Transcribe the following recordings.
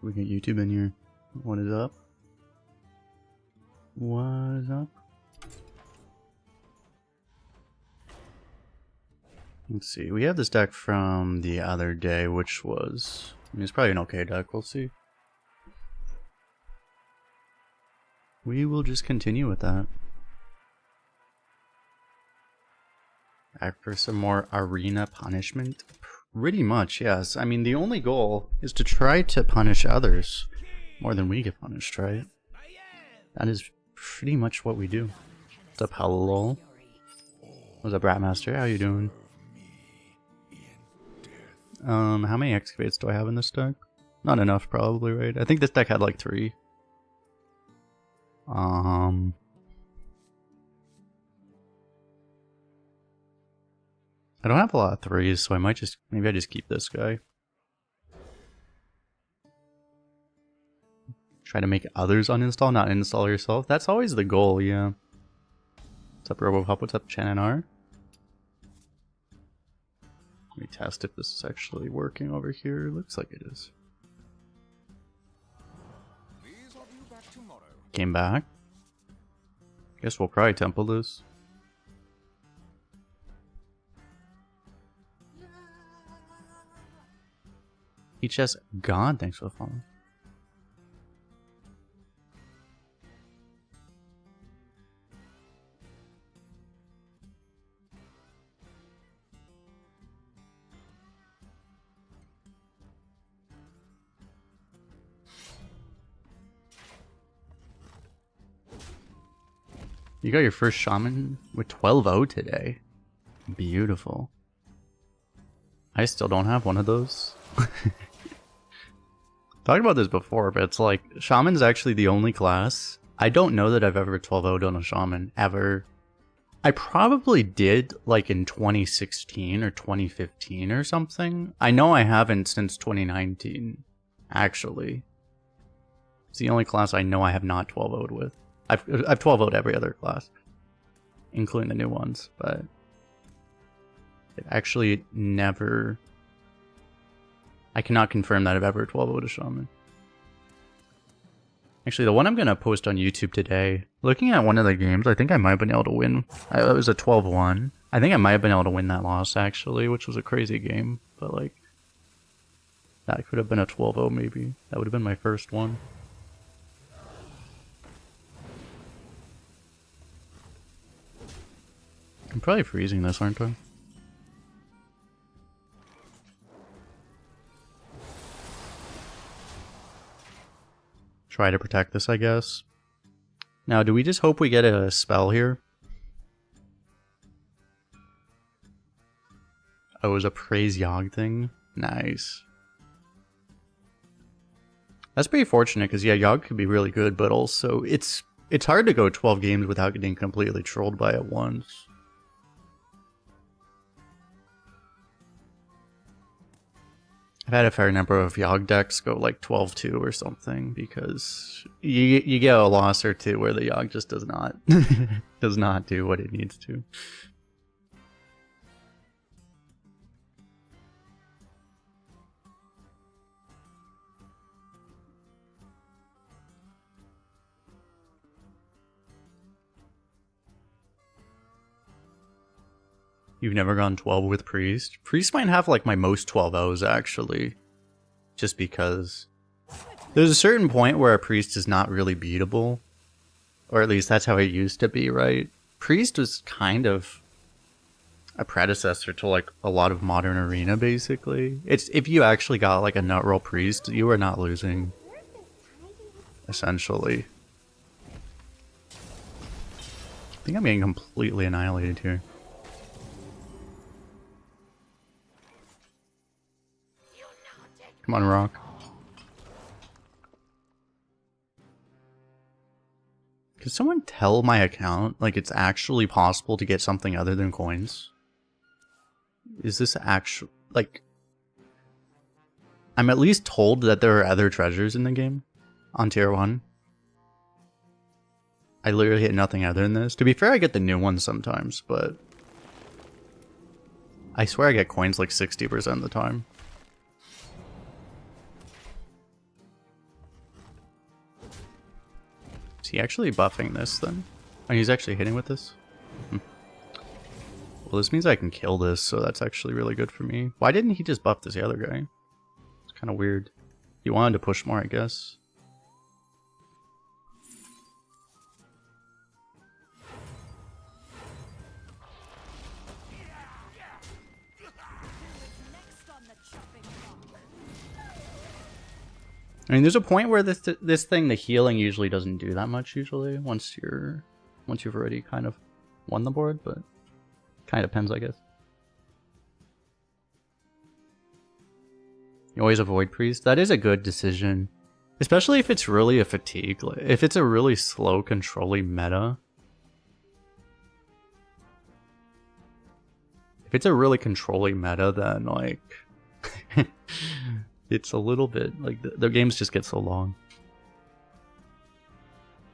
We get YouTube in here. What is up? What is up? Let's see. We have this deck from the other day, which was... I mean, it's probably an okay deck. We'll see. We will just continue with that. Back for some more arena punishment? Pretty much, yes. I mean, the only goal is to try to punish others more than we get punished, right? That is pretty much what we do. What's up, hello? What's up, Ratmaster? How you doing? How many excavates do I have in this deck? Not enough, probably, right? I think this deck had like 3. I don't have a lot of 3s, so I might just... Maybe I just keep this guy. Try to make others uninstall, not install yourself. That's always the goal, yeah. What's up, RoboPop? What's up, Chanenar? Let me test if this is actually working over here. Looks like it is. Came back. Guess we'll probably temple this. HS God, thanks for the follow. You got your first Shaman with 12-0 today. Beautiful. I still don't have one of those. Talked about this before, but it's like, Shaman's actually the only class. I don't know that I've ever 12-0'd on a Shaman, ever. I probably did, like in 2016 or 2015 or something. I know I haven't since 2019, actually. It's the only class I know I have not 12-0'd with. I've 12-0'd every other class, including the new ones, but I've actually never... I cannot confirm that I've ever 12-0'd a Shaman. Actually, the one I'm going to post on YouTube today, looking at one of the games, I think I might have been able to win. It was a 12-1. I think I might have been able to win that loss, actually, which was a crazy game. But, like, that could have been a 12-0 maybe. That would have been my first one. I'm probably freezing this, aren't I? Try to protect this, I guess. Now, do we just hope we get a spell here? Oh, it was a praise Yogg thing? Nice. That's pretty fortunate, because yeah, Yogg could be really good, but also it's hard to go 12 games without getting completely trolled by it once. I've had a fair number of Yogg decks go like 12-2 or something, because you get a loss or two where the Yogg just does not do what it needs to. You've never gone 12 with Priest? Priest might have like my most 12-0s actually. Just because there's a certain point where a Priest is not really beatable. Or at least that's how it used to be, right? Priest was kind of a predecessor to like a lot of modern arena basically. It's if you actually got like a nut roll Priest, you are not losing. Essentially. I think I'm getting completely annihilated here. Come on, Rock. Can someone tell my account, like, it's actually possible to get something other than coins? Is this actual, like... I'm at least told that there are other treasures in the game on tier 1. I literally hit nothing other than this. To be fair, I get the new ones sometimes, but... I swear I get coins like 60% of the time. Is he actually buffing this then? Oh, he's actually hitting with this? Well, this means I can kill this, so that's actually really good for me. Why didn't he just buff this other guy? It's kind of weird. He wanted to push more, I guess. I mean, there's a point where this thing, the healing usually doesn't do that much usually once you've already kind of won the board, but kind of depends, I guess. You always avoid priest. That is a good decision, especially if it's really a fatigue. If it's a really slow controlling meta. If it's a really controlling meta, then like it's a little bit like the games just get so long.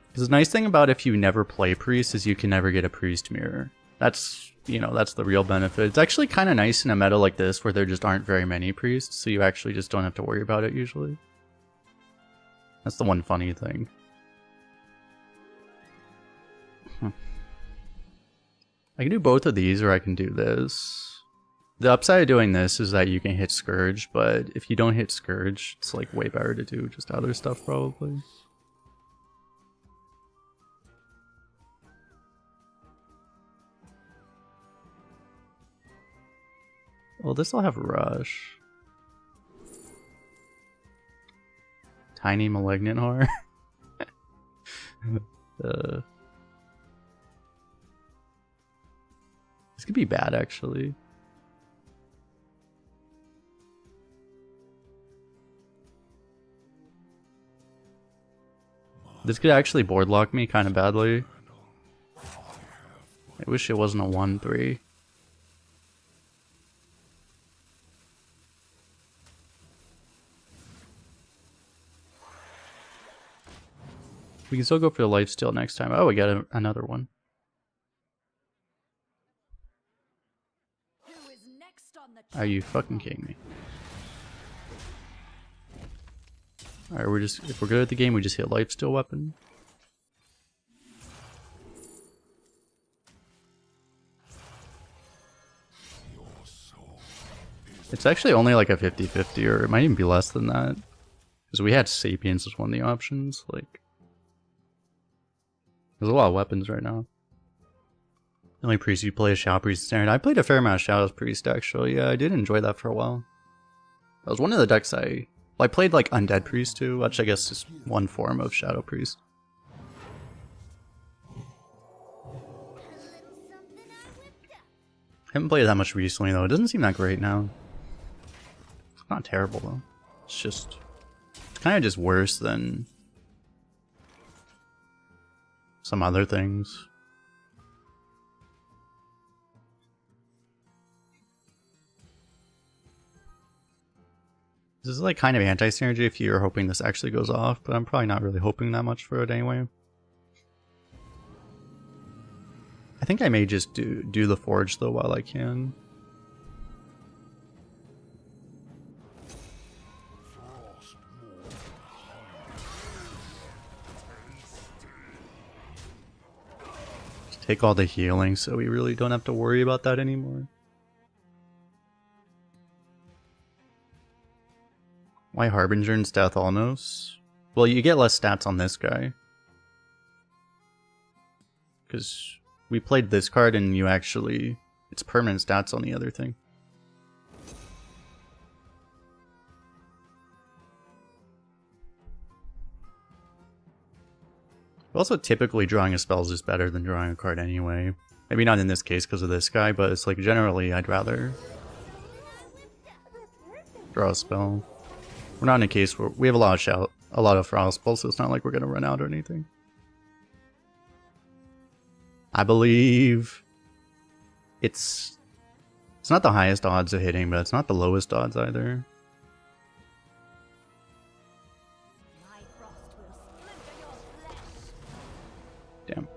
Because the nice thing about if you never play priest is you can never get a priest mirror. That's, you know, that's the real benefit. It's actually kind of nice in a meta like this where there just aren't very many priests, so you actually just don't have to worry about it usually. That's the one funny thing. I can do both of these or I can do this. The upside of doing this is that you can hit Scourge, but if you don't hit Scourge, it's like way better to do just other stuff probably. Well, this will have Rush. Tiny Malignant Horror. This could be bad, actually. This could actually board lock me kind of badly. I wish it wasn't a 1-3. We can still go for the lifesteal next time. Oh, we got another one. Are you fucking kidding me? Alright, if we're good at the game, we just hit lifesteal weapon. It's actually only like a 50-50, or it might even be less than that. Because we had Sapiens as one of the options, like... There's a lot of weapons right now. The only priest you play is Shadow Priest Standard. I played a fair amount of Shadow Priest actually. Yeah, I did enjoy that for a while. That was one of the decks I played like Undead Priest too, which I guess is one form of Shadow Priest. Haven't played that much recently though. It doesn't seem that great now. It's not terrible though. It's kind of just worse than some other things. This is like kind of anti-synergy if you're hoping this actually goes off, but I'm probably not really hoping that much for it anyway. I think I may just do the Forge though while I can. Just take all the healing so we really don't have to worry about that anymore. Why Harbinger and Death Alnos? Well, you get less stats on this guy. Because we played this card and you actually... It's permanent stats on the other thing. Also, typically drawing a spell is just better than drawing a card anyway. Maybe not in this case because of this guy, but it's like generally I'd rather draw a spell. We're not in a case where we have a lot of frost spells, so it's not like we're gonna run out or anything. I believe it's not the highest odds of hitting, but it's not the lowest odds either. Damn.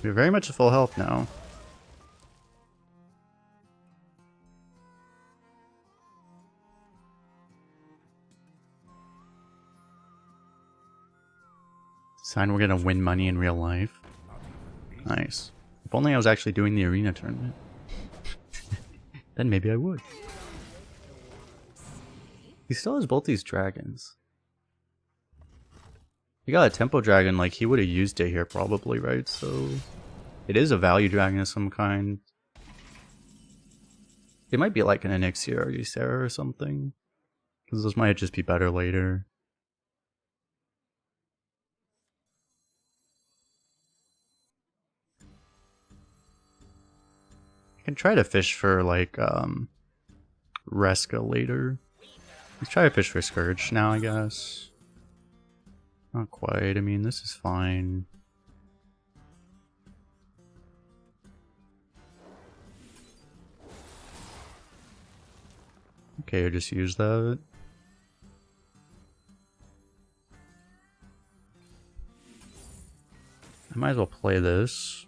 We're very much at full health now. Sign we're gonna win money in real life. Nice. If only I was actually doing the arena tournament. Then maybe I would. He still has both these dragons. He got a tempo dragon, like he would have used it here probably, right? So it is a value dragon of some kind. It might be like an Onyxia or Ysera or something. Because those might just be better later. I can try to fish for like Reska later. Let's try to fish for Scourge now, I guess. Not quite, I mean this is fine. Okay, I just use that. I might as well play this.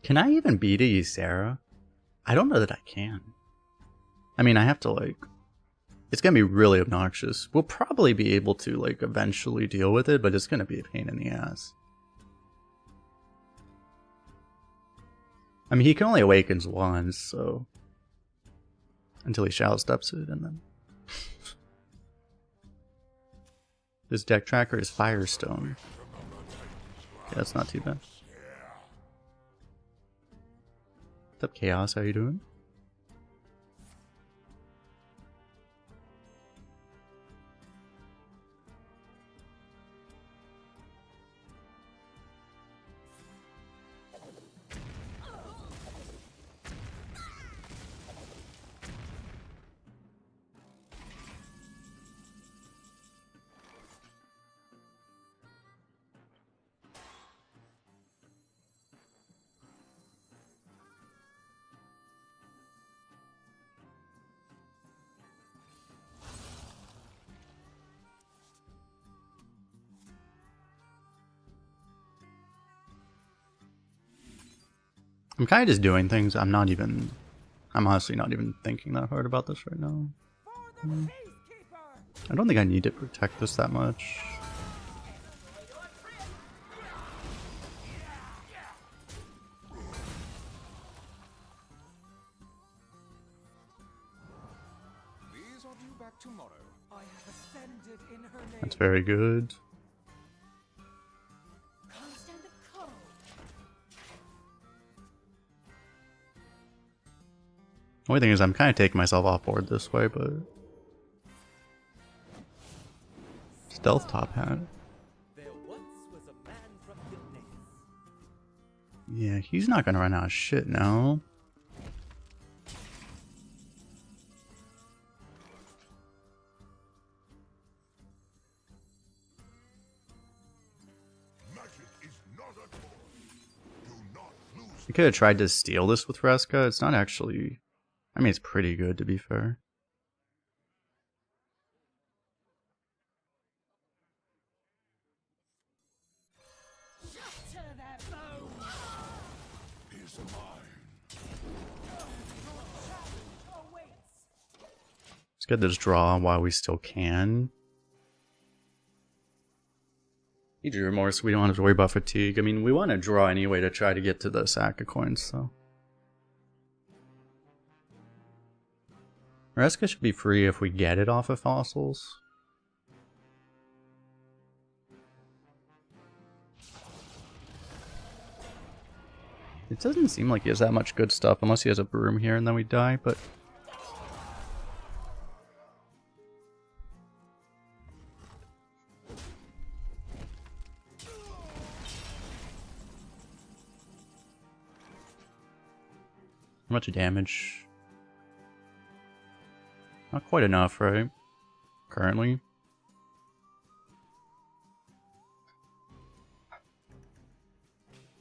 Can I even beat a Ysera? I don't know that I can. I mean, I have to like... It's gonna be really obnoxious. We'll probably be able to like eventually deal with it, but it's gonna be a pain in the ass. I mean, he can only awakens once, so... Until he shadow steps it, and then... This deck tracker is Firestone. Yeah, that's not too bad. What's up, Chaos? How you doing? I'm kind of just doing things. I'm honestly not even thinking that hard about this right now. I don't think I need to protect this that much. That's very good. Only thing is I'm kind of taking myself off board this way, but... Stealth top hat. Yeah, he's not gonna run out of shit now. I could have tried to steal this with Reska. It's not actually... I mean, it's pretty good, to be fair. Let's get this draw while we still can. He drew more, so we don't have to worry about fatigue. I mean, we want to draw anyway to try to get to the sack of coins, so... Reska should be free if we get it off of fossils. It doesn't seem like he has that much good stuff unless he has a broom here and then we die, but... How much damage? Not quite enough, right? Currently.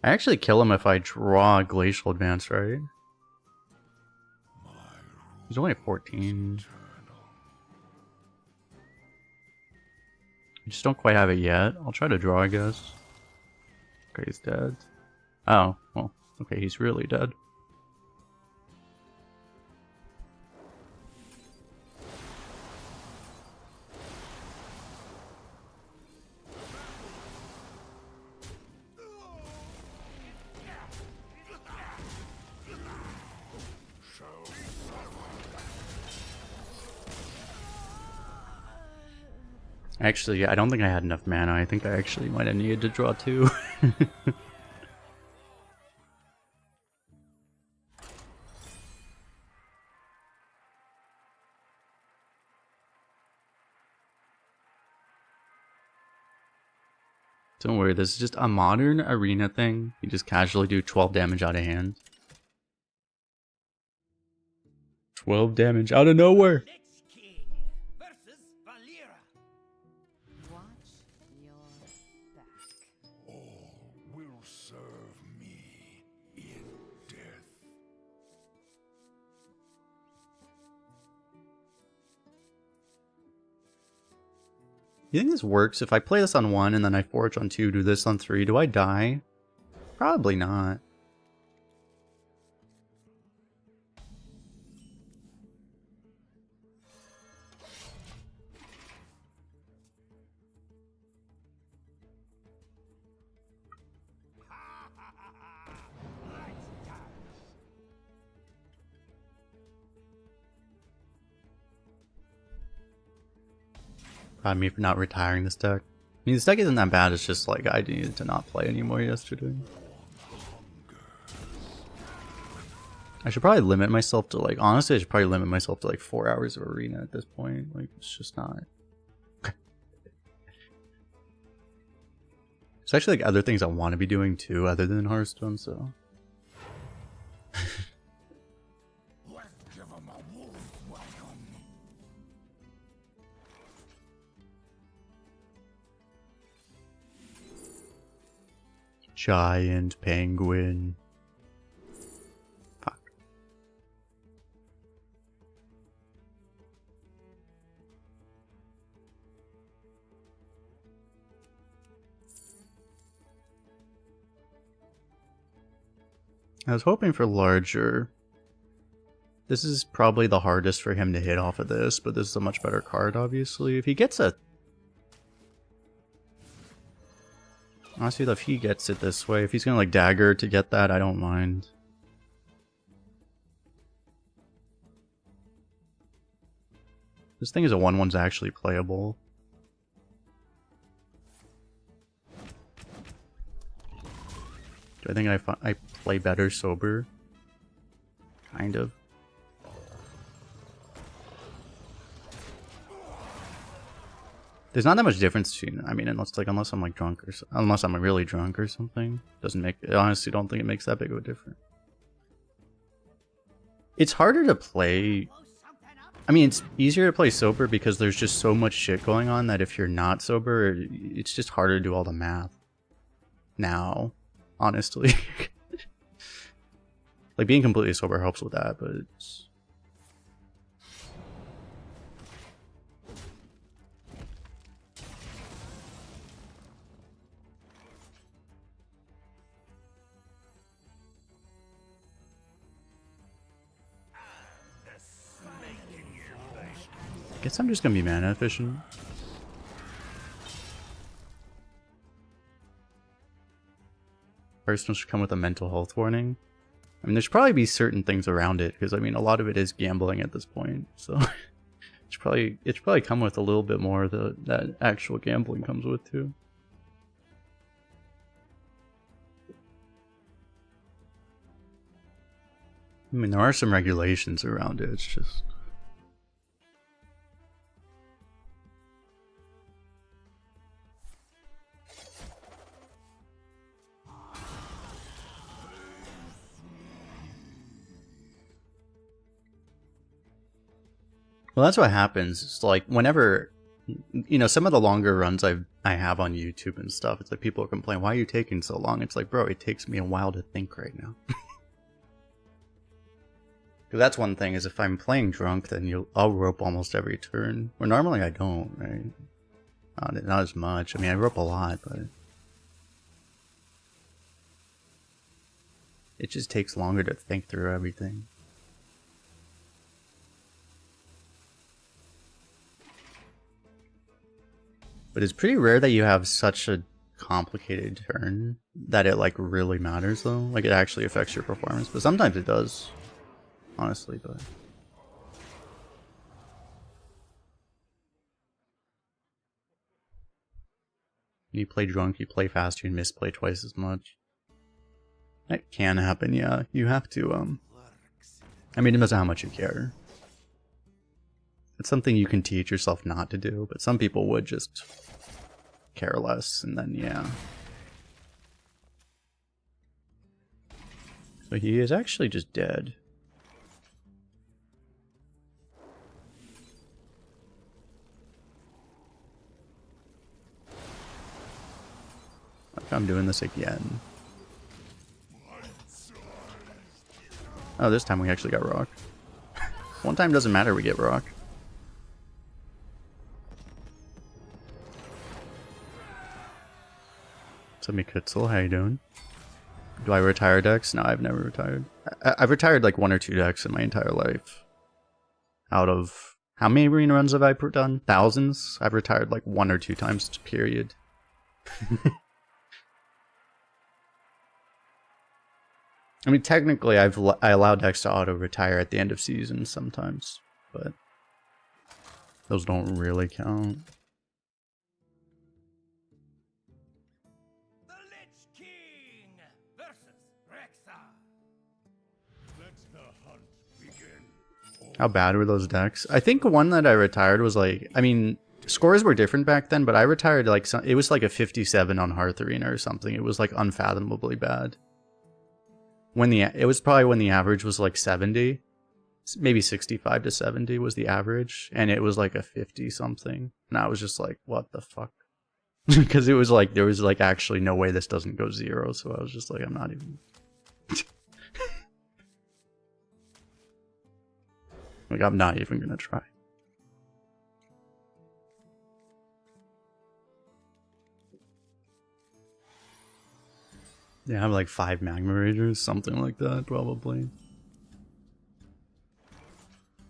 I actually kill him if I draw Glacial Advance, right? He's only at 14. I just don't quite have it yet. I'll try to draw, I guess. Okay, he's dead. Oh, well, okay, he's really dead. Actually, I don't think I had enough mana. I think I actually might have needed to draw 2. Don't worry, this is just a modern arena thing. You just casually do 12 damage out of hand. 12 damage out of nowhere! You think this works? If I play this on 1 and then I forge on 2, do this on 3, do I die? Probably not. Pardon me for not retiring this deck. I mean, this deck isn't that bad, it's just like I needed to not play anymore yesterday. I should probably limit myself to like, honestly I should probably limit myself to like 4 hours of arena at this point. Like, it's just not. There's actually like other things I want to be doing too other than Hearthstone, so. Giant penguin. Fuck. I was hoping for larger. This is probably the hardest for him to hit off of this, but this is a much better card, obviously. If he gets a... Honestly, if he gets it this way, if he's gonna like dagger to get that, I don't mind. This thing is a 1/1's actually playable. Do I think I play better sober? Kind of. There's not that much difference between, I mean, unless I'm like drunk or unless I'm really drunk or something. Doesn't make, I honestly don't think it makes that big of a difference. It's harder to play. I mean, it's easier to play sober because there's just so much shit going on that if you're not sober, it's just harder to do all the math. Now, honestly. Like being completely sober helps with that, but it's... I guess I'm just gonna be mana efficient. Hearthstone should come with a mental health warning. I mean, there should probably be certain things around it, because I mean, a lot of it is gambling at this point. So it should probably come with a little bit more that actual gambling comes with too. I mean, there are some regulations around it. It's just... Well, that's what happens. It's like whenever, you know, some of the longer runs I have on YouTube and stuff, it's like people complain, why are you taking so long? It's like, bro, it takes me a while to think right now. That's one thing, is if I'm playing drunk, then I'll rope almost every turn. Where normally I don't, right? Not as much. I mean, I rope a lot, but it just takes longer to think through everything. But it's pretty rare that you have such a complicated turn that it like really matters though. Like it actually affects your performance, but sometimes it does. Honestly, but you play drunk, you play fast, you misplay twice as much. That can happen, yeah. You have to I mean, it depends on how much you care. It's something you can teach yourself not to do, but some people would just care less, and then yeah. So he is actually just dead. Like I'm doing this again. Oh, this time we actually got rock. One time doesn't matter, we get rock. So Mikutzel, how you doing? Do I retire decks? No, I've never retired. I've retired like 1 or 2 decks in my entire life. Out of how many arena runs have I done? Thousands? I've retired like 1 or 2 times, period. I mean, technically, I allow decks to auto-retire at the end of seasons sometimes, but those don't really count. The Lich King versus Rexa. Let the hunt begin. How bad were those decks? I think one that I retired was like, I mean, scores were different back then, but I retired like, it was like a 57 on Hearth Arena or something. It was like unfathomably bad. It was probably when the average was like 70, maybe 65 to 70 was the average, and it was like a 50 something, and I was just like, what the fuck? Because it was like, there was like actually no way this doesn't go 0, so I was just like, I'm not even like, I'm not even gonna try. They have like 5 Magma Ragers, something like that, probably.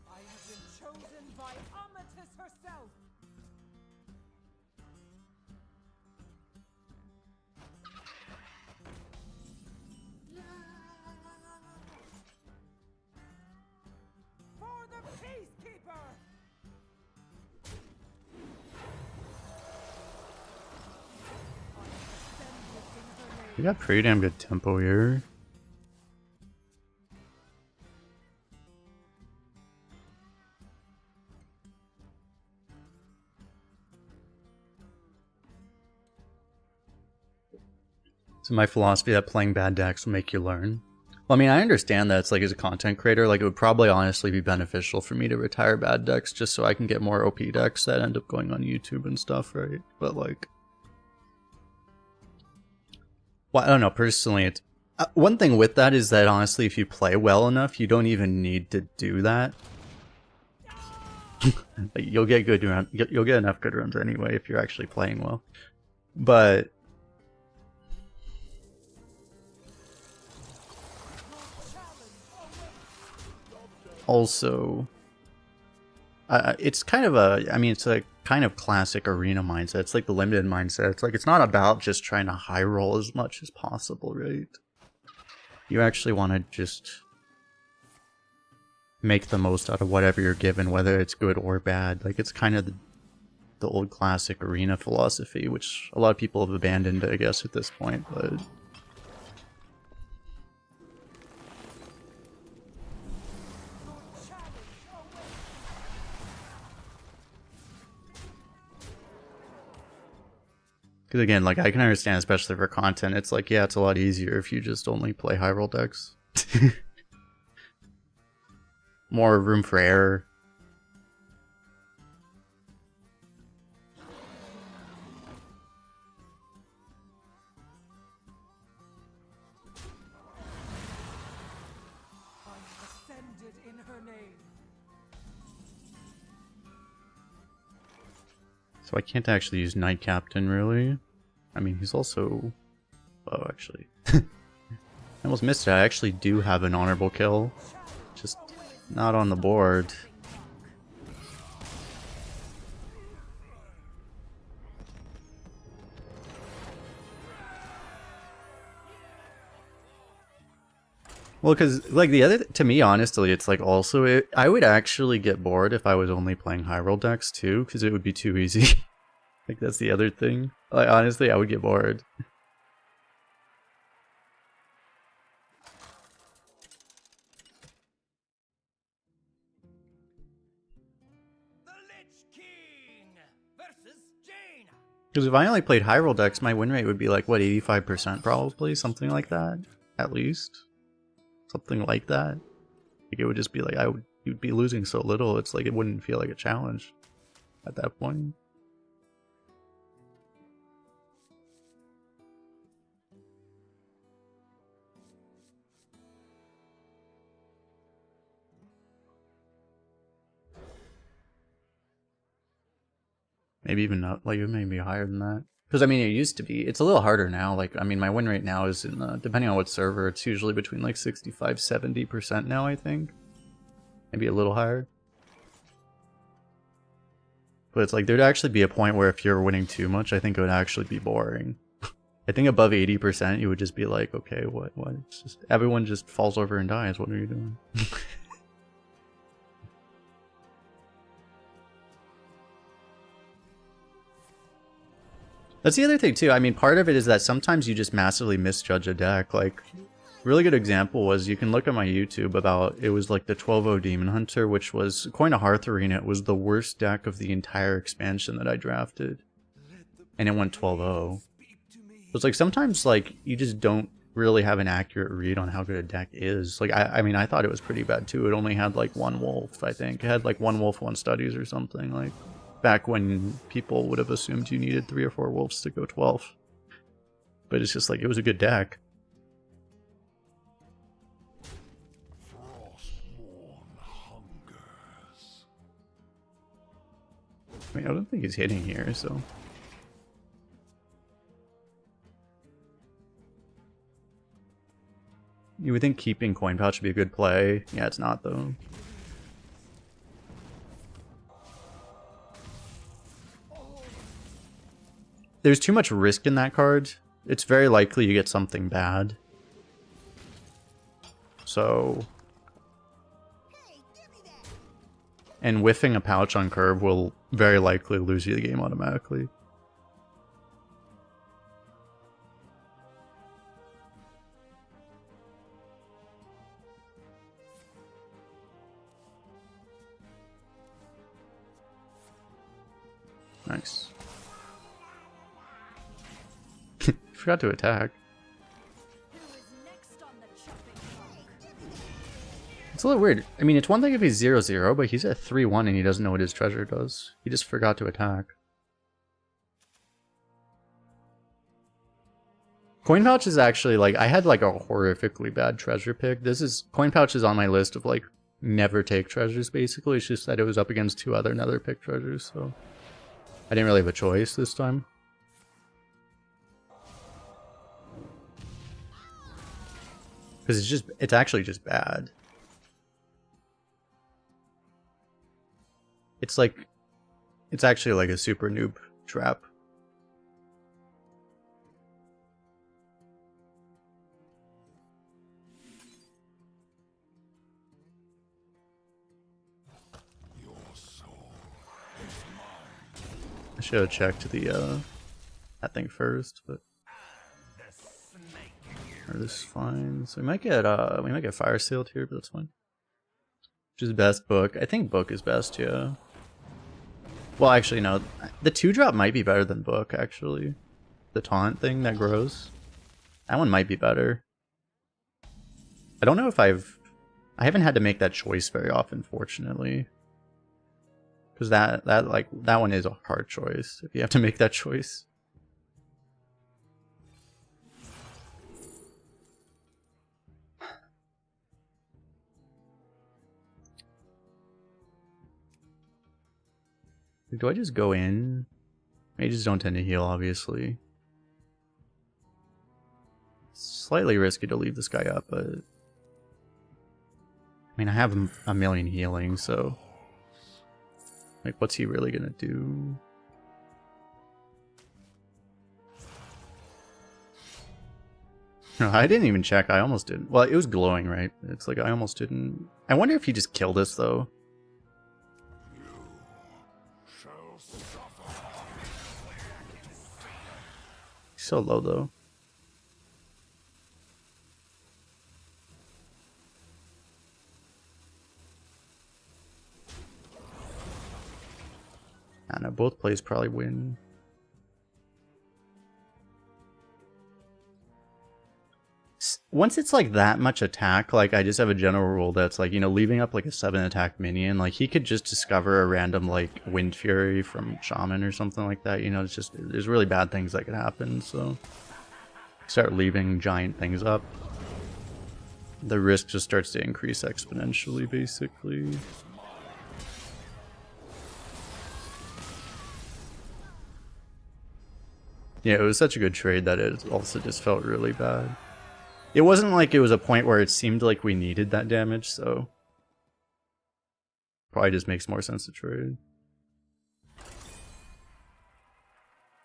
I have been chosen by Amatis herself. For the Peacekeeper. We got pretty damn good tempo here. So my philosophy that playing bad decks will make you learn. Well, I mean, I understand that it's like as a content creator, like it would probably honestly be beneficial for me to retire bad decks just so I can get more OP decks that end up going on YouTube and stuff, right? But like, well, I don't know, personally, it's one thing with that is that honestly, if you play well enough, you don't even need to do that. Like, you'll get good run, you'll get enough good runs anyway if you're actually playing well. But also, it's kind of a, I mean, it's a kind of classic arena mindset. It's like the limited mindset. It's like, it's not about just trying to high roll as much as possible, right? You actually want to just make the most out of whatever you're given, whether it's good or bad. Like, it's kind of the old classic arena philosophy, which a lot of people have abandoned, I guess, at this point, but because again, like, I can understand, especially for content, it's like, yeah, it's a lot easier if you just only play high roll decks. More room for error. I have ascended in So I can't actually use Knight Captain, really. I mean, he's also... Oh, actually. I almost missed it. I actually do have an honorable kill. Just not on the board. Well, because, like, the other... To me, honestly, it's, like, also... I would actually get bored if I was only playing high roll decks, too, because it would be too easy. Like, that's the other thing. Like, honestly, I would get bored. The Lich King versus Jaina. Because if I only played high roll decks, my win rate would be, like, what, 85% probably? Something like that? At least? Something like that? Like, it would just be like, you'd be losing so little, it's like, it wouldn't feel like a challenge at that point. Maybe even not, like, it may be higher than that. Because, I mean, it used to be, it's a little harder now. Like, I mean, my win rate now is in, depending on what server, it's usually between, like, 65–70% now, I think. Maybe a little higher. But it's like, there'd actually be a point where if you're winning too much, I think it would actually be boring. I think above 80%, you would just be like, okay, what? It's just, everyone just falls over and dies. What are you doing? That's the other thing too. I mean, part of it is that sometimes you just massively misjudge a deck. Like, really good example was, you can look at my YouTube about, it was like the 12-0 Demon Hunter, which was, according to Hearth Arena, it was the worst deck of the entire expansion that I drafted. And it went 12-0. So it's like, sometimes, like, you just don't really have an accurate read on how good a deck is. Like, I mean, I thought it was pretty bad too. It only had like one wolf, I think. It had like one wolf, one studies or something. Like, back when people would have assumed you needed 3 or 4 wolves to go 12. But it's just like, it was a good deck. I mean, I don't think he's hitting here, so... You would think keeping Coin Pouch would be a good play. Yeah, it's not, though. There's too much risk in that card. It's very likely you get something bad. So... And whiffing a pouch on curve will very likely lose you the game automatically. Nice. Forgot to attack. It's a little weird. I mean, it's one thing if he's 0-0, but he's at 3-1 and he doesn't know what his treasure does. He just forgot to attack. Coin Pouch is actually, like, I had, like, a horrifically bad treasure pick. Coin Pouch is on my list of, like, never take treasures, basically. It's just that it was up against 2 other nether pick treasures, so... I didn't really have a choice this time. Because it's actually just bad. It's like, it's actually like a super noob trap. I should have checked the that thing first, but this is fine. So we might get fire sealed here, but that's fine. Which is best book. I think book is best, yeah. Well, actually, no. The 2-drop might be better than book, actually. The taunt thing that grows. That one might be better. I don't know if I haven't had to make that choice very often, fortunately. Because that one is a hard choice, if you have to make that choice. Do I just go in? Mages don't tend to heal, obviously. Slightly risky to leave this guy up, but... I mean, I have a million healing, so... Like, what's he really gonna do? No, I didn't even check. I almost didn't. Well, it was glowing, right? It's like I almost didn't. I wonder if he just killed us, though. He's so low, though. I know both plays probably win. Once it's like that much attack, like I just have a general rule that's like, you know, leaving up like a 7 attack minion, like he could just discover a random like Wind Fury from Shaman or something like that, you know, it's just, there's really bad things that could happen, so start leaving giant things up. The risk just starts to increase exponentially, basically. Yeah, it was such a good trade that it also just felt really bad. It wasn't like it was a point where it seemed like we needed that damage, so... Probably just makes more sense to trade. I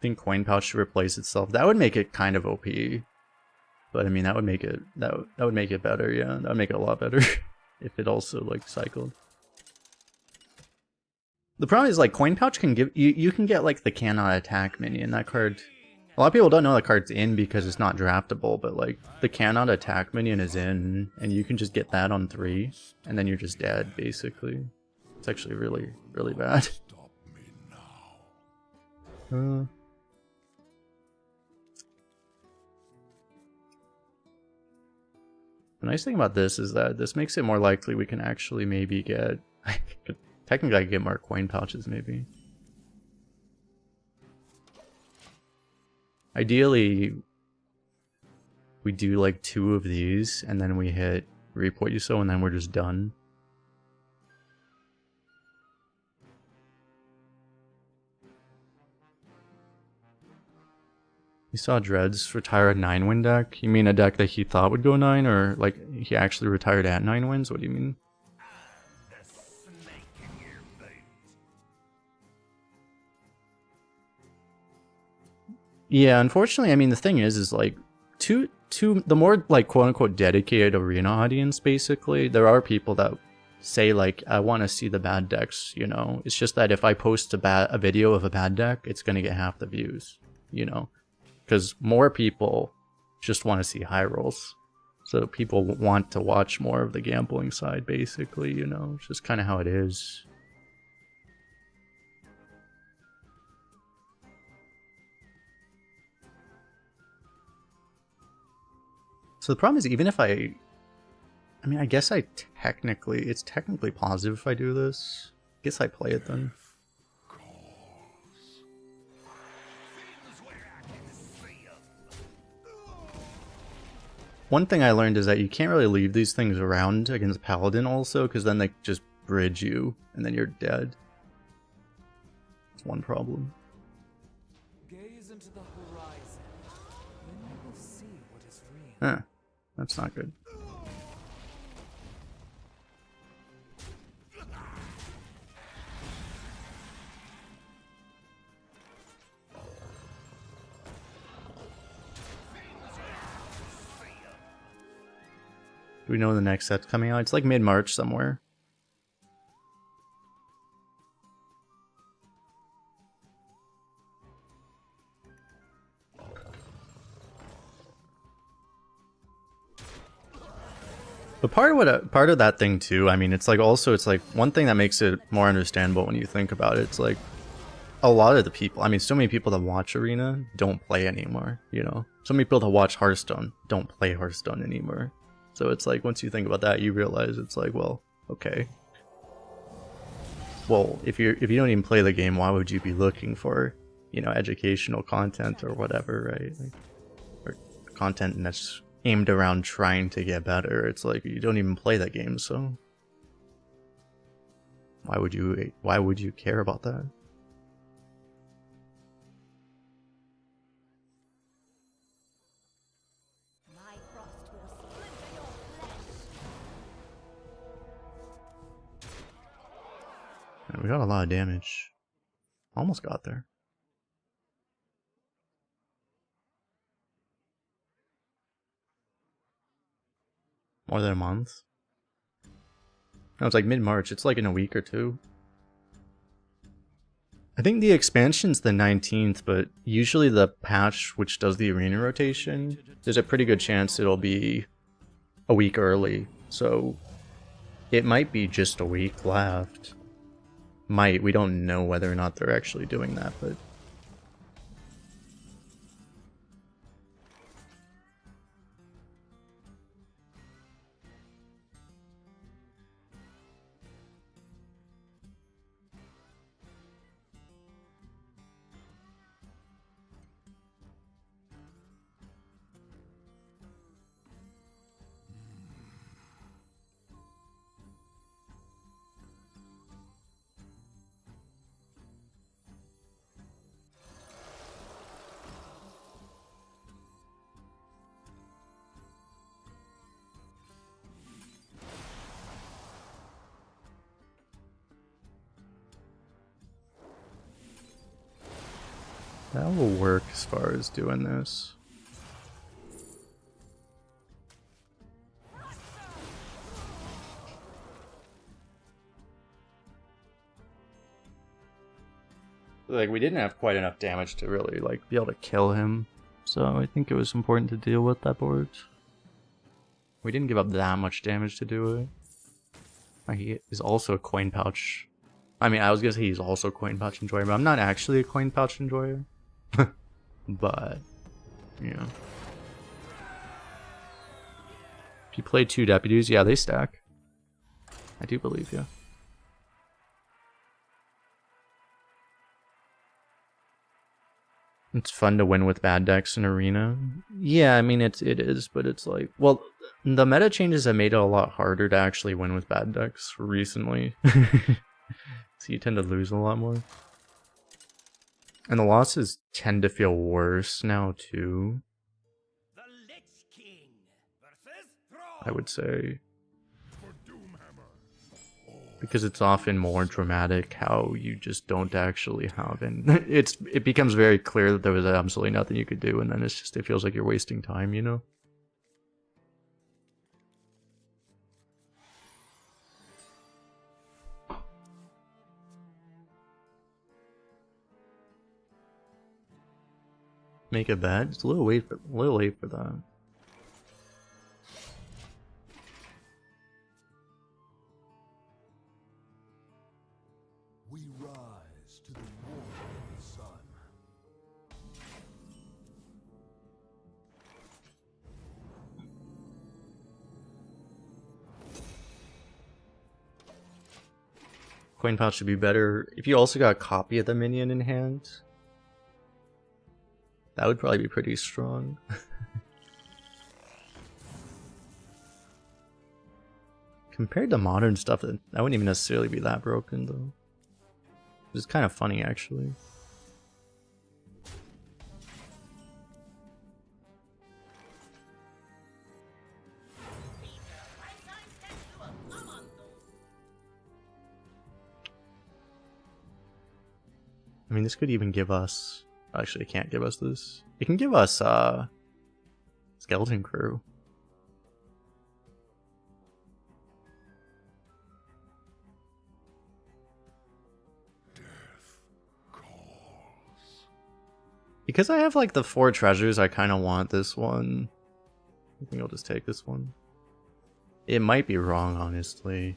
think Coin Pouch should replace itself. That would make it kind of OP. But I mean, that would make it... That would make it better, yeah. That would make it a lot better. If it also, like, cycled. The problem is, like, Coin Pouch can give... You can get, like, the cannot attack minion. That card... A lot of people don't know that card's in because it's not draftable, but like the cannot attack minion is in, and you can just get that on 3, and then you're just dead, basically. It's actually really, really bad. The nice thing about this is that this makes it more likely we can actually maybe get... Technically I could get more coin pouches, maybe. Ideally, we do like 2 of these, and then we hit Reap What You Sow, and then we're just done. You saw Dreads retire a 9-win deck? You mean a deck that he thought would go 9, or like he actually retired at 9 wins? What do you mean? Yeah, unfortunately, I mean, the thing is like, the more, like, quote-unquote dedicated arena audience, basically, there are people that say, like, I want to see the bad decks, you know? It's just that if I post a video of a bad deck, it's going to get half the views, you know? Because more people just want to see high rolls. So people want to watch more of the gambling side, basically, you know? It's just kind of how it is. So the problem is, even if I mean, I guess it's technically positive if I do this. I guess I play it then. One thing I learned is that you can't really leave these things around against Paladin also, because then they just bridge you, and then you're dead. That's one problem. Gaze into the horizon, then you will see what is real. Huh. That's not good. Do we know when the next set's coming out? It's like mid-March somewhere. But part of that thing too, I mean, it's like also, it's like one thing that makes it more understandable when you think about it. It's like a lot of the people, I mean, so many people that watch Arena don't play anymore, you know? So many people that watch Hearthstone don't play Hearthstone anymore. So it's like, once you think about that, you realize it's like, well, okay. Well, if you don't even play the game, why would you be looking for, you know, educational content or whatever, right? Like, or content that's aimed around trying to get better. It's like, you don't even play that game, so why would you care about that? We got a lot of damage. Almost got there. More than a month. No, it's like mid-March. It's like in a week or two. I think the expansion's the 19th, but usually the patch which does the arena rotation, there's a pretty good chance it'll be a week early. So it might be just a week left. Might. We don't know whether or not they're actually doing that, but... that will work as far as doing this. Like, we didn't have quite enough damage to really, like, be able to kill him. So I think it was important to deal with that board. We didn't give up that much damage to do it. He is also a coin pouch. I mean, I was gonna say he's also a coin pouch enjoyer, but I'm not actually a coin pouch enjoyer. But, yeah. If you play 2 deputies, yeah, they stack. I do believe, yeah. It's fun to win with bad decks in Arena. Yeah, I mean, it is, but it's like... Well, the meta changes have made it a lot harder to actually win with bad decks recently. So you tend to lose a lot more. And the losses tend to feel worse now, too. The Lich King versus Thrall. I would say. Because it's often more dramatic how you just don't actually have it. It becomes very clear that there was absolutely nothing you could do, and then it feels like you're wasting time, you know? Make a bet? It's a little late for that. We rise to the warmth of the sun. Coin pouch should be better. If you also got a copy of the minion in hand, that would probably be pretty strong. Compared to modern stuff, that wouldn't even necessarily be that broken, though. It's kind of funny, actually. I mean, this could even give us... Actually, it can't give us this. It can give us, Skeleton Crew. Because I have, like, the 4 treasures, I kind of want this one. I think I'll just take this one. It might be wrong, honestly.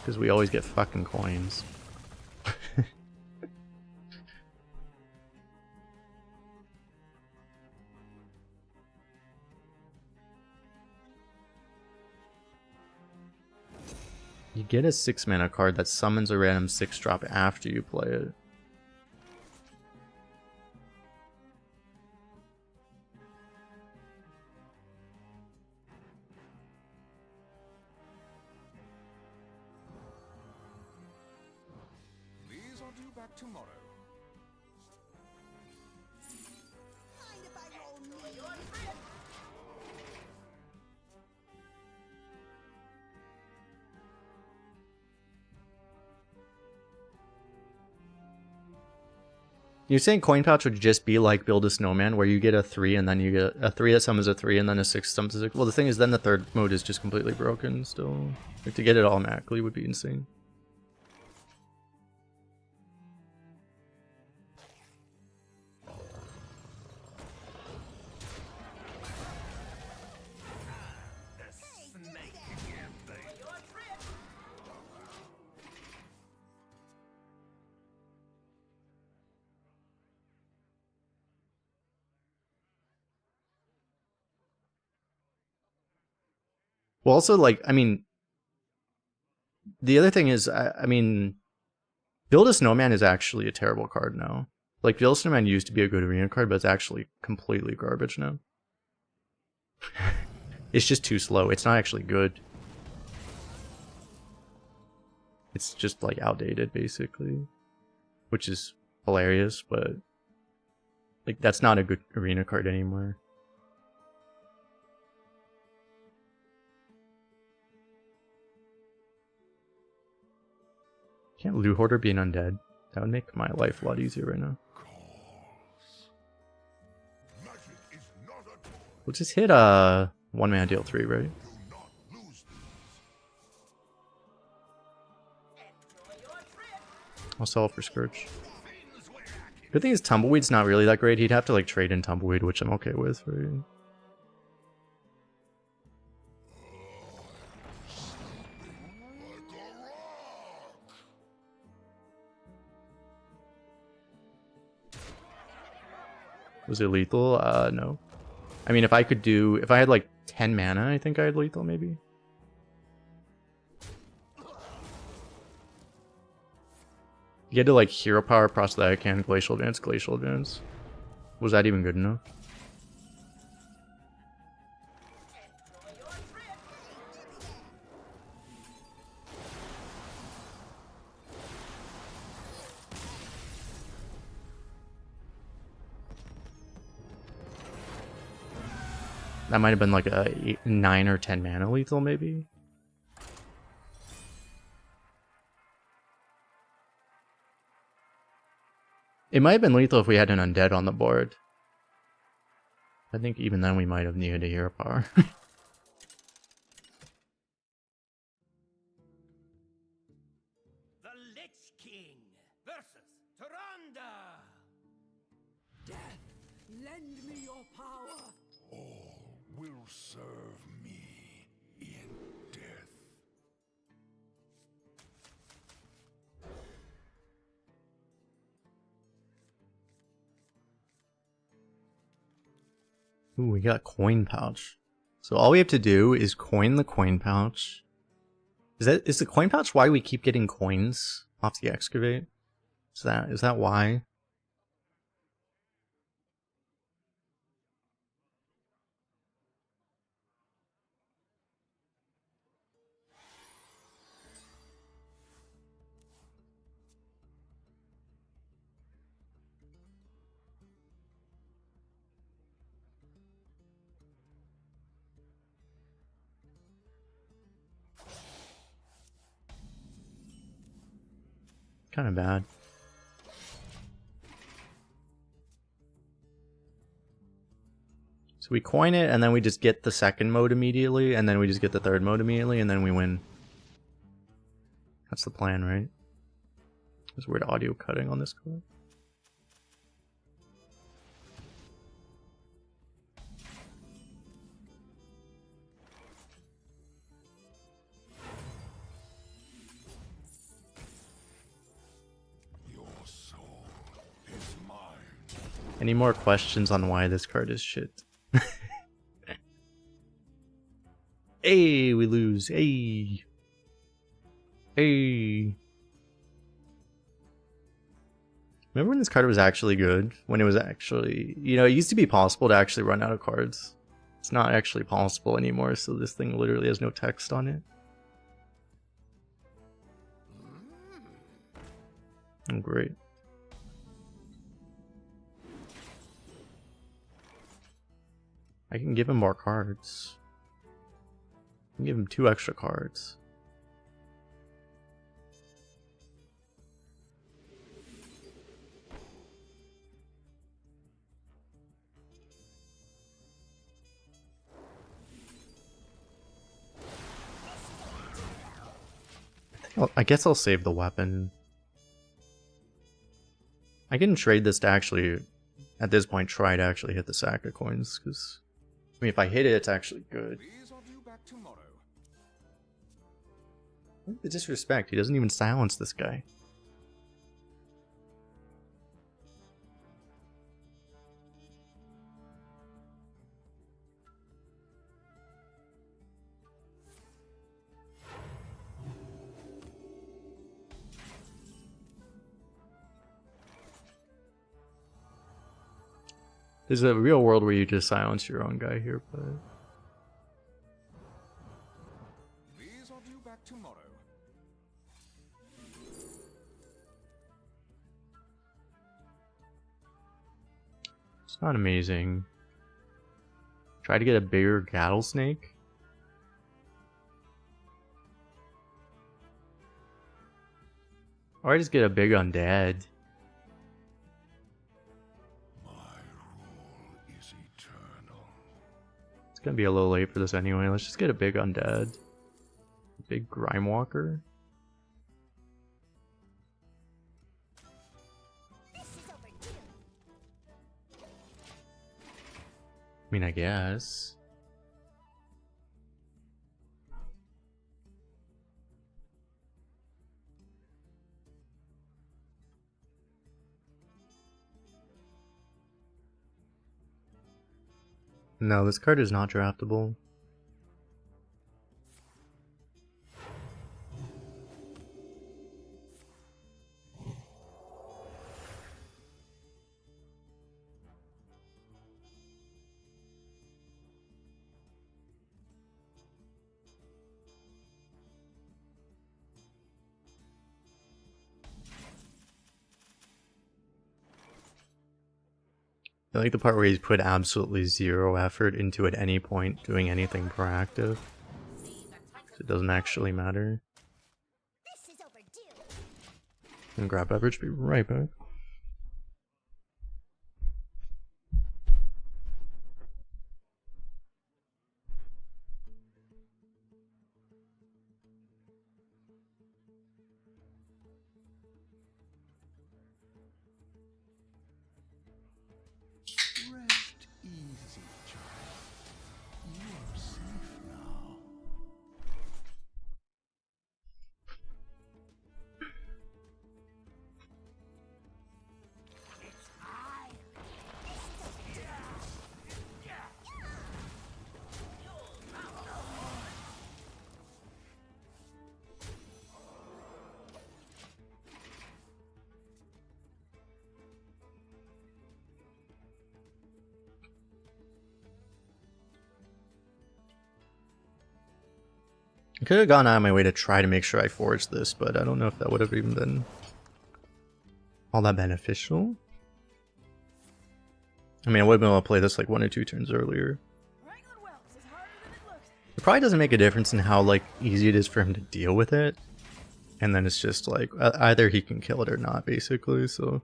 Because we always get fucking coins. You get a 6-mana card that summons a random 6-drop after you play it. These are due back tomorrow. You're saying coin pouch would just be like build a snowman, where you get a 3 and then you get a 3 that summons a 3 and then a 6 summons a 6. Well, the thing is, then the third mode is just completely broken still. Like, to get it automatically would be insane. Well, also, like, I mean, the other thing is, I mean, Build a Snowman is actually a terrible card now. Like, Build a Snowman used to be a good arena card, but it's actually completely garbage now. It's just too slow. It's not actually good. It's just, like, outdated, basically. Which is hilarious, but, like, that's not a good arena card anymore. Can't Loot Hoarder be an undead? That would make my life a lot easier right now. We'll just hit a 1-mana deal 3, right? I'll sell it for Scourge. Good thing is Tumbleweed's not really that great. He'd have to like trade in Tumbleweed, which I'm okay with. Right? Was it lethal? No. I mean, if I had like 10 mana, I think I had lethal maybe. You had to like Hero Power, Prosthetic Hand, Glacial Advance, Glacial Advance. Was that even good enough? That might have been like a 9 or 10 mana lethal, maybe. It might have been lethal if we had an undead on the board. I think even then we might have needed a Hero Power. The Lich King versus Tyrande. Death, lend me your power. All will serve me in death. Ooh, we got Coin Pouch. So all we have to do is coin the Coin Pouch. Is the Coin Pouch why we keep getting coins off the Excavate? Is that why? Kind of bad. So we coin it, and then we just get the second mode immediately, and then we just get the third mode immediately, and then we win. That's the plan, right? There's weird audio cutting on this card. Any more questions on why this card is shit? Hey, we lose. Hey. Hey. Remember when this card was actually good? When it was actually... You know, it used to be possible to actually run out of cards. It's not actually possible anymore, so this thing literally has no text on it. Oh, great. I can give him more cards. I can give him 2 extra cards. Well, I guess I'll save the weapon. I can trade this to actually, at this point, try to actually hit the sack of coins, because, I mean, if I hit it, it's actually good. Please are due back tomorrow. The disrespect, he doesn't even silence this guy. There's a real world where you just silence your own guy here, but... Please are due back tomorrow. It's not amazing. Try to get a bigger rattlesnake. Or I just get a big undead. It's gonna be a little late for this anyway. Let's just get a big undead. Big grime walker. I mean, I guess. No, this card is not draftable. I like the part where he's put absolutely zero effort into at any point doing anything proactive. So it doesn't actually matter. And grab beverage, be right back. Rest easy, child. You are safe now. I could have gone out of my way to try to make sure I forged this, but I don't know if that would have even been all that beneficial. I mean, I would have been able to play this like 1 or 2 turns earlier. It probably doesn't make a difference in how like easy it is for him to deal with it. And then it's just like, either he can kill it or not, basically, so...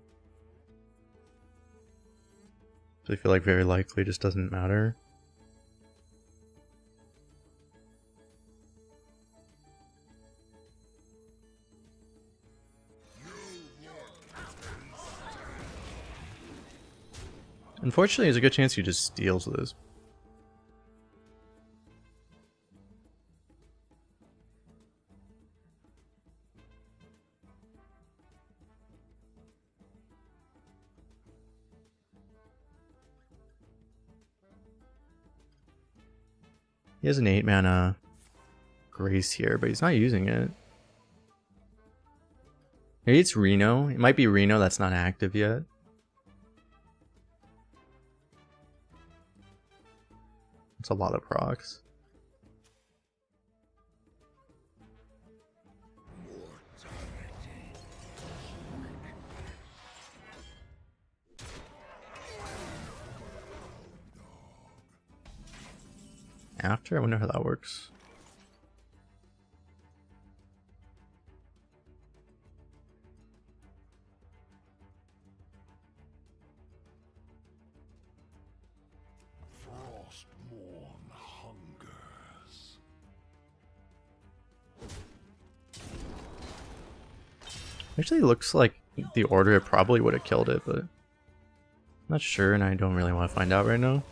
I feel like very likely it just doesn't matter. Unfortunately, there's a good chance he just steals this. He has an 8 mana Grace here, but he's not using it. Maybe it's Reno. It might be Reno that's not active yet. It's a lot of procs. After? I wonder how that works. Frostmourne hungers. Actually, it looks like the order probably would have killed it, but I'm not sure, and I don't really want to find out right now.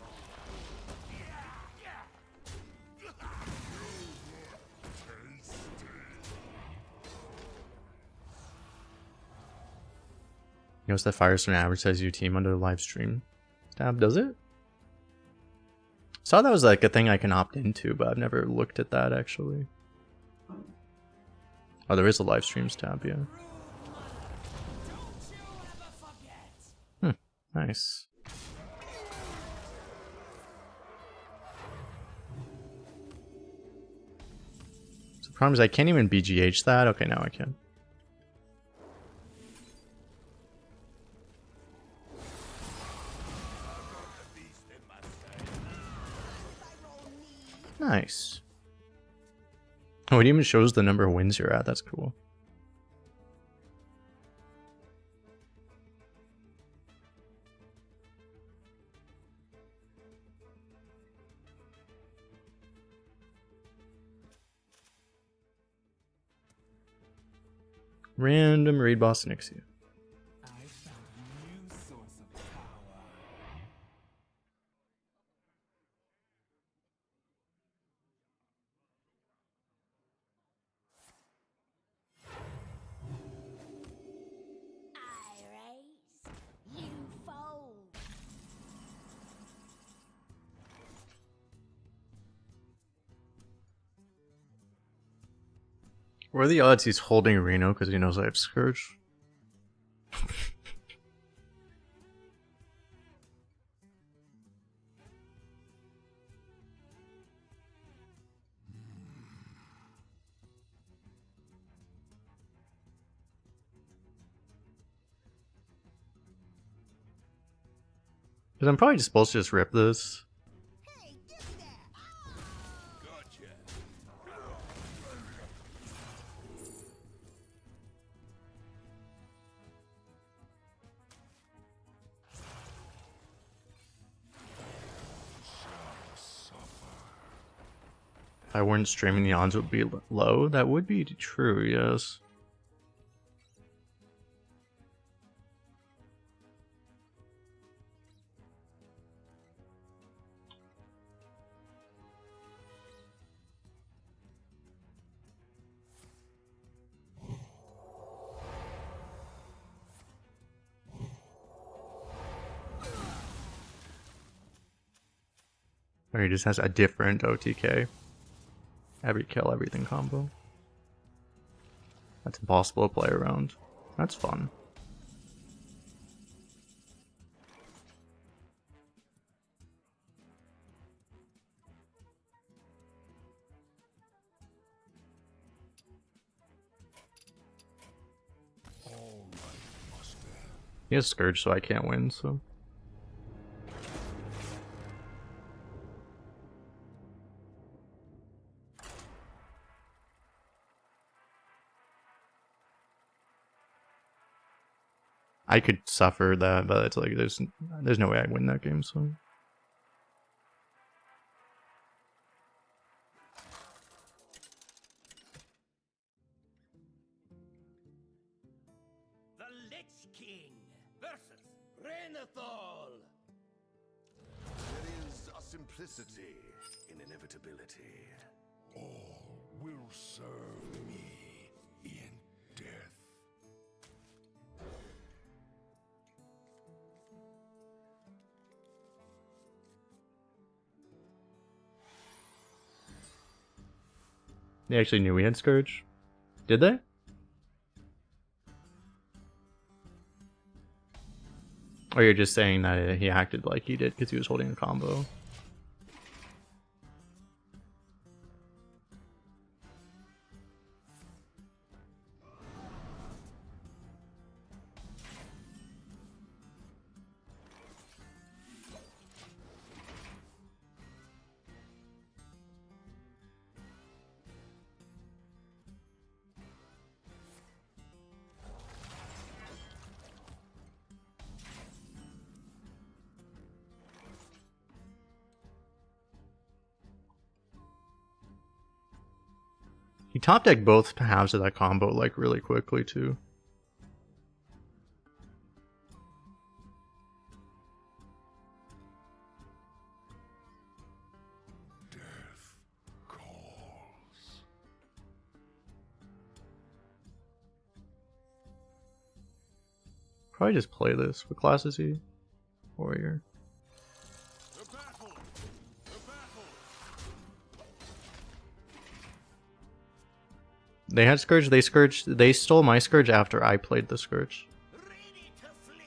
Notice that Firestone advertises your team under the live stream tab, does it? Saw that was like a thing I can opt into, but I've never looked at that actually. Oh, there is a live streams tab, yeah. Nice. So the problem is I can't even BGH that. Okay, now I can. Nice. Oh, it even shows the number of wins you're at. That's cool. Random raid boss Nixie. I found a new source of power. I raise, you fold. What are the odds he's holding Reno because he knows I have Scourge? Because I'm probably just supposed to just rip this. Hey, give me that. Gotcha. If I weren't streaming, the odds would be low. That would be true, yes. Or he just has a different OTK. Every kill, everything combo. That's impossible to play around. That's fun. All right, master. He has Scourge, so I can't win, so. I could suffer that, but it's like there's no way I win that game, so. The Lich King versus Renathal. There is a simplicity in inevitability. All will serve me in death. They actually knew we had Scourge. Did they? Or you're just saying that he acted like he did because he was holding a combo? He top decked both halves of that combo like really quickly too. probably just play this. What class is he? Warrior. They had Scourge, they stole my Scourge after I played the Scourge. Ready to flee.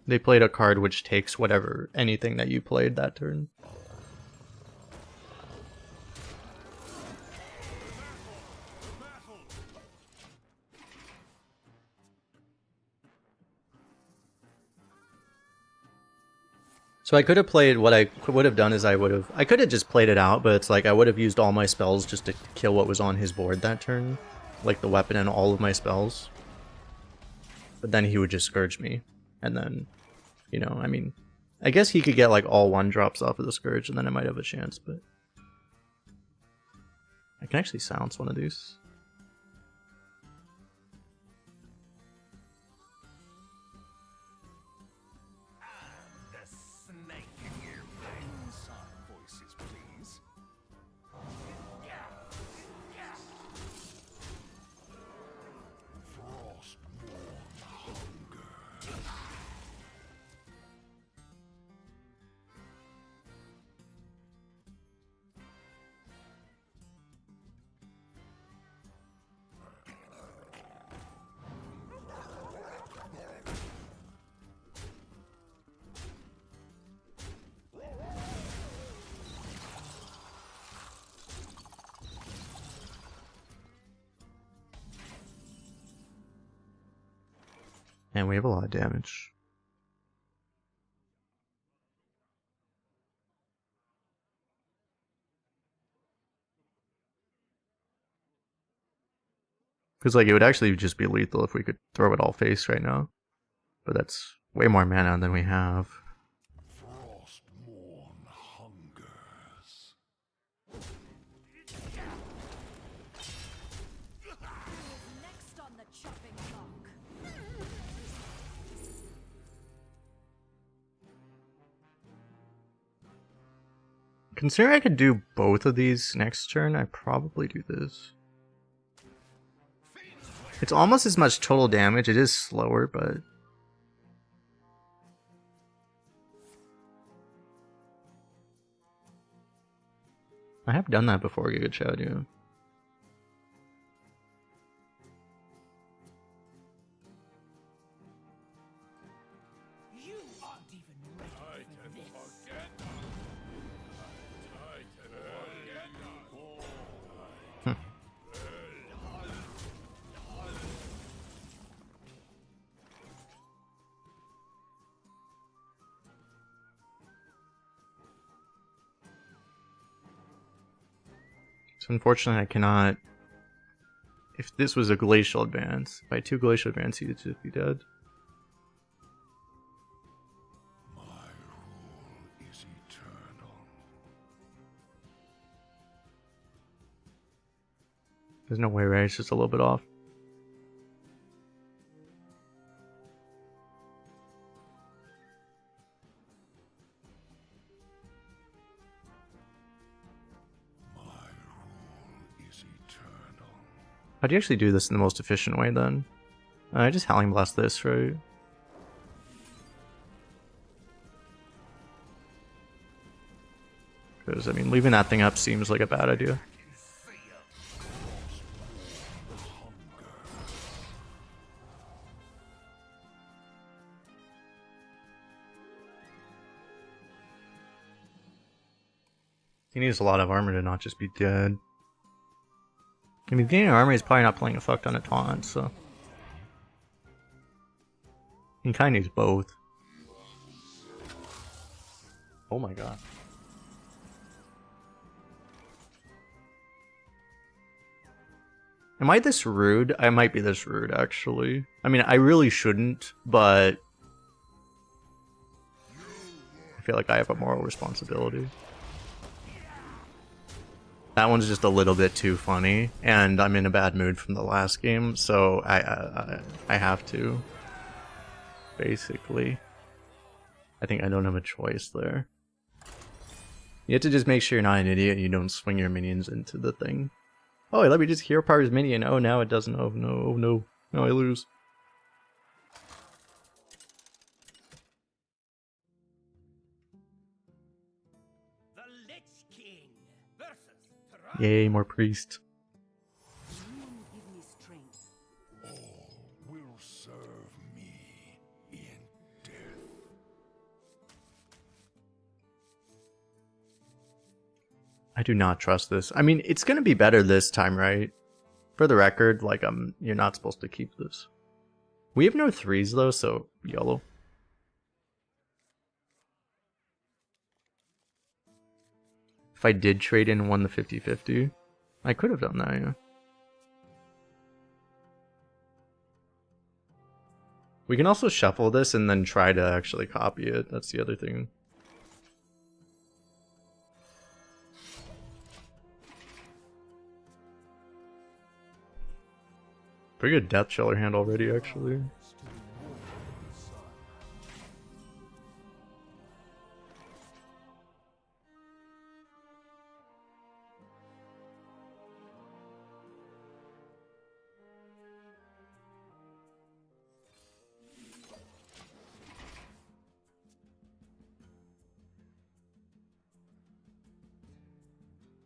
They played a card which takes anything that you played that turn. So I could have played, what I would have done is I could have just played it out, but it's like I would have used all my spells just to kill what was on his board that turn. Like the weapon and all of my spells. But then he would just Scourge me. And then, you know, I mean, I guess he could get like all 1-drops off of the Scourge and then I might have a chance, but... I can actually silence one of these. The snake in your veins. Soft voices, please. Frostborn hunger. And we have a lot of damage. Because like it would actually just be lethal if we could throw it all face right now. But that's way more mana than we have. Frostborn hungers. Next on the chopping block. Considering I could do both of these next turn, I probably do this. It's almost as much total damage. It is slower, but... I have done that before, Giga Chad, yeah. You aren't even ready for this. So unfortunately I cannot... If this was a Glacial Advance, by 2 Glacial Advance he'd just be dead. My rule is eternal. There's no way, right? It's just a little bit off. My rule is eternal. How do you actually do this in the most efficient way then? I just Howling Blast this, right? Because, I mean, leaving that thing up seems like a bad idea. He needs a lot of armor to not just be dead. I mean, gaining armor is probably not playing a fuck ton of taunts, so... He kinda needs both. Oh my god. Am I this rude? I might be this rude, actually. I mean, I really shouldn't, but... I feel like I have a moral responsibility. That one's just a little bit too funny, and I'm in a bad mood from the last game, so I have to. Basically. I think I don't have a choice there. You have to just make sure you're not an idiot and you don't swing your minions into the thing. Oh, let me just hero power his minion. Oh, now it doesn't. Oh no, oh no. No, I lose. The Lich King versus Tyrant. Yay, more priest. Give me strength. All will serve me in death. I do not trust this. I mean, it's gonna be better this time, right? For the record, like, you're not supposed to keep this. We have no 3s though, so YOLO. If I did trade in and won the 50-50, I could have done that, yeah. We can also shuffle this and then try to actually copy it. That's the other thing. Pretty good Death Chiller hand already, actually.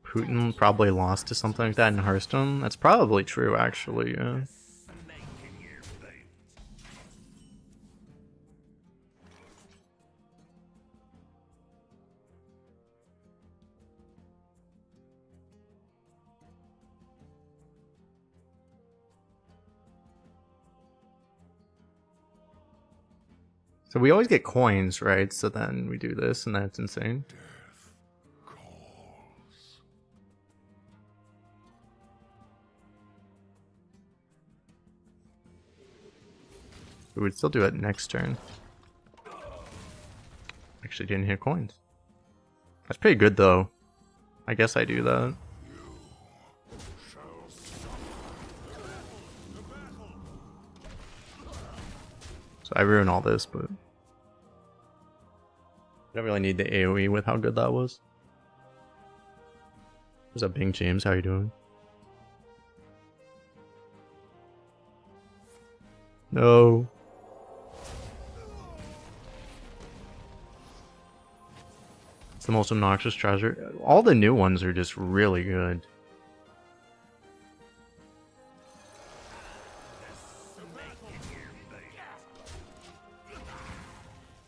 Putin probably lost to something like that in Hearthstone. That's probably true, actually, yeah. So we always get coins, right? So then we do this, and that's insane. Death calls. We would still do it next turn. Actually didn't hit coins. That's pretty good, though. I guess I do that. So I ruin all this, but I don't really need the AoE with how good that was. What's up, Bing James? How you doing? No. It's the most obnoxious treasure. All the new ones are just really good.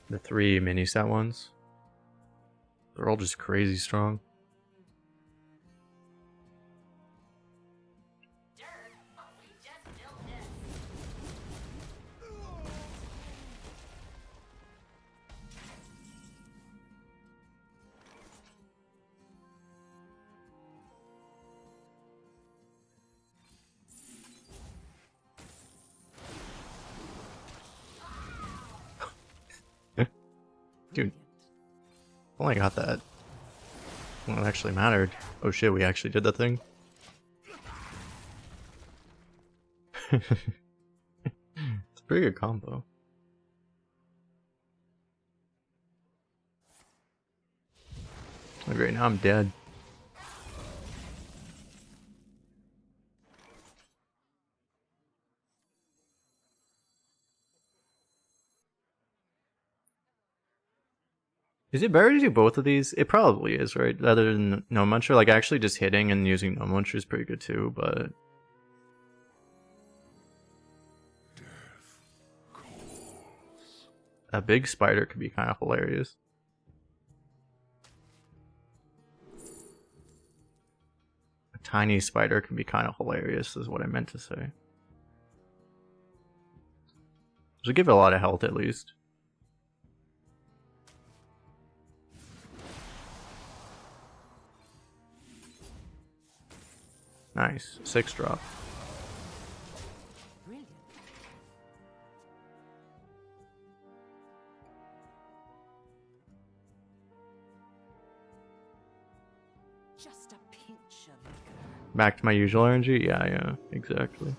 The 3 mini set ones. They're all just crazy strong. Dude, only got that. Well, it actually mattered. Oh shit, we actually did that thing. It's a pretty good combo. Oh, great, now I'm dead. Is it better to do both of these? It probably is, right? Rather than No Muncher. Like, actually just hitting and using No Muncher is pretty good too, but... Death calls. A big spider could be kind of hilarious. A tiny spider can be kind of hilarious, is what I meant to say. So give it a lot of health at least. Nice. 6 drop. Brilliant. Just a pinch of vigor. Back to my usual RNG? Yeah, exactly.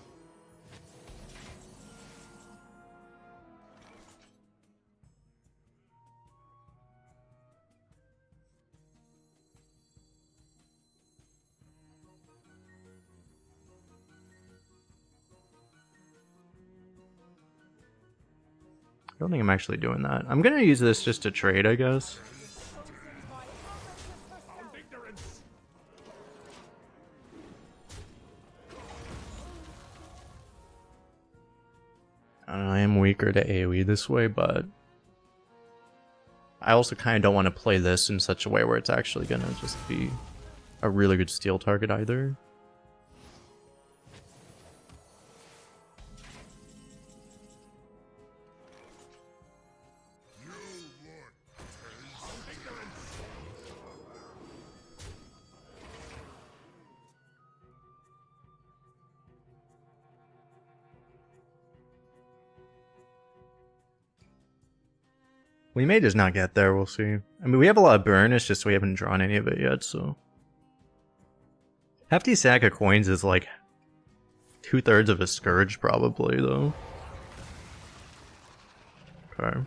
don't think I'm actually doing that. I'm gonna use this just to trade, I guess. I don't know, I am weaker to AoE this way, but I also kind of don't want to play this in such a way where it's actually gonna just be a really good steal target either. We may just not get there, we'll see. I mean, we have a lot of burn, it's just we haven't drawn any of it yet, so... Hefty sack of coins is like 2/3 of a Scourge, probably, though. Okay.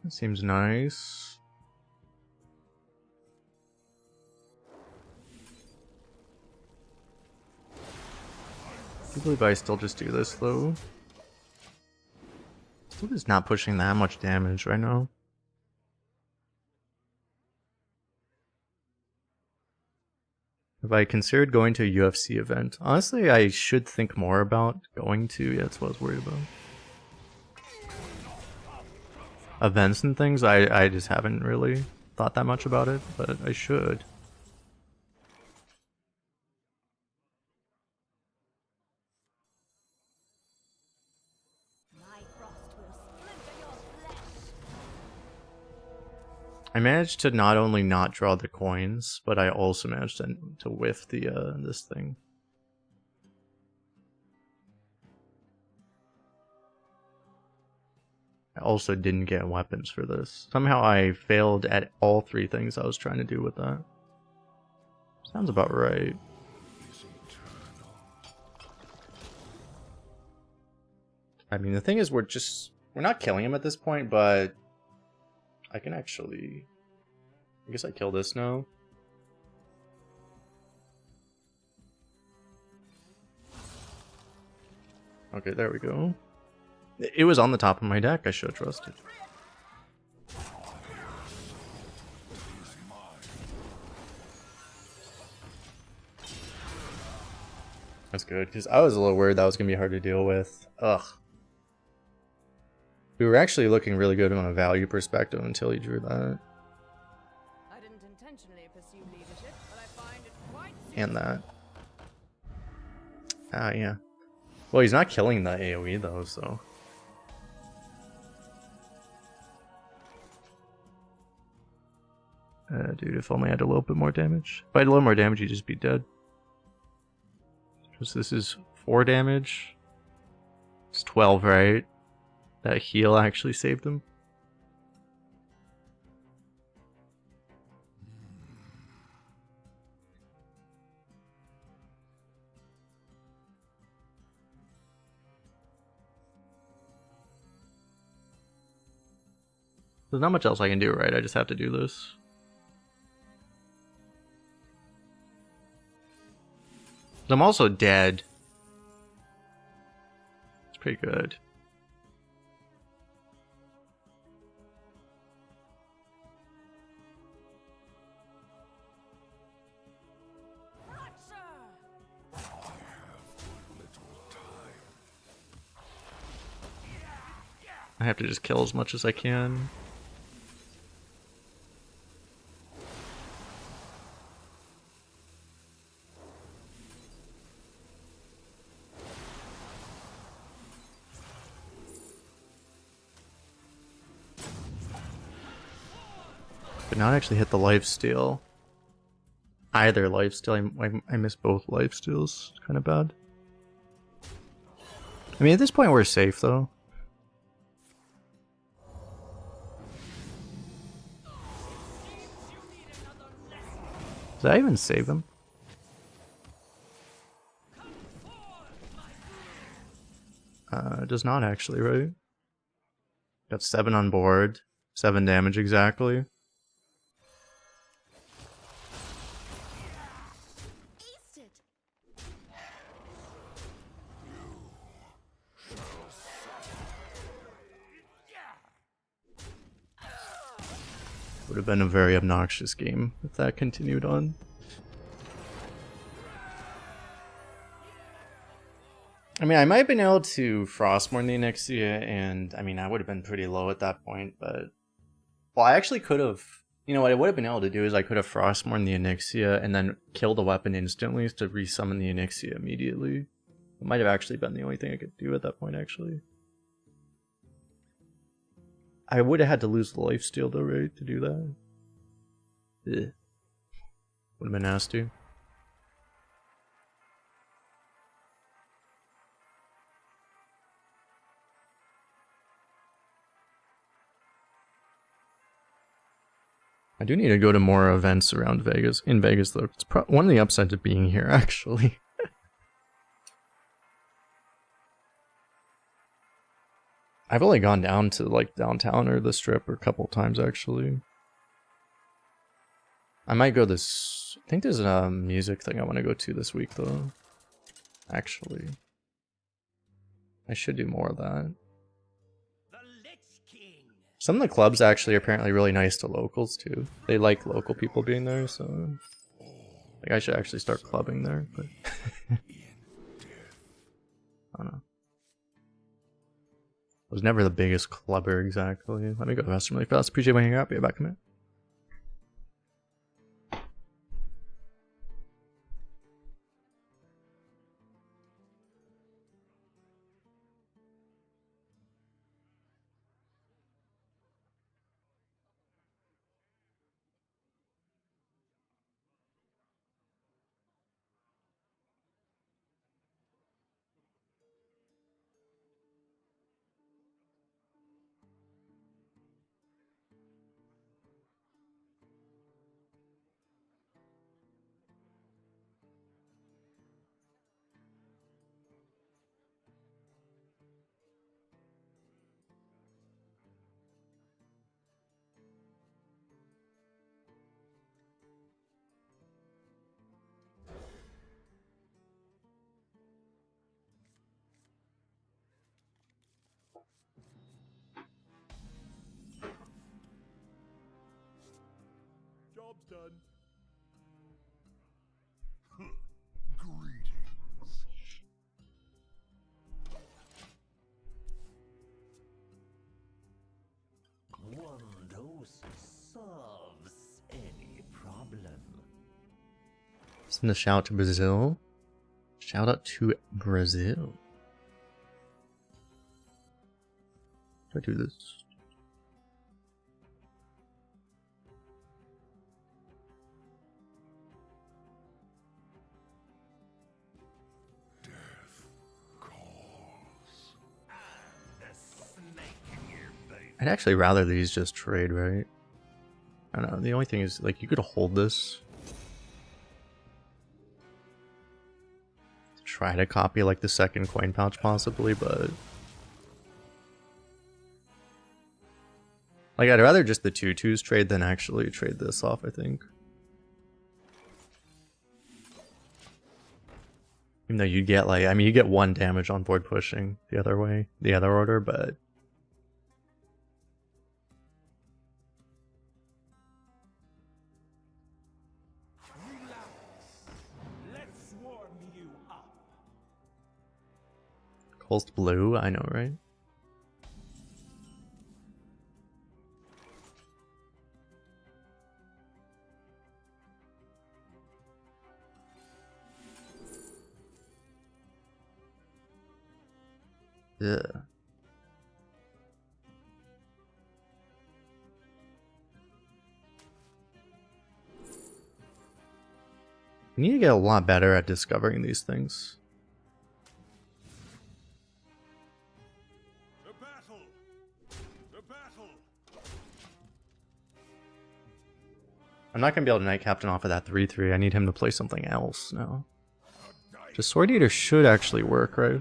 That seems nice. I believe I still just do this though. Still just not pushing that much damage right now. Have I considered going to a UFC event? Honestly, I should think more about going to. Yeah, that's what I was worried about. Events and things, I just haven't really thought that much about it, but I should. My frost will splinter your flesh. I managed to not only not draw the coins, but I also managed to whiff the this thing. I also didn't get weapons for this. Somehow I failed at all 3 things I was trying to do with that. Sounds about right. I mean, the thing is, we're not killing him at this point, but I can actually... I guess I kill this now. Okay, there we go. It was on the top of my deck, I should have trusted. That's good, because I was a little worried that was going to be hard to deal with. Ugh. We were actually looking really good on a value perspective until he drew that. I didn't intentionally pursue leadership, but I find it quite And that. Ah, yeah. Well, he's not killing the AoE though, so... dude, if only I had a little bit more damage. If I had a little more damage, he'd just be dead. Because this is 4 damage. It's 12, right? That heal actually saved him. There's not much else I can do, right? I just have to do this. I'm also dead. It's pretty good. I have to just kill as much as I can. But not actually hit the lifesteal. Either lifesteal. I missed both lifesteals. Kind of bad. I mean, at this point we're safe though. Did I even save him? Does not actually, right? Got 7 on board. 7 damage exactly. Aced it. Would have been a very obnoxious game if that continued on. I mean, I might have been able to Frostmourne the Onyxia, and I mean, I would have been pretty low at that point, but... Well, I actually could have... You know what I would have been able to do is I could have Frostmourne the Onyxia and then kill the weapon instantly to resummon the Onyxia immediately. It might have actually been the only thing I could do at that point, actually. I would have had to lose the lifesteal though, right, to do that? Ugh. Would have been nasty. I do need to go to more events around Vegas. In Vegas, though, it's one of the upsides of being here, actually. I've only gone down to like downtown or the Strip a couple times, actually. I might go this. I think there's a music thing I want to go to this week, though. Actually, I should do more of that. The Lich King. Some of the clubs actually are apparently really nice to locals too. They like local people being there, so like I should actually start clubbing there. But I don't know. I was never the biggest clubber exactly. Let me go to the restroom really fast. Appreciate you hanging out. Be back in a minute. Job's done. Greetings. One dose solves any problem. Send a shout out to Brazil. Shout out to Brazil. How do I do this? I'd actually rather these just trade, right? I don't know. The only thing is, like, you could hold this. Try to copy, like, the second coin pouch, possibly, but... Like, I'd rather just the 2/2s trade than actually trade this off, I think. Even though you get, like, I mean, you get 1 damage on board pushing the other way, the other order, but... Let's warm you up. Kolst blue, I know, right? Yeah. You need to get a lot better at discovering these things. The battle. The battle. I'm not gonna be able to Knight Captain off of that 3/3. I need him to play something else now. Just Sword Eater should actually work, right?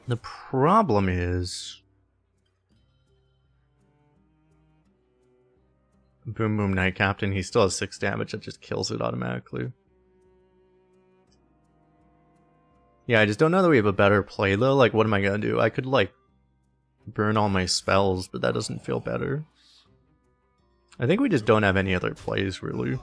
The problem is... Boom Boom Knight Captain, he still has 6 damage, that just kills it automatically. Yeah, I just don't know that we have a better play though. Like, what am I gonna do? I could, like, burn all my spells, but that doesn't feel better. I think we just don't have any other plays, really.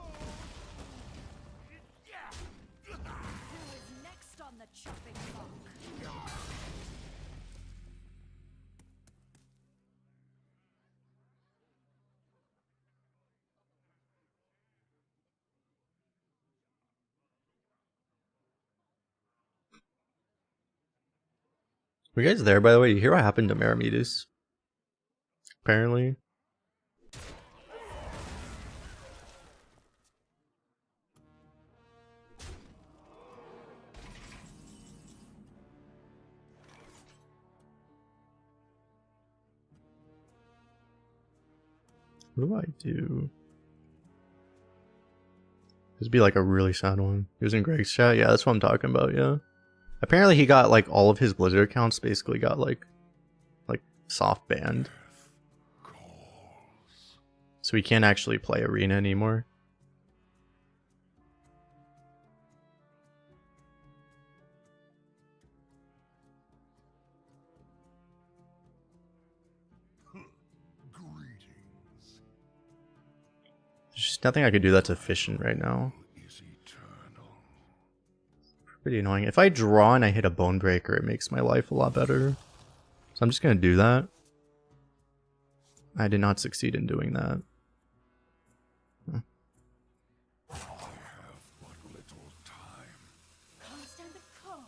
Were you guys there, by the way? You hear what happened to Maramedes? Apparently. What do I do? This would be like a really sad one. He was in Greg's chat? Yeah, that's what I'm talking about, yeah. Apparently he got like all of his Blizzard accounts basically got like soft banned. So he can't actually play Arena anymore. There's just nothing I could do that's efficient right now. Pretty annoying. If I draw and I hit a Bone Breaker, it makes my life a lot better. So I'm just gonna do that. I did not succeed in doing that. Huh. I have but little time. Constant cold.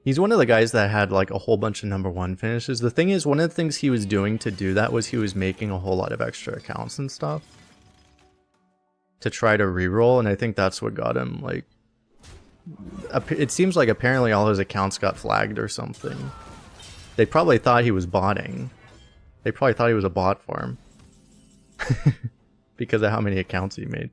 He's one of the guys that had like a whole bunch of #1 finishes. The thing is, one of the things he was doing to do that was he was making a whole lot of extra accounts and stuff to try to reroll, and I think that's what got him, like... It seems like apparently all his accounts got flagged or something. They probably thought he was botting. They probably thought he was a bot farm. Because of how many accounts he made.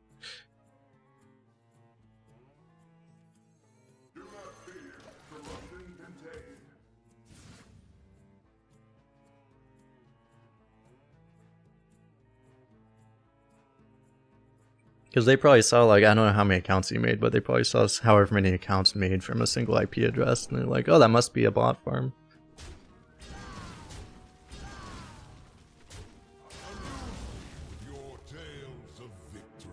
Because they probably saw, like, I don't know how many accounts he made, but they probably saw however many accounts made from a single IP address, and they're like, oh, that must be a bot farm. Your tales of victory.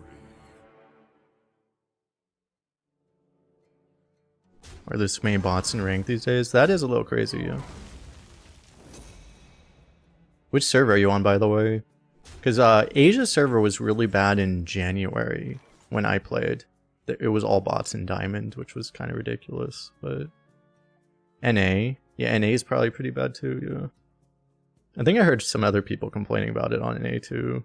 Are there so many bots in rank these days? That is a little crazy, yeah. Which server are you on, by the way? Because Asia server was really bad in January when I played. It was all bots in Diamond, which was kind of ridiculous. But NA, yeah, NA is probably pretty bad too. Yeah, I think I heard some other people complaining about it on NA too.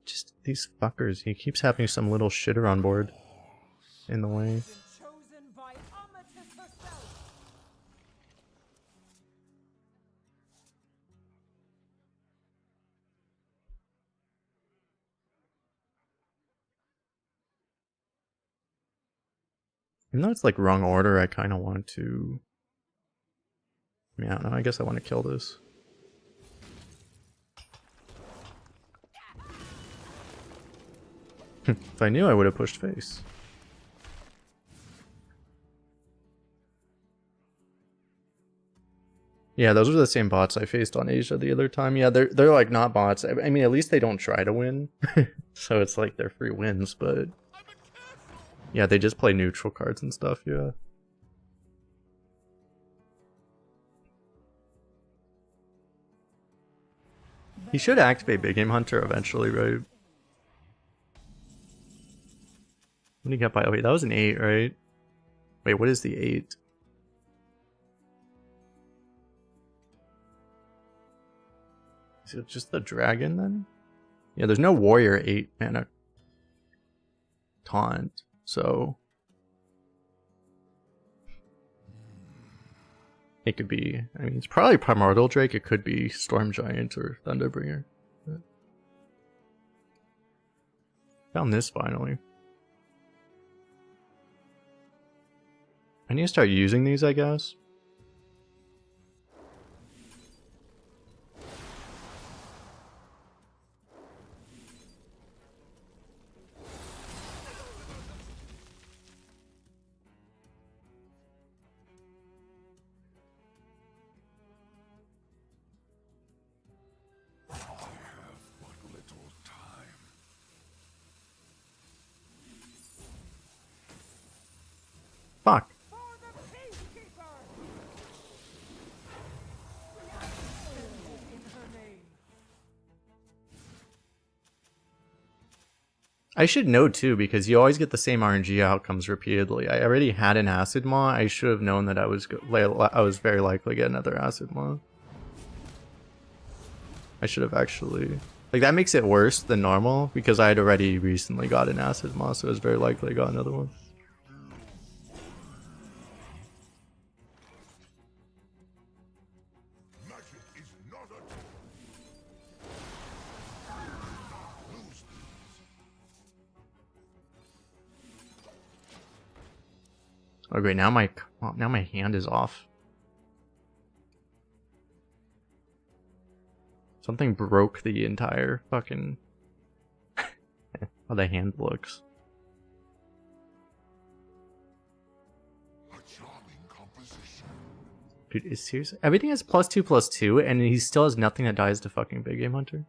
Just these fuckers. He keeps having some little shitter on board in the way. Chosen by Amatis herself. Even though it's like wrong order, I kind of want to... I mean, I don't know, I guess I want to kill this. If I knew, I would have pushed face. Yeah, those were the same bots I faced on Asia the other time. Yeah, they're like not bots. I mean, at least they don't try to win. So it's like they're free wins, but... Yeah, they just play neutral cards and stuff, yeah. He should activate Big Game Hunter eventually, right? What did he get by? Wait, that was an 8, right? Wait, what is the 8? Is it just the dragon then? Yeah, there's no warrior 8 mana taunt, so it could be, I mean, it's probably Primordial Drake, it could be Storm Giant or Thunderbringer. But found this finally. I need to start using these, I guess. Fuck. I should know too, because you always get the same RNG outcomes repeatedly. I already had an Acid Maw. I should have known that I was very likely to get another Acid Maw. I should have actually, like, that makes it worse than normal because I had already recently got an Acid Maw, so it was very likely I got another one. Oh great, now my hand is off. Something broke the entire fucking how the hand looks. Dude, is serious? Everything has +2/+2 and he still has nothing that dies to fucking Big Game Hunter.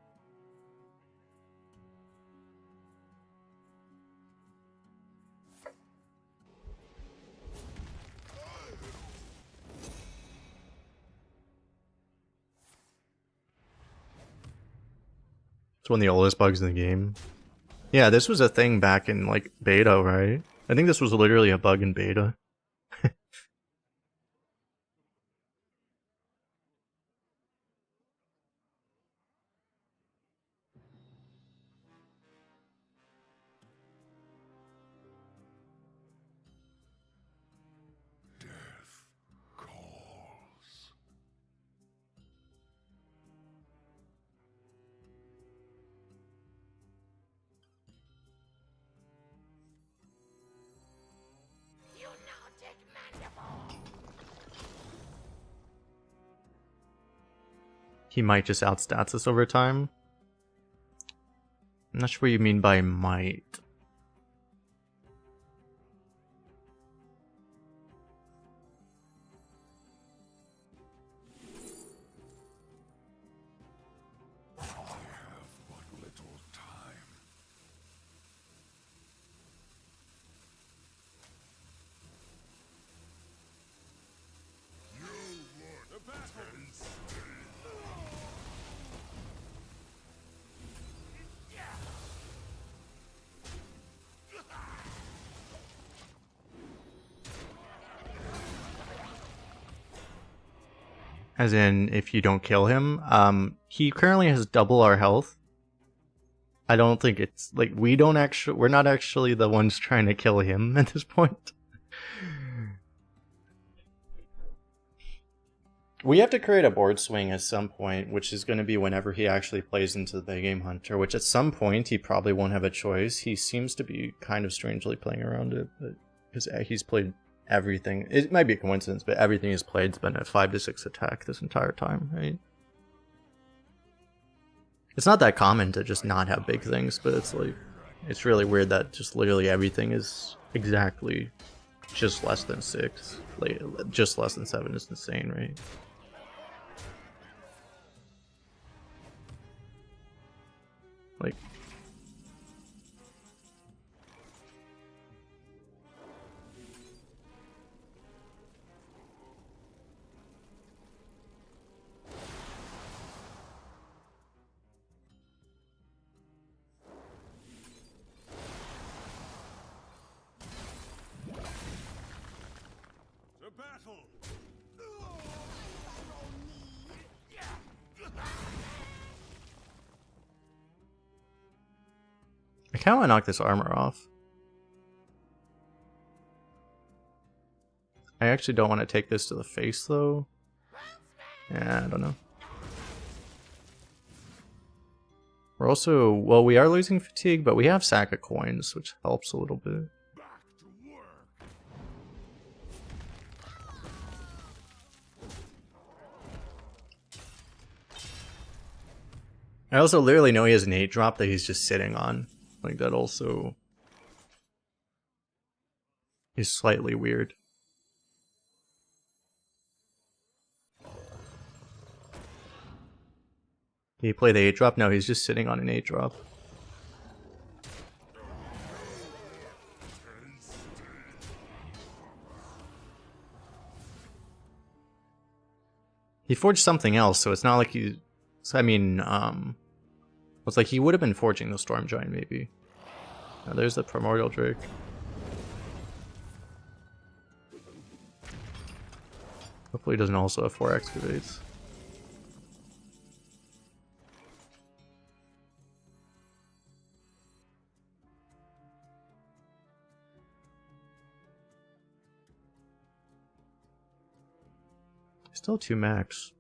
It's one of the oldest bugs in the game. Yeah, this was a thing back in like beta, right? I think this was literally a bug in beta. He might just outstats us over time. I'm not sure what you mean by might. As in, if you don't kill him, he currently has double our health. I don't think it's like we're not actually the ones trying to kill him at this point. We have to create a board swing at some point, which is going to be whenever he actually plays into the Big Game Hunter, which at some point he probably won't have a choice. He seems to be kind of strangely playing around it, but because he's played everything. It might be a coincidence, but everything he's played's been at 5 to 6 attack this entire time, right? It's not that common to just not have big things, but it's like, it's really weird that just literally everything is exactly just less than 6. Like, just less than 7 is insane, right? Like, kind of want to knock this armor off. I actually don't want to take this to the face, though. Yeah, I don't know. We're also... Well, we are losing fatigue, but we have sack of coins, which helps a little bit. I also literally know he has an 8-drop that he's just sitting on. Like, that also is slightly weird. Did he play the 8-drop? No, he's just sitting on an 8-drop. He forged something else, so it's not like he... I mean, it's like he would have been forging the Storm Giant, maybe. Oh, there's the Primordial Drake. Hopefully he doesn't also have 4 excavates. Still 2 max.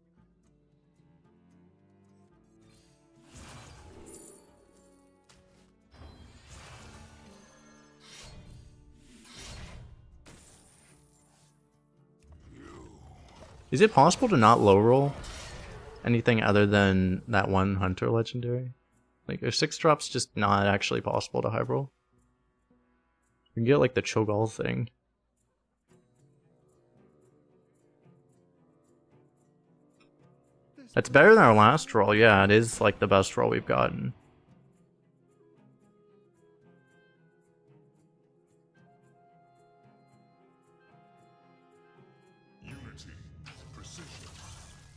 Is it possible to not low roll anything other than that one Hunter legendary? Like, are 6-drops just not actually possible to high roll? You can get like the Cho'Gall thing. That's better than our last roll. Yeah, it is like the best roll we've gotten. Unity, precision,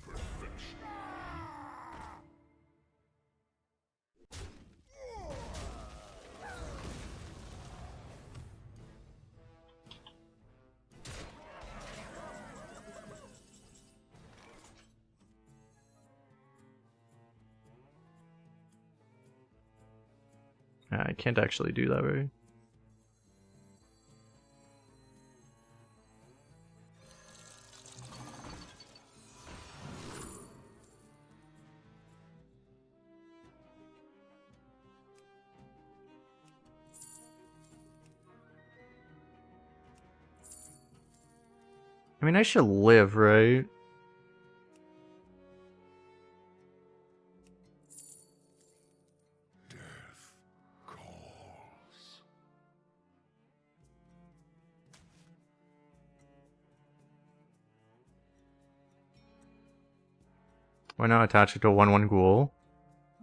perfection. I can't actually do that, right? I mean, I should live, right? Death calls. Why not attach it to a 1/1 ghoul?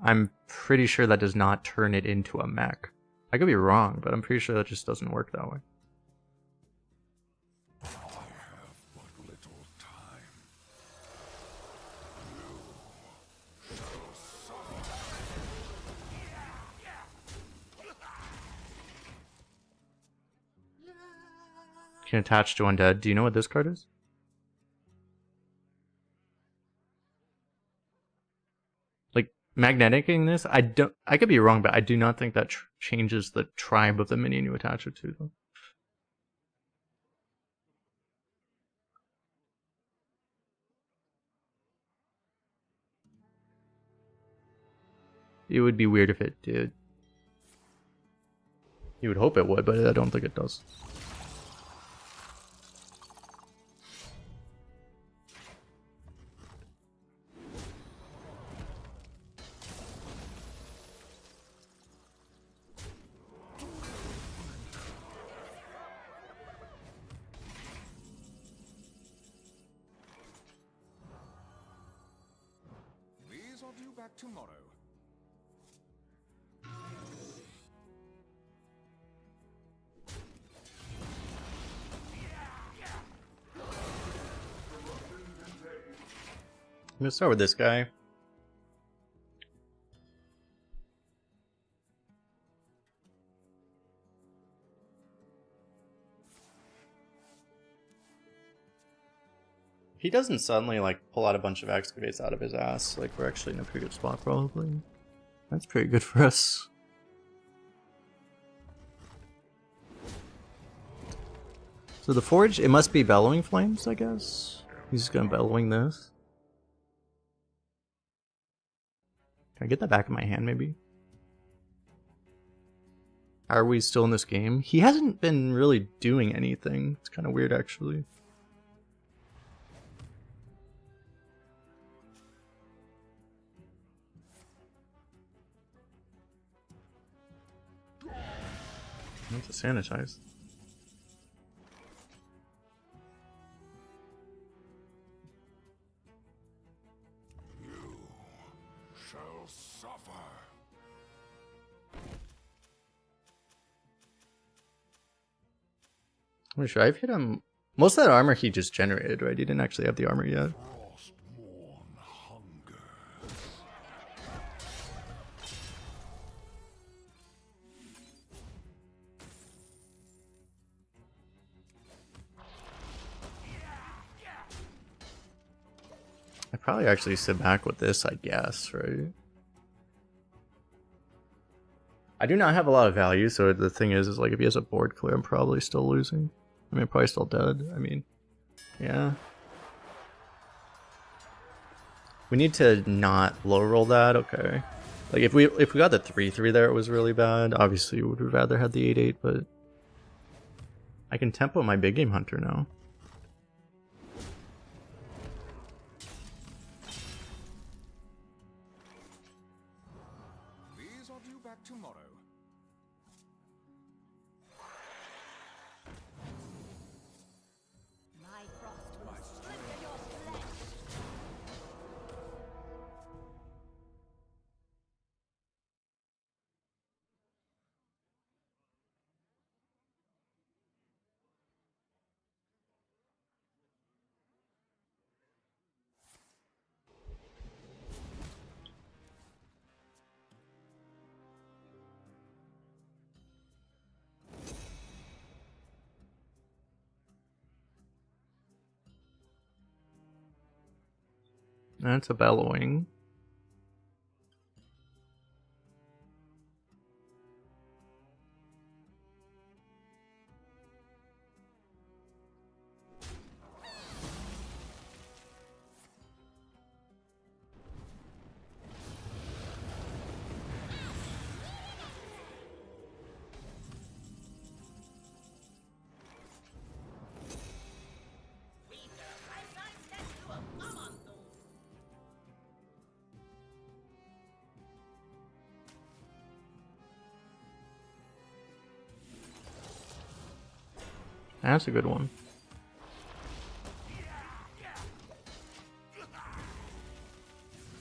I'm pretty sure that does not turn it into a mech. I could be wrong, but I'm pretty sure that just doesn't work that way. I have but little time. You shall suffer. Can attach to undead. Do you know what this card is? Like, magneticing this? I could be wrong, but I do not think that changes the tribe of the minion you attach it to, though. It would be weird if it did. You would hope it would, but I don't think it does. These are due back tomorrow. I'm gonna start with this guy. He doesn't suddenly like pull out a bunch of excavates out of his ass. Like, we're actually in a pretty good spot, probably. That's pretty good for us. So the forge, it must be bellowing flames, I guess. He's just gonna bellowing this. Can I get that back in my hand, maybe? How are we still in this game? He hasn't been really doing anything. It's kind of weird, actually. I need to sanitize. Shall suffer. Wait, should I have hit him? Most of that armor he just generated, right? He didn't actually have the armor yet. Frostmourne hunger. I probably actually sit back with this, I guess, right? I do not have a lot of value, so the thing is like if he has a board clear, I'm probably still losing. I mean, probably still dead. I mean, yeah. We need to not low roll that, okay. Like if we got the 3-3 there, it was really bad. Obviously, would have rather had the 8-8, but I can tempo my big game hunter now. These are due back tomorrow. My frost will splinter your flesh. That's a bellowing. That's a good one.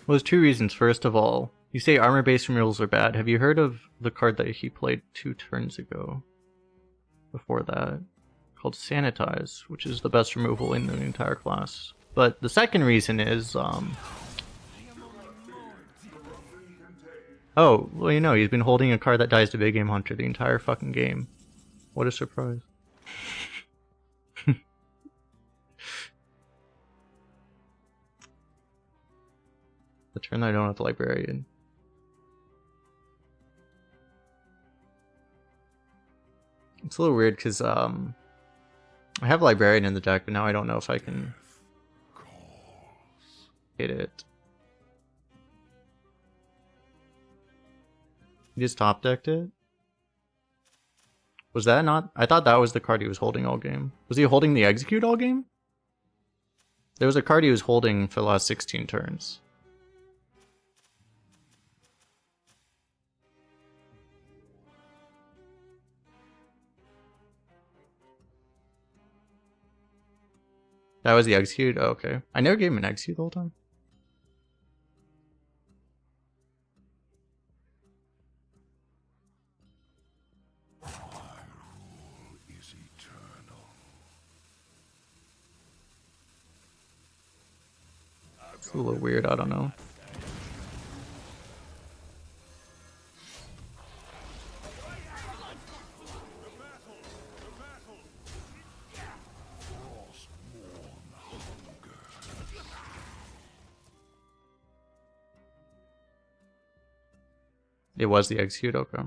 Well, there's two reasons. First of all, you say armor-based removals are bad. Have you heard of the card that he played 2 turns ago? Before that, called Sanitize, which is the best removal in the entire class. But the second reason is, oh, well, you know, he's been holding a card that dies to Big Game Hunter the entire fucking game. What a surprise. The turn I don't have the Librarian. It's a little weird because I have Librarian in the deck, but now I don't know if I can hit it. He just top decked it? Was that not? I thought that was the card he was holding all game. Was he holding the Execute all game? There was a card he was holding for the last 16 turns. That was the Execute? Oh, okay. I never gave him an Execute the whole time. Is eternal. It's a little weird, I don't know. It was the Execute, okay.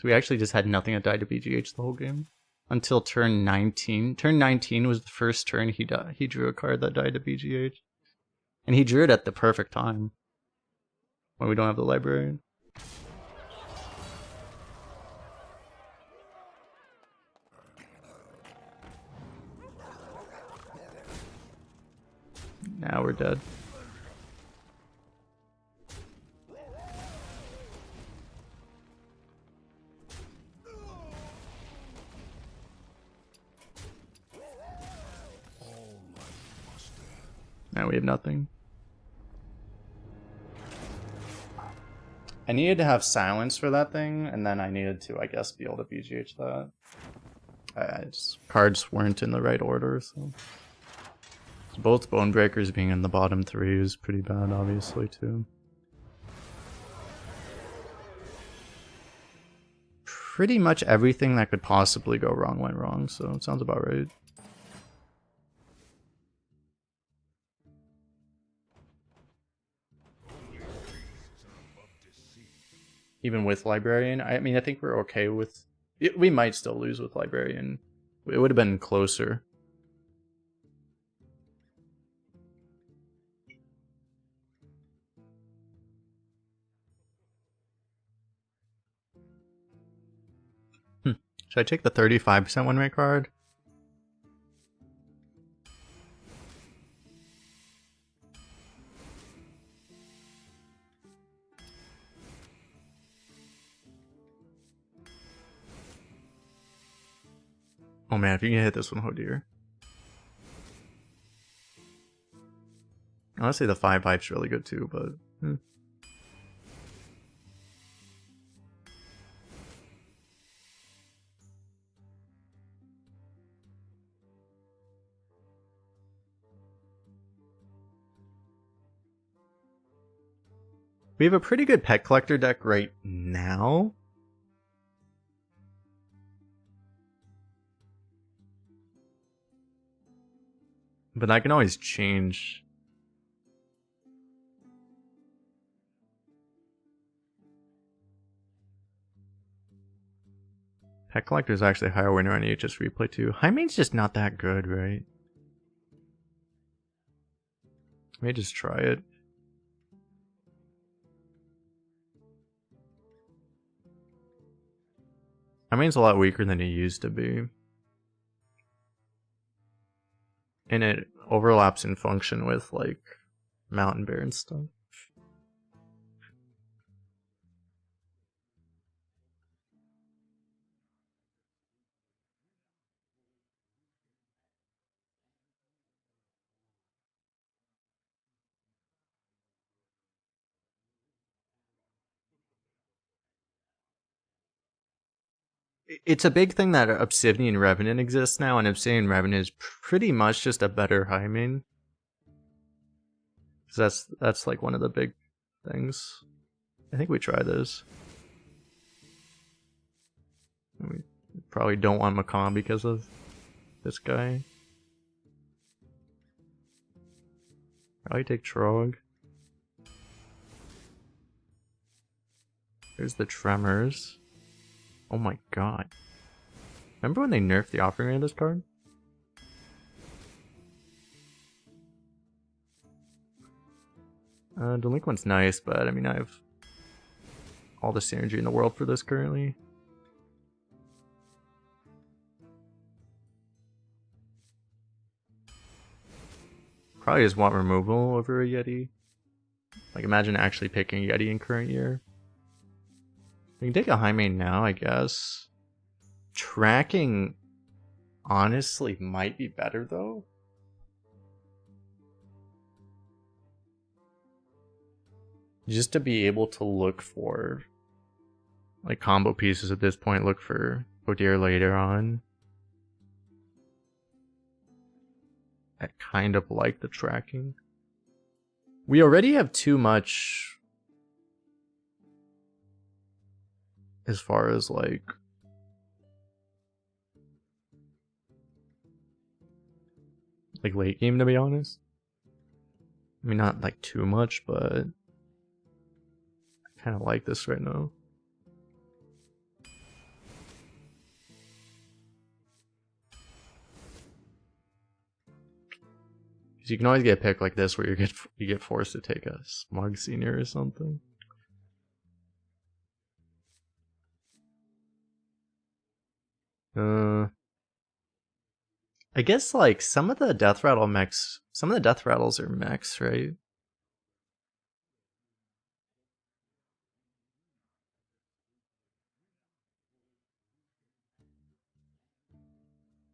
So we actually just had nothing that died to BGH the whole game. Until turn 19. Turn 19 was the first turn he drew a card that died to BGH. And he drew it at the perfect time. When we don't have the librarian. Now we're dead. Now we have nothing. I needed to have silence for that thing, and then I needed to, I guess, be able to BGH that. Cards weren't in the right order, so. Both Bone Breakers being in the bottom 3 is pretty bad, obviously, too. Pretty much everything that could possibly go wrong went wrong, so it sounds about right. Even with Librarian, I mean, I think we're okay with it. We might still lose with Librarian. It would have been closer. Should I take the 35% win rate card? Oh man, if you can hit this one, oh dear. Honestly, the 5/5's really good too, but... We have a pretty good pet collector deck right now. But I can always change. Pet collector is actually a higher winner on EHS replay too. Hymane's just not that good, right? Let me just try it. Hymane's a lot weaker than he used to be. And it overlaps in function with, like, Mountain Bear and stuff. It's a big thing that Obsidian Revenant exists now, and Obsidian Revenant is pretty much just a better Hymane. Because that's like one of the big things. I think we try this. We probably don't want Macomb because of this guy. Probably take Trog. There's the Tremors. Oh my god. Remember when they nerfed the offering rate of this card? Delinquent's nice, but I mean, I have all the synergy in the world for this currently. Probably just want removal over a Yeti. Like, imagine actually picking Yeti in current year. We can take a Hymane now, I guess. Tracking, honestly, might be better, though. Just to be able to look for, like, combo pieces at this point. Look for Odir later on. I kind of like the tracking. We already have too much as far as, like, late game, to be honest. I mean, not like too much, but I kind of like this right now. Because you can always get a pick like this where you get forced to take a Smug Senior or something. I guess like some of the Death Rattle mechs, some of the Death Rattles are mechs, right?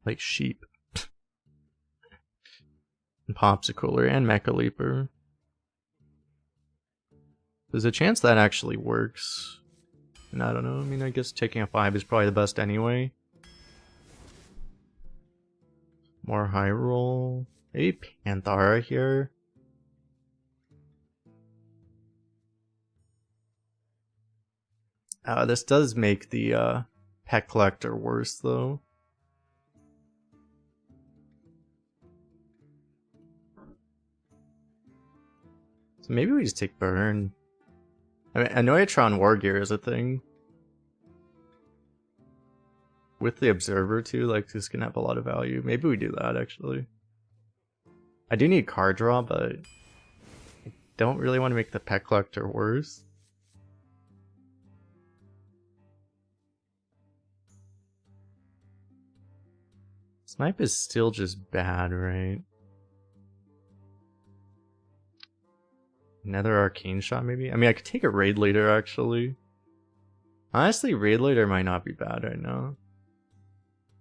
Like Sheep. And Popsicular and Mecha Leaper. There's a chance that actually works. And I don't know, I mean, I guess taking a 5 is probably the best anyway. More high roll. Maybe Panthara here. This does make the Pet Collector worse though. So maybe we just take Burn. I mean, Annoyatron War Gear is a thing. With the Observer too, like this can have a lot of value. Maybe we do that actually. I do need card draw, but I don't really want to make the Pet Collector worse. Snipe is still just bad, right? Another Arcane Shot maybe? I mean, I could take a Raid Leader actually. Honestly, Raid Leader might not be bad right now.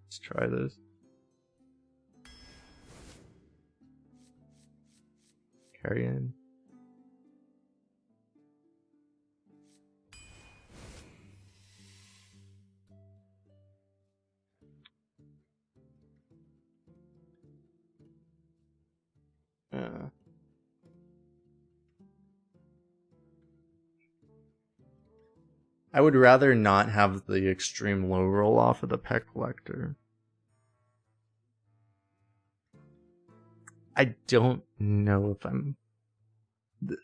Let's try this. Carrion. I would rather not have the extreme low roll off of the Pet Collector. I don't know if I'm...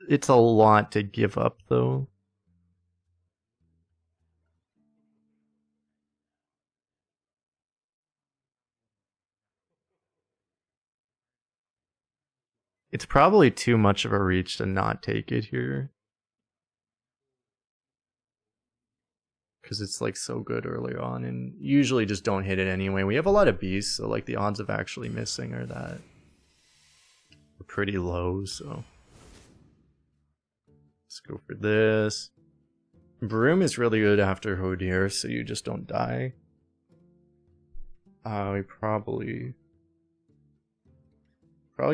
It's a lot to give up though. It's probably too much of a reach to not take it here. Because it's like so good early on and usually just don't hit it anyway. We have a lot of beasts, so like the odds of actually missing are that are pretty low, so let's go for this. Broom is really good after Hodir, so you just don't die. We probably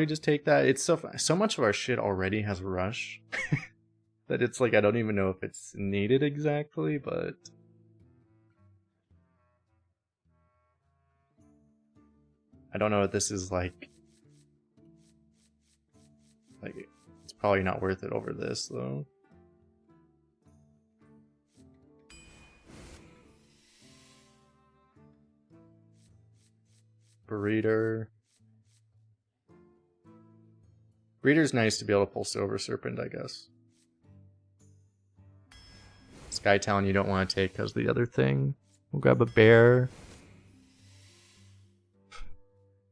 just take that. It's so much of our shit already has rush that it's like I don't even know if it's needed exactly, but I don't know if this is like it's probably not worth it over this though. Breeder. Breeder's nice to be able to pull Silver Serpent, I guess. Sky Talon you don't want to take because the other thing. We'll grab a bear.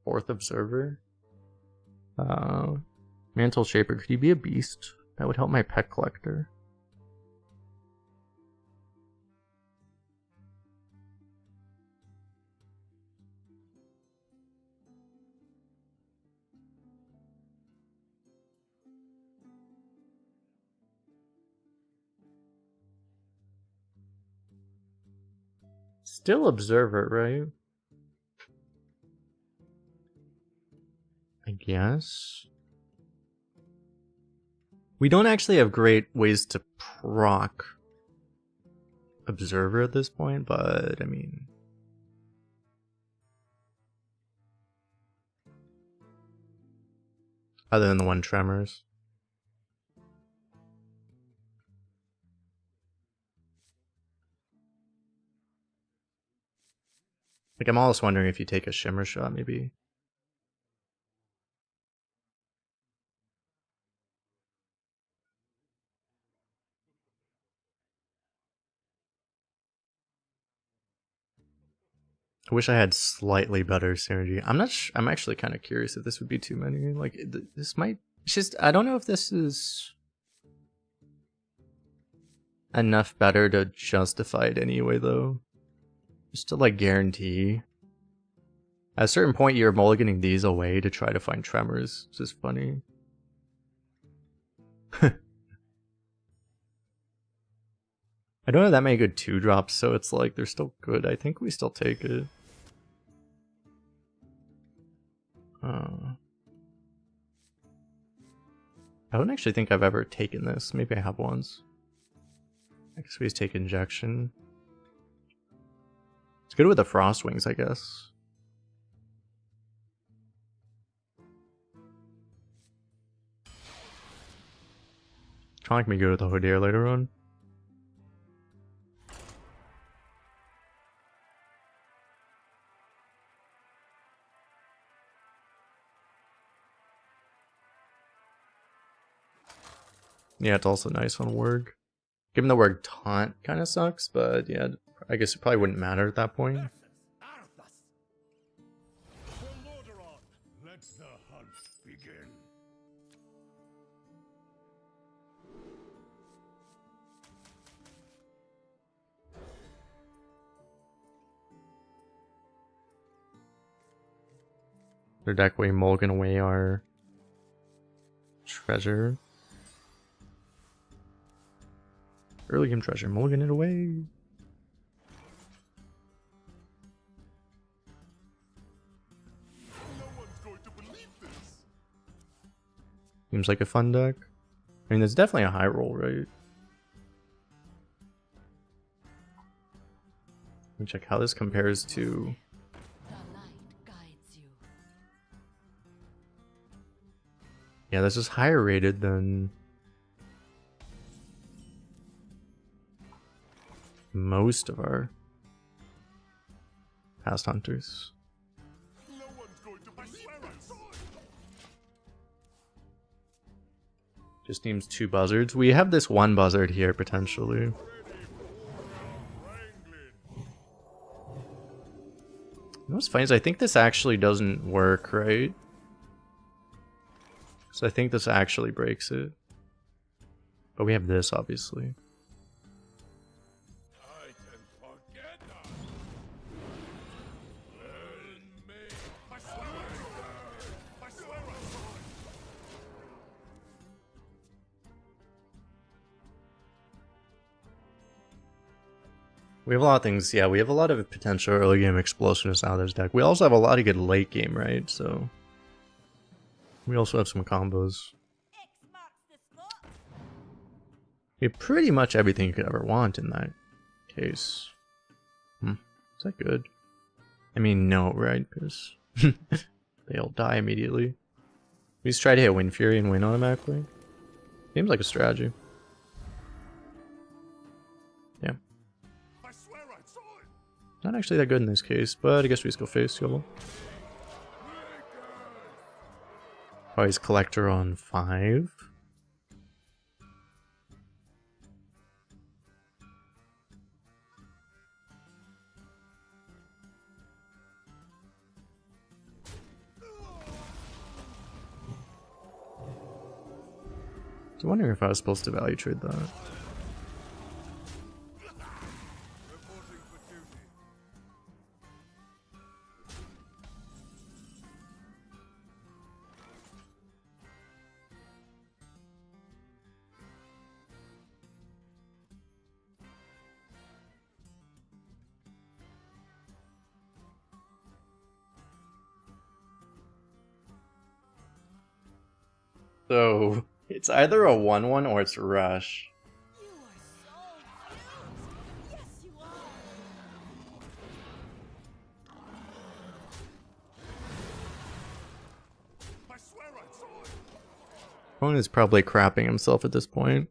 Fourth Observer. Mantle Shaper, could you be a beast? That would help my Pet Collector. Still Observer, right? I guess. We don't actually have great ways to proc Observer at this point, but I mean... Other than the one Tremors. Like, I'm almost wondering if you take a Shimmer Shot, maybe. I wish I had slightly better synergy. I'm not. I'm actually kind of curious if this would be too many. Like this might. It's just I don't know if this is enough better to justify it anyway, though. Just to like guarantee. At a certain point, you're mulliganing these away to try to find tremors. It's just funny. I don't have that many good 2-drops, so it's like they're still good. I think we still take it. I don't actually think I've ever taken this. Maybe I have once. I guess we just take injection. It's good with the frost wings, I guess. Trying to make me go to the Hodir later on. Yeah, it's also nice on Warg. Given the word taunt kind of sucks, but yeah, I guess it probably wouldn't matter at that point. Let the hunt begin. Their deck way mulligan away our treasure. Early game treasure, mulligan it away. No one's going to believe this. Seems like a fun deck. I mean, it's definitely a high roll, right? Let me check how this compares to. The light guides you. Yeah, this is higher rated than most of our past hunters. No one's going to believe this. Just needs 2 buzzards. We have this 1 buzzard here potentially. What's funny is I think this actually doesn't work, right? So I think this actually breaks it. But we have this, obviously. I can forget that. Learn me. I swear I saw it. We have a lot of things, yeah, we have a lot of potential early game explosiveness out of this deck. We also have a lot of good late game, right? So we also have some combos. We have pretty much everything you could ever want in that case. Is that good? I mean, no, right? Because they all die immediately. We just try to hit Wind Fury and win automatically. Seems like a strategy. Yeah. I swear I saw it. Not actually that good in this case, but I guess we just go face Yellow. Always Collector on 5. I was wondering if I was supposed to value trade that. Reporting for duty. So it's either a 1/1 or it's Rush. You are so cute. Yes, you are. I swear I saw it. Opponent is probably crapping himself at this point.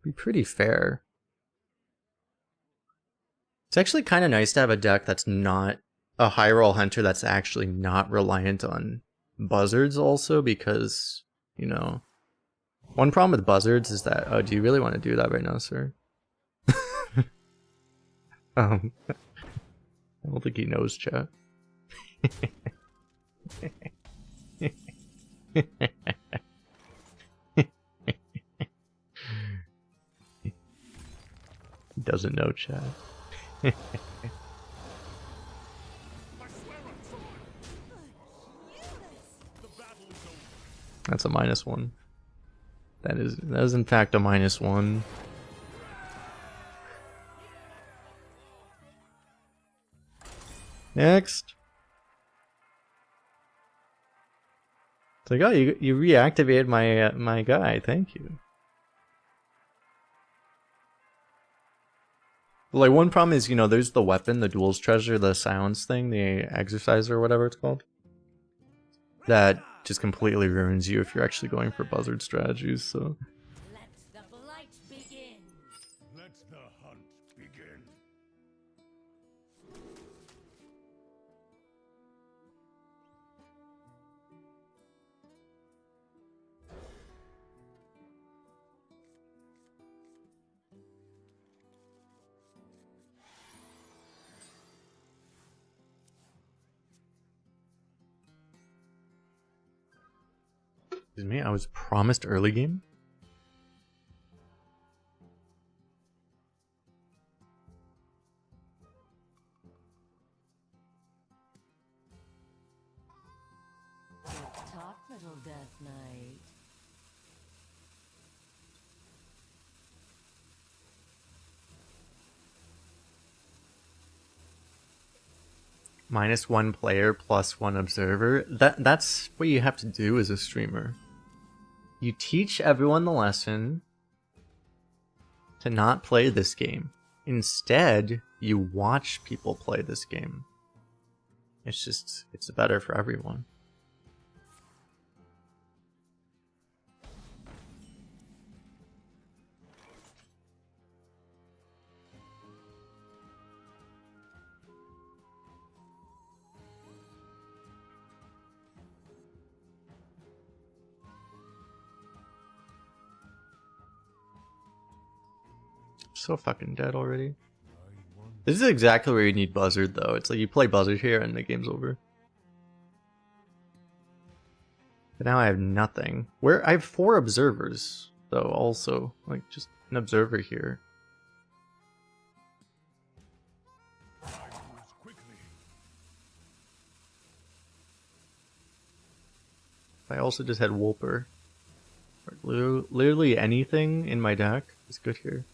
Be pretty fair. It's actually kind of nice to have a deck that's not a high roll hunter that's actually not reliant on buzzards also, because, you know, one problem with buzzards is that, oh, do you really want to do that right now, sir? I don't think he knows, chat. He doesn't know, chat. That's a -1. That is in fact a -1. Next. It's like, oh, you reactivated my my guy. Thank you. Like, one problem is, you know, there's the weapon, the duel's treasure, the silence thing, the exerciser or whatever it's called. That just completely ruins you if you're actually going for buzzard strategies, so. Let the blight begin. Let the hunt begin. Excuse me, I was promised early game? Talk, little Death Knight. -1 player +1 observer. That's what you have to do as a streamer. You teach everyone the lesson to not play this game. Instead, you watch people play this game. It's better for everyone. So fucking dead already. This is exactly where you need buzzard though. It's like you play buzzard here and the game's over. But now I have nothing. Where I have 4 observers though also. Like just an observer here. I also just had Wolper. Literally anything in my deck is good here.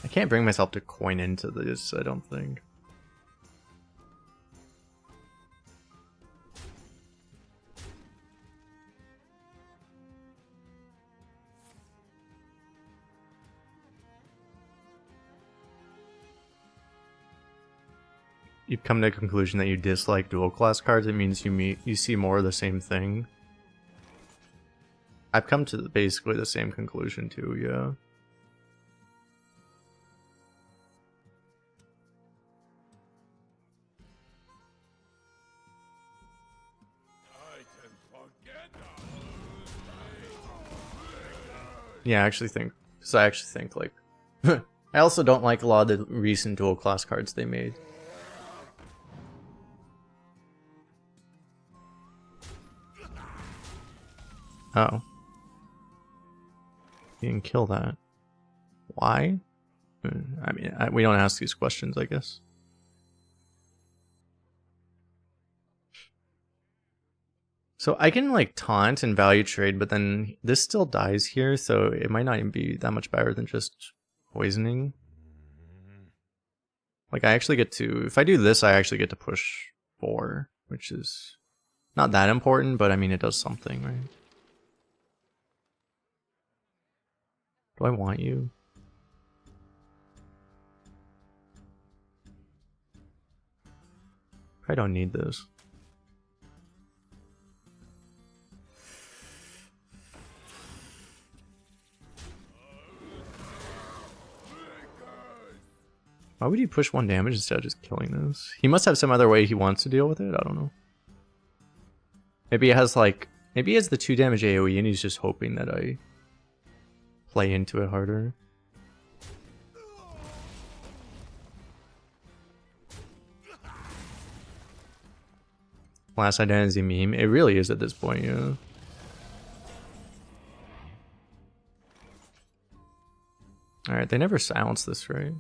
I can't bring myself to coin into this, I don't think. You've come to the conclusion that you dislike dual class cards. It means you see more of the same thing. I've come to basically the same conclusion too, yeah. Yeah, I actually think, like, I also don't like a lot of the recent dual class cards they made. Oh. You didn't kill that. Why? I mean, we don't ask these questions, I guess. So I can like taunt and value trade, but then this still dies here, so it might not even be that much better than just poisoning. Like I actually get to, if I do this, I actually get to push 4, which is not that important, but I mean it does something, right? Do I want you? I don't need this. Why would he push 1 damage instead of just killing this? He must have some other way he wants to deal with it. I don't know. Maybe he has like, maybe he has the 2 damage AoE and he's just hoping that I play into it harder. Last identity meme. It really is at this point, yeah. Alright, they never silence this, right?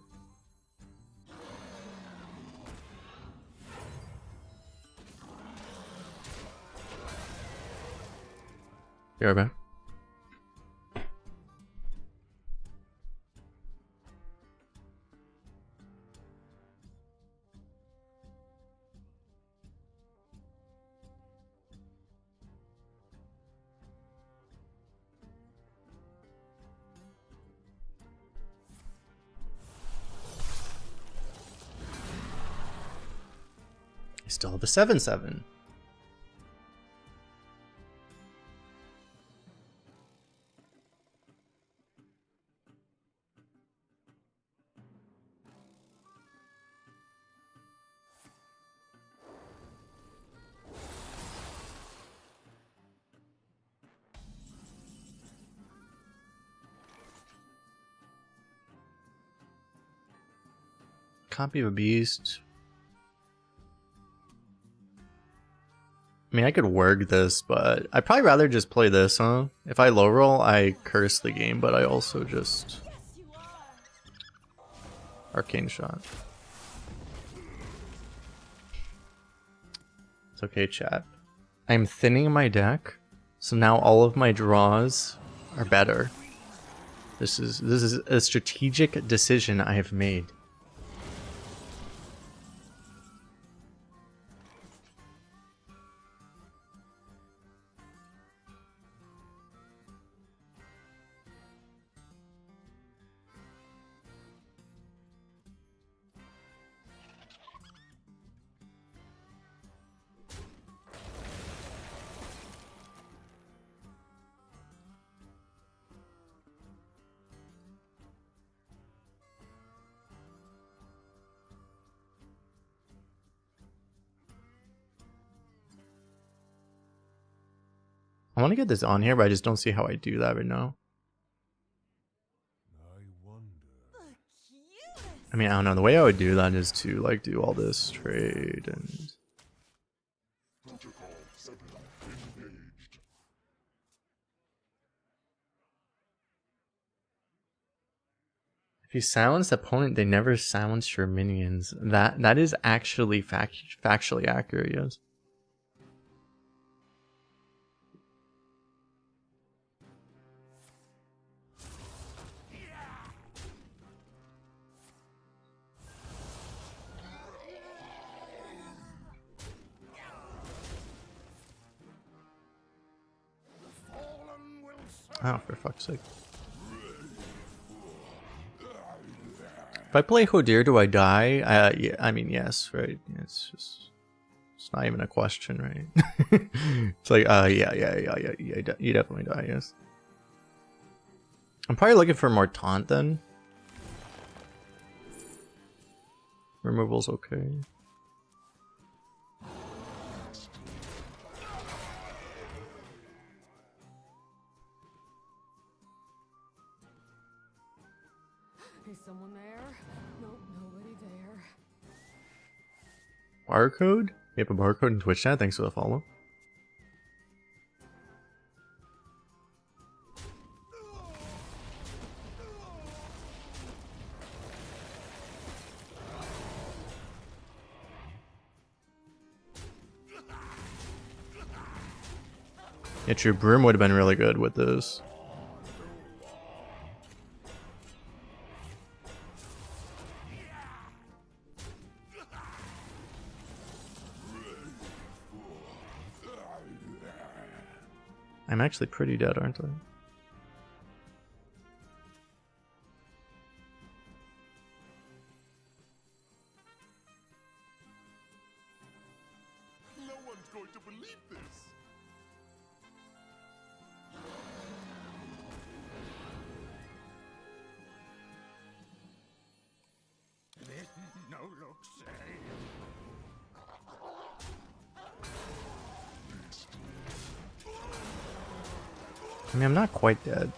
You're back. I still have a 7/7. Copy of a beast. I mean, I could work this, but I'd probably rather just play this, huh? If I low roll, I curse the game, but I also just... Arcane shot. It's okay, chat. I'm thinning my deck, so now all of my draws are better. This is a strategic decision I have made. I want to get this on here, but I just don't see how I do that right now. I mean, I don't know. The way I would do that is to like do all this trade and... If you silence the opponent, they never silence your minions. That is actually factually accurate, yes. Oh, for fuck's sake. If I play Hodir, do I die? Yeah, I mean, yes, right? It's just... It's not even a question, right? It's like, yeah, you definitely die, yes. I'm probably looking for more taunt then. Removal's okay. Is someone there? Nope, nobody there. Barcode? You have a barcode in Twitch chat? Thanks for the follow. Yeah, true. Broom would have been really good with this. I'm actually pretty dead, aren't I? No one's going to believe this. No look, say. I mean, I'm not quite dead.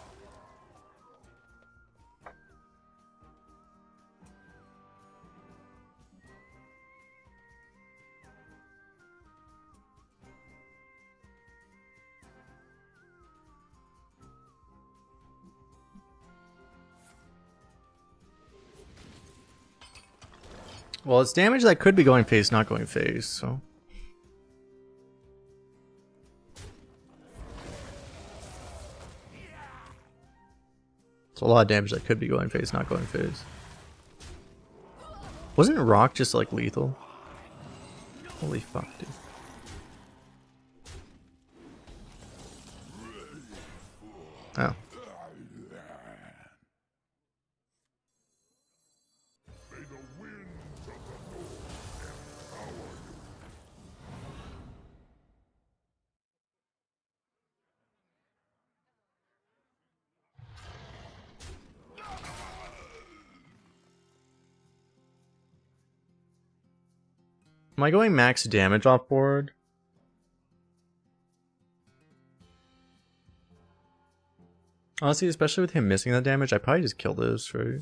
Well, it's damage that could be going phase, not going phase, so. It's a lot of damage that could be going phase, not going phase. Wasn't rock just like lethal? Holy fuck, dude. Oh. Am I going max damage off board? Honestly, especially with him missing that damage, I probably just kill this, right?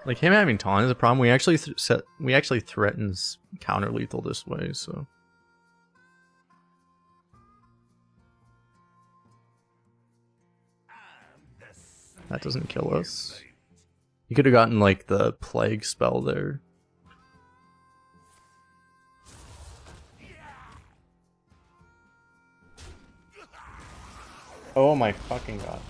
Like him having taunt is a problem. We actually threatens counter lethal this way, so. That doesn't kill us. You could have gotten like the plague spell there. Oh my fucking god.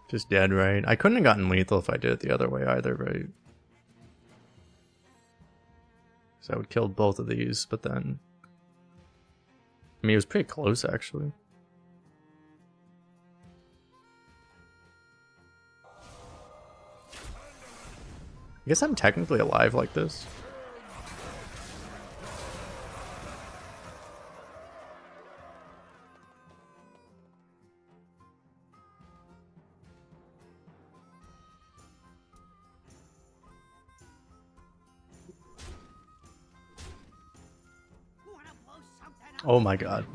Just dead, right? I couldn't have gotten lethal if I did it the other way either, right? So I would kill both of these, but then... I mean, it was pretty close, actually. I guess I'm technically alive like this. Oh my god.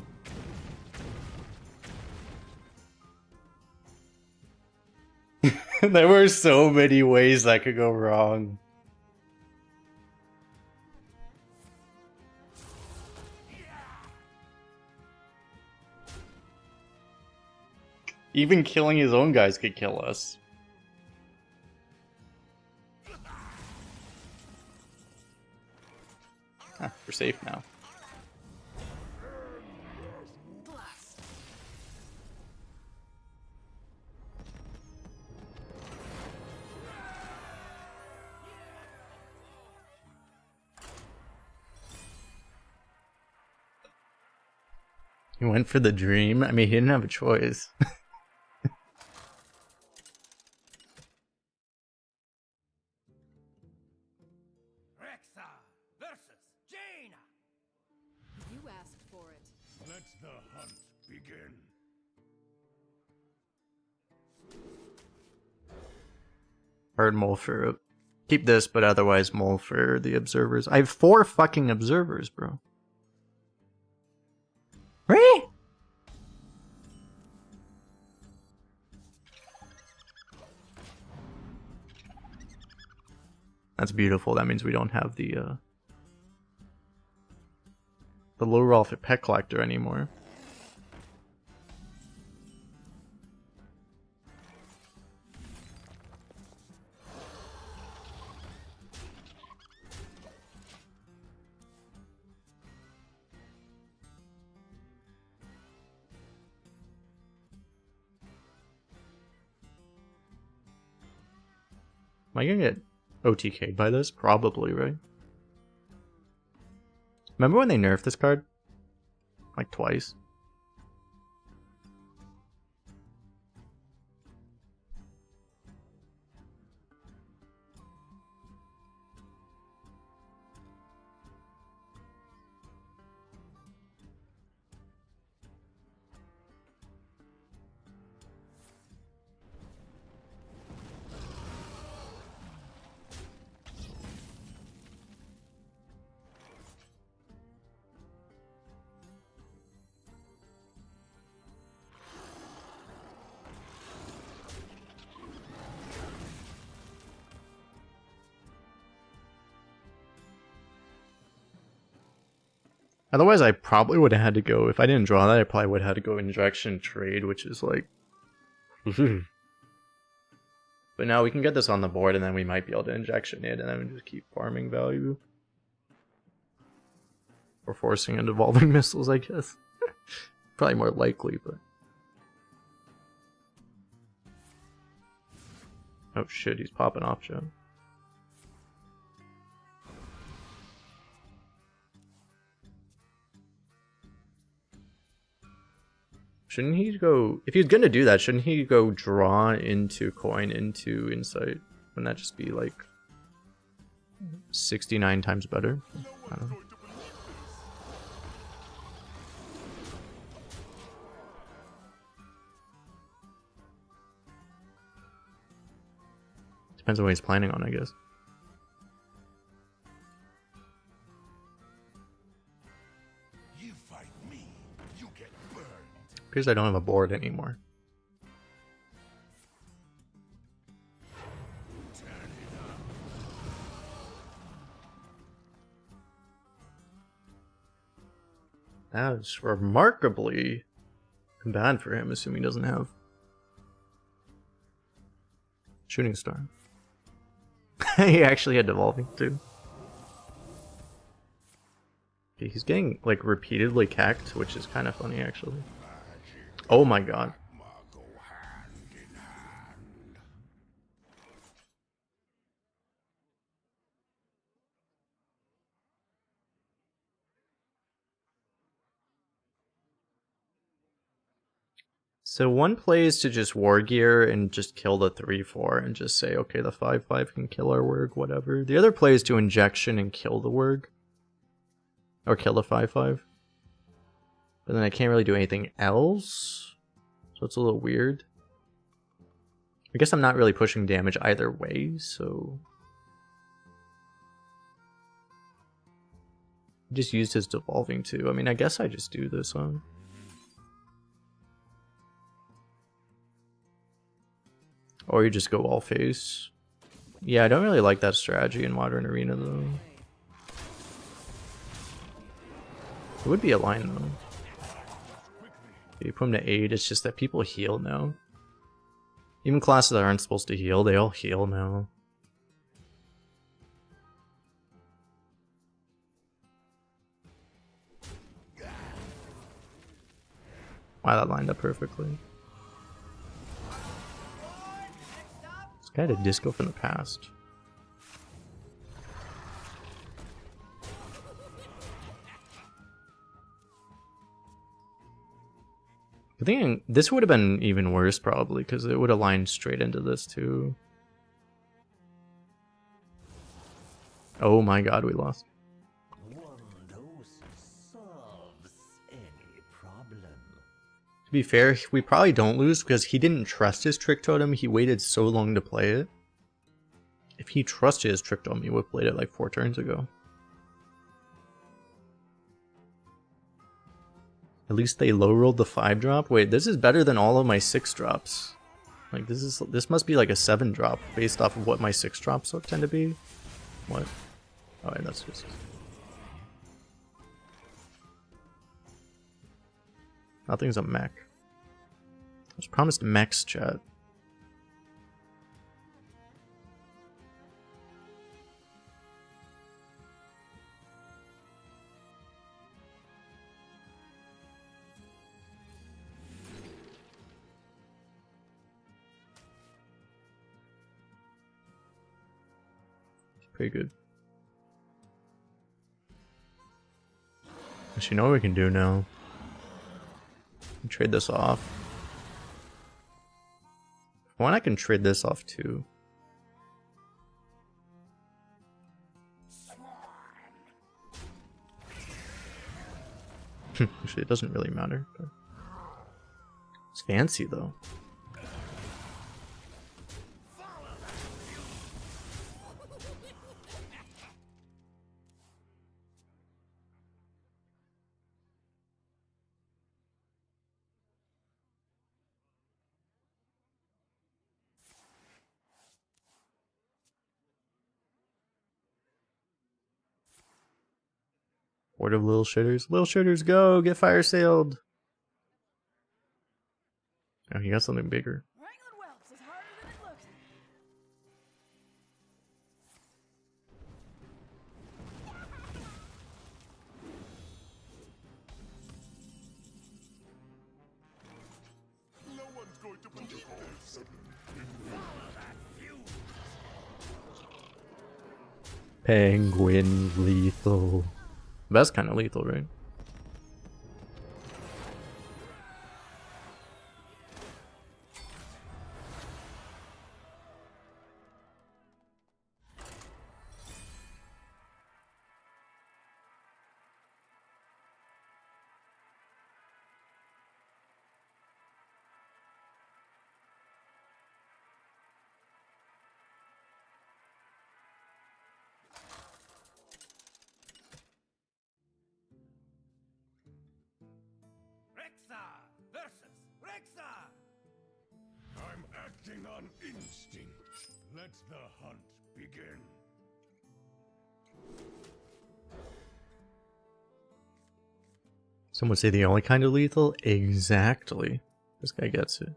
There were so many ways that could go wrong. Even killing his own guys could kill us. Huh, we're safe now. He went for the dream. I mean, he didn't have a choice. Rexa versus Jaina. You asked for it. Let the hunt begin. Hard mole for... Keep this, but otherwise mole for the observers. I have 4 fucking observers, bro. Right? That's beautiful. That means we don't have the low roll for pet collector anymore. Am I gonna get OTK'd by this? Probably, right? Remember when they nerfed this card? Like twice. Otherwise, I probably would have had to go, if I didn't draw that, I probably would have had to go injection trade, which is like... But now we can get this on the board, and then we might be able to injection it, and then we just keep farming value. Or forcing into evolving missiles, I guess. Probably more likely, but... Oh shit, he's popping off, Joe. Shouldn't he go... If he's gonna do that, shouldn't he go draw into coin into insight? Wouldn't that just be like 69 times better? I don't know. Depends on what he's planning on, I guess. You fight me, you get burned. Because I don't have a board anymore. That is remarkably bad for him, assuming he doesn't have Shooting Star. He actually had Devolving too. Okay, he's getting like repeatedly cacked, which is kind of funny actually. Oh my god. Go hand in hand. So one play is to just war gear and just kill the 3/4 and just say, okay, the 5/5 can kill our Wurg, whatever. The other play is to injection and kill the Wurg. Or kill the 5/5. But then I can't really do anything else. So it's a little weird. I guess I'm not really pushing damage either way, so... He just used his devolving too. I mean, I guess I just do this, huh? Or you just go all face. Yeah, I don't really like that strategy in Modern Arena though. It would be a line though. You put him to 8, it's just that people heal now. Even classes that aren't supposed to heal, they all heal now. Wow, that lined up perfectly. This guy had a disco from the past. I think this would have been even worse probably, because it would have lined straight into this too. Oh my god, we lost. One dose solves any problem. To be fair, we probably don't lose because he didn't trust his Trick Totem. He waited so long to play it. If he trusted his Trick Totem, he would have played it like 4 turns ago. At least they low rolled the 5-drop. Wait, this is better than all of my 6-drops. Like this must be like a 7-drop based off of what my 6-drops tend to be. What? Oh, yeah, that's just... Nothing's a mech. I was promised mechs, chat. Pretty good. Actually, you know what we can do now? Trade this off. One, I can trade this off too. Actually, it doesn't really matter. But it's fancy though. Horde of little shitters. Little shitters, go! Get fire sailed! Oh, he got something bigger. Wrangling whelps is harder than it looks. No one's going to believe this. Penguin lethal. That's kind of lethal, right? Rexa versus Rexa! I'm acting on instinct. Let the hunt begin. Some would say the only kind of lethal? Exactly. This guy gets it.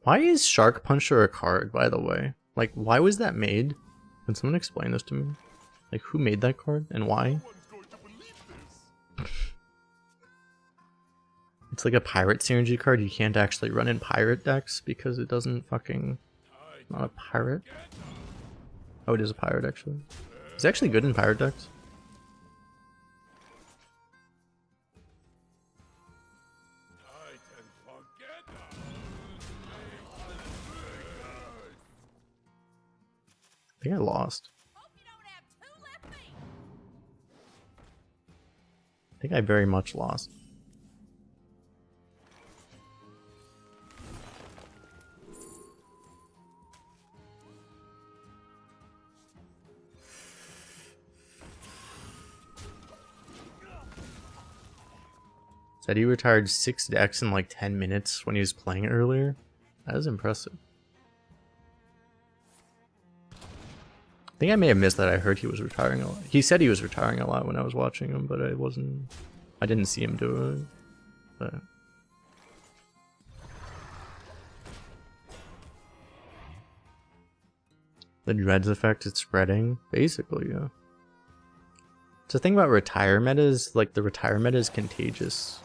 Why is Shark Puncher a card, by the way? Like, why was that made? Can someone explain this to me? Like, who made that card and why? No one's going to believe this. It's like a pirate synergy card you can't actually run in pirate decks because it doesn't fucking... Not a pirate. Oh, it is a pirate, actually. It's actually good in pirate decks. I think I lost. Hope you don't have two left feet. I think I very much lost. Said he retired 6 decks in like 10 minutes when he was playing earlier. That is impressive. I think I may have missed that. I heard he was retiring a lot. He said he was retiring a lot when I was watching him, but I didn't see him do it. But the Dreads effect is spreading, basically, yeah. So the thing about retire meta is, like, the retire meta is contagious.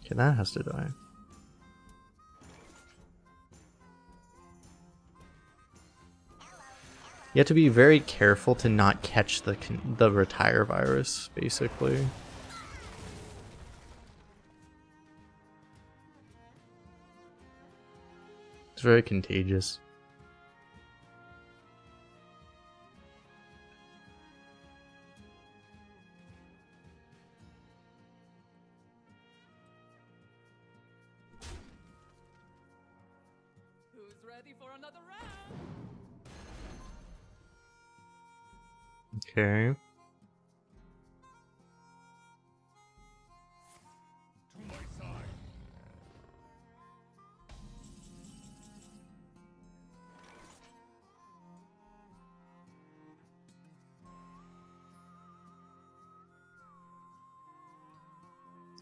Okay, that has to die. You have to be very careful to not catch the retire virus, basically. It's very contagious. Who's ready for another round? Okay. To my side.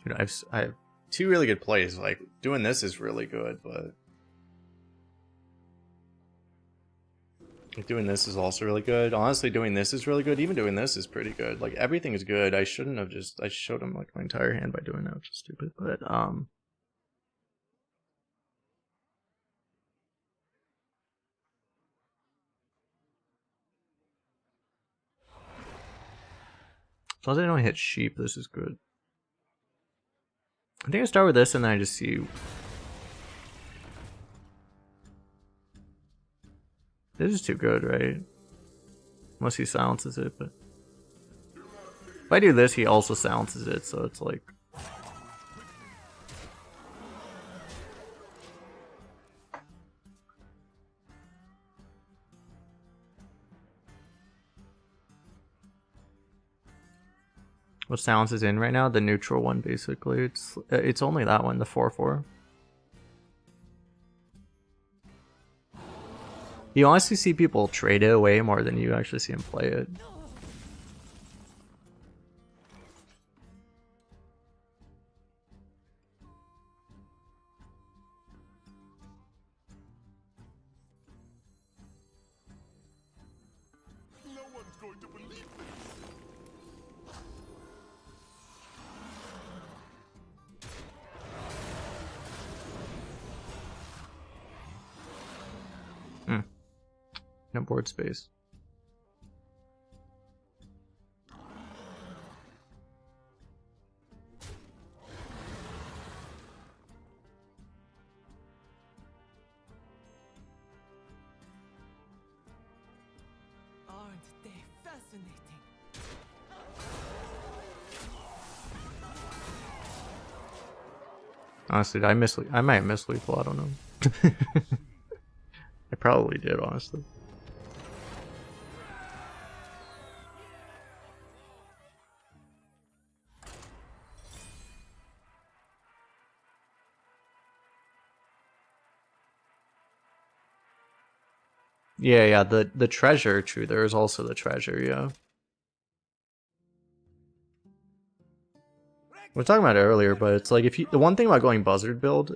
Dude, I have 2 really good plays. Like, doing this is really good, but like, doing this is also really good. Honestly, doing this is really good. Even doing this is pretty good. Like, everything is good. I shouldn't have just... I showed him, like, my entire hand by doing that, which is stupid. But, as long as I don't hit sheep, this is good. I think I start with this and then I just see... This is too good, right? Unless he silences it, but... If I do this, he also silences it, so it's like... What silence is in right now? The neutral one, basically. It's only that one, the 4/4. You honestly see people trade it away more than you actually see them play it. No one's going to believe this. No board space. Aren't they fascinating? Honestly, I might have missed lethal, I don't know. I probably did, honestly. Yeah, the treasure, true, there is also the treasure, yeah. We were talking about it earlier, but it's like the one thing about going buzzard build,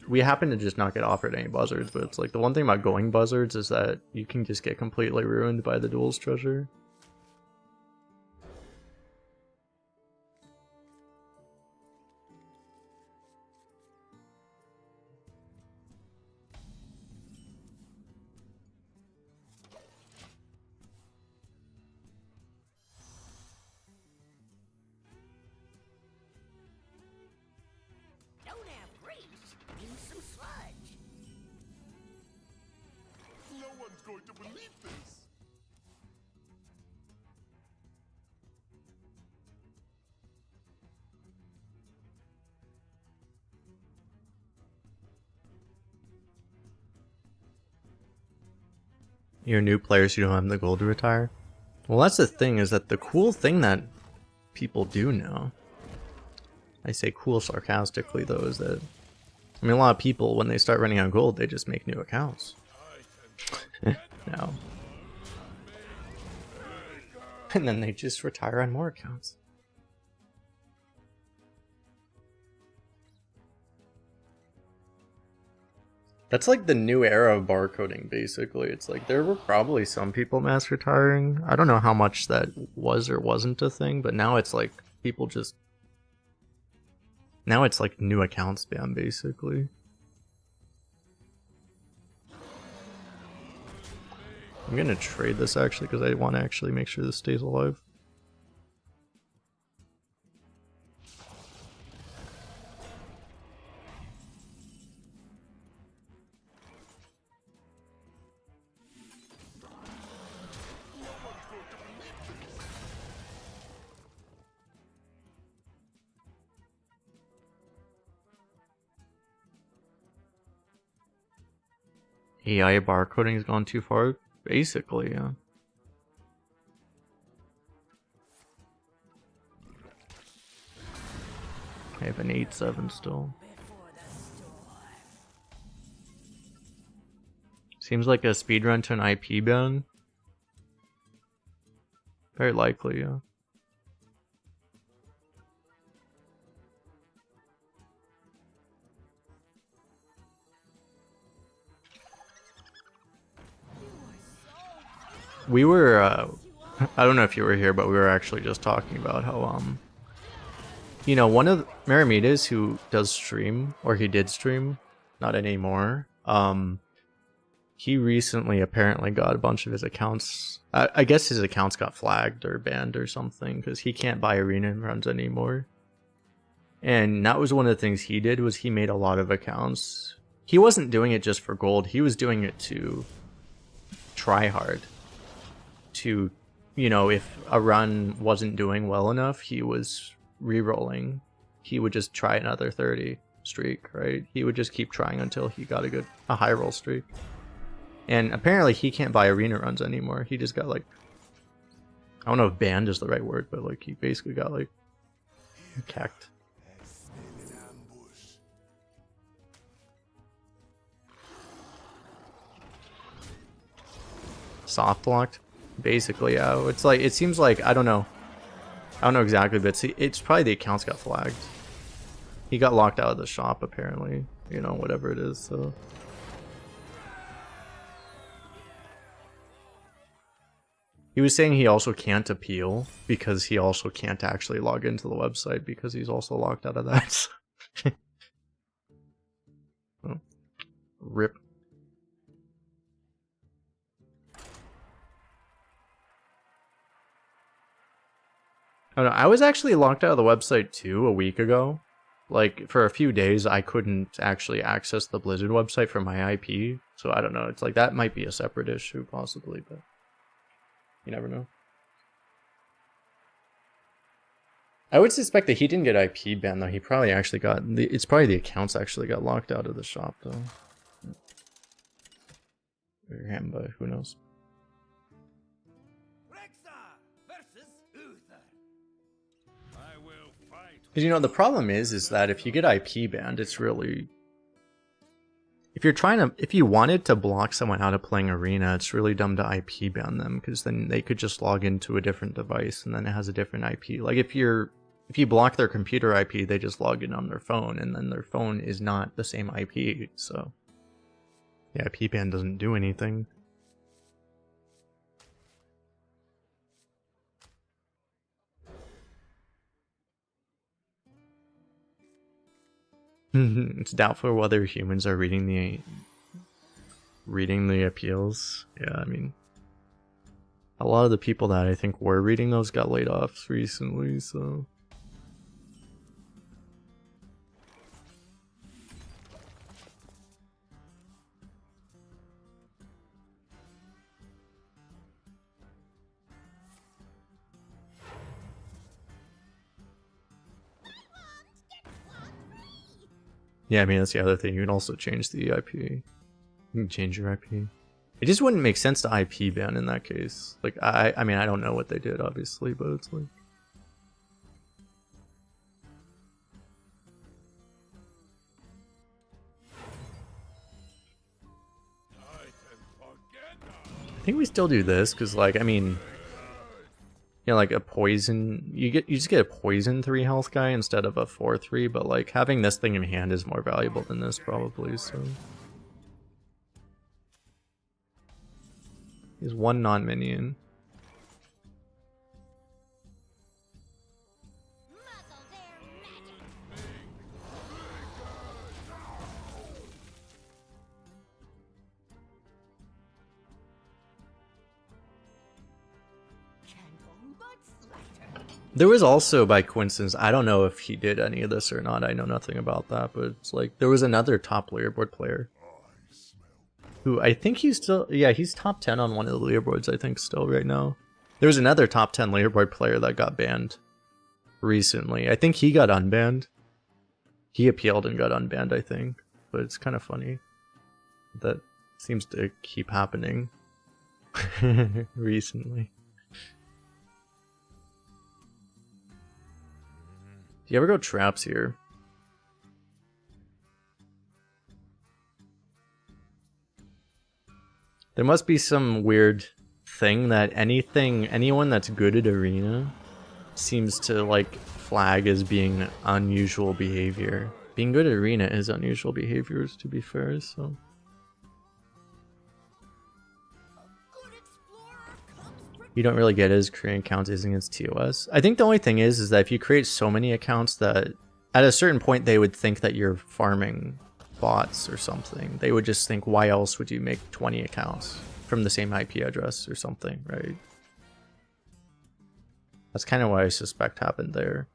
we happen to just not get offered any buzzards, but it's like the one thing about going buzzards is that you can just get completely ruined by the duel's treasure. Don't have reach. Use some sludge. No one's going to believe this. You're new players who don't have the gold to retire. Well, that's the thing, is that the cool thing that people do know, I say cool sarcastically though, is that, I mean, a lot of people, when they start running out of gold, they just make new accounts. No. And then they just retire on more accounts. That's like the new era of barcoding, basically. It's like there were probably some people mass retiring. I don't know how much that was or wasn't a thing, but now it's like people just... Now it's like new account spam, basically. I'm gonna trade this actually because I want to actually make sure this stays alive. AI barcoding has gone too far, basically, yeah. I have an 8-7 still. Seems like a speedrun to an IP ban. Very likely, yeah. We were, I don't know if you were here, but we were actually just talking about how, you know, one of Maramitas who does stream, or he did stream, not anymore, he recently apparently got a bunch of his accounts, I guess his accounts got flagged or banned or something, because he can't buy arena runs anymore. And that was one of the things he did, was he made a lot of accounts. He wasn't doing it just for gold, he was doing it to try hard. To, you know, if a run wasn't doing well enough, he was re-rolling. He would just try another 30 streak, right? He would just keep trying until he got a high roll streak. And apparently he can't buy arena runs anymore. He just got like, I don't know if banned is the right word, but like he basically got like Cacked. Soft locked? Basically, yeah. It's like, it seems like, I don't know. I don't know exactly, but it's probably the accounts got flagged. He got locked out of the shop, apparently. You know, whatever it is, so. He was saying he also can't appeal because he also can't actually log into the website because he's also locked out of that. Oh. Rip. I don't know, I was actually locked out of the website too a week ago. Like, for a few days, I couldn't actually access the Blizzard website from my IP. So I don't know, it's like, that might be a separate issue, possibly, but you never know. I would suspect that he didn't get IP banned, though. He probably actually got... It's probably the accounts actually got locked out of the shop, though. Or him, but who knows. Because, you know, the problem is that if you get IP banned, it's really... If you wanted to block someone out of playing Arena, it's really dumb to IP ban them, because then they could just log into a different device, and then it has a different IP. Like, if you block their computer IP, they just log in on their phone, and then their phone is not the same IP, so... Yeah, IP ban doesn't do anything. It's doubtful whether humans are reading the appeals. Yeah, I mean, a lot of the people that I think were reading those got laid off recently, so... Yeah, I mean, that's the other thing. You can also change the IP. You can change your IP. It just wouldn't make sense to IP ban in that case. Like, I mean, I don't know what they did, obviously, but it's like... I think we still do this, because, like, I mean... You know, like a poison... You just get a poison 3 health guy instead of a 4-3, but, like, having this thing in hand is more valuable than this, probably, so... He's 1 non-minion. There was also, by coincidence, I don't know if he did any of this or not, I know nothing about that, but it's like, there was another top leaderboard player. Who, I think he's still, yeah, he's top 10 on one of the leaderboards, I think, still right now. There was another top 10 leaderboard player that got banned recently. I think he got unbanned. He appealed and got unbanned, I think. But it's kind of funny. That seems to keep happening recently. Do you ever go traps here? There must be some weird thing that anyone that's good at Arena seems to, like, flag as being unusual behavior. Being good at Arena is unusual behaviors, to be fair, so... You don't really get it as creating accounts using its TOS. I think the only thing is that if you create so many accounts that at a certain point they would think that you're farming bots or something. They would just think, why else would you make 20 accounts from the same IP address or something, right? That's kind of what I suspect happened there.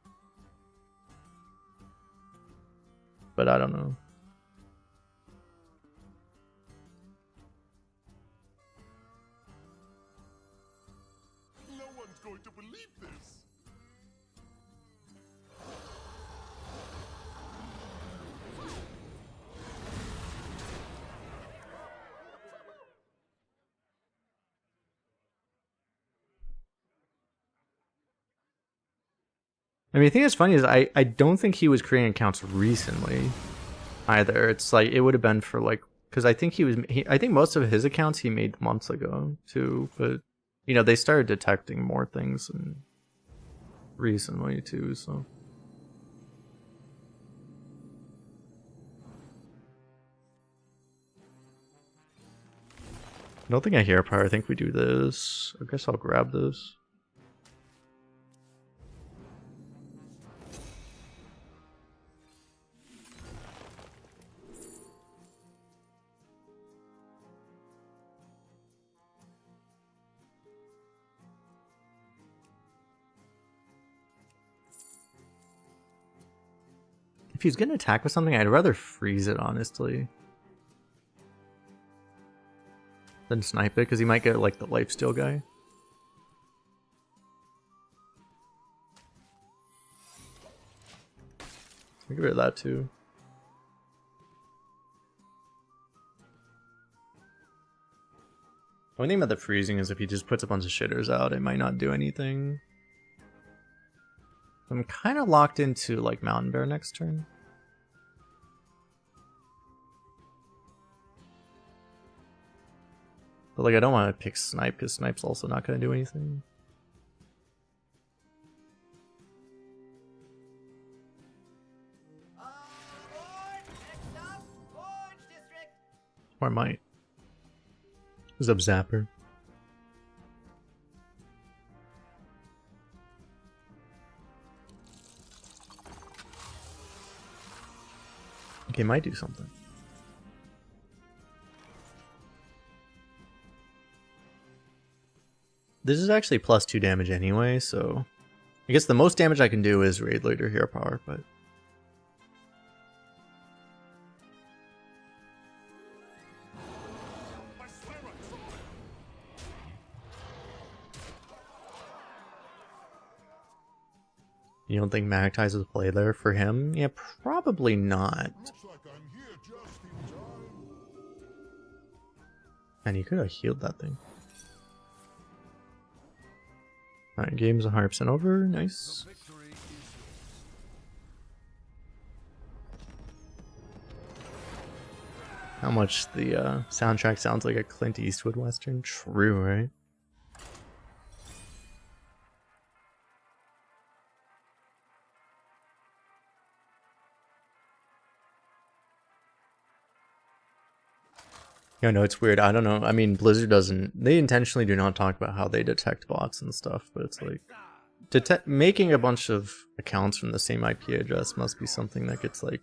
But I don't know. No one's going to believe this. I mean, the thing that's funny is I don't think he was creating accounts recently either. It's like it would have been for like, because I think I think most of his accounts he made months ago too. But you know, they started detecting more things recently too. So I don't think I hear power. I think we do this. I guess I'll grab this. If he's gonna attack with something, I'd rather freeze it, honestly, than snipe it, because he might get like the lifesteal guy. I'll get rid of that too. The only thing about the freezing is if he just puts a bunch of shitters out, it might not do anything. I'm kind of locked into like Mountain Bear next turn. But like I don't want to pick Snipe because Snipe's also not going to do anything. Or I might. Who's up, Zapper? Okay, might do something. This is actually +2 damage anyway, so I guess the most damage I can do is Raid Leader Hero Power, but you don't think Magnetize is a play there for him? Yeah, probably not. And you could have healed that thing. Alright, game's 100% over. Nice. How much the soundtrack sounds like a Clint Eastwood Western? True, right? Yeah, no, it's weird. I don't know. I mean, Blizzard doesn't... They intentionally do not talk about how they detect bots and stuff, but it's like... Making a bunch of accounts from the same IP address must be something that gets like...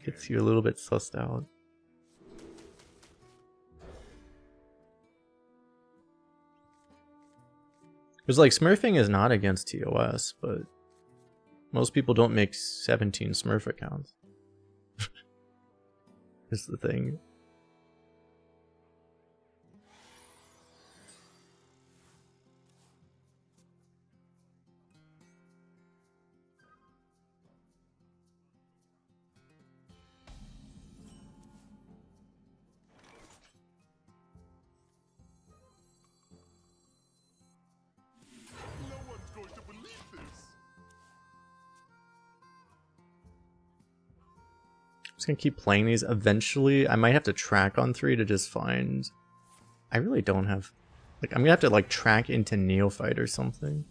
gets you a little bit sussed out. Because like, smurfing is not against TOS, but... most people don't make 17 smurf accounts. Is the thing. No one's going to believe this. I'm just gonna keep playing these. Eventually, I might have to track on 3 to just find... I really don't have... Like, I'm gonna have to, like, track into Neophyte or something.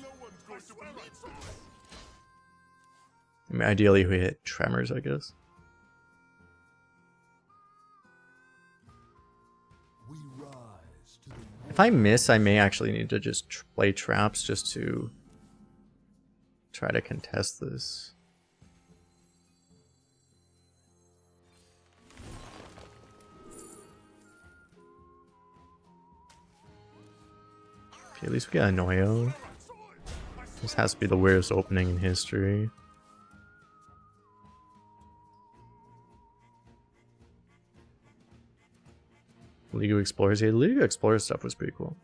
No one's going to believe this. I mean, ideally, we hit Tremors, I guess. We rise to the If I miss, I may actually need to just play traps just to try to contest this. Okay, at least we got Annoyo. This has to be the weirdest opening in history. League of Explorers. Yeah, the League of Explorers stuff was pretty cool.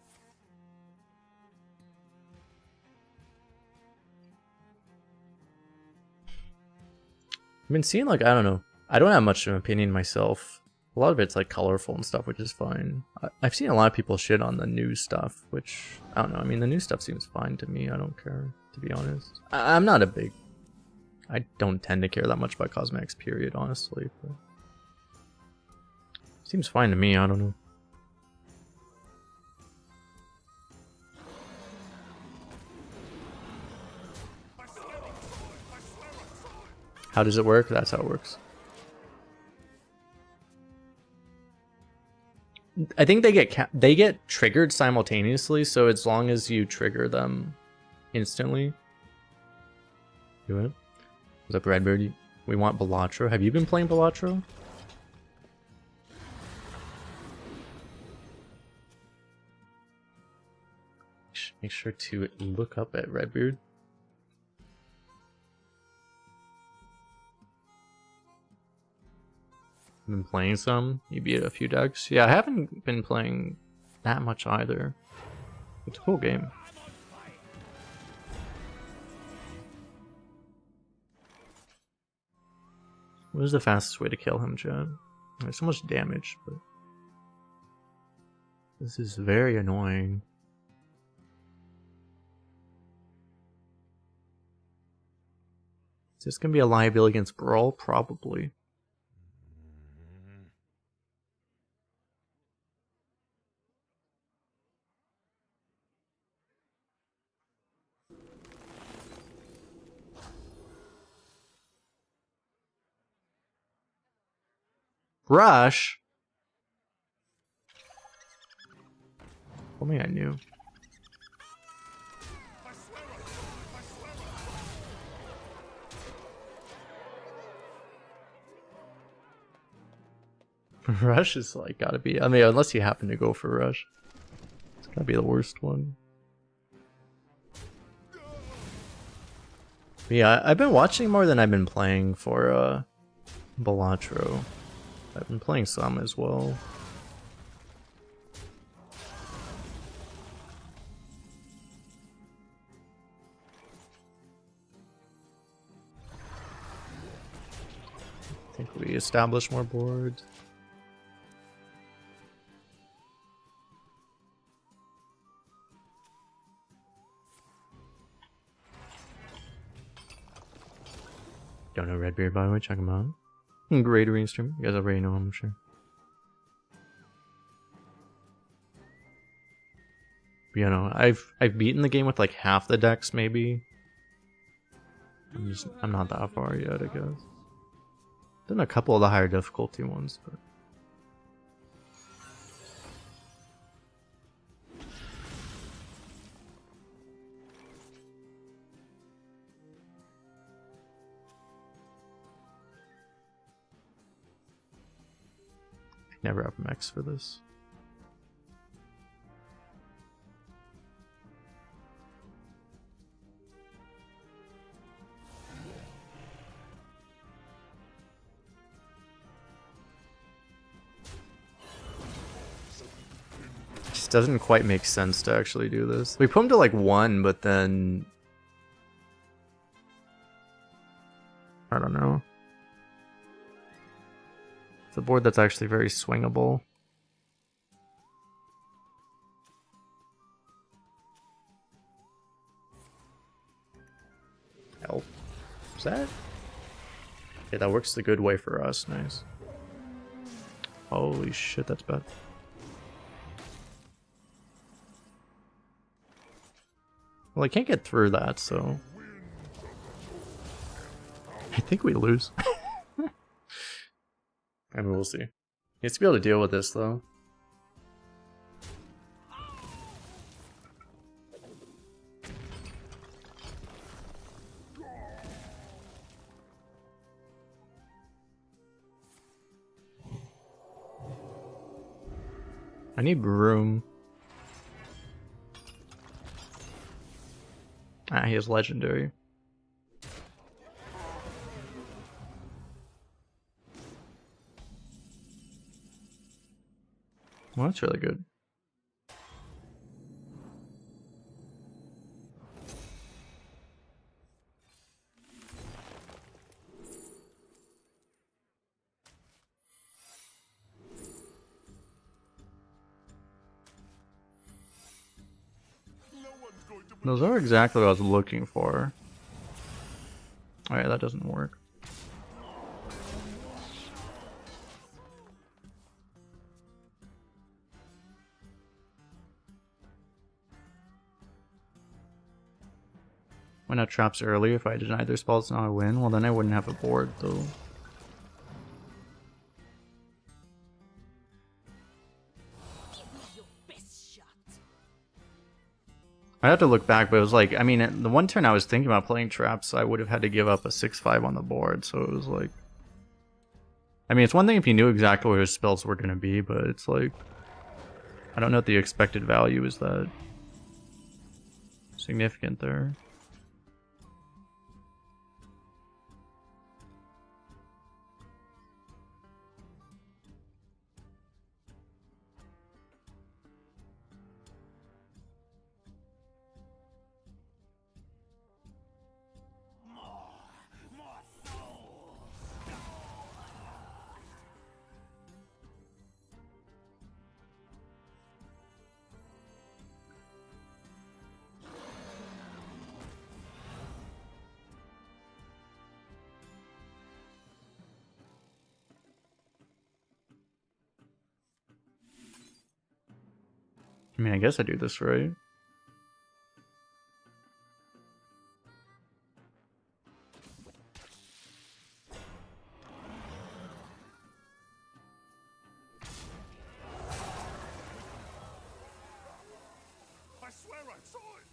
I've been seeing, like, I don't know. I don't have much of an opinion myself A lot of it's like colorful and stuff, which is fine. I've seen a lot of people shit on the new stuff, which I don't know. I mean, the new stuff seems fine to me. I don't care, to be honest. I'm not a big. I don't tend to care that much about cosmetics, period, honestly. But seems fine to me. I don't know. How does it work? That's how it works. I think they get triggered simultaneously, so as long as you trigger them instantly. Do it. What's up, Redbird? We want Balatro. Have you been playing Balatro? Make sure to look up at Redbeard. Been playing some. You beat a few decks. Yeah, I haven't been playing that much either. It's a cool game. What is the fastest way to kill him, Chad? There's so much damage, but this is very annoying. Is this gonna be a liability against Brawl? Probably. Rush? Told me I knew. Rush is like gotta be. I mean, unless you happen to go for Rush, it's gotta be the worst one. But yeah, I've been watching more than I've been playing for Balatro. I've been playing some as well. I think we establish more boards. Don't know Redbeard, by the way, check him out. Great arena stream. You guys already know him, I'm sure. But, you know, I've beaten the game with like half the decks, maybe. I'm not that far yet, I guess. Done a couple of the higher difficulty ones, but never have mechs for this. Just doesn't quite make sense to actually do this. We put him to like 1, but then I don't know. It's a board that's actually very swingable. Help. Is that? Okay, that works the good way for us. Nice. Holy shit, that's bad. Well, I can't get through that, so I think we lose. I mean, we'll see. He has to be able to deal with this, though. I need room. Ah, he is legendary. Well, that's really good. Those are exactly what I was looking for. Alright, that doesn't work. Why not traps early? If I denied their spells, now I win. Well, then I wouldn't have a board, though. Give me your best shot. I had to look back, but it was like, I mean, the one turn I was thinking about playing traps, I would have had to give up a 6-5 on the board, so it was like... I mean, it's one thing if you knew exactly where his spells were going to be, but it's like... I don't know if the expected value is that significant there. I mean, I guess I do this right. I swear I saw it!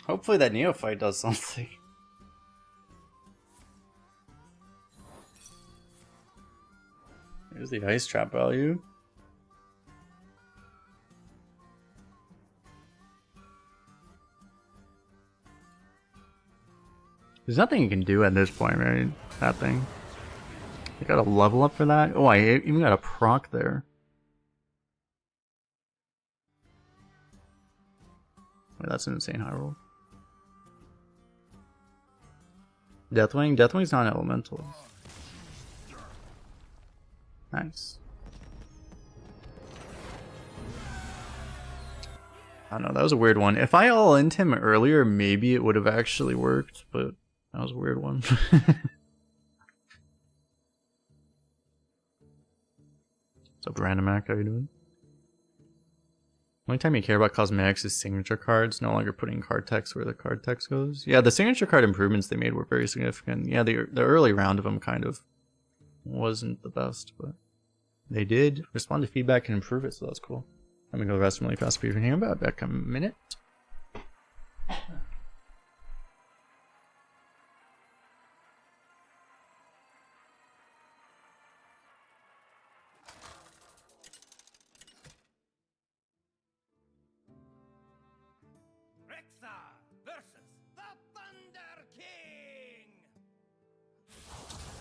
Hopefully that neophyte does something. Here's the ice trap value. There's nothing you can do at this point, right? That thing. You got a level up for that? Oh, I even got a proc there. Wait, that's an insane high roll. Deathwing? Deathwing's not an elemental. Nice. I don't know, that was a weird one. If I all-in'd him earlier, maybe it would have actually worked, but that was a weird one. What's up, Random Mac? How you doing? Only time you care about cosmetics is signature cards, no longer putting card text where the card text goes. Yeah, the signature card improvements they made were very significant. Yeah, the early round of them kind of wasn't the best, but they did respond to feedback and improve it, so that's cool. I'm gonna go rest really fast for you here about back a minute. Rexar versus the Thunder King!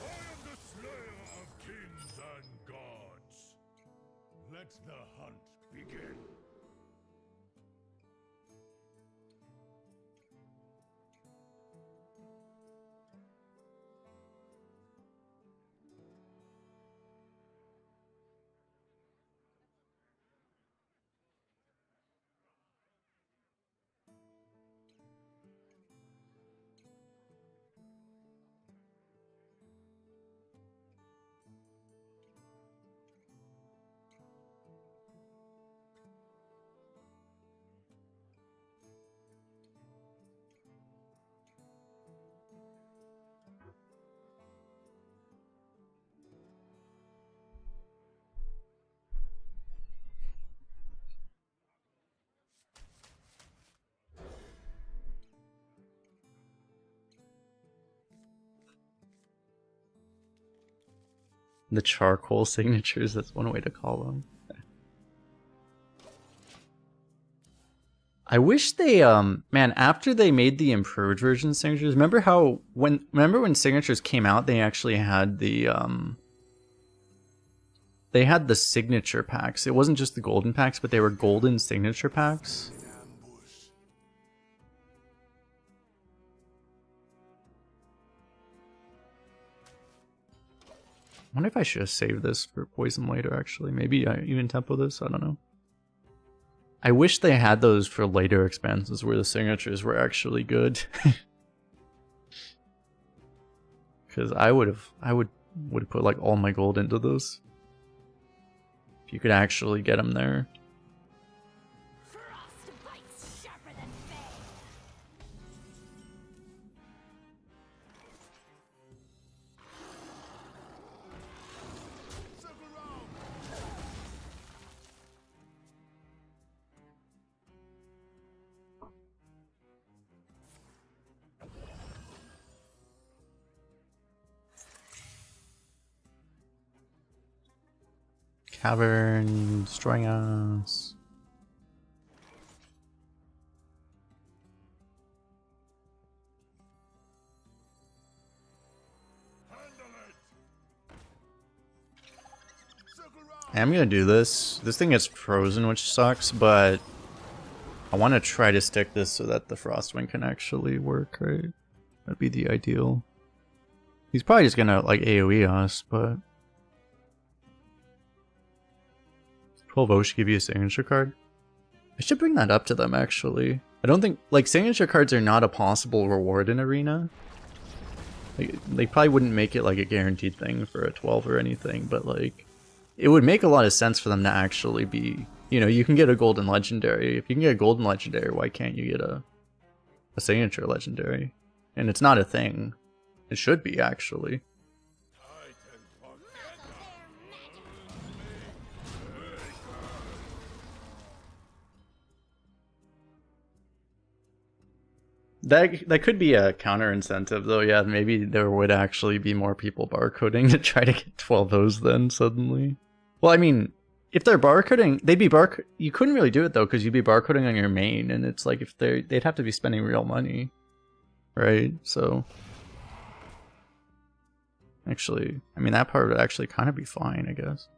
I am the slayer of kings and gods. Let the hunt begin. The charcoal signatures, that's one way to call them. I wish they man, after they made the improved version of signatures, remember when signatures came out, they actually had the they had the signature packs. It wasn't just the golden packs, but they were golden signature packs. I wonder if I should have saved this for poison later, actually. Maybe I even tempo this, I don't know. I wish they had those for later expansions where the signatures were actually good. Because I would put like all my gold into this. If you could actually get them there. Frostbite's sharper than fang. Cavern destroying us. I'm gonna do this. This thing gets frozen, which sucks, but I want to try to stick this so that the Frostwing can actually work, right? That'd be the ideal. He's probably just gonna like AoE us, but 12-0 should give you a signature card. I should bring that up to them, actually. I don't think, like, signature cards are not a possible reward in Arena. Like, they probably wouldn't make it like a guaranteed thing for a 12 or anything, but like, it would make a lot of sense for them to actually be, you know, you can get a golden legendary. If you can get a golden legendary, why can't you get a signature legendary? And it's not a thing. It should be, actually. That could be a counter incentive, though. Yeah, maybe there would actually be more people barcoding to try to get 12-0s then suddenly. Well, I mean, if they're barcoding, they'd be you couldn't really do it though, because you'd be barcoding on your main, and it's like if they'd have to be spending real money, right? So actually, I mean, that part would actually kind of be fine, I guess.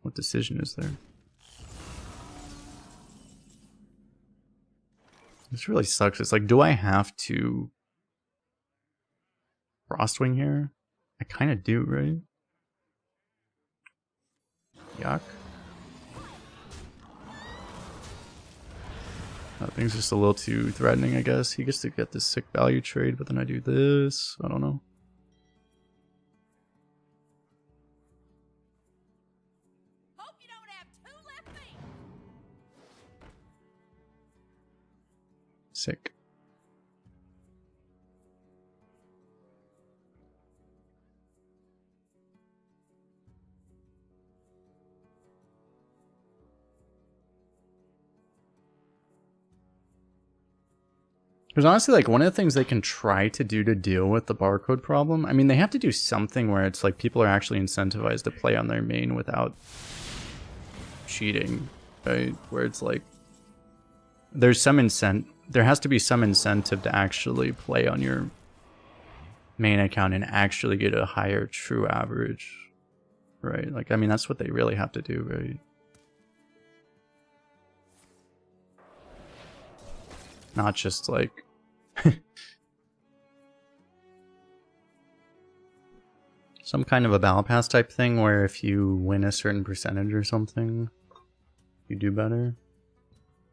What decision is there? This really sucks. It's like, do I have to Frostwing here? I kind of do, right? Yuck. That thing's just a little too threatening, I guess. He gets to get this sick value trade, but then I do this. I don't know. Sick. Because honestly, like, one of the things they can try to do to deal with the barcode problem, I mean, they have to do something where it's like people are actually incentivized to play on their main without cheating, right? Where it's like there's some there has to be some incentive to actually play on your main account and actually get a higher true average, right? Like, I mean, that's what they really have to do, right? Not just like some kind of a battle pass type thing where if you win a certain percentage or something, you do better,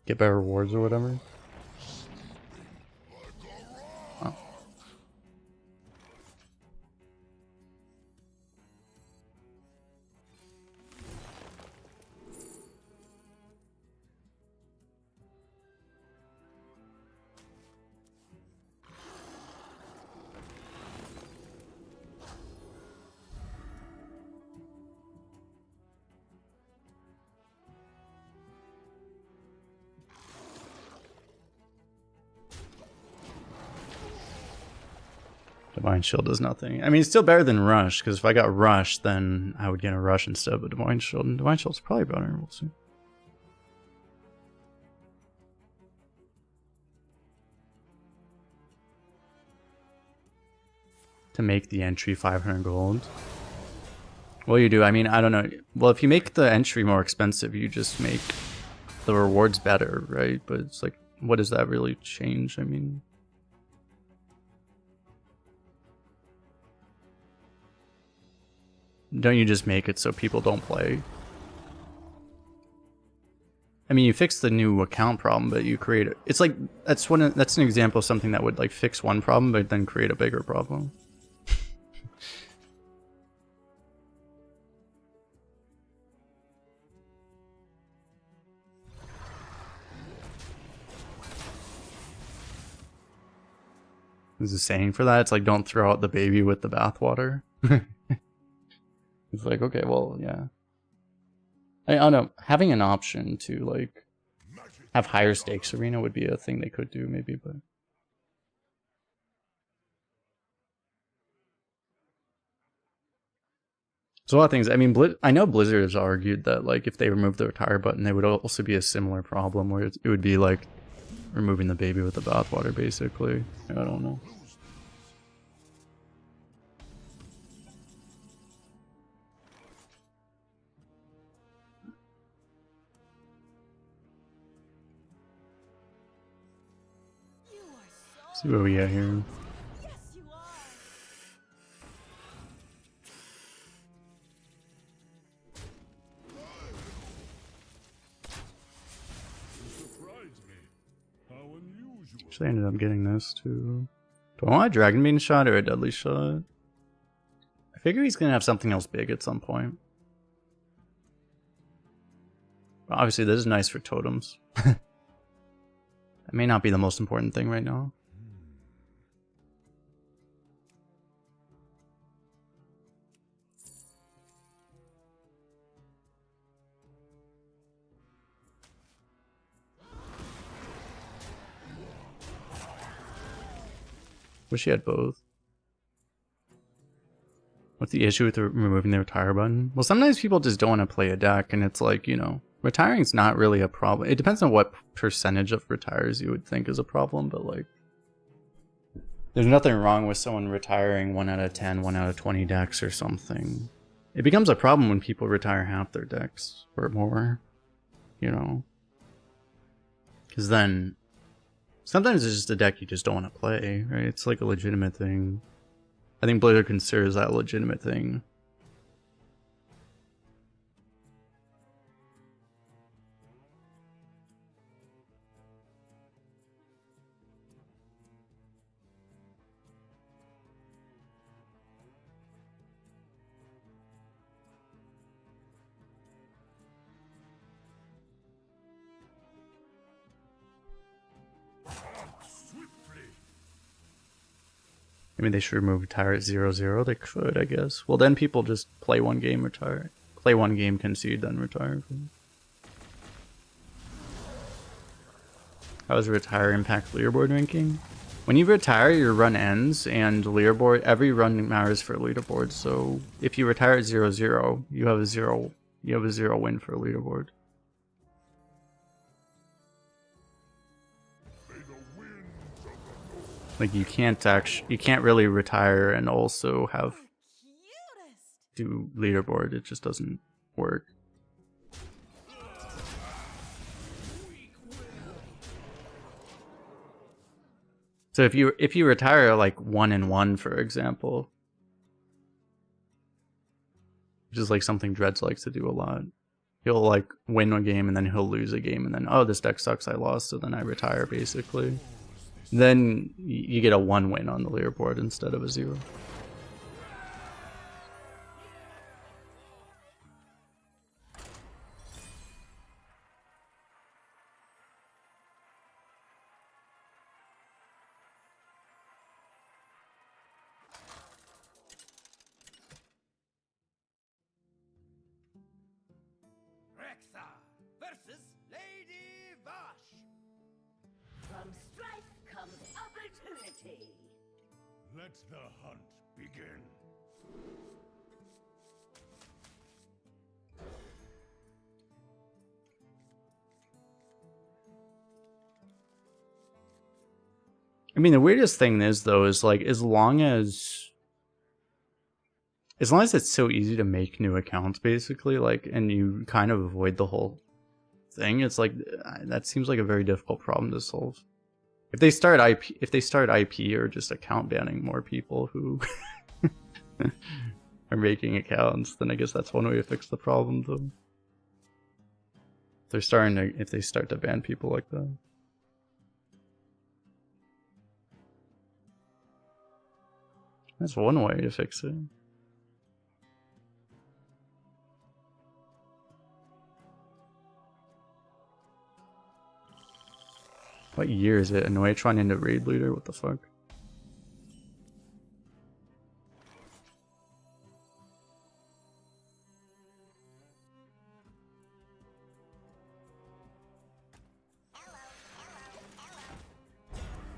get better rewards or whatever. Oh. Divine Shield does nothing. I mean, it's still better than Rush, because if I got Rush, then I would get a Rush instead of a Divine Shield, and Divine Shield's probably better, we'll see. to make the entry 500 gold. Well, you do. I mean, I don't know. Well, if you make the entry more expensive, you just make the rewards better, right? But it's like, what does that really change? I mean, don't you just make it so people don't play? I mean, you fix the new account problem, but you create it. It's like that's an example of something that would like fix one problem, but then create a bigger problem. There's a saying for that. It's like, don't throw out the baby with the bathwater. It's like, okay, well, yeah. I don't know. Having an option to like have higher stakes arena would be a thing they could do, maybe, but there's a lot of things. I mean, I know Blizzard has argued that like if they remove the retire button, there would also be a similar problem where it would be like removing the baby with the bathwater, basically. I don't know. See what we got here. Yes, you are. Actually, I ended up getting this too. Do I want a Dragon Bean shot or a Deadly shot? I figure he's gonna have something else big at some point. But obviously, this is nice for totems. That may not be the most important thing right now. Wish he had both. What's the issue with removing the retire button? Well, sometimes people just don't want to play a deck, and it's like, you know, retiring's not really a problem. It depends on what percentage of retires you would think is a problem, but like, there's nothing wrong with someone retiring 1 out of 10, 1 out of 20 decks or something. It becomes a problem when people retire half their decks or more, you know? Because then sometimes it's just a deck you just don't want to play, right? It's like a legitimate thing. I think Blizzard considers that a legitimate thing. I mean, they should remove retire at 0-0. They could, I guess. Well, then people just play one game, retire. Play one game, concede, then retire. How does retire impact leaderboard ranking? When you retire, your run ends, and leaderboard, every run matters for leaderboard. So if you retire at 0-0, you have a zero win for a leaderboard. Like you can't really retire and also have do leaderboard. It just doesn't work. So if you retire like 1-1, for example, which is like something Dreads likes to do a lot, he'll like win a game and then he'll lose a game and then, oh, this deck sucks, I lost, so then I retire basically. Then you get a 1 win on the leaderboard instead of a 0. Rexa versus Lady Vash. From strife comes opportunity. Let the hunt begin. I mean, the weirdest thing is, though, is like, as long as as long as it's so easy to make new accounts, basically, like, and you kind of avoid the whole thing, it's like that seems like a very difficult problem to solve. If they start IP or just account banning more people who are making accounts, then I guess that's one way to fix the problem, though. If they start to ban people like that. That's one way to fix it. What year is it? Annoytron into raid leader? What the fuck?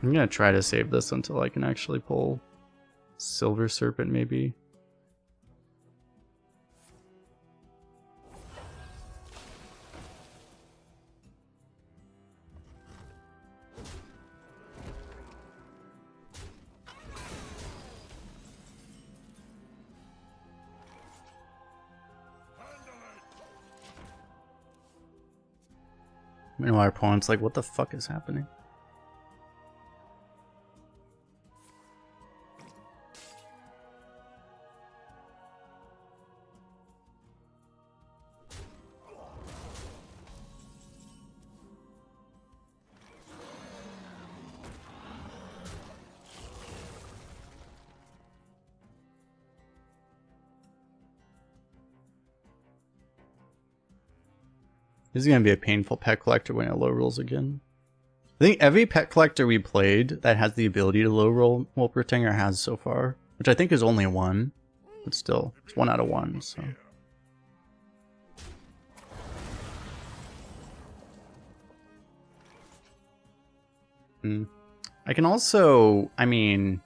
I'm gonna try to save this until I can actually pull Silver Serpent, maybe. Meanwhile, our opponent's like, what the fuck is happening? This is gonna be a painful pet collector when it low rolls again. I think every pet collector we played that has the ability to low roll Wolpertinger has so far, which I think is only one, but still, it's 1 out of 1. So. I can also, I mean,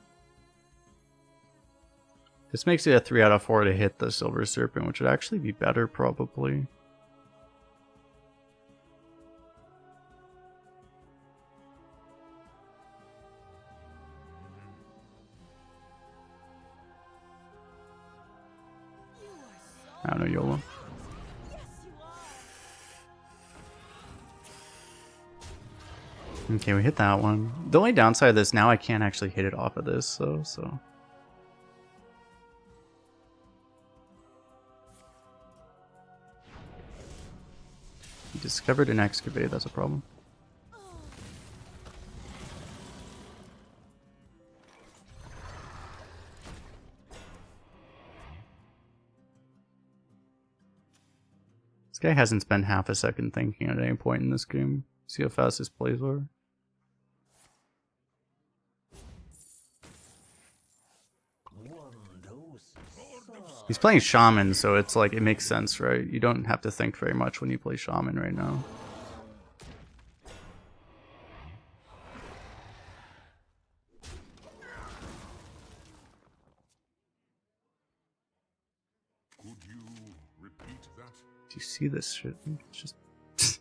this makes it a 3 out of 4 to hit the Silver Serpent, which would actually be better probably. I don't know, YOLO. Okay, we hit that one. The only downside of this, now I can't actually hit it off of this, so. You discovered an excavate, that's a problem. This guy hasn't spent half a second thinking at any point in this game. See how fast his plays are. He's playing Shaman, so it's like, it makes sense, right? You don't have to think very much when you play Shaman right now. Could you repeat that? Do you see this shit? It's just... just,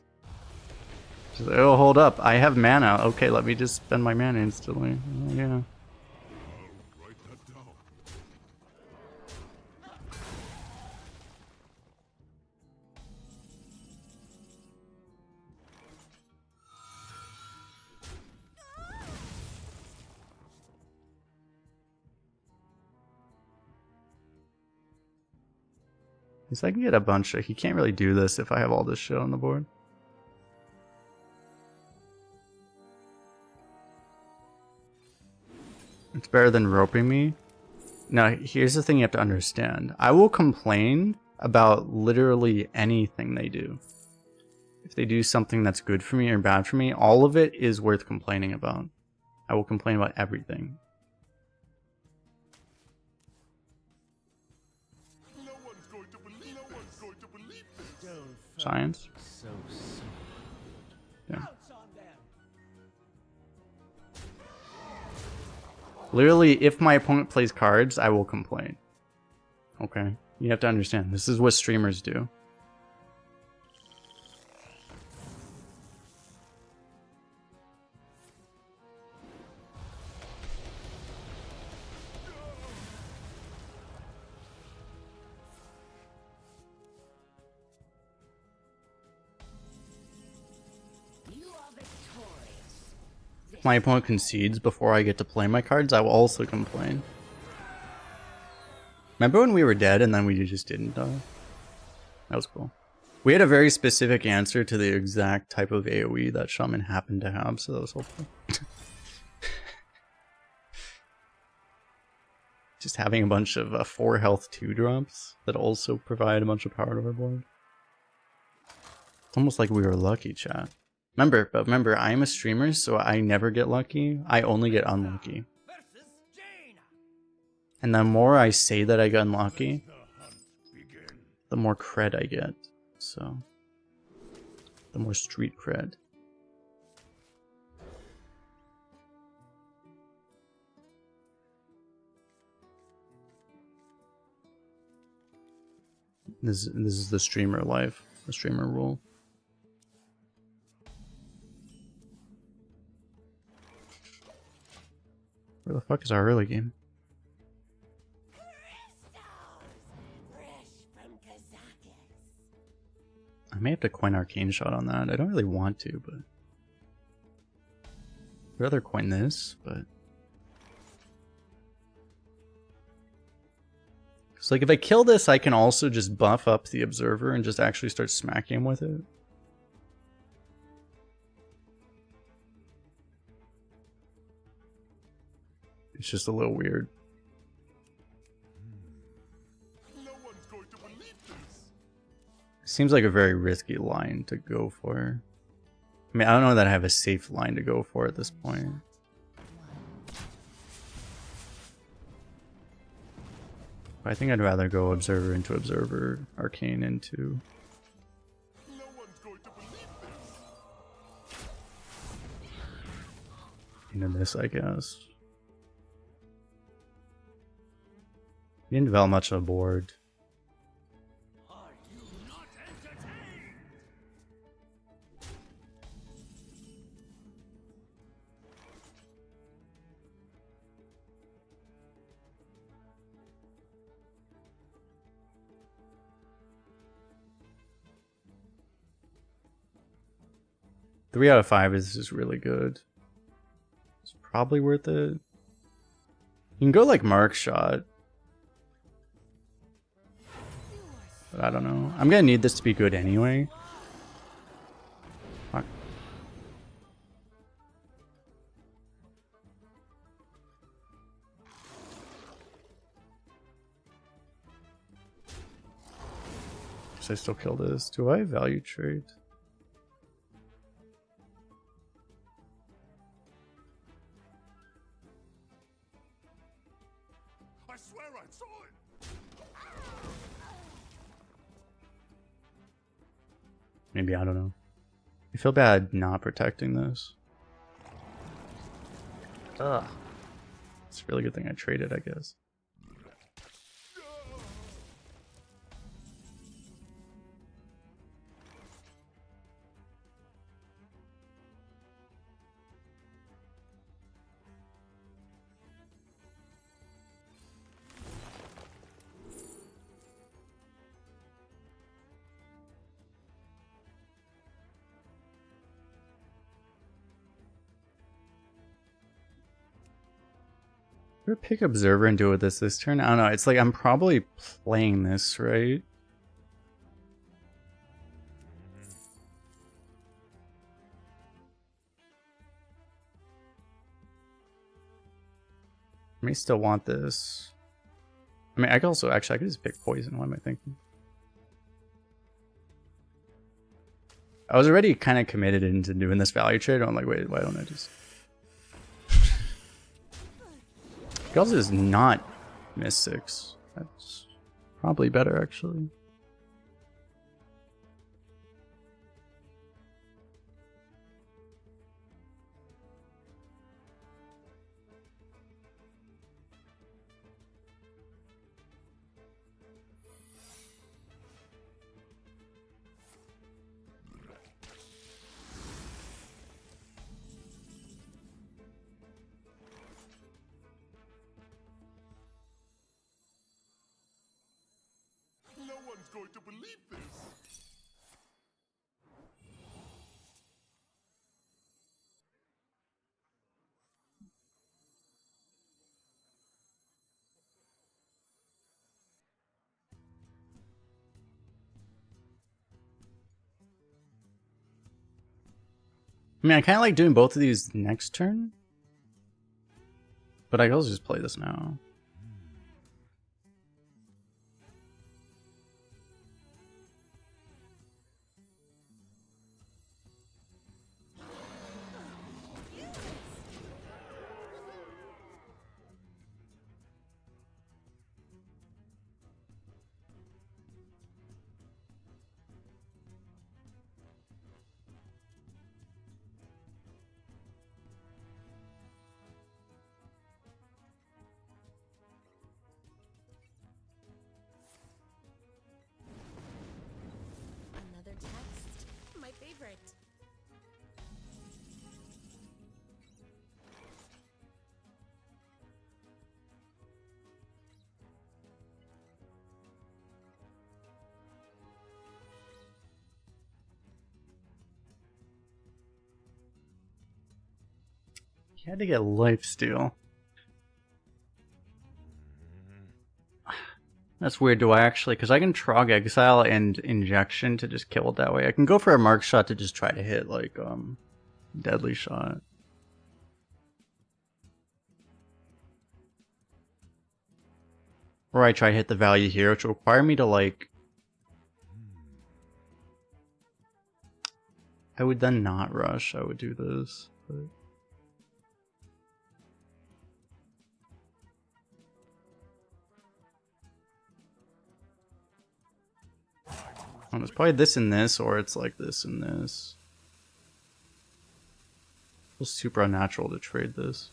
oh, hold up. I have mana. Okay, let me just spend my mana instantly. Oh, yeah. I'll write that down. At least I can get a bunch of... He can't really do this if I have all this shit on the board. It's better than roping me. Now, here's the thing you have to understand. I will complain about literally anything they do. If they do something that's good for me or bad for me, all of it is worth complaining about. I will complain about everything. No one's going to believe this. Science? So soon. Yeah. Pounce on them. Literally, if my opponent plays cards, I will complain. Okay? You have to understand, this is what streamers do. If my opponent concedes before I get to play my cards, I will also complain. Remember when we were dead and then we just didn't die? That was cool. We had a very specific answer to the exact type of AoE that Shaman happened to have, so that was helpful. Just having a bunch of 4 health 2-drops that also provide a bunch of power to our board. It's almost like we were lucky, chat. Remember, I am a streamer, so I never get lucky. I only get unlucky. Versus Jaina. And the more I say that I got unlucky, the more cred I get. So, the more street cred. This is the streamer life, the streamer rule. Where the fuck is our early game? I may have to coin Arcane Shot on that. I don't really want to, but I'd rather coin this, but it's like if I kill this, I can also just buff up the Observer and just actually start smacking him with it. It's just a little weird. No one's going to believe this. Seems like a very risky line to go for. I mean, I don't know that I have a safe line to go for at this point. I think I'd rather go Observer into Observer, Arcane into... No one's going to believe this. into this, I guess. We didn't develop much of a board. Are you not entertained? Three out of 5 is just really good. It's probably worth it. You can go like Mark Shot. But I don't know. I'm gonna need this to be good anyway. Fuck. Should I still kill this? Do I value trade? I swear I saw it. Maybe, I don't know. I feel bad not protecting this. Ugh. It's a really good thing I traded, I guess. Should I pick Observer and do it with this turn? I don't know. It's like I'm probably playing this, right? I may still want this. I mean, I could also actually I could just pick Poison. What am I thinking? I was already kind of committed into doing this value trade. I'm like, wait, why don't I just? Gauss is not miss 6. That's probably better, actually. No one's going to believe this. I mean, I kind of like doing both of these next turn. But I can also just play this now. Another text. My favorite. You had to get lifesteal. That's weird. Do I actually? Because I can Trog Exile and Injection to just kill it that way. I can go for a Mark Shot to just try to hit like Deadly Shot. Or I try to hit the value here, which will require me to like. I would then not rush. I would do this. But... it's probably this and this, or it's like this and this. It's super unnatural to trade this.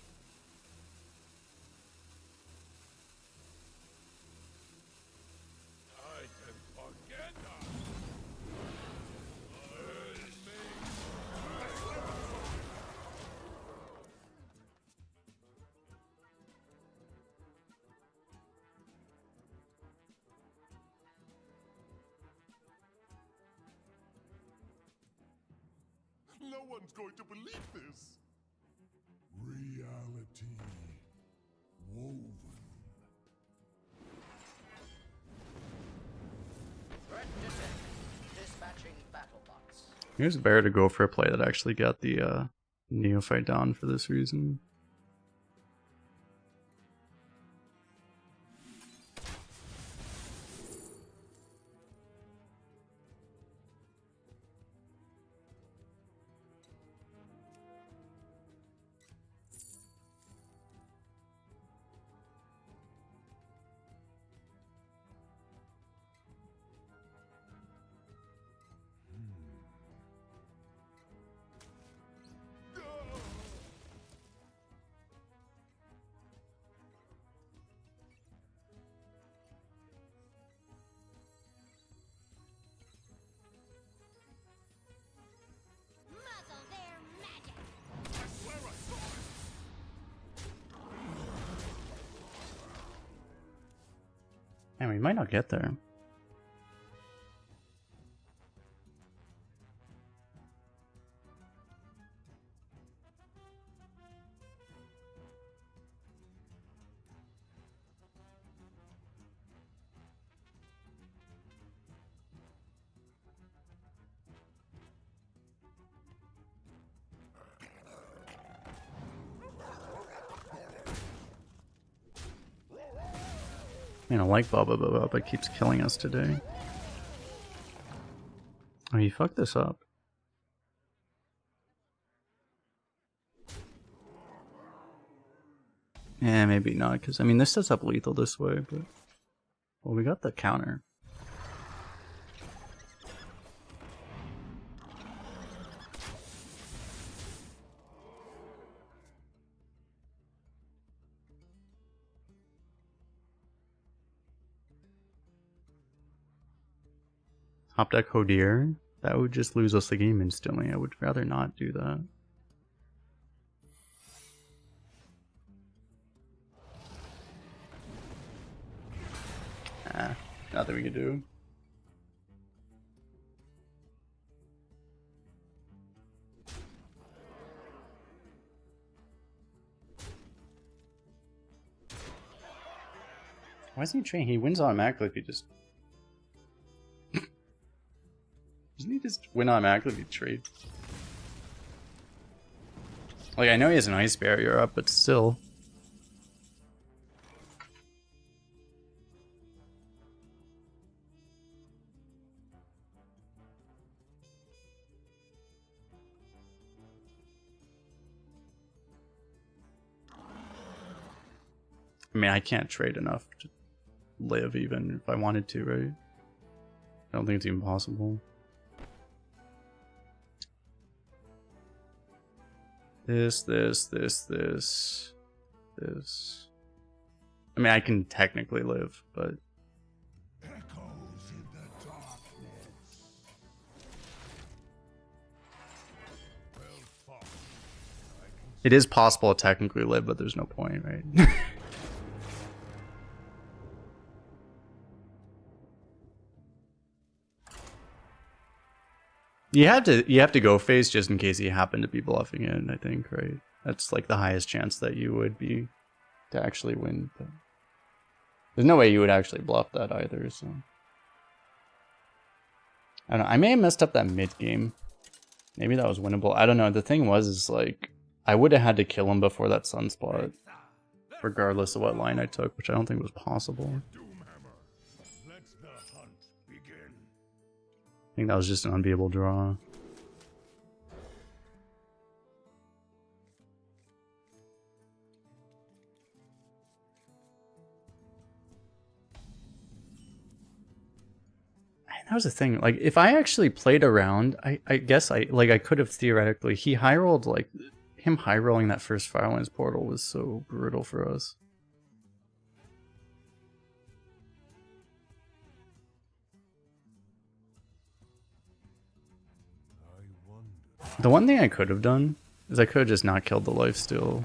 No one's going to believe this. Reality woven. Threat detected. Dispatching battle box. Here's better to go for a play that actually got the Neophyte down for this reason. Muzzle their magic. I swear I saw it. And we might not get there. Man, I like Bubba Bubba, but keeps killing us today. Oh, you fucked this up. Yeah, maybe not, because I mean, this sets up lethal this way, but... Well, we got the counter. Top deck Hodir? That would just lose us the game instantly. I would rather not do that. Nothing we can do. Why isn't he train? He wins automatically if he just... Doesn't he just win automatically if he trades? Like, I know he has an ice barrier up, but still. I mean, I can't trade enough to live even if I wanted to, right? I don't think it's even possible. This. I mean, I can technically live, but... Echoes in the darkness. Well fought. It is possible to technically live, but there's no point, right? You have to go face just in case you happen to be bluffing it, I think, right? That's like the highest chance that you would be to actually win. But there's no way you would actually bluff that either, so. I don't know. I may have messed up that mid game. Maybe that was winnable. I don't know. The thing was, is like, I would have had to kill him before that sunspot, regardless of what line I took, which I don't think was possible. Let the hunt begin. I think that was just an unbeatable draw. That was the thing. Like, if I actually played around, I guess I could have theoretically. He high rolled, like, him high rolling that first Firelands portal was so brutal for us. The one thing I could have done is I could have just not killed the lifesteal.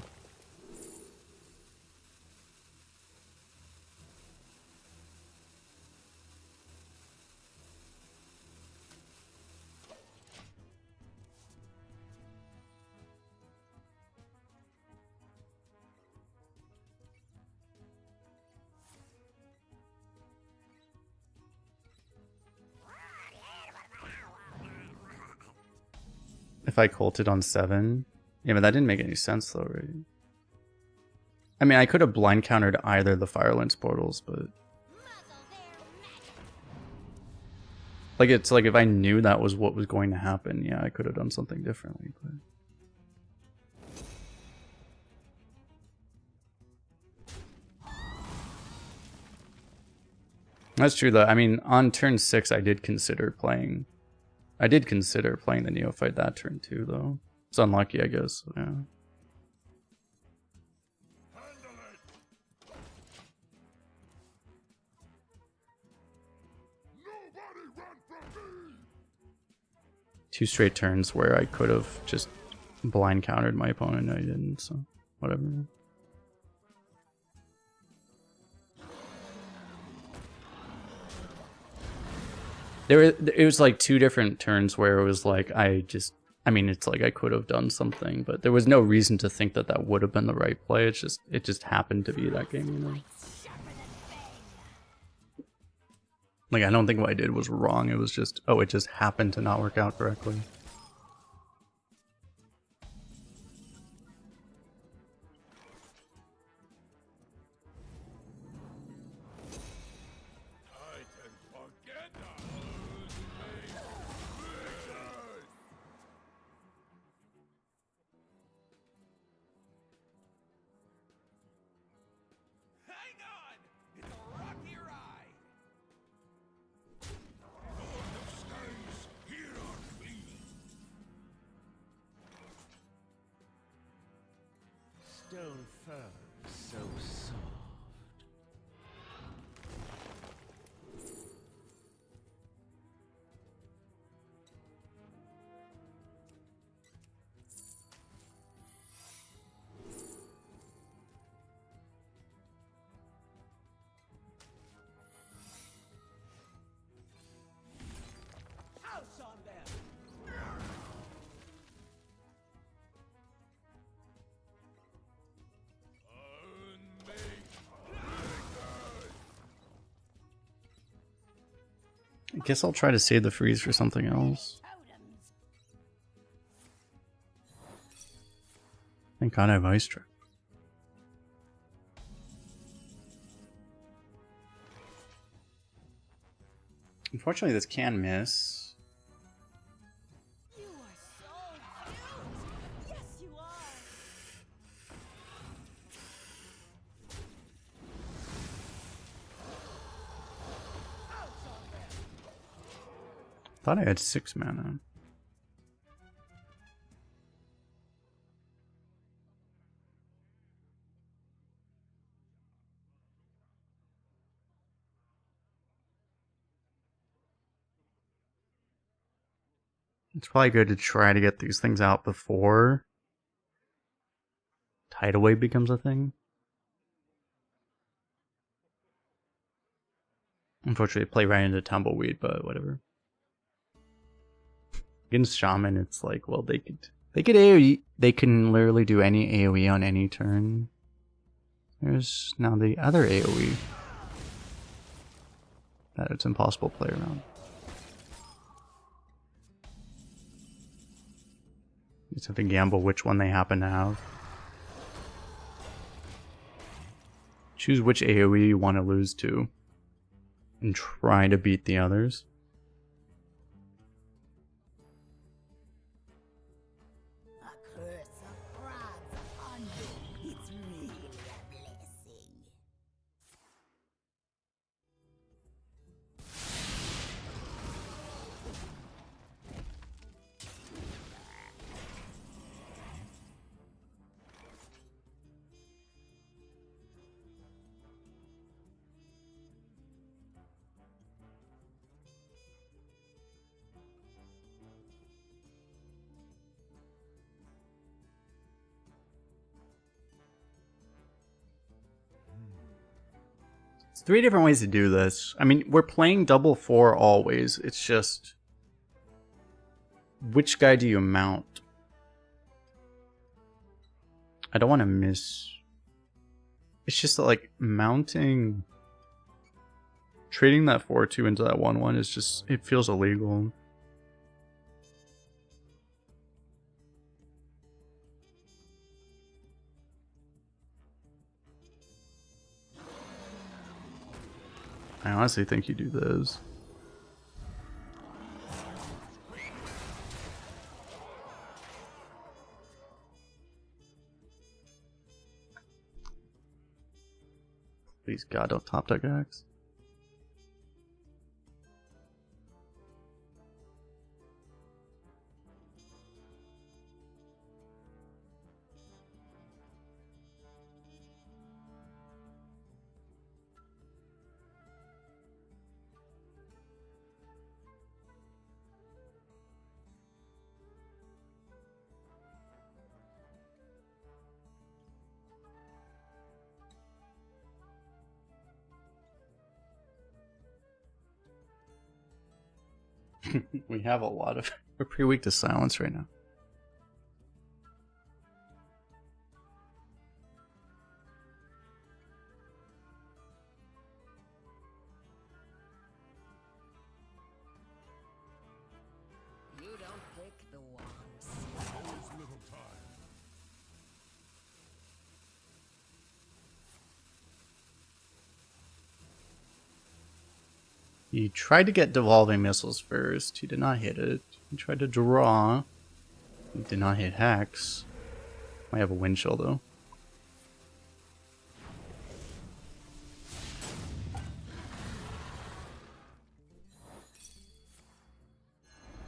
If I colted on 7. Yeah, but that didn't make any sense though, right? I mean, I could have blind countered either the Firelands portals, but... Like, it's like if I knew that was what was going to happen, yeah, I could have done something differently, but... That's true though. I mean, on turn 6 I did consider playing the Neophyte that turn too, though. It's unlucky, I guess. Yeah. Two straight turns where I could have just blind countered my opponent. I didn't, so whatever. It was like 2 different turns where it was like I mean, it's like I could have done something, but there was no reason to think that that would have been the right play. It just happened to be that game, you know. Like, I don't think what I did was wrong. It was just, oh, it just happened to not work out correctly. Stone fur, so soft. House on them! I guess I'll try to save the freeze for something else. Thank God I have Ice Trap. Unfortunately, this can miss. You are so cute. Yes, you are. Thought I had 6 mana. It's probably good to try to get these things out before Tidal Wave becomes a thing. Unfortunately, play right into Tumbleweed, but whatever. Against Shaman, it's like, well, they could AoE. They can literally do any AoE on any turn. There's now the other AoE that it's impossible to play around. You just have to gamble which one they happen to have. Choose which AoE you want to lose to and try to beat the others. A curse of frogs upon you. It's really a blessing. It's 3 different ways to do this. I mean, we're playing double 4 always. It's just, which guy do you mount? I don't want to miss. It's just that, like, mounting, trading that 4-2 into that 1-1 is just, it feels illegal. I honestly think you do this. Please God, don't top deck Axe. We have a lot of... We're pretty weak to silence right now. You don't pick the wands. Always little time. He tried to get devolving missiles first. He did not hit it. He tried to draw. He did not hit Hex. Might have a wind chill though.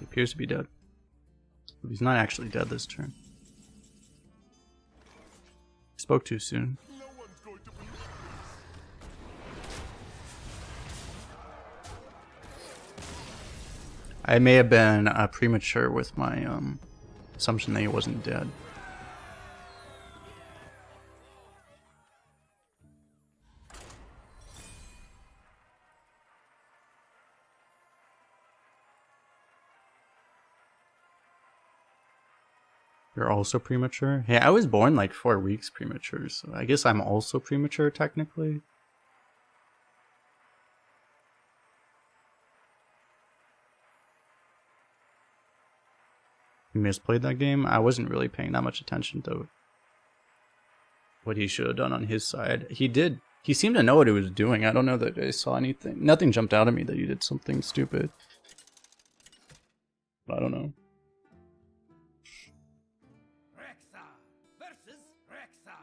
He appears to be dead. But he's not actually dead this turn. Spoke too soon. No one's going to believe I may have been premature with my assumption that he wasn't dead. You're also premature? Hey, I was born like 4 weeks premature, so I guess I'm also premature technically. You misplayed that game? I wasn't really paying that much attention to it. what he should have done on his side. He did. He seemed to know what he was doing. I don't know that I saw anything. Nothing jumped out at me that he did something stupid. I don't know. Rexa versus Rexa.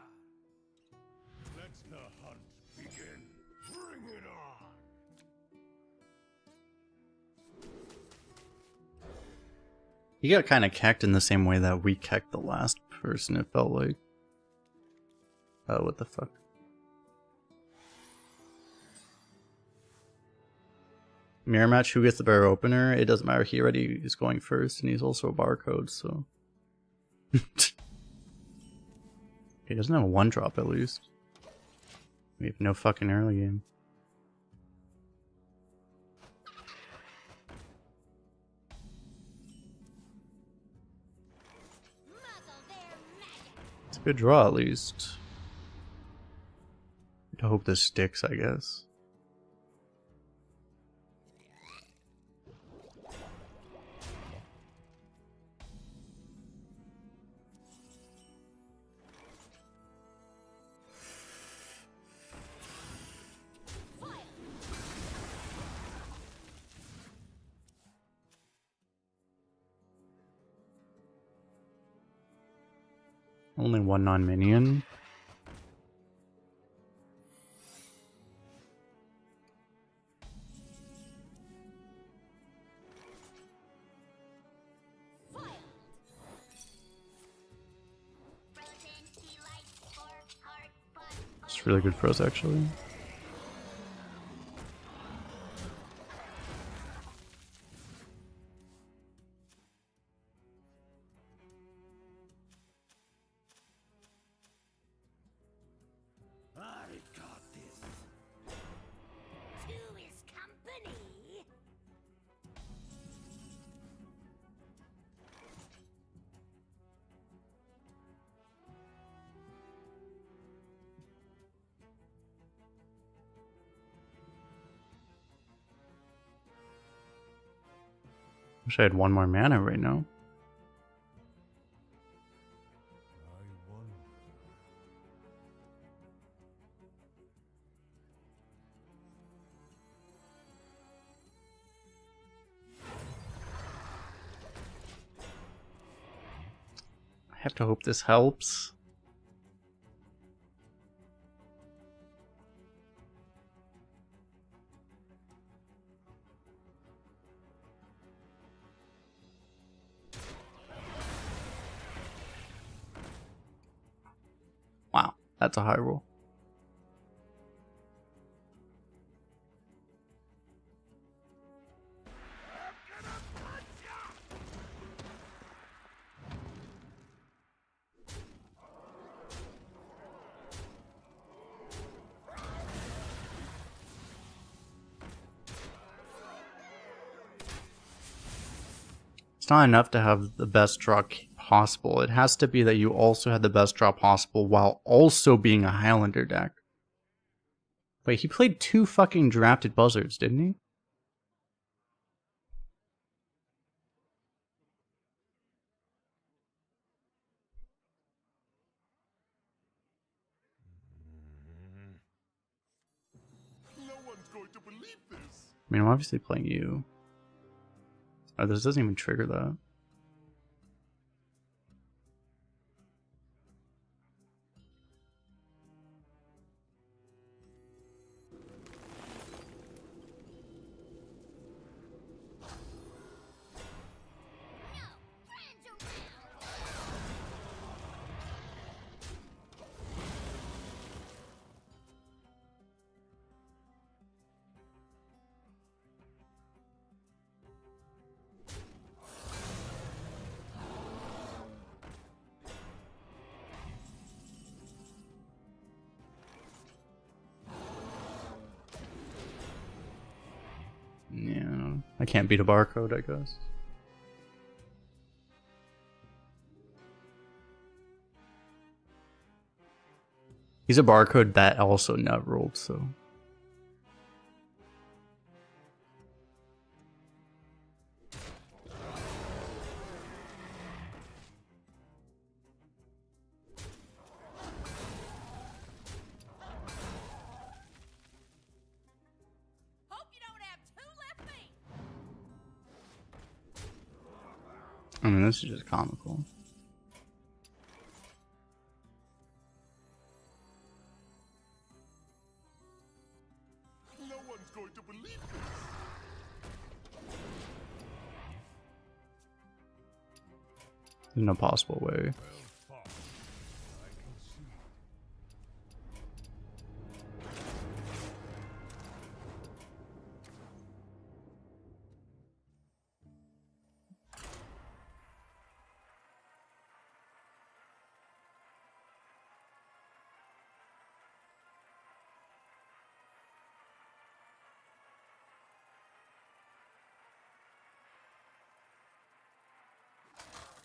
Let the hunt begin. Bring it on. He got kind of kecked in the same way that we kecked the last person, it felt like. Oh, what the fuck? Mirror match, who gets the better opener? It doesn't matter, he already is going first, and he's also a barcode, so... He doesn't have a 1-drop at least. We have no fucking early game. It's a good draw at least. I hope this sticks, I guess. Only one non-minion. It's really good for us, actually. I got this. Two is company. Wish I had one more mana right now. I wonder. I have to hope this helps. Wow, that's a high roll. It's not enough to have the best draw possible. It has to be that you also had the best draw possible while also being a Highlander deck. Wait, he played 2 fucking drafted buzzards, didn't he? No one's going to believe this. I mean, I'm obviously playing you. Oh, this doesn't even trigger that. Yeah, I can't beat a barcode, I guess. He's a barcode that also nut rolled, so. I mean, this is just comical. No one's going to believe this. There's no possible way. Well fought. I can see.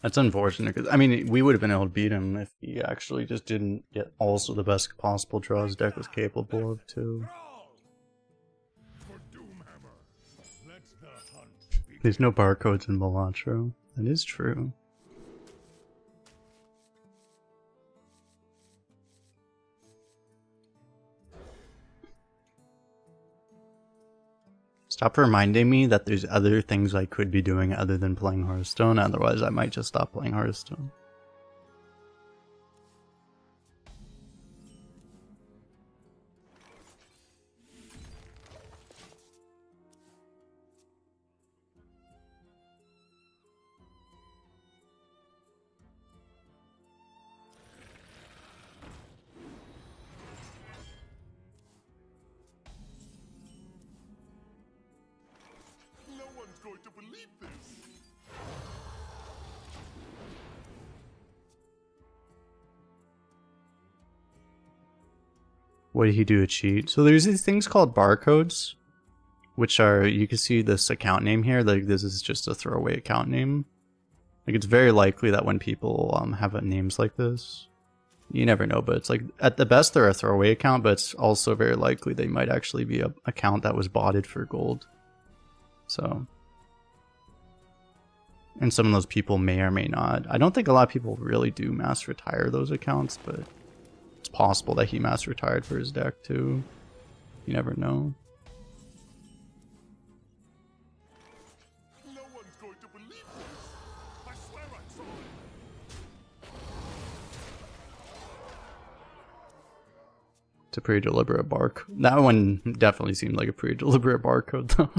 That's unfortunate because I mean we would have been able to beat him if he actually just didn't get also the best possible draw his deck was capable of too. Brawl! For Doomhammer. Let the hunt begin. There's no barcodes in Balatro. That is true. Stop reminding me that there's other things I could be doing other than playing Hearthstone, otherwise I might just stop playing Hearthstone. No one's going to believe this. What did he do, a cheat? So there's these things called barcodes, which are, you can see this account name here, like this is just a throwaway account name. Like it's very likely that when people have names like this, you never know, but it's like at the best they're a throwaway account, but it's also very likely they might actually be an account that was botted for gold. So, and some of those people may or may not. I don't think a lot of people really do mass retire those accounts, but it's possible that he mass retired for his deck too. You never know. No one's going to believe this. I swear I saw it. It's a pretty deliberate bark. That one definitely seemed like a pretty deliberate barcode though.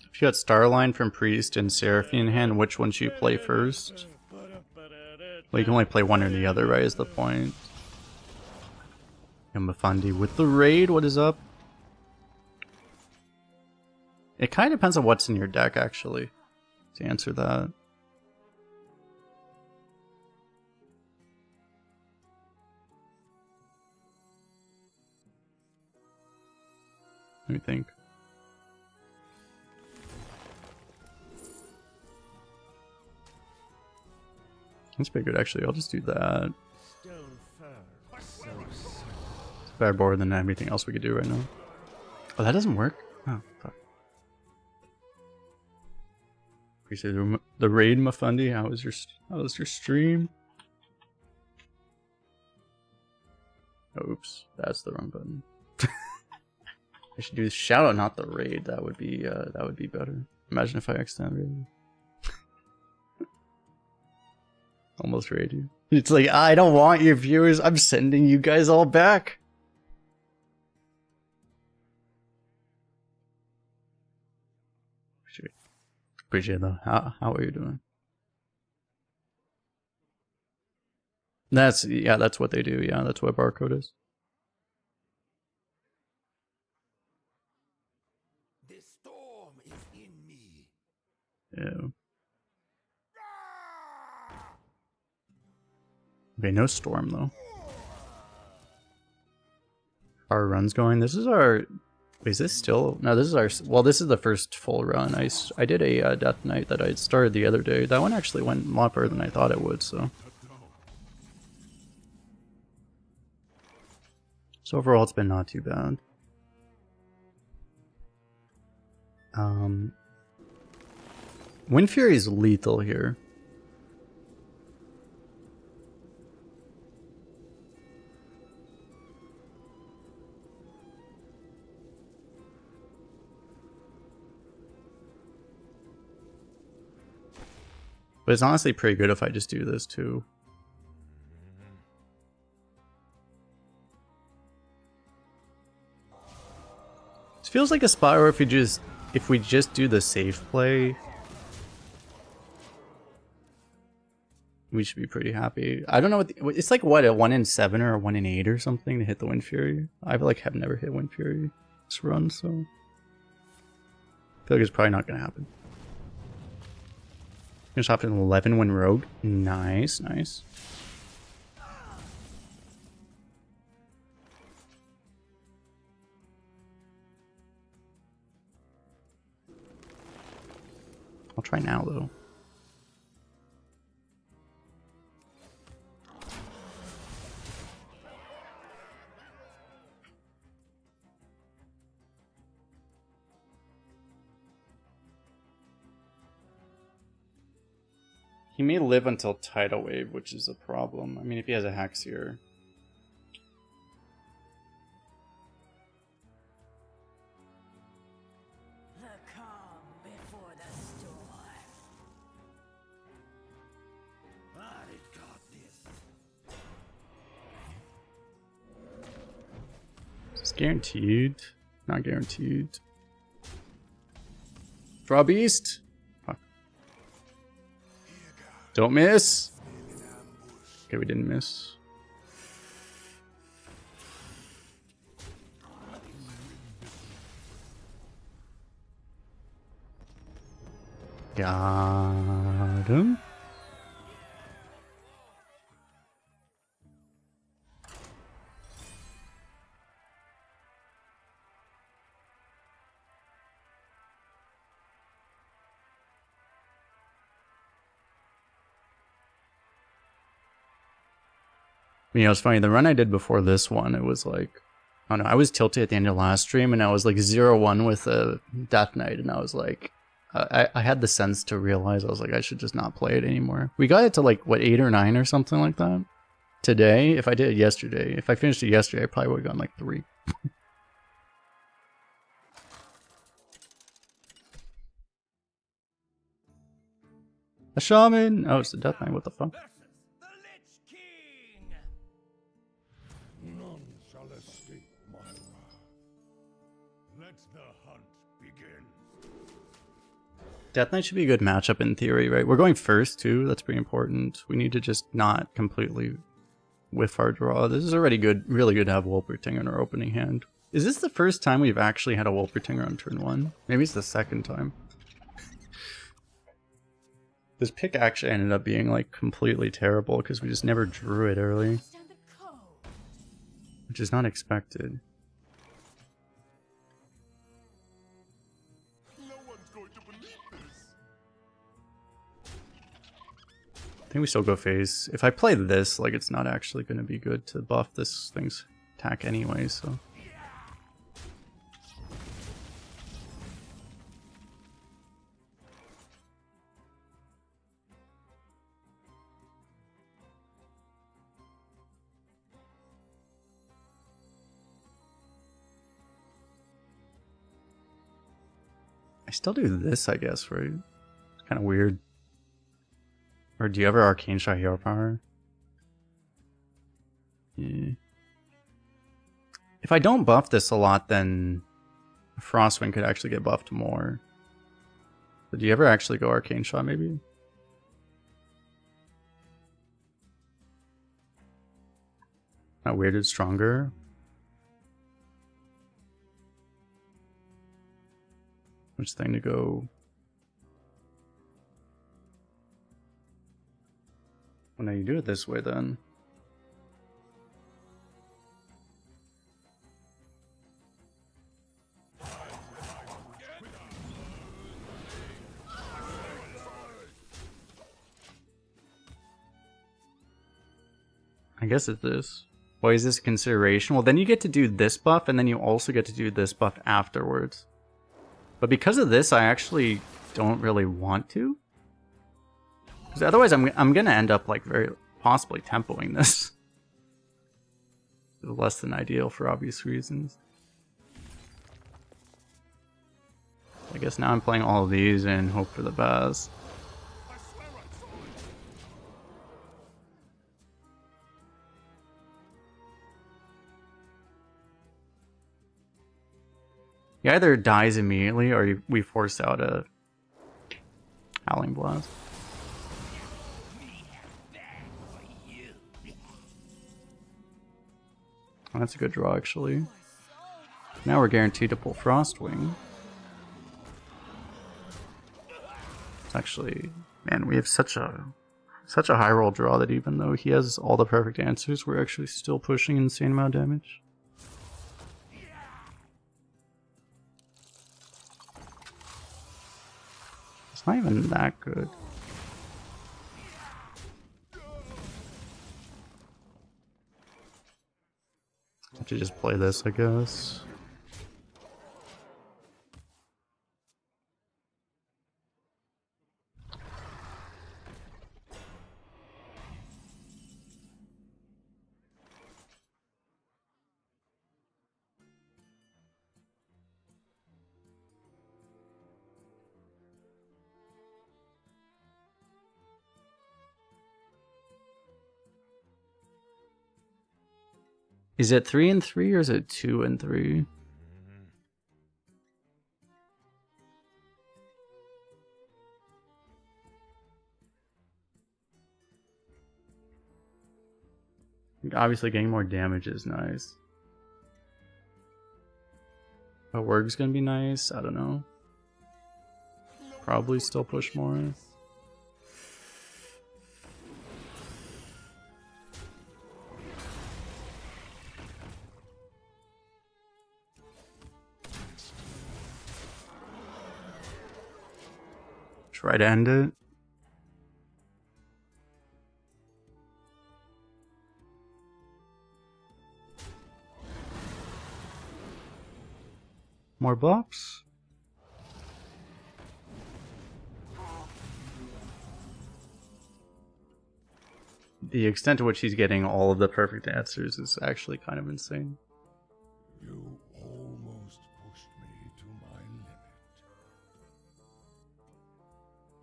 If you got Starline from Priest and Seraphine in hand, which one should you play first? Well, you can only play one or the other, right, is the point. Yamafundi with the raid, what is up? It kind of depends on what's in your deck, actually, to answer that. Let me think. That's pretty good, actually. I'll just do that. It's a better board than everything else we could do right now. Oh, that doesn't work? Oh, fuck. Appreciate the raid, Mafundi. How was your stream? Oops, that's the wrong button. I should do shout out, not the raid. That would be better. Imagine if I accidentally raided. Almost raid you. It's like, I don't want your viewers. I'm sending you guys all back. Appreciate that. How are you doing? That's what they do. Yeah, that's what barcode is. The storm is in me. Yeah. Okay, no storm though. Our run's going. This is our. Wait, is this still? No, this is our. Well, this is the first full run. I did a Death Knight that I started the other day. That one actually went a lot further than I thought it would. So overall, it's been not too bad. Wind Fury is lethal here. But it's honestly pretty good if I just do this too. This feels like a spot where if we just do the safe play, we should be pretty happy. I don't know what it's like. What, a 1 in 7 or a 1 in 8 or something to hit the Wind Fury? I feel like have never hit Wind Fury this run, so I feel like it's probably not gonna happen. Gonna shop an 11 win rogue. Nice, nice. I'll try now though. He may live until Tidal Wave, which is a problem. I mean, if he has a Hex here. The calm before the storm. I got this. It's guaranteed. Not guaranteed. Draw Beast. Fuck. Don't miss. Okay, we didn't miss. Got him. You know, it's funny, the run I did before this one, it was like, I don't know, I was tilted at the end of last stream and I was like 0-1 with a Death Knight and I was like, I had the sense to realize, I was like, I should just not play it anymore. We got it to like, what, 8 or 9 or something like that? Today, if I did it yesterday, if I finished it yesterday, I probably would have gotten like 3. A Shaman! Oh, it's the Death Knight, what the fuck? Versus the Lich King. None shall escape my wrath. Let the hunt begin. Death Knight should be a good matchup in theory, right? We're going first too, that's pretty important. We need to just not completely whiff our draw. This is already good, really good to have Wolpertinger in our opening hand. Is this the first time we've actually had a Wolpertinger on turn 1? Maybe it's the second time. This pick actually ended up being like completely terrible because we just never drew it early, Stand the cold. which is not expected. No one's going to believe this. I think we still go phase. If I play this, like it's not actually going to be good to buff this thing's attack anyway, so. I still do this, I guess, right? It's kind of weird. Or do you ever Arcane Shot Hero Power? Yeah. If I don't buff this a lot, then Frostwind could actually get buffed more. But do you ever actually go Arcane Shot, maybe? Not weird, it's stronger. Which thing to go? Well, now you do it this way then. I guess it's this. Why is this a consideration? Well, then you get to do this buff, and then you also get to do this buff afterwards. But because of this, I actually don't really want to. Because otherwise I'm gonna end up like very possibly tempoing this. Less than ideal for obvious reasons. I guess now I'm playing all of these and hope for the best. I swear I saw it. He either dies immediately or we force out a Howling Blast. Oh, that's a good draw, actually. Now we're guaranteed to pull Frostwing. It's actually, man, we have such a high roll draw that even though he has all the perfect answers, we're actually still pushing an insane amount of damage. It's not even that good. Have to just play this, I guess. Is it 3 and 3 or is it 2 and 3? Obviously getting more damage is nice. A Wurg's gonna be nice, I don't know. Probably still push more. Try to end it. More buffs. The extent to which he's getting all of the perfect answers is actually kind of insane. You almost pushed me to my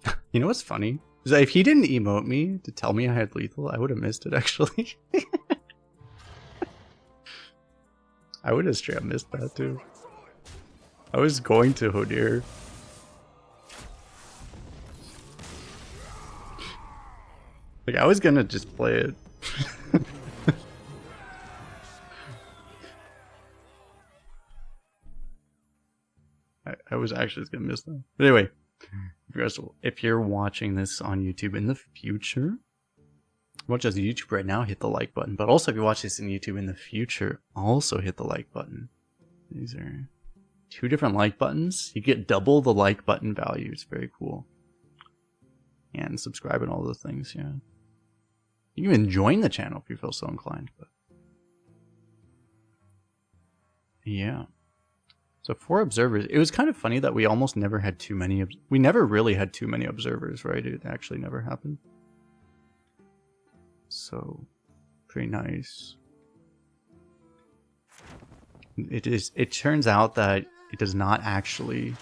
limit. You know what's funny? Is that if he didn't emote me to tell me I had lethal, I would have missed it actually. I would have straight up missed that too. I was going to Hodir. Like, I was gonna just play it. I was actually just gonna miss that. But anyway, if you're watching this on YouTube in the future, watch us on YouTube right now, hit the like button. But also if you watch this in YouTube in the future, also hit the like button. These are 2 different like buttons. You get double the like button value. It's very cool. And subscribe and all those things, yeah. You can even join the channel if you feel so inclined. But yeah. So 4 observers. It was kind of funny that we almost never had too many. We never really had too many observers, right? It actually never happened. So pretty nice. It turns out that it does not actually.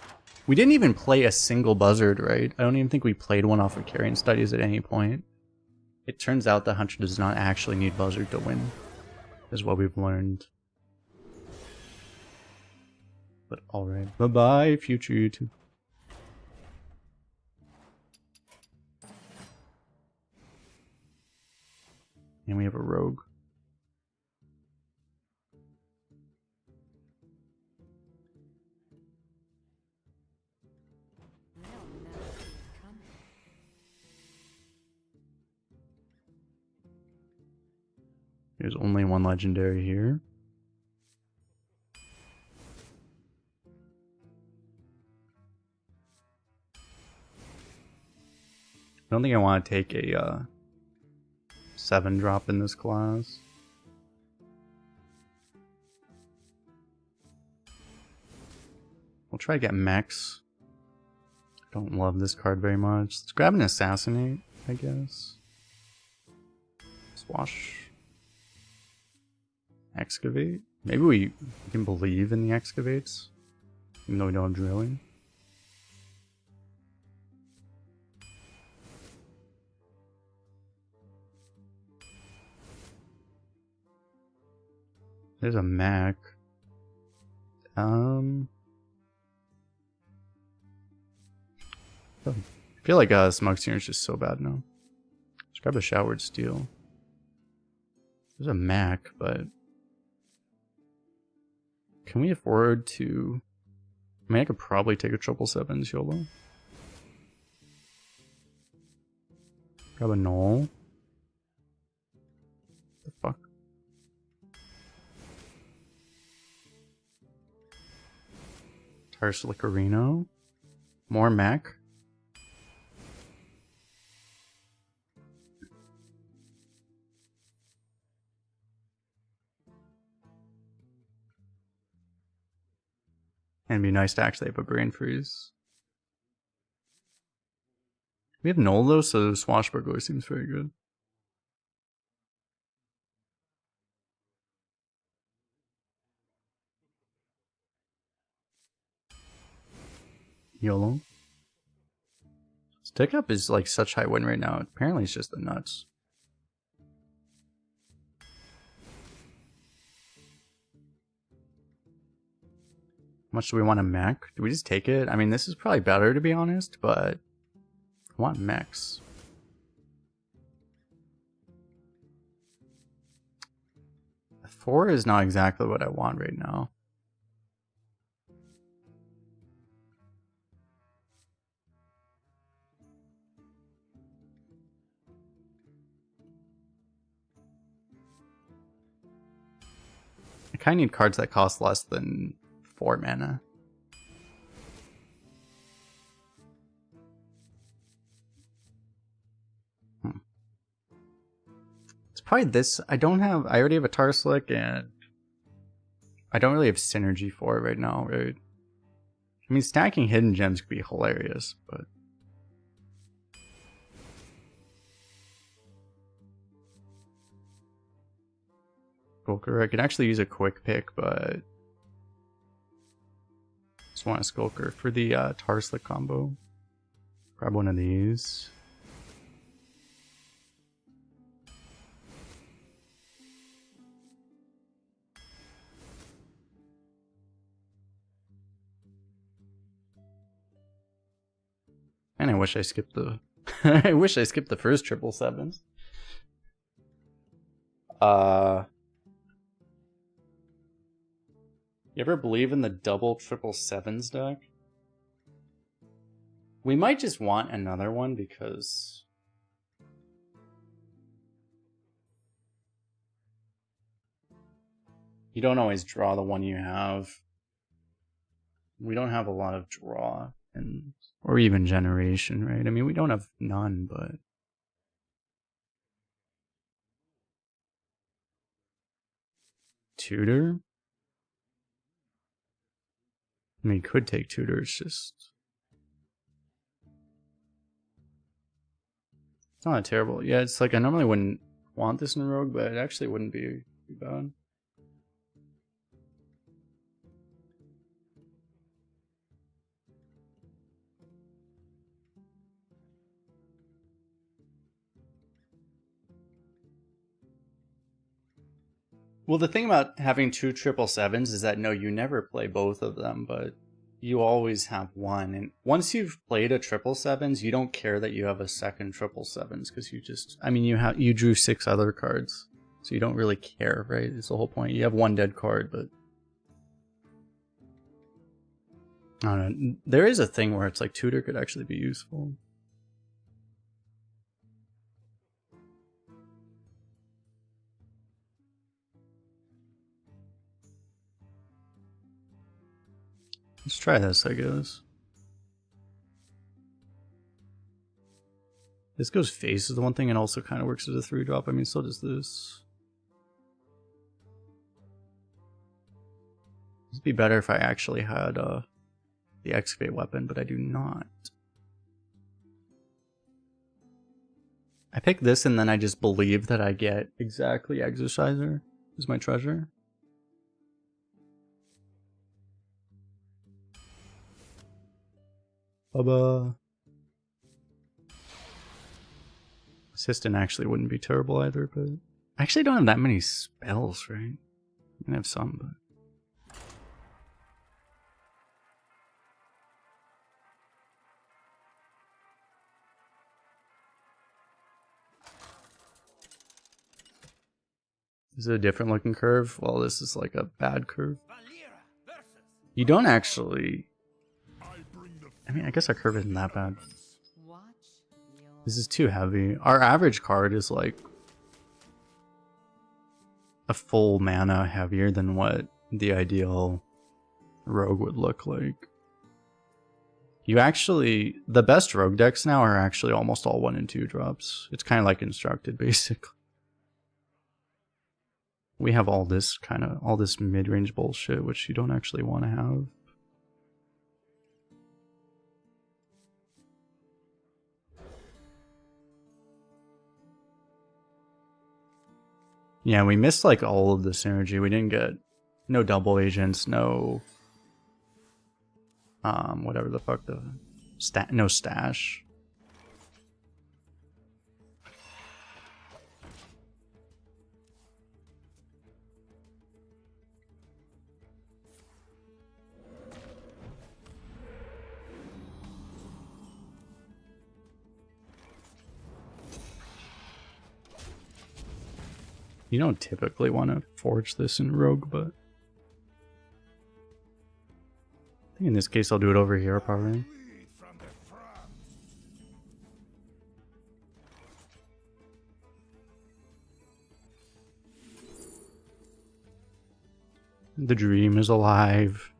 We didn't even play a single buzzard, right? I don't even think we played one off of Carrion Studies at any point. It turns out the Hunter does not actually need buzzard to win, is what we've learned. But alright. Bye-bye, future YouTube. And we have a rogue. There's only one legendary here. I don't think I want to take a 7 drop in this class. We'll try to get mechs. Don't love this card very much. Let's grab an Assassinate, I guess. Swash. Excavate. Maybe we can believe in the Excavates, even though we don't have Drilling. There's a Mac. I feel like Smoke Singer is just so bad now. Let's grab a Showered Steel. There's a Mac, but can we afford to? I mean, I could probably take a 777s YOLO. Grab a Null. The fuck? Tarsilicarino. More Mac. And it'd be nice to actually have a Brain Freeze. We have Null though, so Swashbuckler seems very good. YOLO. Stick Up is like such high win right now. Apparently it's just the nuts. How much do we want a mech? Do we just take it? I mean, this is probably better to be honest, but I want mechs. A 4 is not exactly what I want right now. I kind of need cards that cost less than 4 mana. It's probably this. I already have a Tarslick and I don't really have synergy for it right now, right? I mean, stacking hidden gems could be hilarious, but Skulker, I could actually use a quick pick, but just want a Skulker for the Tarslick combo. Grab one of these. And I wish I skipped the I wish I skipped the first 777s. You ever believe in the double 777s deck? We might just want another one because you don't always draw the one you have. We don't have a lot of draw and or even generation, right? I mean, we don't have none, but Tutor? I mean, you could take Tutor, it's just it's not terrible. Yeah, it's like I normally wouldn't want this in Rogue, but it actually wouldn't be bad. Well, the thing about having two 777s is that no, you never play both of them, but you always have one. And once you've played a 777s, you don't care that you have a second 777s because you just, I mean, you drew 6 other cards, so you don't really care, right? It's the whole point. You have one dead card, but I don't know. There is a thing where it's like Tutor could actually be useful. Let's try this, I guess. This goes face is the one thing and also kind of works as a 3-drop. I mean, so does this. It'd be better if I actually had the Excavate weapon, but I do not. I pick this and then I just believe that I get exactly Exerciser as my treasure. Bubba. Assistant actually wouldn't be terrible either, but I actually don't have that many spells, right? I can have some, but this is a different looking curve. Well, this is like a bad curve. Valera versus You don't actually. I bring the I mean, I guess our curve isn't that bad. Watch your This is too heavy. Our average card is like a full mana heavier than what the ideal rogue would look like. You actually, the best rogue decks now are actually almost all 1 and 2 drops. It's kind of like Instructed, basically. We have all this mid-range bullshit, which you don't actually want to have. Yeah, we missed like all of the synergy. We didn't get no double agents, no whatever the fuck no stash. You don't typically want to forge this in Rogue, but I think in this case I'll do it over here, probably. lead from the front. The dream is alive.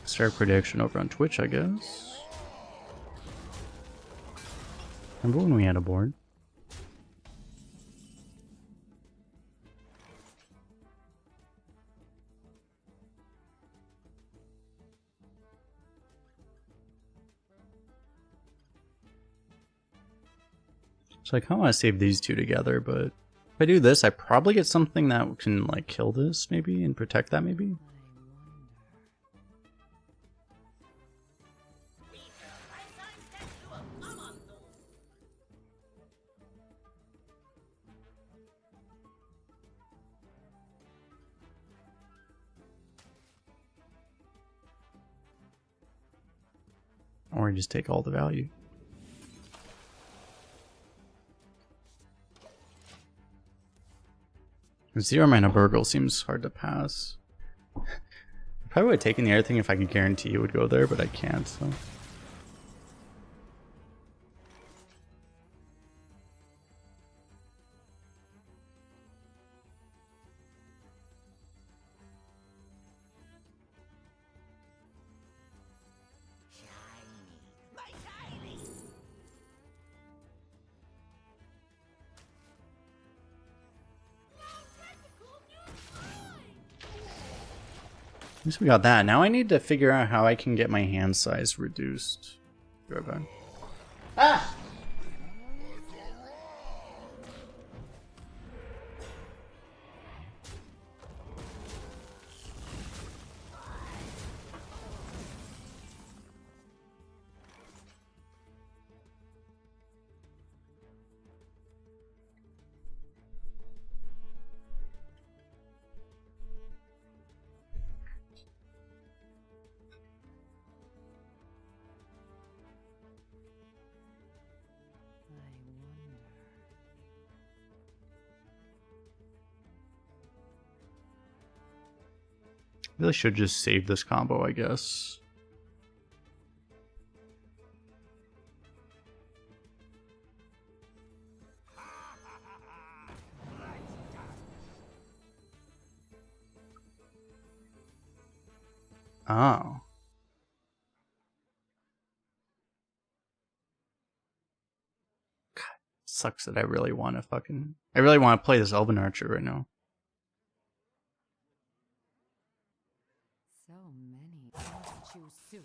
Start prediction over on Twitch, I guess. Remember when we had a board? So I kind of want to save these two together, but if I do this, I probably get something that can like kill this maybe and protect that maybe. Or just take all the value. Zero mana Burgle seems hard to pass. I probably would have taken the other thing if I could guarantee it would go there, but I can't, so. My shiny! At least we got that. Now I need to figure out how I can get my hand size reduced. Be right back. Ah! Really should just save this combo, I guess. Oh. God, sucks that I really want to play this Elven Archer right now. So many. I must choose soon.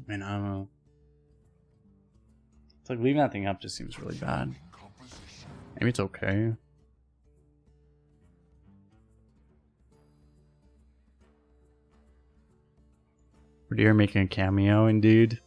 Man, I don't know. It's like leaving that thing up just seems really bad. Maybe it's okay. Redeer making a cameo, indeed.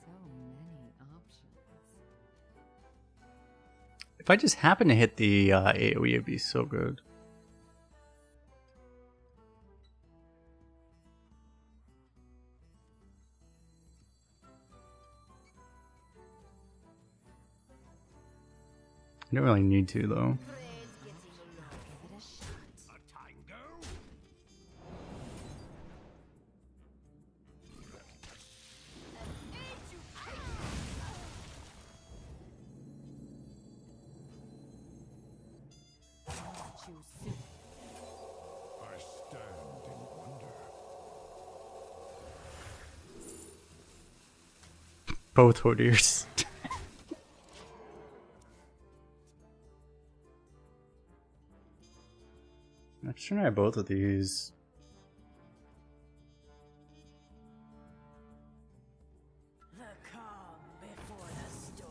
So many options. If I just happen to hit the AoE, it'd be so good. I don't really need to, though. Give it a shot. A tango? Choose soon. I stand in wonder. Both Hodiers. I'm sure I have both of these. The calm before the storm.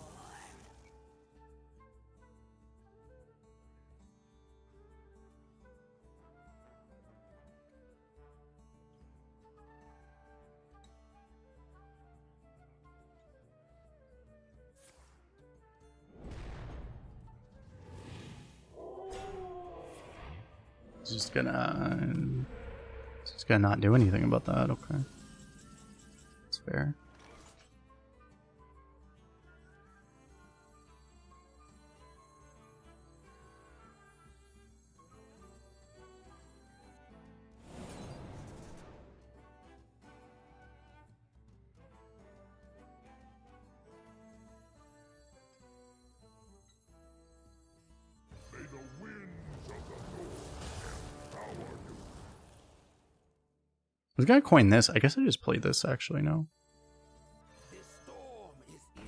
Just gonna not do anything about that. Okay, that's fair. May the winds of the north empower you. I was gonna coin this. I guess I just played this actually. No. The storm is in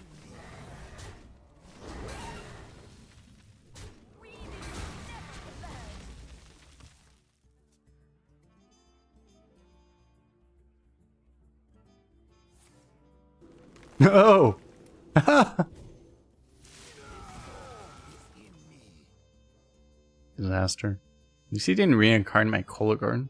me. Oh. Disaster. You see, didn't reincarnate my Kolagorn.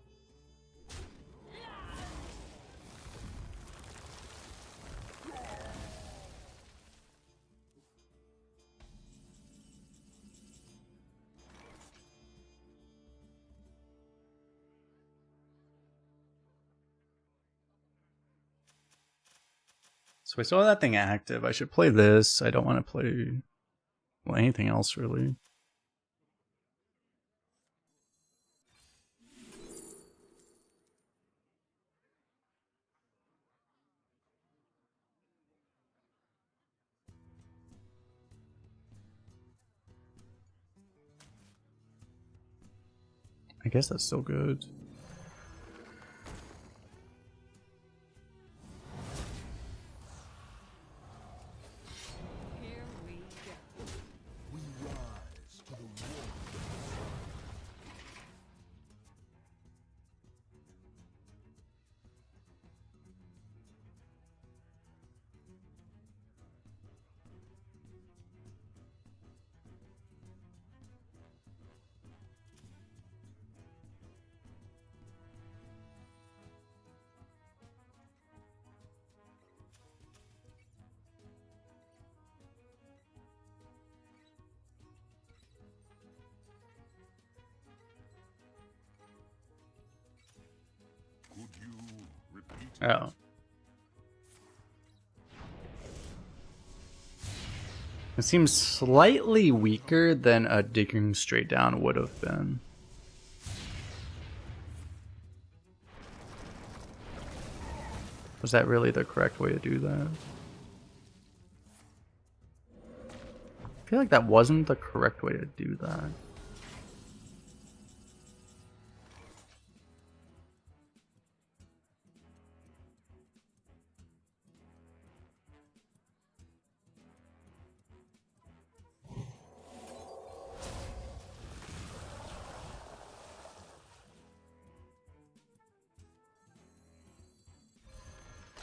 So I saw that thing active. I should play this. I don't want to play well, anything else really. I guess that's still good. Oh. It seems slightly weaker than a digging straight down would have been. Was that really the correct way to do that? I feel like that wasn't the correct way to do that.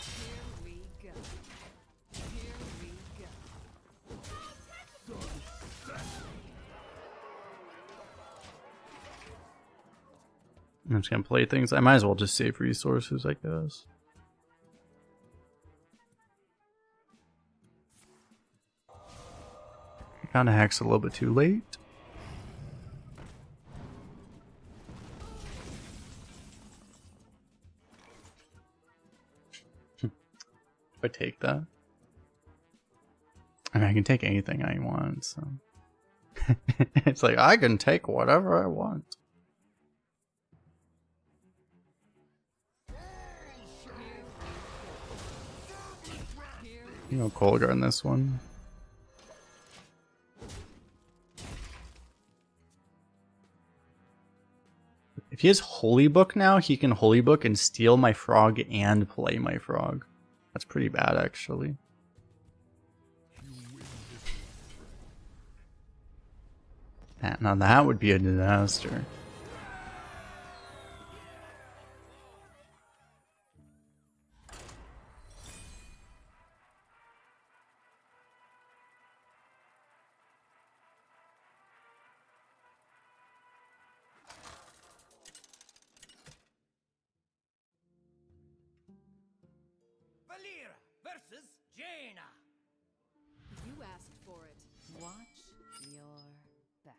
Here we go. Here we go. I'm just gonna play things. I might as well just save resources, I guess. Found a hex a little bit too late. I take that. I mean, I can take anything I want, so. It's like, I can take whatever I want. You know, Kolgar in this one. If he has Holy Book now, he can Holy Book and steal my frog and play my frog. That's pretty bad, actually. Now that would be a disaster. Valera versus Jaina. You asked for it. Watch your back.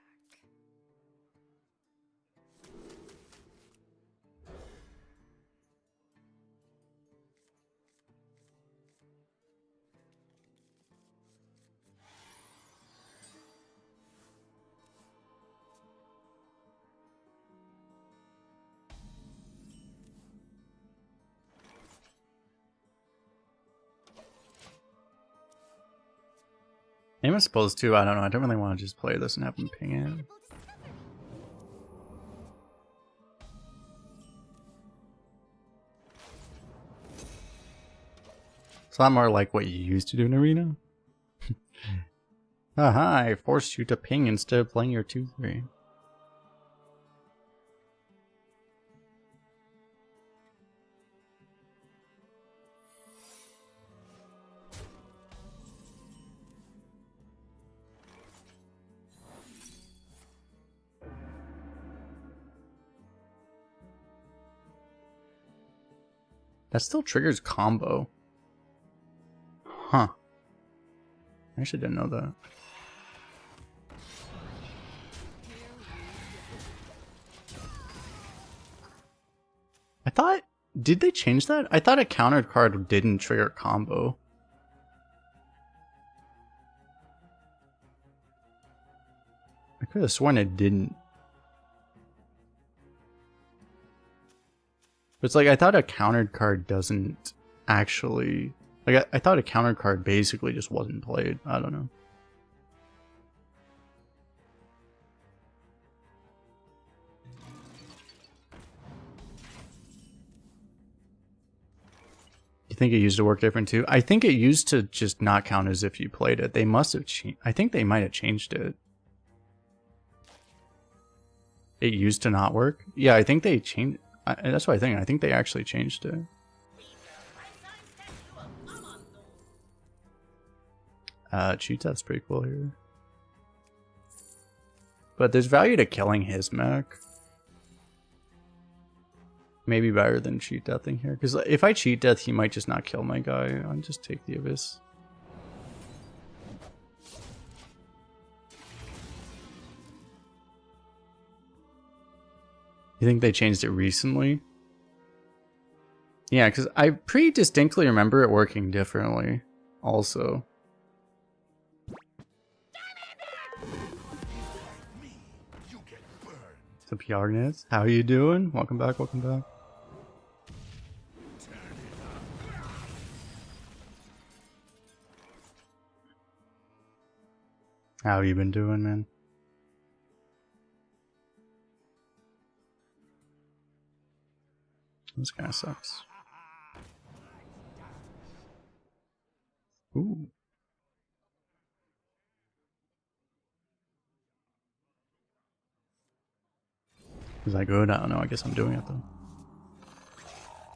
I'm supposed to. I don't know. I don't really want to just play this and have him ping it. It's a lot more like what you used to do in Arena. Haha, I forced you to ping instead of playing your 2-3. That still triggers combo. Huh. I actually didn't know that. I thought... Did they change that? I thought a countered card didn't trigger combo. I could have sworn it didn't. But it's like, I thought a countered card doesn't actually... Like, I thought a countered card basically just wasn't played. I don't know. You think it used to work different too? I think it used to just not count as if you played it. They must have changed... I think they might have changed it. It used to not work? Yeah, I think they changed... that's what I think. I think they actually changed it. Cheat Death's pretty cool here. But there's value to killing his mech. Maybe better than Cheat Deathing here. Because if I Cheat Death, he might just not kill my guy. I'll just take the Abyss. You think they changed it recently? Yeah, because I pretty distinctly remember it working differently also. So Pjarnes, how you doing? Welcome back, welcome back. How you been doing, man? This kind of sucks. Ooh. Is that good? I don't know. I guess I'm doing it though.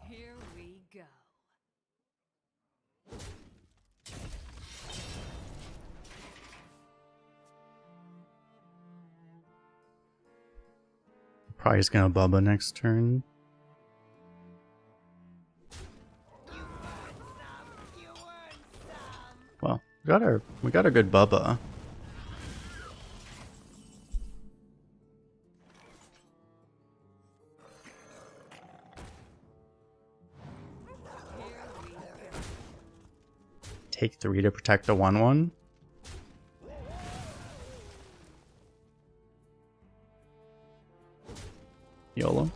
Here we go. Probably just gonna Bubba next turn. Well, we got a good Bubba. Take 3 to protect the 1/1. YOLO.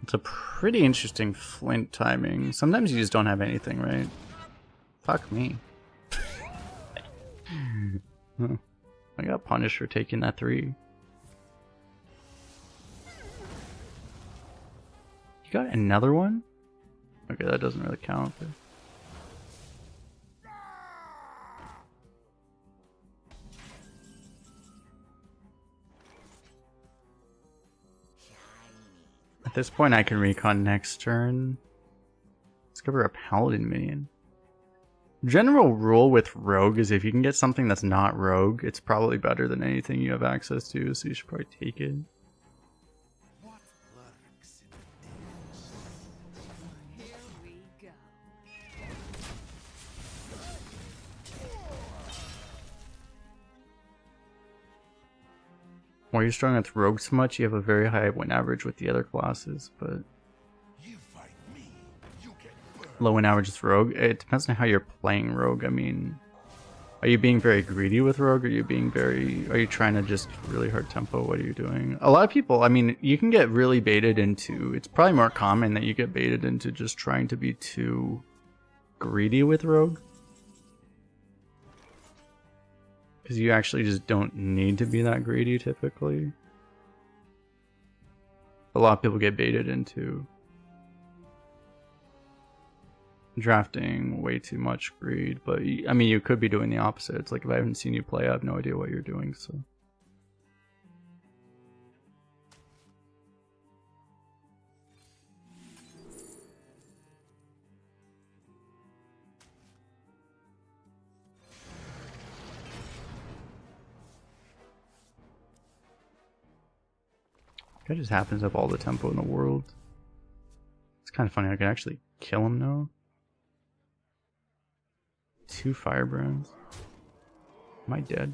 It's a pretty interesting flint timing. Sometimes you just don't have anything, right? Fuck me. I got punished for taking that 3. You got another one? Okay, that doesn't really count. But... At this point, I can recon next turn. Discover a paladin minion. General rule with rogue is if you can get something that's not rogue, it's probably better than anything you have access to, so you should probably take it. Here we go. Why you're strong with rogue so much, you have a very high win average with the other classes, but low win average with rogue. It depends on how you're playing rogue. I mean, are you being very greedy with rogue? Are you trying to just really hard tempo? What are you doing? A lot of people, I mean, you can get really baited into, it's probably more common that you get baited into just trying to be too greedy with rogue. Because you actually just don't need to be that greedy typically. A lot of people get baited into drafting way too much greed, but I mean, you could be doing the opposite. It's like, if I haven't seen you play, I have no idea what you're doing, so. That just happens to have all the tempo in the world. It's kind of funny, I can actually kill him now. 2 firebrands. Am I dead?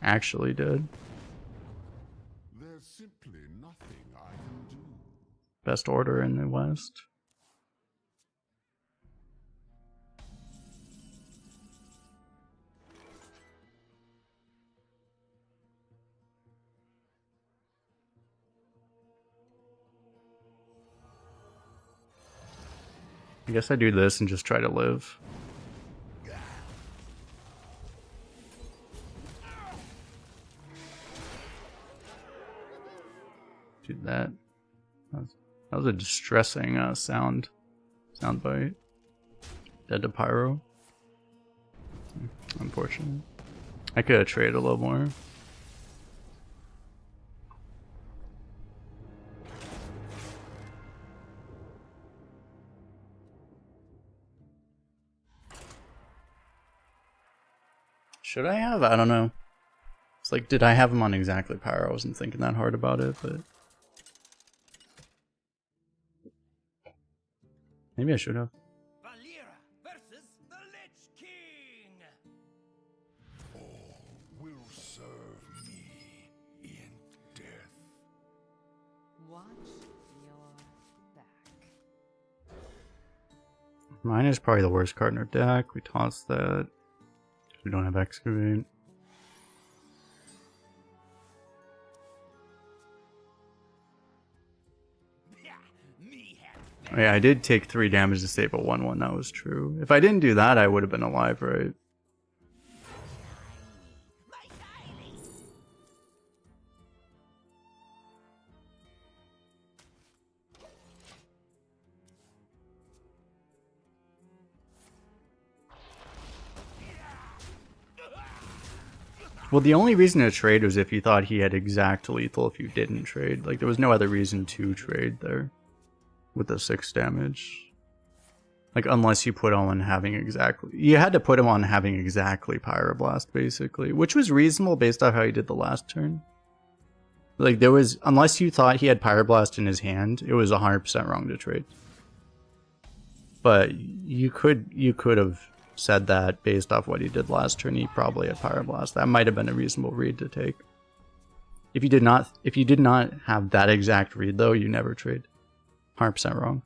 Actually dead. There's simply nothing I can do. Best order in the West. I guess I do this and just try to live. Do that. That was a distressing sound bite. Dead to pyro. Unfortunate. I could have traded a little more. Should I have? I don't know. It's like, did I have him on exactly pyro? I wasn't thinking that hard about it, but Maybe I should have. Valera versus the Lich King. All will serve me in death. Watch your back. Mine is probably the worst card in our deck. We toss that. We don't have Excavate. Oh, yeah, I did take 3 damage to save a 1/1. That was true. If I didn't do that, I would have been alive, right? Well, the only reason to trade was if you thought he had exact lethal if you didn't trade. Like, there was no other reason to trade there with the 6 damage. Like, unless you put him on having exactly... You had to put him on having exactly Pyroblast, basically. Which was reasonable based off how he did the last turn. Like, there was... Unless you thought he had Pyroblast in his hand, it was 100% wrong to trade. But you could have said that based off what he did last turn, he probably had Pyroblast. That might have been a reasonable read to take. If you did not have that exact read, though, you never trade. 100% wrong.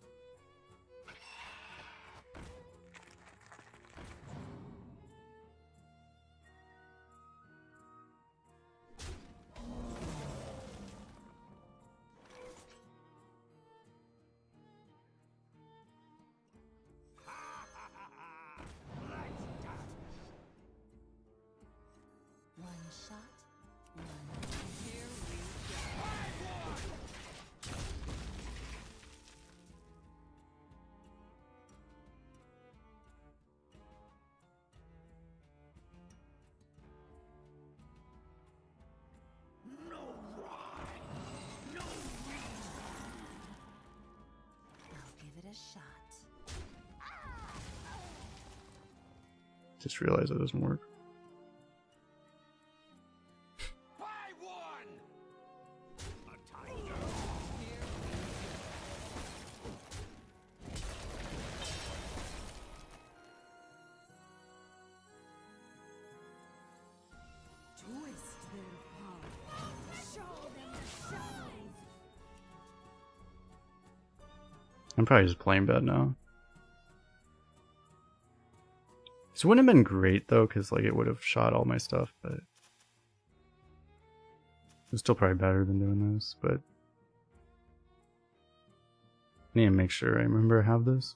One shot, one. Here we go. I'll give it a shot. Just realized it doesn't work. I won. A tiger. Twist their power. Show them the shine. I'm probably just playing bad now. This wouldn't have been great though, because like it would have shot all my stuff, but it's still probably better than doing this. But I need to make sure I remember I have this.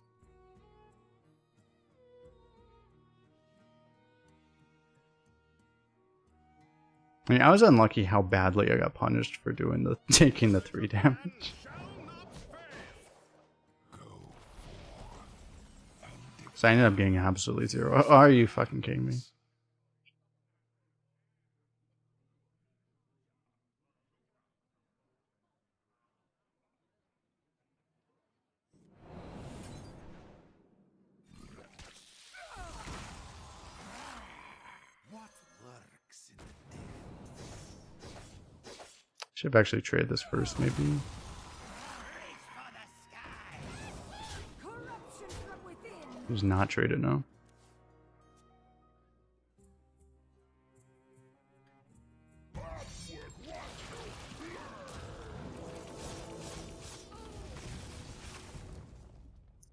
I mean, I was unlucky how badly I got punished for doing the taking the 3 damage. So I ended up getting absolutely 0. Are you fucking kidding me? What lurks in the Should have actually traded this first, maybe. Corruption from within. Just not trade it now.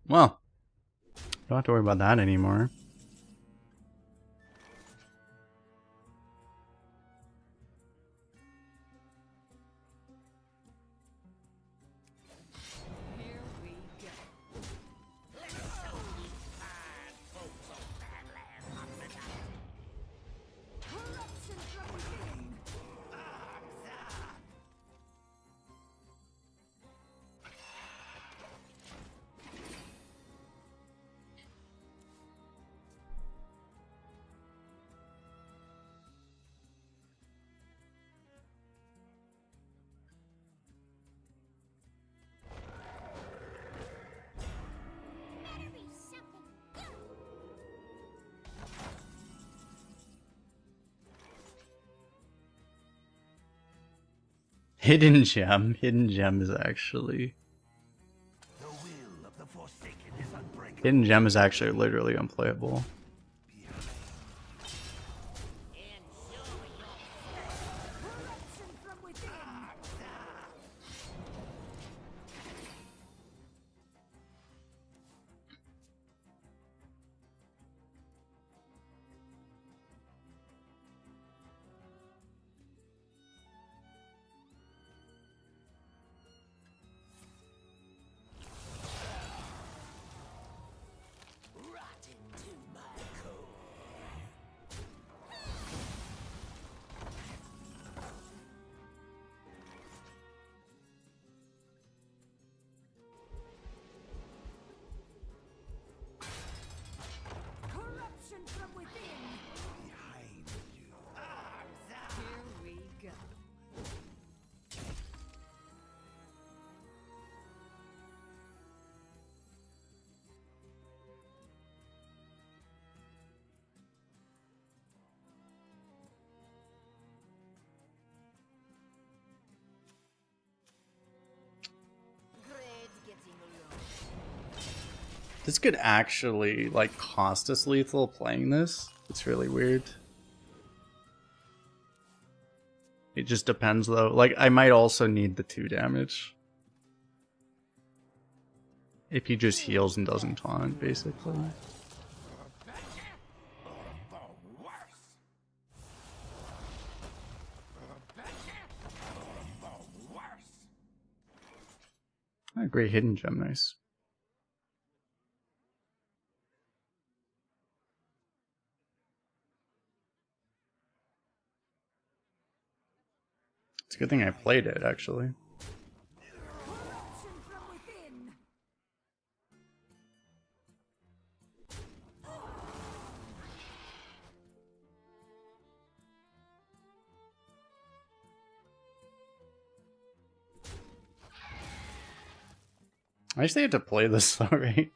Well, don't have to worry about that anymore. Here we go. Corruption from within. Better be something. Hidden gem. Hidden gem is actually... The will of the Forsaken is Hidden Gem is actually literally unplayable. Corruption from within. Corruption from within. Here we go. Great getting along. This could actually like cost us lethal playing this. It's really weird. It just depends though. Like I might also need the 2 damage. If he just heals and doesn't taunt, basically. Ah, great Hidden Gem, nice. It's a good thing I played it, actually. Corruption from within. I actually had to play this though, right?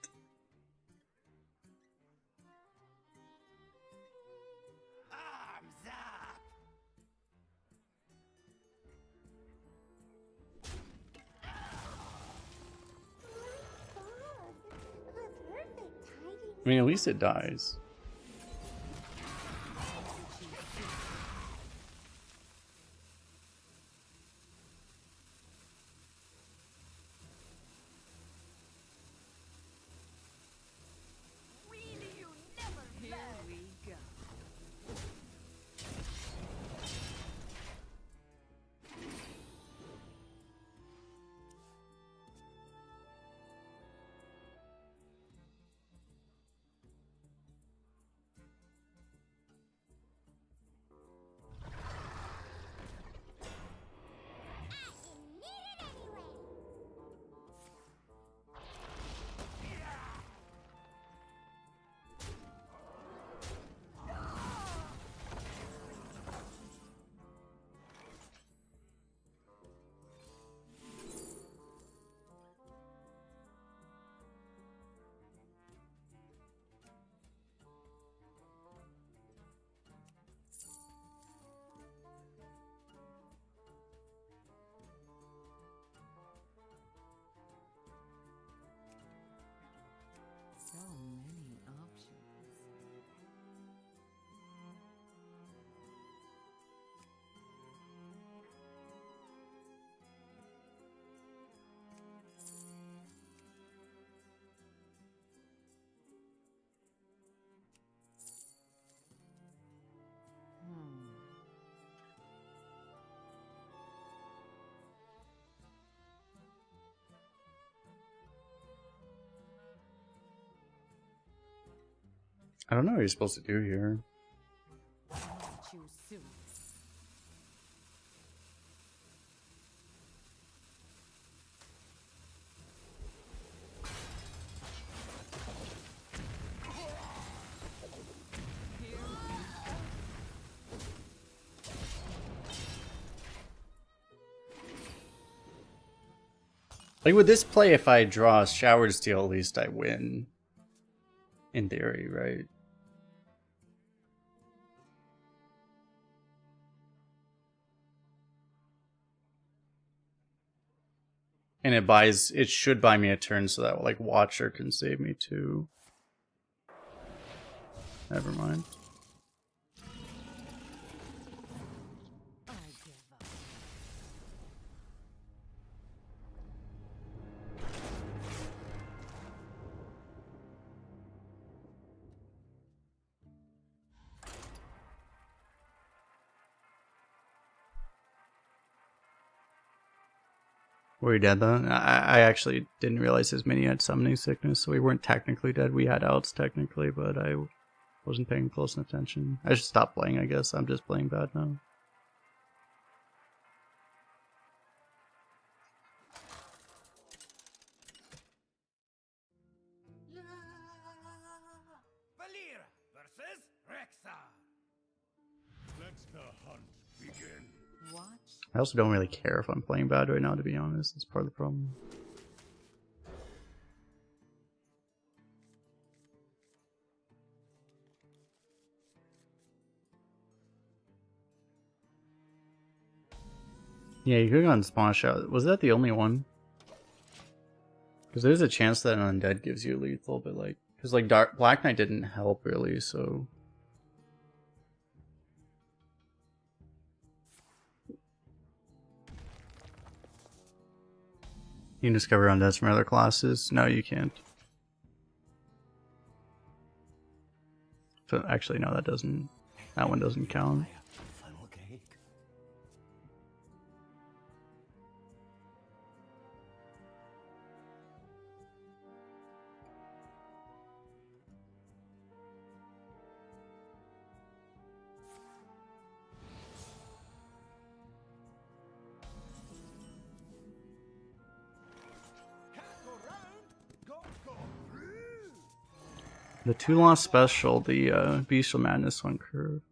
I mean, at least it dies. Really, you never Here learn. we go. So many options. I don't know what you're supposed to do here. Choose soon. Like with this play, if I draw a Shower Steel, at least I win. In theory, right? And it should buy me a turn so that like Watcher can save me too. Never mind. I give up. Were we dead though? I actually didn't realize his mini had summoning sickness, so we weren't technically dead. We had outs technically, but I wasn't paying close attention. I should stop playing, I guess. I'm just playing bad now. Valera versus Rexa. Let the hunt begin. Watch. I also don't really care if I'm playing bad right now, to be honest. It's part of the problem. Yeah, you could have gone Spawn Shot. Was that the only one? Because there's a chance that an Undead gives you lethal, but like... Because like Black Knight didn't help really, so... You can discover undeads from other classes? No, you can't. So actually, no, that doesn't... That one doesn't count. Funnel cake. Can't go round, go through. The 2-loss special, the Bestial Madness one curve.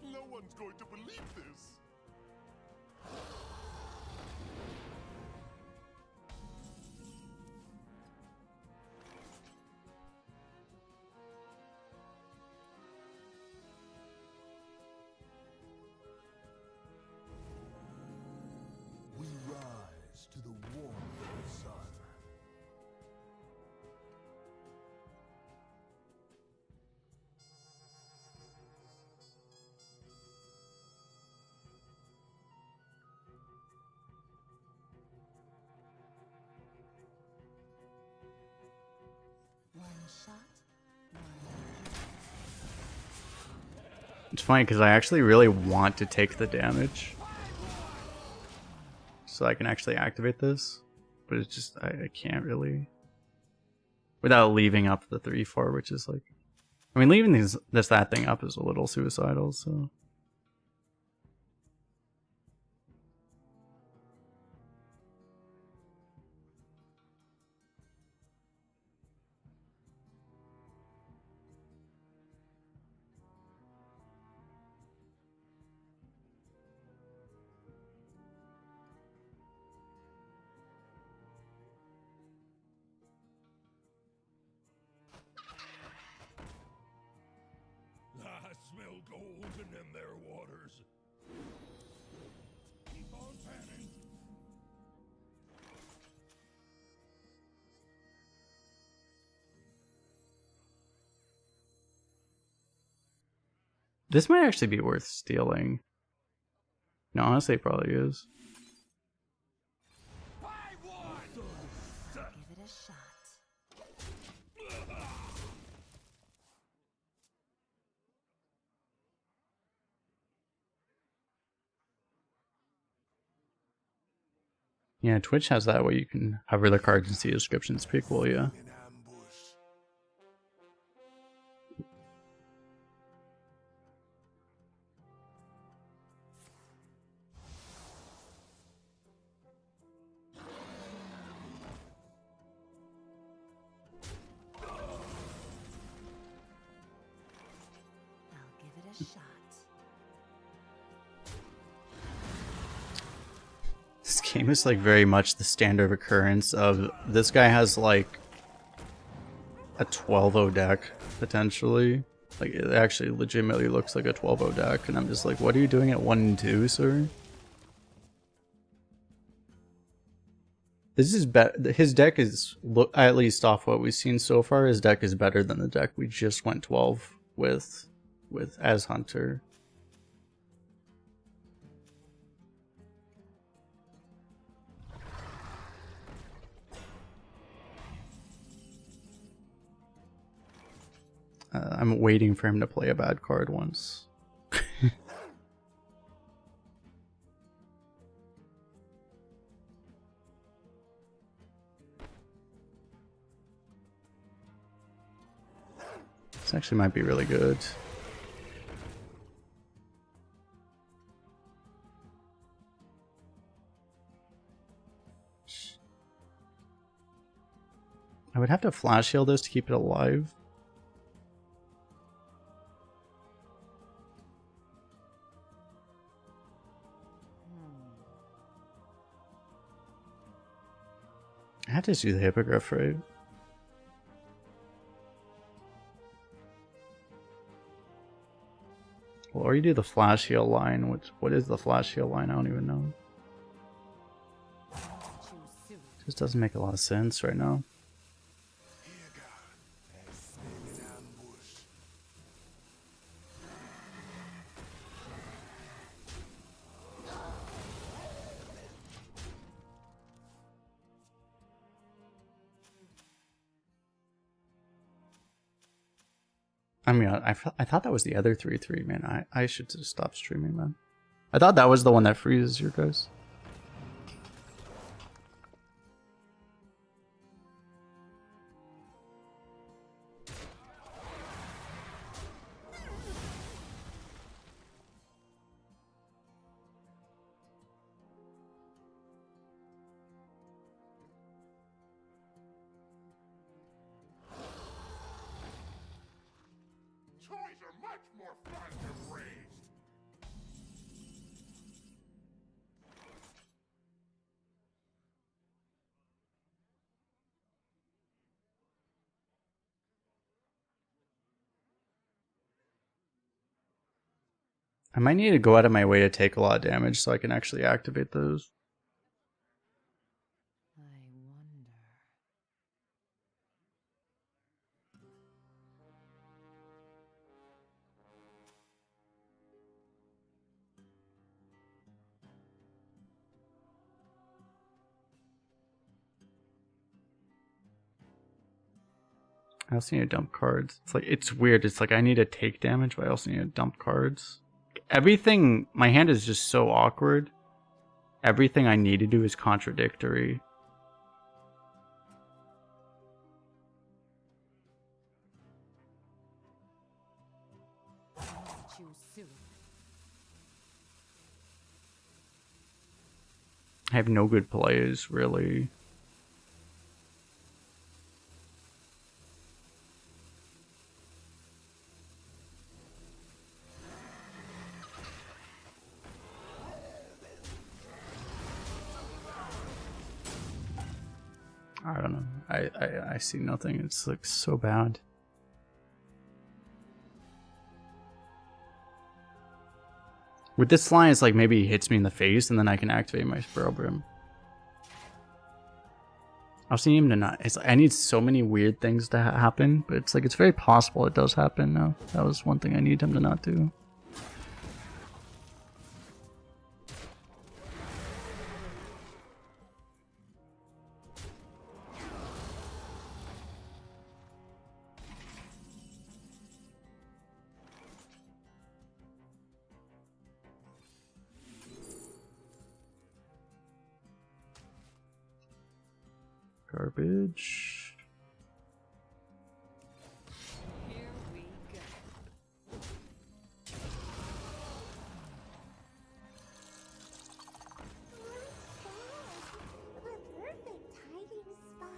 No one's going to believe this. We rise to the warmth of the sun. One shot, one It's funny because I actually really want to take the damage. So I can actually activate this. But it's just, I can't really. Without leaving up the 3-4, which is like... I mean, leaving that thing up is a little suicidal, so... I smell golden in their waters. Keep on panning. This might actually be worth stealing. No, honestly, it probably is. I won. give it a shot. Yeah, Twitch has that where you can hover the cards and see descriptions. Pretty cool, yeah. In ambush. I'll give it a shot. This game game is like very much the standard occurrence of this guy has like a 12-0 deck potentially. Like it actually legitimately looks like a 12-0 deck, and I'm just like, what are you doing at 1 and 2, sir? This is better. His deck is, at least off what we've seen so far, his deck is better than the deck we just went 12 with as Hunter. I'm waiting for him to play a bad card once. This actually might be really good. I would have to flash heal this to keep it alive. I have to do the hippogriff, right? Well, or you do the flash heal line, which, what is the flash heal line? I don't even know. Just doesn't make a lot of sense right now. I mean, I thought that was the other 3/3, man. I should just stop streaming, man. I thought that was the one that freezes your guys. Toys are much more fun to raise. I might need to go out of my way to take a lot of damage so I can actually activate those. I wonder. I also need to dump cards. It's like, it's weird. It's like I need to take damage, but I also need to dump cards. Everything, my hand is just so awkward. Everything I need to do is contradictory. Choose soon. I have no good plays, really. I don't know. I see nothing. It's like so bad. With this line, it's like maybe he hits me in the face and then I can activate my Sparrow Brim. I was seeing him to not. It's, I need so many weird things to happen, but it's like it's very possible it does happen now. That was one thing I need him to not do. Garbage. Here we go. The perfect hiding spot.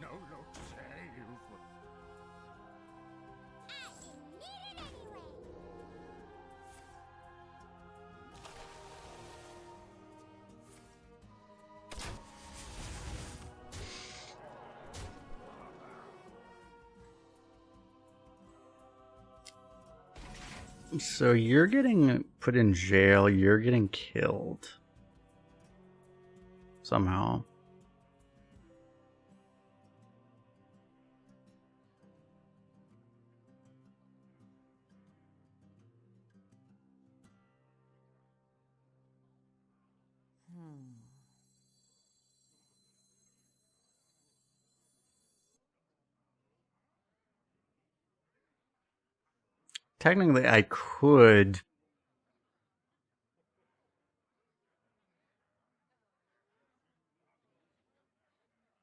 No look save. I didn't need it anyway. So you're getting put in jail, you're getting killed. Somehow. Technically, I could.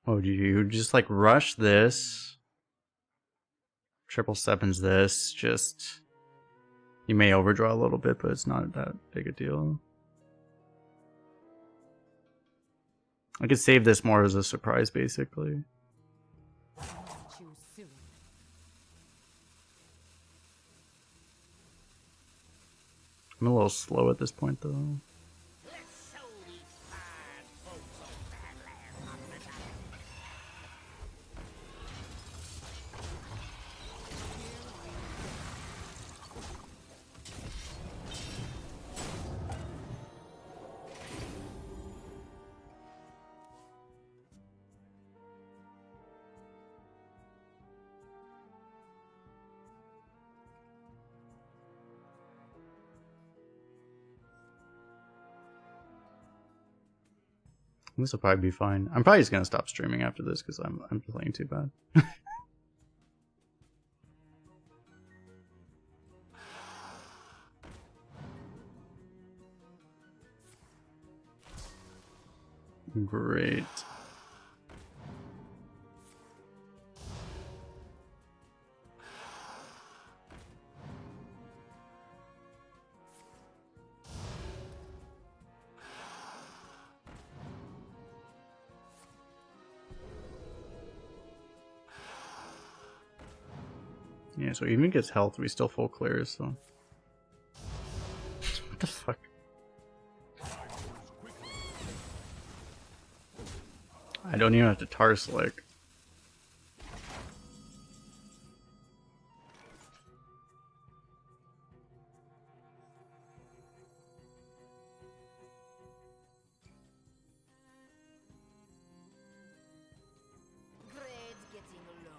Oh, do you just like rush this? Triple sevens this. Just. You may overdraw a little bit, but it's not that big a deal. I could save this more as a surprise, basically. Choose soon. I'm a little slow at this point, though. Let's show these fine folks of Badland a better. This will probably be fine. I'm probably just gonna stop streaming after this because I'm playing too bad. Great. Yeah, so even gets health, we still full clears, so. What the fuck? I don't even have to tar slick. Grade's getting low.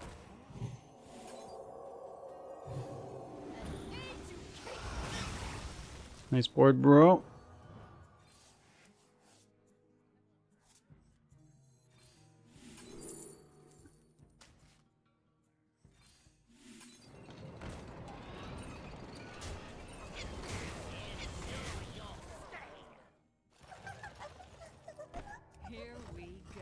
Nice board, bro. Here we go.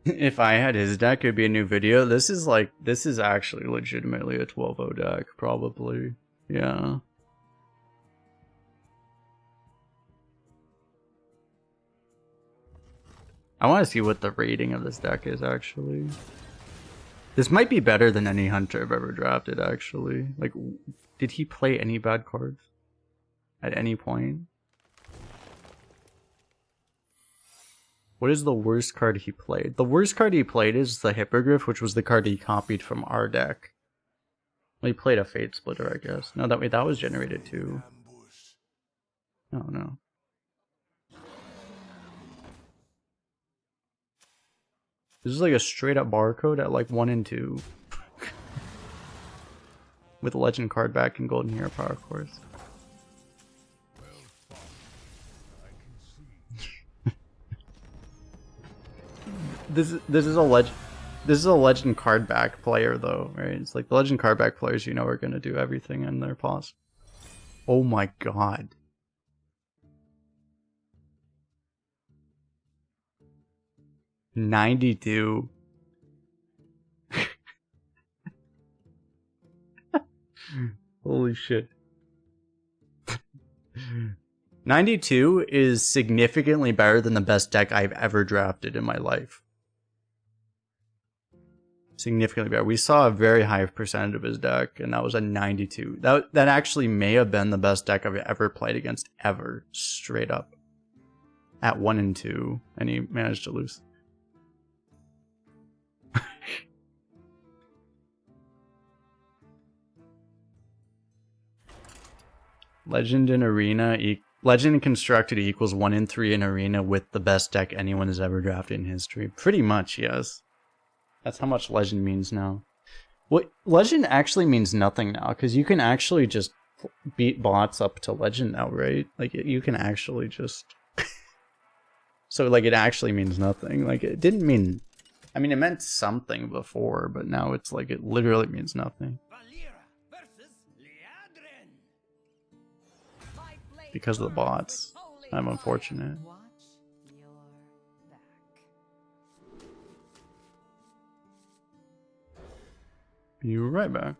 If I had his deck, it'd be a new video. This is actually legitimately a 12-0 deck, probably. Yeah. I want to see what the rating of this deck is, actually. This might be better than any hunter I've ever drafted, actually. Like, did he play any bad cards? At any point? What is the worst card he played? The worst card he played is the Hippogriff, which was the card he copied from our deck. Well, he played a Fate Splitter, I guess. No, that was generated too. Oh no. This is like a straight up barcode at like 1 and 2. With a legend card back and golden hero power, of course. This is a legend card back player though, right? It's like the legend card back players, you know, are gonna do everything in their paws. Oh my god. $92. Holy shit. 92 is significantly better than the best deck I've ever drafted in my life. Significantly better. We saw a very high percentage of his deck, and that was a 92. That actually may have been the best deck I've ever played against, ever. Straight up. At 1 and 2, and he managed to lose. Legend in Arena, Legend in Constructed equals 1 in 3 in Arena with the best deck anyone has ever drafted in history. Pretty much, yes. That's how much Legend means now. What Legend actually means nothing now, because you can actually just beat bots up to Legend now, right? Like, you can actually just... So, like, it actually means nothing. Like, it didn't mean... I mean, it meant something before, but now it's like, it literally means nothing. Because of the bots. I'm unfortunate. Watch your back. Be right back.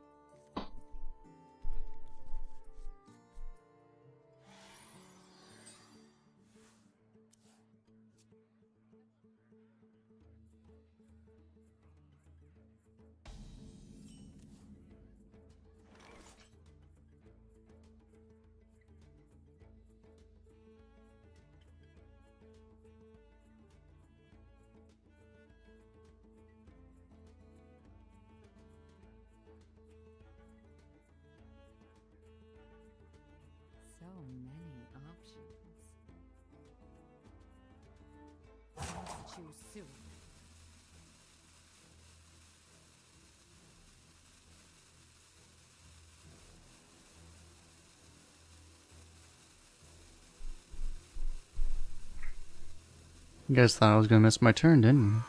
So many options. Let's choose soon. You guys thought I was gonna miss my turn, didn't you?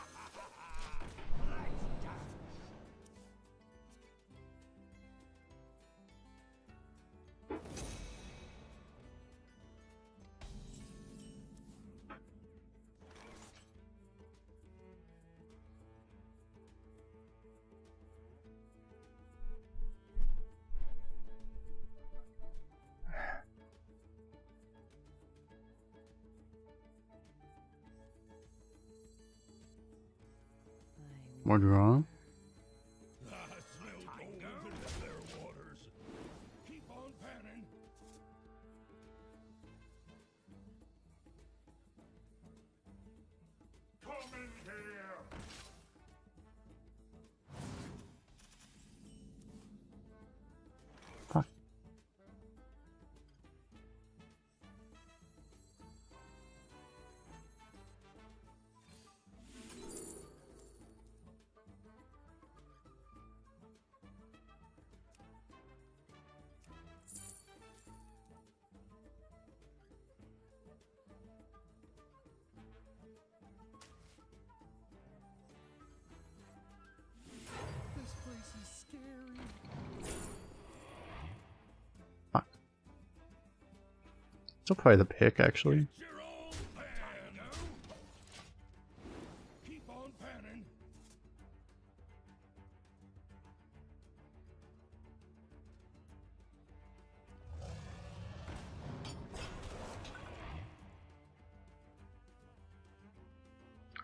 More draw. I smell gold in the clear waters. Keep on panning. Come in here. Fuck. This place is scary. Fuck. Still probably the pick, actually. Your own pan. Keep on panning.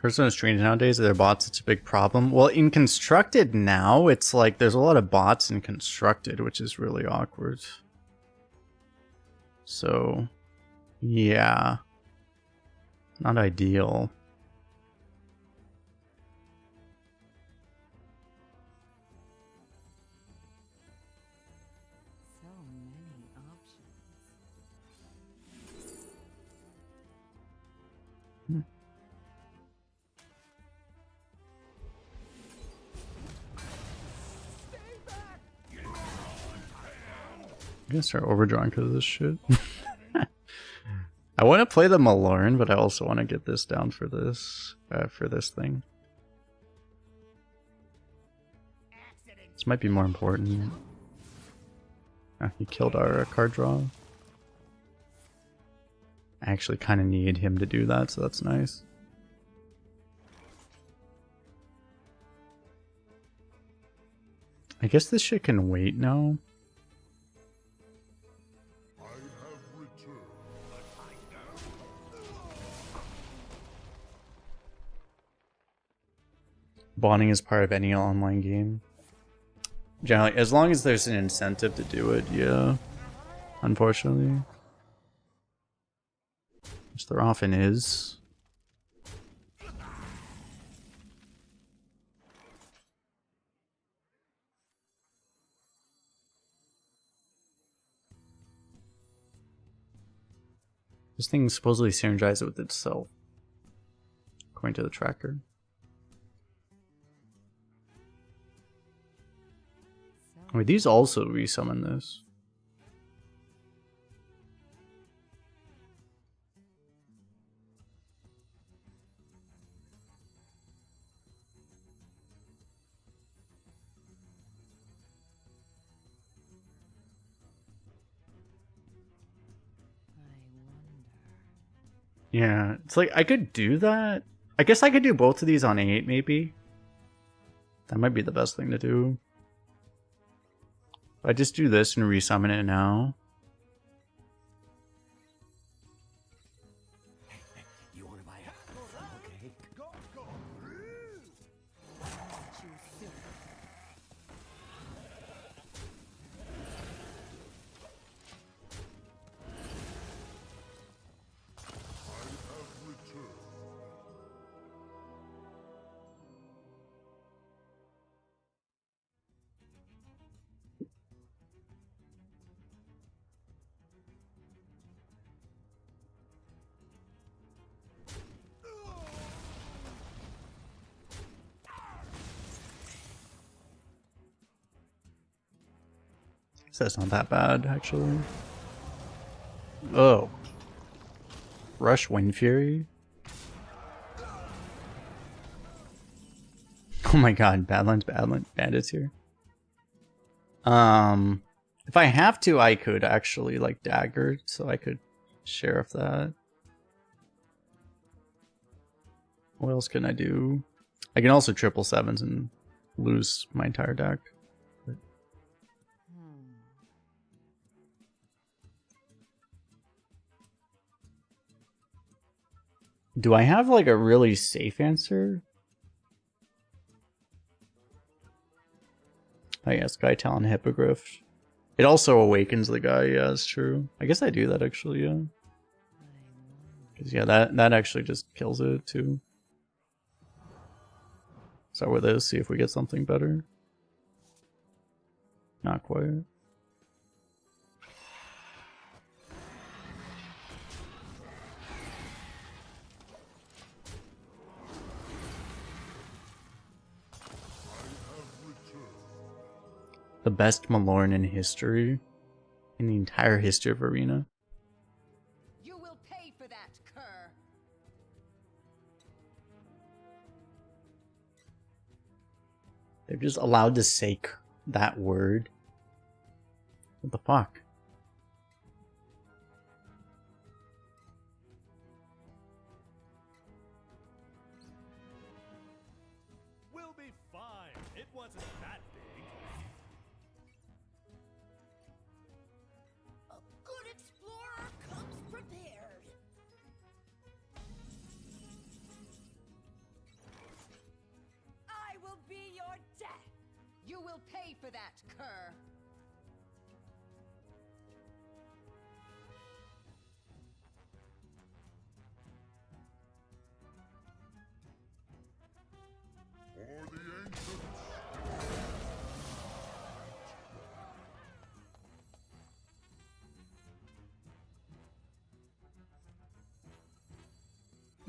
Hearthstone is strange nowadays. Are there bots? It's a big problem. Well, in Constructed now, it's like there's a lot of bots in Constructed, which is really awkward. So, yeah. Not ideal. So many options. I'm gonna start overdrawing because of this shit. I want to play the Malorn, but I also want to get this down for this thing. This might be more important. Ah, he killed our card draw. I actually kind of need him to do that, so that's nice. I guess this shit can wait now. I have returned. bonding is part of any online game. Generally, as long as there's an incentive to do it, yeah. Unfortunately. Which there often is. This thing supposedly synergizes with itself, according to the tracker. Wait, these also resummon this. Yeah, it's like I could do that. I guess I could do both of these on 8, maybe. That might be the best thing to do. I just do this and resummon it now. You want to buy a cake? So that's not that bad, actually. Oh. Rush Wind Fury? Oh my god, Badlands Bandits here. If I have to, I could actually, like, dagger, so I could sheriff that. What else can I do? I can also triple sevens and lose my entire deck. Do I have, like, a really safe answer? I guess Sky Talon Hippogriff. It also awakens the guy, yeah, that's true. I guess I do that actually, yeah. Because yeah, that actually just kills it too. Start with this, see if we get something better. Not quite. The best Malorn in history. In the entire history of Arena. You will pay for that, cur. They're just allowed to say that word. What the fuck? We'll be fine. It wasn't that big. A good explorer comes prepared. I will be your death. You will pay for that, cur. For the ancients.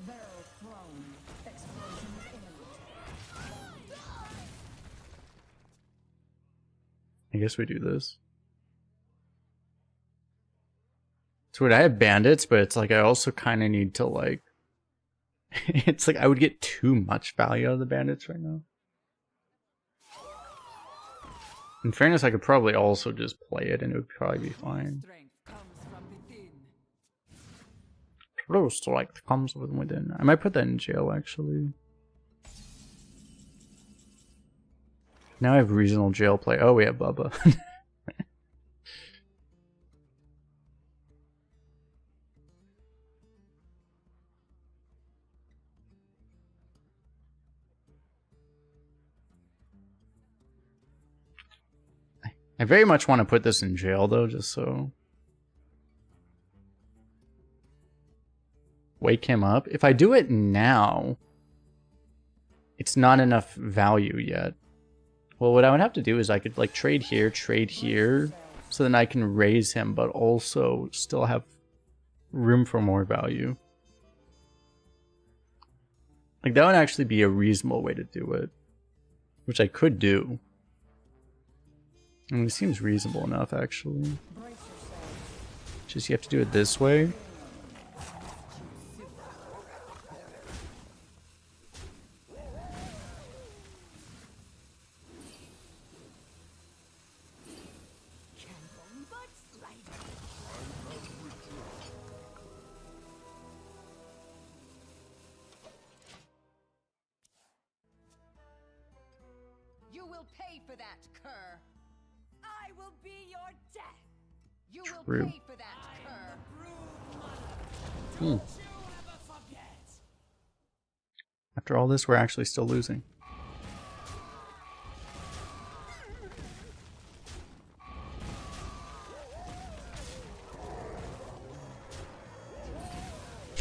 Barrel thrown. Explosions imminent. I guess we do this. It's weird, I have bandits, but it's like I also kind of need to like... It's like I would get too much value out of the bandits right now. In fairness, I could probably also just play it and it would probably be fine. Strength comes from within. True strength comes from within. I might put that in jail actually. Now I have regional jail play. Oh, we have Bubba. I very much want to put this in jail though, just so. Wake him up. If I do it now, it's not enough value yet. Well, what I would have to do is I could like trade here, so then I can raise him, but also still have room for more value. Like that would actually be a reasonable way to do it, which I could do. I mean, it seems reasonable enough actually. Just you have to do it this way. You will pay for that, cur. I will be your death. You will True. pay for that, cur. After all this, we're actually still losing.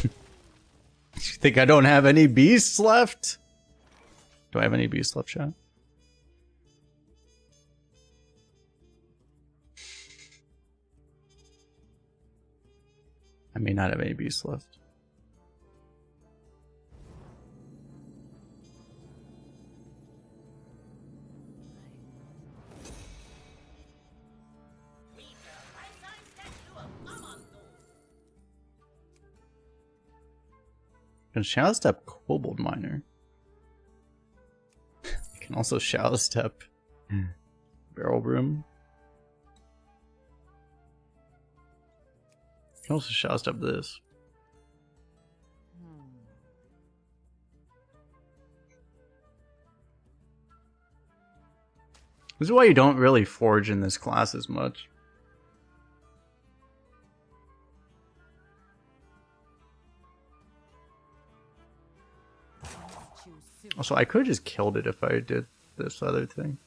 You think I don't have any beasts left? Do I have any beasts left, chat? I may not have any beasts left. Can Shadow Step Kobold Miner. I can also Shadow Step Barrel Broom. I can also Shadow Step this. This is why you don't really forge in this class as much. Also, I could have just killed it if I did this other thing.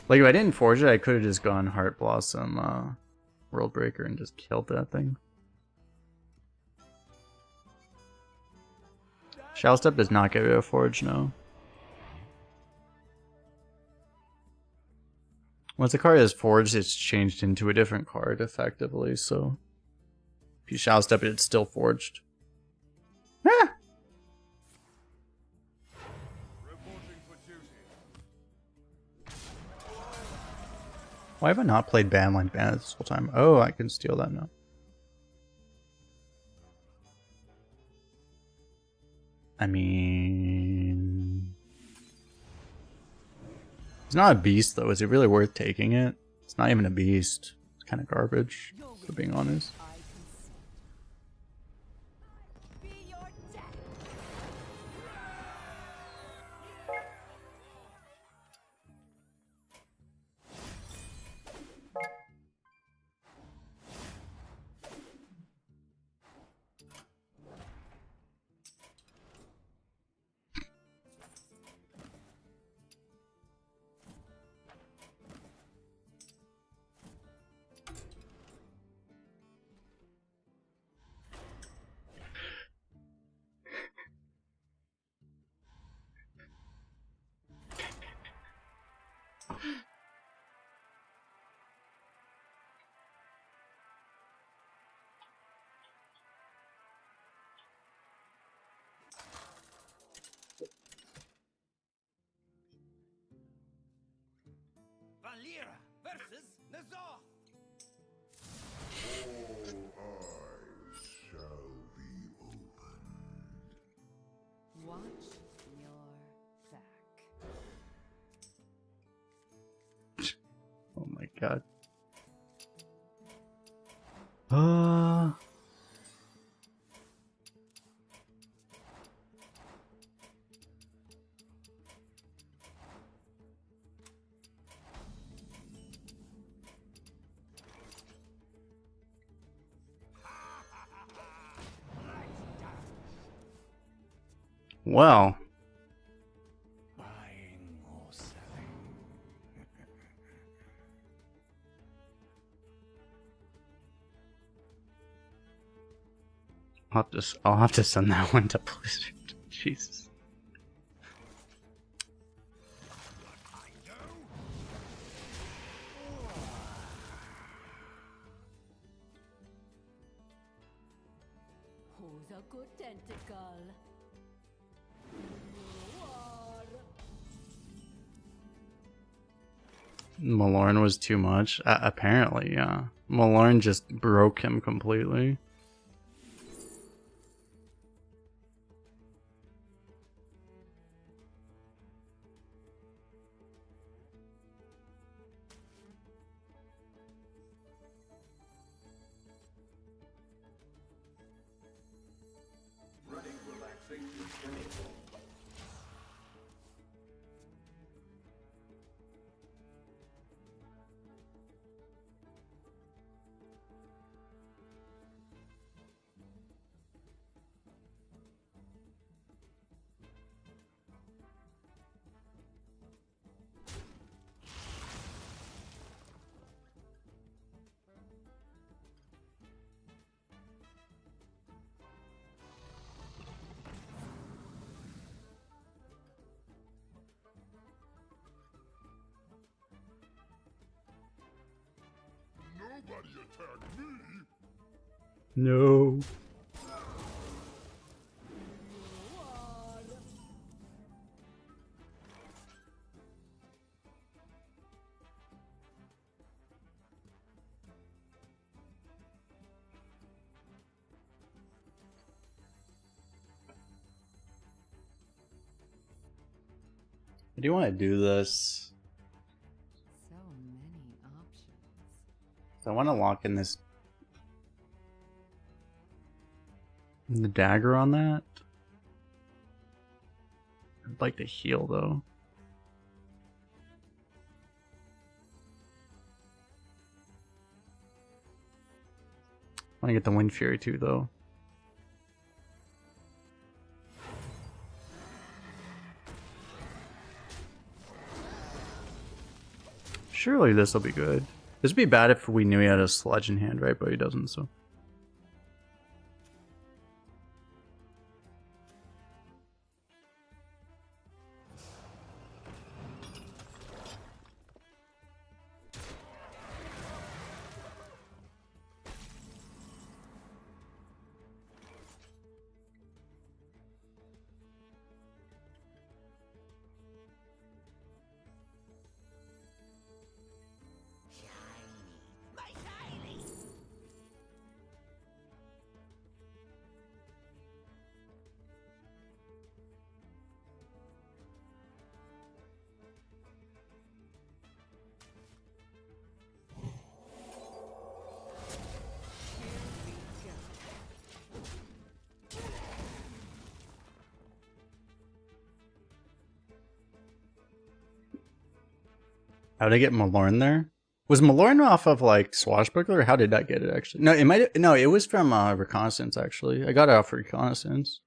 Like, if I didn't forge it, I could have just gone Heart Blossom, World Breaker and just killed that thing. Shadow Step does not get rid of Forge, no. Once a card is forged, it's changed into a different card, effectively, so... If you Shadow Step it, it's still forged. Ah! Why have I not played Bandline Bandit this whole time? Oh, I can steal that now. I mean... It's not a beast, though. Is it really worth taking it? It's not even a beast. It's kind of garbage, for being honest. Be your death. Valera versus Nazar. Watch your back. Oh my god. Well, I'll have to send that one to Blizzard. Jesus. Who's a good tentacle? You are. Malorn was too much. Apparently, yeah. Malorn just broke him completely. Running relaxation interval. Nobody attacked me! No. I do want to do this. So many options. I want to lock in this. The dagger on that. I'd like to heal though. I want to get the Wind Fury too though. Surely this will be good. This would be bad if we knew he had a Sludge in hand, right? But he doesn't, so. My shiny! How did I get Malorn there? Was Malorn off of like Swashbuckler? Or how did I get it actually? No, it might. No, it was from Reconnaissance actually. I got it off Reconnaissance.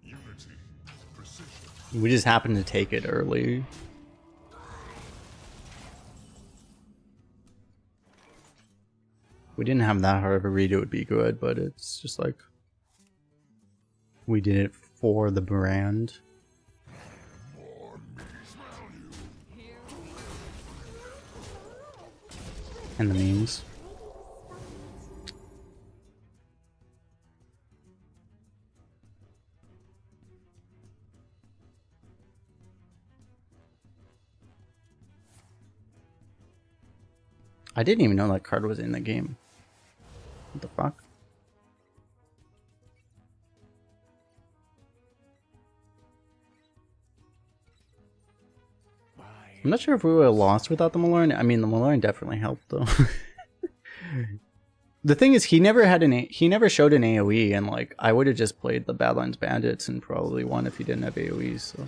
Unity, precision. We just happened to take it early. We didn't have that hard of a read, it would be good, but it's just like we did it for the brand. And the memes. I didn't even know that card was in the game. What the fuck? I'm not sure if we would have lost without the Malorn. I mean, the Malorn definitely helped, though. The thing is, he never showed an AoE, and like I would have just played the Badlands Bandits and probably won if he didn't have AoEs. So,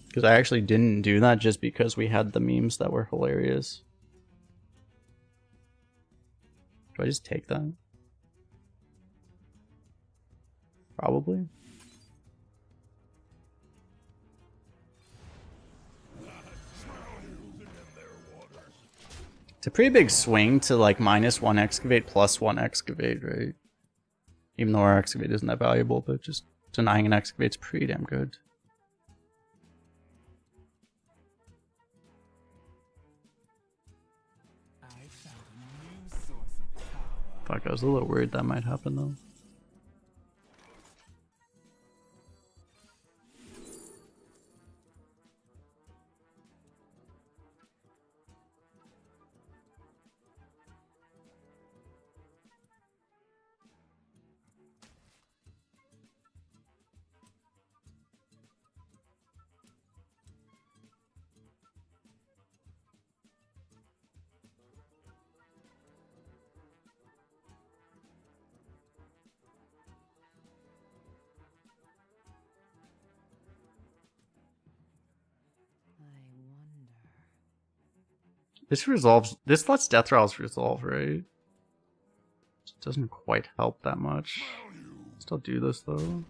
because I actually didn't do that just because we had the memes that were hilarious. Do I just take that? Probably. a pretty big swing to like -1 excavate +1 excavate, right? Even though our excavate isn't that valuable, but just denying an excavate's pretty damn good. I found a new source of power. Fuck, I was a little worried that might happen though. This resolves. This lets Death Rattle resolve, right? It doesn't quite help that much. Still do this though.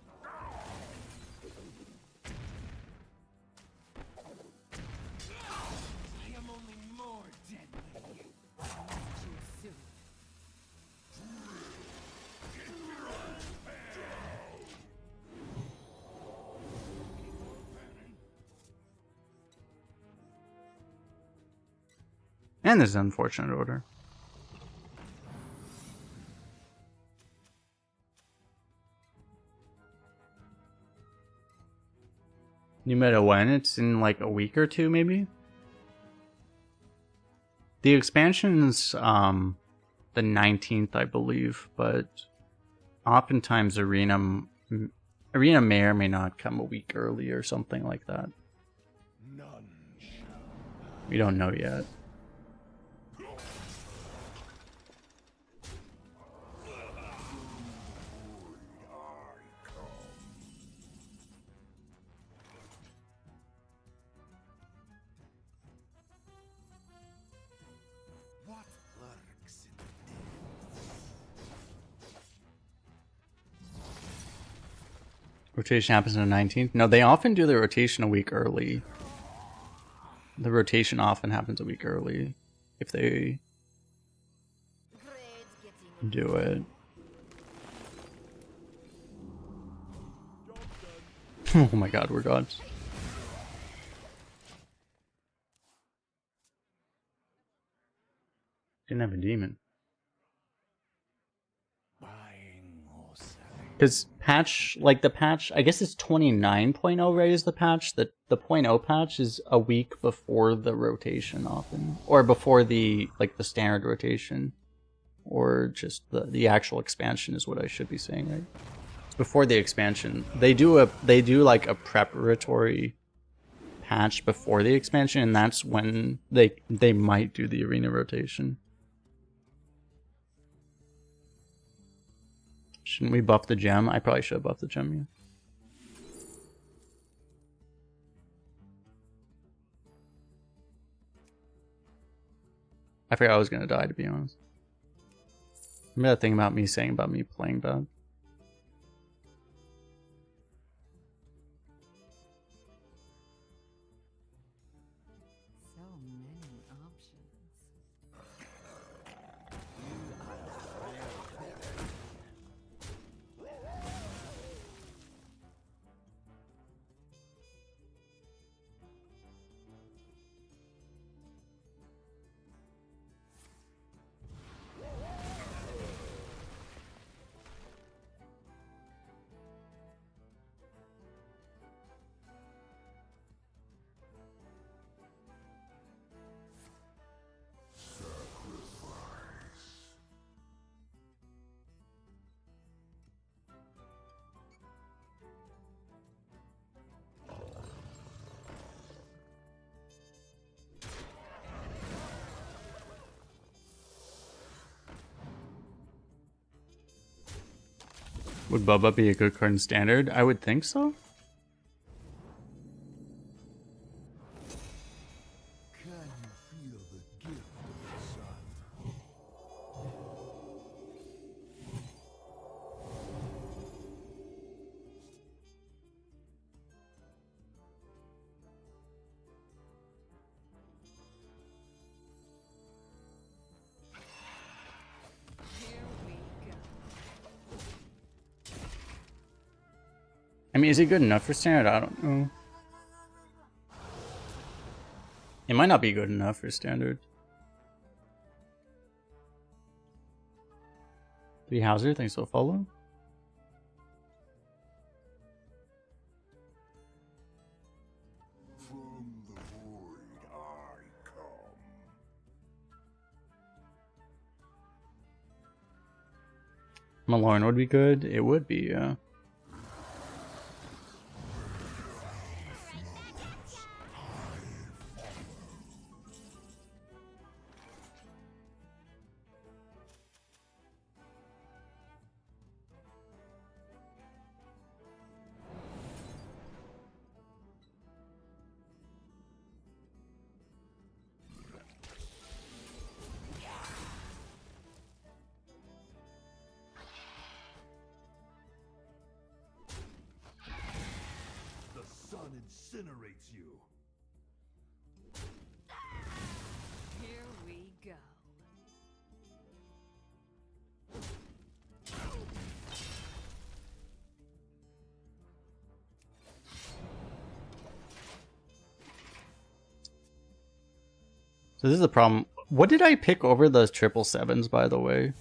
I am only more deadly. Too soon. And there's an unfortunate order. New meta when? It's in like a week or two, maybe? The expansion's the 19th, I believe, but oftentimes Arena may or may not come a week early or something like that. None shall. We don't know yet. What lurks in Rotation happens on the 19th? No, they often do the rotation a week early. The rotation often happens a week early if they do it. Oh my god, we're gods. Didn't have a demon. buying or selling? Because patch, like the patch, I guess it's 29.0, right, is the patch. The 0.0 patch is a week before the rotation often. Or before the, like, the standard rotation. Or just the actual expansion is what I should be saying, right? It's before the expansion. They do like a preparatory patch before the expansion, and that's when they might do the arena rotation. Shouldn't we buff the gem? I probably should have buffed the gem, yeah. I forgot I was gonna die, to be honest. Remember that thing about me saying about me playing bad? So many options. Would Bubba be a good card in standard? I would think so. Can you feel the gift of the sun? mean, is it good enough for standard? I don't know. It might not be good enough for standard. 3 Hauser, thanks for follow. From the void I come. Malorn would be good. It would be, yeah. The sun incinerates you. Here we go. So this is the problem. What did I pick over the 777s, by the way?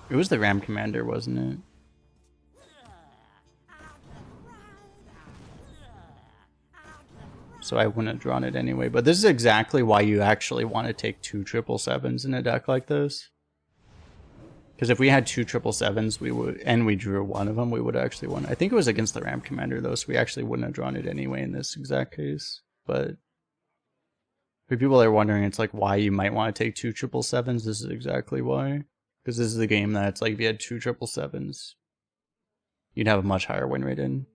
It was the Ram Commander, wasn't it? So I wouldn't have drawn it anyway. But this is exactly why you actually want to take 2 777s in a deck like this. Because if we had 2 777s, we would, and we drew one of them, we would actually won. I think it was against the Ram Commander though, so we actually wouldn't have drawn it anyway in this exact case. But for people that are wondering, it's like why you might want to take 2 777s. This is exactly why. Because this is the game that's like if you had 2 777s, you'd have a much higher win rate in.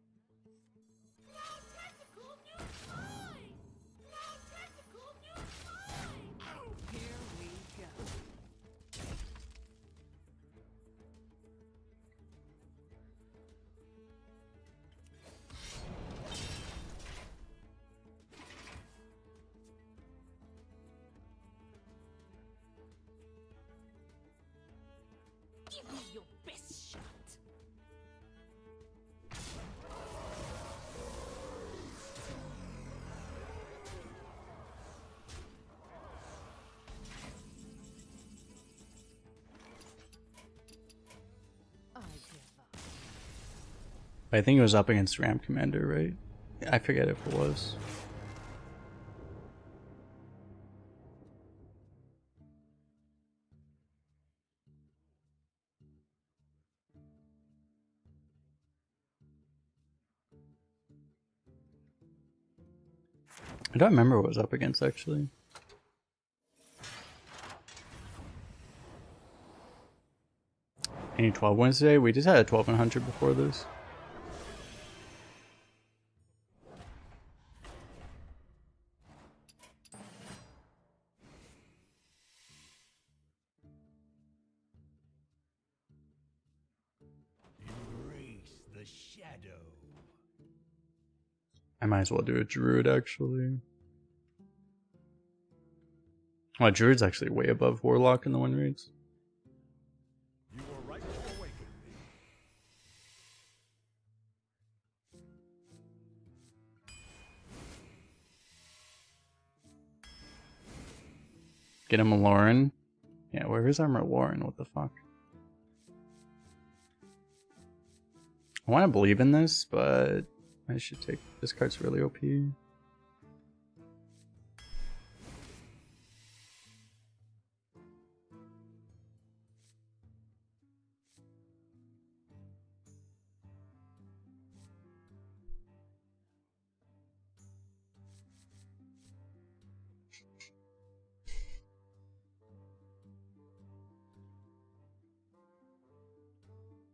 Here we go. Give me your best shot. I give up. I think it was up against Ram Commander, right? I forget if it was. I don't remember what it was up against actually. Any 12 wins today? We just had a 1200 before this. Embrace the shadow. I might as well do a Druid actually. Well, Druid's actually way above Warlock in the win rates. You were right to awaken me. Get him a Lauren. Yeah, where is Armor Lauren? What the fuck? I want to believe in this, but I should take this card's really OP.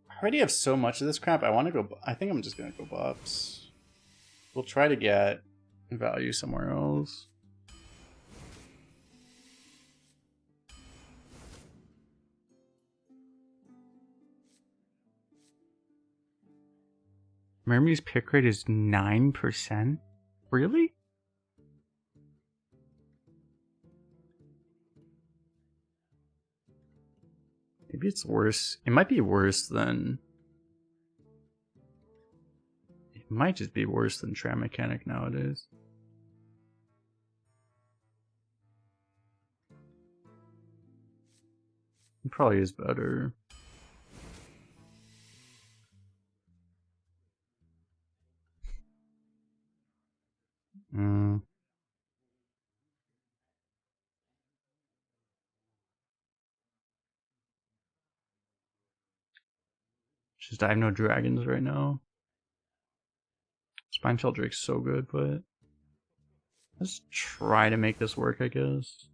I already have so much of this crap. I want to go. I think I'm just gonna go Bops. We'll try to get value somewhere else. Mermy's pick rate is 9%? Really? Maybe it's worse. It might be worse than... It might just be worse than Tram Mechanic nowadays. It probably is better. Mm. Just I have no dragons right now. Spineshell Drake's so good, but let's try to make this work, I guess.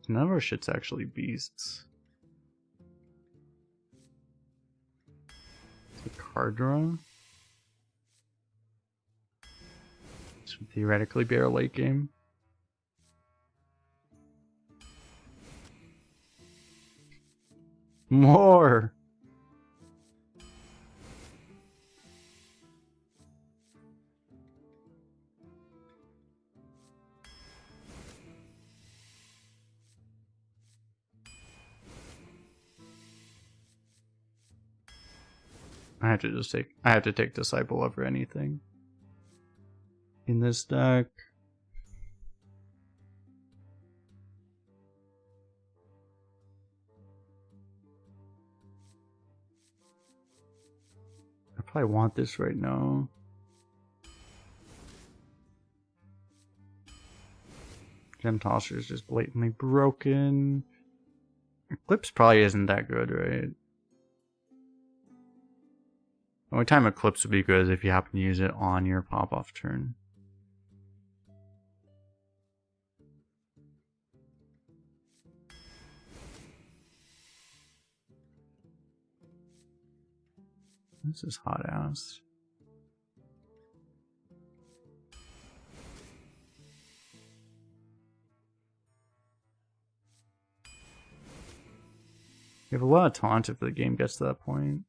None of our shit's actually beasts. It's a card draw. This would theoretically be our late game. More! I have to take Disciple over anything. In this deck. I probably want this right now. Gem Tosser is just blatantly broken. Eclipse probably isn't that good, right? The only time Eclipse would be good is if you happen to use it on your pop-off turn. This is hot ass. You have a lot of taunt if the game gets to that point.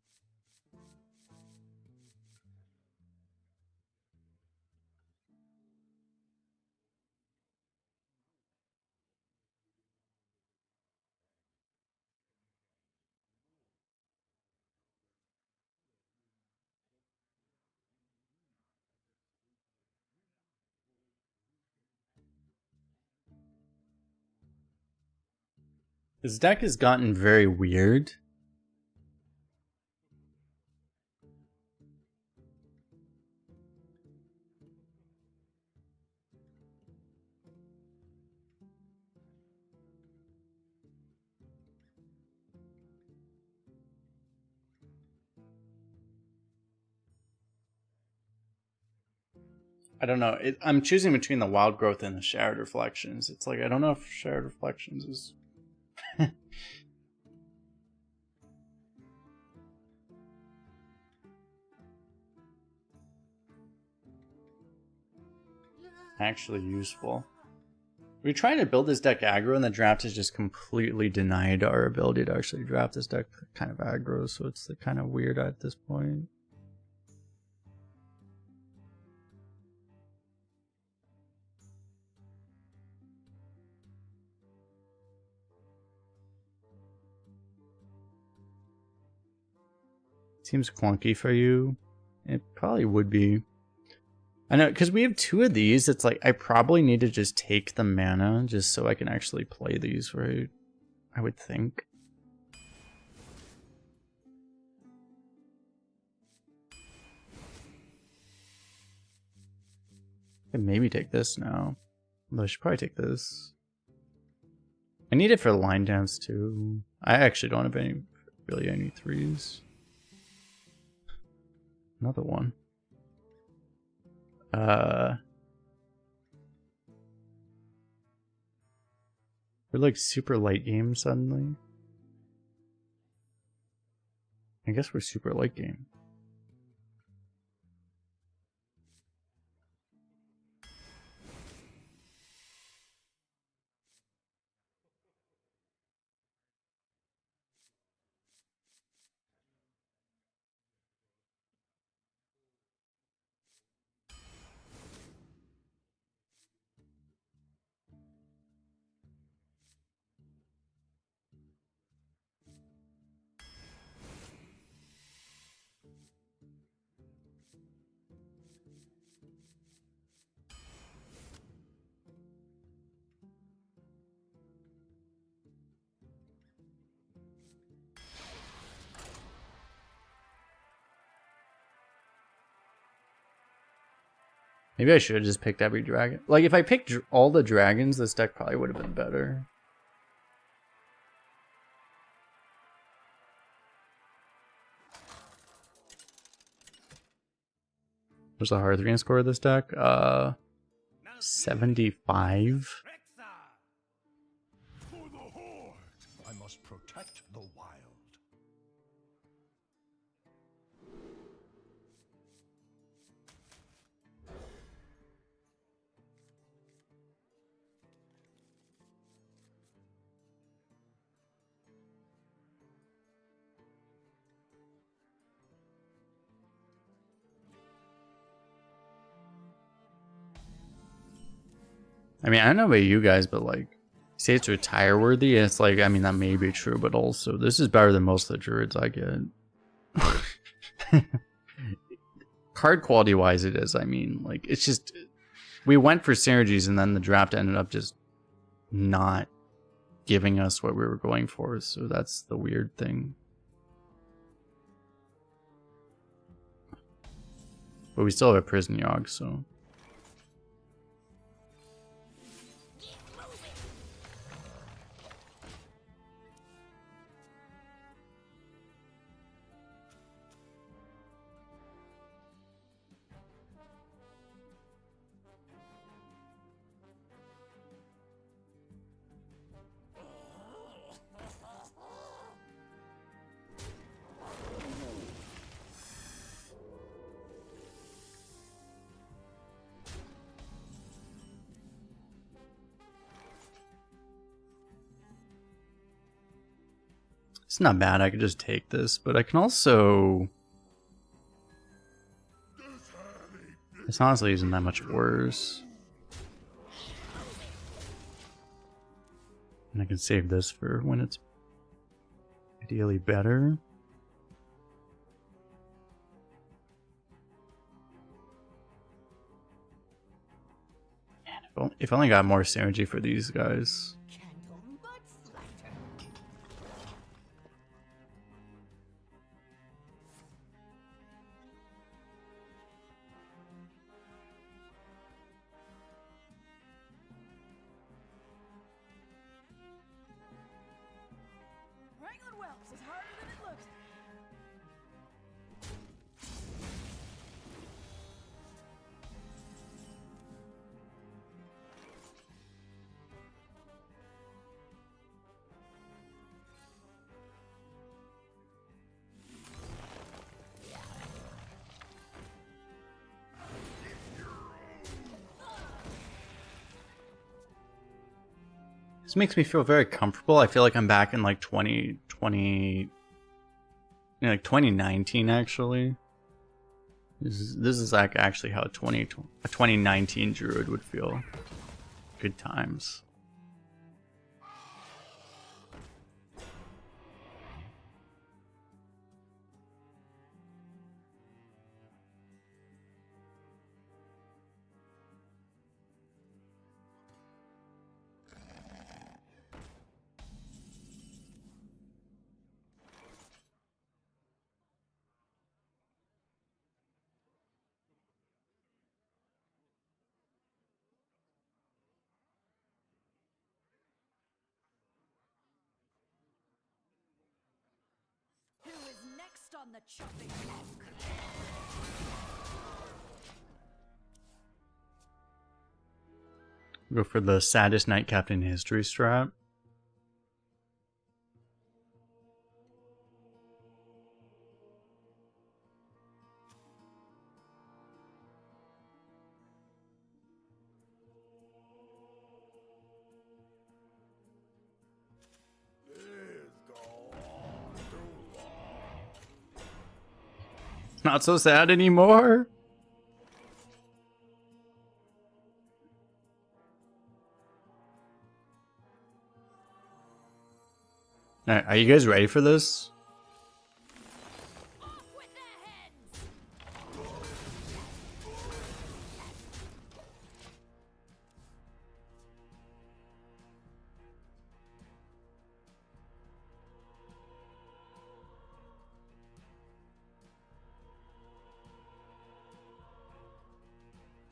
This deck has gotten very weird. I don't know. I'm choosing between the Wild Growth and the Shared Reflections. It's like, I don't know if Shared Reflections is... actually useful. We tried to build this deck aggro, and the draft has just completely denied our ability to actually draft this deck kind of aggro, so it's kind of weird at this point. Seems clunky for you. It probably would be. I know, because we have two of these, it's like I probably need to just take the mana just so I can actually play these, right? I would think. I can maybe take this now. Although I should probably take this. I need it for line dance too. I actually don't have really any threes. Another one. We're like super late game suddenly. I guess we're super late game. Maybe I should have just picked every dragon. Like, if I picked all the dragons, this deck probably would have been better. What's the Hearthstone score of this deck? 75. For the Horde! I must protect the wild. I mean, I don't know about you guys, but like, say it's retire worthy, and it's like, I mean, that may be true, but also, this is better than most of the druids I get. Card quality wise, it is. I mean, like, it's just, we went for synergies, and then the draft ended up just not giving us what we were going for, so that's the weird thing. But we still have a prison yogg, so. It's not bad, I could just take this, but I can also... This honestly isn't that much worse. And I can save this for when it's ideally better. Man, if I only got more synergy for these guys. Candle mudslider. Wrangling whelps is harder than it looks. This makes me feel very comfortable. I feel like I'm back in like 2020, like 2019 actually. This is like actually how a 2019 druid would feel. Good times. Who is next on the chopping block? Go for the saddest night captain in history strat. Not so sad anymore. Alright, are you guys ready for this? Off with their heads!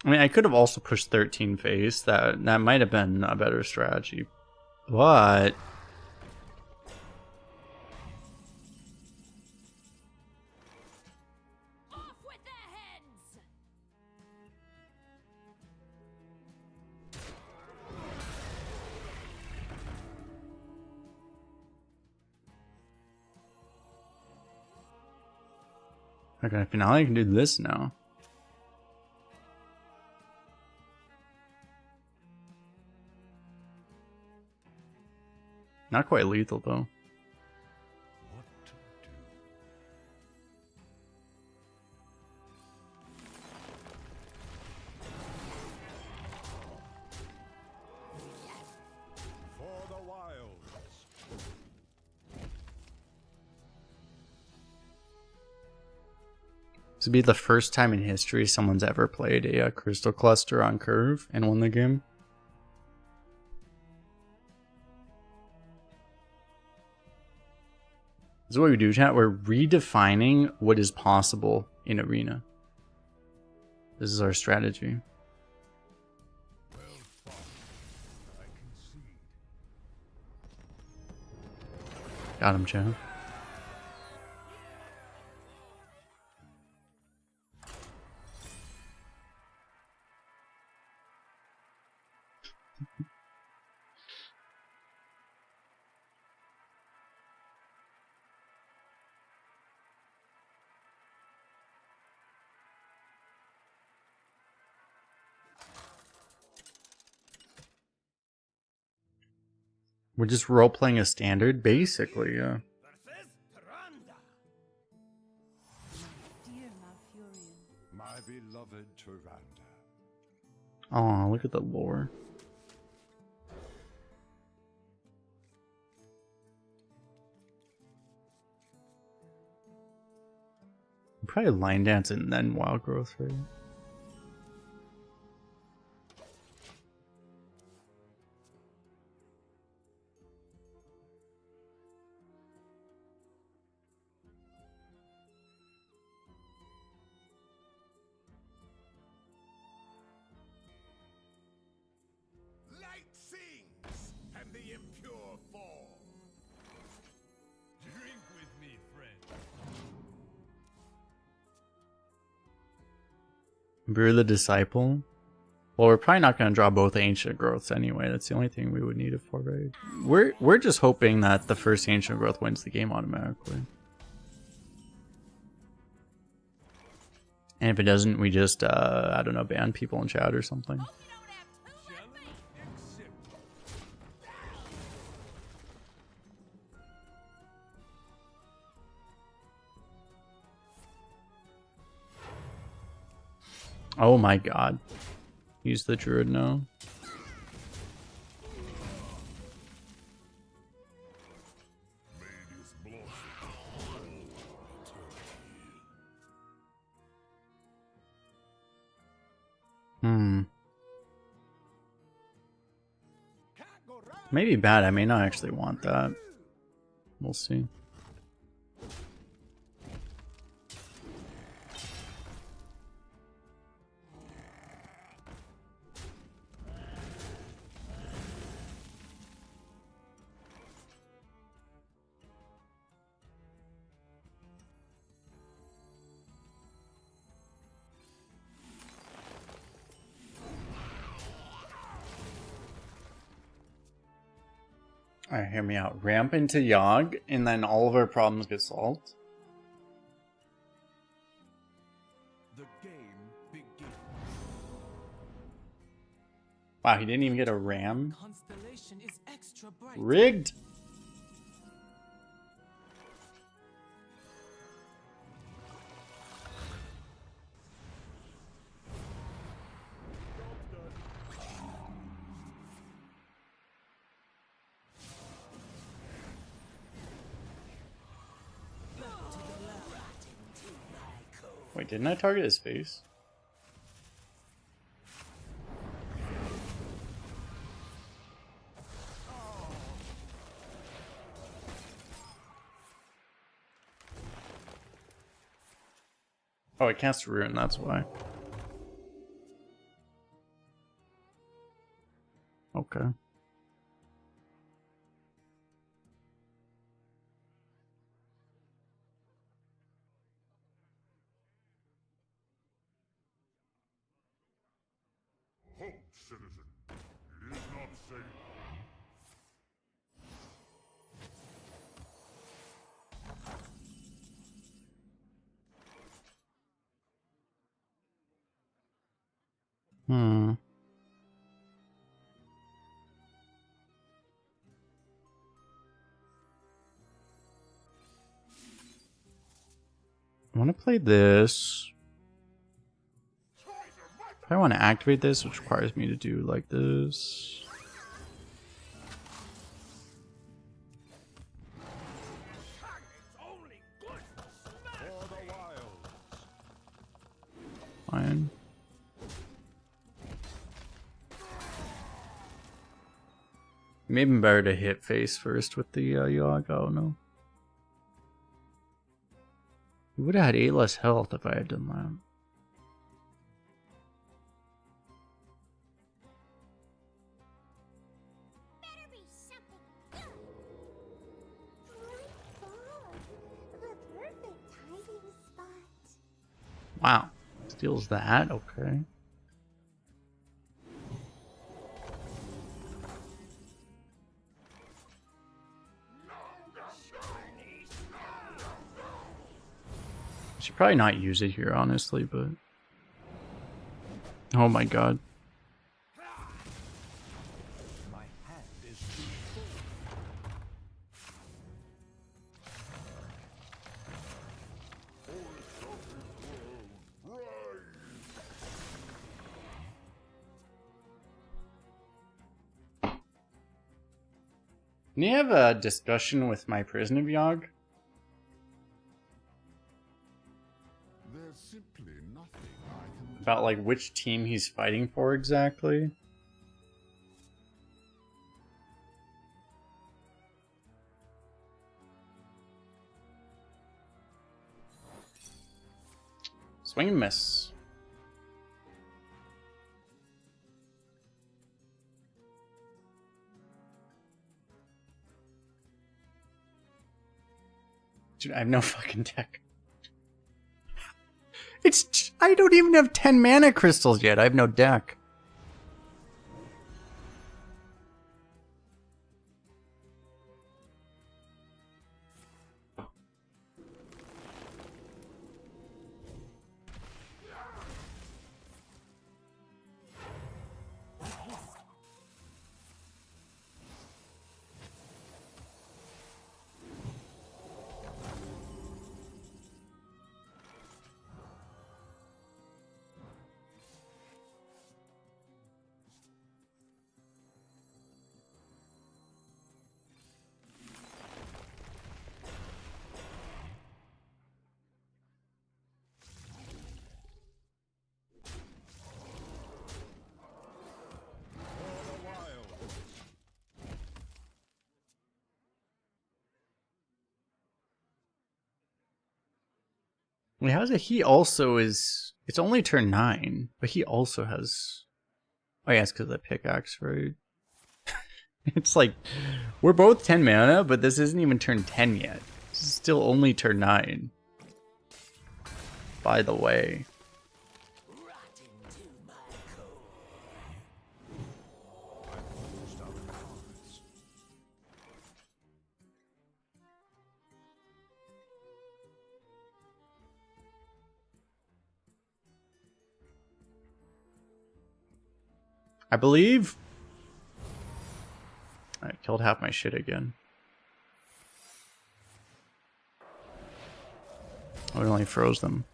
I mean, I could have also pushed 13 face. That might have been a better strategy. But Off with their heads! okay, now I can do this now. Not quite lethal though. What to do? For the wilds. This would be the first time in history someone's ever played a crystal cluster on curve and won the game. This is what we do, chat. We're redefining what is possible in Arena. This is our strategy. Well fought. I concede. Got him, chat. We're just role-playing a standard, basically, yeah. Versus Tyrande. Dear Malfurion. My beloved Tyrande. Oh, look at the lore. Probably line dance and then wild growth, right? Light sings, and the impure fall. Drink with me, friend. Brew the Disciple. Well, we're probably not going to draw both Ancient Growths anyway. That's the only thing we would need it for, right? We're just hoping that the first Ancient Growth wins the game automatically. And if it doesn't, we just, I don't know, ban people in chat or something. Hope you don't have two like me! Oh my god. Use the Druid now. Ladies blossom. Maybe bad. I may not actually want that. We'll see. Alright, hear me out. Ramp into Yogg, and then all of our problems get solved. The game begins. Wow, he didn't even get a ram. Constellation is extra bright. Rigged! Wait, didn't I target his face? Oh, I cast Ruin, that's why. Okay. Halt, citizen. It is not safe. Hmm. I want to play this. I want to activate this, which requires me to do like this. Only good for For the wilds. Fine. Maybe better to hit face first with the Yogg. Oh no. He would have had 8 less health if I had done that. Better be something good. Right fog. The perfect hiding spot. Wow. Steals that? Okay. Should probably not use it here, honestly, but... Oh my god. My hand is too full. Can you have a discussion with my prison of Yogg? There's simply nothing I can About like which team he's fighting for exactly? Swing and miss. Dude, I have no fucking deck. I don't even have 10 mana crystals yet. I have no deck. Wait, how's it? He also is. It's only turn 9, but he also has. Oh, yeah, it's because of the pickaxe, right? It's like we're both 10 mana, but this isn't even turn 10 yet. This is still only turn 9. By the way. rot into my core. I believe. I killed half my shit again. Oh, it only froze them.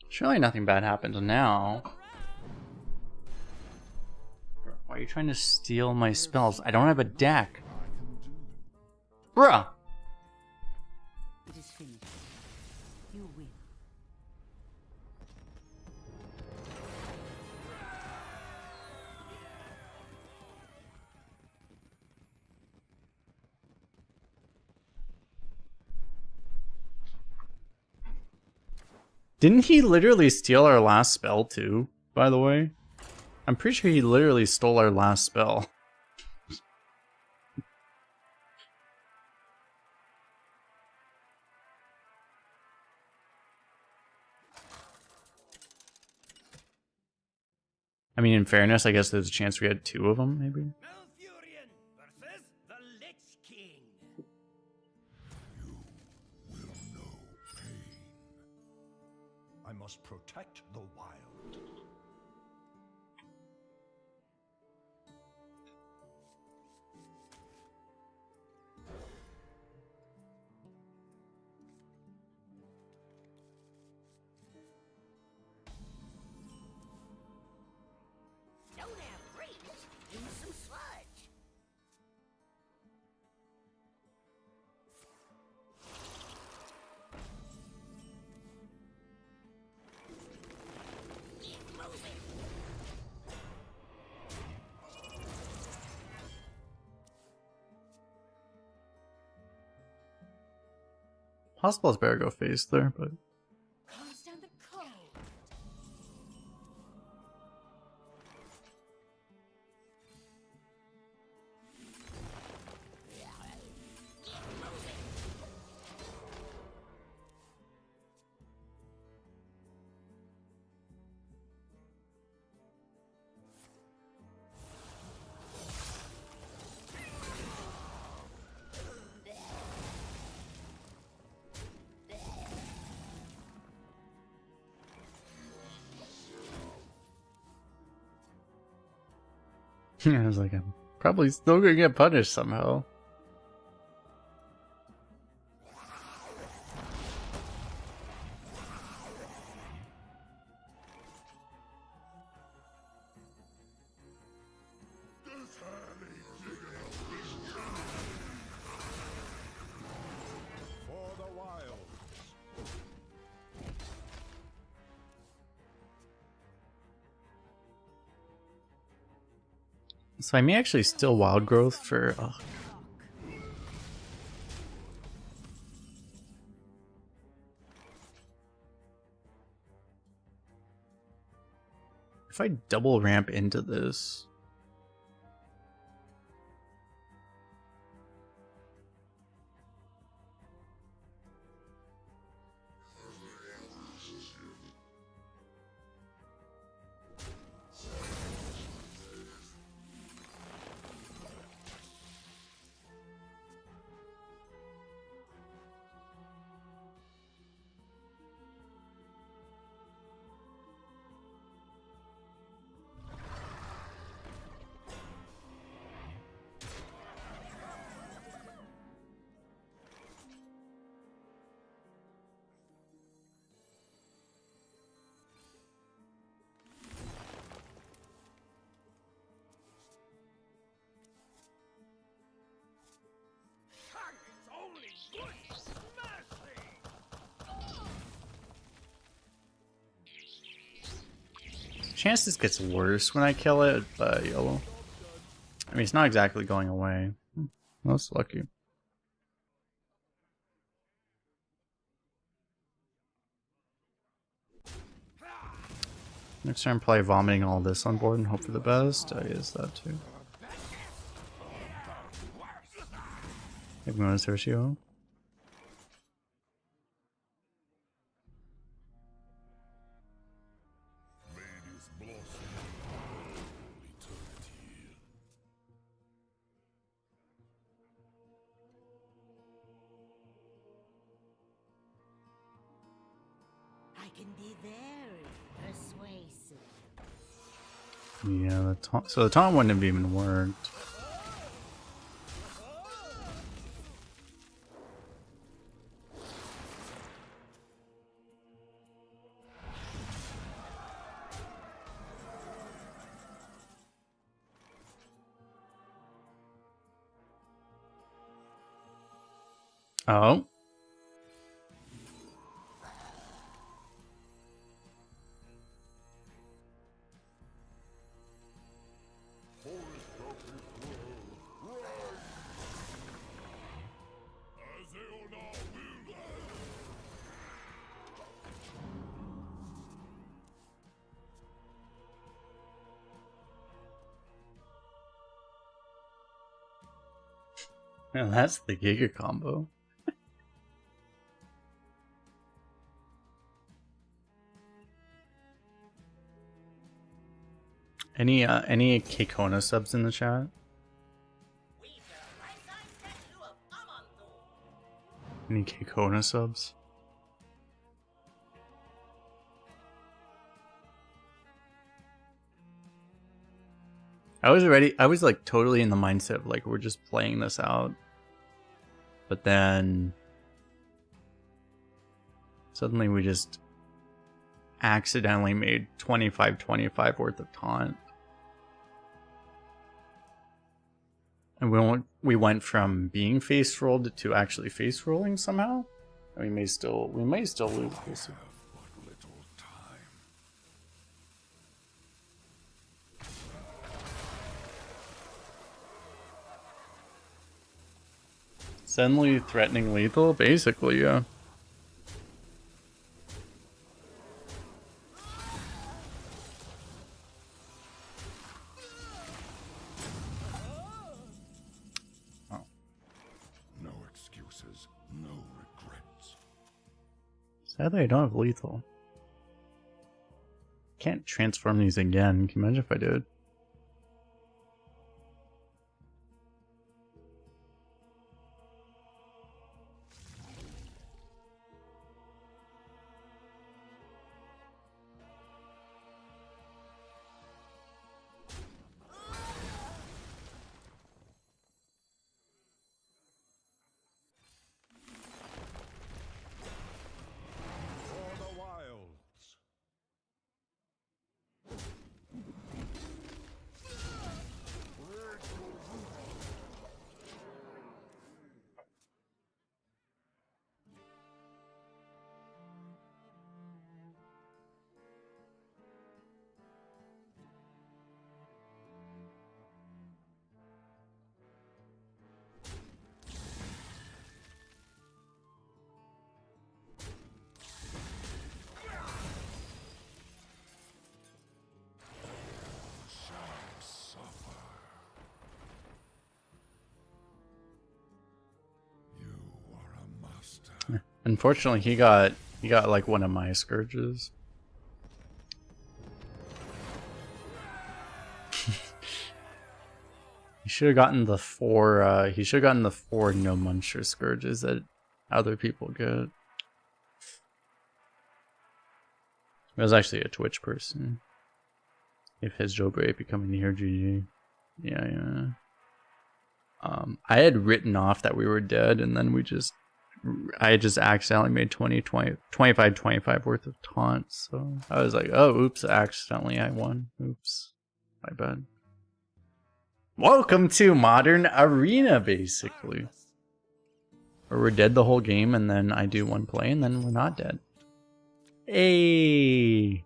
Surely nothing bad happens now. Why Why are you trying to steal my spells? I don't have a deck. Bruh! It is finished. You win. Didn't he literally steal our last spell too, by the way? I'm pretty sure he literally stole our last spell. I mean, in fairness, I guess there's a chance we had two of them, maybe? Malfurion versus the Lich King. Will know pain. I must protect the wild. Don't have reach. Use some sludge. Keep moving. Possible it's better go face there, but... Calms down the cold. I was like, I'm probably still gonna get punished somehow. For the wild. So I may actually steal wild growth for... If I double ramp into this... Target's only good mercy. Chance this gets worse when I kill it, but yellow. I mean, it's not exactly going away. That's lucky. Next time, probably vomiting all this on board and hope for the best. I guess that too. Everyone is Hershio. Ladies blossom. Eternity. I can be very persuasive. Yeah, the taunt. So the taunt wouldn't have even worked. Oh. Yeah, that's the Giga combo. Any Kekona subs in the chat? Any Kekona subs? I was like totally in the mindset of like we're just playing this out. But then suddenly we just accidentally made 25-25 worth of taunt. And we went from being face rolled to actually face rolling somehow. And we may still lose this. But little time. Suddenly threatening lethal? Basically, yeah. No excuses, no regrets. Sadly, I don't have lethal. Can't transform these again. Can you imagine if I did? For the wilds. You are a master. Unfortunately, he got like one of my scourges. He should have gotten the four. He should have gotten the 4 no muncher scourges that other people get. It was actually a Twitch person. If his Jobre becoming here, GG. Yeah. I had written off that we were dead, and then I just accidentally made 25-25 worth of taunts. So I was like, oh, oops, accidentally I won. Oops, my bad. Welcome to Modern Arena, basically. Where we're dead the whole game, and then I do one play, and then we're not dead. Hey!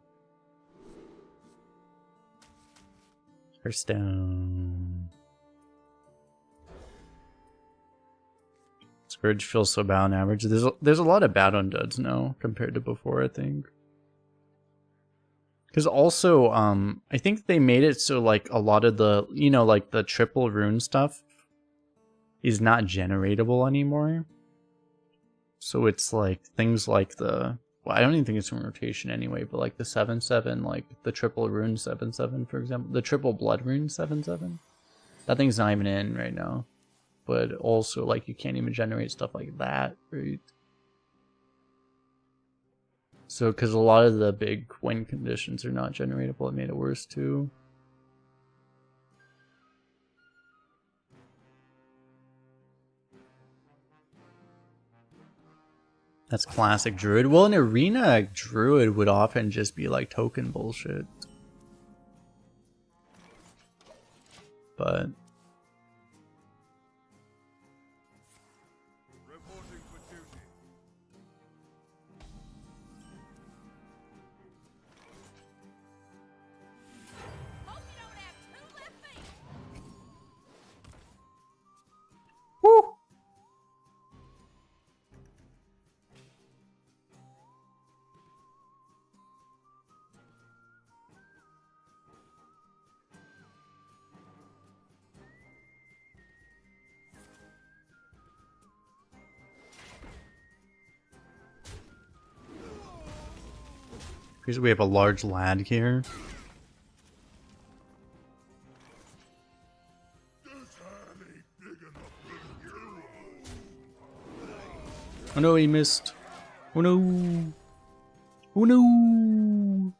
Hearthstone. Scourge feels so bad on average. There's a lot of bad on duds now compared to before, I think. Because also, I think they made it so like a lot of the, like the triple rune stuff is not generatable anymore. So it's like things like well, I don't even think it's in rotation anyway, but like the 7/7, like the triple rune 7/7, for example, the triple blood rune 7/7. That thing's not even in right now. But also, like, you can't even generate stuff like that, right? So, because a lot of the big win conditions are not generatable, it made it worse, too. That's classic Druid. Well, in Arena, Druid would often just be, like, token bullshit. But... Reporting Because we have a large lad here. Oh no, he missed. Oh no. Oh no.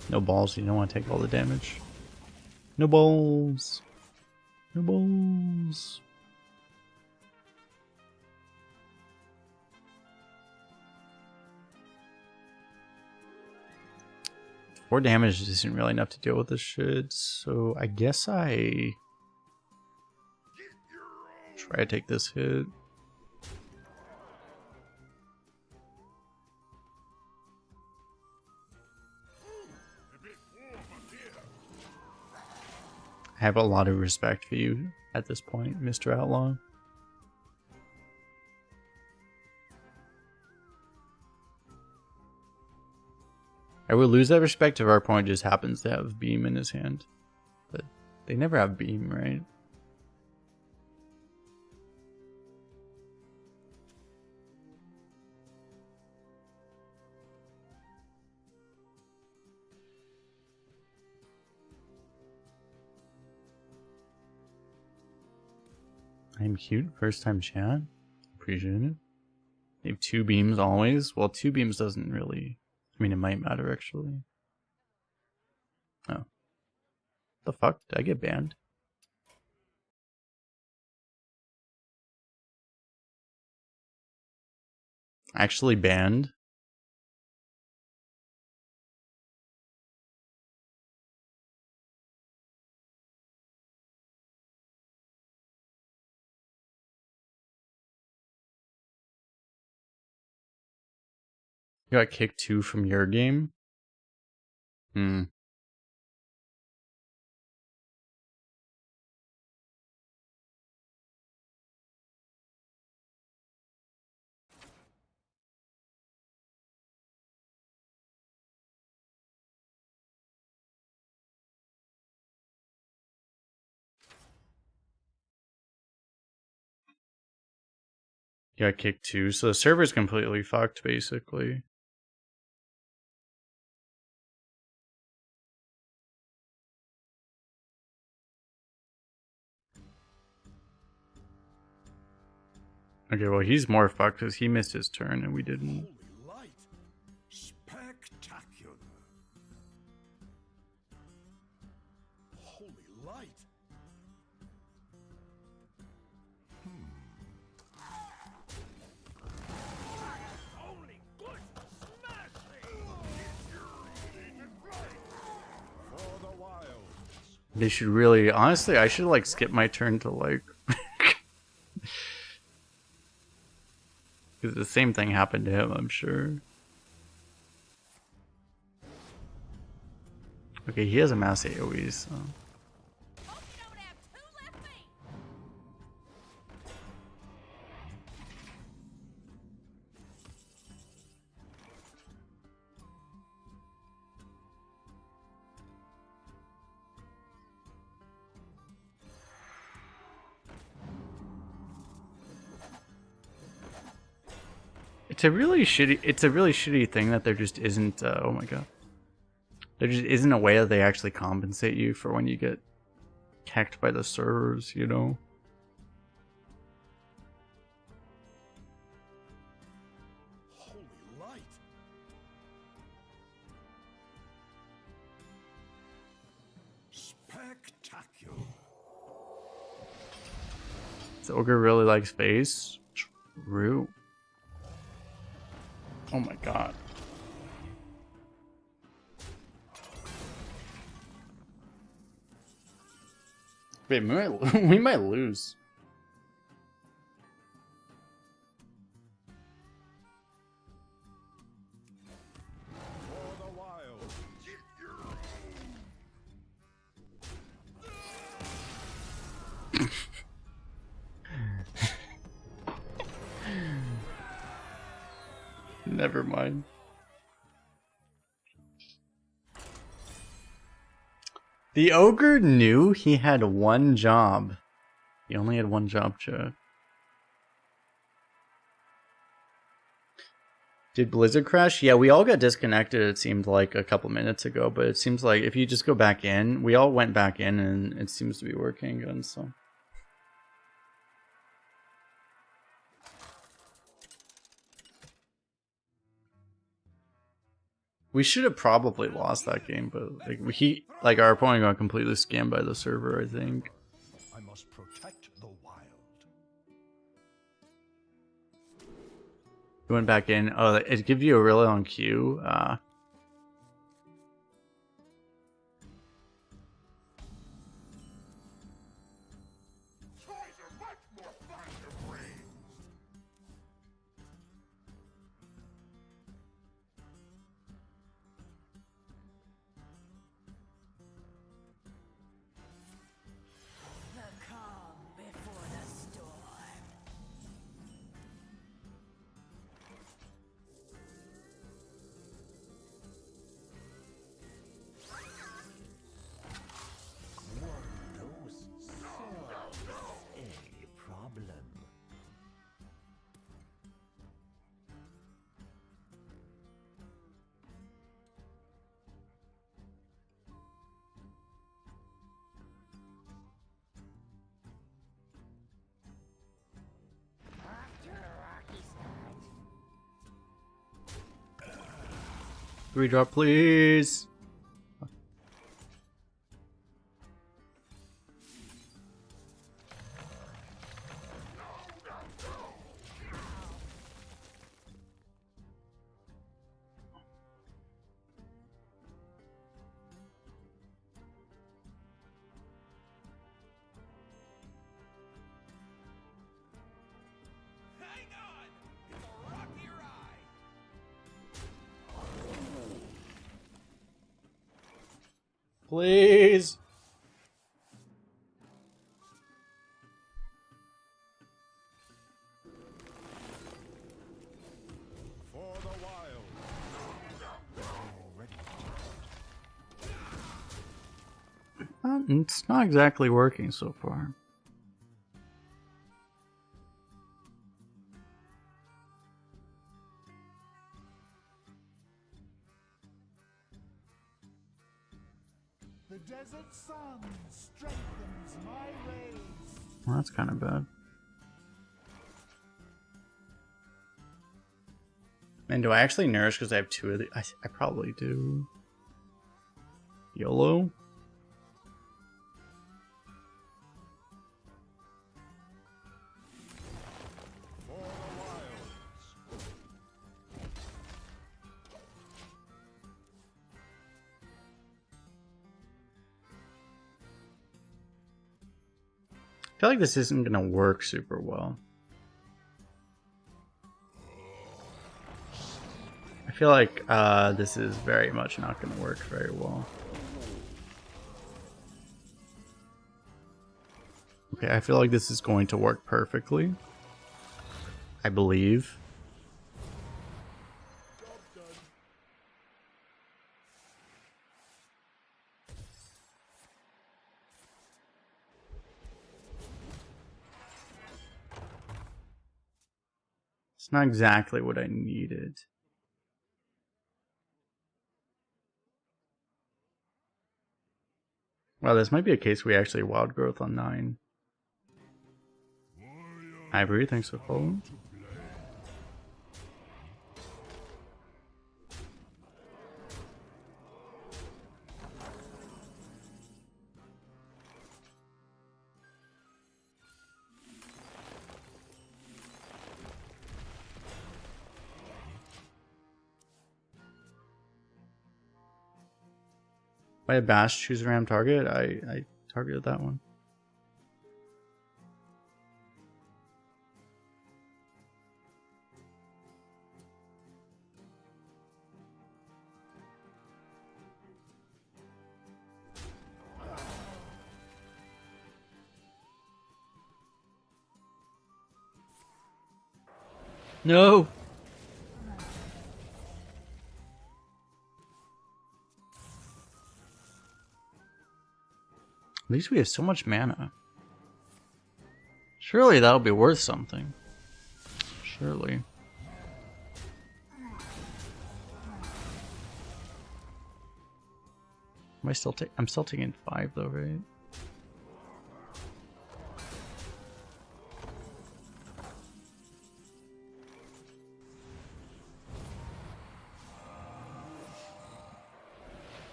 No balls, you don't want to take all the damage. No balls. No balls. 4 damage isn't really enough to deal with this shit, so I guess I try to take this hit. I have a lot of respect for you at this point, Mr. Outlaw. I would lose that respect if our opponent just happens to have Beam in his hand. But they never have Beam, right? I'm cute. First time chat. Appreciate it. They have 2 beams always. Well, 2 beams doesn't really... I mean, it might matter actually. Oh. The fuck? Did I get banned? Actually banned? You got kicked 2 from your game? Hmm. You got kicked 2, so the server's completely fucked basically. Okay, well he's more fucked because he missed his turn and we didn't. Holy light! Spectacular! Holy light! Only good smashing! For the wilds! They should really, honestly, I should like skip my turn to like... Because the same thing happened to him, I'm sure. Okay, he has a mass AoE, so... Hope you don't have 2 left feet. It's a really shitty thing that there just isn't, oh my god. There just isn't a way that they actually compensate you for when you get hacked by the servers, you know? Holy light! Spectacular! This ogre really likes space. True. Oh my god. Wait, we might lose. For the wilds! Never mind. The ogre knew he had one job. He only had one job, chat. Did Blizzard crash? Yeah, we all got disconnected, it seemed like a couple minutes ago, but it seems like if you just go back in, we all went back in and it seems to be working again, so. We should have probably lost that game, but like our opponent got completely scammed by the server, I think. I must protect the wild. We went back in. Oh, it gives you a really long queue. Toys are much more fun to bring. The calm before the storm. A problem. After a rocky start. 3-drop, please. Hang on! It's a rocky ride! Please. For the wild. Already. It's not exactly working so far. The desert sun strengthens my rays. Well, that's kind of bad. And do I actually nourish because I have two of the? I probably do. YOLO. For the wilds. I feel like this isn't gonna work super well. I feel like this is very much not gonna work very well. Okay, I feel like this is going to work perfectly. I believe. It's not exactly what I needed. Well, this might be a case we actually wild growth on 9. Ivory, thanks for following. By a bash, choose a random target. I targeted that one. No. least we have so much mana. Surely that'll be worth something. Surely. Am I still I'm still taking 5 though, right?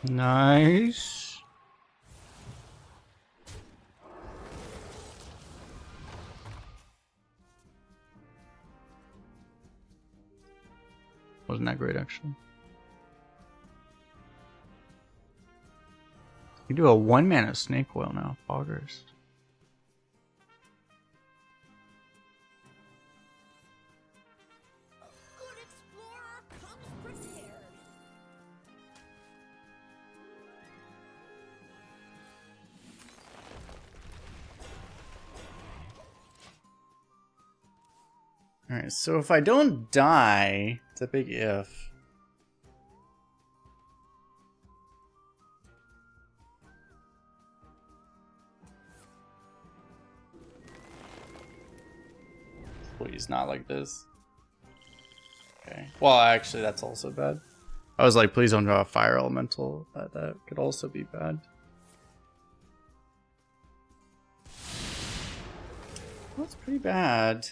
Nice. Wasn't that great actually. You do a 1-mana snake oil now, Foggers. Good explorer comes prepared. Alright, so if I don't die, it's a big if. Please, not like this. Okay. Well, actually, that's also bad. I was like, please don't draw a fire elemental. That could also be bad. That's pretty bad.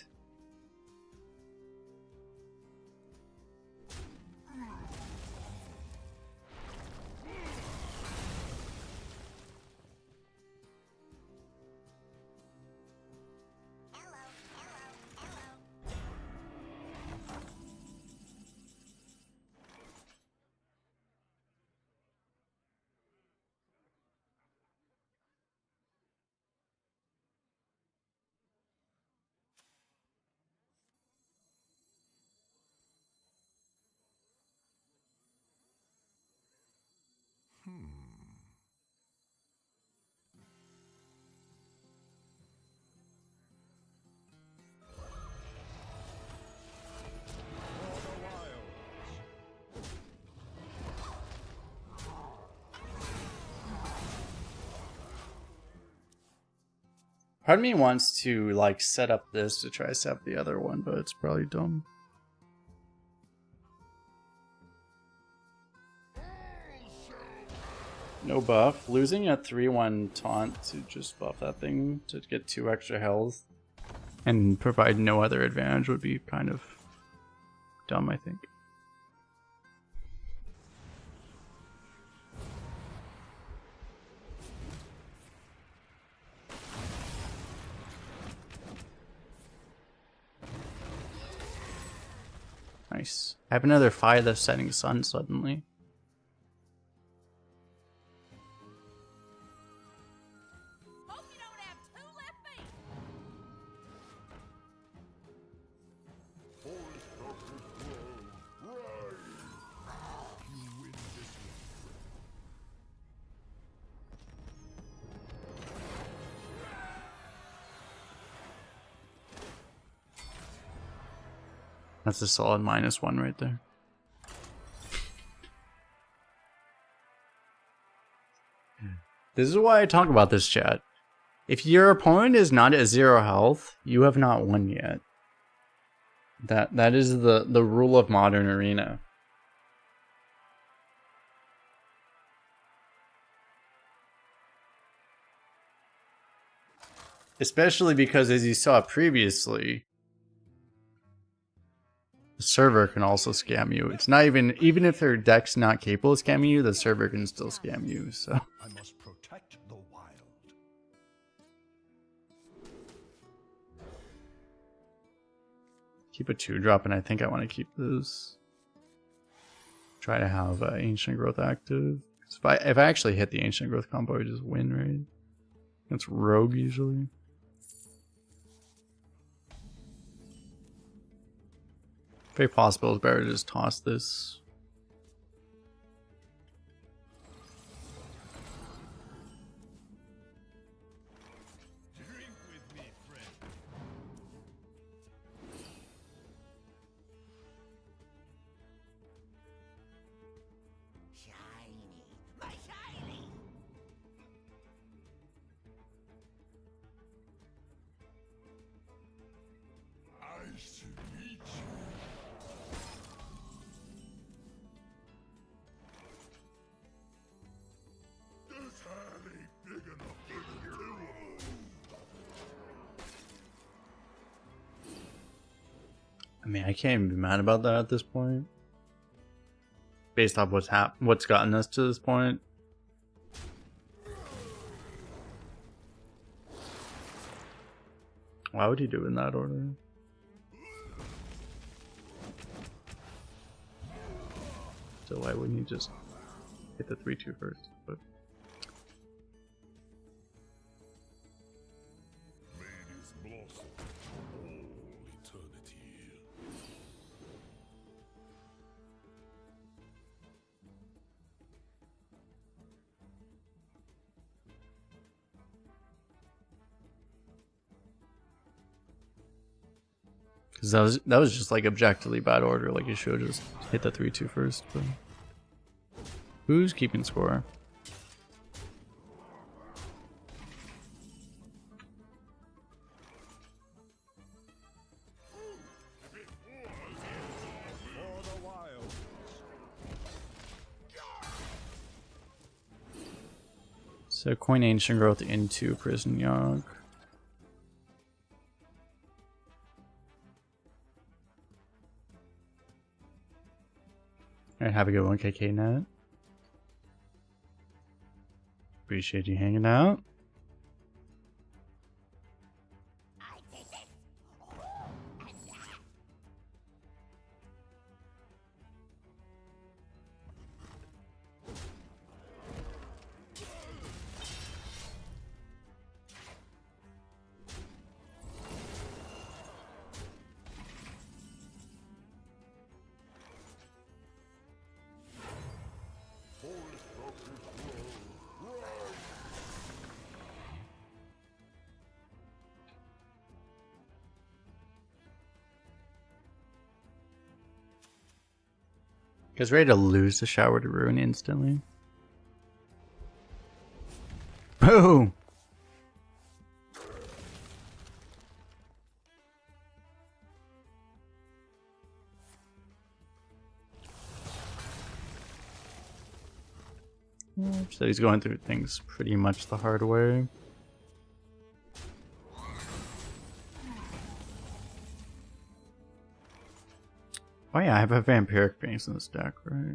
Part of me wants to like set up this to try to set up the other one, but it's probably dumb. No buff. Losing a 3-1 taunt to just buff that thing to get 2 extra health and provide no other advantage would be kind of dumb, I think. Nice. I have another Fire the Setting Sun suddenly. Hope you don't have 2 left feet. Forest of this world, rise! You win this one. That's a solid -1 right there. This is why I talk about this, chat. If your opponent is not at 0 health, you have not won yet. That is the rule of modern arena. Especially because, as you saw previously, the server can also scam you. It's not even if their deck's not capable of scamming you, the server can still scam you. So I must protect the wild. keep a 2-drop, and I think I want to keep this. Try to have Ancient Growth active. If I actually hit the Ancient Growth combo, I just win, right? It's Rogue usually. Very possible it's better to just toss this. Drink with me, friend. Shiny, my shiny. mean, I can't even be mad about that at this point. Based off what's gotten us to this point. Why would he do it in that order? So why wouldn't he just hit the 3-2 first? But Ladies blossom all eternity. because that was just like objectively bad order. Like you should have just hit the 3-2 first. But who's keeping score? For the wild. So coin ancient growth into prison yog. Alright, have a good one, KK Net. Appreciate you hanging out. Guys ready to lose the shower to ruin instantly? Boom! So he's going through things pretty much the hard way. Oh yeah, I have a vampiric base in this deck, right?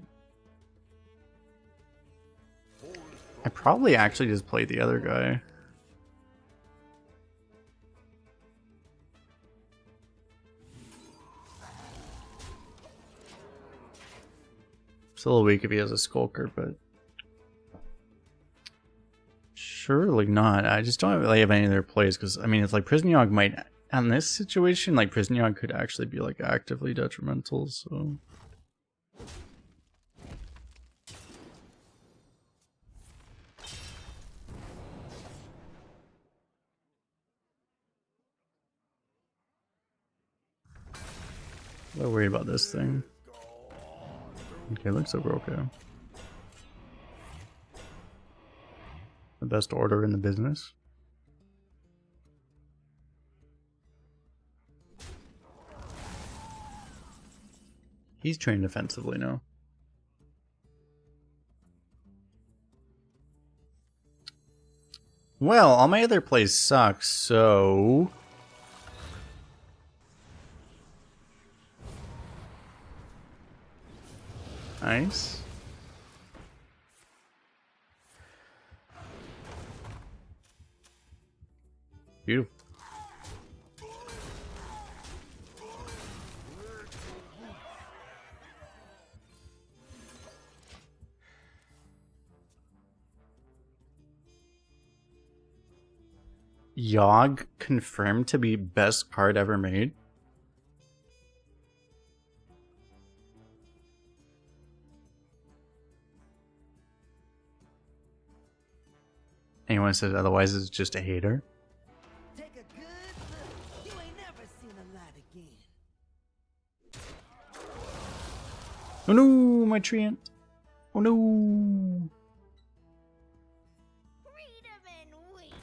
I probably actually just played the other guy. It's a little weak if he has a Skulker, but surely not. I just don't really have any other plays because I mean, it's like Prison Yog might, on this situation, like Prison Yog could actually be like actively detrimental. So. I'm not worried about this thing. Okay, looks like we're okay. The best order in the business. He's trained defensively now. Well, all my other plays suck, so... Nice. Beautiful. Yogg confirmed to be best card ever made. Anyone says otherwise is just a hater. Take a good look. You ain't never seen a light again. Oh no, my treant. Oh no. Freedom and weak.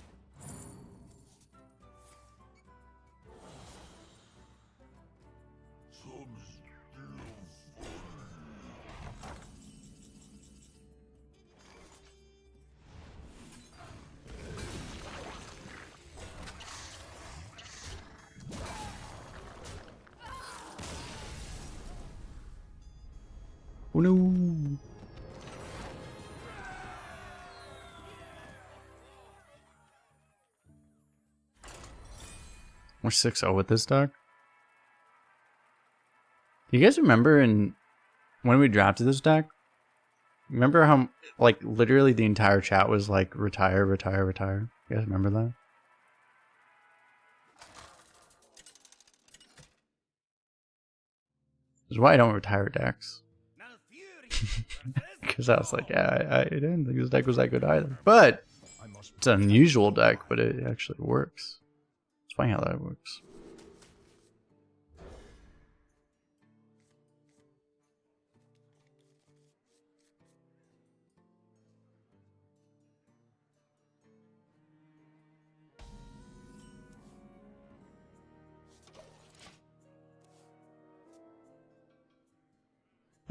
We're 6-0 with this deck. Do you guys remember when we drafted this deck? Remember how, like, literally the entire chat was like, retire, retire, retire? You guys remember that? This is why I don't retire decks. Because I was like, yeah, I didn't think this deck was that good either. But it's an unusual deck, but it actually works. It's funny how that works.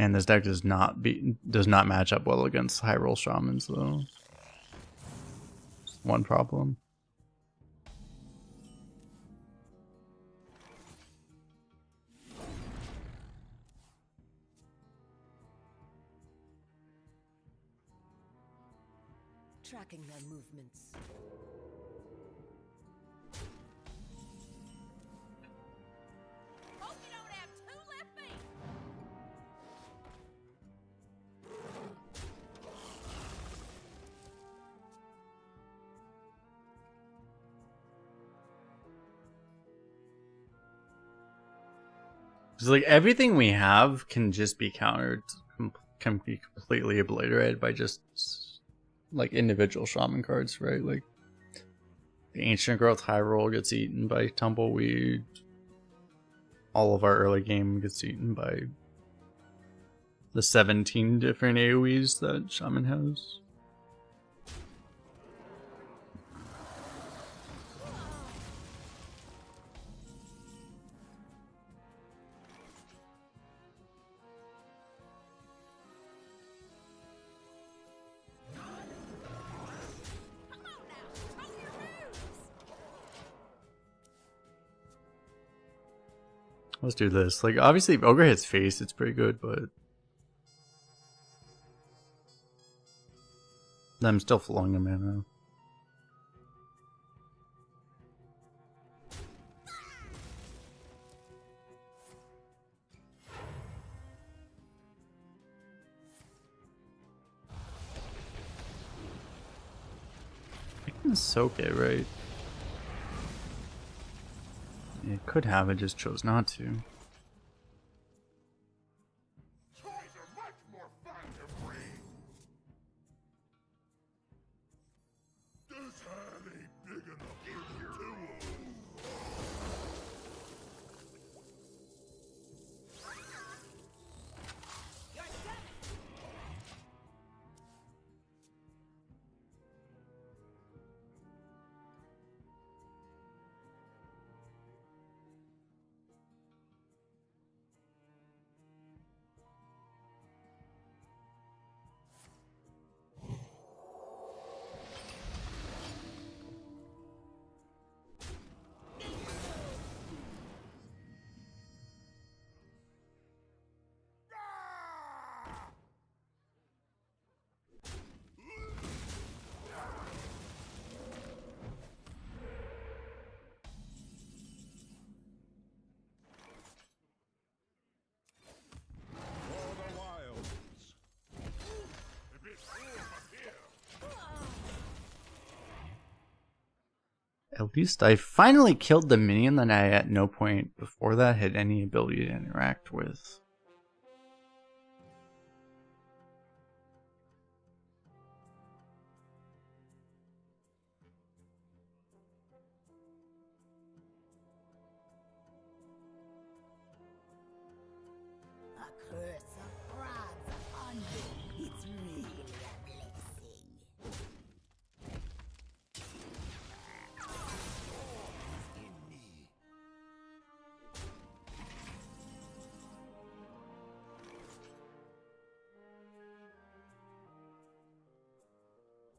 And this deck does not match up well against high roll shamans though. One problem. Tracking their movements. Hope you don't have two left feet. It's like everything we have can just be countered, can be completely obliterated by just like individual shaman cards, right? Like the ancient growth high roll gets eaten by tumbleweed. All of our early game gets eaten by the 17 different AoEs that shaman has. Let's do this. Like, obviously, if Ogre hits face, it's pretty good, but I'm still flowing a mana. I can soak it, right? It could have, it just chose not to. Toys are much more fun to breed. This hand ain't big enough for you two. You're done. For the wilds. A bit warm up here. At least I finally killed the minion that I at no point before that had any ability to interact with. A curse of frogs upon you. It's really a blessing.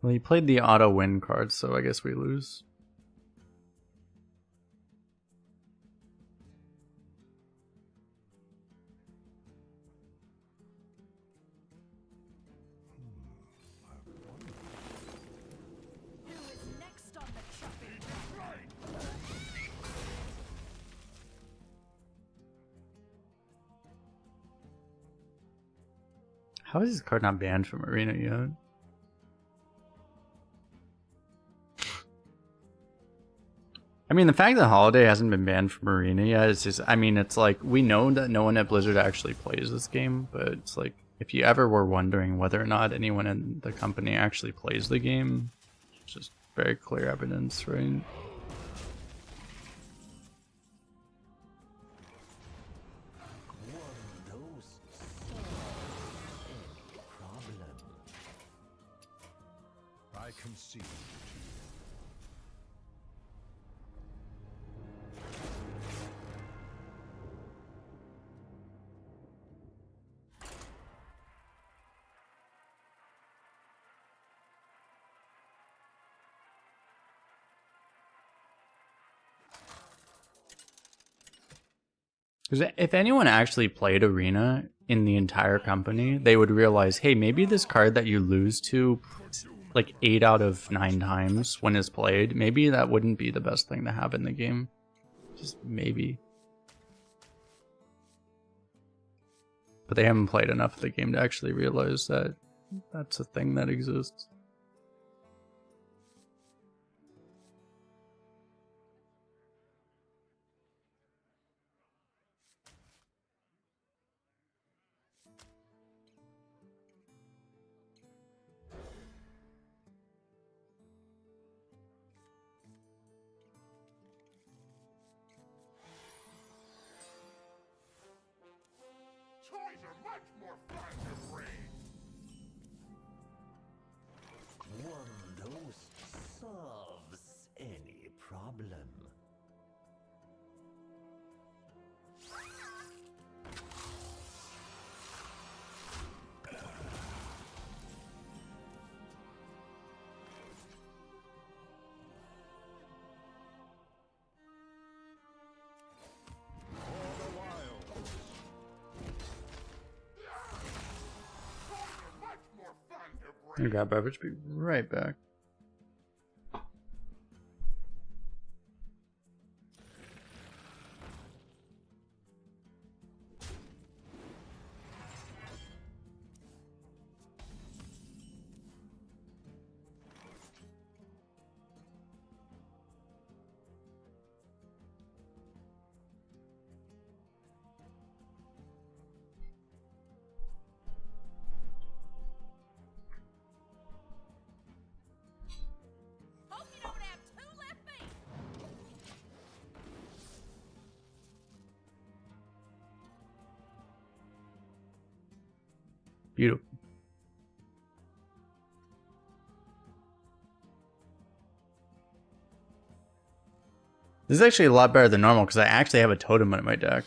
Well, he played the auto win card, so I guess we lose. Who is next on the chopping block? How is this card not banned from Arena yet? I mean, the fact that Holiday hasn't been banned from Arena yet is just, I mean, it's like, we know that no one at Blizzard actually plays this game, but it's like, if you ever were wondering whether or not anyone in the company actually plays the game, it's just very clear evidence, right? I concede. Because if anyone actually played Arena in the entire company, they would realize, hey, maybe this card that you lose to like 8 out of 9 times when it's played, maybe that wouldn't be the best thing to have in the game. Just maybe. But they haven't played enough of the game to actually realize that that's a thing that exists. Toys are much more fun to bring. One dose solves any problem. I'm gonna grab beverage, be right back. Hope you don't have 2 left feet. Beautiful. This is actually a lot better than normal because I actually have a totem in my deck.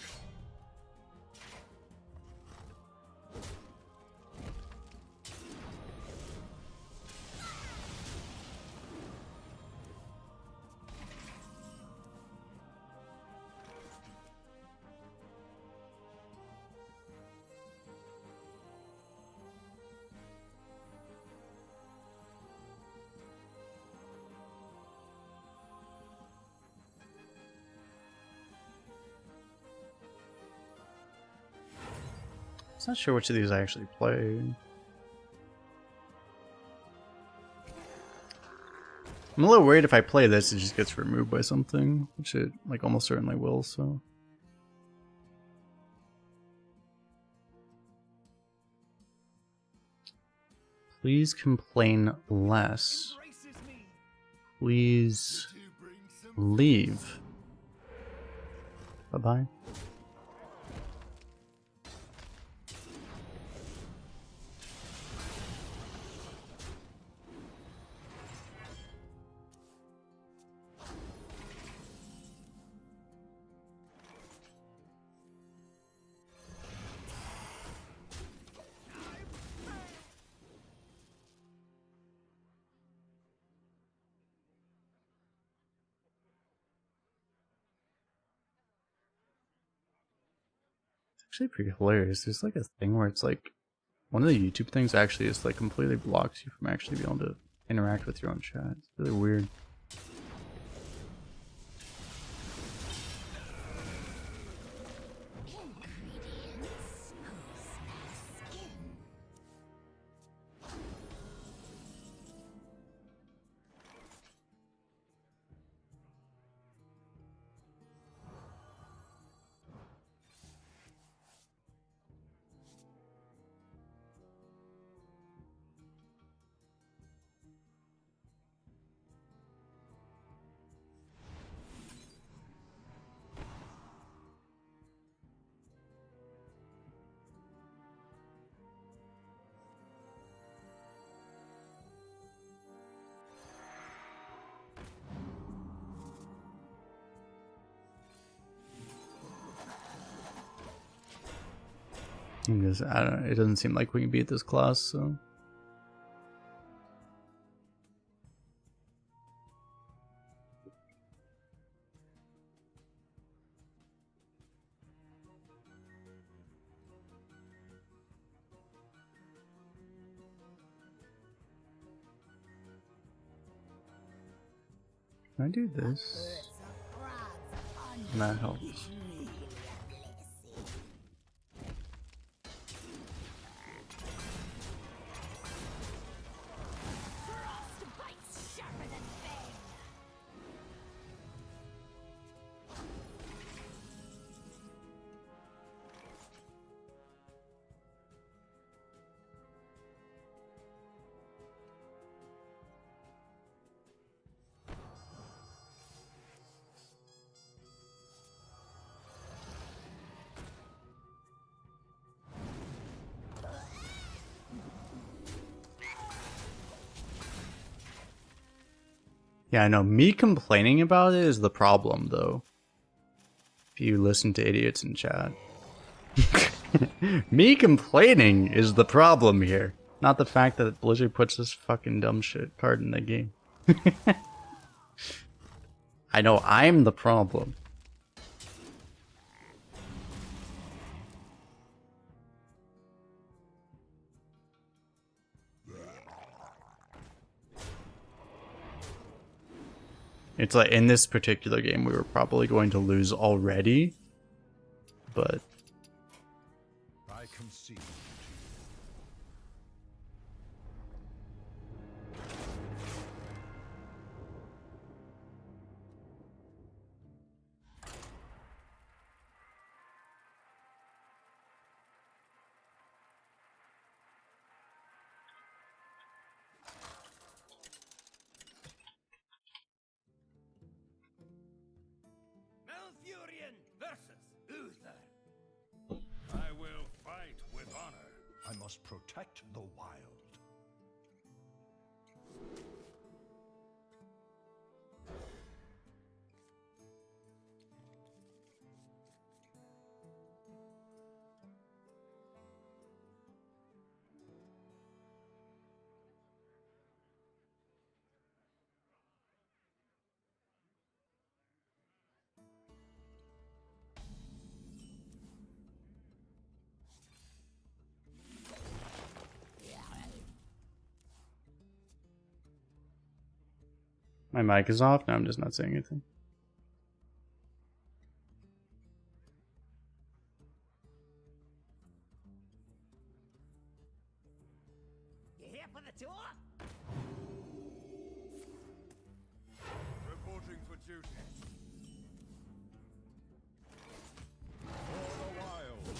I'm not sure which of these I actually played. I'm a little worried if I play this, it just gets removed by something, which it like almost certainly will, so. Please complain less. Please leave. Bye-bye. Actually pretty hilarious. There's like a thing where it's like one of the YouTube things actually is like completely blocks you from actually being able to interact with your own chat. It's really weird. I don't know, it doesn't seem like we can beat this class, so. Can I do this? And that helps. Frostbite's sharper than bang. Yeah, I know. Me complaining about it is the problem, though. If you listen to idiots in chat. Me complaining is the problem here. Not the fact that Blizzard puts this fucking dumb shit card in the game. I know I'm the problem. It's like in this particular game we were probably going to lose already, but I concede. Malfurion versus Uther. I will fight with honor. I must protect the wild. my mic is off. No, I'm just not saying anything. You here for the tour? Reporting for duty. For the wild.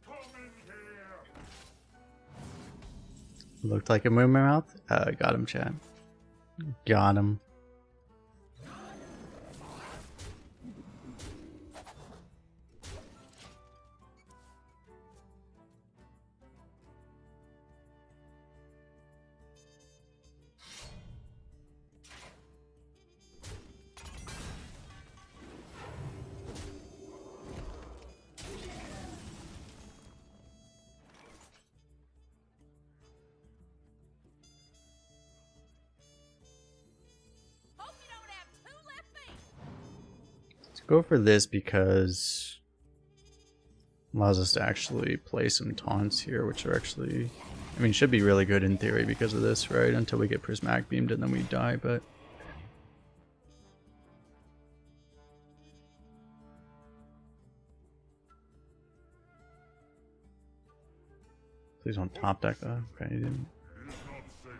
Come in here. Looked like a moo in my mouth. Got him, Chad. Got him. Hope you don't have two left feet. Let's go for this because it allows us to actually play some taunts here, which are actually, I mean, should be really good in theory because of this, right? Until we get prismatic beamed and then we die, but please don't top deck that. Okay, you didn't. It is not safe.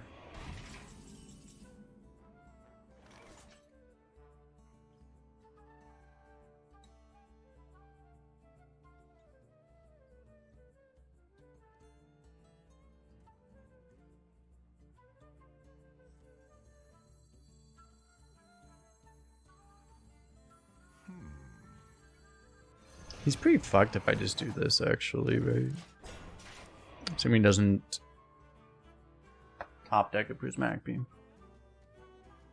He's pretty fucked if I just do this, actually, right? Assuming he doesn't top deck a Prismatic Beam.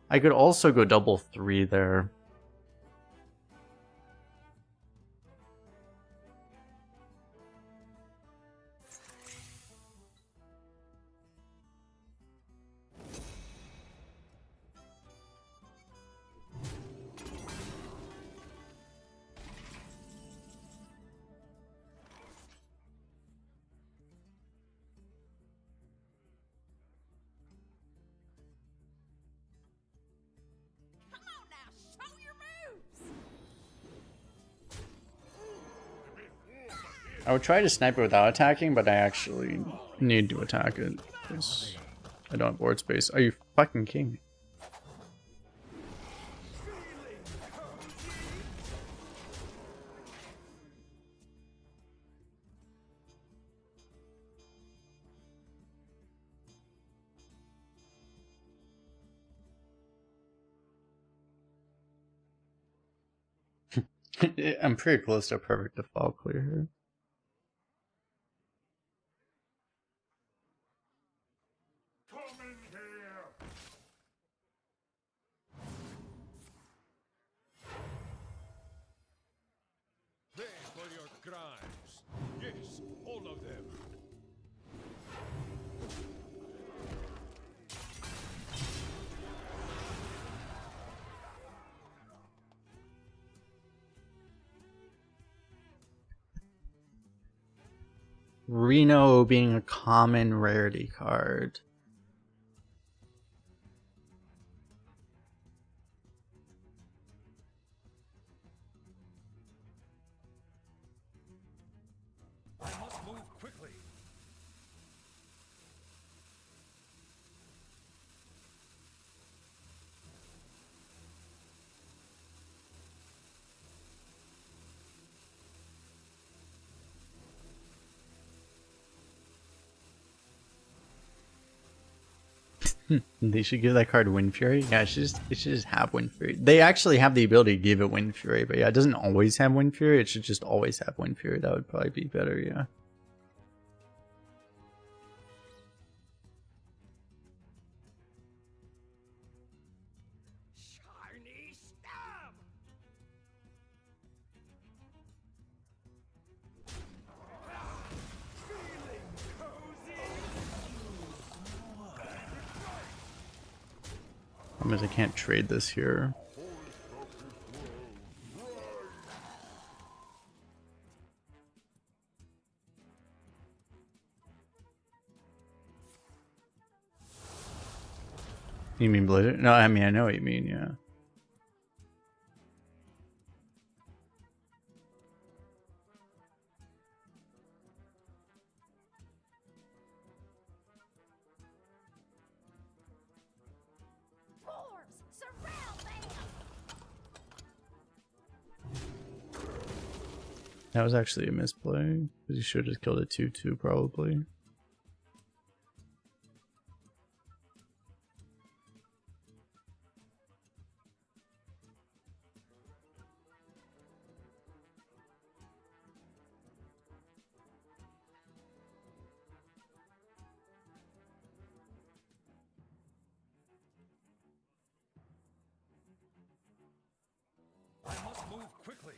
I could also go double 3 there. Come on now, show your moves! I would try to snipe it without attacking, but I actually need to attack it because I don't have board space. Are you fucking kidding me? I'm pretty close to a perfect default clear here. Come in here! Pay for your crimes. Yes, all of them. Reno being a common rarity card. I must move quickly. They should give that card Wind Fury. Yeah, it should just have Wind Fury. They actually have the ability to give it Wind Fury, but yeah, it doesn't always have Wind Fury. It should just always have Wind Fury. That would probably be better, yeah. Shiny stab! Problem is I can't trade this here. You mean Blizzard? No, I mean, I know what you mean, yeah. Dwarves, surround them! That was actually a misplay. Because you should have just killed it 2-2 probably. I must move quickly.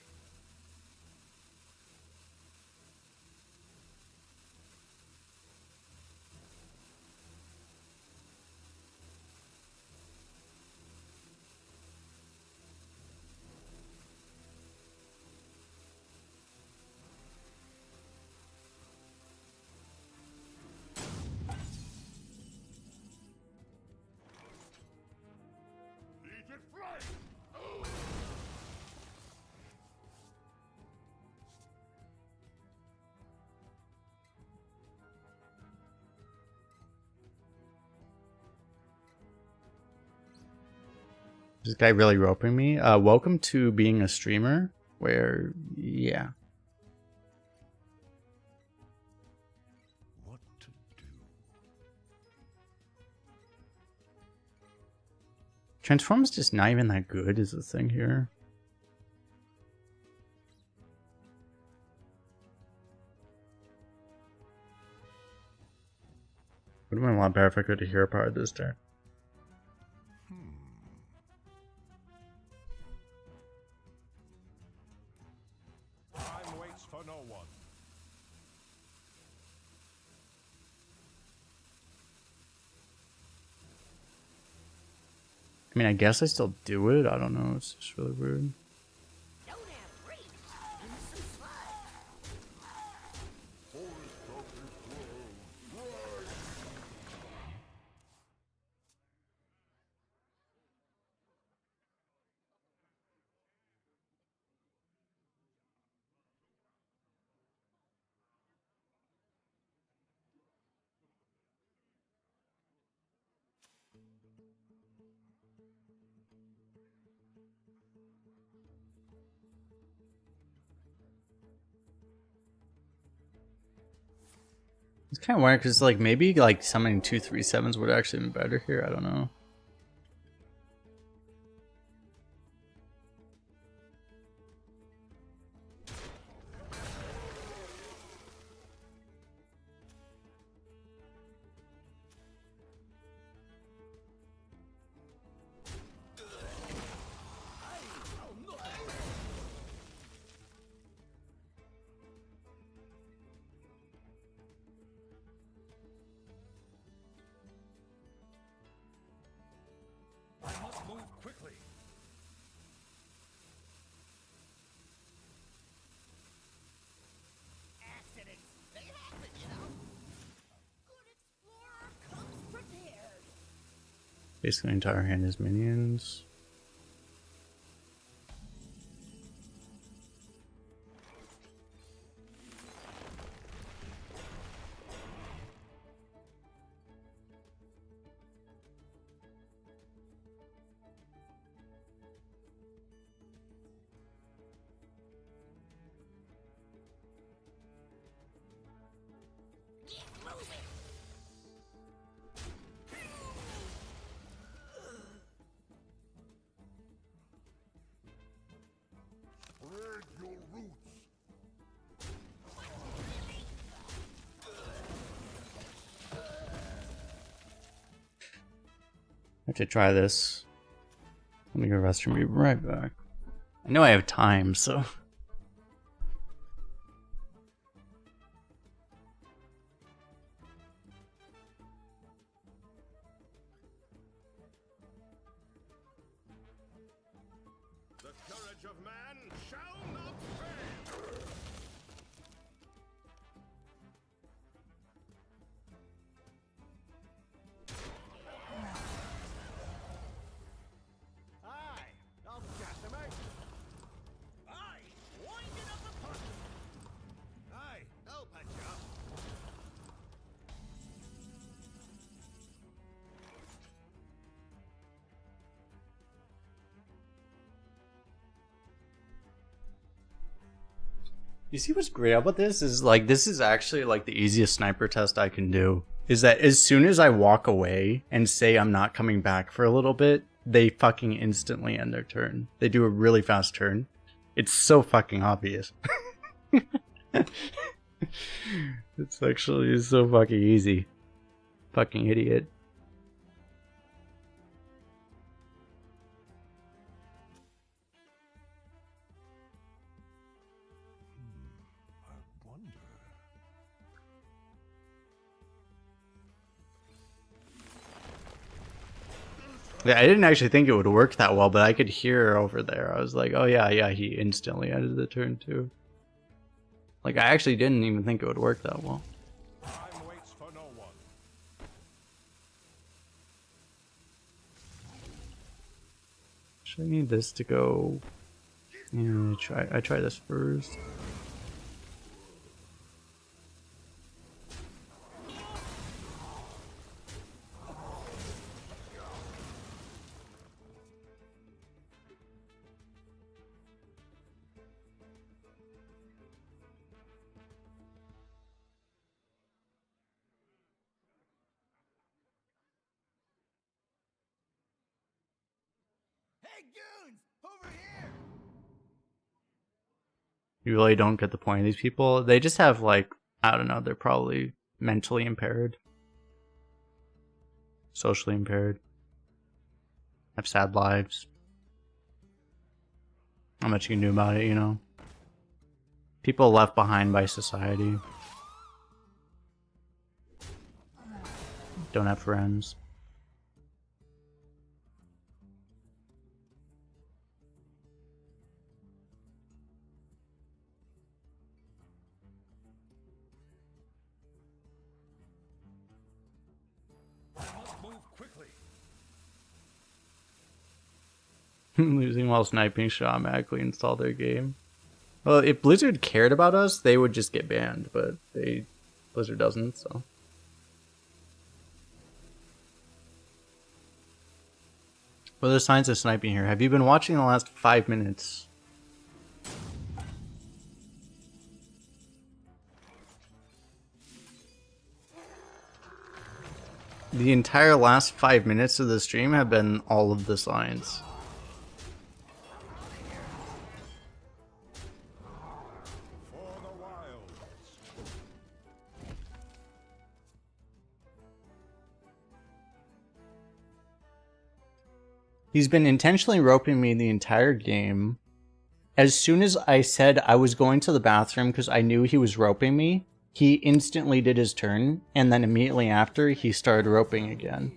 Eat it flame! This guy really roping me. Welcome to being a streamer where, yeah. What to do? Transform's just not even that good is the thing here. Would have been a lot better if I could have hero powered this turn. Time waits for no one. I mean, I guess I still do it. I don't know. It's just really weird. Don't have reach. It's kind of weird because like maybe like summoning 2/3/7s would actually been better here. I don't know. I must move quickly. Accidents. They happen, you know. Good explorer comes prepared. Basically, entire hand is minions. Get moving. Spread your roots. I have to try this. Let me go rest and be right back. I know I have time, so. The courage of man shall not fail. Aye, I'll decimate. Aye, winding up the pot. Aye, I'll patch you up. You see what's great about this is like this is actually like the easiest sniper test I can do. Is that as soon as I walk away and say I'm not coming back for a little bit, they fucking instantly end their turn. They do a really fast turn. It's so fucking obvious. It's actually so fucking easy. Fucking idiot. I wonder. Yeah, I didn't actually think it would work that well, but I could hear over there. I was like, oh yeah, he instantly ended the turn too. Like, I actually didn't even think it would work that well. Time waits for no one. Should I need this to go? Yeah, I try this first. Hey, goons! Over here! You really don't get the point of these people. They just have like, I don't know, they're probably mentally impaired. socially impaired, have sad lives. Not much you can do about it, you know. People left behind by society. Don't have friends. Move quickly. Losing while sniping should automatically install their game. Well, if Blizzard cared about us, they would just get banned, but Blizzard doesn't, so. What are the signs of sniping here? Have you been watching the last 5 minutes? The entire last 5 minutes of the stream have been all of the signs. For the wild. He's been intentionally roping me the entire game. As soon as I said I was going to the bathroom because I knew he was roping me, he instantly did his turn, and then immediately after, he started roping again.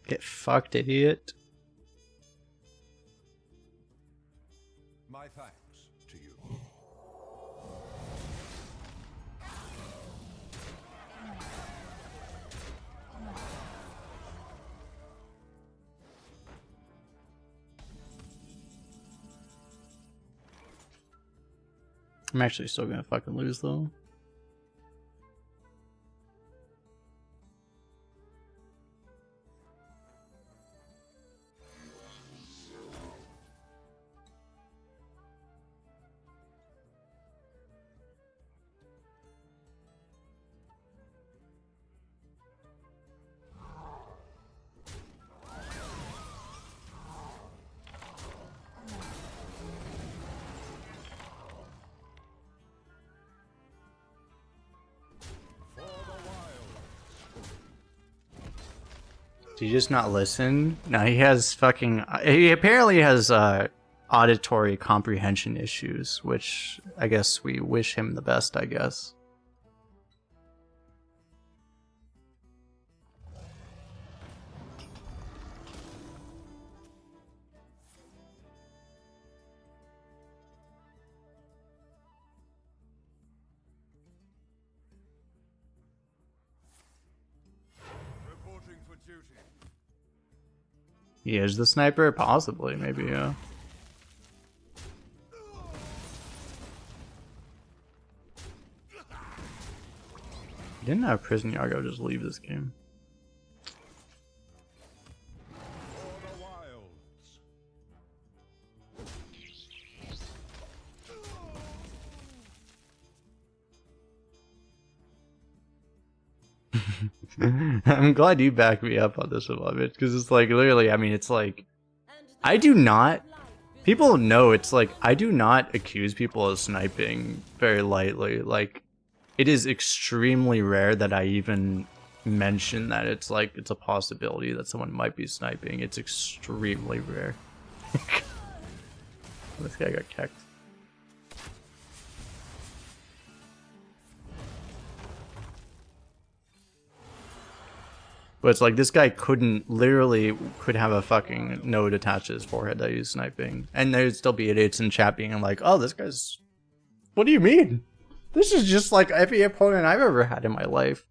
Get fucked, idiot. My thanks to you. I'm actually still gonna fucking lose, though. Did he just not listen? No, he has fucking... He apparently has auditory comprehension issues, which I guess we wish him the best, I guess. Reporting for duty. He is the sniper? Possibly, maybe, yeah. Didn't have Prison Yard, I'll just leave this game. For the wilds. I'm glad you backed me up on this one, bitch, because it's like, literally, I mean, it's like, I do not, people know it's like, I do not accuse people of sniping very lightly. Like, it is extremely rare that I even mention that it's like, it's a possibility that someone might be sniping. It's extremely rare. This guy got kicked. But it's like, this guy literally could have a fucking node attached to his forehead that he's sniping. And there'd still be idiots in chat being like, oh, this guy's... What do you mean? This is just like every opponent I've ever had in my life.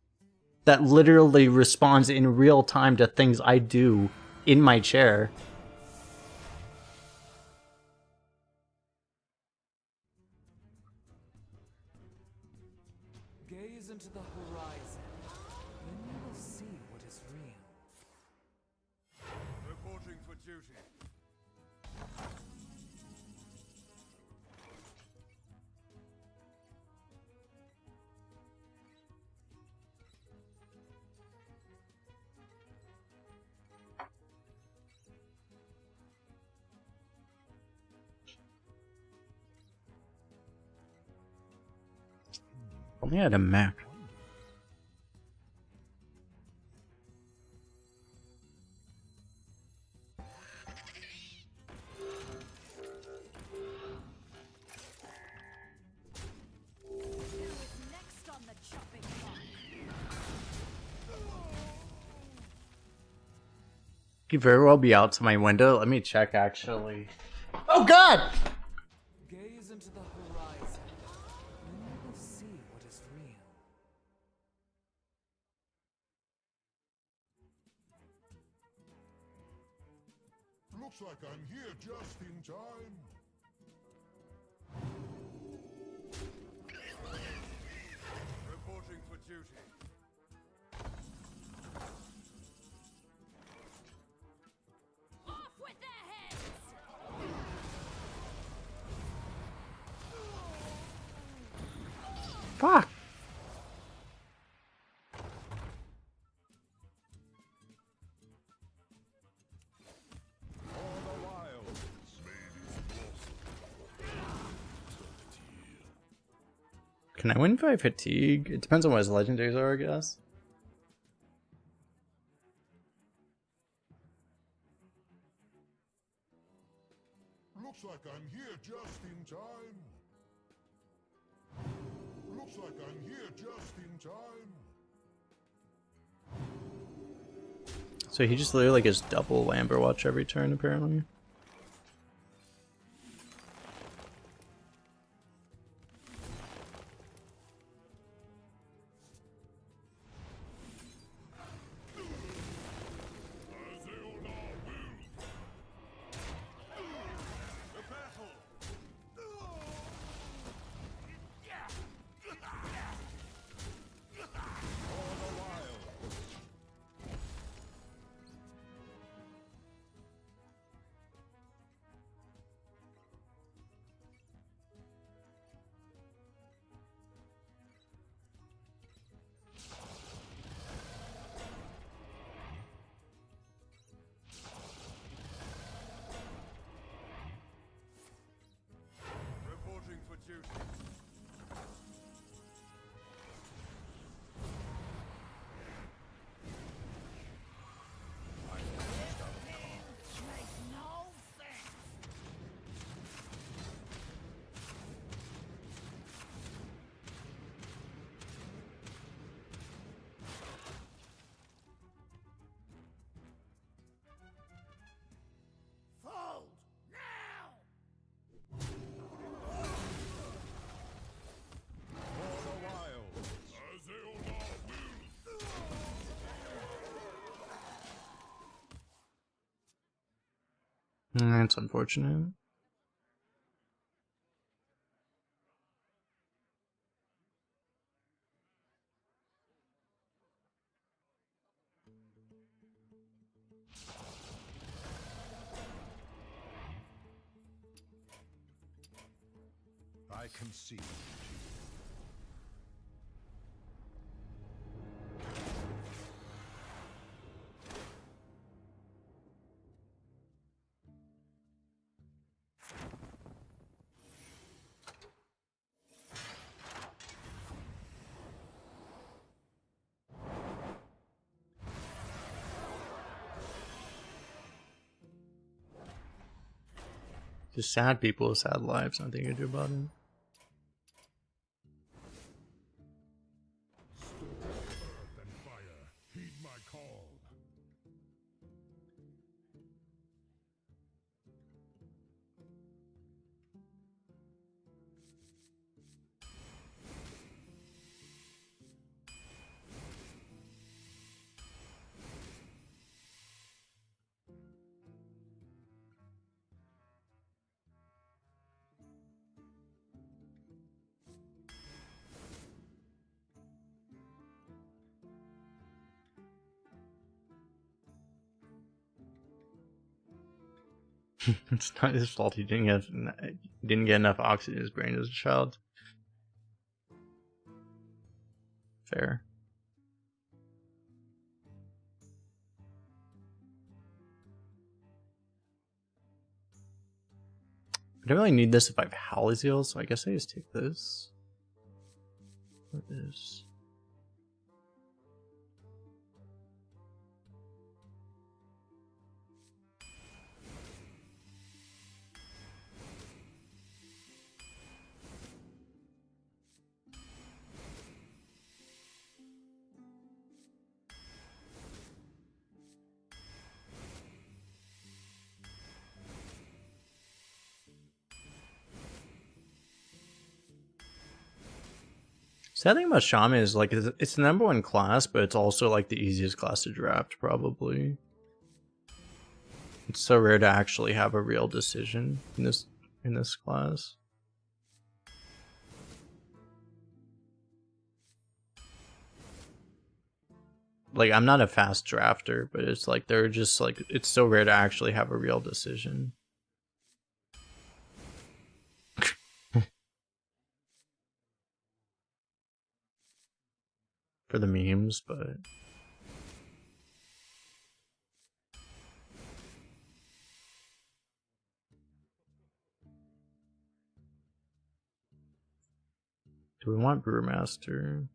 That literally responds in real time to things I do in my chair. Gaze into the horizon. Then you will see what is real. Reporting for duty. Only had a Mac. Next on the chopping block. Could very well be out to my window. Let me check actually. Oh god! Gaze into the horizon. Then you will see what is real. Looks like I'm here just in time. Reporting for duty. Off with their heads! Fuck! All the while. Can I win by fatigue? It depends on what his legendaries are, I guess. Looks like I'm here just in time. Looks like I'm here just in time. So he just literally gets double Lamber Watch every turn, apparently. The battle. All the while. Reporting for duty. Makes no sense. Fold now. All the while. That's unfortunate. I concede. Just sad people with sad lives, nothing you can do about it. Earth and fire, heed my call. It's not his fault he didn't get enough oxygen in his brain as a child. Fair. I don't really need this if I have Halizeal, so I guess I just take this. for this. Sad thing about Shaman is like it's the number one class, but it's also like the easiest class to draft, probably. It's so rare to actually have a real decision in this class. Like I'm not a fast drafter, but it's like they're just like it's so rare to actually have a real decision. For the memes, but do we want Brewmaster?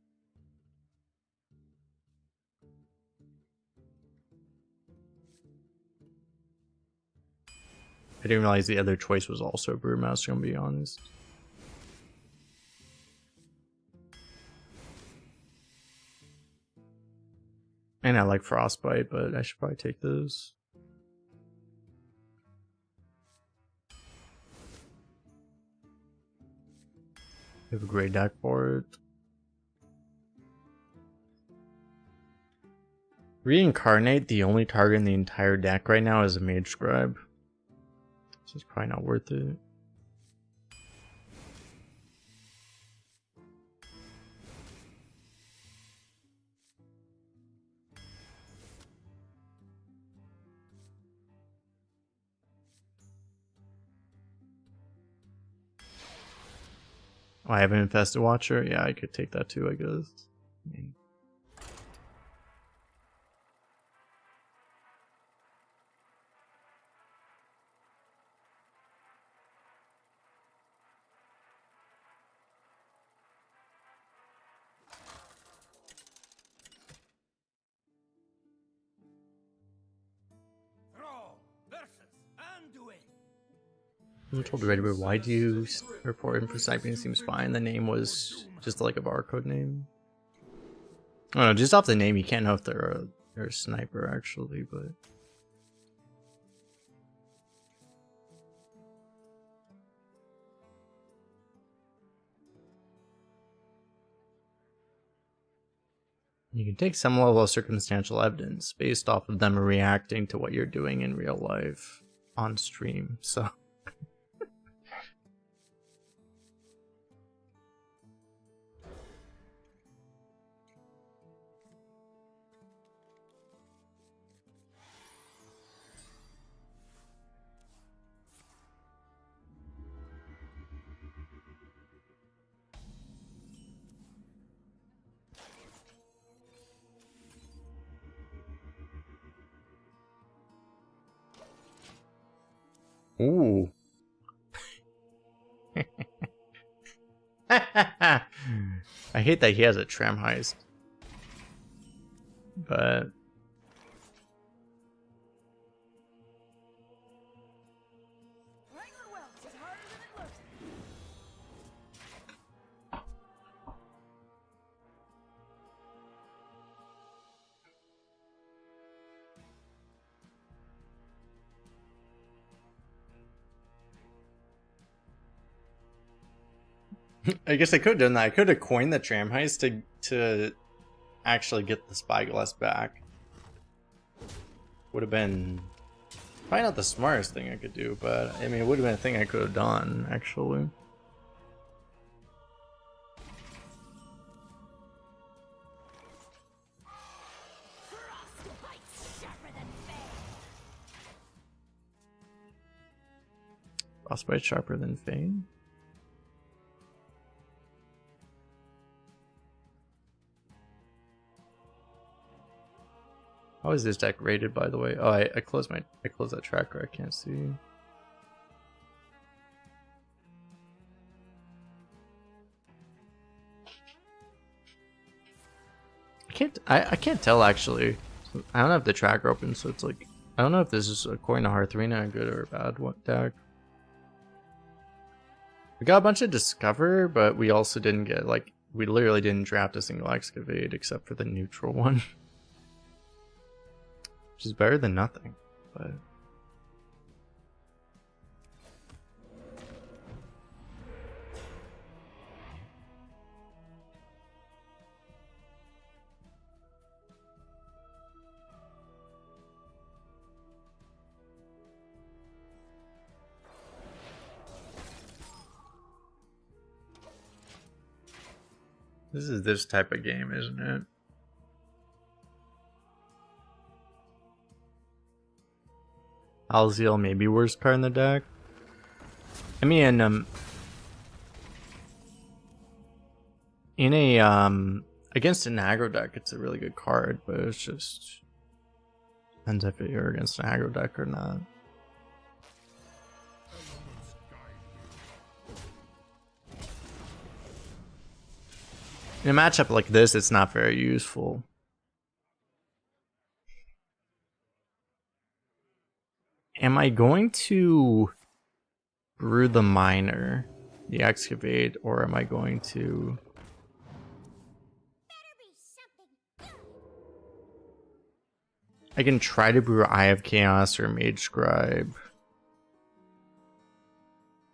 I didn't realize the other choice was also Brewmaster, I'm gonna be honest. And I like Frostbite, but I should probably take this. We have a great deck for it. Reincarnate, the only target in the entire deck right now is a Mage Scribe. So it's probably not worth it. Oh, I have an Infested Watcher? Yeah, I could take that too, I guess. I mean, Throw versus Anduin. I'm told Ready, but why do you report him for sniping? Seems fine. The name was just like a barcode name. I don't know, just off the name, you can't know if they're a sniper actually, but. You can take some level of circumstantial evidence based off of them reacting to what you're doing in real life on stream, so. Ooh. I hate that he has a tram heist. But Wrangler Welch is harder than it looks. I guess I could have done that. I could have coined the tram heist to actually get the Spyglass back. Would have been probably not the smartest thing I could do, but I mean it would have been a thing I could have done actually. Frostbite's sharper than fang. Frostbite sharper than Fane. How is this deck rated, by the way? Oh, I closed that tracker. I can't see. I can't tell actually. I don't have the tracker open, so it's like I don't know if this is according to Hearthrena a good or a bad deck. We got a bunch of Discover, but we also didn't get like we literally didn't draft a single Excavate except for the neutral one. Which is better than nothing, but this is this type of game, isn't it? Alzeal maybe worst card in the deck. I mean, in a against an aggro deck, it's a really good card, but it's just depends if you're against an aggro deck or not. In a matchup like this, it's not very useful. Am I going to brew the miner, the excavate, or am I going to... I can try to brew Eye of Chaos or Mage Scribe.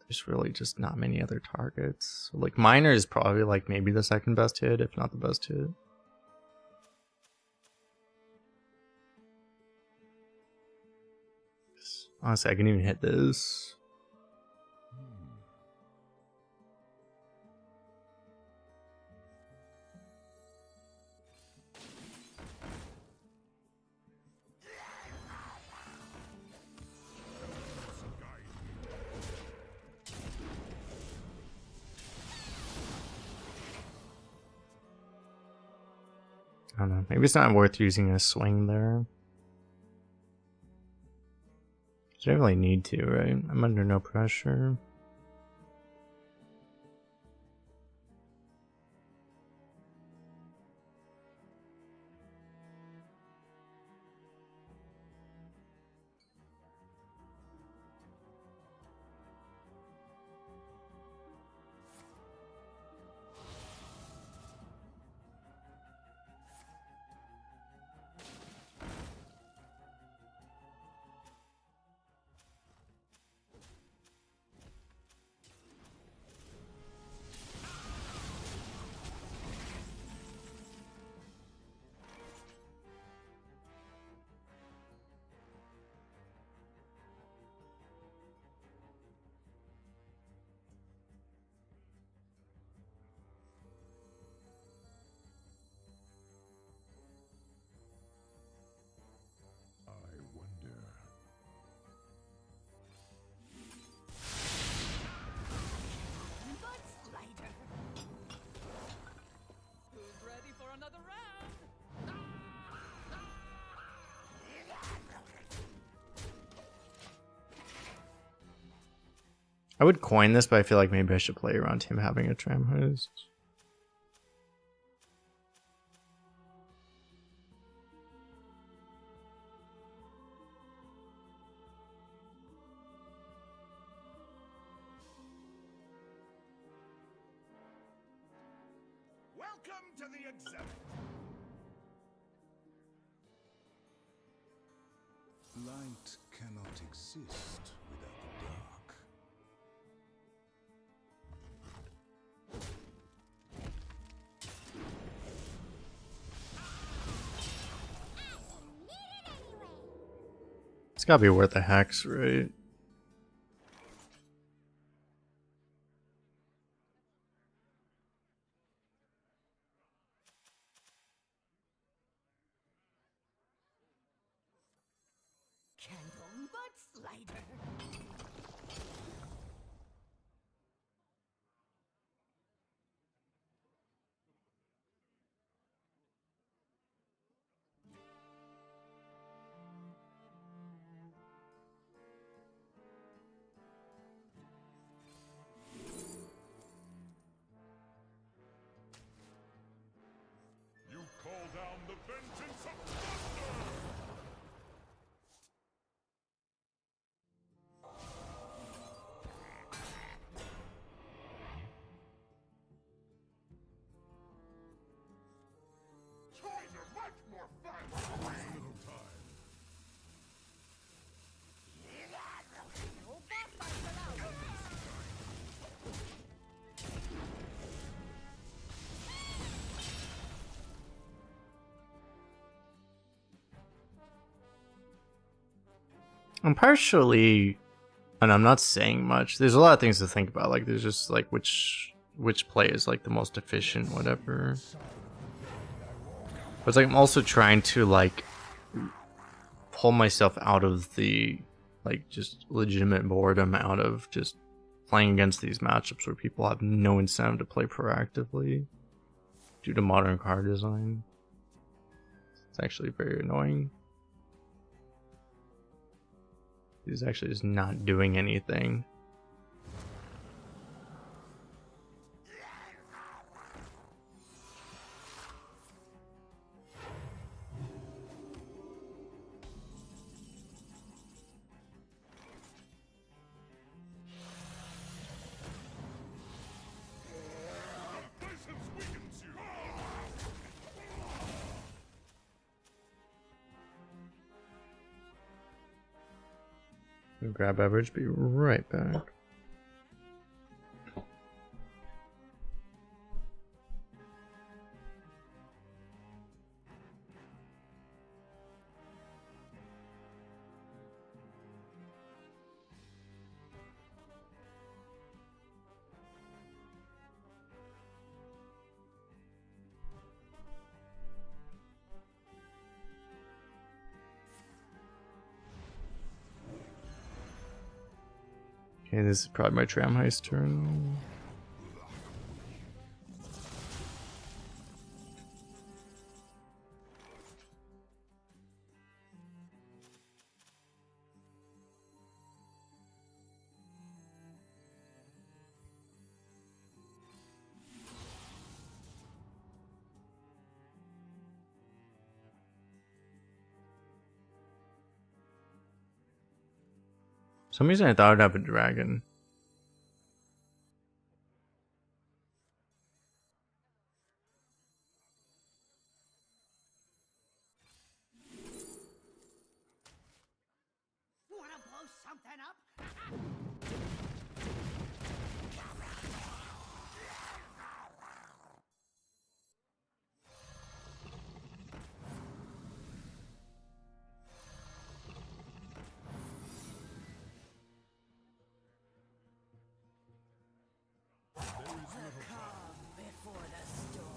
There's really just not many other targets. So, like, Miner is probably like maybe the second best hit, if not the best hit. Honestly, I can even hit this. I don't know. Maybe it's not worth using a swing there. I don't really need to, right? I'm under no pressure. I would coin this, but I feel like maybe I should play around him having a tram host. Welcome to the exhibit. Light cannot exist without the dark. It's gotta be worth a hex, right? Candle mudslider. You call down vengeance of thunder! Toys are much more fun! Little time. I'm partially, and I'm not saying much. There's a lot of things to think about. Like there's just like which play is like the most efficient, whatever. But it's like I'm also trying to like pull myself out of the like just legitimate boredom out of just playing against these matchups where people have no incentive to play proactively due to modern card design. It's actually very annoying. He's actually just not doing anything. Patience weakens you! Grab average, be right back. Okay, this is probably my tram heist turn. For some reason I thought I'd have a dragon. Wanna blow something up? Before the storm.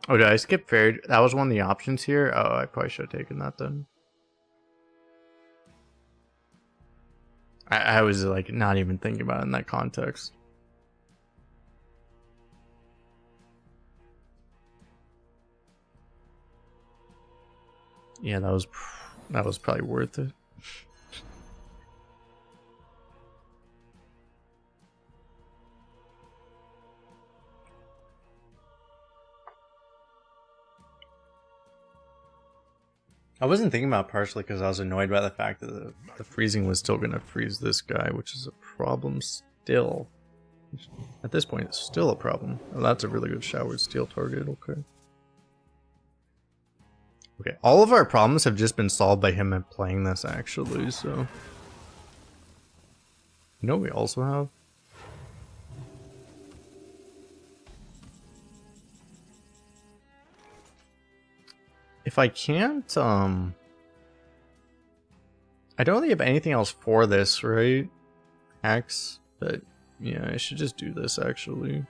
Oh, did I skip fairy? That was one of the options here. Oh, I probably should have taken that then. I was like not even thinking about it in that context. Yeah, that was probably worth it. I wasn't thinking about it partially because I was annoyed by the fact that the freezing was still going to freeze this guy, which is a problem still. At this point, it's still a problem. Oh, that's a really good showered steel target, okay. Okay, all of our problems have just been solved by him playing this, actually, so... You know what we also have? If I can't, I don't really have anything else for this, right? X, but yeah, I should just do this, actually.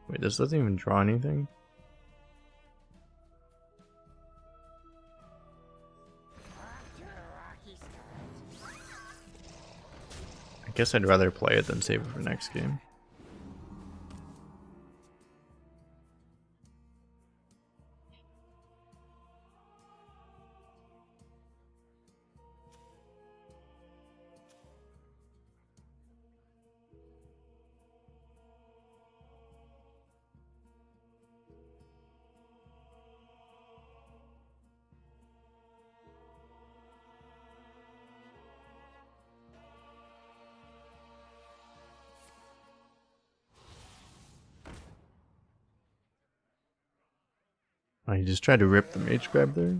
Wait, this doesn't even draw anything? I guess I'd rather play it than save it for next game. Oh, you just tried to rip the mage grab there?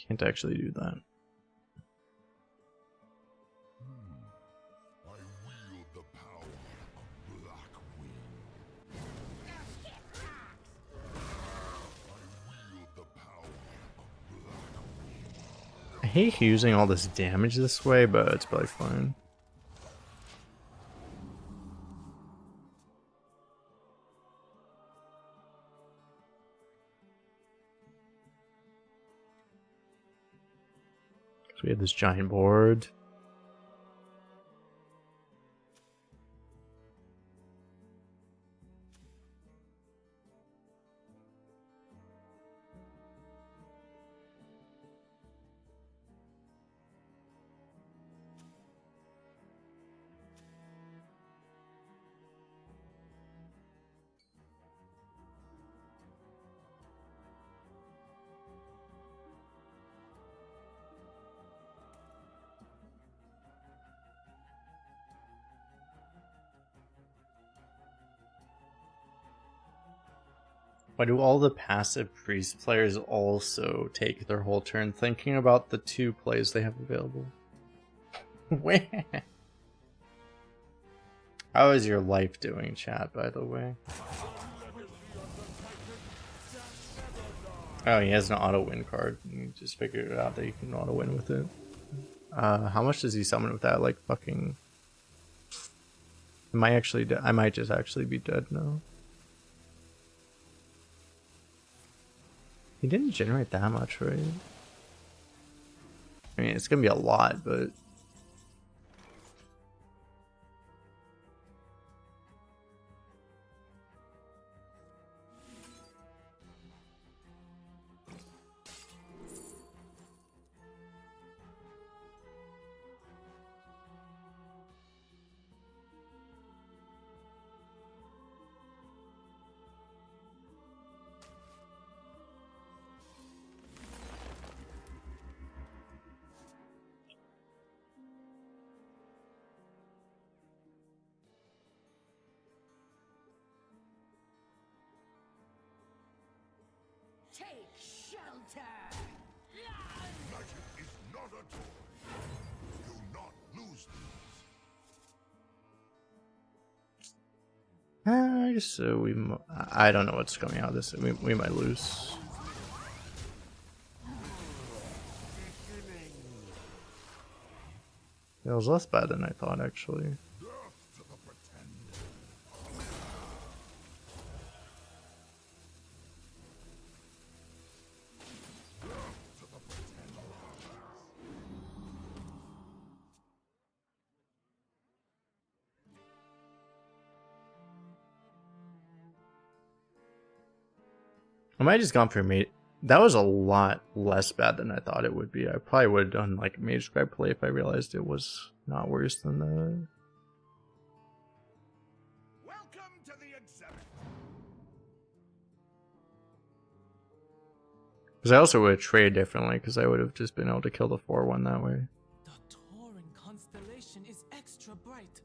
Can't actually do that. I wield the power of Blackwing. I wield the power of Blackwing. I hate using all this damage this way, but it's probably fine. So we have this giant board. Why do all the passive priest players also take their whole turn thinking about the 2 plays they have available? Where? How is your life doing, chat, by the way? Oh, he has an auto win card. You just figured it out that you can auto win with it. How much does he summon with that? Like fucking... I might just actually be dead now. He didn't generate that much, right? I mean, it's gonna be a lot, but... Take shelter! Magic is not a toy. Do not lose these. So I don't know what's coming out of this. We might lose. It was less bad than I thought, actually. I might have just gone for mage. That was a lot less bad than I thought it would be. I probably would have done like a mage grab play if I realized it was not worse than that. Welcome to the exhibit. Because I also would have traded differently, because I would have just been able to kill the 4-1 that way. The Tauren constellation is extra bright.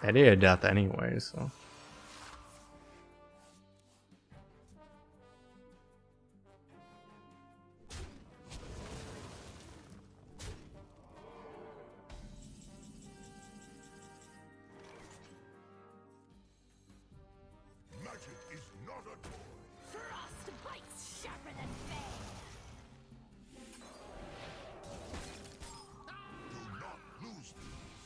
I needed death anyway, so. Magic is not a toy. Frost bites sharper than bane. Do not lose these.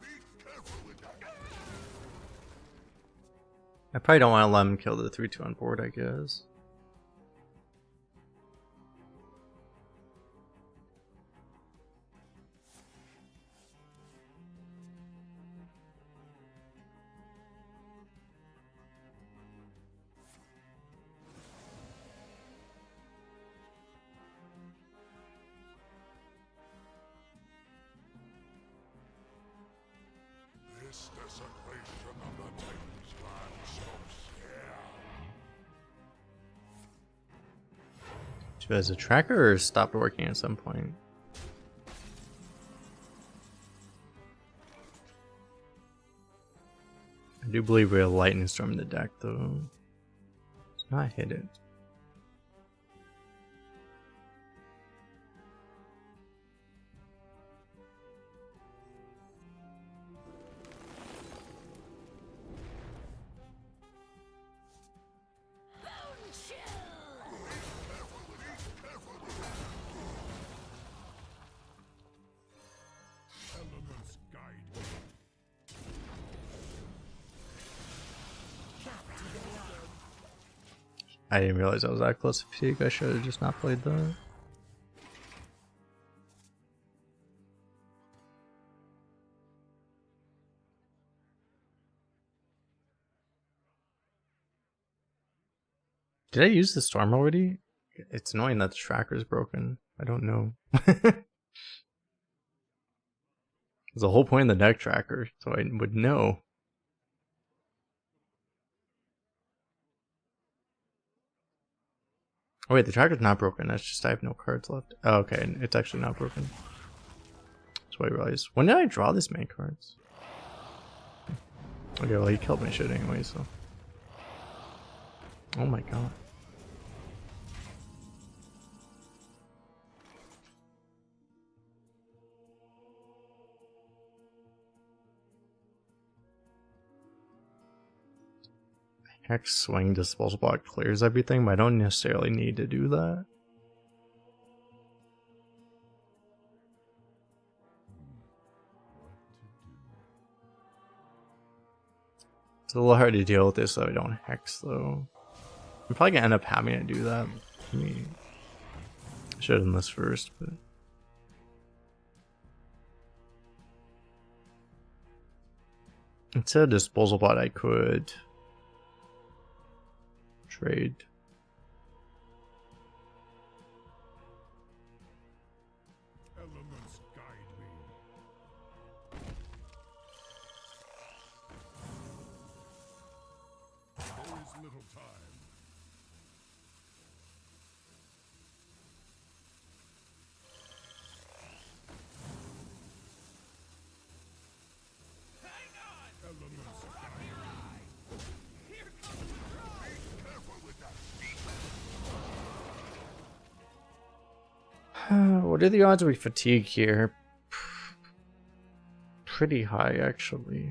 Be careful with that. I probably don't want to let him kill the 3/2 on board, I guess. This desecration of the Titan's land stops here. Has a tracker or stopped working at some point? I do believe we have Lightning Storm in the deck, though. It's not hit it. Bone chill. Elements guide me. I didn't realize I was that close to fatigue. I should have just not played that. Did I use the storm already? It's annoying that the tracker is broken. I don't know. There's a whole point in the deck tracker, so I would know. Oh wait, the tracker's not broken. That's just I have no cards left. Oh, okay, it's actually not broken. That's what I realized. When did I draw this many cards? Okay, well he killed my shit anyway, so. Oh my god. Hex Swing Disposal Block clears everything, but I don't necessarily need to do that. It's a little hard to deal with this so I don't Hex though. I'm probably gonna end up having to do that. I mean, I should have done this first, but. Instead of Disposal Bot, I could trade. Elements guide me. There is little time. Elements guide me. Careful with that. What are the odds we fatigue here? Pretty high, actually.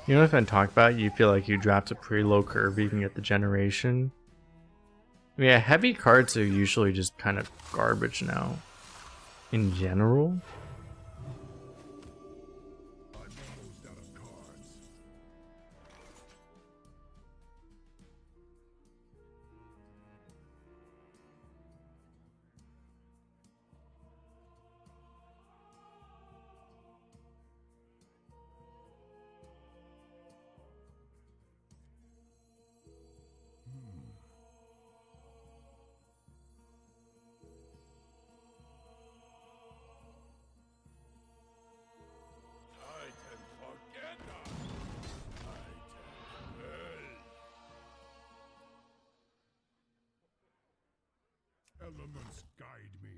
You know, if I talk about it, you feel like you dropped a pretty low curve, you can get the generation. I mean, yeah, heavy cards are usually just kind of garbage now. In general. I'm almost out of cards. Elements guide me.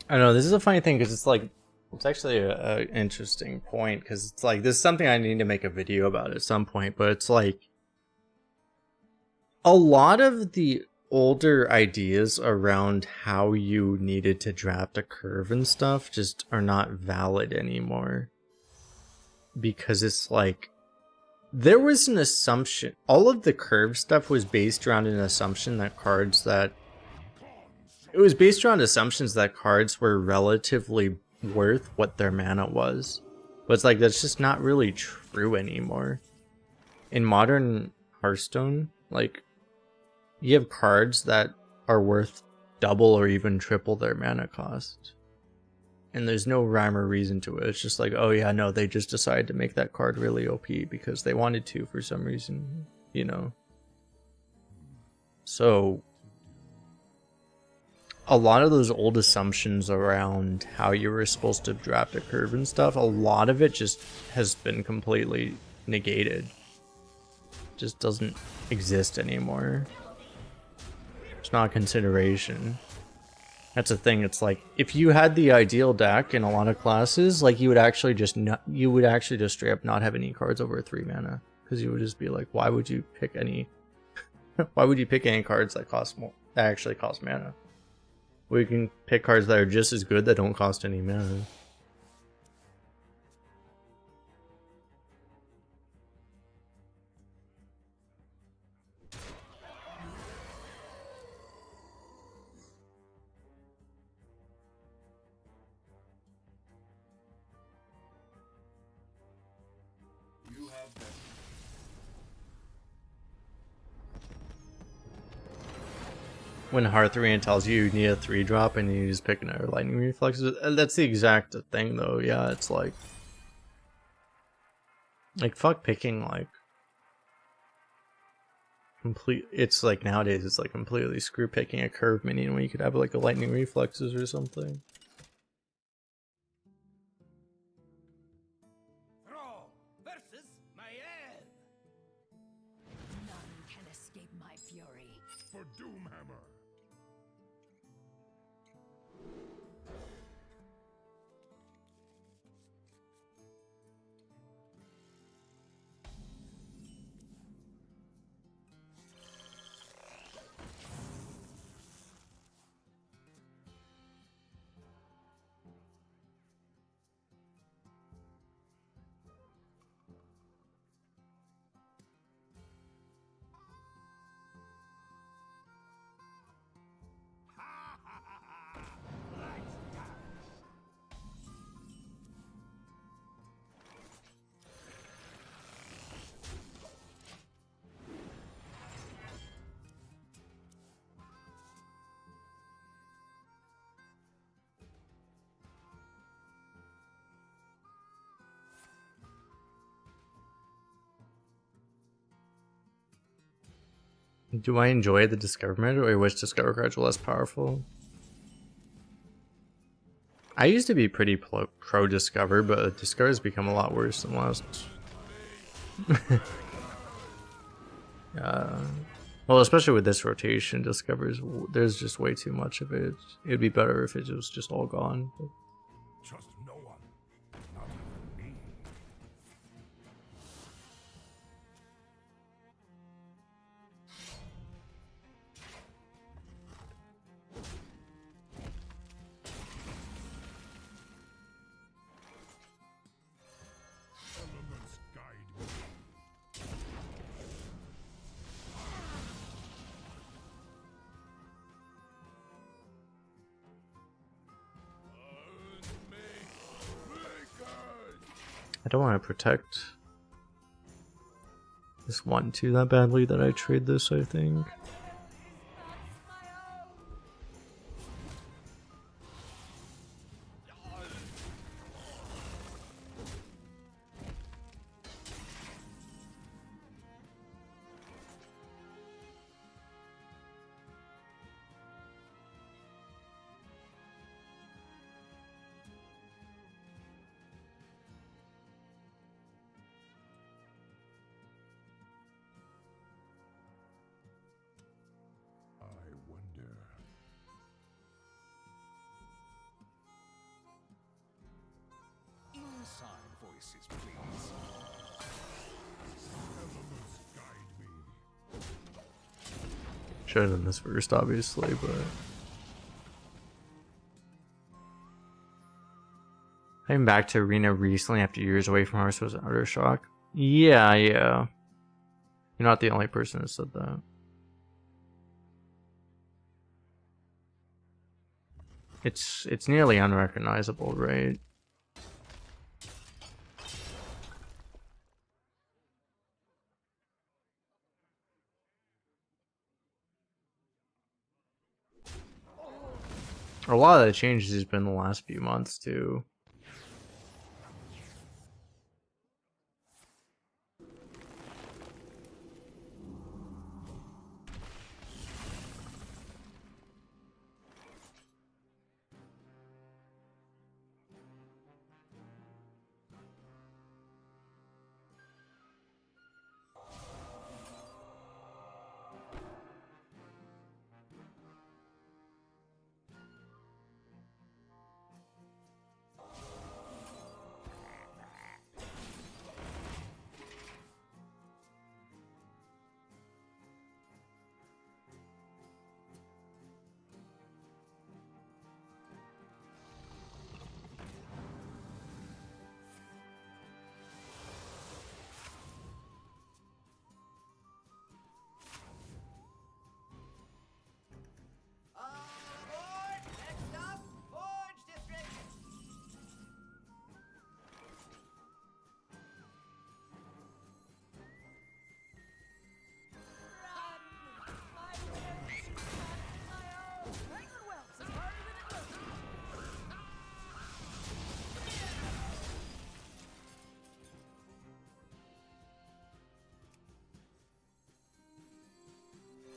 I know this is a funny thing because it's like it's actually a interesting point because it's like this is something I need to make a video about at some point, but it's like a lot of the older ideas around how you needed to draft a curve and stuff just are not valid anymore because it's like there was an assumption, all of the curve stuff was based around an assumption that cards that it was based around assumptions that cards were relatively worth what their mana was. But it's like that's just not really true anymore. In modern Hearthstone, like you have cards that are worth double or even triple their mana cost. And there's no rhyme or reason to it. It's just like, oh yeah, no, they just decided to make that card really OP because they wanted to for some reason, you know. So a lot of those old assumptions around how you were supposed to draft a curve and stuff, a lot of it just has been completely negated. Just doesn't exist anymore. It's not a consideration. That's the thing. It's like if you had the ideal deck in a lot of classes, like you would actually just straight up not have any cards over 3 mana because you would just be like, why would you pick any? Why would you pick any cards that cost more? That actually cost mana. We can pick cards that are just as good that don't cost any mana. You have that. When Hearth Arena tells you need a 3-drop and you just pick another lightning reflexes, that's the exact thing though. Yeah, it's like fuck picking like complete. It's like nowadays it's like completely screw picking a curve minion when you could have like a lightning reflexes or something. Thrall versus Maiev. None can escape my fury. For Doomhammer. Do I enjoy the Discover meta, or I wish Discover cards were less powerful? I used to be pretty pro Discover, but Discover has become a lot worse than last. Well, especially with this rotation, Discover's there's just way too much of it. It'd be better if it was just all gone. But Trust no one. Not even me. Elements guide me. I don't want to protect this 1/2 that badly that I trade this, I think. places, please. Elements guide me. Should have done this first, obviously, but I'm back to Arena recently after years away from Hearthstone was an utter shock. Yeah. You're not the only person who said that. It's nearly unrecognizable, right? A lot of the changes has been the last few months too. Aboard! Next stop, Forge District!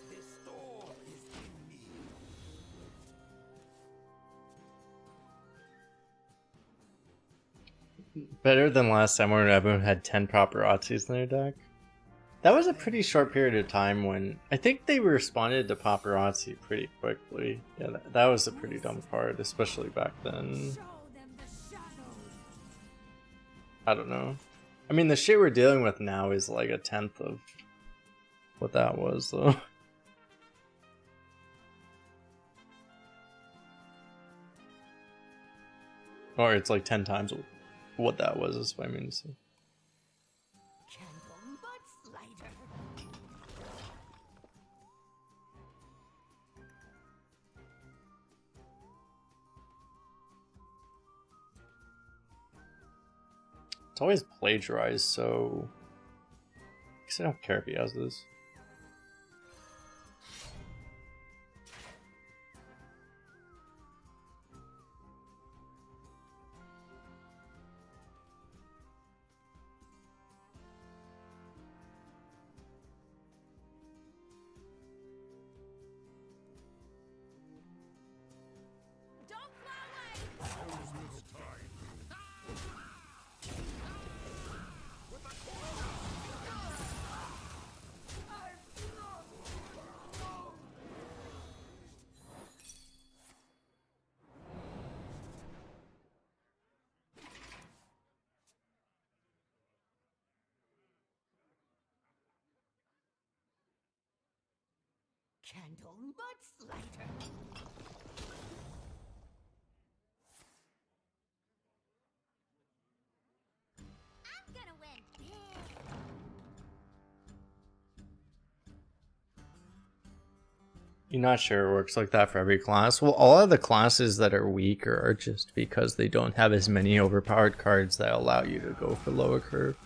This storm is in me. Better than last time when everyone had 10 paparazzis in their deck. That was a pretty short period of time when I think they responded to paparazzi pretty quickly. Yeah, that was a pretty dumb card, especially back then. Show them the shadows. I don't know. I mean, the shit we're dealing with now is like a tenth of what that was, though. Or it's like 10 times what that was, is what I mean to say. Candle Mudslider. It's always plagiarized, so I guess I don't care if he has this. Don't fly away. Candle Mudslider. I'm gonna win big. You're not sure it works like that for every class? Well, all of the classes that are weaker are just because they don't have as many overpowered cards that allow you to go for lower curve.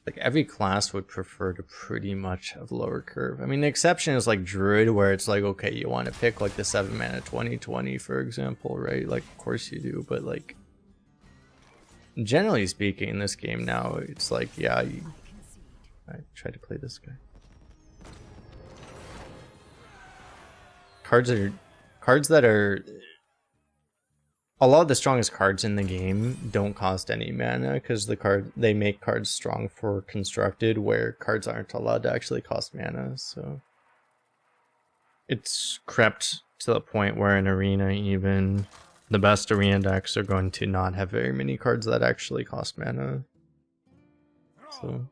Like, every class would prefer to pretty much have lower curve. I mean, the exception is like Druid, where it's like, okay, you want to pick like the 7 mana 20/20, for example, right? Like, of course you do, but like, generally speaking, in this game now, it's like, yeah, I try to play this guy. Cards that are a lot of the strongest cards in the game don't cost any mana because they make cards strong for constructed, where cards aren't allowed to actually cost mana. So it's crept to the point where in Arena, even the best Arena decks are going to not have very many cards that actually cost mana. So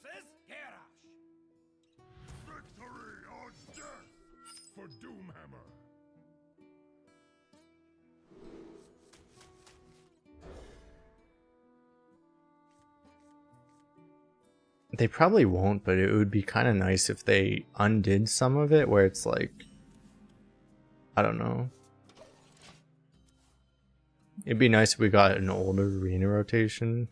versus Garrosh. Victory or death for Doomhammer. they probably won't, but it would be kind of nice if they undid some of it where it's like, I don't know. It'd be nice if we got an older arena rotation.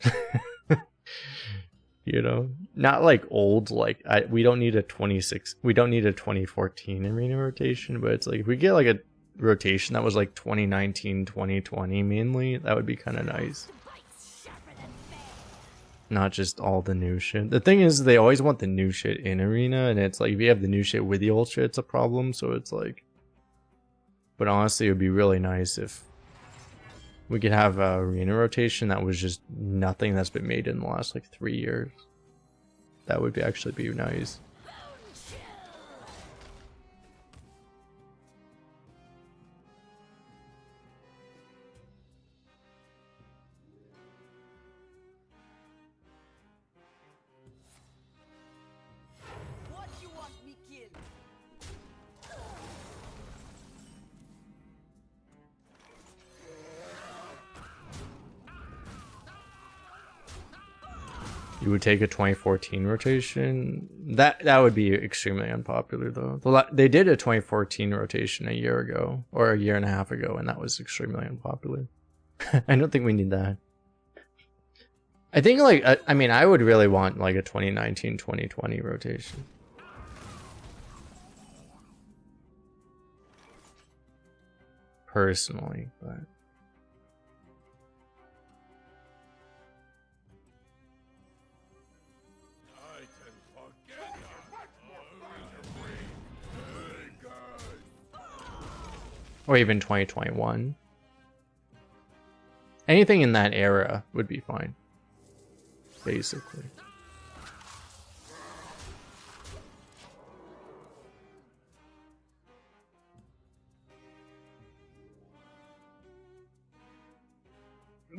You know, not like old, like we don't need a 2014 arena rotation, but it's like if we get like a rotation that was like 2019, 2020 mainly, that would be kind of nice. Not just all the new shit. The thing is, they always want the new shit in arena, and it's like if you have the new shit with the old shit, it's a problem. So it's like, but honestly, it would be really nice if we could have a arena rotation that was just nothing that's been made in the last like 3 years. That would actually be nice. What you want me killed? You would take a 2014 rotation. That would be extremely unpopular though. They did a 2014 rotation a year ago or a year and a half ago, and that was extremely unpopular. I don't think we need that. I think like I mean I would really want like a 2019-2020 rotation. Personally, but I can forget or even 2021. Anything in that era would be fine. Basically.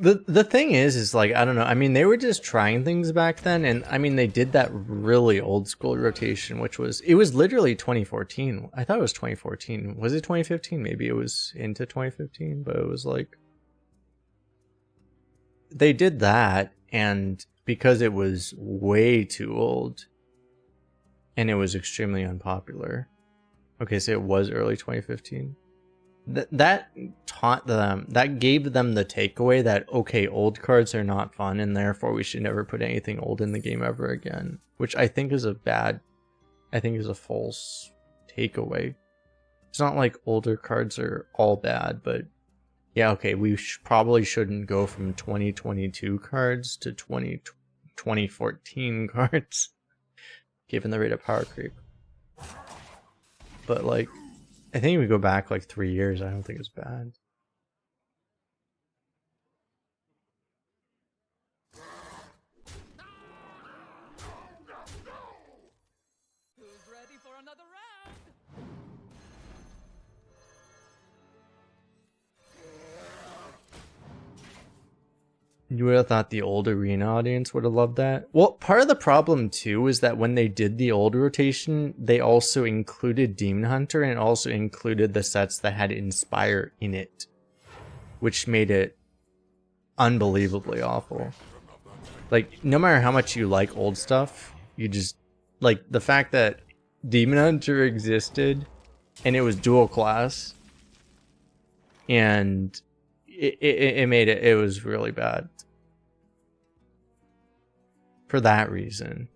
The thing is like, I don't know. I mean, they were just trying things back then, and I mean, they did that really old school rotation, which was, it was literally 2014. I thought it was 2014. Was it 2015? Maybe it was into 2015, but it was like, they did that, and because it was way too old and it was extremely unpopular. Okay, so it was early 2015. That taught them, that gave them the takeaway that, okay, old cards are not fun and therefore we should never put anything old in the game ever again, which I think is a false takeaway. It's not like older cards are all bad, but yeah, okay, we probably shouldn't go from 2022 cards to 2014 cards, given the rate of power creep. But like, I think if we go back like 3 years, I don't think it's bad. Who's ready for another round? You would have thought the old arena audience would have loved that. Well, part of the problem too is that when they did the old rotation, they also included Demon Hunter and also included the sets that had Inspire in it, which made it unbelievably awful. Like, no matter how much you like old stuff, you just, like, the fact that Demon Hunter existed and it was dual class and it made it was really bad for that reason.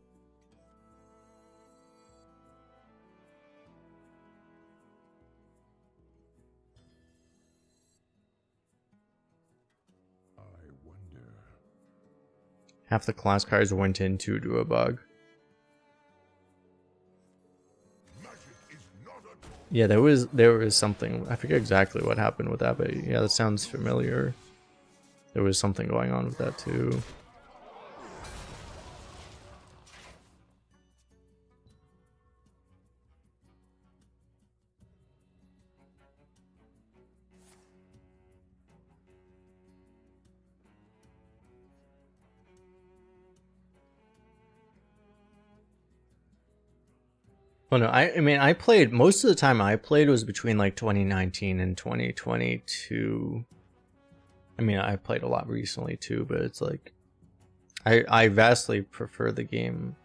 I wonder. Half the class cards went into due to a bug. Magic is not a tool. Yeah, there was something. I forget exactly what happened with that, but yeah, that sounds familiar. There was something going on with that too. Well, no, I mean, I played, most of the time I played was between like 2019 and 2022. I mean, I played a lot recently too, but it's like, I vastly prefer the game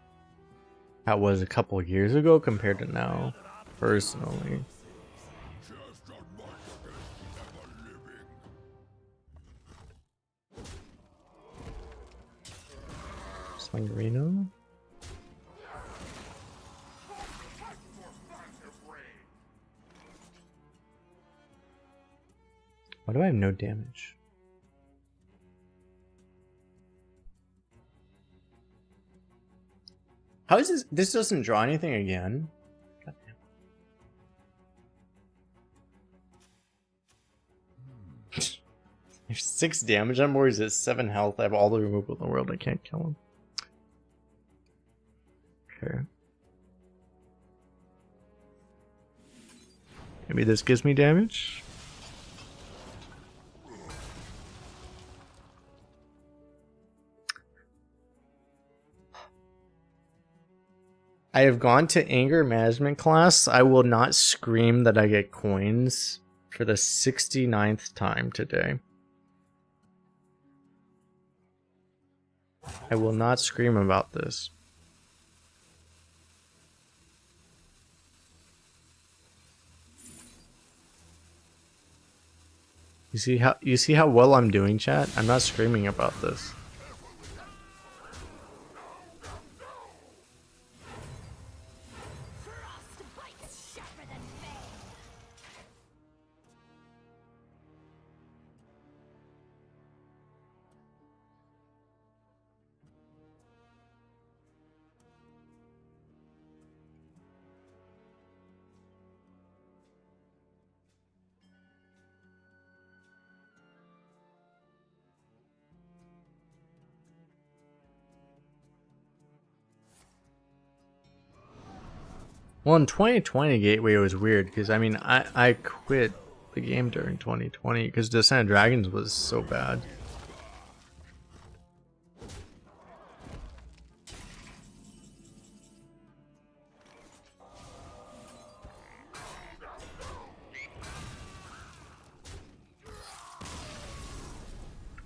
that was a couple of years ago compared to now, personally. Just on my ever living. Slangerino? Why do I have no damage? How is this? This doesn't draw anything again? Goddamn. There's 6 damage on board. He's at 7 health. I have all the removal in the world. I can't kill him. Okay. Maybe this gives me damage? I have gone to anger management class. I will not scream that I get coins for the 69th time today. I will not scream about this. You see how well I'm doing, chat? I'm not screaming about this. Frostbite's sharper than bane. Well, in 2020 Gateway was weird because I mean I quit the game during 2020 because Descent of Dragons was so bad.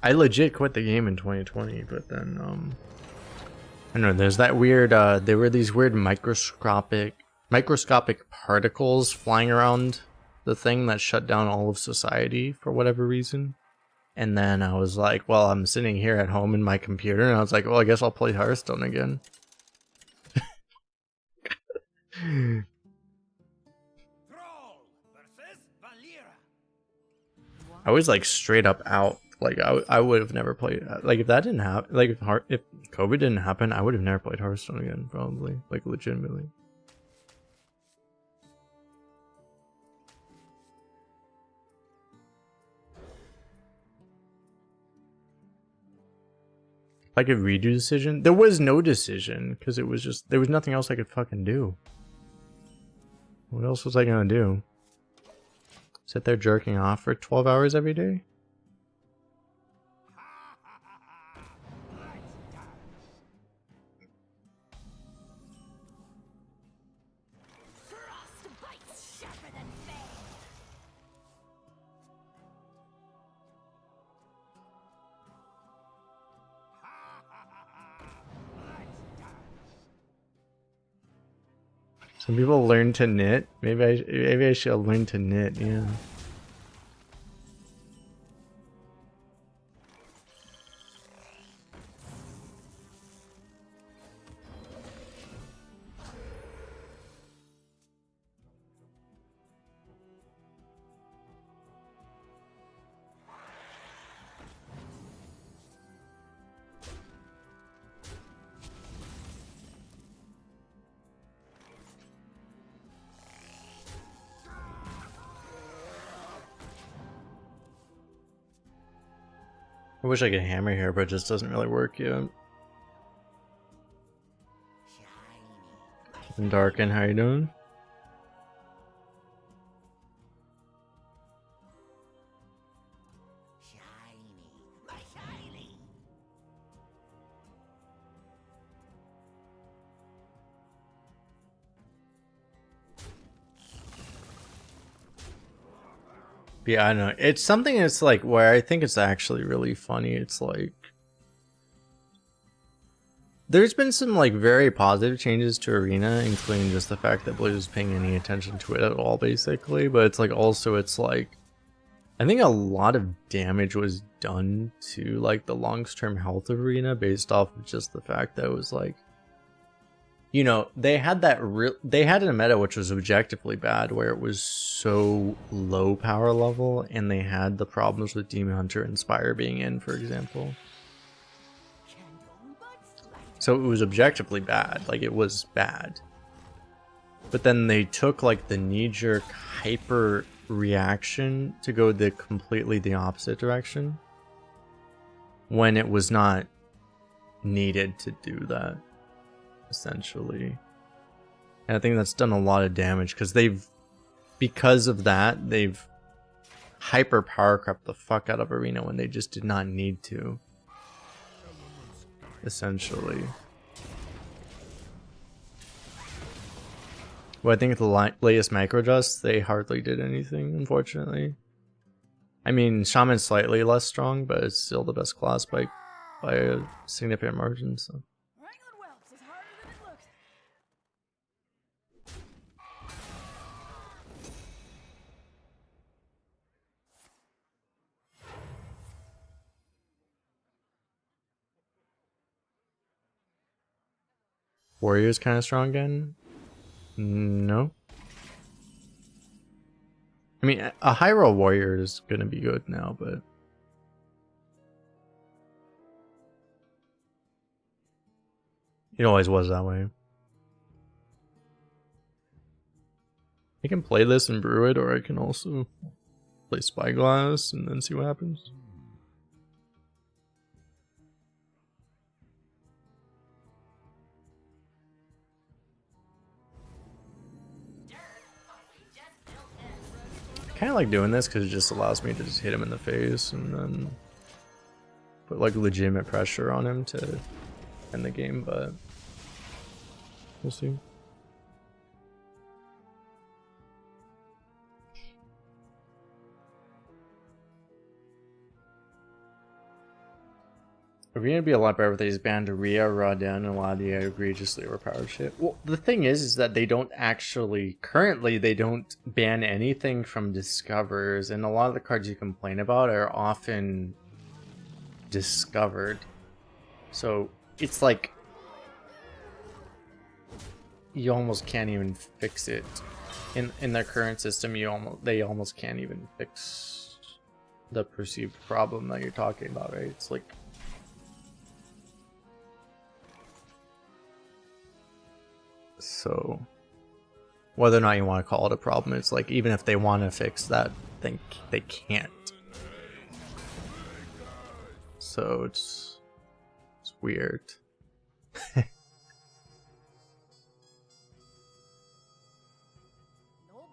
I legit quit the game in 2020, but then I don't know. There's that weird. There were these weird microscopic particles flying around the thing that shut down all of society for whatever reason. And then I was like, well, I'm sitting here at home in my computer, and I was like, well, I guess I'll play Hearthstone again. I was like straight up out. Like I would have never played. Like if that didn't happen, like if COVID didn't happen, I would have never played Hearthstone again. Probably, like legitimately. If I could redo decision, there was no decision because it was just there was nothing else I could fucking do. What else was I gonna do? Sit there jerking off for 12 hours every day? Frostbite's sharper than bane. Some people learn to knit. Maybe I should learn to knit. Yeah. I wish I could hammer here, but it just doesn't really work yet. And Darken, how you doing? Yeah, I know. It's something that's like where I think it's actually really funny. It's like there's been some like very positive changes to Arena, including just the fact that Blizzard's paying any attention to it at all, basically. But it's like also it's like I think a lot of damage was done to like the long-term health of Arena based off of just the fact that it was like, you know, they had they had a meta which was objectively bad where it was so low power level, and they had the problems with Demon Hunter and Spire being in, for example. So it was objectively bad, like it was bad. But then they took like the knee-jerk hyper reaction to go completely the opposite direction when it was not needed to do that, essentially. And I think that's done a lot of damage because of that, they've hyper power crept the fuck out of Arena when they just did not need to. Essentially. Well, I think the latest macro adjust, they hardly did anything, unfortunately. I mean, Shaman's slightly less strong, but it's still the best class by a significant margin, so. Warrior's kind of strong again? No. I mean, a high roll warrior is gonna be good now, but it always was that way. I can play this and brew it, or I can also play Spyglass and then see what happens. I kind of like doing this because it just allows me to just hit him in the face and then put like legitimate pressure on him to end the game, but we'll see. Arena would be a lot better if they just banned Rhea, Raden, and a lot of the egregiously overpowered shit. Well, the thing is that they don't actually, currently, they don't ban anything from Discovers, and a lot of the cards you complain about are often discovered. So, it's like, you almost can't even fix it. In their current system, they almost can't even fix the perceived problem that you're talking about, right? It's like, so whether or not you want to call it a problem, it's like even if they want to fix that, then they can't. So it's weird. No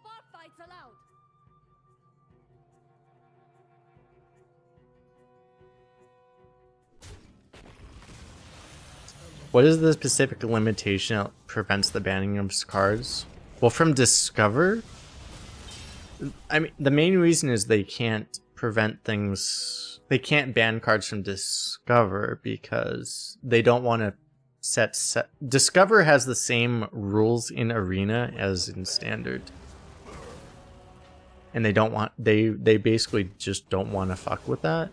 bar fights allowed. What is the specific limitation that prevents the banning of cards? Well, from Discover, I mean, the main reason is they can't prevent things. They can't ban cards from Discover because they don't want to set. Discover has the same rules in Arena as in Standard, and they don't want. They basically just don't want to fuck with that.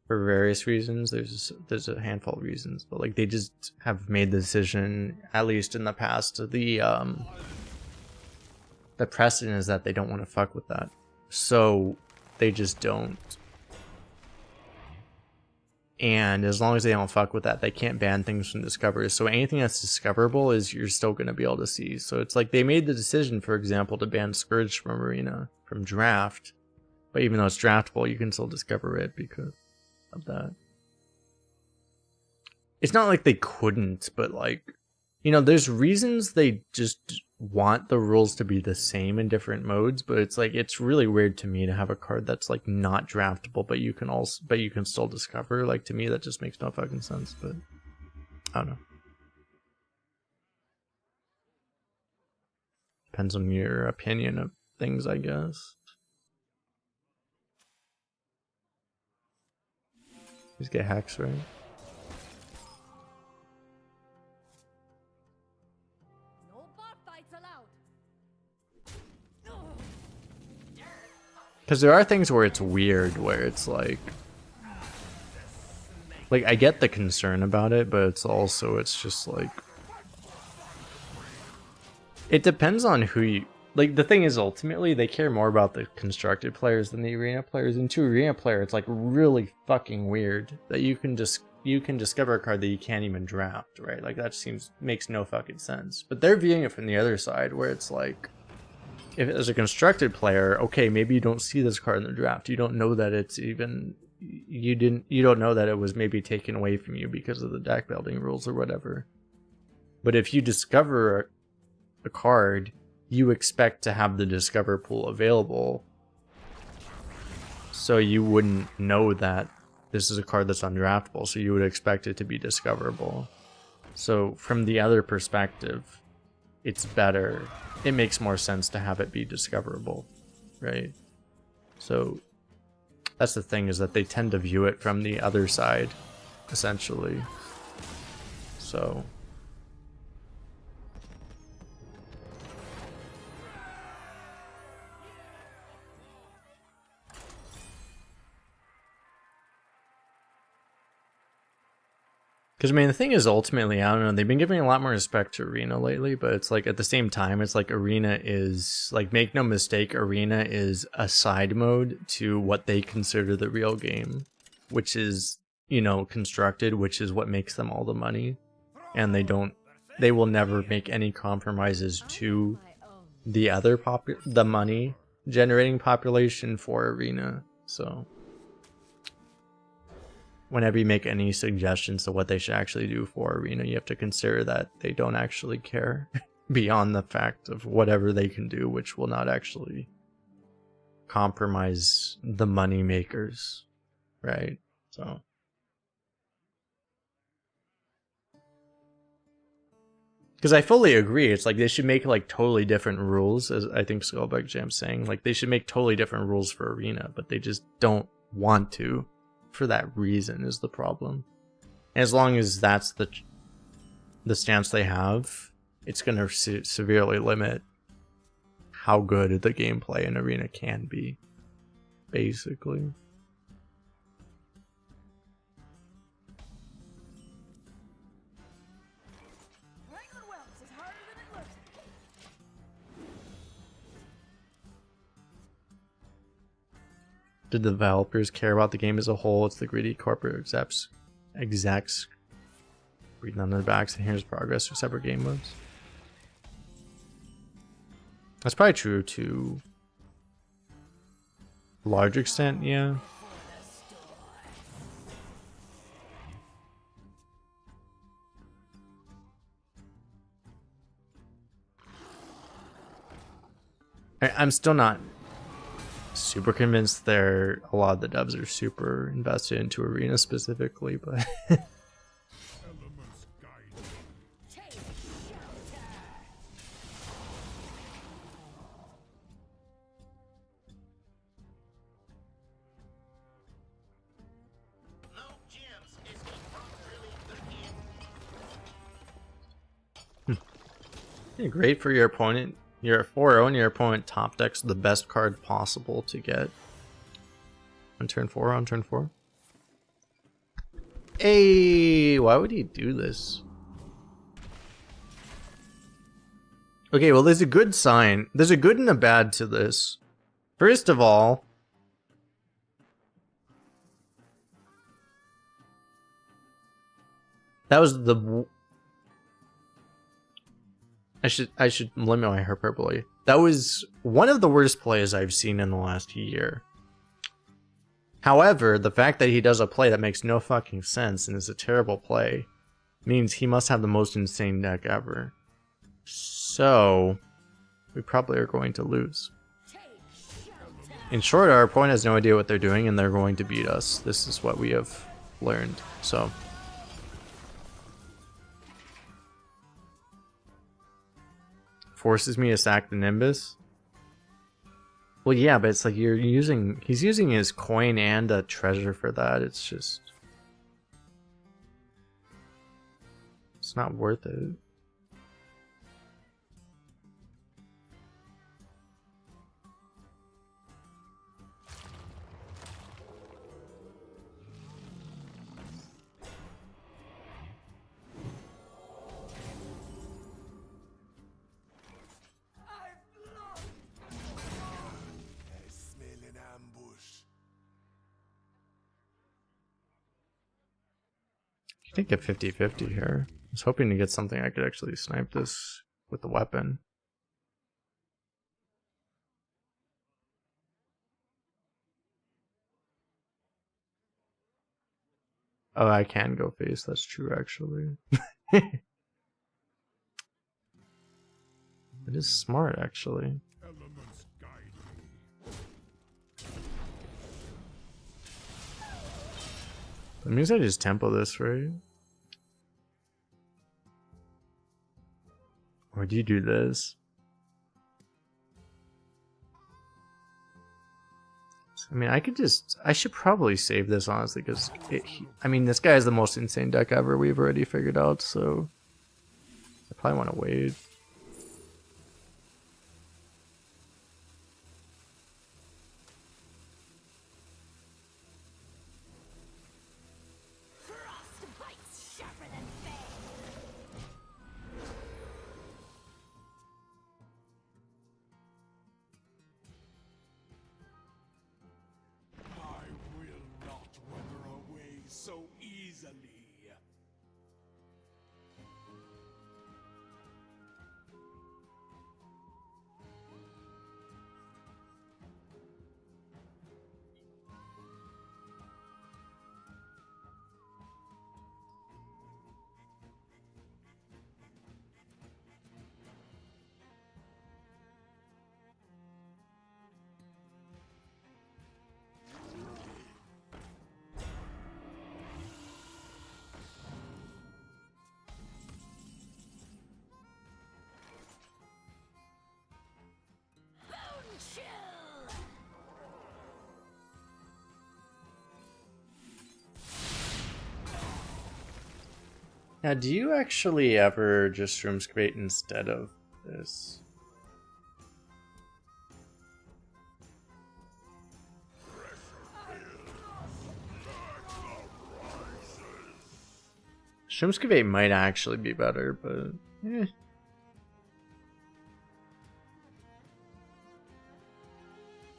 For various reasons, there's a handful of reasons, but like they just have made the decision, at least in the past, the precedent is that they don't want to fuck with that, so they just don't. And as long as they don't fuck with that, they can't ban things from Discovery. So anything that's discoverable is you're still going to be able to see. So it's like they made the decision, for example, to ban Scourge from Arena, from Draft, but even though it's draftable, you can still discover it because of that. It's not like they couldn't, but like, you know, there's reasons they just want the rules to be the same in different modes, but it's like it's really weird to me to have a card that's like not draftable, but you can still discover. Like, to me that just makes no fucking sense, but I don't know. Depends on your opinion of things, I guess. Just get Hex, right? No bar fights allowed. Because there are things where it's weird, where it's like I get the concern about it, but it's just like, it depends on who you, like, the thing is, ultimately, they care more about the constructed players than the arena players, and to arena player, it's like really fucking weird that you can discover a card that you can't even draft, right? Like, that makes no fucking sense. But they're viewing it from the other side, where it's like, if as a constructed player, okay, maybe you don't see this card in the draft. You don't know that it's even, you don't know that it was maybe taken away from you because of the deck building rules or whatever. But if you discover a card, you expect to have the discover pool available. So you wouldn't know that this is a card that's undraftable, so you would expect it to be discoverable. So from the other perspective, it's better. It makes more sense to have it be discoverable, right? So that's the thing, is that they tend to view it from the other side, essentially. So because, I mean, the thing is, ultimately, I don't know, they've been giving a lot more respect to Arena lately, but it's like, at the same time, it's like Arena is, like, make no mistake, Arena is a side mode to what they consider the real game, which is, you know, constructed, which is what makes them all the money. And they will never make any compromises to the other the money generating population for Arena. So whenever you make any suggestions to what they should actually do for Arena, you have to consider that they don't actually care beyond the fact of whatever they can do, which will not actually compromise the money makers, right? So because I fully agree, it's like they should make like totally different rules, as I think Skullback Jam's saying. Like, they should make totally different rules for Arena, but they just don't want to. For that reason is the problem. And as long as that's the stance they have, it's going to severely limit how good the gameplay in Arena can be, basically. Did the developers care about the game as a whole? It's the greedy corporate execs breathing on their backs, and here's progress for separate game modes. That's probably true to a large extent, yeah. I'm still not super convinced a lot of the devs are super invested into Arena specifically, but Elements guide me. No gems is not really the end. yeah, great for your opponent. You're at 4-0 and your opponent top decks the best card possible to get on turn 4. On turn 4. Hey, why would he do this? Okay, well, there's a good sign. There's a good and a bad to this. First of all, that was the... I should limit my hyperbole. That was one of the worst plays I've seen in the last year. However, the fact that he does a play that makes no fucking sense and is a terrible play means he must have the most insane deck ever. So, we probably are going to lose. In short, our opponent has no idea what they're doing and they're going to beat us. This is what we have learned. So, forces me to sack the Nimbus. Well, yeah, but it's like he's using his coin and a treasure for that. It's just It's not worth it. I smell an ambush. I think a 50-50 here. I was hoping to get something I could actually snipe this with the weapon. Oh, I can go face. That's true, actually. It is smart, actually. Elements guide me. That means I just tempo this, right? Or do you do this? I mean, I should probably save this, honestly, because I mean, this guy is the most insane deck ever we've already figured out, so I probably want to wait. Frostbite's sharper than fang. I will not wither away so easily. Bone chill. Now, do you actually ever just room scrape instead of this? Shroomscavate might actually be better, but eh.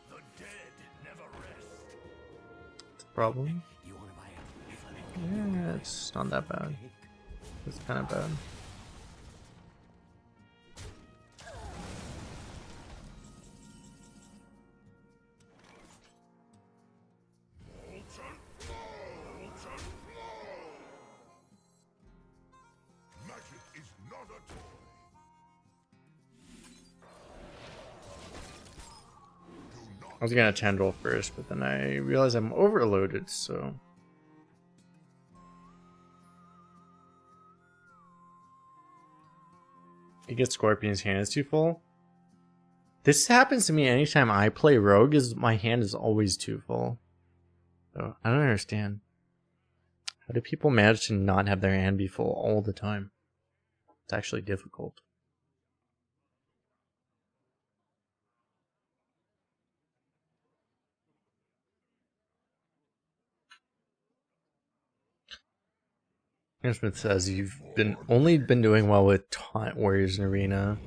The dead never rest. It's a problem. You want to buy a Yeah, it's not that bad. It's kind of bad. Magic is not a toy. I was gonna tendril first, but then I realized I'm overloaded, so. You get Scorpion's hand is too full. This happens to me anytime I play Rogue, is my hand is always too full. So I don't understand. How do people manage to not have their hand be full all the time? It's actually difficult. Smith says you've only been doing well with Taunt Warriors in Arena.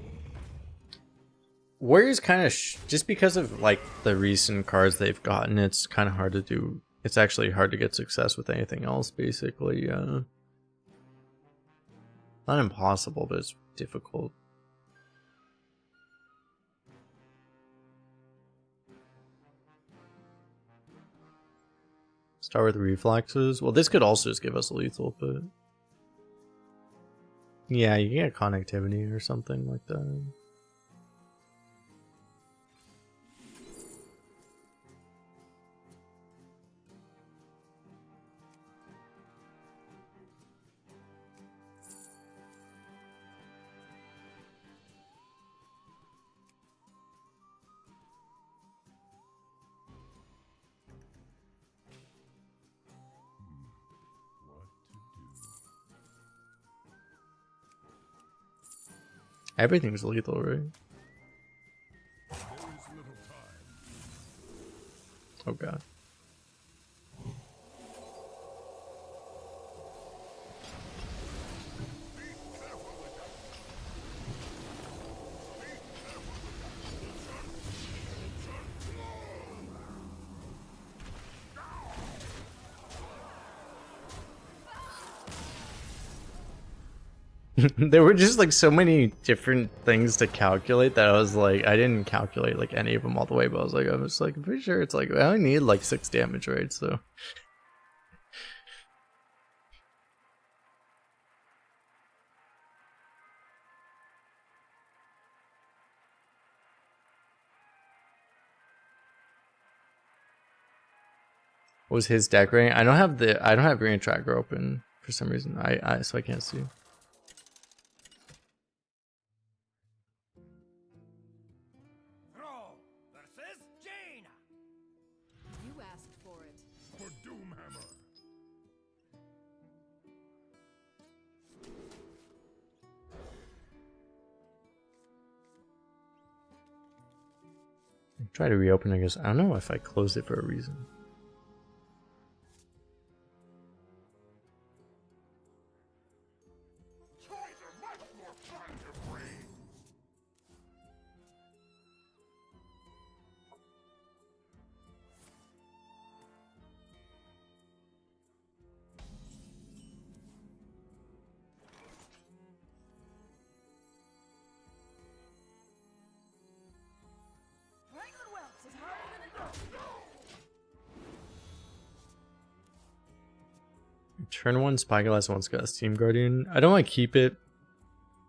Warriors kind of just because of like the recent cards they've gotten, it's kind of hard to do. It's actually hard to get success with anything else, basically. Not impossible, but it's difficult. Start with reflexes. Well, this could also just give us lethal, but yeah, you get connectivity or something like that. What to do? Everything's lethal, right? There is little time. Oh god. There were just like so many different things to calculate that I was like, I didn't calculate like any of them all the way, but I was like, I'm pretty sure it's like, I only need like 6 damage, right? So. What was his deck rating? I don't have Green Tracker open for some reason. So I can't see. Throw versus Jaina. You asked for it. For Doomhammer. Try to reopen, I guess. I don't know if I closed it for a reason. Toys are much more fun to bring. Wrangling whelps is harder than it looks. Turn 1 Spyglass one's got a Steam Guardian. I don't want to keep it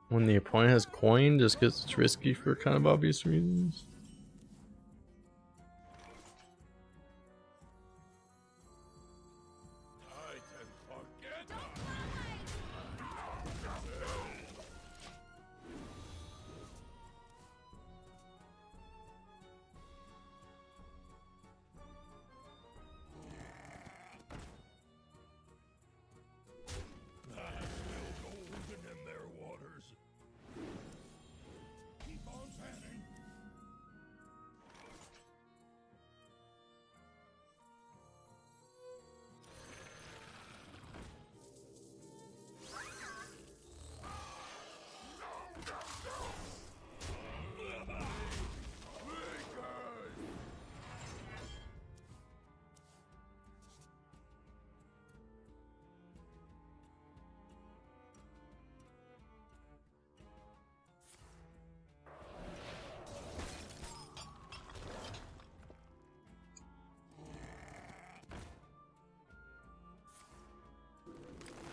when the opponent has coin just because it's risky for kind of obvious reasons. Titan forget. Golden in their waters. Keep on fanning.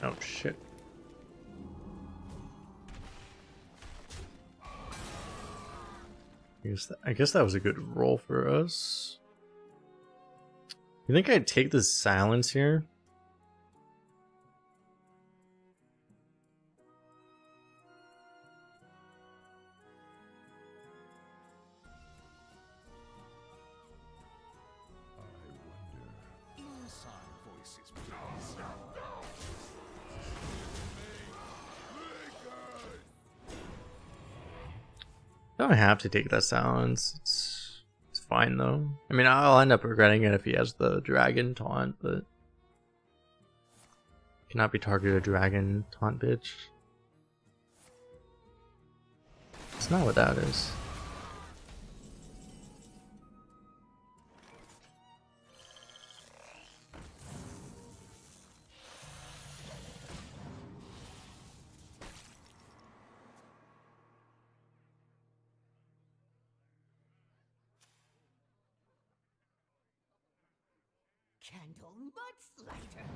Oh shit. I guess that was a good roll for us. You think I'd take the silence here? Inside voices, please. I don't have to take that silence. It's fine though. I mean, I'll end up regretting it if he has the dragon taunt, but cannot be targeted a dragon taunt, bitch. It's not what that is. Candle mudslider.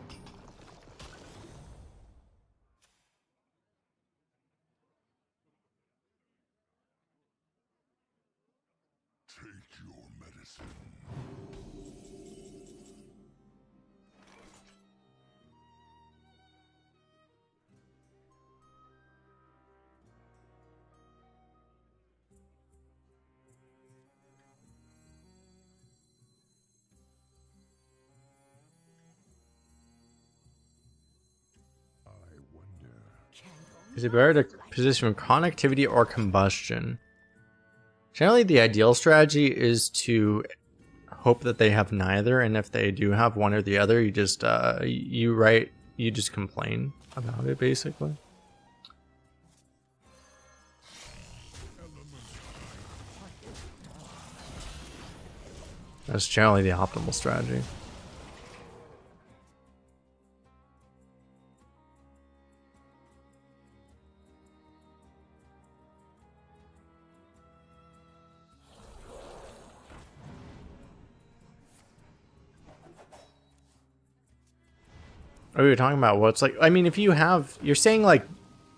Take your medicine. I wonder. Candle Is it better to position connectivity or combustion? Generally, the ideal strategy is to hope that they have neither, and if they do have one or the other, you just you just complain about it, basically. That's generally the optimal strategy. Are we talking about what's like? I mean, if you have, you're saying like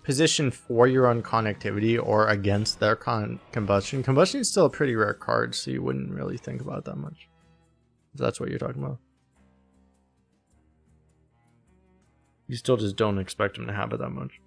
position for your own connectivity or against their combustion. Combustion is still a pretty rare card, so you wouldn't really think about it that much. If that's what you're talking about. You still just don't expect them to have it that much.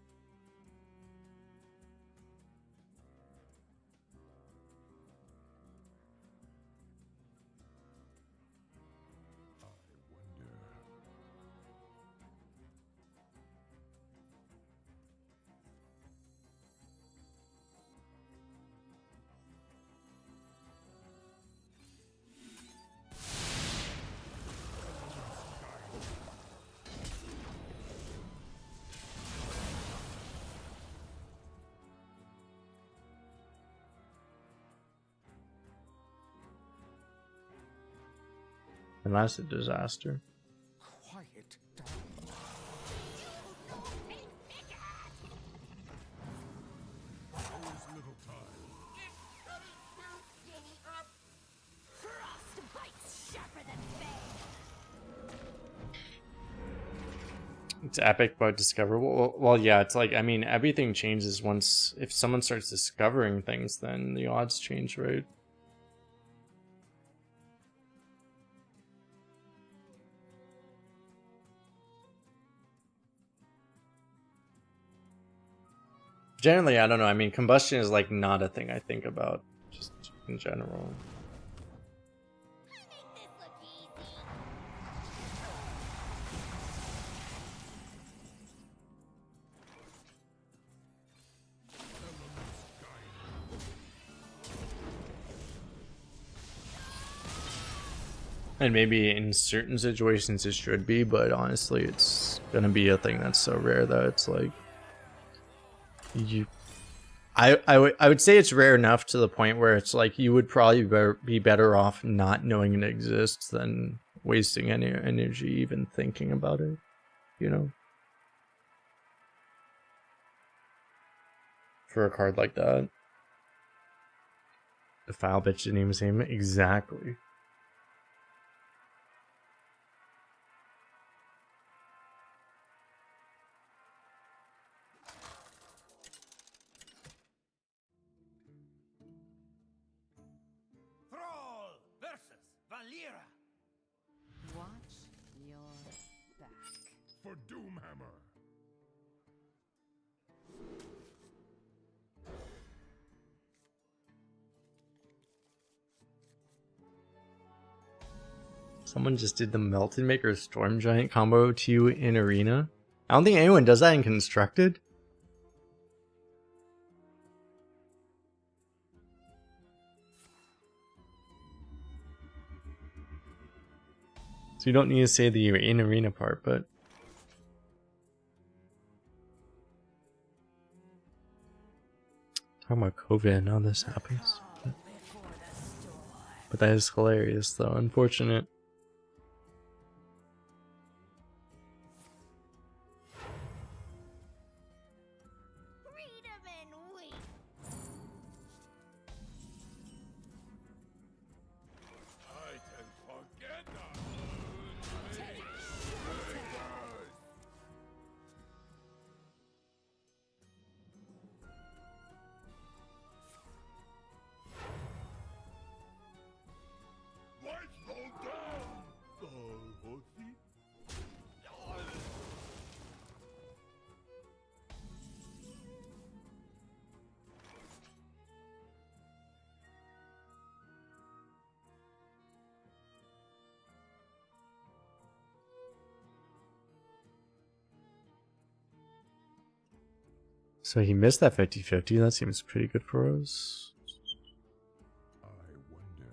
And that's a disaster. Quiet down. There's little time. Frost bites sharper than fang. It's epic but discoverable. Well, yeah, it's like, I mean, everything changes once, if someone starts discovering things, then the odds change, right? Generally, I don't know. I mean, combustion is like not a thing I think about, just in general. And maybe in certain situations it should be, but honestly, it's gonna be a thing that's so rare that it's like I would say it's rare enough to the point where it's like you would probably be better off not knowing it exists than wasting any energy even thinking about it, you know? For a card like that. The file bitch didn't even say him. Exactly. Thrall versus Valera. Watch your back. For Doomhammer. Someone just did the Melted Maker Storm Giant combo to you in Arena. I don't think anyone does that in Constructed. So you don't need to say the in Arena part, but talking about COVID and all this happens. But that is hilarious though, unfortunate. Freedom and weep. I can forget that. Lights don't die. So he missed that 50-50. That seems pretty good for us. I wonder.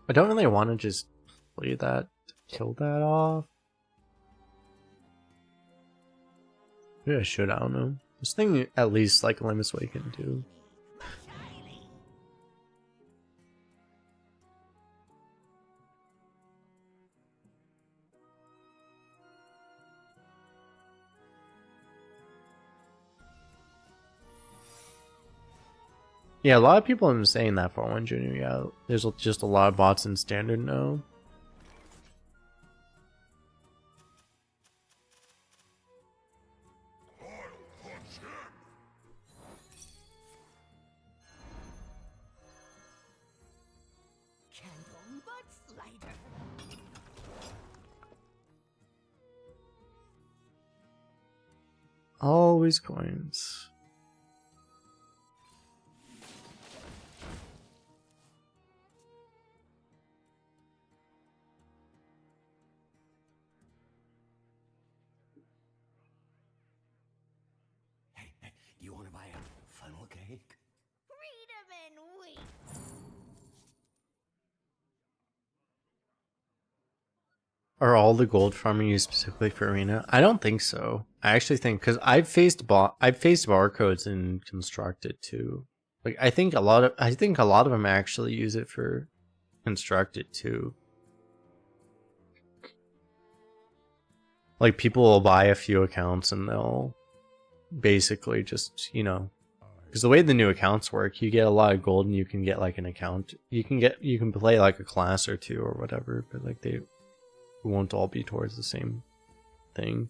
I don't really want to just play that to kill that off. Maybe I should, I don't know. This thing at least like limits what you can do. Yeah, a lot of people have been saying that for 1 Junior. Yeah, there's just a lot of bots in standard now. Canton but slighter. Always coins. Hey, you want to buy a funnel cake? Freedom and wheat. Are all the gold farming used specifically for arena? I don't think so. I actually think because I've faced barcodes in constructed too. Like I think a lot of them actually use it for constructed too. Like people will buy a few accounts and they'll basically just, you know, because the way the new accounts work, you get a lot of gold and you can get like an account. You can play like a class or two or whatever, but like they won't all be towards the same thing.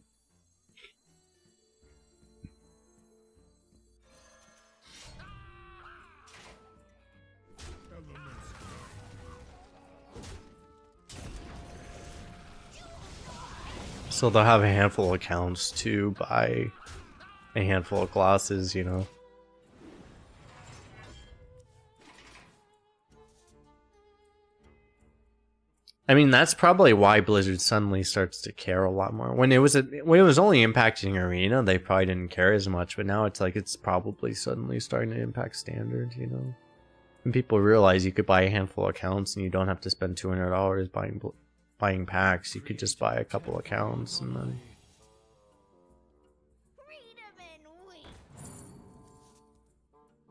So they'll have a handful of accounts to buy a handful of classes, you know. I mean, that's probably why Blizzard suddenly starts to care a lot more. When it was only impacting Arena, they probably didn't care as much, but now it's like it's probably suddenly starting to impact Standard, you know. And people realize you could buy a handful of accounts and you don't have to spend $200 buying packs. You could just buy a couple accounts and then Freedom and wheat.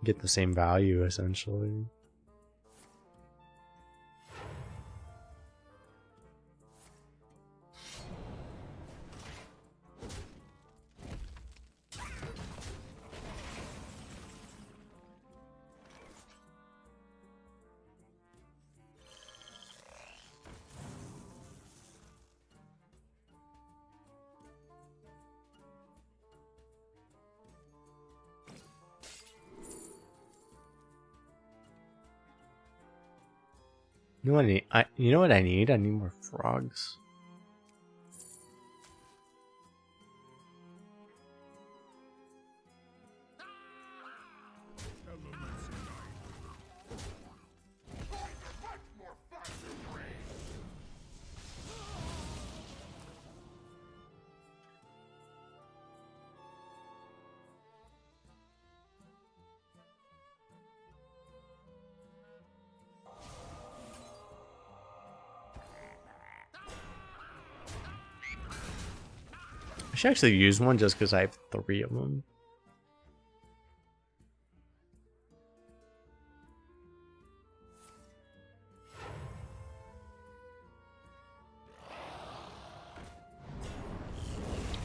get the same value essentially. You know what I need? You know what I need? I need more frogs. I should actually use one just because I have 3 of them.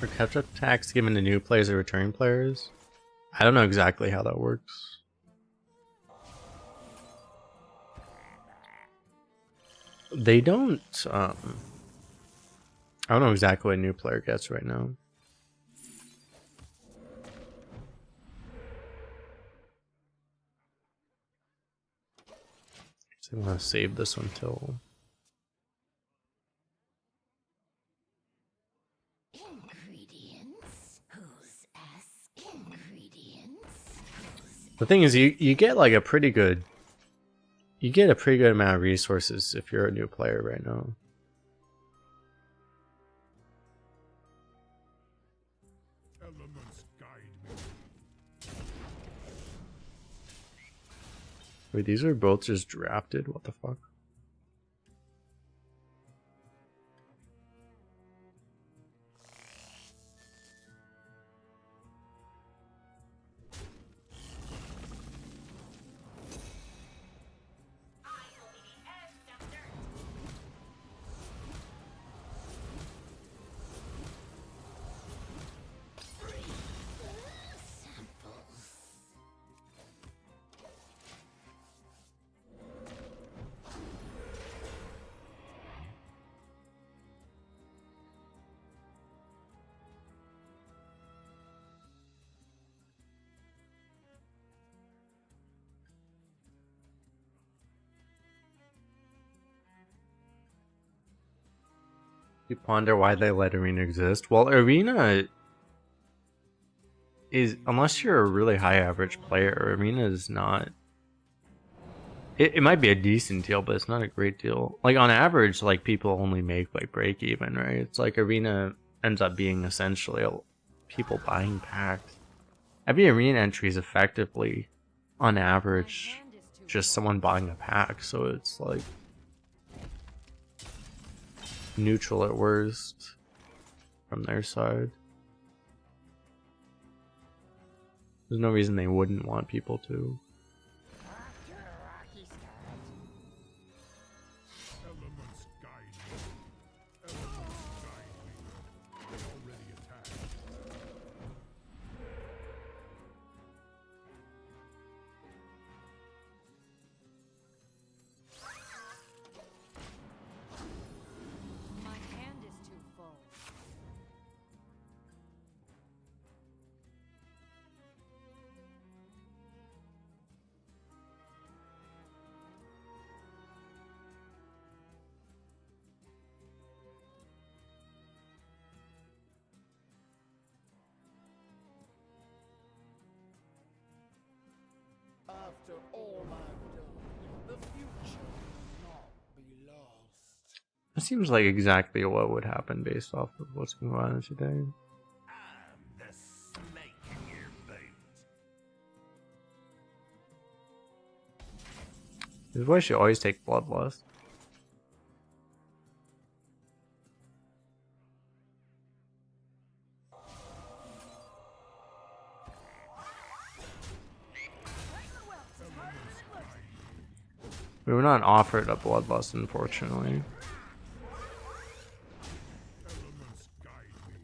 Are catch-up attacks given to new players or returning players? I don't know exactly how that works. They don't, I don't know exactly what a new player gets right now. So I'm gonna save this one till The thing is, you get like a pretty good, you get a pretty good amount of resources if you're a new player right now. Elements guide me. Wait, these are both just drafted? What the fuck? You ponder why they let Arena exist. Well, Arena is, unless you're a really high average player, Arena is not. It might be a decent deal, but it's not a great deal. Like on average, like people only make like break even, right? It's like Arena ends up being essentially people buying packs. Every Arena entry is effectively, on average, just someone buying a pack. So it's like neutral at worst from their side. There's no reason they wouldn't want people to. After a rocky start. Elements guide me. Elements guide me. They already attacked. My hand is too full. After all I've done, the future will not be lost. That seems like exactly what would happen based off of what's going on today. I'm the snake in your boot. This is why she always take Bloodlust. We were not offered a Bloodlust, unfortunately. Elements guide me.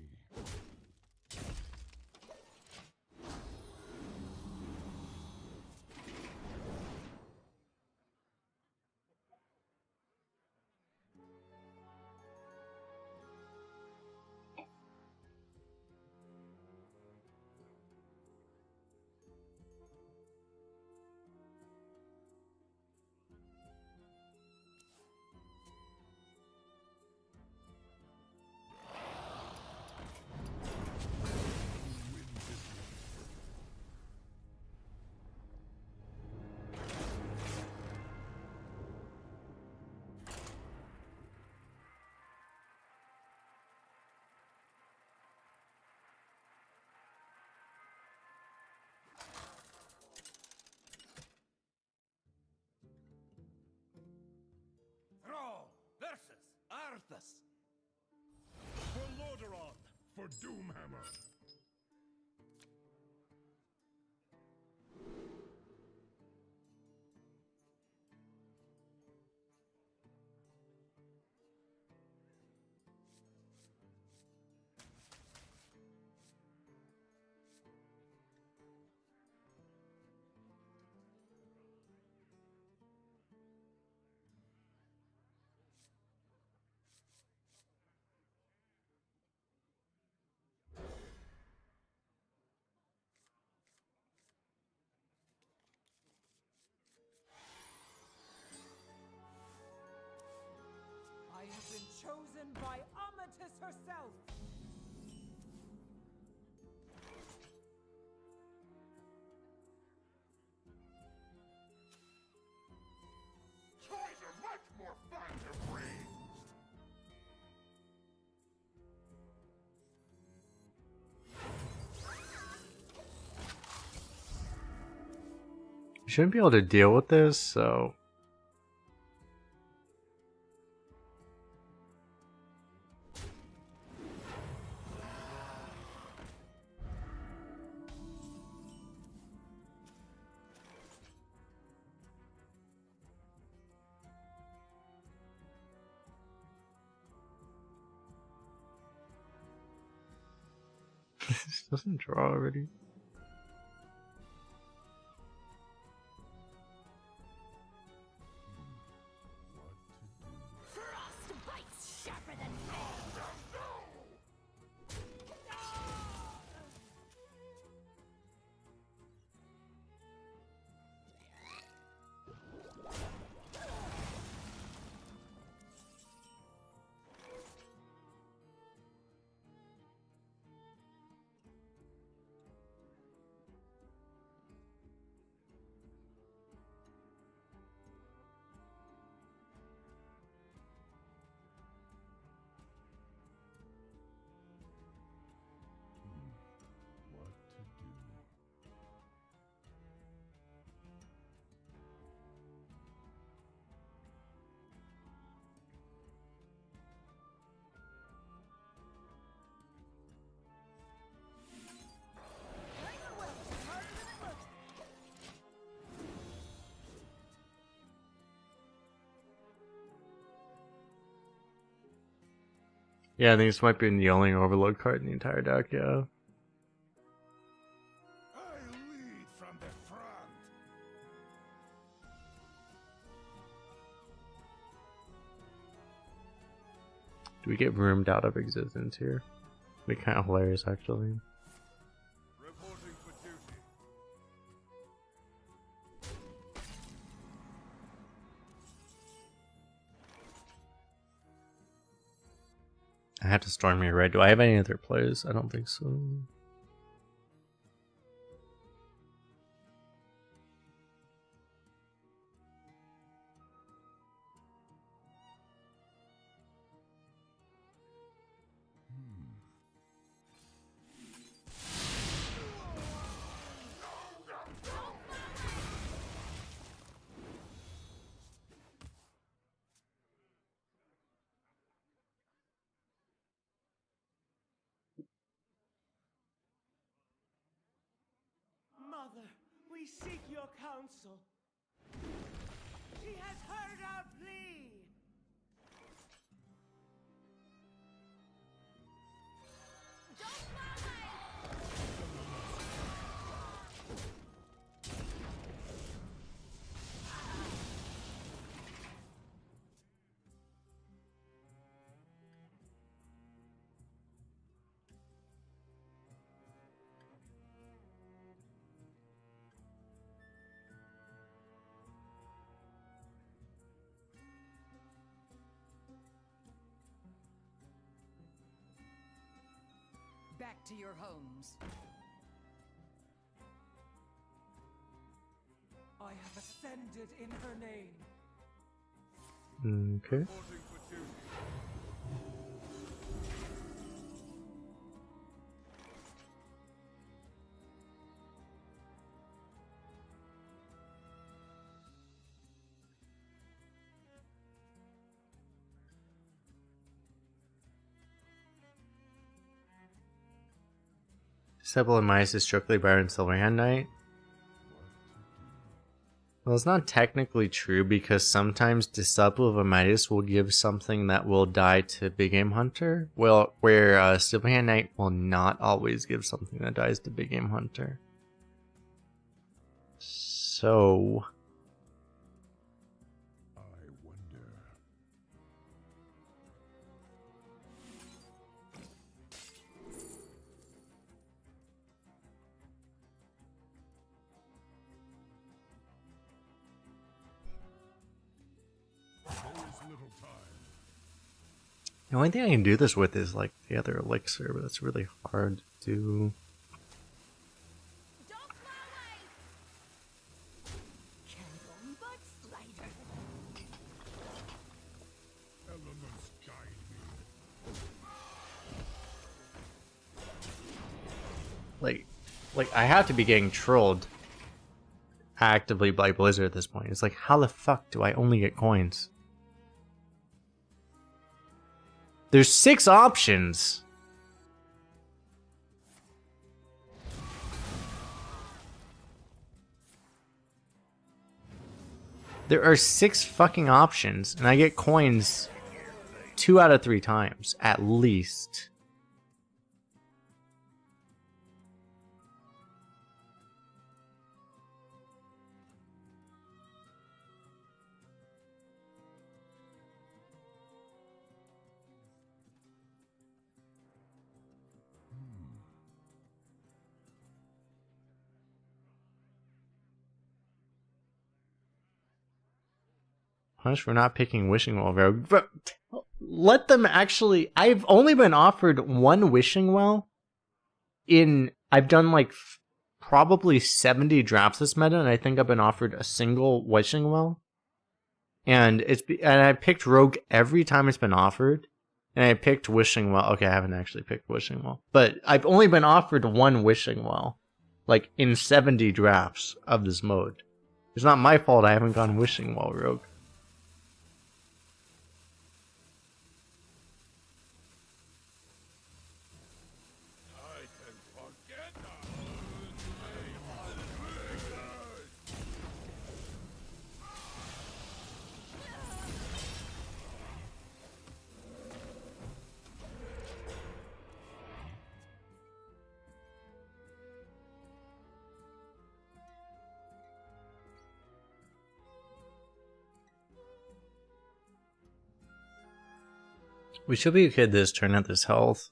Thrall versus Arthas. For Lordaeron! For Doomhammer! shouldn't be able to deal with this, so... This doesn't draw already. Frostbite's sharper than nails. What to do? Yeah, I think this might be the only overload card in the entire deck, yeah. I lead from the front. Do we get roomed out of existence here? It'd be kind of hilarious, actually. Reporting for duty. I have to storm here, right? Do I have any other plays? I don't think so. Mother, we seek your counsel. She has heard our plea. Back to your homes. I have ascended in her name. Okay. Reporting for duty. Disciple of Midas is strictly Byron Silverhand Knight. Well, it's not technically true because sometimes Disciple of Midas will give something that will die to Big Game Hunter. Well, where Silverhand Knight will not always give something that dies to Big Game Hunter. So... I wonder. There is little time. The only thing I can do this with is like the other elixir, but that's really hard to do. Don't fly away! Candle but slider. Elements guide me. Like I have to be getting trolled actively play Blizzard at this point. It's like, how the fuck do I only get coins? There's 6 options. There are 6 fucking options, and I get coins 2 out of 3 times, at least. Punish for not picking Wishing Well Rogue. But let them actually. I've only been offered 1 Wishing Well in. I've done like probably 70 drafts this meta, and I think I've been offered a single Wishing Well. And I picked Rogue every time it's been offered. And I picked Wishing Well. Okay, I haven't actually picked Wishing Well. But I've only been offered 1 Wishing Well. Like in 70 drafts of this mode. It's not my fault I haven't gone Wishing Well Rogue. We should be okay this turn at this health.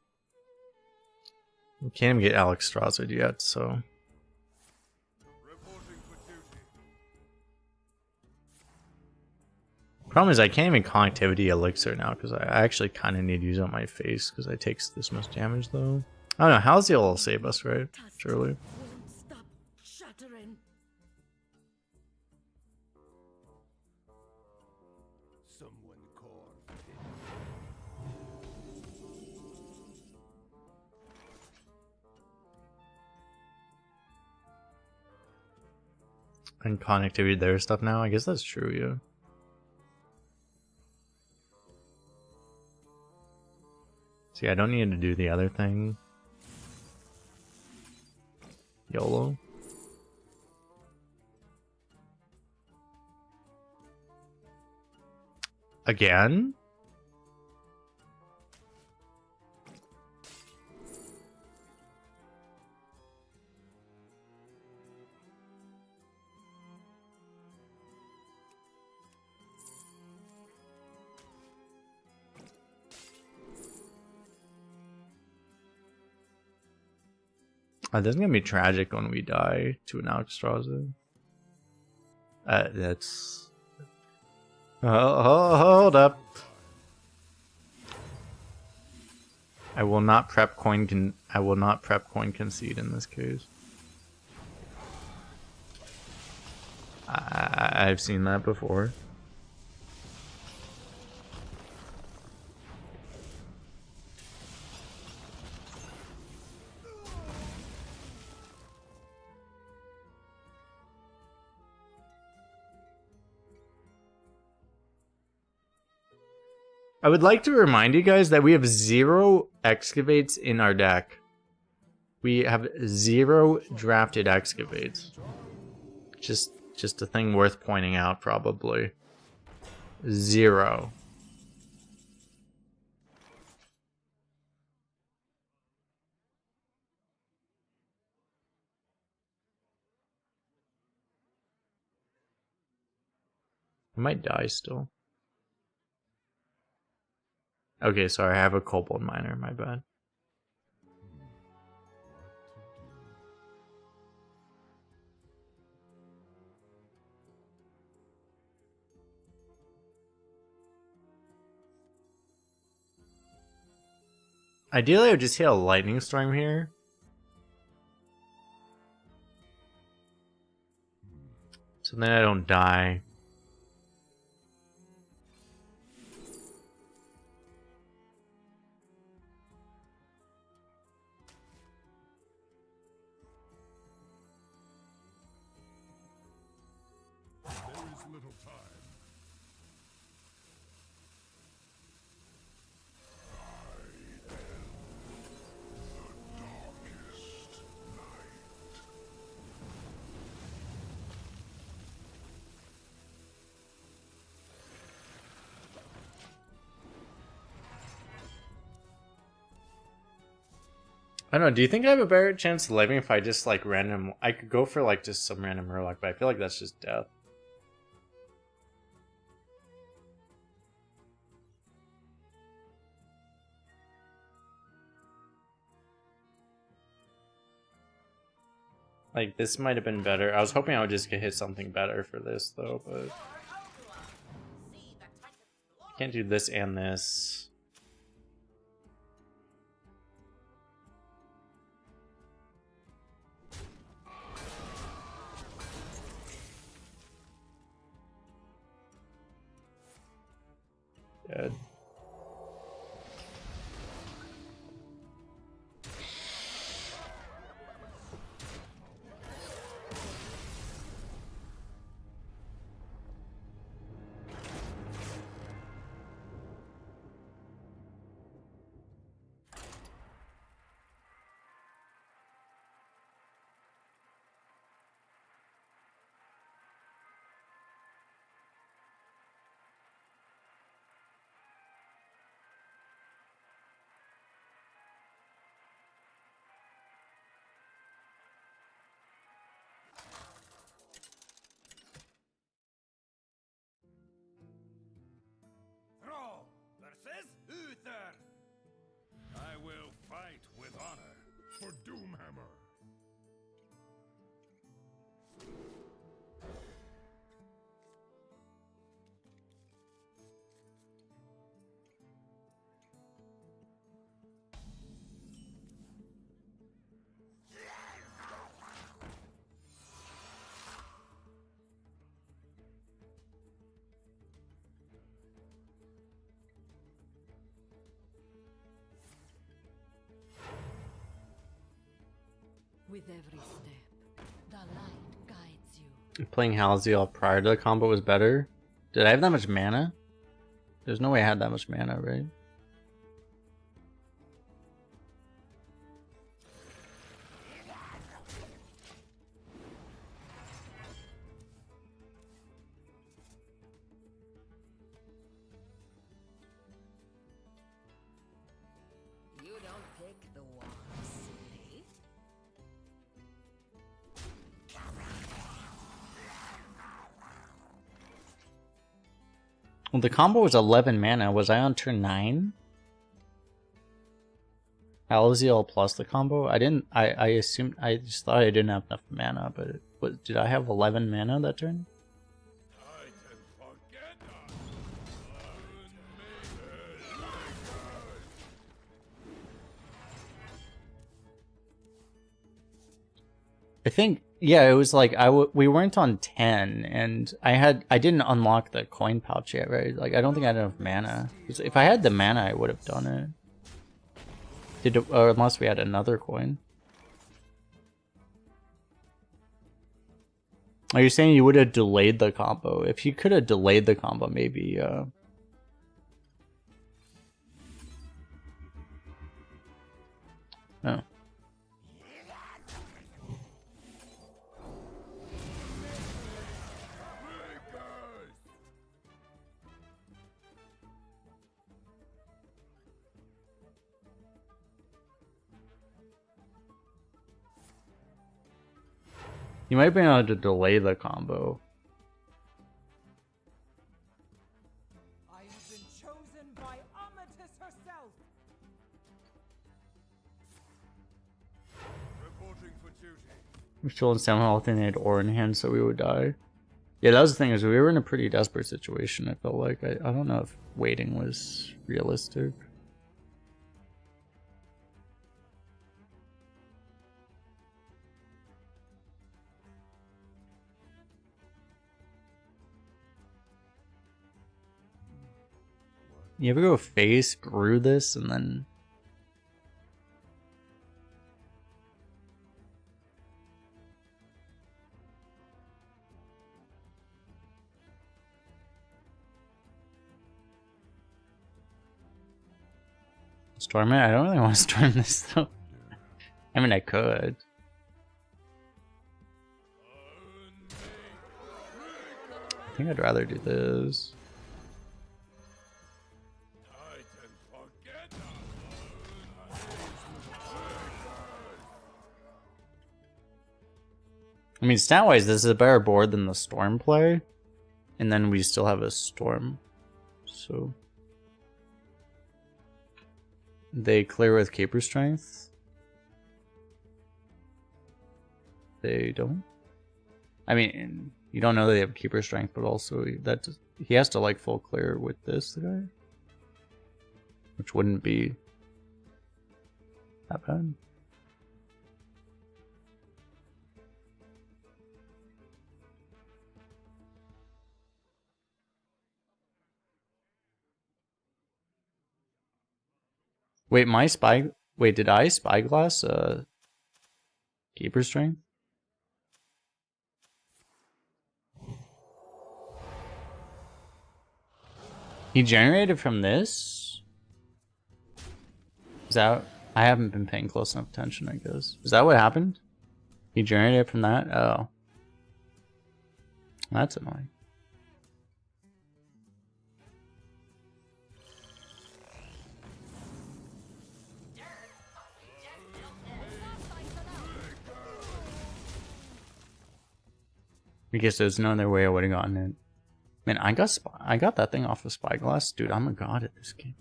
We can't even get Alex Strasser yet, so. Problem is I can't even connectivity elixir now because I actually kind of need to use it on my face because I takes this much damage though. I don't know, Halcyon will save us, right? Surely. Won't stop shattering. Someone call And connectivity there stuff now? I guess that's true, yeah. See, I don't need to do the other thing. YOLO. Again? Oh, this is gonna be tragic when we die to an Alexstrasza. That's. Hold up. I will not prep coin. I will not prep coin concede in this case. I've seen that before. I would like to remind you guys that we have 0 excavates in our deck. We have 0 drafted excavates. Just a thing worth pointing out, probably. 0. I might die still. Okay, sorry, I have a kobold miner, my bad. Ideally, I would just hit a lightning storm here. So then I don't die. I don't know. Do you think I have a better chance of living if I just like random? I could go for like just some random murloc, but I feel like that's just death. Like this might have been better. I was hoping I would just get hit something better for this though, but I can't do this and this. Dead. Thrall versus Uther. I will fight with honor. For Doomhammer. With every step, the light guides you. Playing Halcyon prior to the combo was better. Did I have that much mana? There's no way I had that much mana, right? You don't pick the one, silly. Well, the combo was 11 mana. Was I on turn 9? Alziel plus the combo? I didn't. I assumed. I just thought I didn't have enough mana, but did I have 11 mana that turn? I think, yeah, it was like we weren't on 10, and I didn't unlock the coin pouch yet, right? Like I don't think I had enough mana. 'Cause if I had the mana, I would have done it. Or unless we had another coin. Are you saying you would have delayed the combo? If you could have delayed the combo, maybe. Oh. You might be able to delay the combo. I have been chosen by Amatis herself. Reporting for duty. We're still in 7 health and they had ore in hand, so we would die. Yeah, that was the thing, is we were in a pretty desperate situation, I felt like. I don't know if waiting was realistic. You ever go face, grew this, and then... Storm it? I don't really want to storm this, though. I mean, I could. I think I'd rather do this. I mean, stat-wise, this is a better board than the Storm play. And then we still have a Storm. So... They clear with Caper Strength. They don't. I mean, you don't know they have Keeper Strength, but also that he has to like full clear with this guy, which wouldn't be that bad. Wait, my spy. Wait, did I spyglass Keeper Strength? He generated from this? Is that... I haven't been paying close enough attention, I guess. Is that what happened? He generated from that? Oh. That's annoying. I guess there's no other way I would have gotten it. Man, I got that thing off of Spyglass. Dude, I'm a god at this game.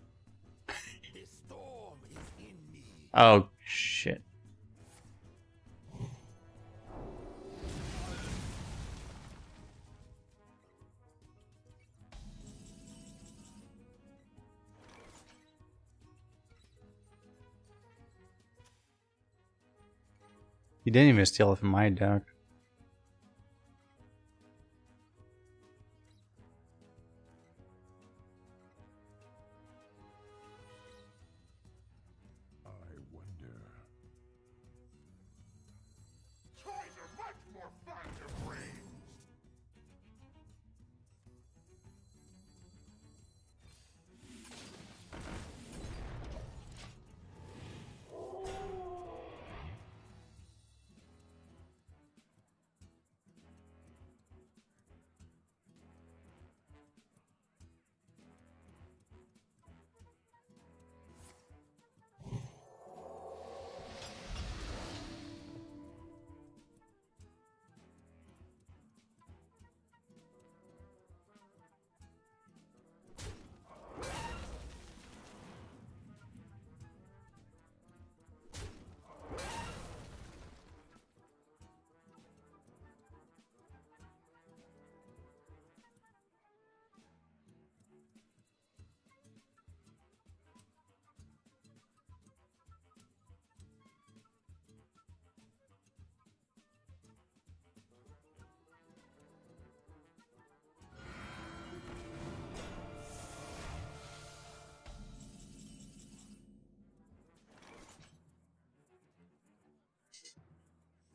Oh, shit. He didn't even steal it from my deck. Toys are much more fun to bring.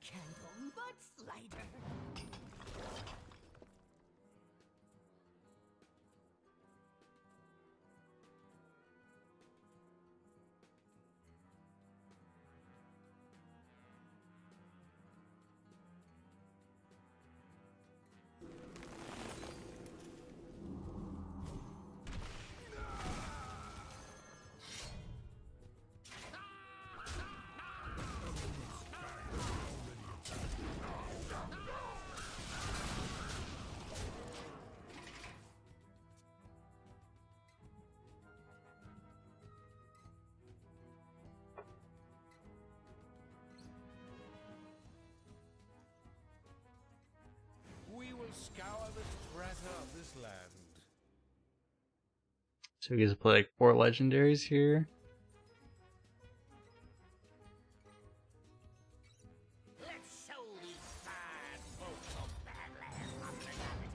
Candle, but lighter. We will scour the treasure of this land. So he gets to play like 4 legendaries here. Let's show these fine folks of Badland hospitality.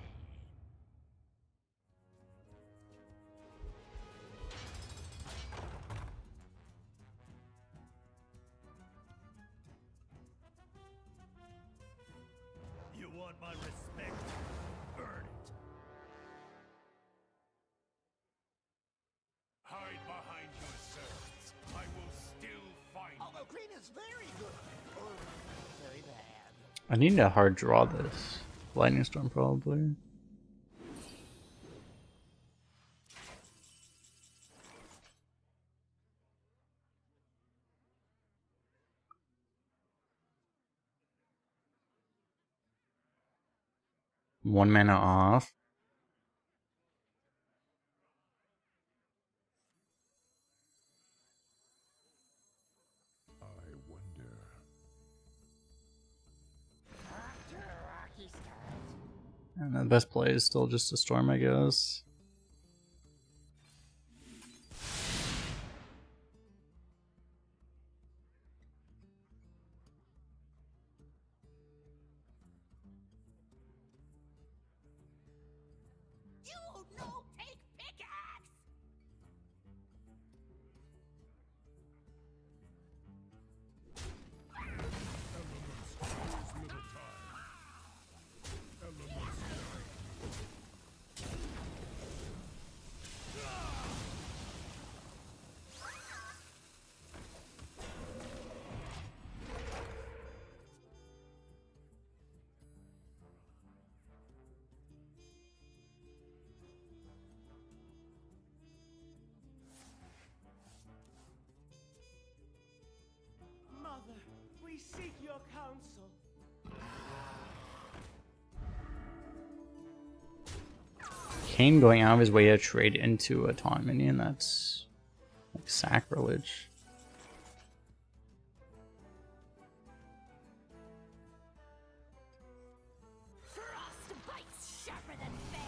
You want my respect? Earn it. Hide behind yourselves. I will still find you. Oh, green is very good. Or very bad. I need to hard draw this. Lightning Storm probably. 1 mana off. I wonder. After a rocky start. And the best play is still just a storm, I guess. You no take pickaxe. Elements, there's little time. Elements guide me. Mother, we seek your counsel. Kane going out of his way to trade into a taunt minion, that's like sacrilege. Frostbite's sharper than fang.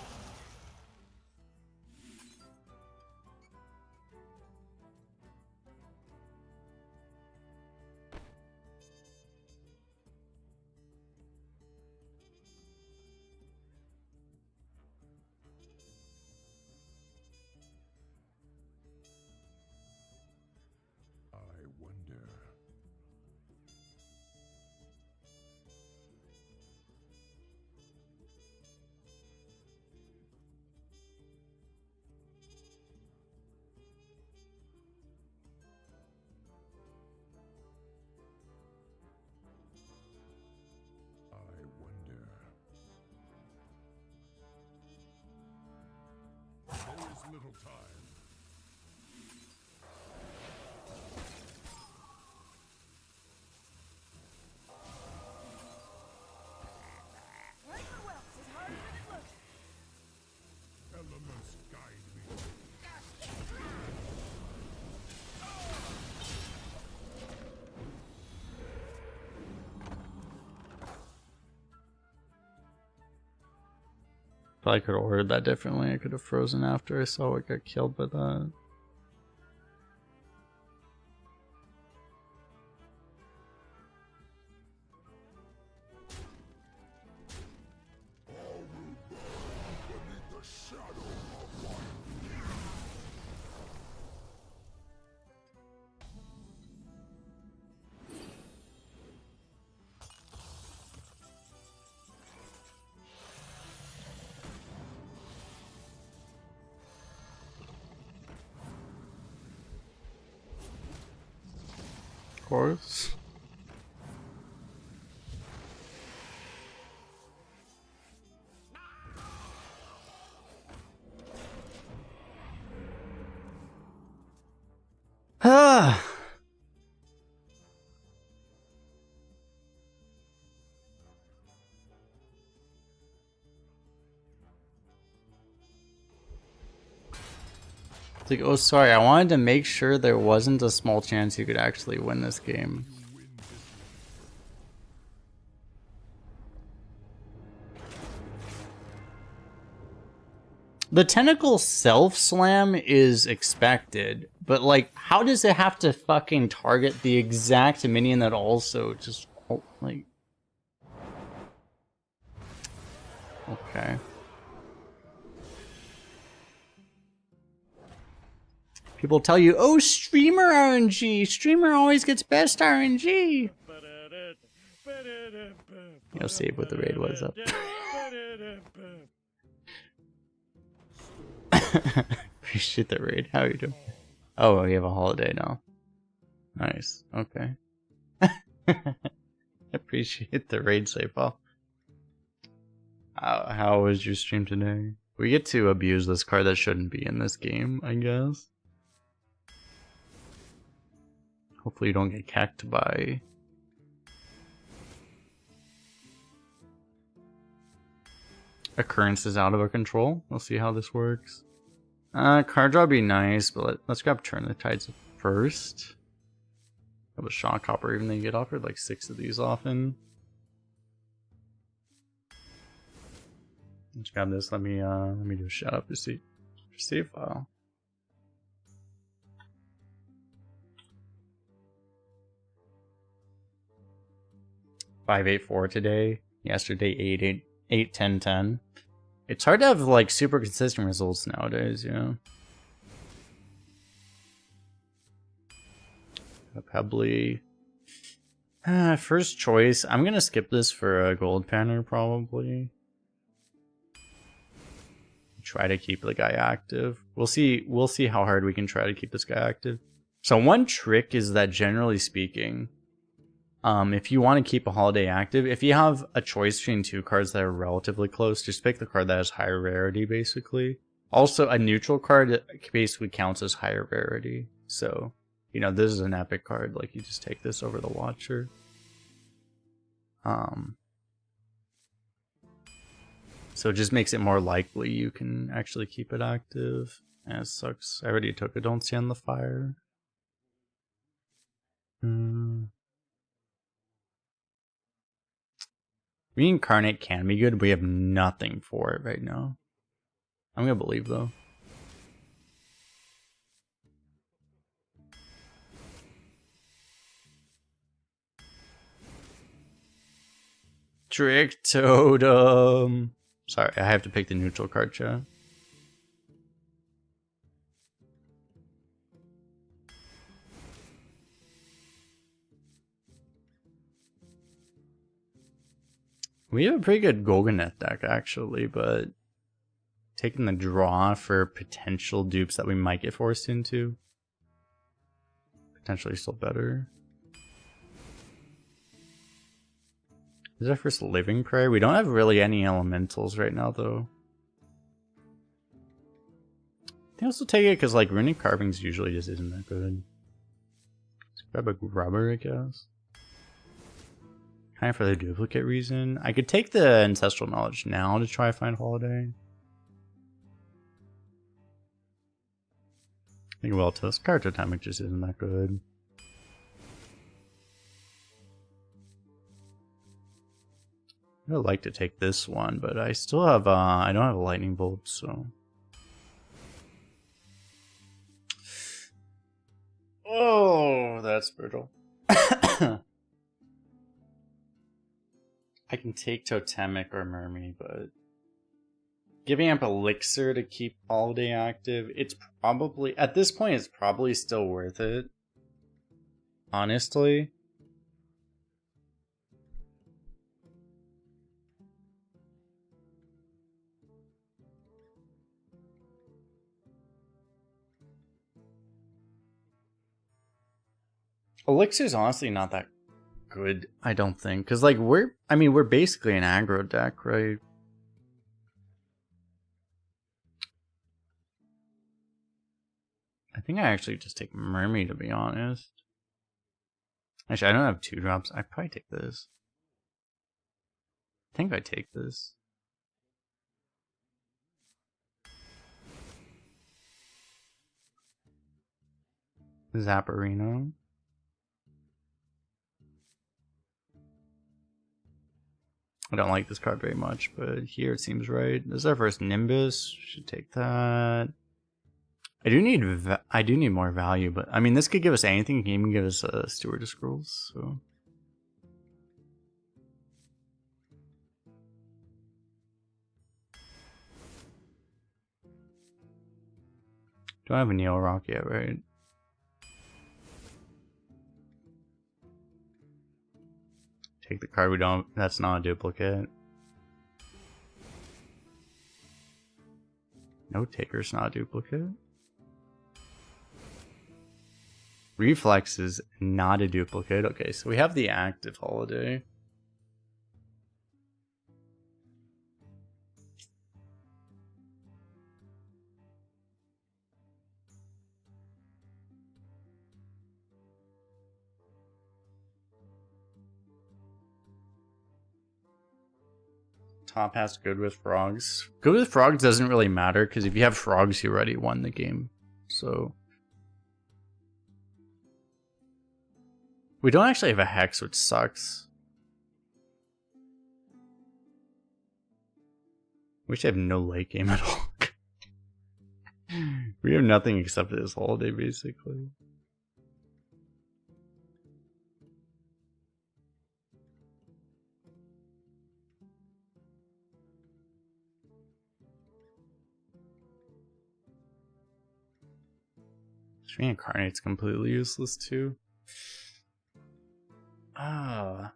I wonder. I wonder. There is little time. Ravenwelts is harder than it looks. Elements guide me. Probably could have ordered that differently. I could have frozen after I saw what got killed by that. Beneath the shadow of light. Of course. Ah. It's like, oh, sorry, I wanted to make sure there wasn't a small chance you could actually win this game. The tentacle self-slam is expected, but like, how does it have to fucking target the exact minion that also just, like... Okay. People tell you, oh, streamer RNG! Streamer always gets best RNG! You'll see what the raid was up. Appreciate the raid. How are you doing? Oh, you have a holiday now. Nice. Okay. Appreciate the raid, Saifal. How was your stream today? We get to abuse this card that shouldn't be in this game, I guess. Hopefully you don't get cacked by... occurrences out of our control. We'll see how this works. Card draw would be nice, but let's grab Turn the Tides first. Have a Shock Hopper, even though you get offered like 6 of these often. Let's grab this. Let me do a shout out to see file. $584 today. Yesterday 81010. It's hard to have like super consistent results nowadays, yeah. Pebbly. First choice. I'm gonna skip this for a gold panner probably. Try to keep the guy active. We'll see how hard we can try to keep this guy active. So one trick is that generally speaking, if you want to keep a holiday active, if you have a choice between 2 cards that are relatively close, just pick the card that has higher rarity basically. Also a neutral card basically counts as higher rarity. So, you know, this is an epic card, like you just take this over the Watcher. So it just makes it more likely you can actually keep it active. And it sucks. I already took it. Don't stand the fire. Reincarnate can be good. We have nothing for it right now. I'm gonna believe though. Trick Totem. Sorry, I have to pick the neutral card, chat. We have a pretty good Golganeth deck actually, but taking the draw for potential dupes that we might get forced into. Potentially still better. This is our first Living Prayer. We don't have really any elementals right now, though. They also take it because, like, runic carvings usually just isn't that good. Let's grab a grubber, I guess. Kind of for the duplicate reason. I could take the Ancestral Knowledge now to try to find Holiday. I think well, this card totemic just isn't that good. I would like to take this one, but I still have, I don't have a lightning bolt, so. Oh, that's brutal. I can take Totemic or Mermaid, but giving up Elixir to keep Holiday active, it's probably, at this point, it's probably still worth it. Honestly. Elixir's honestly not that good, I don't think. Because, like, we're basically an aggro deck, right? I think I actually just take Mermaid, to be honest. Actually, I don't have 2-drops. I'd probably take this. I think I take this. Zapparino. I don't like this card very much, but here it seems right. This is our first Nimbus. Should take that. I do need more value, but I mean, this could give us anything. It can even give us a Steward of Scrolls. So don't have a Neo Rock yet, right? Take the card we don't. That's not a duplicate. No Taker's not a duplicate. Reflex is not a duplicate. Okay, so we have the active Holiday. top hat's good with frogs. Good with frogs doesn't really matter because if you have frogs, you already won the game. So we don't actually have a hex, which sucks. We should have no late game at all. We have nothing except for this holiday, basically. Reincarnate's completely useless too. Ah.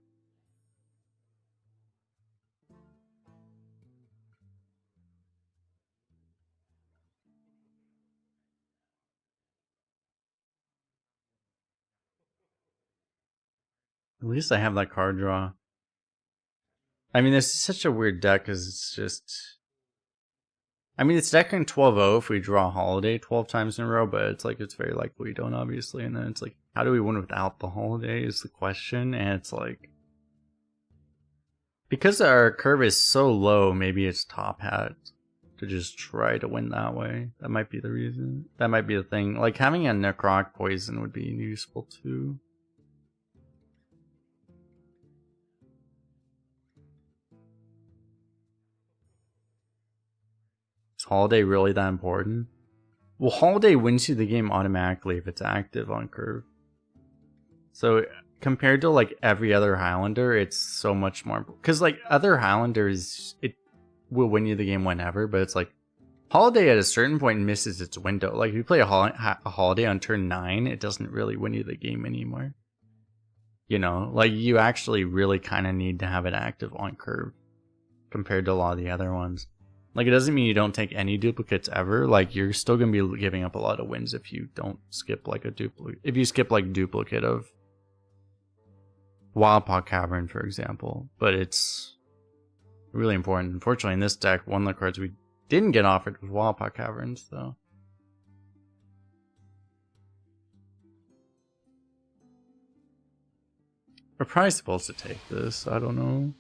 At least I have that card draw. I mean, this is such a weird deck because it's just... I mean, it's decking 12-0 if we draw Holiday 12 times in a row, but it's like, it's very likely we don't, obviously. And then it's like, how do we win without the Holiday is the question. And it's like... Because our curve is so low, maybe it's top hat to just try to win that way. That might be the reason. That might be the thing. Like, having a Necroc poison would be useful too. Is Holiday really that important? Well, Holiday wins you the game automatically if it's active on curve. So compared to like every other Highlander, it's so much more, because like other Highlanders, it will win you the game whenever, but it's like Holiday at a certain point misses its window. Like if you play a Holiday on turn 9, it doesn't really win you the game anymore. You know, like you actually really kind of need to have it active on curve compared to a lot of the other ones. Like, it doesn't mean you don't take any duplicates ever. Like, you're still going to be giving up a lot of wins if you don't skip, like, a duplicate. If you skip, like, duplicate of Wildpaw Cavern, for example. But it's really important. Unfortunately, in this deck, one of the cards we didn't get offered was Wildpaw Caverns, though. We're probably supposed to take this. I don't know.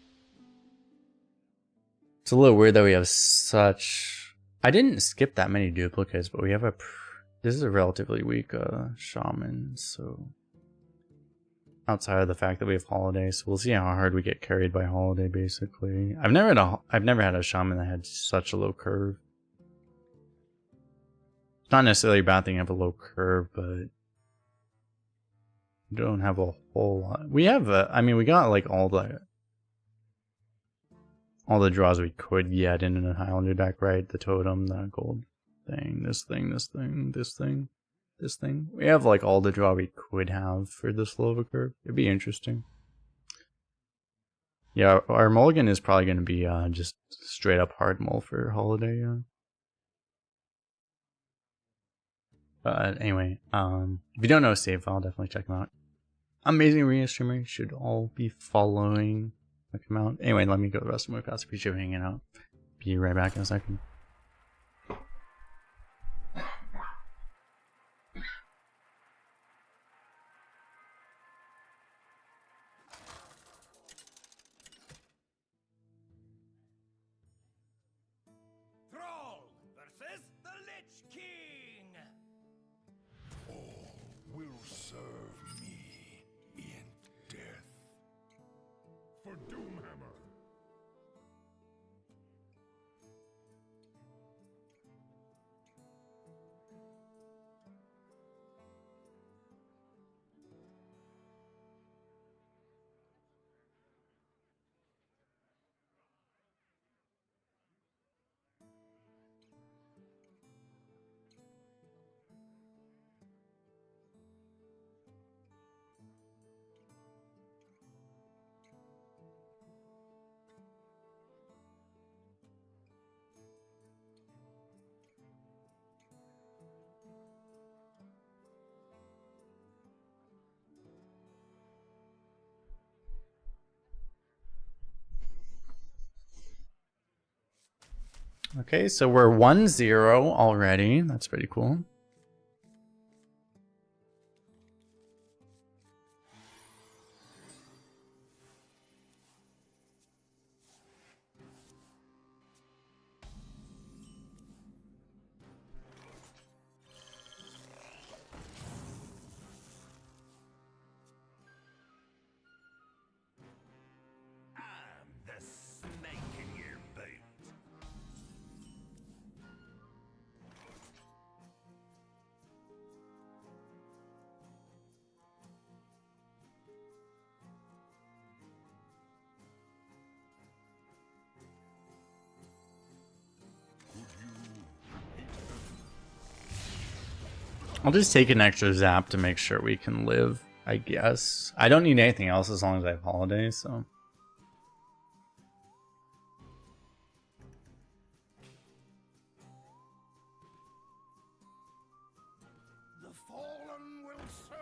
It's a little weird that we have such... I didn't skip that many duplicates, but we have a... This is a relatively weak Shaman, so... Outside of the fact that we have Holiday, so we'll see how hard we get carried by Holiday, basically. I've never had a Shaman that had such a low curve. It's not necessarily a bad thing to have a low curve, but... We don't have a whole lot. We have, I mean, we got, like, all the draws we could get in a Highlander deck, right? The totem, the gold thing, this thing, this thing, this thing, this thing. We have like all the draw we could have for this low of a curve. It'd be interesting. Yeah, our mulligan is probably going to be just straight up hard mull for Holiday, yeah. But anyway, if you don't know Save File, definitely check him out. Amazing arena streamer, you should all be following. Come out. Anyway, let me go the rest of my pass. Appreciate you hanging out. Be right back in a second. Thrall versus the Lich King. All will serve me in death. For Doomhammer. Okay, so we're 1-0 already. That's pretty cool. I'll just take an extra zap to make sure we can live, I guess. I don't need anything else as long as I have holiday, so. The fallen will serve.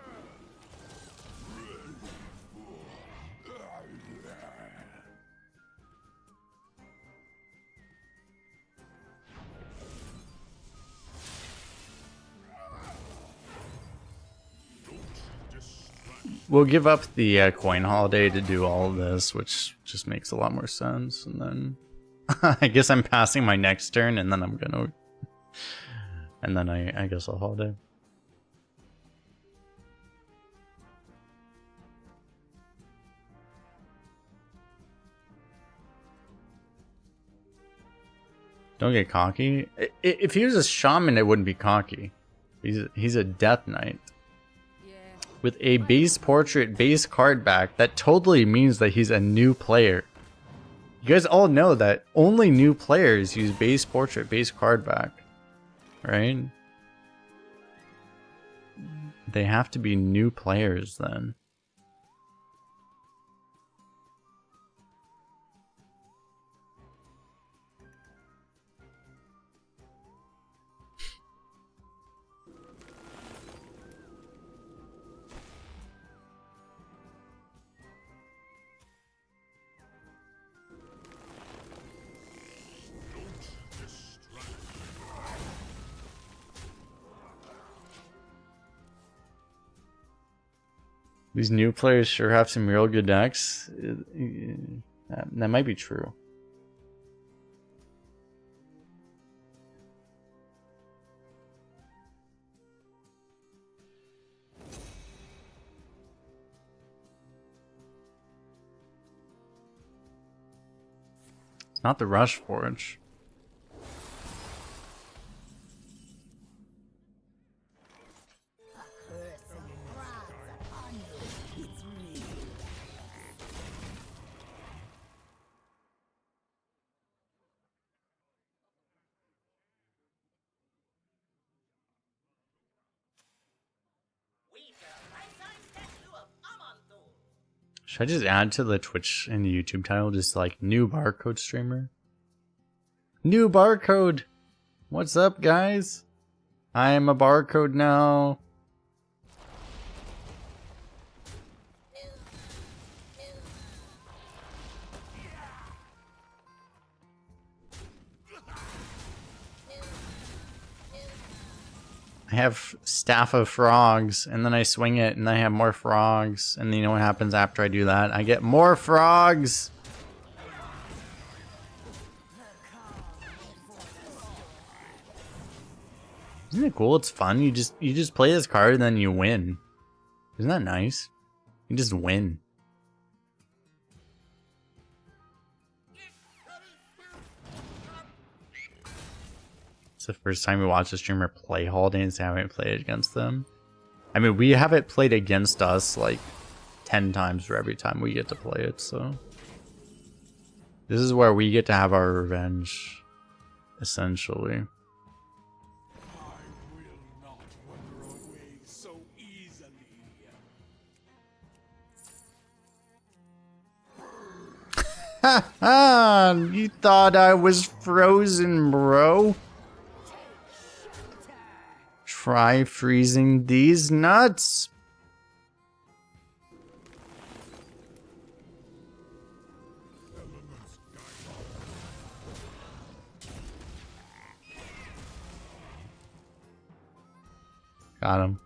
We'll give up the coin holiday to do all of this, which just makes a lot more sense. And then I guess I'm passing my next turn, and then I'm gonna, and then I guess I'll holiday. Don't get cocky. If he was a shaman, it wouldn't be cocky. He's a death knight. With a base portrait, base card back, that totally means that he's a new player. You guys all know that only new players use base portrait, base card back. Right? They have to be new players then. These new players sure have some real good decks. That might be true. It's not the Rush Forge. Should I just add to the Twitch and the YouTube title just like new barcode streamer? New barcode! What's up, guys? I am a barcode now. I have Staff of Frogs, and then I swing it, and I have more frogs. And then you know what happens after I do that? I get more frogs! Isn't it cool? It's fun. You just play this card, and then you win. Isn't that nice? You just win. It's the first time we watch a streamer play Holiday and haven't played against them. I mean, we have it played against us like 10 times for every time we get to play it, so. This is where we get to have our revenge, essentially. I will not wander away so easily. Ha! You thought I was frozen, bro? Try freezing these nuts. Got him.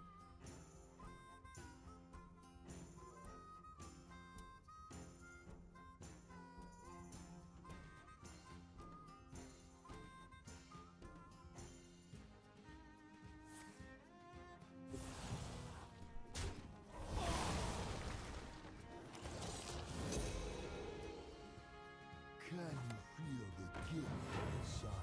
Can you feel the guilt of the sun?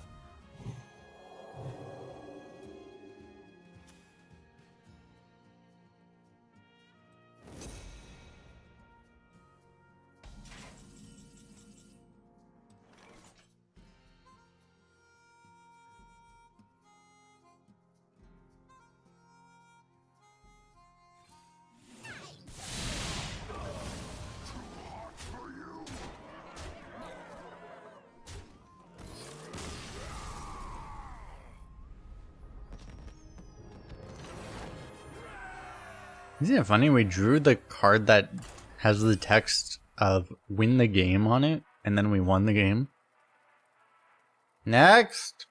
Isn't it funny? We drew the card that has the text of win the game on it, and then we won the game. Next!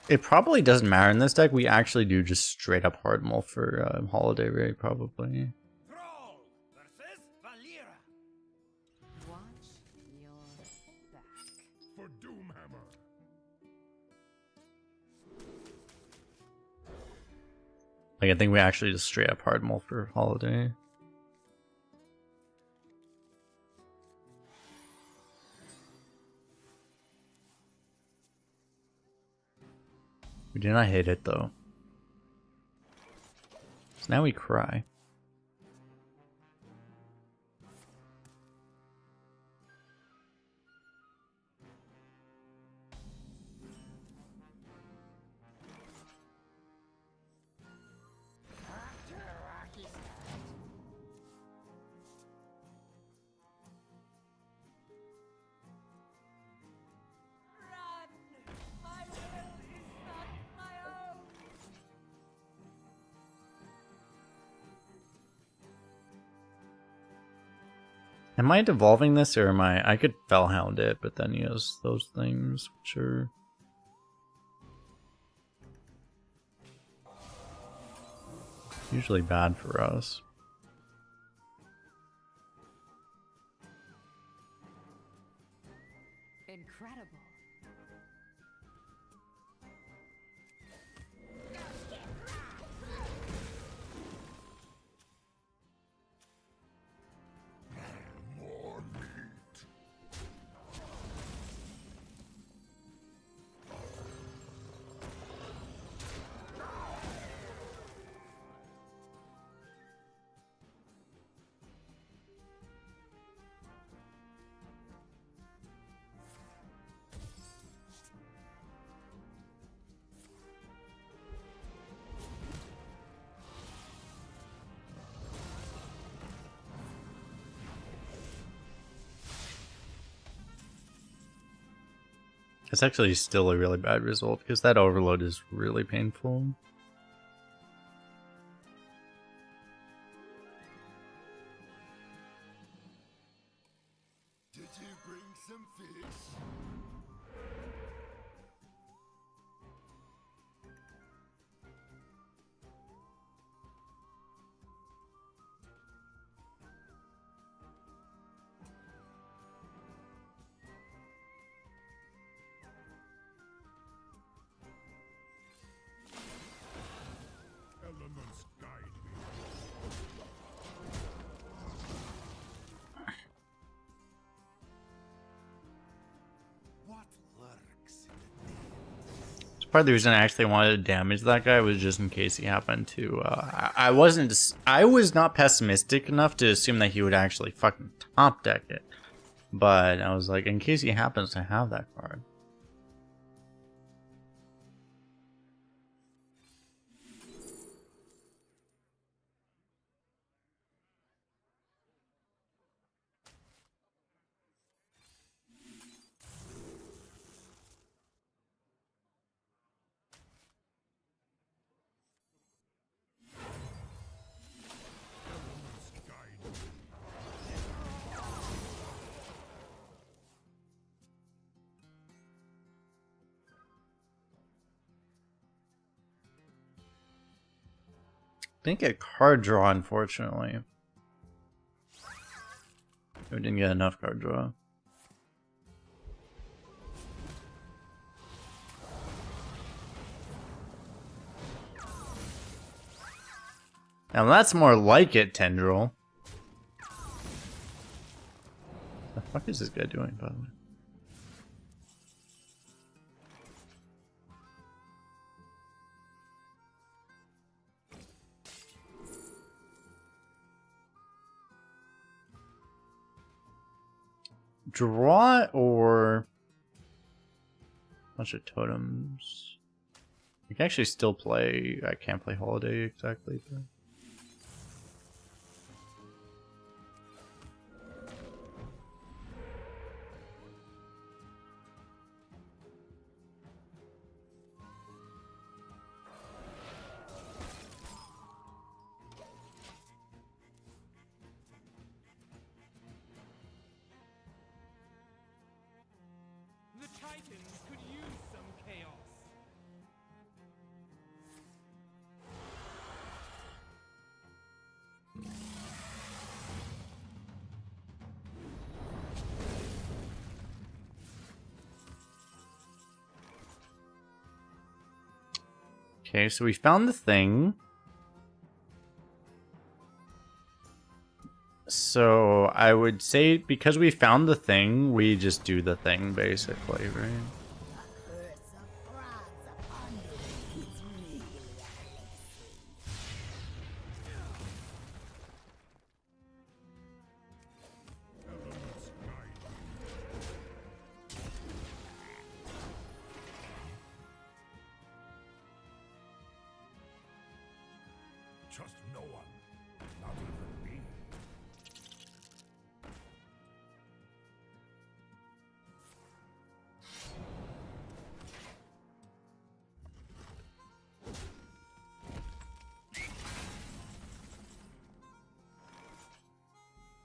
It probably doesn't matter in this deck. We actually do just straight up hard mull for Holiday Ray, probably. Thrall versus Valera. Watch your back. For Doomhammer. Like, I think we actually just straight up hard mull for Holiday. We did not hit it though. So now we cry. Run! My will is not my own! Am I devolving this or am I could Fellhound it, but then he has those things which are usually bad for us. Incredible. More meat. It's actually still a really bad result because that overload is really painful. Did you bring some fish? Elements guide me. What lurks in the It's part of the reason I actually wanted to damage that guy was just in case he happened to. I was not pessimistic enough to assume that he would actually fucking top deck it, but I was like, in case he happens to have that card. Elements guide me. Didn't get card draw, unfortunately. We didn't get enough card draw. Now that's more like it, Tendril. The fuck is this guy doing, by the way? Draw or bunch of totems. You can actually still play. I can't play Holiday exactly. But... Spartans could use some chaos. Okay, so we found the thing. So I would say because we found the thing, we just do the thing basically, right? A curse of frogs upon you. It's really a blessing. Elements guide me. Trust no one, not even me.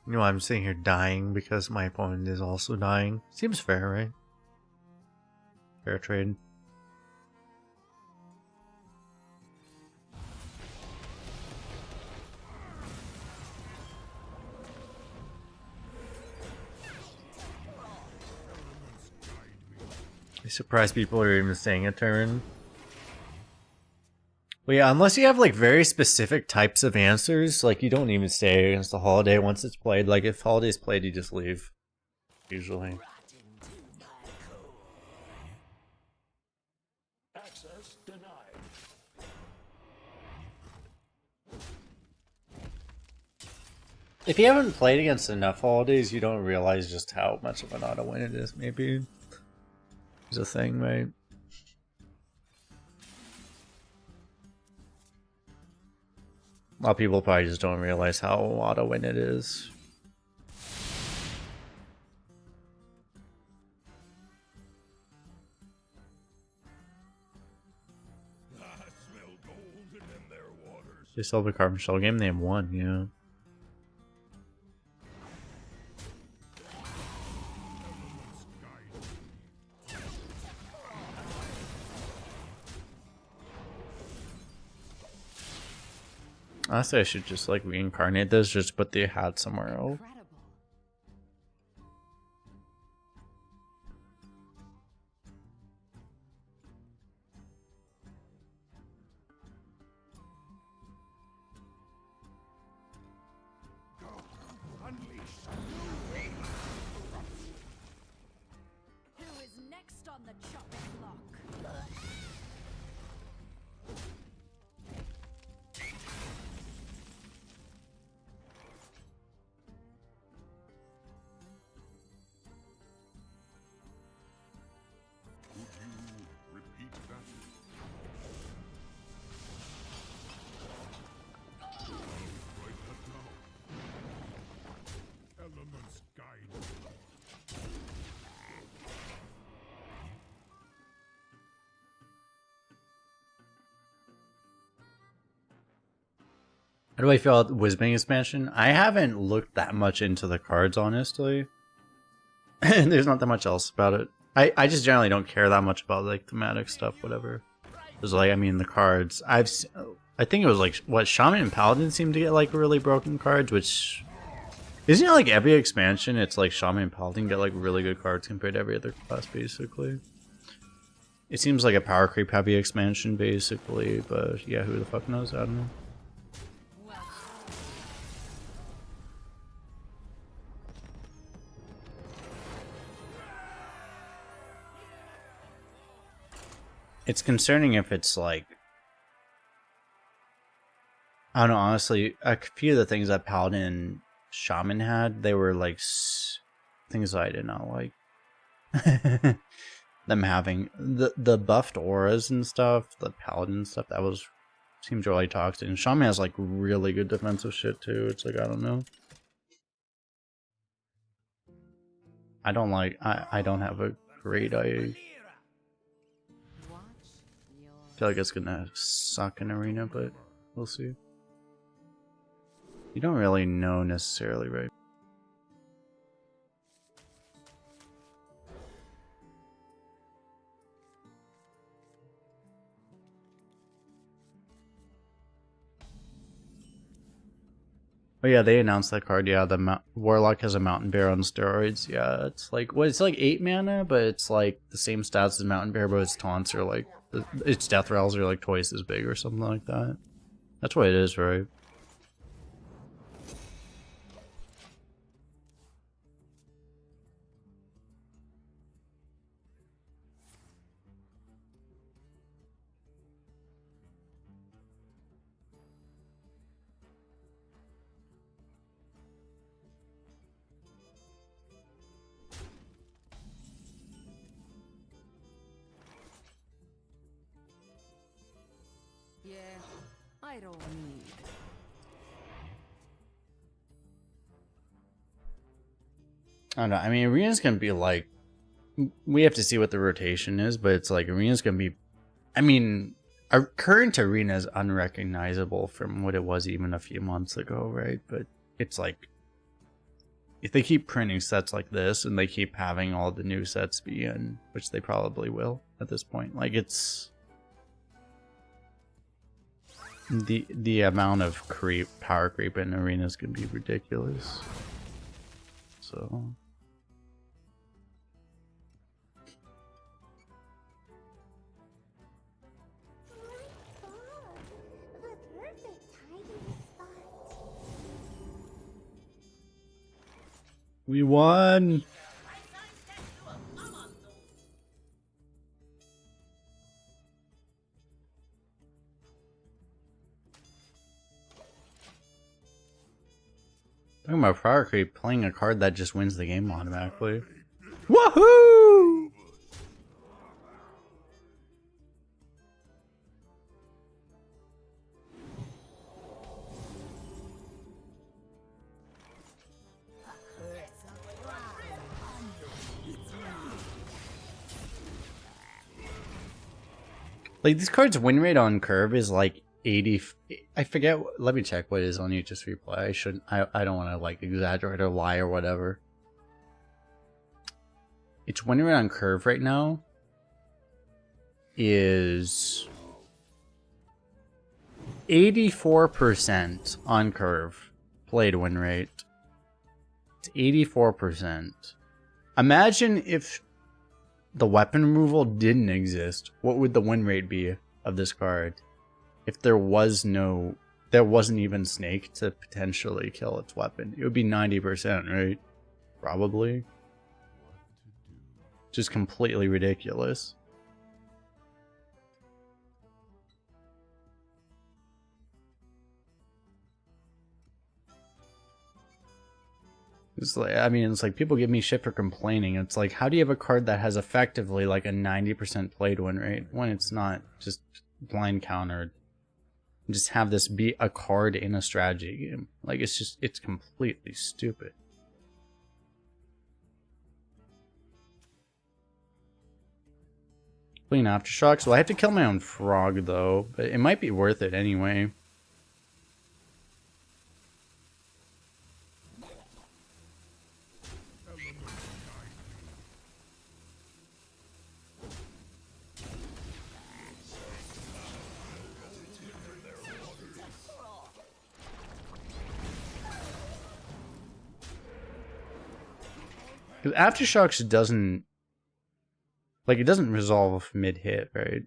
You know, I'm sitting here dying because my opponent is also dying. Seems fair, right? Fair trade. I'm surprised people are even staying a turn. Well, yeah, unless you have like very specific types of answers, like you don't even stay against the holiday once it's played. Like if holiday's played, you just leave. Usually. Access denied. If you haven't played against enough holidays, you don't realize just how much of an auto win it is. Maybe is a thing, right? A lot of people probably just don't realize how auto win it is. I smell gold in them there waters. They still have a carbon shell game. They have one, yeah. Elements guide me. Honestly, I should just like reincarnate this, just put the hat somewhere else. Incredible. Unleash. Who is next on the chopping block? Could you repeat that? I'll write that down. Elements guide me. How do I feel about the Wisbang expansion? I haven't looked that much into the cards, honestly. And there's not that much else about it. I just generally don't care that much about like thematic stuff, whatever. There's like, I mean, the cards. I think it was like, what, Shaman and Paladin seem to get like really broken cards, which... Isn't it like every expansion, it's like Shaman and Paladin get like really good cards compared to every other class, basically. It seems like a power creep heavy expansion, basically, but yeah, who the fuck knows? I don't know. It's concerning if it's like, I don't know, honestly, a few of the things that Paladin and Shaman had, they were like things that I did not like. Them having the buffed auras and stuff, the Paladin stuff, that was seems really toxic. And Shaman has like really good defensive shit too. It's like, I don't know. I don't like, I don't have a great I feel like it's gonna suck in arena, but we'll see. You don't really know necessarily, right? Oh yeah, they announced that card. Yeah, the Warlock has a Mountain Bear on steroids. Yeah, it's like what? It's like 8 mana, but it's like the same stats as Mountain Bear, but its taunts are like its death rails are like twice as big or something like that. That's what it is, right? Yeah, I don't need. I don't know. I mean, Arena's gonna be like, we have to see what the rotation is, but it's like Arena's gonna be. I mean, our current Arena is unrecognizable from what it was even a few months ago, right? But it's like, if they keep printing sets like this and they keep having all the new sets be in, which they probably will at this point, like it's the amount of power creep in Arena is gonna be ridiculous. So. We won! Talking about power creep, playing a card that just wins the game automatically. Woohoo! Like, this card's win rate on curve is like 80. I forget. Let me check what it is on Aegis Replay. I shouldn't. I don't want to like exaggerate or lie or whatever. Its win rate on curve right now is 84% on curve played win rate. It's 84%. Imagine if the weapon removal didn't exist. What would the win rate be of this card? If there wasn't even Snake to potentially kill its weapon. It would be 90%, right? Probably. Just completely ridiculous. It's like, I mean, it's like people give me shit for complaining. It's like, how do you have a card that has effectively like a 90% played win rate when it's not just blind countered? Just have this be a card in a strategy game. Like, it's completely stupid. Clean Aftershocks. Well, I have to kill my own frog though, but it might be worth it anyway. Because Aftershocks doesn't... Like, it doesn't resolve mid-hit, right?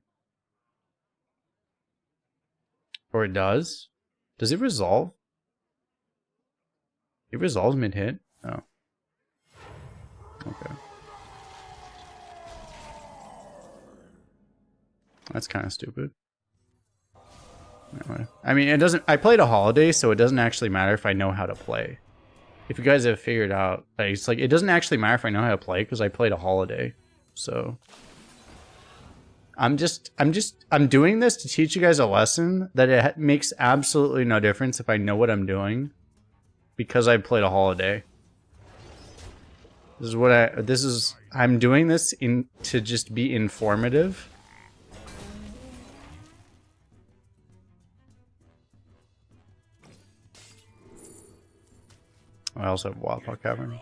Or it does? Does it resolve? It resolves mid-hit? Oh. Okay. That's kind of stupid. Anyway. I mean, it doesn't... I played a holiday, so it doesn't actually matter if I know how to play. If you guys have figured out, like, it's like, it doesn't actually matter if I know how to play because I played a holiday. So I'm doing this to teach you guys a lesson that it makes absolutely no difference if I know what I'm doing because I played a holiday. I'm doing this to just be informative. I also have Wildpaw Cavern.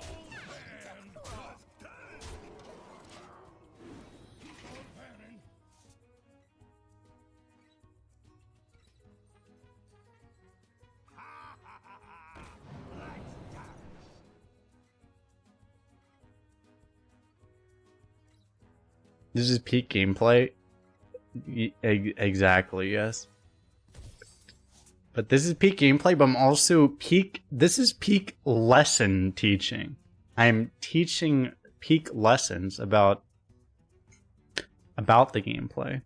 This is peak gameplay. Exactly, yes. But this is peak gameplay, but I'm also peak... This is peak lesson teaching. I'm teaching peak lessons about the gameplay.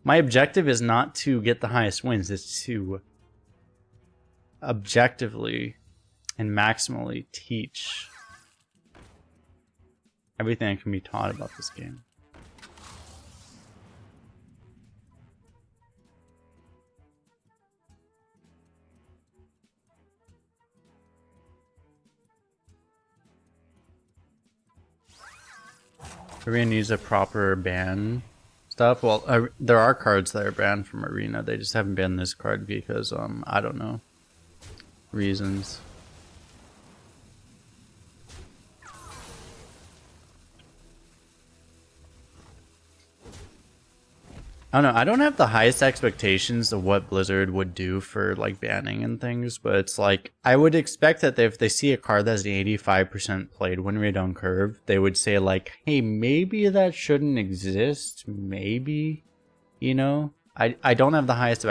My objective is not to get the highest wins, it's to objectively and maximally teach everything that can be taught about this game. Arena needs a proper ban stuff. Well, there are cards that are banned from Arena. They just haven't banned this card because, I don't know, reasons. I don't know. I don't have the highest expectations of what Blizzard would do for like banning and things, but it's like I would expect that if they see a card that has an 85% played win rate on curve, they would say like, "Hey, maybe that shouldn't exist. Maybe, you know." I don't have the highest of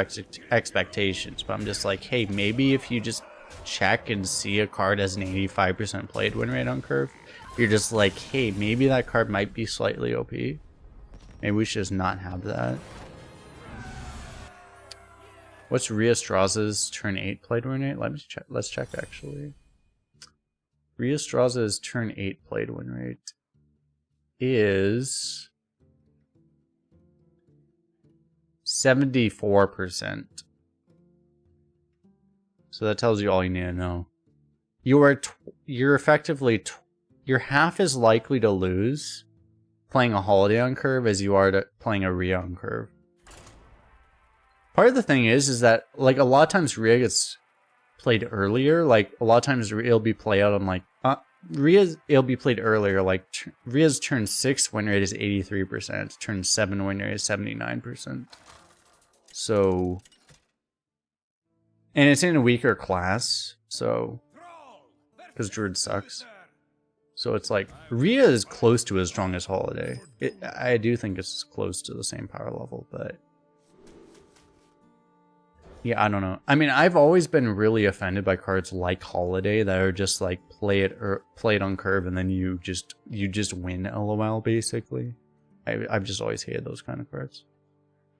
expectations, but I'm just like, "Hey, maybe if you just check and see a card has an 85% played win rate on curve, you're just like, hey, maybe that card might be slightly OP." Maybe we should just not have that. What's Rhea Straza's turn 8 played win rate? Let's check actually. Rhea Straza's turn 8 played win rate is 74%. So that tells you all you need to know. You're effectively you're half as likely to lose playing a Holiday on curve as you are to playing a Rhea on curve. Part of the thing is that like a lot of times Rhea gets played earlier. Like a lot of times it'll be played out on like it'll be played earlier. Like Rhea's turn 6 win rate is 83%. Turn 7 win rate is 79%. So, and it's in a weaker class. So, because Druid sucks. So it's like, Rhea is close to as strong as Holiday. I do think it's close to the same power level, but... yeah, I don't know. I mean, I've always been really offended by cards like Holiday that are just like, play it on curve and then you just win LOL, basically. I've just always hated those kind of cards.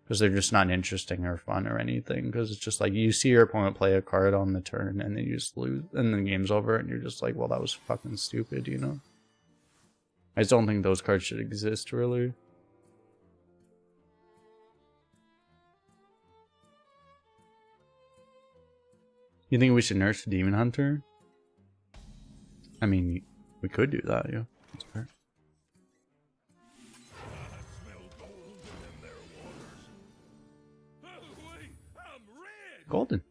Because they're just not interesting or fun or anything. Because it's just like, you see your opponent play a card on the turn and then you just lose. And then the game's over and you're just like, well, that was fucking stupid, you know? I just don't think those cards should exist, really. You think we should nerf Demon Hunter? I mean, we could do that, yeah. That's fair. Golden.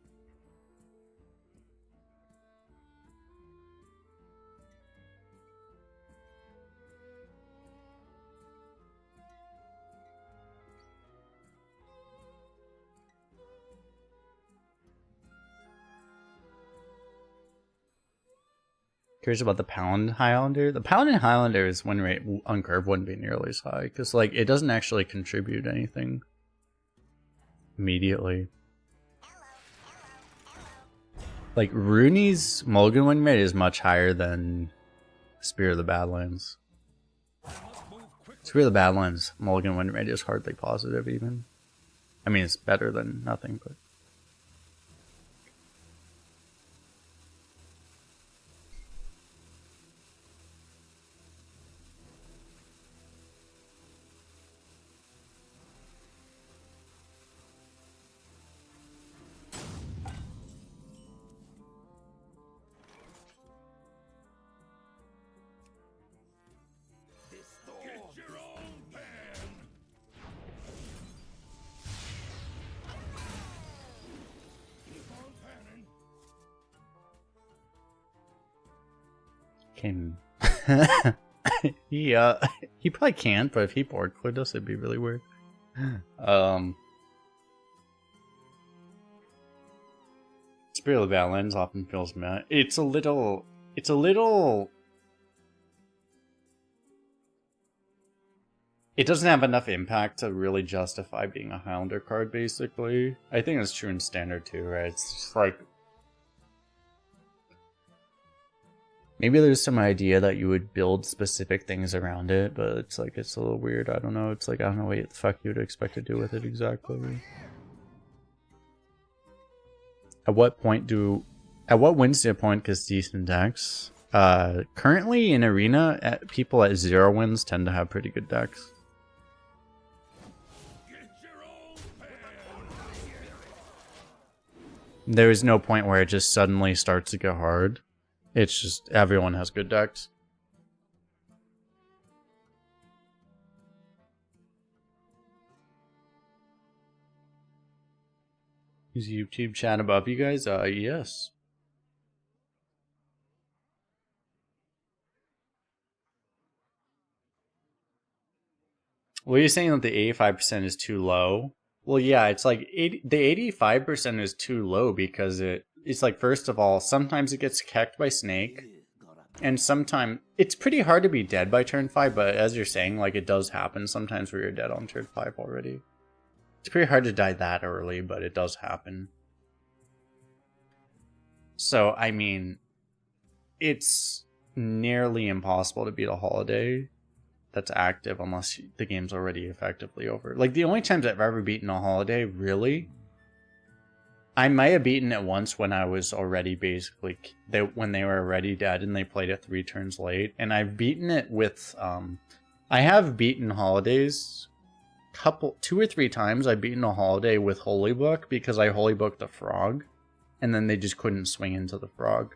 Curious about the Paladin Highlander. The Paladin Highlander's win rate on curve wouldn't be nearly as high because, like, it doesn't actually contribute anything immediately. Like, Rooney's mulligan win rate is much higher than Spear of the Badlands. Spear of the Badlands mulligan win rate is hardly positive, even. I mean, it's better than nothing, but... Can he probably can't, but if he board cleared us, it'd be really weird. Spirit of the Badlands often feels meh. It's a little it doesn't have enough impact to really justify being a Highlander card, basically. I think that's true in Standard too, right? It's just like... maybe there's some idea that you would build specific things around it, but it's like, it's a little weird. I don't know. It's like, I don't know what the fuck you would expect to do with it exactly. At what wins do opponent gets decent decks? Currently in Arena, people at 0 wins tend to have pretty good decks. There is no point where it just suddenly starts to get hard. It's just everyone has good decks. Is YouTube chat above you guys? Yes. Well, you're saying that the 85% is too low? Well, yeah, it's like the 85% is too low because it's like, first of all, sometimes it gets kecked by Snake, and sometimes it's pretty hard to be dead by turn 5, but as you're saying, like, it does happen sometimes where you're dead on turn 5 already. It's pretty hard to die that early, but it does happen. So, I mean, it's nearly impossible to beat a Holiday that's active unless the game's already effectively over. Like, the only times I've ever beaten a Holiday, really, I might have beaten it once when I was already basically, when they were already dead and they played it 3 turns late. And I've beaten it with, I have beaten Holidays 2 or 3 times. I've beaten a Holiday with Holy Book because I Holy Booked the Frog, and then they just couldn't swing into the Frog.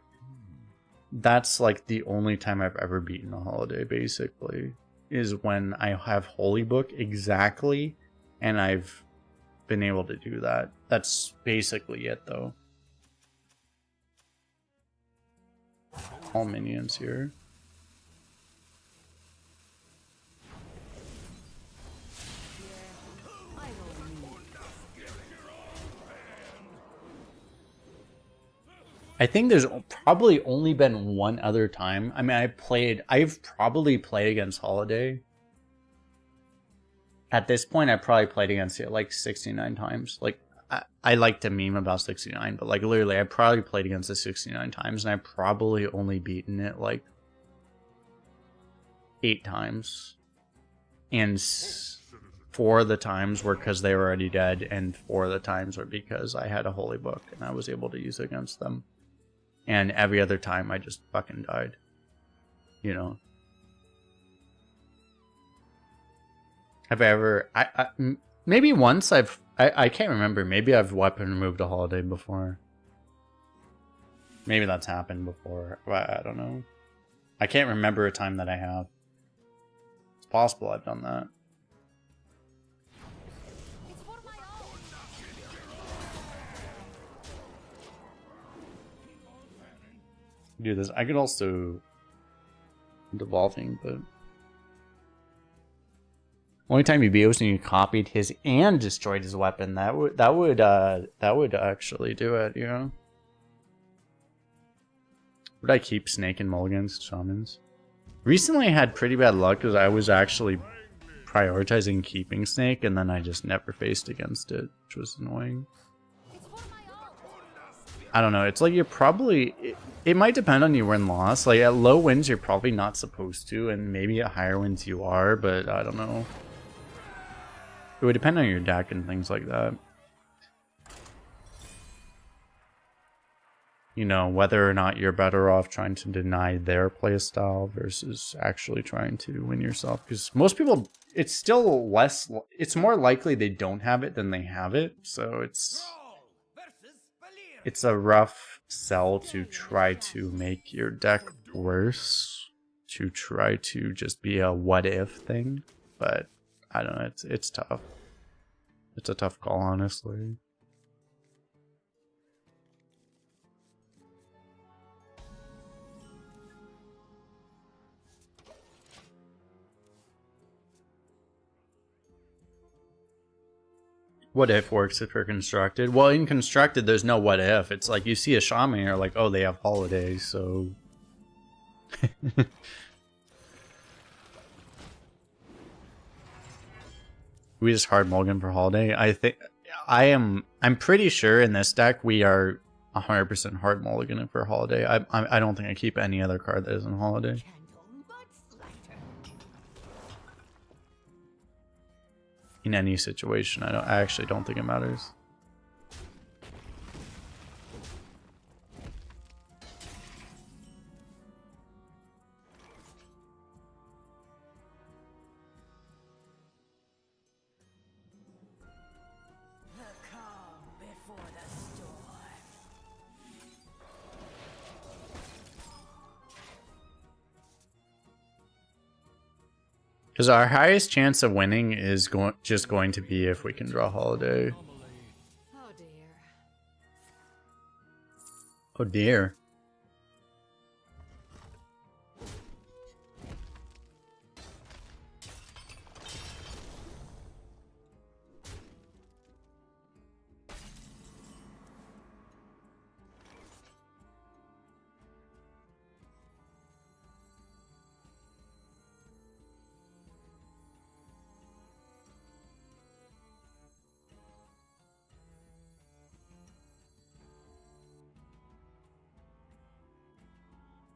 That's like the only time I've ever beaten a Holiday, basically, is when I have Holy Book exactly, and I've been able to do that. That's basically it, though. All minions here. I think there's probably only been one other time. I mean, I've probably played against Holiday. At this point, I probably played against it like 69 times. Like, I like to meme about 69, but like literally, I probably played against it 69 times, and I probably only beaten it like 8 times. And 4 of the times were because they were already dead, and 4 of the times were because I had a Holy Book and I was able to use it against them. And every other time I just fucking died. You know? Have I ever... maybe once I can't remember. Maybe I've weapon removed a Holiday before. Maybe that's happened before. I don't know. I can't remember a time that I have. It's possible I've done that. Do this. I could also devolving, but only time you beat was when you copied his and destroyed his weapon. That would actually do it, you know. Would I keep Snake and Mulligan's Shamans? Recently I had pretty bad luck because I was actually prioritizing keeping Snake, and then I just never faced against it, which was annoying. I don't know, it's like you're probably... It might depend on your win-loss. Like, at low wins, you're probably not supposed to, and maybe at higher wins you are, but I don't know. It would depend on your deck and things like that. You know, whether or not you're better off trying to deny their playstyle versus actually trying to win yourself. Because most people, it's still less... It's more likely they don't have it than they have it, so it's a rough sell to try to make your deck worse, to try to just be a what if thing, but I don't know, it's tough. It's a tough call, honestly. What if works if you're constructed? Well, in constructed, there's no what if. It's like you see a shaman and you're like, oh, they have holidays, so... We just hard mulligan for holiday. I'm pretty sure in this deck we are 100% hard mulligan for holiday. I don't think I keep any other card that isn't holiday. In any situation, I actually don't think it matters. The calm before the storm. Because our highest chance of winning is just going to be if we can draw holiday. Oh dear. Oh dear.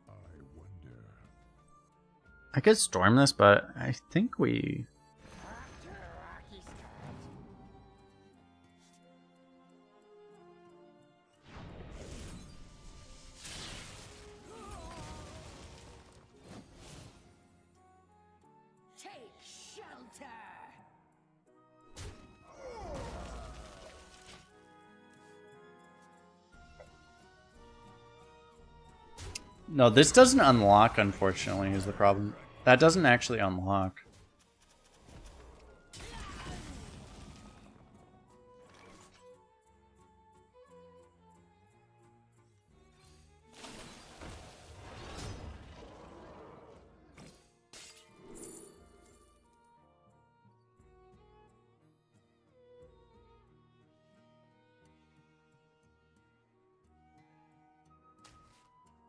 I wonder. I could storm this, but I think we... Take shelter. No, this doesn't unlock, unfortunately, is the problem. That doesn't actually unlock.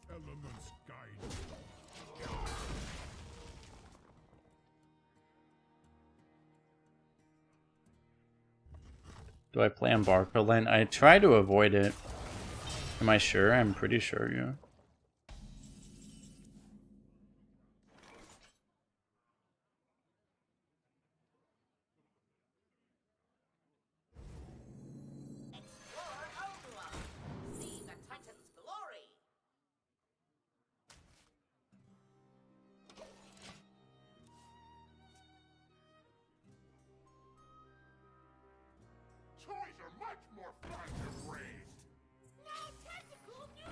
Elements guide. Do I play on Barco Land? I try to avoid it. Am I sure? I'm pretty sure, yeah. See the Titan's glory. Toys are much more fun to breed. No tentacle, new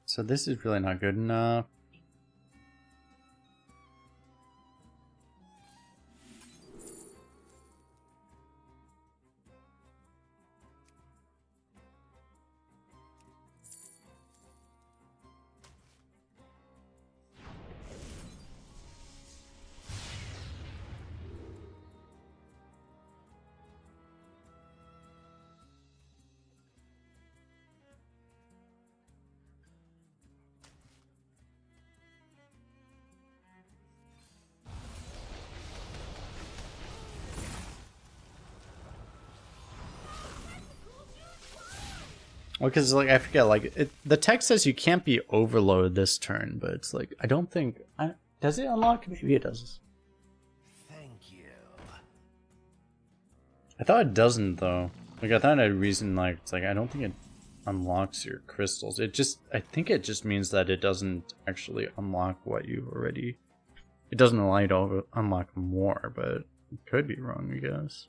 So this is really not good enough. Well, because like I forget, like the text says you can't be overload this turn, but it's like I don't think. Does it unlock? Maybe it does. Thank you. I thought it doesn't though. Like I thought it had a reason. Like it's like I don't think it unlocks your crystals. It just I think it just means that it doesn't actually unlock what you already. It doesn't allow you to unlock more, but it could be wrong, I guess.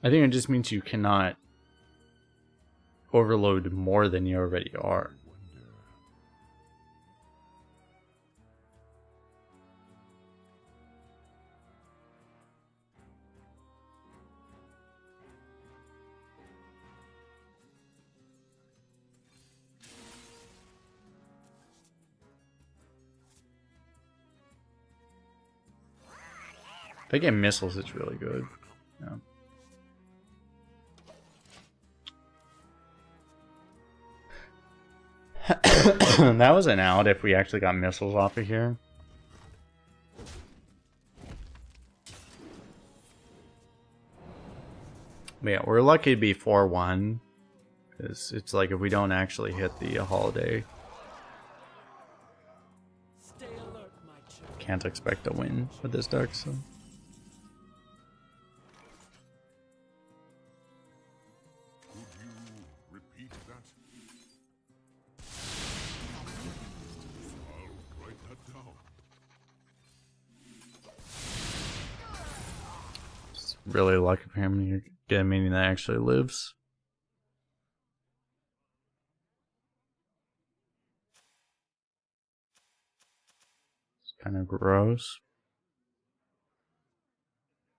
I think it just means you cannot overload more than you already are. they get missiles, it's really good. Yeah. That was an out if we actually got missiles off of here. But yeah, we're lucky to be 4-1. Because it's like if we don't actually hit the holiday, Stay alert, my children. can't expect a win with this deck, so. Could you repeat that? I'll write that down. It's really lucky for him to get a minion that actually lives. It's kind of gross.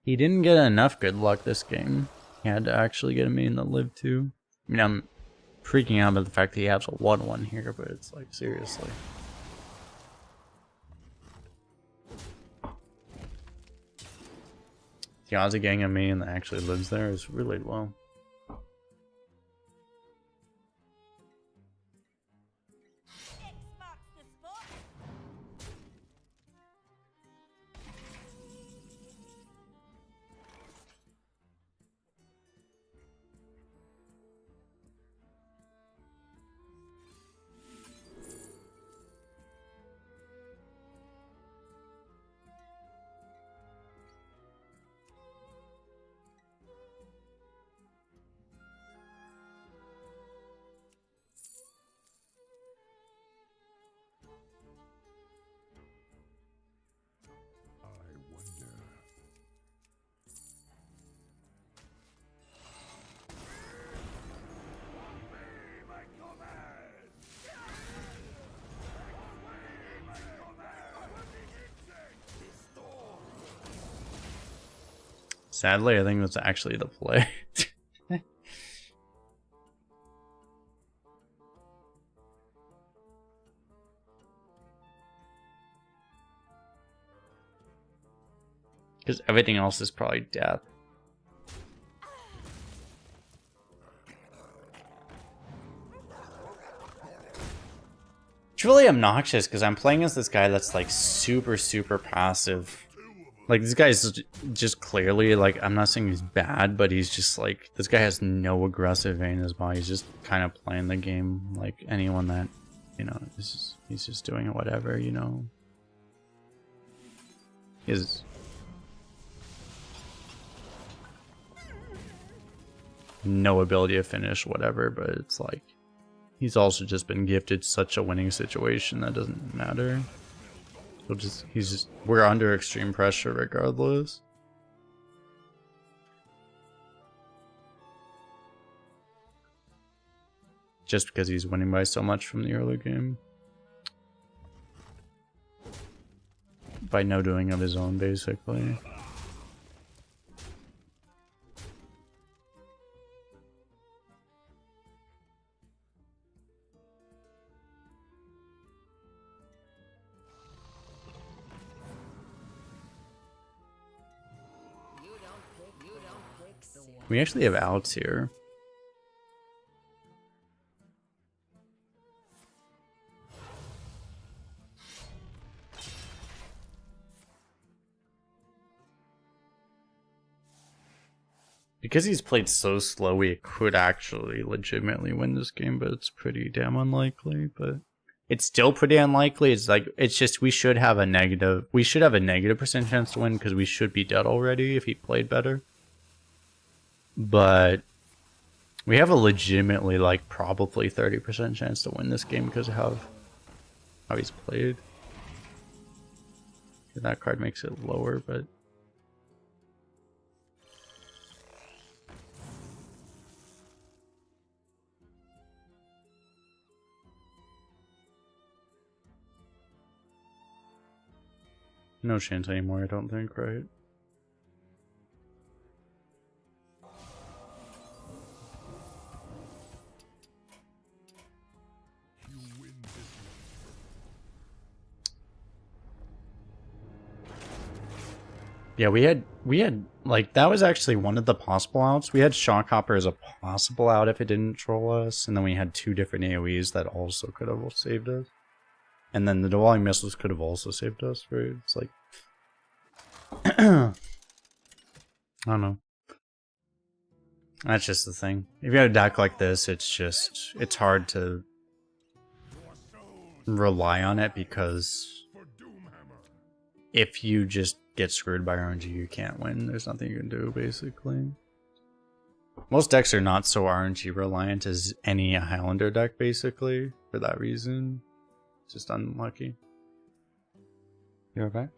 He didn't get enough good luck this game. He had to actually get a minion that lived too. I mean, I'm freaking out about the fact that he has a 1-1 here, but it's like, seriously. The odds of getting a minion that actually lives there is really low. Xbox the spot. I wonder. Sadly, I think that's actually the play. Because everything else is probably death. It's really obnoxious because I'm playing as this guy that's like super passive. Like this guy's just clearly like, I'm not saying he's bad, but he's just like, this guy has no aggressive vein in his body. He's just kind of playing the game like anyone that, you know, he's just doing whatever, you know. He's no ability to finish whatever, but it's like he's also just been gifted such a winning situation that doesn't matter. So we're under extreme pressure regardless. Just because he's winning by so much from the early game. By no doing of his own, basically. We actually have outs here. Because he's played so slow, we could actually legitimately win this game, but it's pretty damn unlikely. But it's still pretty unlikely. It's like, it's just, we should have a negative percent chance to win because we should be dead already if he played better. But we have a legitimately like probably 30% chance to win this game because of how he's played. That card makes it lower, but no chance anymore, I don't think, right? You win this one. Yeah, we had like that was actually one of the possible outs. We had Shockhopper as a possible out if it didn't troll us, and then we had 2 different AoEs that also could have saved us. And then the Diwali missiles could have also saved us, right? It's like I don't know. That's just the thing. If you have a deck like this, it's hard to rely on it because if you just get screwed by RNG, you can't win. There's nothing you can do, basically. Most decks are not so RNG reliant as any Highlander deck, basically, for that reason. Just unlucky. You okay?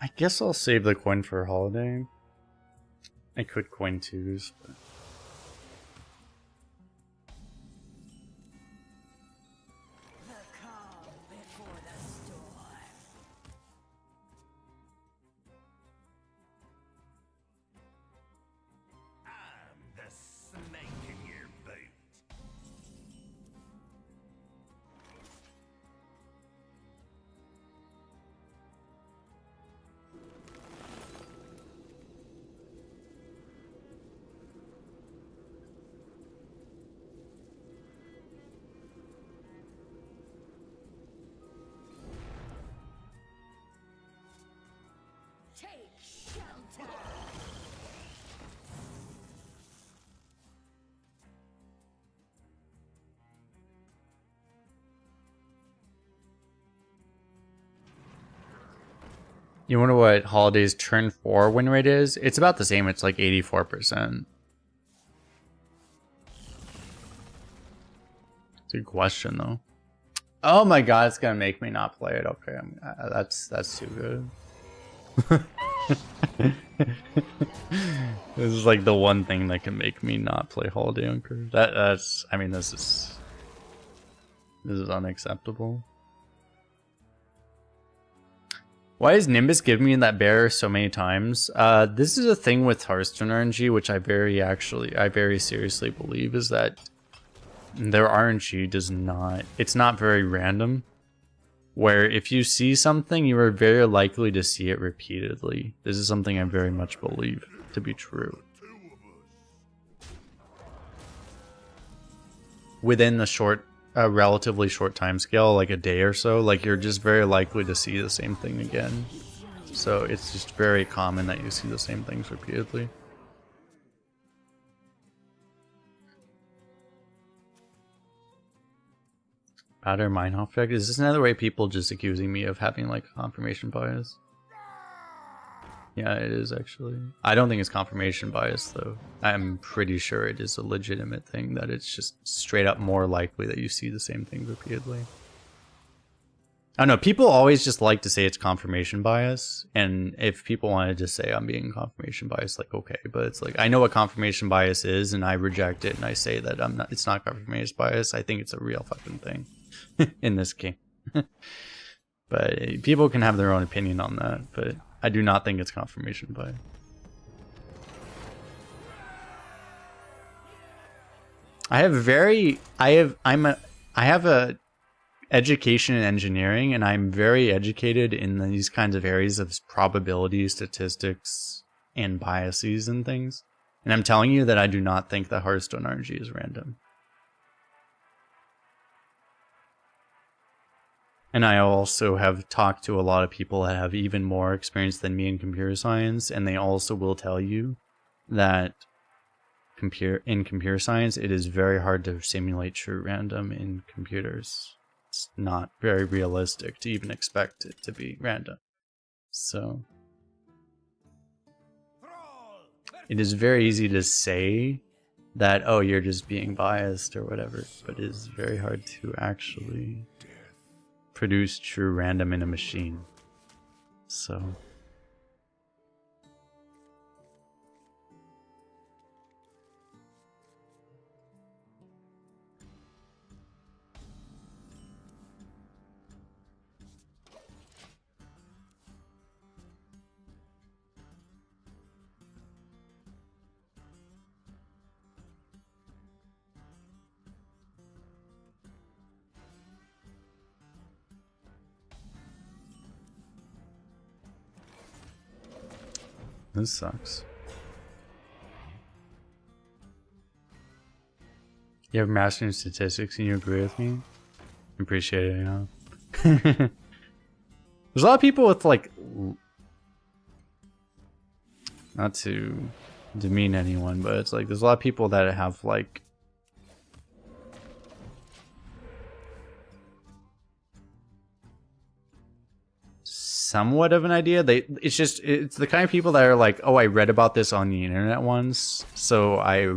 I guess I'll save the coin for Holiday. I could coin 2s, but... The calm before the storm. I'm the snake in your boot. Take shelter! You wonder what Holiday's turn 4 win rate is? It's about the same, it's like 84%. It's a good question, though. Oh my god, it's gonna make me not play it. Okay, that's too good. This is like the one thing that can make me not play Holiday on curve. That's I mean this is unacceptable. Why is Nimbus giving me that bear so many times? This is a thing with Hearthstone RNG, which I very seriously believe is that their RNG it's not very random. Where if you see something, you are very likely to see it repeatedly. This is something I very much believe to be true. Within a relatively short time scale, like a day or so, like you're just very likely to see the same thing again. So it's just very common that you see the same things repeatedly. Batter Meinhof effect? Is this another way people just accusing me of having like confirmation bias? Yeah, it is actually. I don't think it's confirmation bias though. I'm pretty sure it is a legitimate thing that it's just straight up more likely that you see the same thing repeatedly. I don't know, people always just like to say it's confirmation bias, and if people want to just say I'm being confirmation bias, like okay, but it's like I know what confirmation bias is and I reject it and I say that it's not confirmation bias. I think it's a real fucking thing in this game. But people can have their own opinion on that, but I do not think it's confirmation bias. I have a education in engineering, and I'm very educated in these kinds of areas of probability, statistics, and biases and things. And I'm telling you that I do not think that Hearthstone RNG is random. And I also have talked to a lot of people that have even more experience than me in computer science, and they also will tell you that in computer science, it is very hard to simulate true random in computers. It's not very realistic to even expect it to be random. So it is very easy to say that, oh, you're just being biased or whatever, but it is very hard to actually produce true random in a machine. So This sucks. You have mastery in statistics and you agree with me? Appreciate it, yeah. There's a lot of people with like, not to demean anyone, but it's like there's a lot of people that have like somewhat of an idea. It's the kind of people that are like, oh, I read about this on the internet once, so I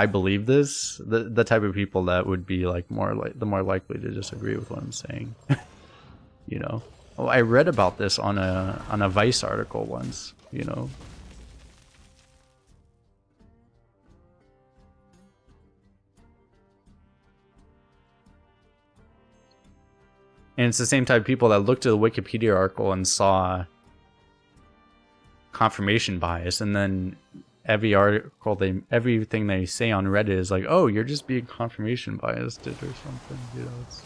believe this. The type of people that would be like more likely to disagree with what I'm saying. You know, oh, I read about this on a Vice article once. You know. And it's the same type of people that looked at the Wikipedia article and saw confirmation bias, and then everything they say on Reddit is like, oh, you're just being confirmation biased or something. You know, it's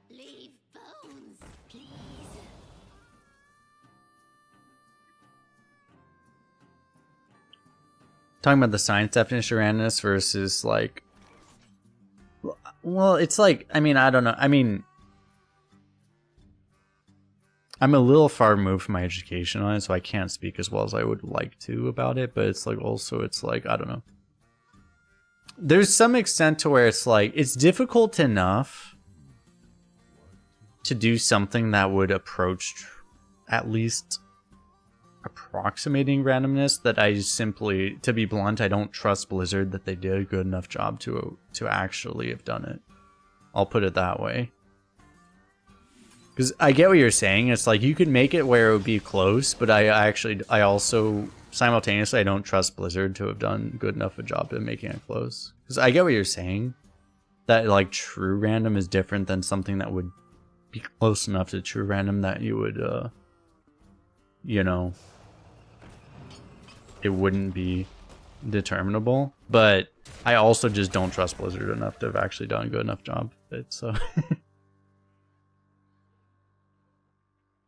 Leave bones, please. talking about the science definition of randomness versus like, well, it's like, I mean, I don't know. I mean, I'm a little far removed from my education on it, so I can't speak as well as I would like to about it, but it's like, also, it's like, I don't know. There's some extent to where it's like, it's difficult enough to do something that would approach at least approximating randomness that I simply, to be blunt, I don't trust Blizzard that they did a good enough job to actually have done it. I'll put it that way. Because I get what you're saying. It's like you could make it where it would be close, but I also simultaneously I don't trust Blizzard to have done good enough a job at making it close. Because I get what you're saying, that like true random is different than something that would be close enough to true random that you would, you know, it wouldn't be determinable. But I also just don't trust Blizzard enough to have actually done a good enough job of it. So,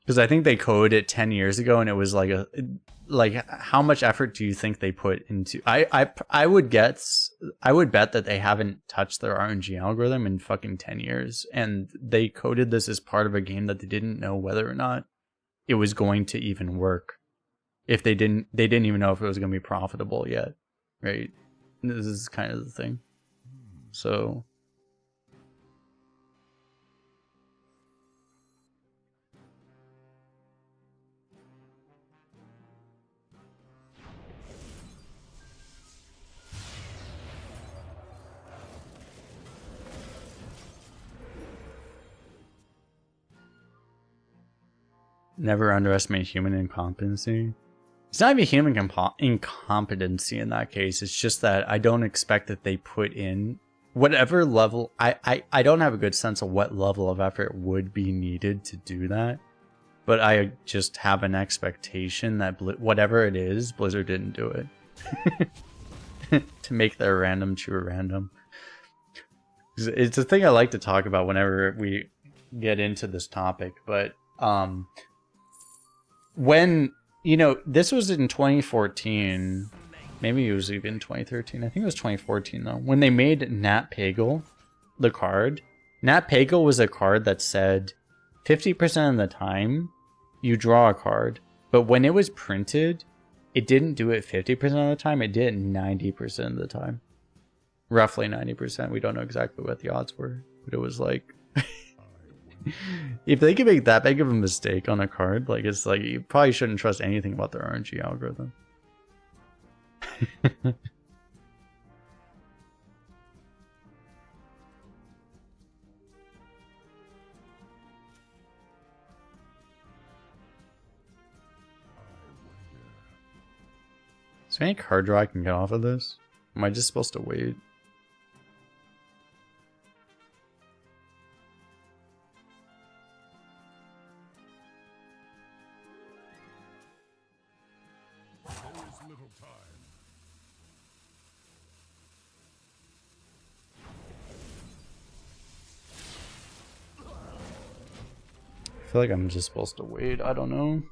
because I think they coded it 10 years ago, and it was like how much effort do you think they put into? I would bet that they haven't touched their RNG algorithm in fucking 10 years, and they coded this as part of a game that they didn't know whether or not it was going to even work. If they didn't even know if it was going to be profitable yet, right? This is kind of the thing. So never underestimate human incompetency. It's not even human incompetency in that case. It's just that I don't expect that they put in whatever level. I don't have a good sense of what level of effort would be needed to do that. But I just have an expectation that whatever it is, Blizzard didn't do it. To make their random true random. It's a thing I like to talk about whenever we get into this topic. But when... You know, this was in 2014. Maybe it was even 2013. I think it was 2014, though. When they made Nat Pagle, the card. Nat Pagle was a card that said 50% of the time you draw a card. But when it was printed, it didn't do it 50% of the time. It did it 90% of the time. Roughly 90%. We don't know exactly what the odds were. But it was like... If they can make that big of a mistake on a card, like, it's like you probably shouldn't trust anything about their RNG algorithm. Is there any card draw I can get off of this? Am I just supposed to wait? feel like I'm just supposed to wait. I don't know.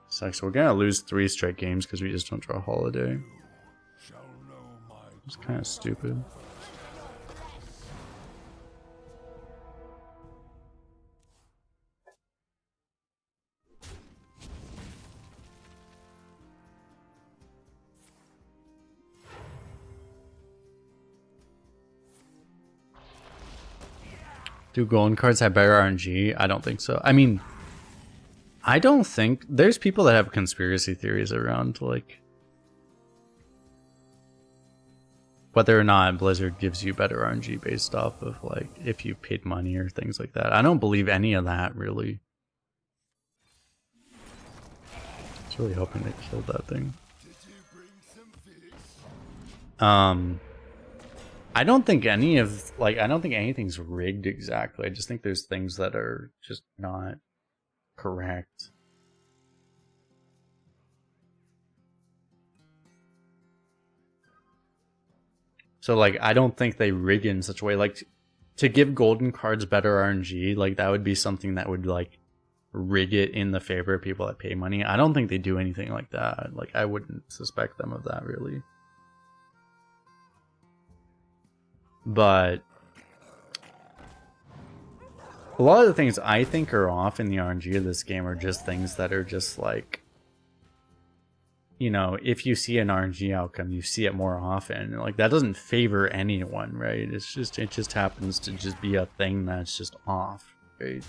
Sucks. We're gonna lose 3 straight games because we just don't draw Holiday. Shall know my It's kind of stupid. Do golden cards have better RNG? I don't think so. I mean, I don't think there's people that have conspiracy theories around like whether or not Blizzard gives you better RNG based off of like if you paid money or things like that. I don't believe any of that really. I was really hoping they killed that thing. I don't think any of I don't think anything's rigged exactly. I just think there's things that are just not correct. So like I don't think they rig it in such a way like to give golden cards better RNG, like that would be something that would like rig it in the favor of people that pay money. I don't think they do anything like that. Like I wouldn't suspect them of that really. But a lot of the things I think are off in the RNG of this game are just things that are just like, you know, if you see an RNG outcome, you see it more often. Like that doesn't favor anyone, right? It just happens to just be a thing that's just off, right?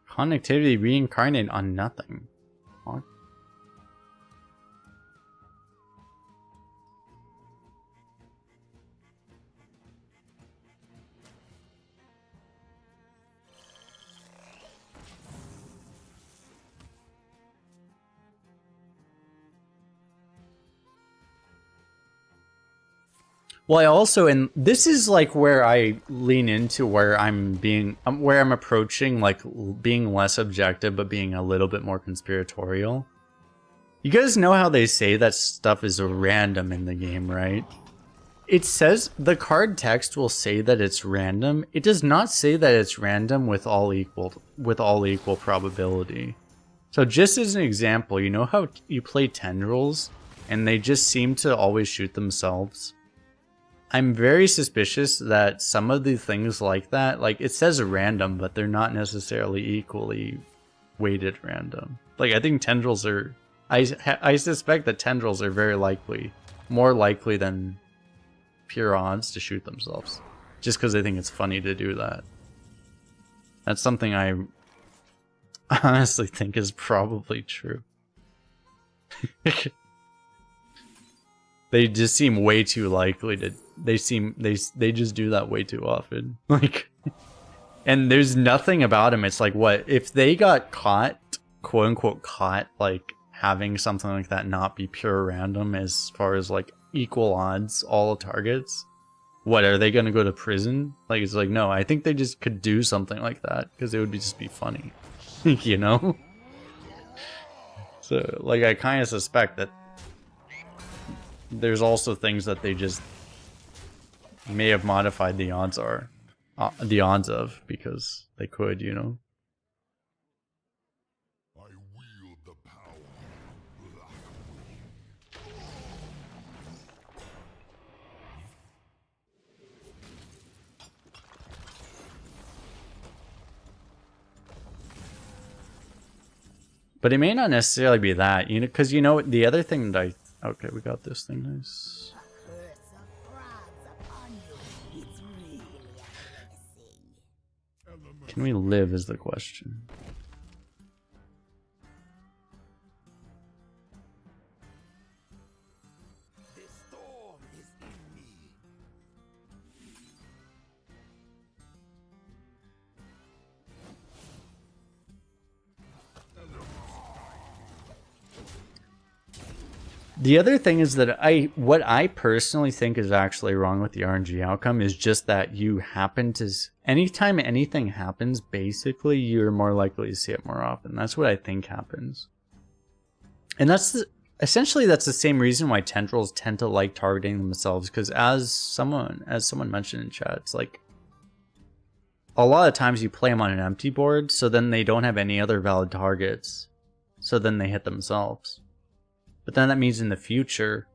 Connectivity reincarnate on nothing. What? Well, I also, and this is like where I lean into where where I'm approaching like being less objective, but being a little bit more conspiratorial. You guys know how they say that stuff is random in the game, right? It says the card text will say that it's random. It does not say that it's random with all equal probability. So just as an example, you know how you play tendrils and they just seem to always shoot themselves? I'm very suspicious that some of the things like that, like it says random, but they're not necessarily equally weighted random. Like I think tendrils are, I suspect that tendrils are very likely, more likely than pure odds to shoot themselves. Just because I think it's funny to do that. That's something I honestly think is probably true. They just seem way too likely to, they just do that way too often. Like, and there's nothing about them. It's like, what if they got caught, quote unquote caught, like having something like that not be pure random as far as like equal odds all targets? What, are they gonna go to prison? Like, it's like, no, I think they just could do something like that because it would just be funny. You know? So like I kind of suspect that there's also things that they just may have modified the odds of because they could, you know. I wield the power of black. But it may not necessarily be that, you know, because you know the other thing that okay, we got this thing, nice. A curse of frauds upon you. It's really a blessing. Can we live is the question. The storm is in me. The other thing is that what I personally think is actually wrong with the RNG outcome is just that you happen to, anytime anything happens, basically you're more likely to see it more often. That's what I think happens. And essentially that's the same reason why tendrils tend to like targeting themselves, because as someone mentioned in chat, it's like a lot of times you play them on an empty board, so then they don't have any other valid targets, so then they hit themselves. But then that means in the future,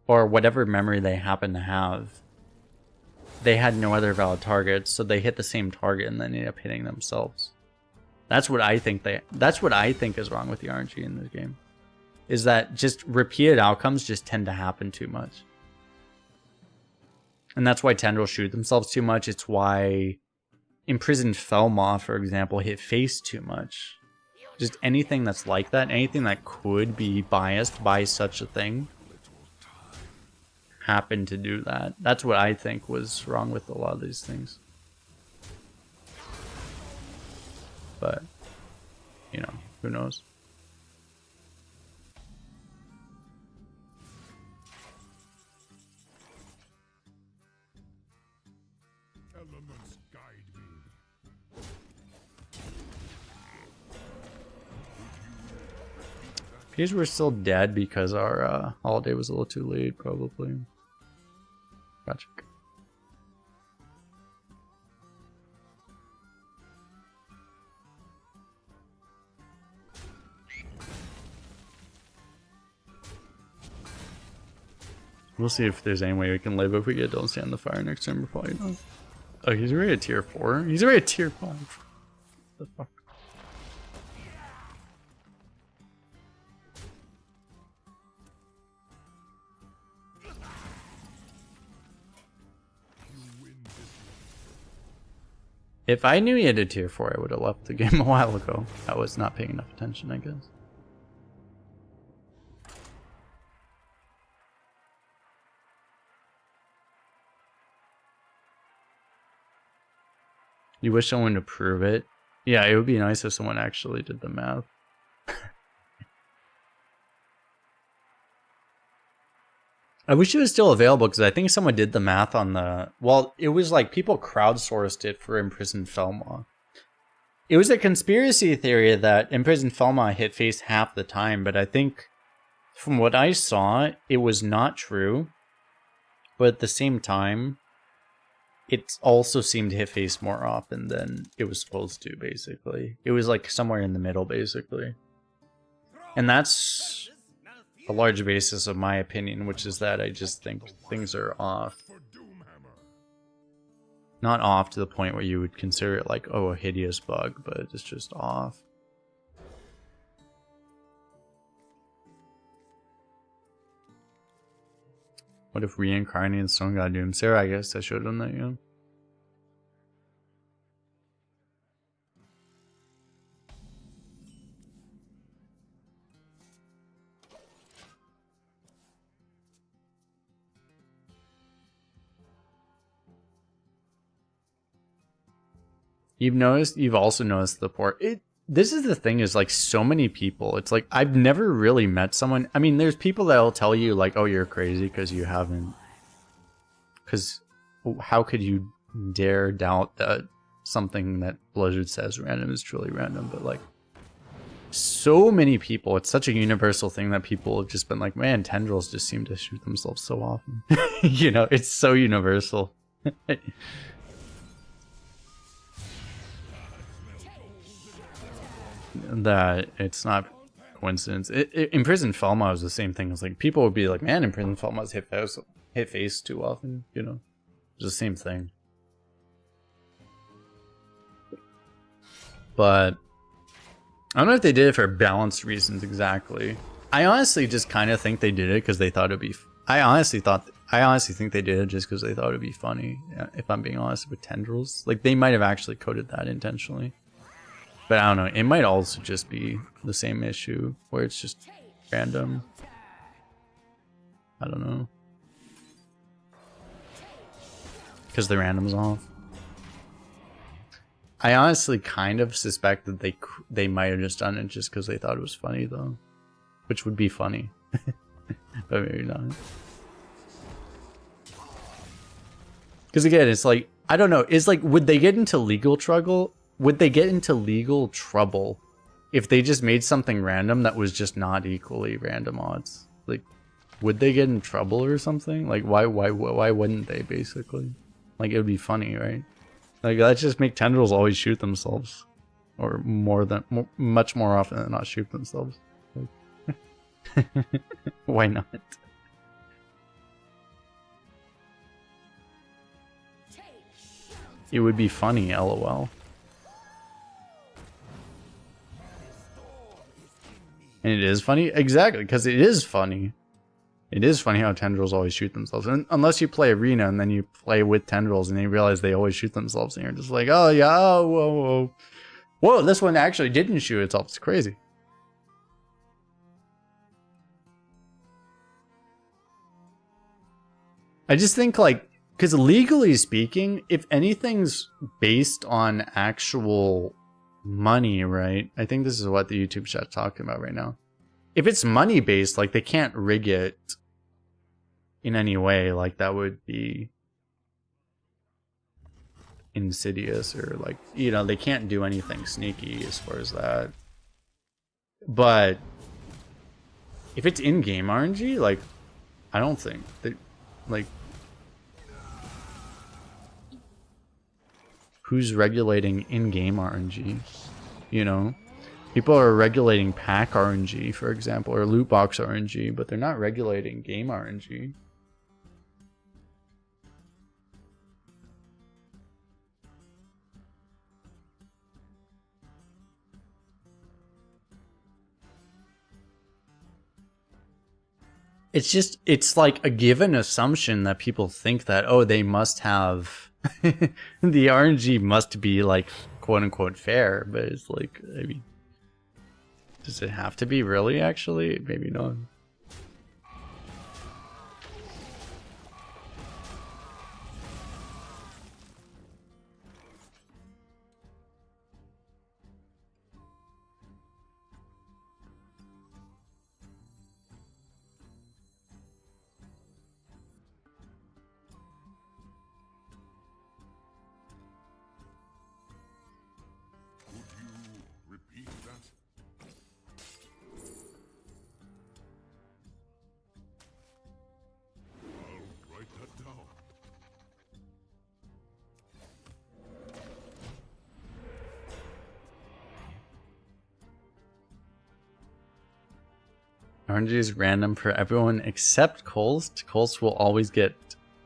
or whatever memory they happen to have, they had no other valid targets, so they hit the same target and then end up hitting themselves. That's what I think is wrong with the RNG in this game. Is that just repeated outcomes just tend to happen too much. And that's why tendrils shoot themselves too much. It's why Imprisoned Felmaw, for example, hit face too much. Just anything that's like that, anything that could be biased by such a thing, happened to do that. That's what I think was wrong with a lot of these things. But, you know, who knows? Elements guide me. Because we're still dead because our holiday was a little too late, probably. Gotcha. We'll see if there's any way we can live if we get Don't Stand in the Fire next time. We're probably not. Oh, he's already at tier 4? He's already at tier 5. What the fuck? If I knew he had a tier 4, I would have left the game a while ago. I was not paying enough attention, I guess. You wish someone to prove it? Yeah, it would be nice if someone actually did the math. I wish it was still available because I think someone did the math on the... Well, it was like people crowdsourced it for Imprisoned Felmaw. It was a conspiracy theory that Imprisoned Felmaw hit face half the time, but I think from what I saw, it was not true. But at the same time, it also seemed to hit face more often than it was supposed to, basically. It was like somewhere in the middle, basically. And that's a large basis of my opinion, which is that I just think things are off. Not off to the point where you would consider it like, oh, a hideous bug, but it's just off. What if reincarnated someone got Doom? Sarah, I guess I should have done that, yeah. You've also noticed the port. This is the thing, is like so many people. It's like I've never really met someone. I mean, there's people that'll tell you like, "Oh, you're crazy because you haven't." Because how could you dare doubt that something that Blizzard says random is truly random? But like, so many people, it's such a universal thing that people have just been like, "Man, tendrils just seem to shoot themselves so often." You know, it's so universal. That it's not coincidence. Imprisoned Felmaw was the same thing. It's like people would be like, "Man, Imprisoned Felmaw's hit face too often." You know, it's the same thing. But I don't know if they did it for balanced reasons exactly. I honestly just kind of think they did it because they thought it'd be. I honestly think they did it just because they thought it'd be funny. If I'm being honest with tendrils, like they might have actually coded that intentionally. But I don't know, it might also just be the same issue where it's just random. I don't know. Because the random's off. I honestly kind of suspect that they might have just done it just because they thought it was funny though. Which would be funny. But maybe not. Because again, it's like, I don't know. It's like, would they get into legal trouble? Would they get into legal trouble if they just made something random that was just not equally random odds? Like, would they get in trouble or something? Like, why wouldn't they, basically? Like, it would be funny, right? Like, let's just make tendrils always shoot themselves. Or much more often than not shoot themselves. Like, why not? It would be funny, lol. And it is funny? Exactly, because it is funny. It is funny how tendrils always shoot themselves. And unless you play Arena and then you play with tendrils and you realize they always shoot themselves and you're just like, oh yeah, oh, whoa, whoa. Whoa, this one actually didn't shoot itself. It's crazy. I just think, like, because legally speaking, if anything's based on actual money, right? I think this is what the YouTube chat's talking about right now. If it's money based, like, they can't rig it in any way. Like, that would be insidious, or like, you know, they can't do anything sneaky as far as that. But if it's in-game RNG, like, I don't think that, like, who's regulating in-game RNG? You know, people are regulating pack RNG, for example, or loot box RNG, but they're not regulating game RNG. It's just, it's like a given assumption that people think that, oh, they must have, the RNG must be like, quote unquote, fair. But it's like, I mean, does it have to be really, actually? Maybe not. Repeat that. I'll write that down. RNG is random for everyone except Kolst. Kolst will always get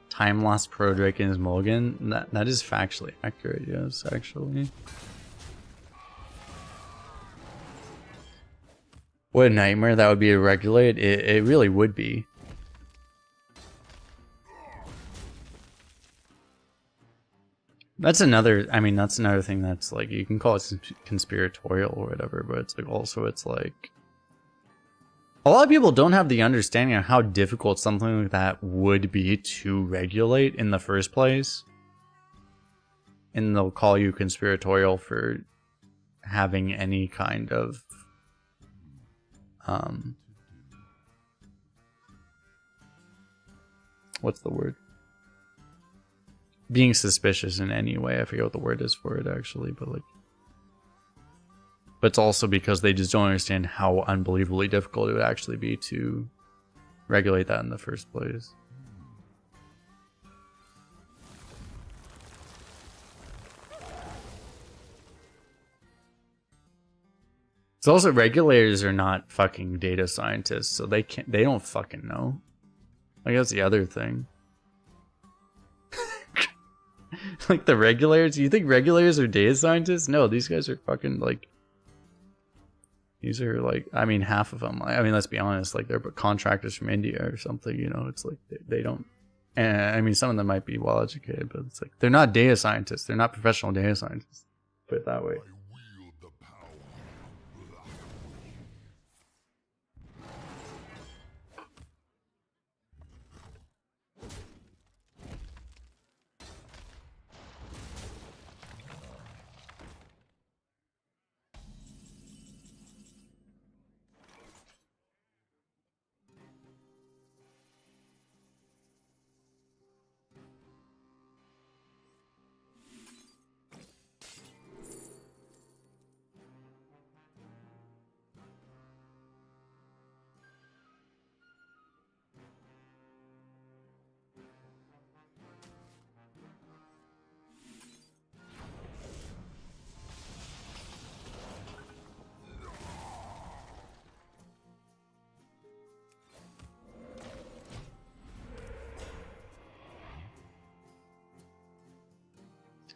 time lost pro Drake in his mulligan. That is factually accurate, yes, actually. What a nightmare that would be to regulate. It really would be. That's another, I mean, that's another thing that's like, you can call it conspiratorial or whatever, but it's like, also it's like, a lot of people don't have the understanding of how difficult something like that would be to regulate in the first place. And they'll call you conspiratorial for having any kind of what's the word? Being suspicious in any way. I forget what the word is for it, actually, but like, but it's also because they just don't understand how unbelievably difficult it would actually be to regulate that in the first place. It's also, regulators are not fucking data scientists, so they don't fucking know. Like, that's the other thing. Like, the regulators, you think regulators are data scientists? No, these guys are fucking like, these are like, I mean, half of them, I mean, let's be honest, like, they're contractors from India or something, you know. It's like, they don't, and I mean, some of them might be well educated, but it's like, they're not data scientists, they're not professional data scientists, put it that way. I wield the power of black.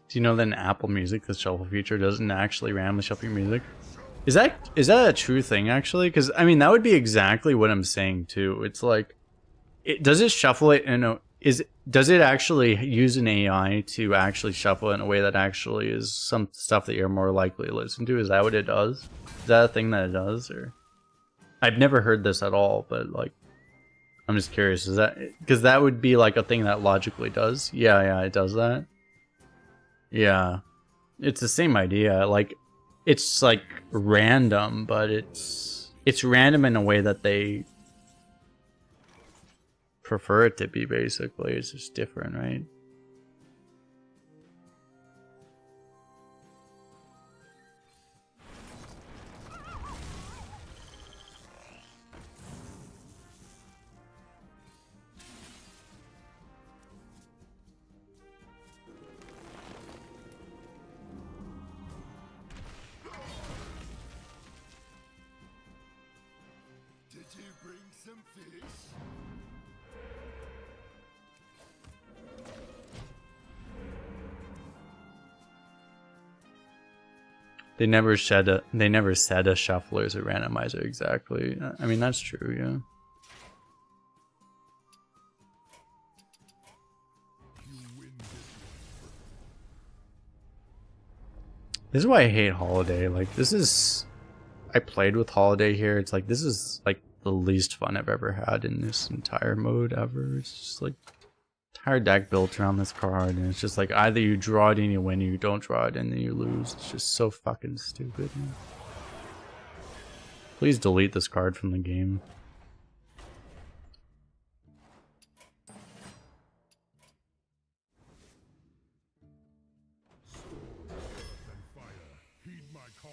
Do you know that in Apple Music, the shuffle feature doesn't actually randomly shuffle your music? Is that a true thing actually? Because I mean, that would be exactly what I'm saying too. It's like, does it shuffle it in a does it actually use an AI to actually shuffle it in a way that actually is some stuff that you're more likely to listen to? Is that what it does? Is that a thing that it does? Or I've never heard this at all, but like, I'm just curious. Is that because that would be like a thing that logically does? Yeah, it does that. Yeah, it's the same idea. Like, it's like random, but it's random in a way that they prefer it to be. Basically, it's just different, right? Did you bring some fish? They never said a shuffler is a randomizer exactly. I mean, that's true, yeah. This is why I hate Holiday. Like, I played with Holiday here. It's like, this is like the least fun I've ever had in this entire mode ever. It's just like entire deck built around this card, and it's just like either you draw it and you win, or you don't draw it and then you lose. It's just so fucking stupid. Man. Please delete this card from the game. Heed my call.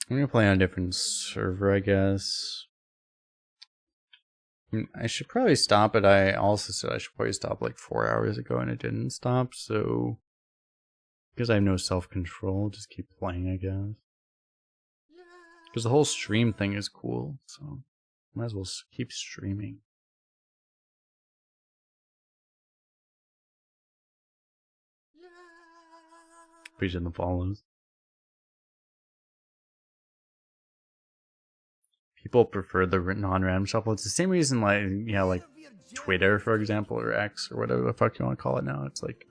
I'm gonna play on a different server, I guess. I should probably stop, but I also said I should probably stop like 4 hours ago and it didn't stop, so because I have no self-control, just keep playing, I guess. Because the whole stream thing is cool, so might as well keep streaming. Appreciate the follows. People prefer the non-random shuffle. It's the same reason, like, yeah, like Twitter, for example, or X, or whatever the fuck you want to call it now. It's like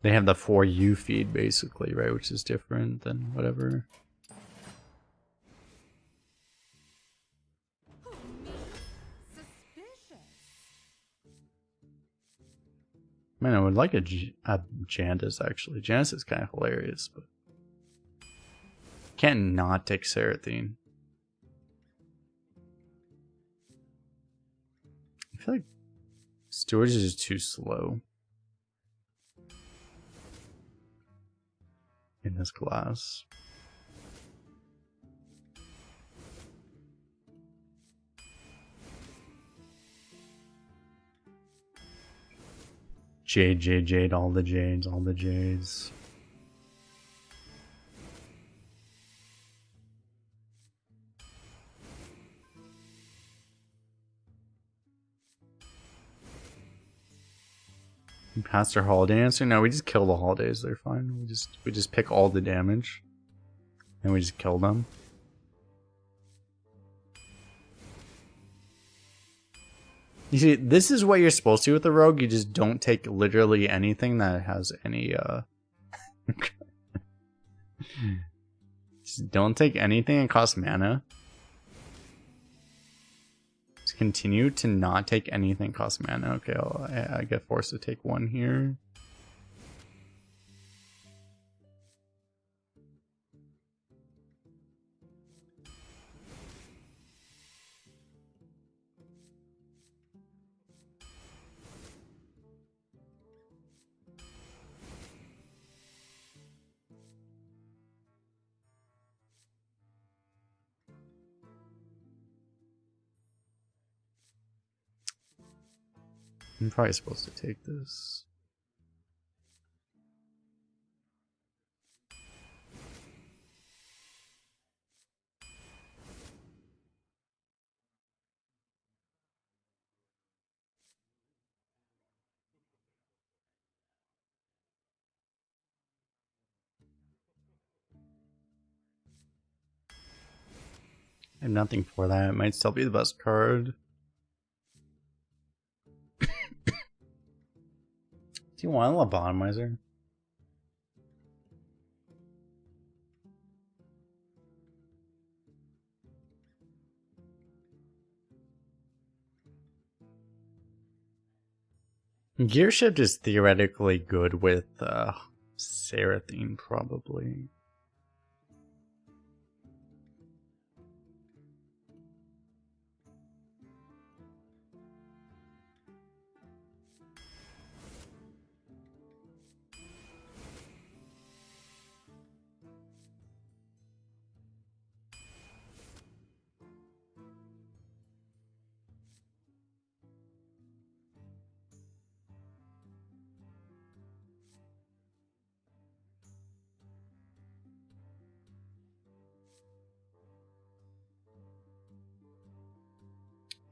they have the For You feed, basically, right? Which is different than whatever. Man, I would like a Jandis, actually. Jandis is kind of hilarious, but can't not take Seraphine. I feel like storage is just too slow in this class. Jade, all the Jades, all the Jades. We passed our holiday answer. No, we just kill the holidays. They're fine. We just pick all the damage, and we just kill them. You see, this is what you're supposed to do with the rogue. You just don't take literally anything that has any, just don't take anything that costs mana. Just continue to not take anything that costs mana. Okay, I get forced to take one here. I'm probably supposed to take this. I have nothing for that. It might still be the best card. Do you want a lobotomizer? Gear shift is theoretically good with Seraphine, probably.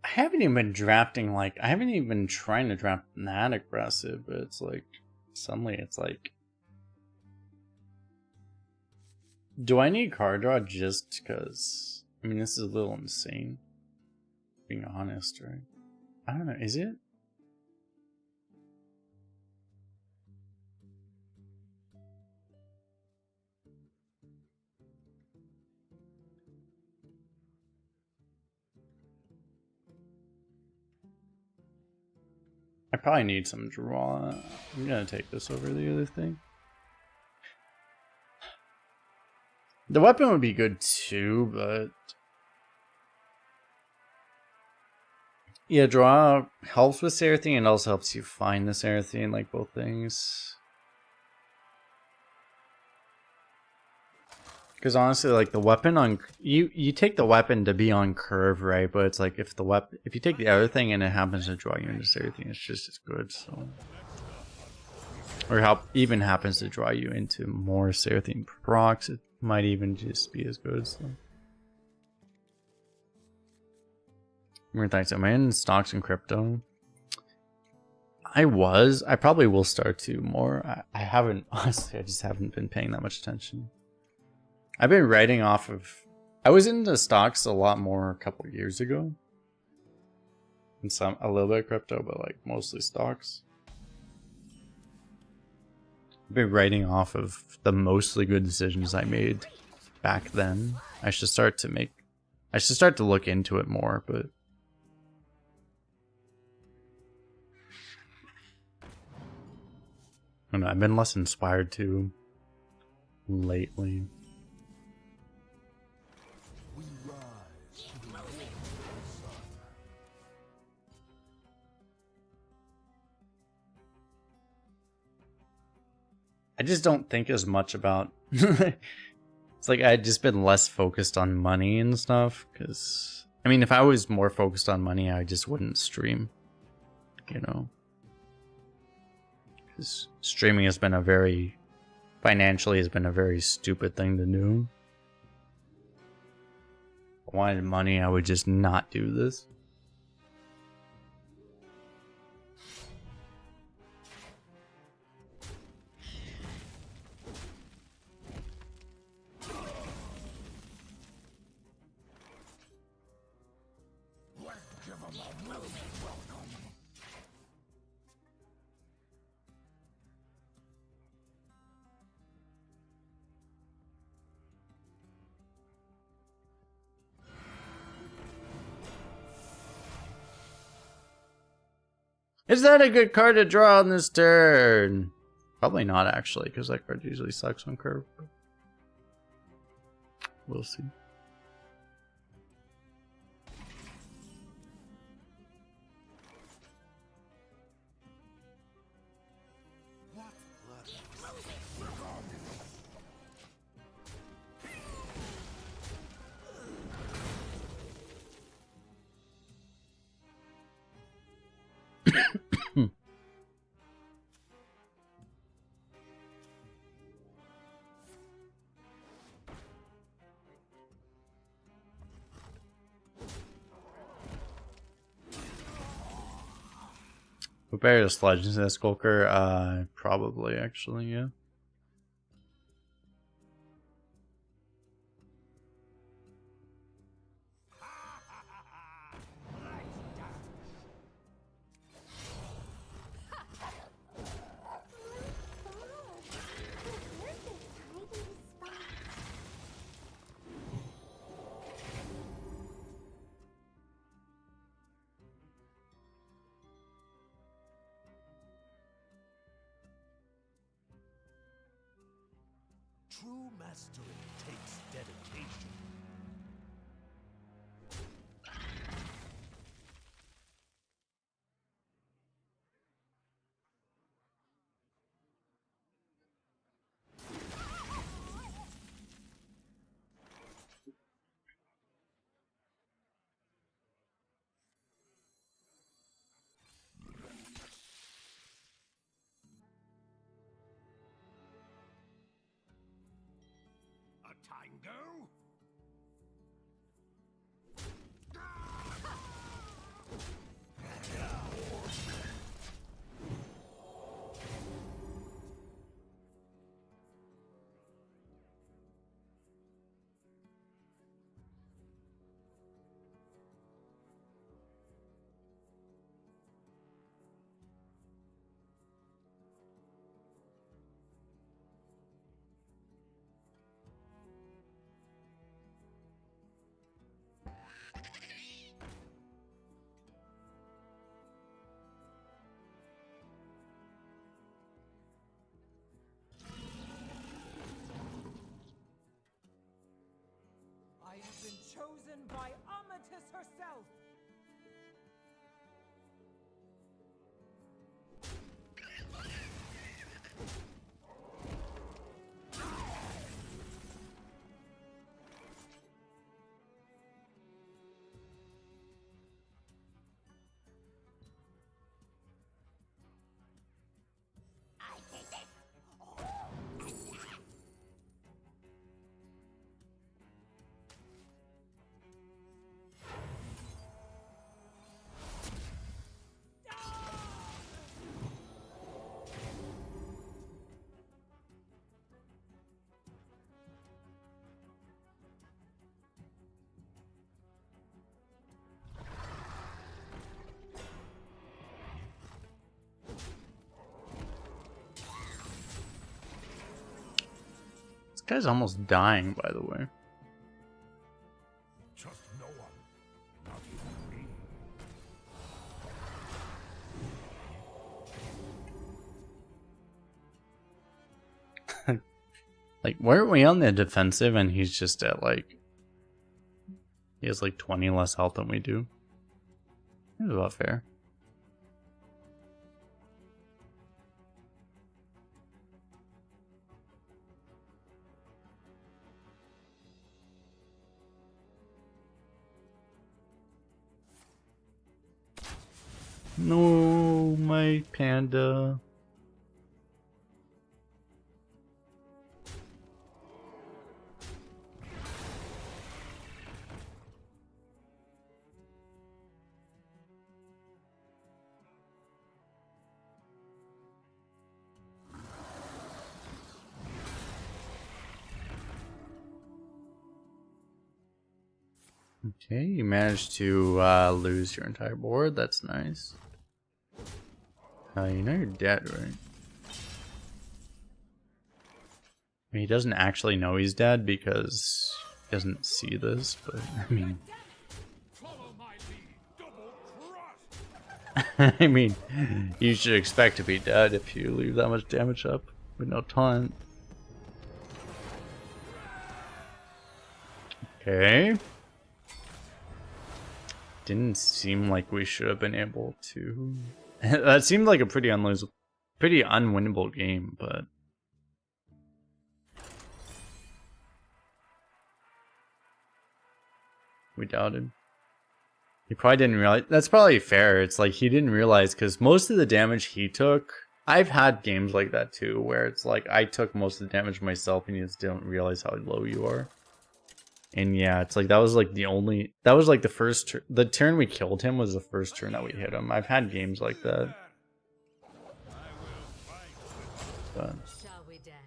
I haven't even been drafting, like, I haven't even been trying to draft that aggressive, but it's like, suddenly it's like, do I need card draw just because? I mean, this is a little insane, being honest, right? I don't know, is it? I probably need some draw. I'm gonna take this over the other thing. The weapon would be good too, but yeah, draw helps with Seraphine and also helps you find the Seraphine, like both things. Because honestly, like the weapon on you take the weapon to be on curve, right? But it's like if you take the other thing and it happens to draw you into Seraphine, it's just as good. So, or even happens to draw you into more Seraphine procs, it might even just be as good. So. More thanks. Am I in stocks and crypto? I probably will start to more. I haven't, honestly, I just haven't been paying that much attention. I've been writing off of, I was into stocks a lot more a couple years ago. And a little bit of crypto, but like mostly stocks. I've been writing off of the mostly good decisions I made back then. I should start to look into it more, but I don't know, I've been less inspired to lately. I just don't think as much about it's like I'd just been less focused on money and stuff, because I mean if I was more focused on money I just wouldn't stream, you know, because streaming has been financially has been a very stupid thing to do. If I wanted money I would just not do this. Is that a good card to draw on this turn? Probably not, actually, because that card usually sucks on curve. We'll see. Various Legends of the Skulker, probably actually, yeah. True mastery takes dedication. A tango? I have been chosen by Amatis herself. I take this. This guy's almost dying, by the way. Trust no one, not even me. Like, weren't we on the defensive and he's just at like... He has like 20 less health than we do. It's about fair. No, my panda. Okay, you managed to lose your entire board. That's nice. You know you're dead, right? I mean, he doesn't actually know he's dead because he doesn't see this, but I mean... Follow my lead, double cross! I mean, you should expect to be dead if you leave that much damage up with no taunt. Okay. Didn't seem like we should have been able to... That seemed like a pretty unwinnable game, but... We doubted. He probably didn't realize... That's probably fair. It's like he didn't realize, because most of the damage he took... I've had games like that too, where it's like I took most of the damage myself and you just don't realize how low you are. And yeah, it's like that was like the only... That was like the first... The turn we killed him was the first turn that we hit him. I've had games like that. but Shall we dance?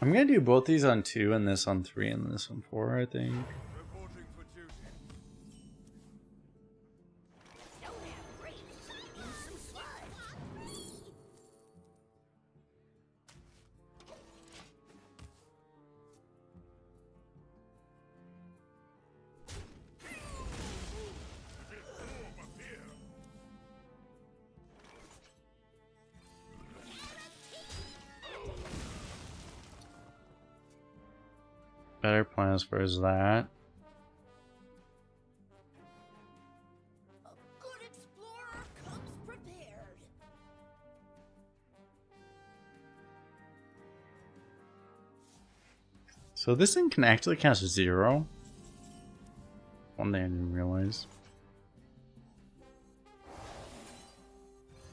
I'm gonna do both these on 2 and this on 3 and this on 4, I think. Reporting for duty. Don't have brains. Use some sludge. Better plan as far as that. A good explorer comes prepared. So this thing can actually cast 0. One thing I didn't realize.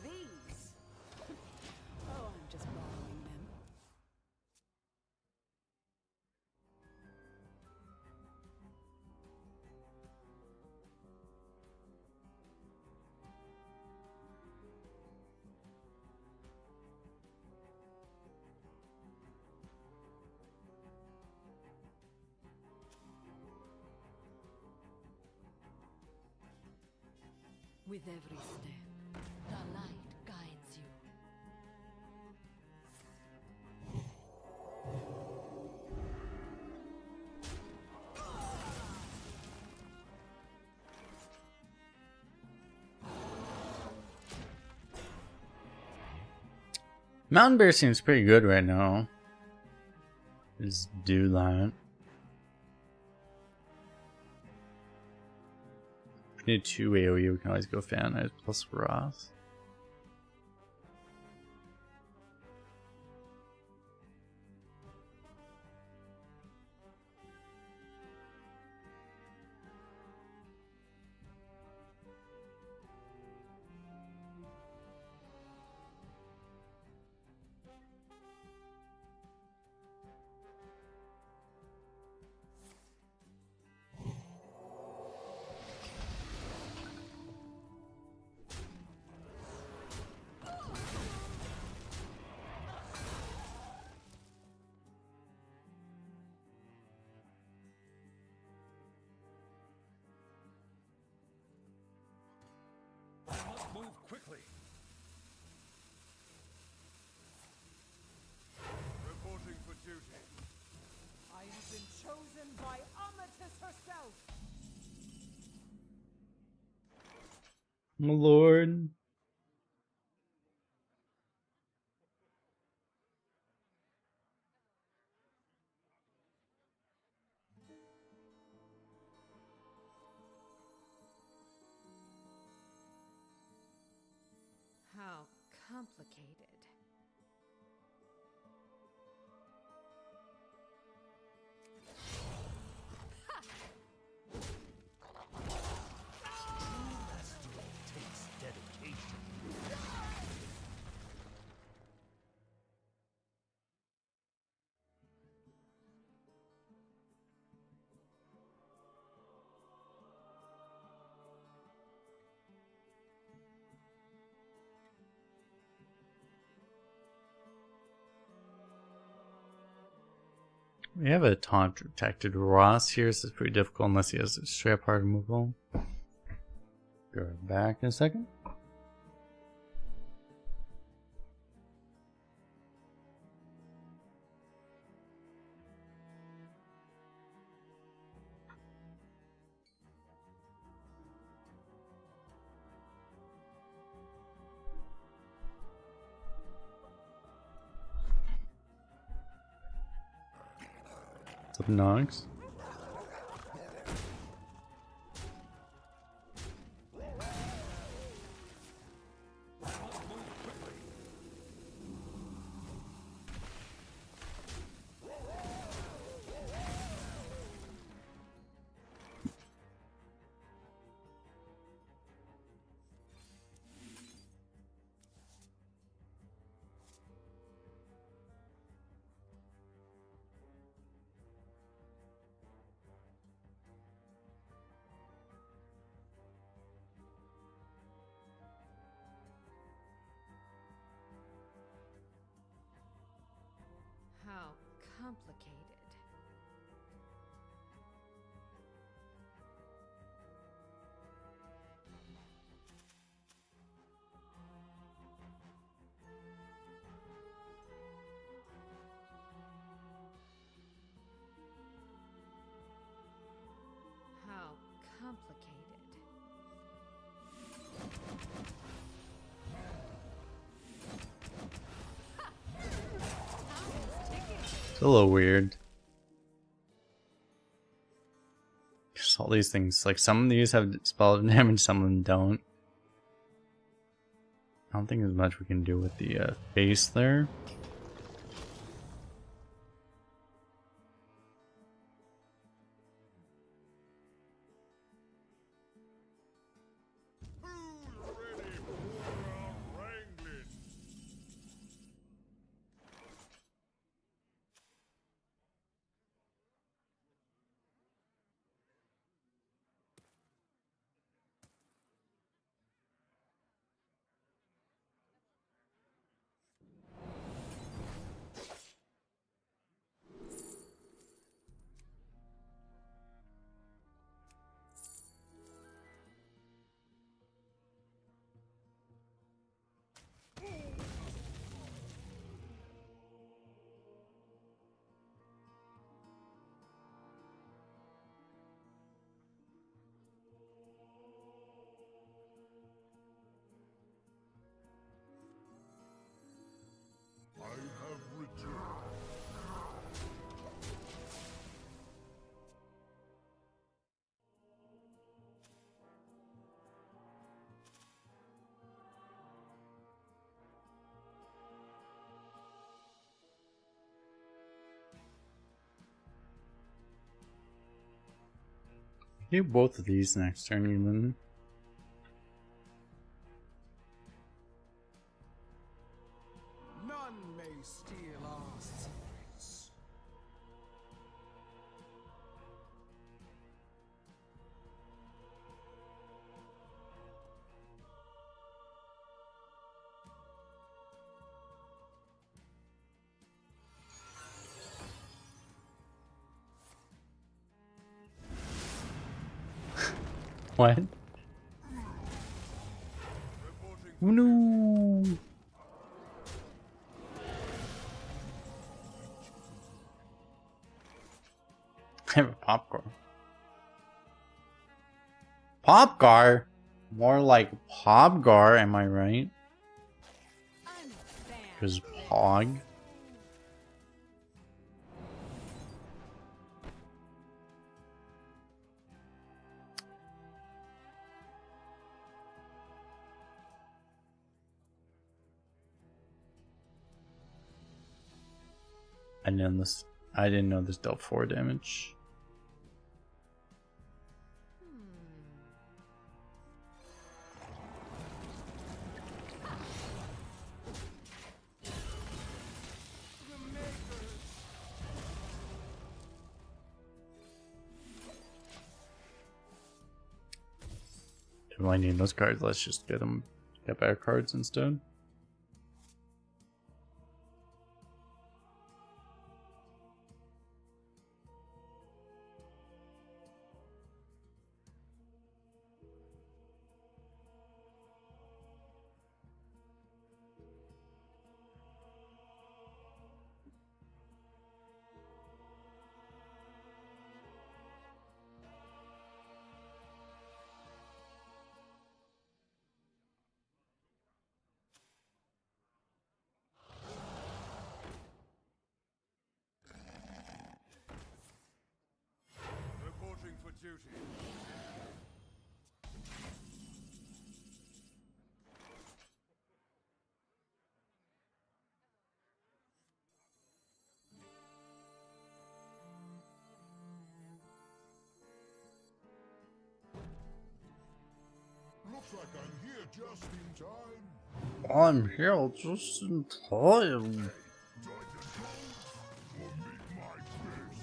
These. Oh, I'm just borrowing them. With every step, the light guides you. Mountain Bear seems pretty good right now. Just do that. If we need 2 AoE, we can always go Fan Eyes plus Roth. I must move quickly. Reporting for duty. I have been chosen by Amatis herself. My lord. How complicated. Takes dedication. We have a taunt protected Ross here, so it's pretty difficult unless he has a straight up hard removal. Go back in a second. What's up, Nox? complicated. How complicated. It's a little weird. Just all these things, like some of these have spell damage, some of them don't. I don't think there's much we can do with the face there. Who's ready for our wrangling? I have returned. Do both of these next turn even. None may steal our secrets. What? Reporting Oh no! I have a popcorn. Popgar? More like Popgar, am I right? Unbanned. Because Pog. I didn't know this dealt 4 damage. Do I need those cards? Let's just get better cards instead. reporting for duty. Looks like I'm here just in time. I'm here just in time. Join the Kolst or meet my fist.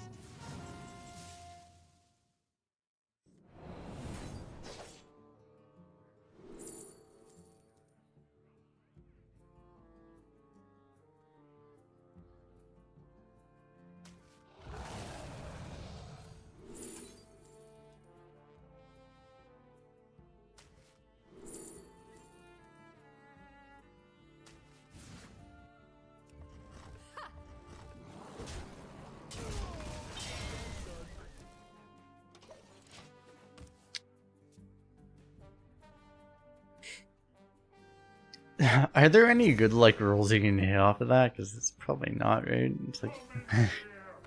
Are there any good like rolls you can hit off of that? Because it's probably not, right? It's like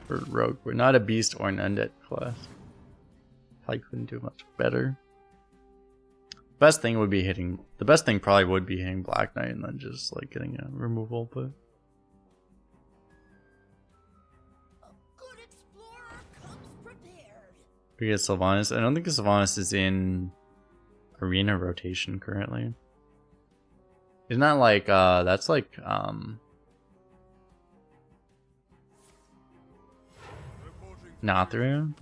for rogue, we're not a beast or an undead class. Probably couldn't do much better. Best thing would be hitting. The best thing probably would be hitting Black Knight and then just like getting a removal. But A good explorer comes prepared. we get Sylvanas. I don't think Sylvanas is in arena rotation currently. Isn't that like that's like not through?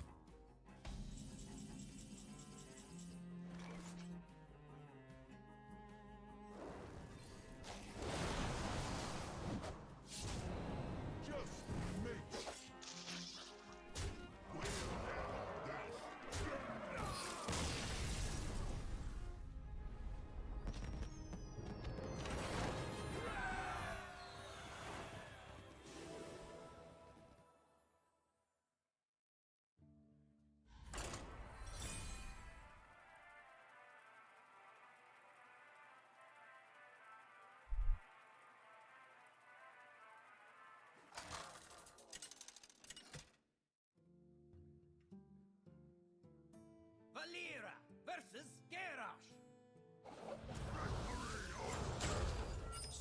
Valera versus Garrosh.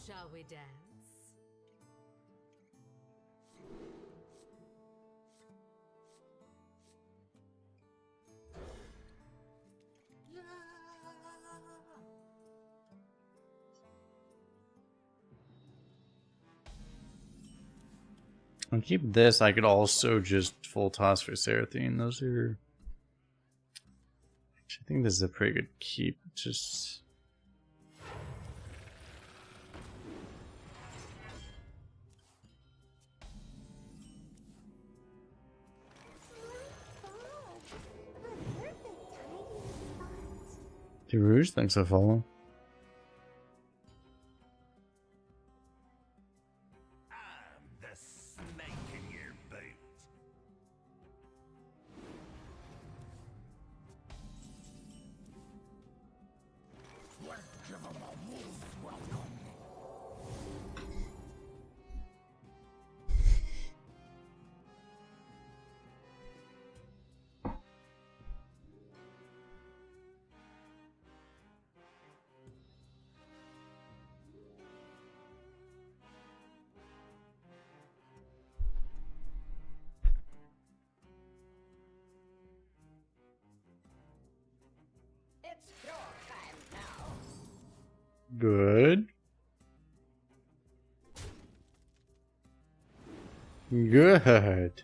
Shall we dance? I'll keep this. I could also just full toss for Seraphine. Those are. Actually, I think this is a pretty good keep. Just. Rouge, thanks for follow. I'm the snake in your boot. Give him a wolf welcome. It's your time now. Good. Good.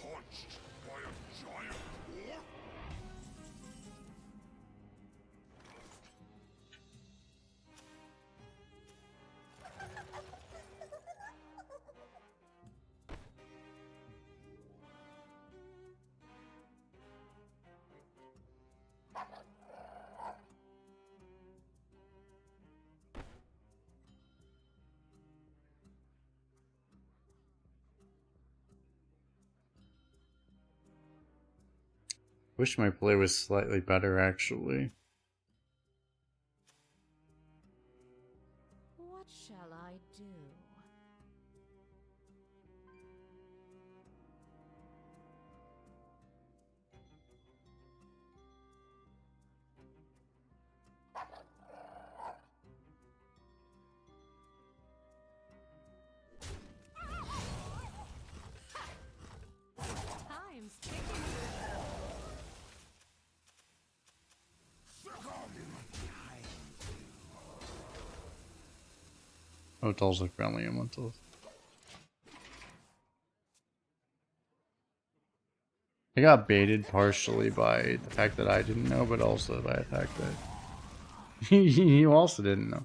Punched by a giant dwarf? Wish my play was slightly better, actually. What shall I do? Time's ticking. Oh, dolls look friendly elementals. I got baited partially by the fact that I didn't know, but also by the fact that you also didn't know.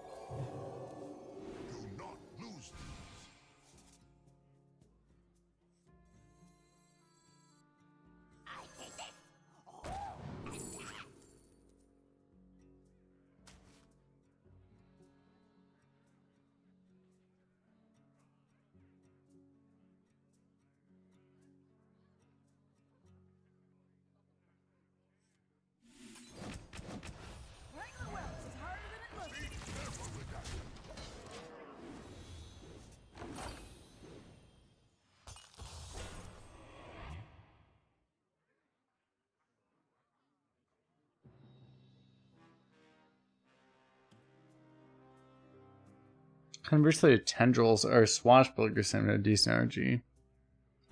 Conversely, tendrils are swashbuckler and a decent RG.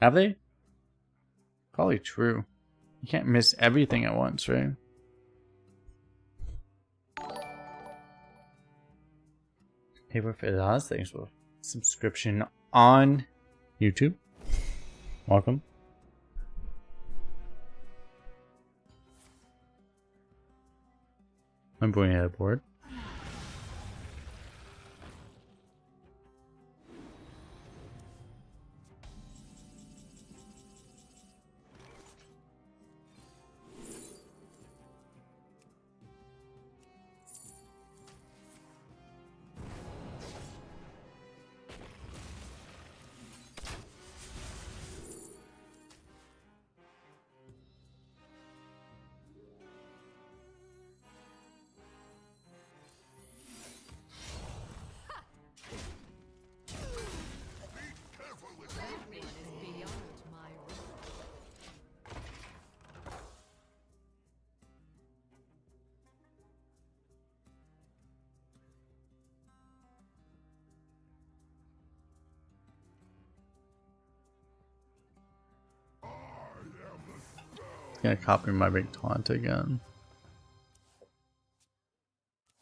Have they? Probably true. You can't miss everything at once, right? Paper for us. Thanks for subscription on YouTube. Welcome. I'm going ahead board. Gonna copy my big taunt again.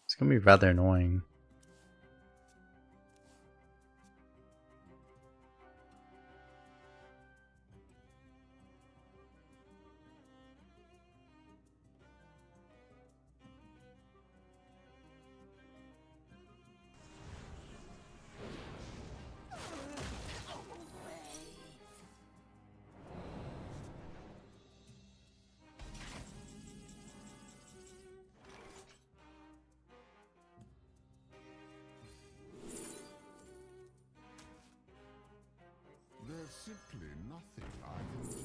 It's gonna be rather annoying. There's simply nothing I can do.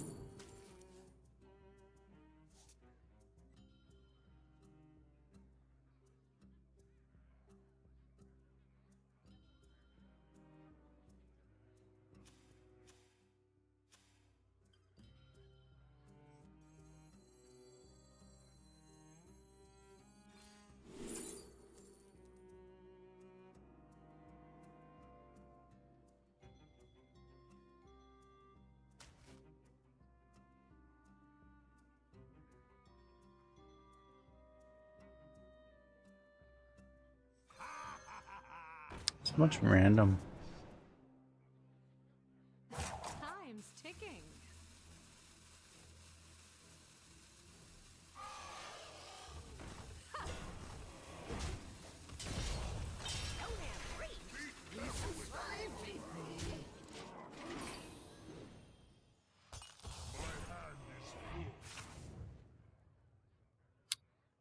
So much random. Time's ticking.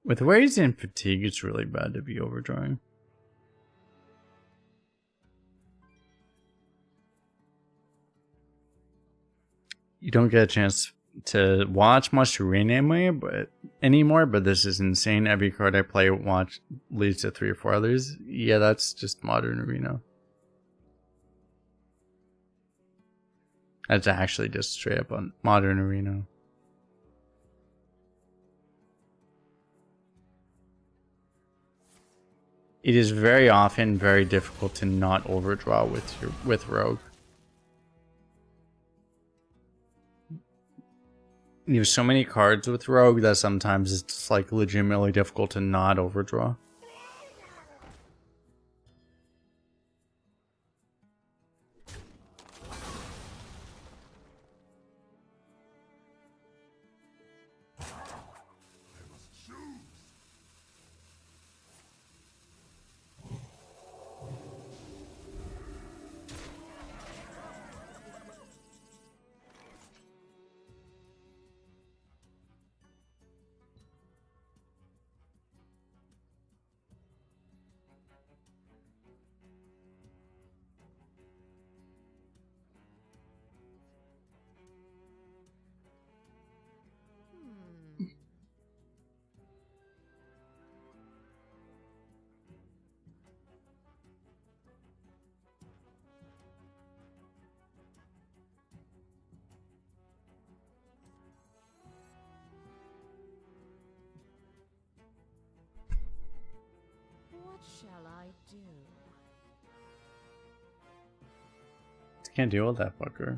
With Waves and Fatigue, it's really bad to be overdrawing. You don't get a chance to watch much anymore, but this is insane. Every card I play leads to 3 or 4 others. Yeah, that's just Modern Arena. That's actually just straight up on Modern Arena. It is very often very difficult to not overdraw with Rogue. You have so many cards with Rogue that sometimes it's like legitimately difficult to not overdraw. What shall I do? Can't deal with that fucker.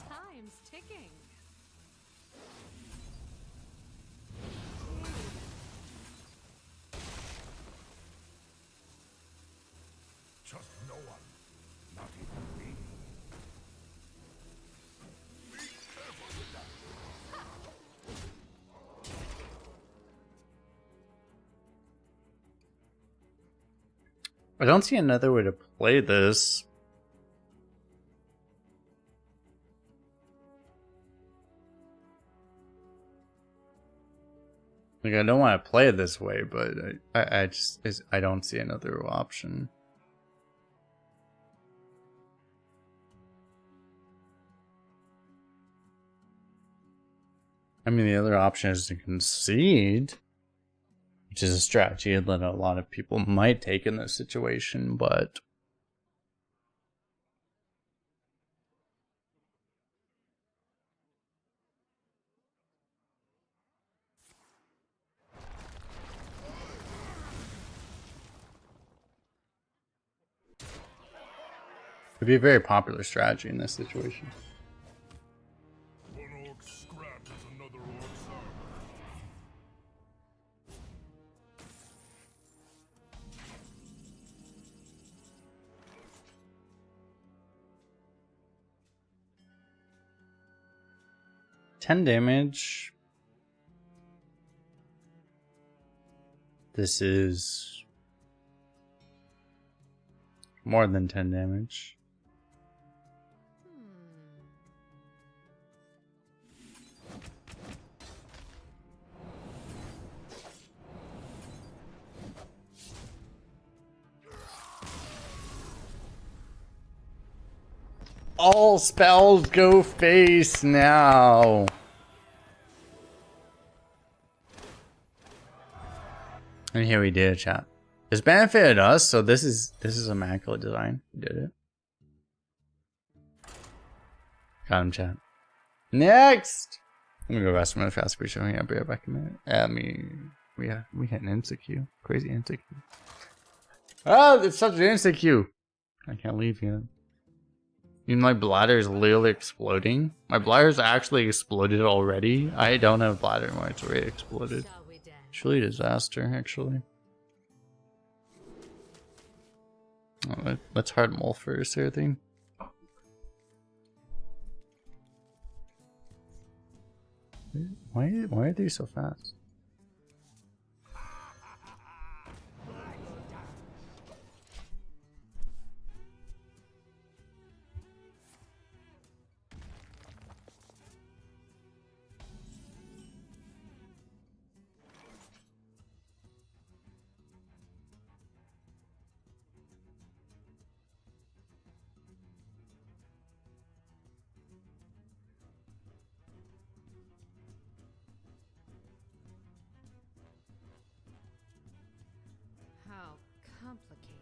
Time's ticking. Trust no one, not even me. Be careful with that. I don't see another way to play this. Like, I don't want to play it this way, but I don't see another option. I mean, the other option is to concede, which is a strategy that a lot of people might take in this situation, but it'd be a very popular strategy in this situation. One orc scrapped is another orc's armor. $10 damage. This is more than 10 damage. All spells go face now. And here we did, chat. This benefited us, so this is immaculate design. We did it. Got him, chat. Next! I'm gonna go rest really fast for showing. I'll be right back in a minute. I mean, we hit an insta-Q. Crazy insta-Q. Oh, it's such an insta-Q. I can't leave yet. Even my bladder is literally exploding. My bladder's actually exploded already. I don't have bladder anymore. It's already exploded. Shall we dance? Truly a disaster, actually. Oh, let's hard mull first, everything. Why are they so fast? How complicated.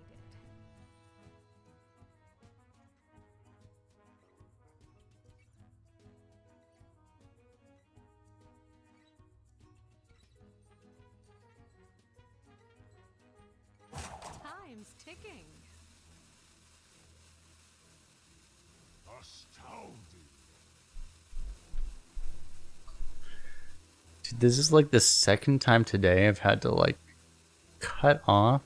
Time's ticking. Astounding. Dude, this is like the second time today I've had to like cut off.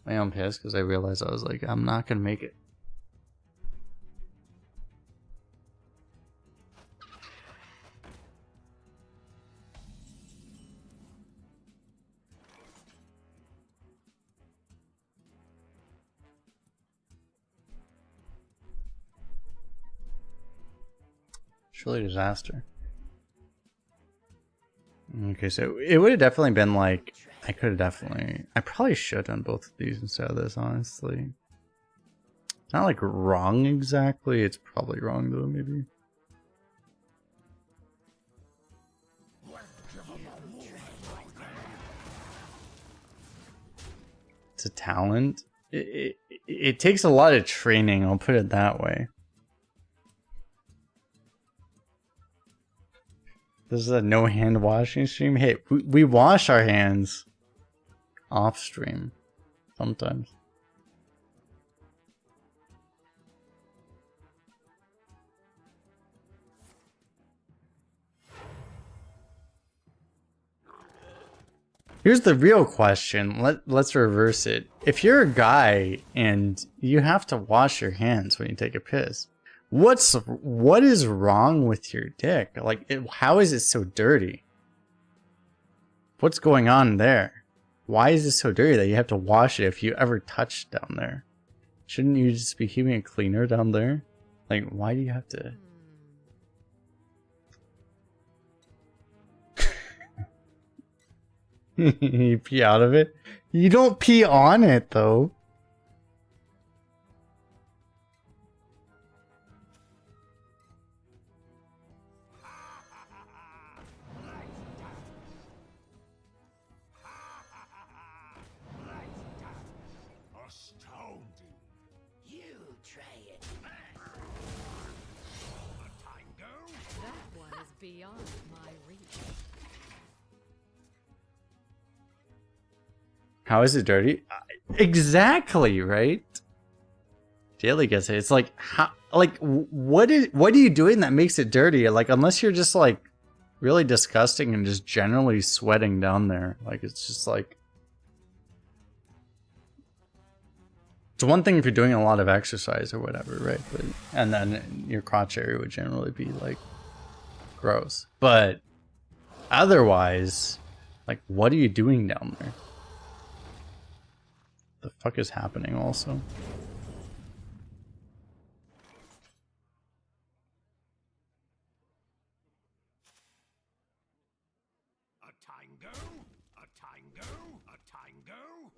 I'm pissed because I realized I was like, I'm not gonna make it. It's really a disaster. Okay, so it would have definitely been like, I probably should have done both of these instead of this, honestly. It's not like wrong exactly, it's probably wrong though, maybe. It's a talent. It takes a lot of training, I'll put it that way. This is a no hand washing stream. Hey, we wash our hands off stream sometimes. Here's the real question. Let's reverse it. If you're a guy and you have to wash your hands when you take a piss, what is wrong with your dick? Like, how is it so dirty? What's going on there? Why is it so dirty that you have to wash it if you ever touch down there? Shouldn't you just be keeping it cleaner down there? Like, why do you have to? You pee out of it? You don't pee on it, though. Astounding. You try it. A tango? That one is beyond my reach. How is it dirty? Exactly, right? Daily gets it. It's like, how, like, what are you doing that makes it dirty? Like, unless you're just like really disgusting and just generally sweating down there. Like, it's just like, it's one thing if you're doing a lot of exercise or whatever, right? But, and then your crotch area would generally be like gross. But otherwise, like, what are you doing down there? The fuck is happening also? A tango? A tango? A tango?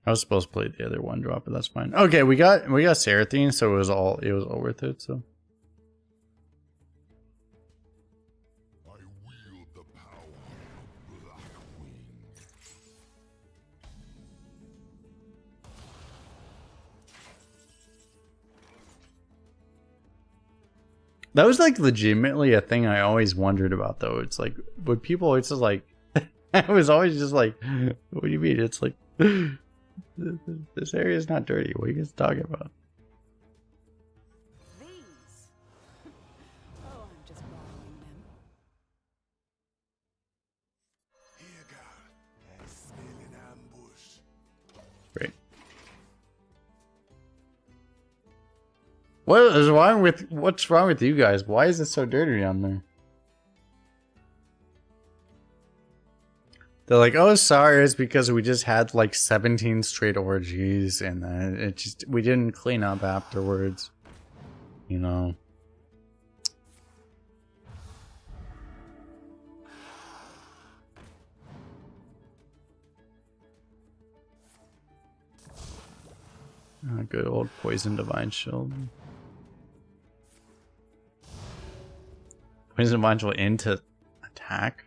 I was supposed to play the other one drop, but that's fine. Okay, we got Seraphine, so it was all worth it. So I wield the power of Blackwing. that was like legitimately a thing I always wondered about, though. It's like, would people always just like, I was always just like, what do you mean? It's like, this area is not dirty. What are you guys talking about? These. Oh, I'm just borrowing them. Here, girl. I smell an ambush. Great. What's wrong with you guys? Why is it so dirty down there? They're like, oh, sorry, it's because we just had like 17 straight orgies and then we didn't clean up afterwards. You know. Good old Poison Divine Shield. Poison Divine Shield into attack.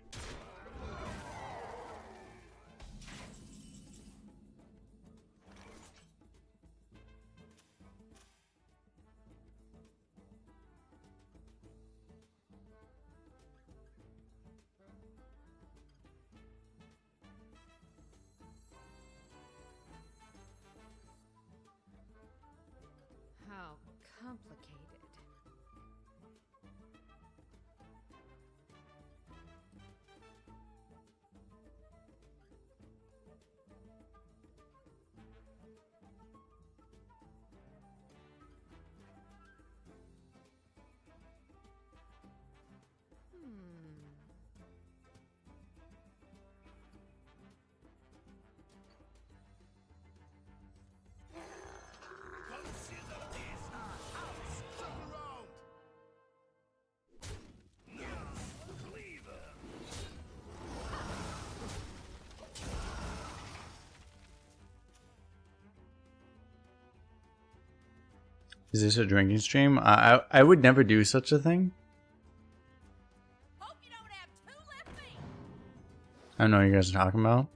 How complicated. Is this a drinking stream? I would never do such a thing. Hope you don't have two left feet. I don't know what you guys are talking about.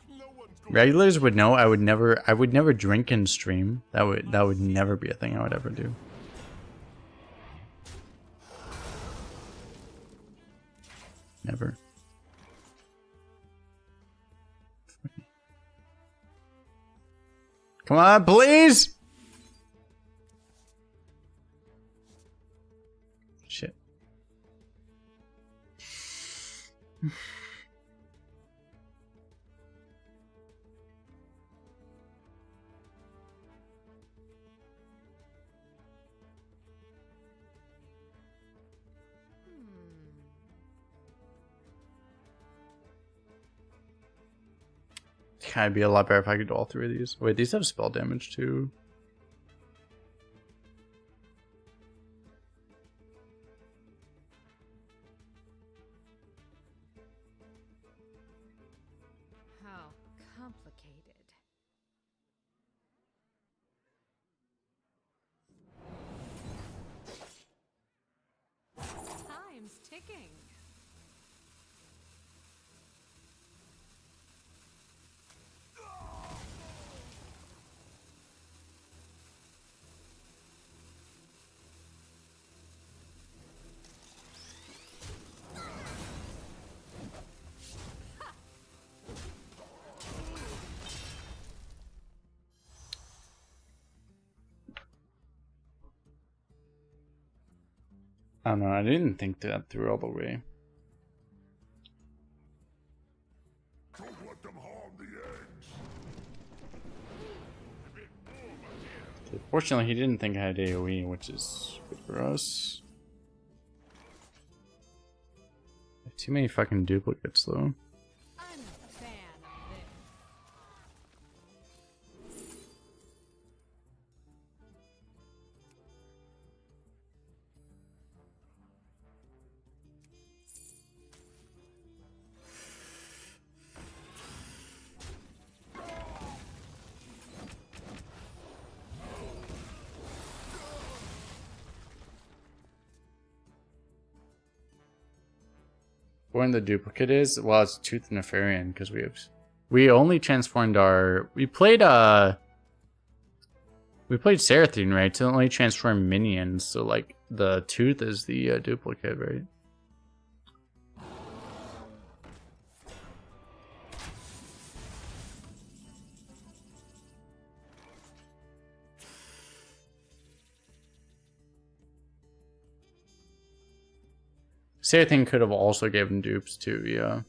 No one's going Regulars would know I would never drink and stream. That would never be a thing I would ever do. Never. Come on, please! Shit. I'd be a lot better if I could do all three of these. Wait, these have spell damage too. How complicated. Time's ticking. I don't know, I didn't think that through all the way. Don't let them harm the eggs. Fortunately, he didn't think I had AoE, which is good for us. I have too many fucking duplicates, though. I'm a fan of this. When the duplicate is, well, it's Tooth Nefarian because we only transformed our we played Seraphine, right? To only transform minions, so like the Tooth is the duplicate, right? Seraphine could have also given dupes too, yeah.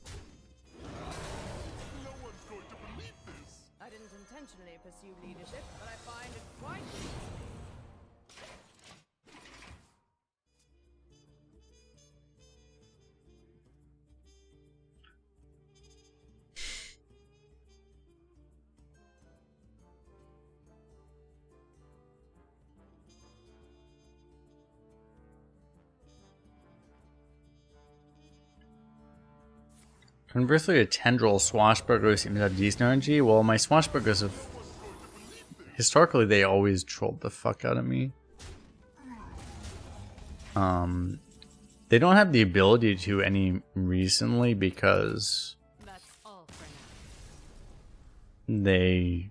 No one's going to believe this. I didn't intentionally pursue leadership, but I find it quite Conversely, a tendril swashbuckler seems to have decent RNG. Well, my swashbucklers have historically they always trolled the fuck out of me. They don't have the ability to any recently because that's all for now. they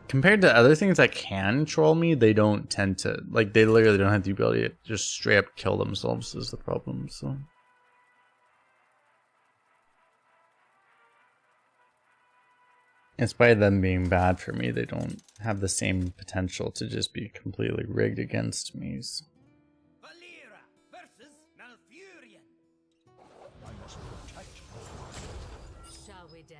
compared to other things that can troll me, they don't tend to like they literally don't have the ability to just straight up kill themselves is the problem, so in spite of them being bad for me, they don't have the same potential to just be completely rigged against me. So. Valera versus Malfurion. Shall we dance?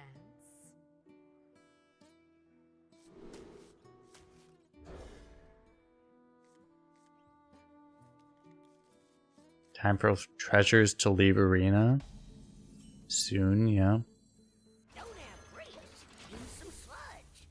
Time for treasures to leave arena. Soon, yeah. Don't have bridge. Use some sludge.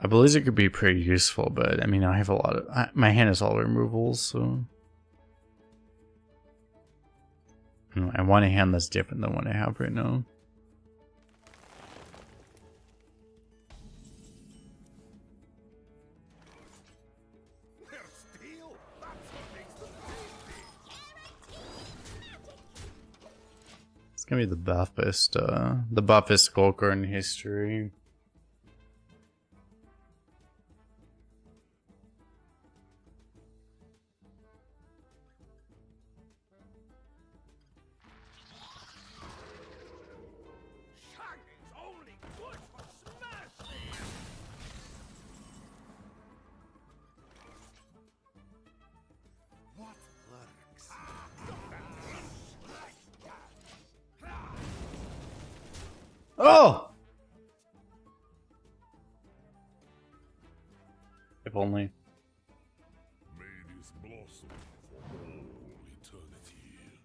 I believe it could be pretty useful, but I mean, I have a lot of my hand is all removals, so I want a hand that's different than what I have right now. They're steel. That's what makes them tasty. It's gonna be the buffest skulker in history. Shaman's only good for smashing. What lurks? Oh! If only. May this blossom for all eternity.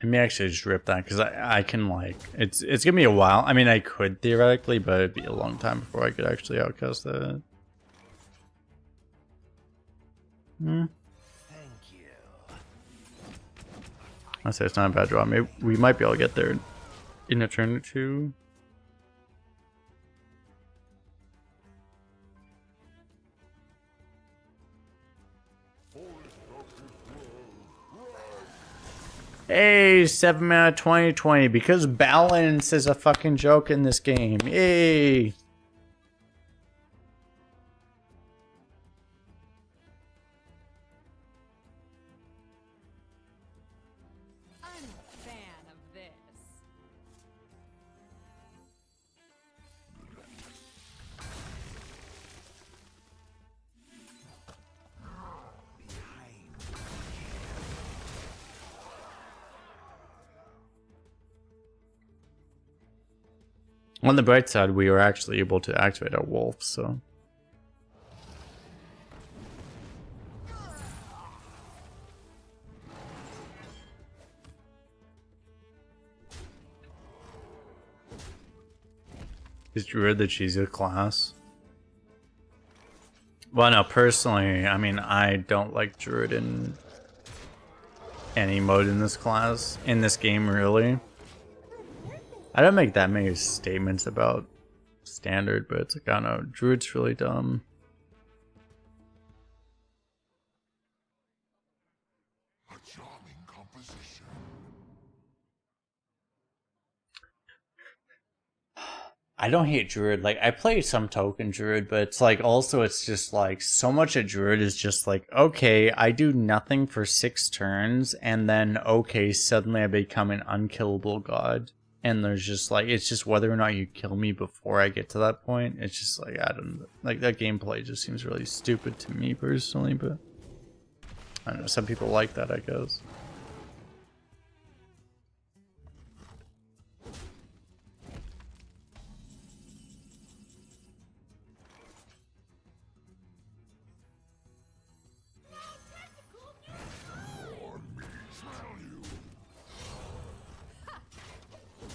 Let me actually just rip that because I can like it's gonna be a while. I mean I could theoretically, but it'd be a long time before I could actually outcast that. Thank you. I say it's not a bad draw. Maybe we might be able to get there in a turn or two. Hey, 7 mana 2020 because balance is a fucking joke in this game. Hey. I'm a fan of this. On the bright side, we were actually able to activate our wolf, so. Is Druid the cheesiest class? Well, no, personally, I mean, I don't like Druid in any mode in this class, in this game, really. I don't make that many statements about standard, but it's like, I don't know, Druid's really dumb. A charming composition. I don't hate Druid. Like, I play some token Druid, but it's like, also, it's just like, so much of Druid is just like, okay, I do nothing for 6 turns, and then, okay, suddenly I become an unkillable god. And there's just like, it's just whether or not you kill me before I get to that point. It's just like, I don't, like, that gameplay just seems really stupid to me personally, but I don't know, some people like that, I guess.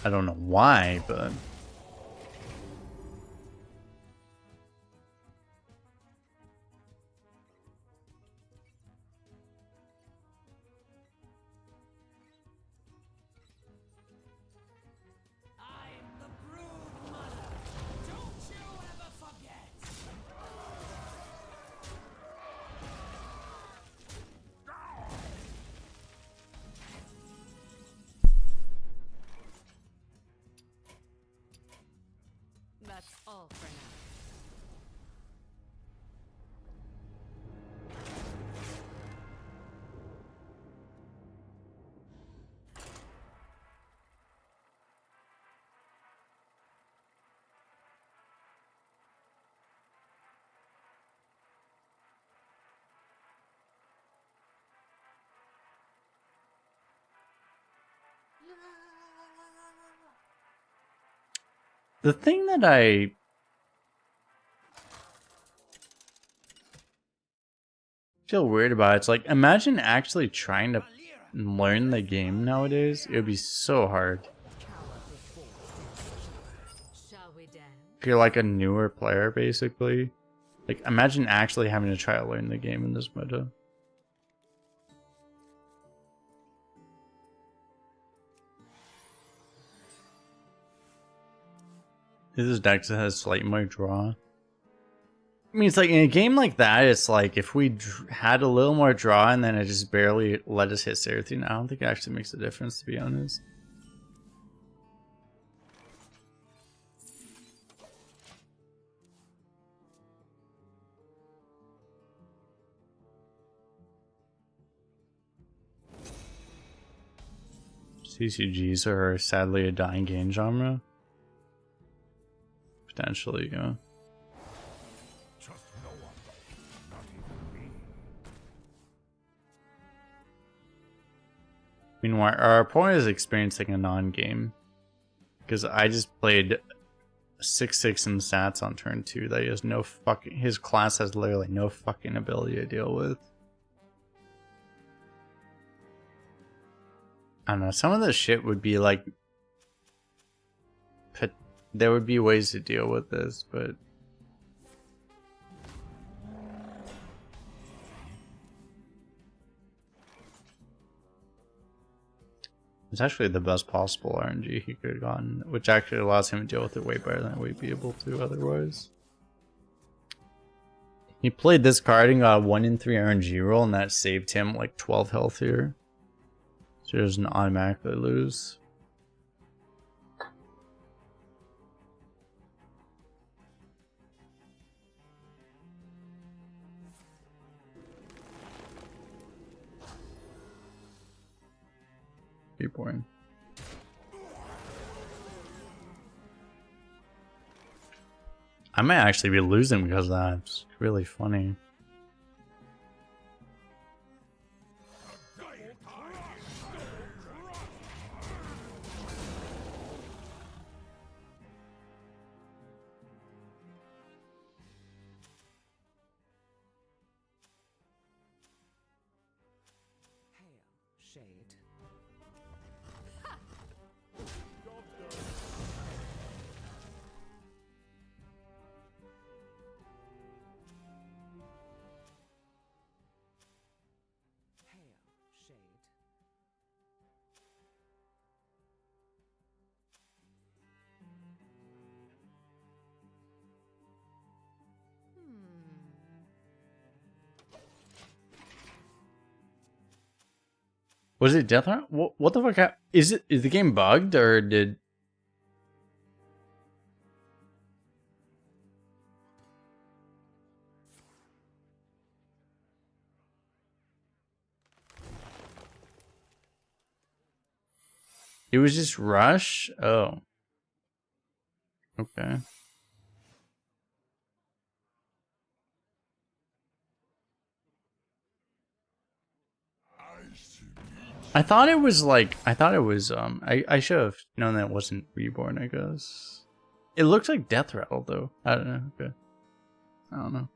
I don't know why, but I'm the brood mother. Don't you ever forget. That's all for now. the thing that I feel weird about it's like, imagine actually trying to learn the game nowadays. It would be so hard. Shall we dance? if you're like a newer player, basically. Like, imagine actually having to try to learn the game in this meta. This deck has slightly more draw. I mean, it's like in a game like that, it's like if we had a little more draw and then it just barely let us hit Seraphine, I don't think it actually makes a difference, to be honest. CCGs are sadly a dying game genre. Potentially, yeah. Trust no one, not even me. Meanwhile, our opponent is experiencing a non-game. Because I just played 6/6 in stats on turn 2 that he has no fucking... His class has literally no fucking ability to deal with. I don't know, some of this shit would be like... There would be ways to deal with this, but... It's actually the best possible RNG he could have gotten, which actually allows him to deal with it way better than we'd be able to otherwise. He played this card and got a 1 in 3 RNG roll, and that saved him like 12 health here. So he doesn't automatically lose. Pretty boring. I might actually be losing because of that. It's really funny. Hail, Shade. Hail, Shade. Was it Death Run? What the fuck? Is the game bugged or did? It was just rush? Oh. Okay. I thought it was like, I should have known that it wasn't Reborn, I guess. It looks like Death Rattle though. I don't know. Okay. I don't know.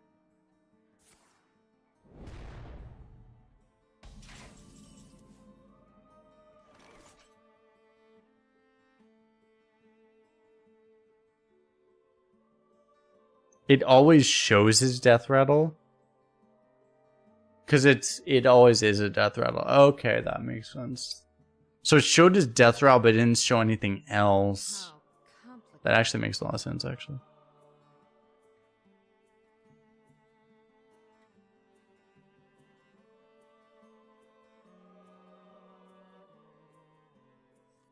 It always shows his Death Rattle. Because it always is a Death Rattle. Okay, that makes sense. So it showed his Death Rattle, but it didn't show anything else. That actually makes a lot of sense, actually.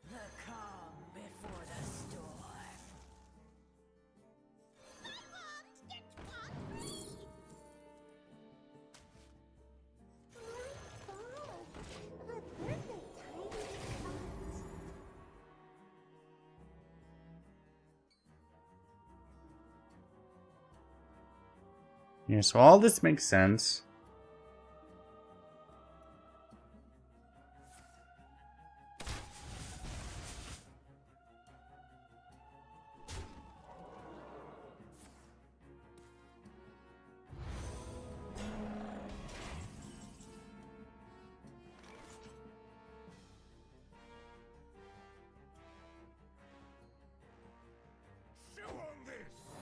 The calm before the storm. Yeah, so all this makes sense. Chew on this!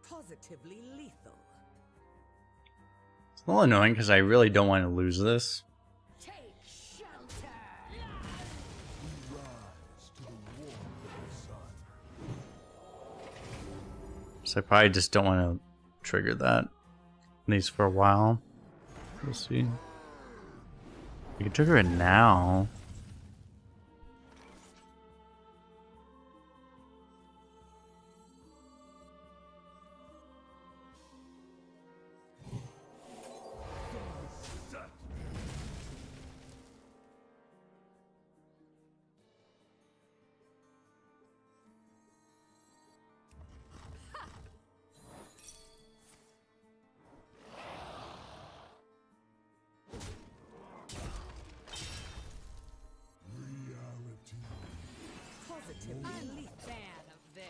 Positively lethal. It's a little annoying because I really don't want to lose this. Take shelter. Rise to the warmth of the sun. So I probably just don't want to trigger that. At least for a while. We'll see. You can trigger it now. Reality. Positively I'm a lethal. fan of this.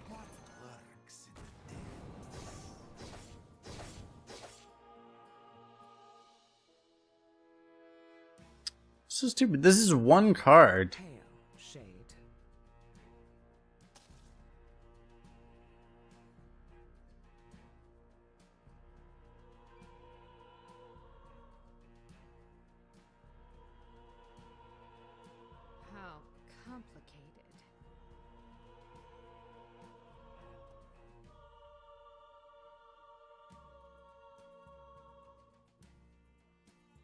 What lurks in the depths? This is stupid. This is one card. Pale shade. How complicated.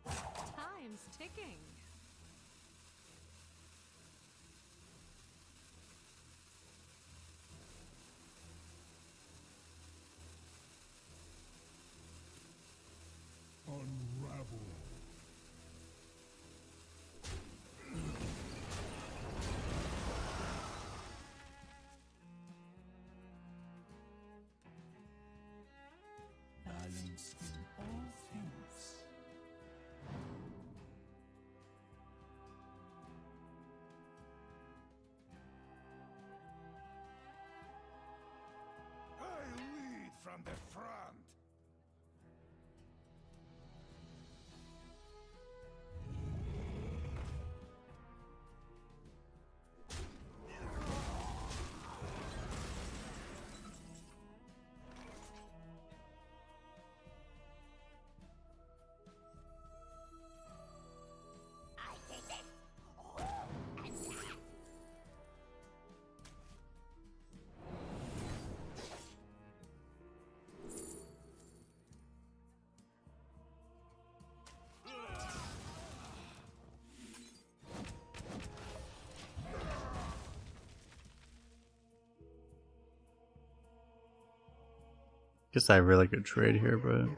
Time's ticking. Unravel. Balance in all things. I lead from the front. I take this. Oh, and that. Guess I really could trade here, but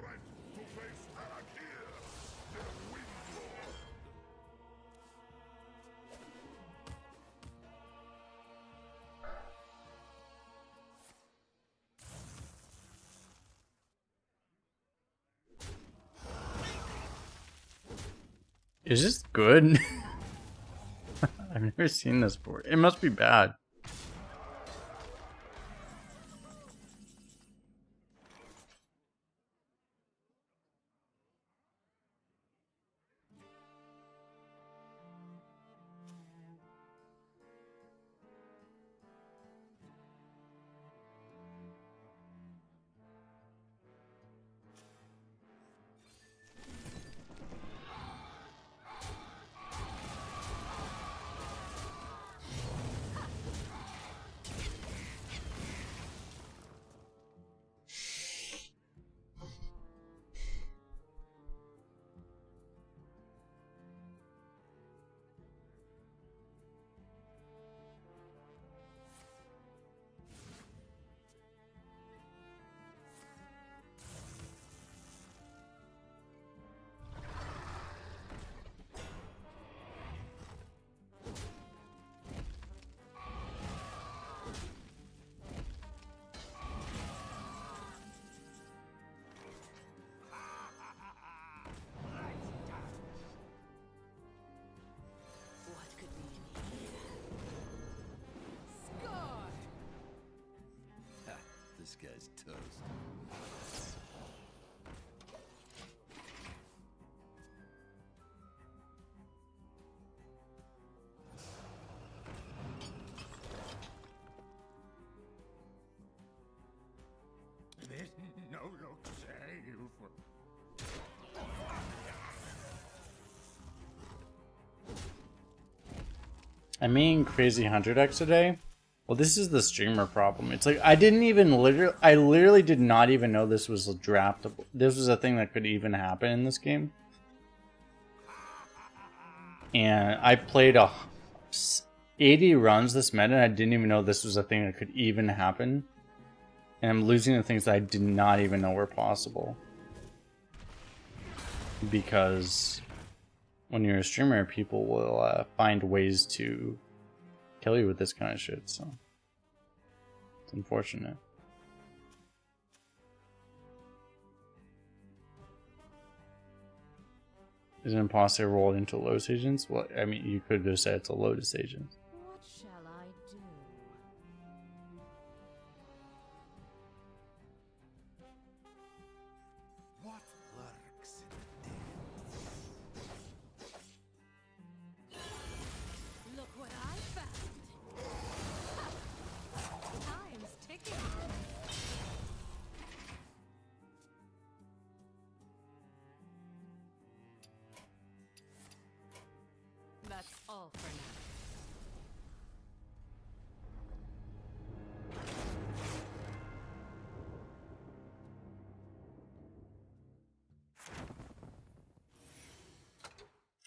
is this good? I've never seen this before. It must be bad. This guy's toast. There's no look save. I mean crazy 100x a day. Well, this is the streamer problem. It's like I literally did not even know this was a draftable. This was a thing that could even happen in this game. And I played 80 runs this meta and I didn't even know this was a thing that could even happen. And I'm losing the things that I did not even know were possible. Because when you're a streamer, people will find ways to kill you with this kind of shit, so it's unfortunate. Is an imposter rolled into Lotus agents? Well, I mean, you could have said it's a Lotus agent. What shall I do? What lurks in the depths? Look what I found! Time's ticking. That's all for now.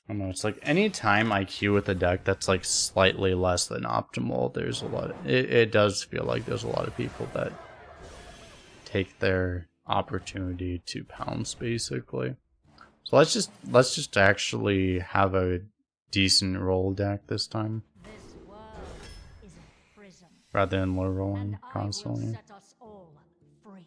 I don't know, it's like any time I queue with a deck that's like slightly less than optimal, there's a lot of, it does feel like there's a lot of people that take their opportunity to pounce basically. So let's just actually have a decent roll deck this time. This world is a prison, Rather than low and rolling I will constantly. set us all free.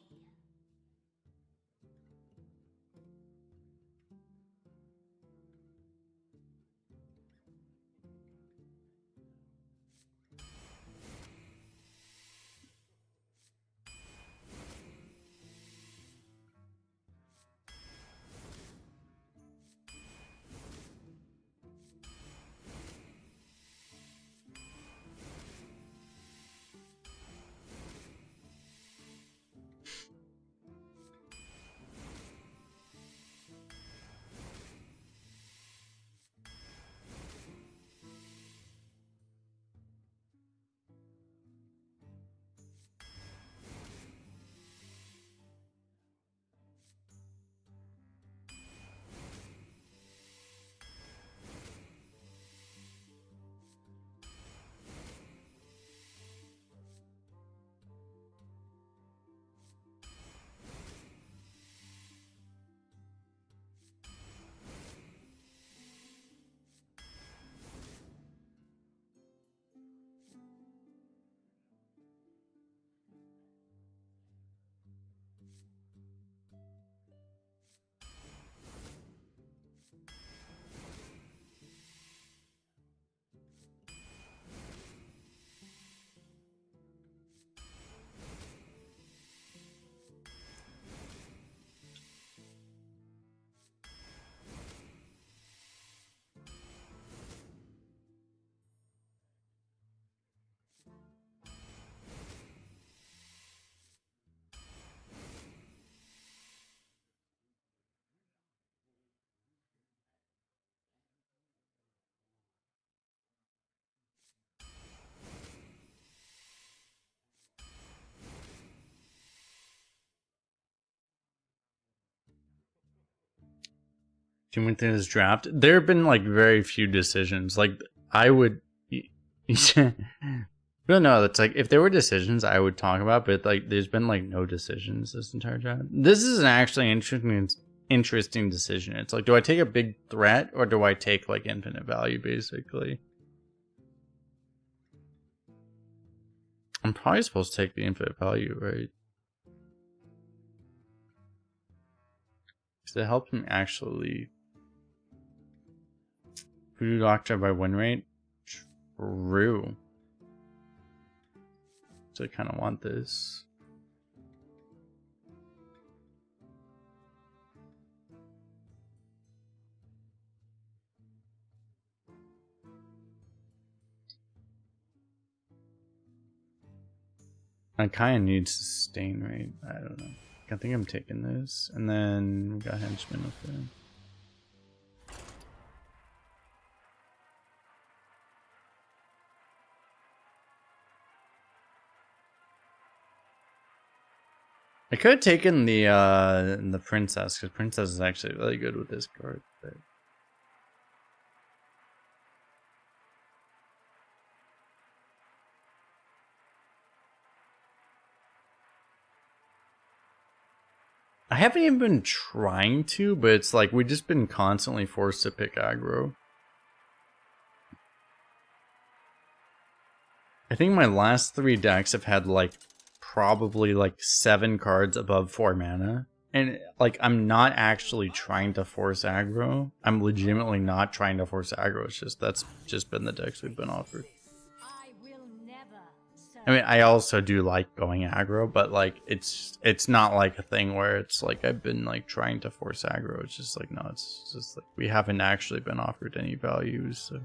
If you went through this draft, there have been like very few decisions. Like I would, but no, it's like if there were decisions, I would talk about. But like, there's been like no decisions this entire draft. This is an actually interesting decision. It's like, do I take a big threat or do I take like infinite value? Basically, I'm probably supposed to take the infinite value, right? Because it helps me actually. Voodoo Doctor by win rate? True. So I kind of want this. I kind of need sustain, right? I don't know. I think I'm taking this, and then we got henchmen up there. I could have taken the princess, because princess is actually really good with this card. But I haven't even been trying to, but it's like we've just been constantly forced to pick aggro. I think my last 3 decks have had like probably like 7 cards above 4 mana. And like I'm not actually trying to force aggro. I'm legitimately not trying to force aggro. It's just that's just been the decks we've been offered. I will never serve. I mean, I also do like going aggro, but like it's not like a thing where it's like I've been like trying to force aggro. It's just like no, it's just like we haven't actually been offered any values. So.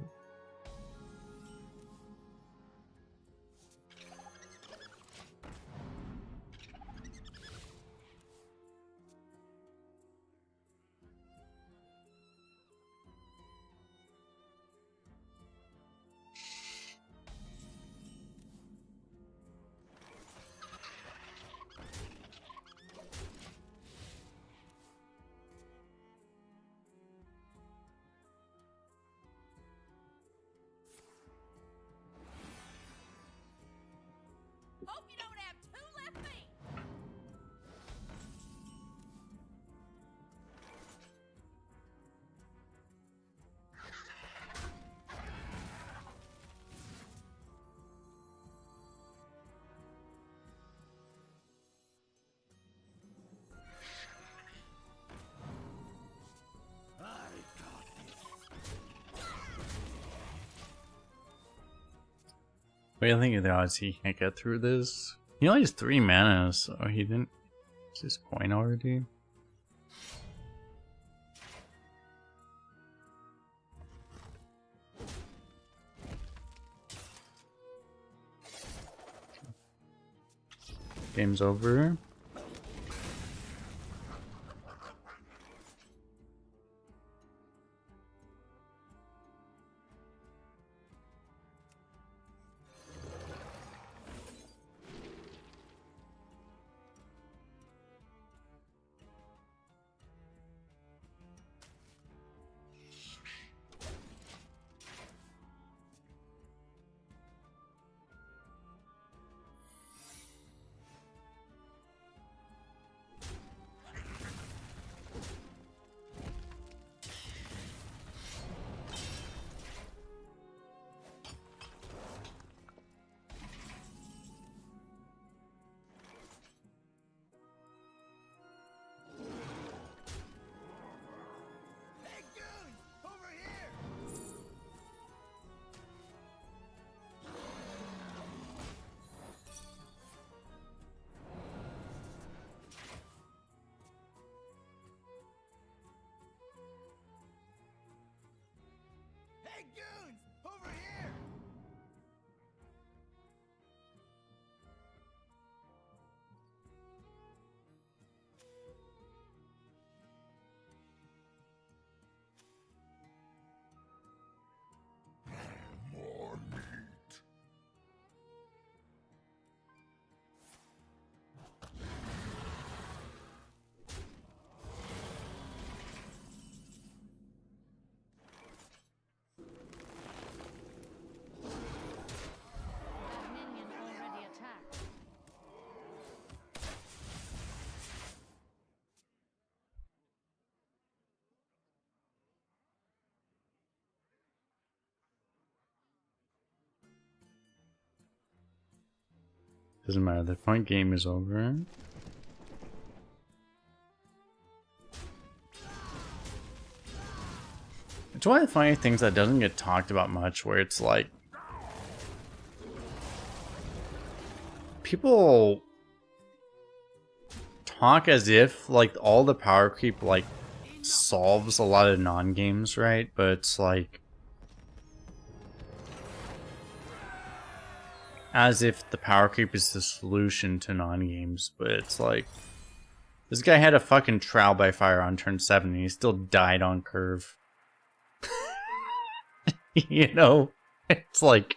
Hope you don't have 2 left feet. What do you think of the odds he can't get through this? He only has 3 mana, so he didn't use his coin already. Game's over. Hey, goons! Over here! Hey, goons! Over here! More meat. That minion already attacked. Doesn't matter, the point game is over. It's one of the funny things that doesn't get talked about much, where it's like people talk as if like all the power creep like solves a lot of non-games, right? But it's like as if the power creep is the solution to non-games, but it's like this guy had a fucking trial by fire on turn 7 and he still died on curve. You know? It's like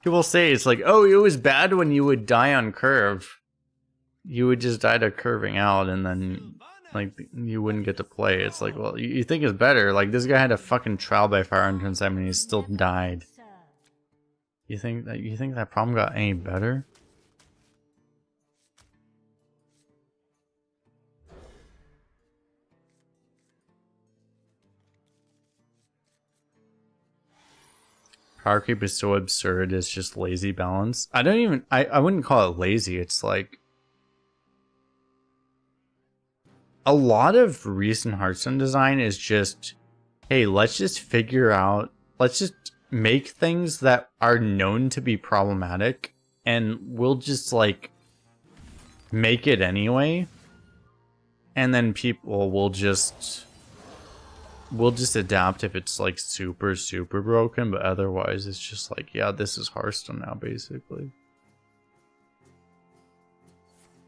people say it's like, oh, it was bad when you would die on curve. You would just die to curving out and then like you wouldn't get to play. It's like, well, you think it's better. Like this guy had a fucking trial by fire on turn 7 and he still died. You think that problem got any better? Power creep is so absurd, it's just lazy balance. I wouldn't call it lazy, it's like a lot of recent Hearthstone design is just, hey, let's just make things that are known to be problematic and we'll just like make it anyway. And then people will just adapt if it's like super, super broken, but otherwise it's just like, yeah, this is Hearthstone now, basically.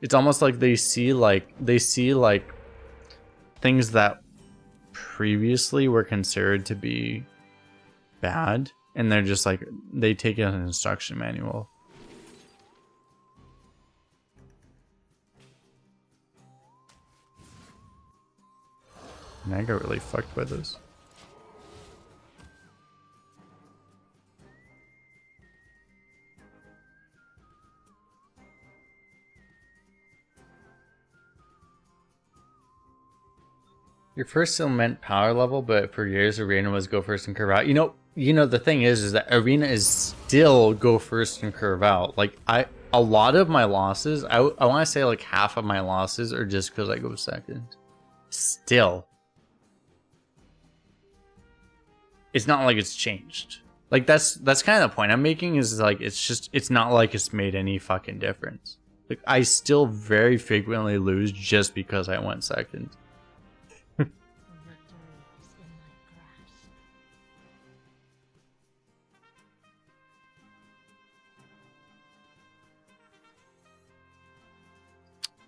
It's almost like they see like things that previously were considered to be bad, and they're just like, they take it as an instruction manual. And I got really fucked by this. Your first still meant power level, but for years Arena was go first and curve out. You know the thing is that Arena is still go first and curve out. Like a lot of my losses, I want to say like half of my losses are just because I go second. Still. It's not like it's changed. Like that's kind of the point I'm making, is like it's not like it's made any fucking difference. Like I still very frequently lose just because I went second.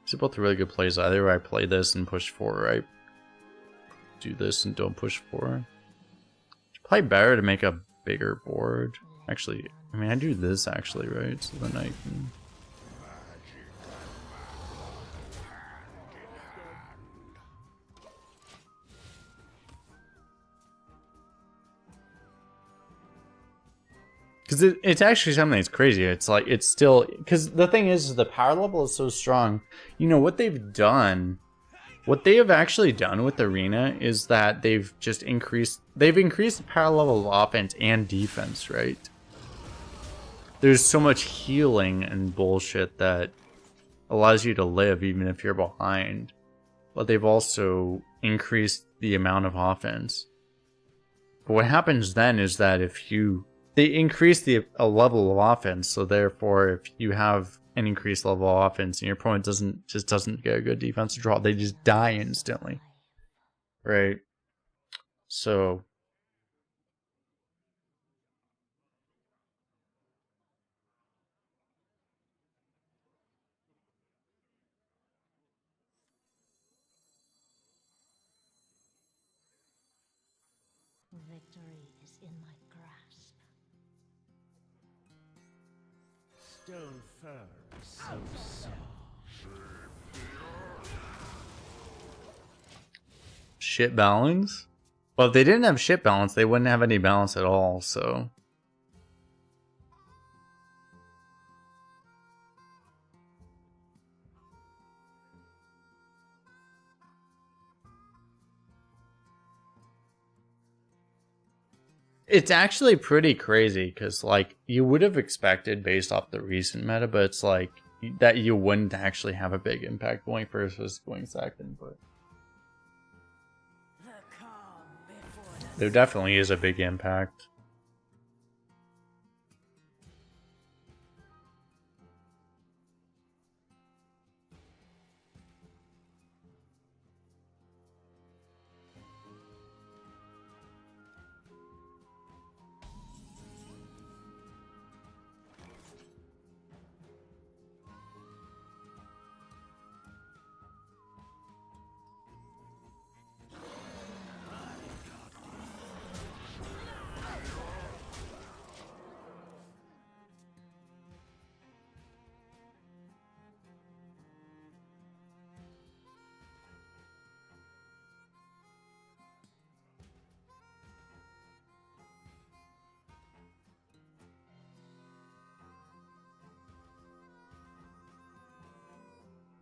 These are both really good plays. Either I play this and push 4, or I do this and don't push 4. Probably better to make a bigger board. Actually, I mean, I do this actually, right? So then I can... Because it's actually something that's crazy. It's like, it's still... Because the thing is the power level is so strong. You know, what they've done... What they have actually done with Arena is that they've increased the power level of offense and defense, right? There's so much healing and bullshit that allows you to live even if you're behind. But they've also increased the amount of offense. But what happens then is that they increase a level of offense, so therefore if you have an increased level of offense and your opponent doesn't get a good defensive draw, they just die instantly. Right? So Victory is in my grasp. Stone fur is so soft. shit balance? Well, if they didn't have shit balance, they wouldn't have any balance at all, so... It's actually pretty crazy, because, like, you would have expected, based off the recent meta, but it's like, that you wouldn't actually have a big impact going first versus going second, but... There definitely is a big impact.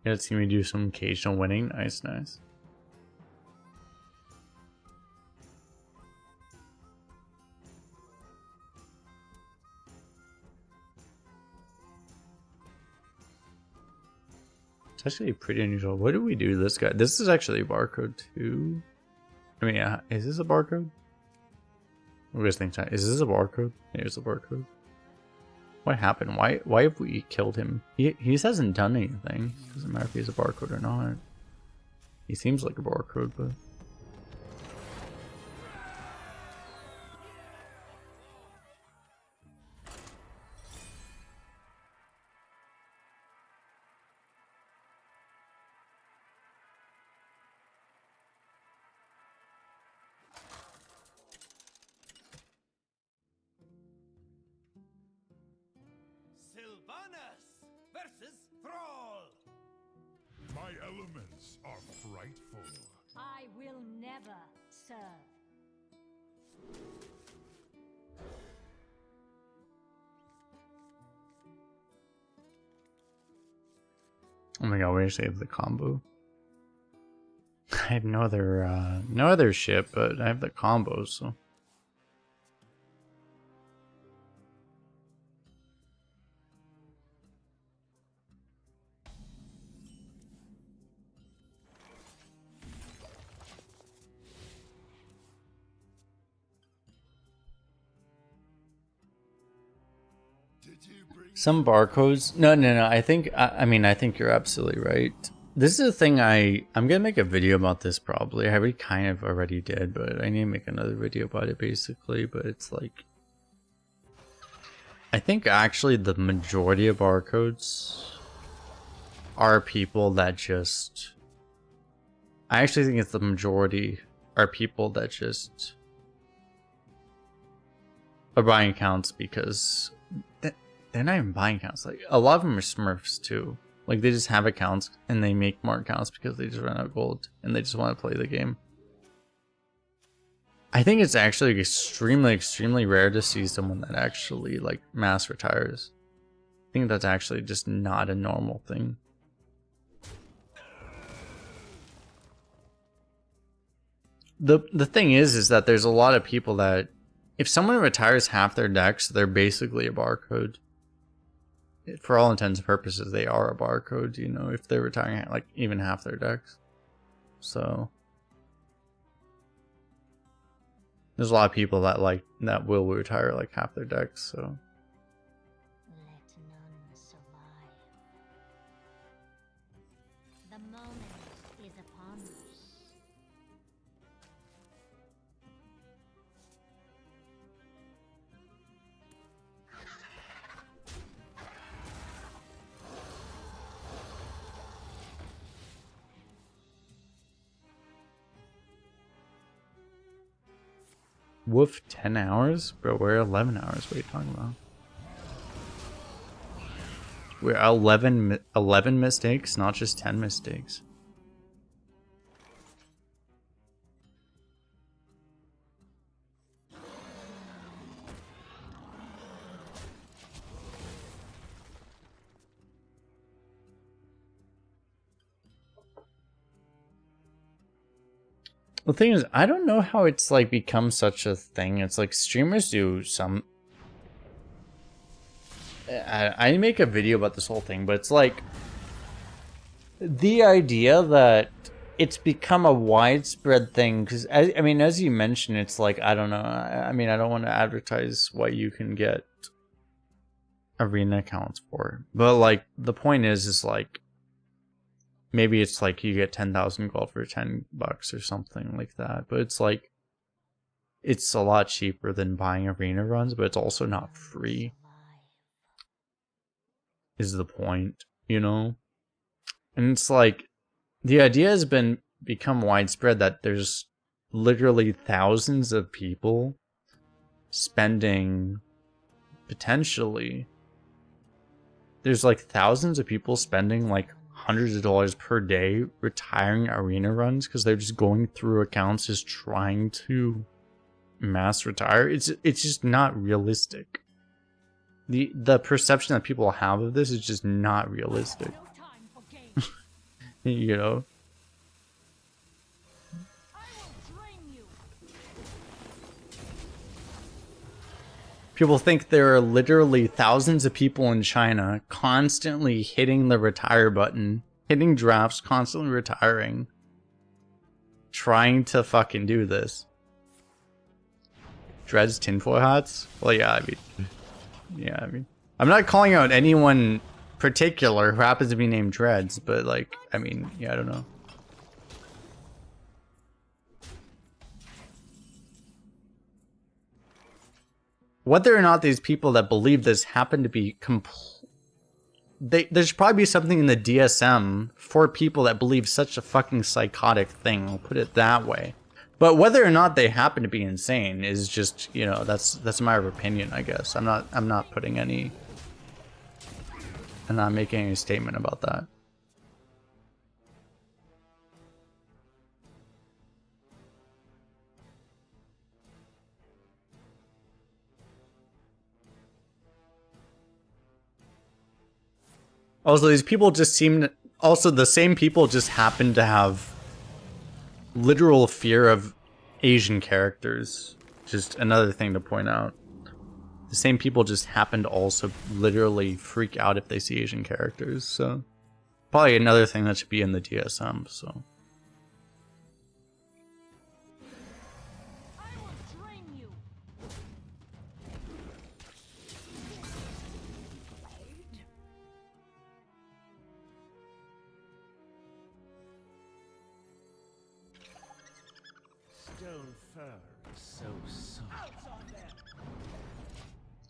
Yeah, see me do some occasional winning. Nice, nice. It's actually pretty unusual. What do we do to this guy? This is actually a barcode too. I mean, yeah, is this a barcode? What do you guys think? Is this a barcode? Here's a barcode. What happened? Why have we killed him? He hasn't done anything. Doesn't matter if he's a barcode or not. He seems like a barcode, but Sylvanas versus Thrall. My elements are frightful. I will never serve. oh my god, we actually have the combo. I have no other ship, but I have the combo, so. Some barcodes. No. I think. I mean, I think you're absolutely right. This is a thing. I'm gonna make a video about this probably. I already kind of already did, but I need to make another video about it basically. But it's like, I think actually the majority of barcodes are people that just. I actually think it's the majority are people that just are buying accounts because. They're not even buying accounts. Like, a lot of them are Smurfs too. Like, they just have accounts and they make more accounts because they just run out of gold and they just want to play the game. I think it's actually extremely rare to see someone that actually like mass retires. I think that's actually just not a normal thing. The thing is that there's a lot of people that if someone retires half their decks, they're basically a barcode. For all intents and purposes, they are a barcode, you know, if they're retiring like even half their decks. So there's a lot of people that will retire like half their decks, so Let none survive. The moment is upon us. woof, 10 hours? Bro, we're 11 hours. What are you talking about? We're 11 mistakes, not just 10 mistakes. The thing is, I don't know how it's like become such a thing. It's like streamers do some. I make a video about this whole thing, but it's like the idea that it's become a widespread thing. Because I mean, as you mentioned, it's like I don't know. I mean, I don't want to advertise what you can get arena accounts for, but like the point is like. Maybe it's like you get 10,000 gold for $10 or something like that. But it's like, it's a lot cheaper than buying arena runs, but it's also not free. Is the point, you know? And it's like, the idea has become widespread that there's literally thousands of people spending potentially. There's like thousands of people spending like hundreds of dollars per day retiring arena runs because they're just going through accounts just trying to mass retire. It's just not realistic. The perception that people have of this is just not realistic. You know? People think there are literally thousands of people in China constantly hitting the retire button, hitting drafts, constantly retiring, trying to fucking do this. Dreads tinfoil hats? Well, yeah, I mean, I'm not calling out anyone particular who happens to be named Dreads, but like, I mean, yeah, I don't know. Whether or not these people that believe this happen to be there should probably be something in the DSM for people that believe such a fucking psychotic thing. I'll put it that way. But whether or not they happen to be insane is just, you know, that's a matter of opinion, I guess. I'm not putting any, I'm not making any statement about that. Also, these people just seem... Also, the same people just happen to have literal fear of Asian characters. Just another thing to point out. The same people just happen to also literally freak out if they see Asian characters, so... Probably another thing that should be in the DSM, so...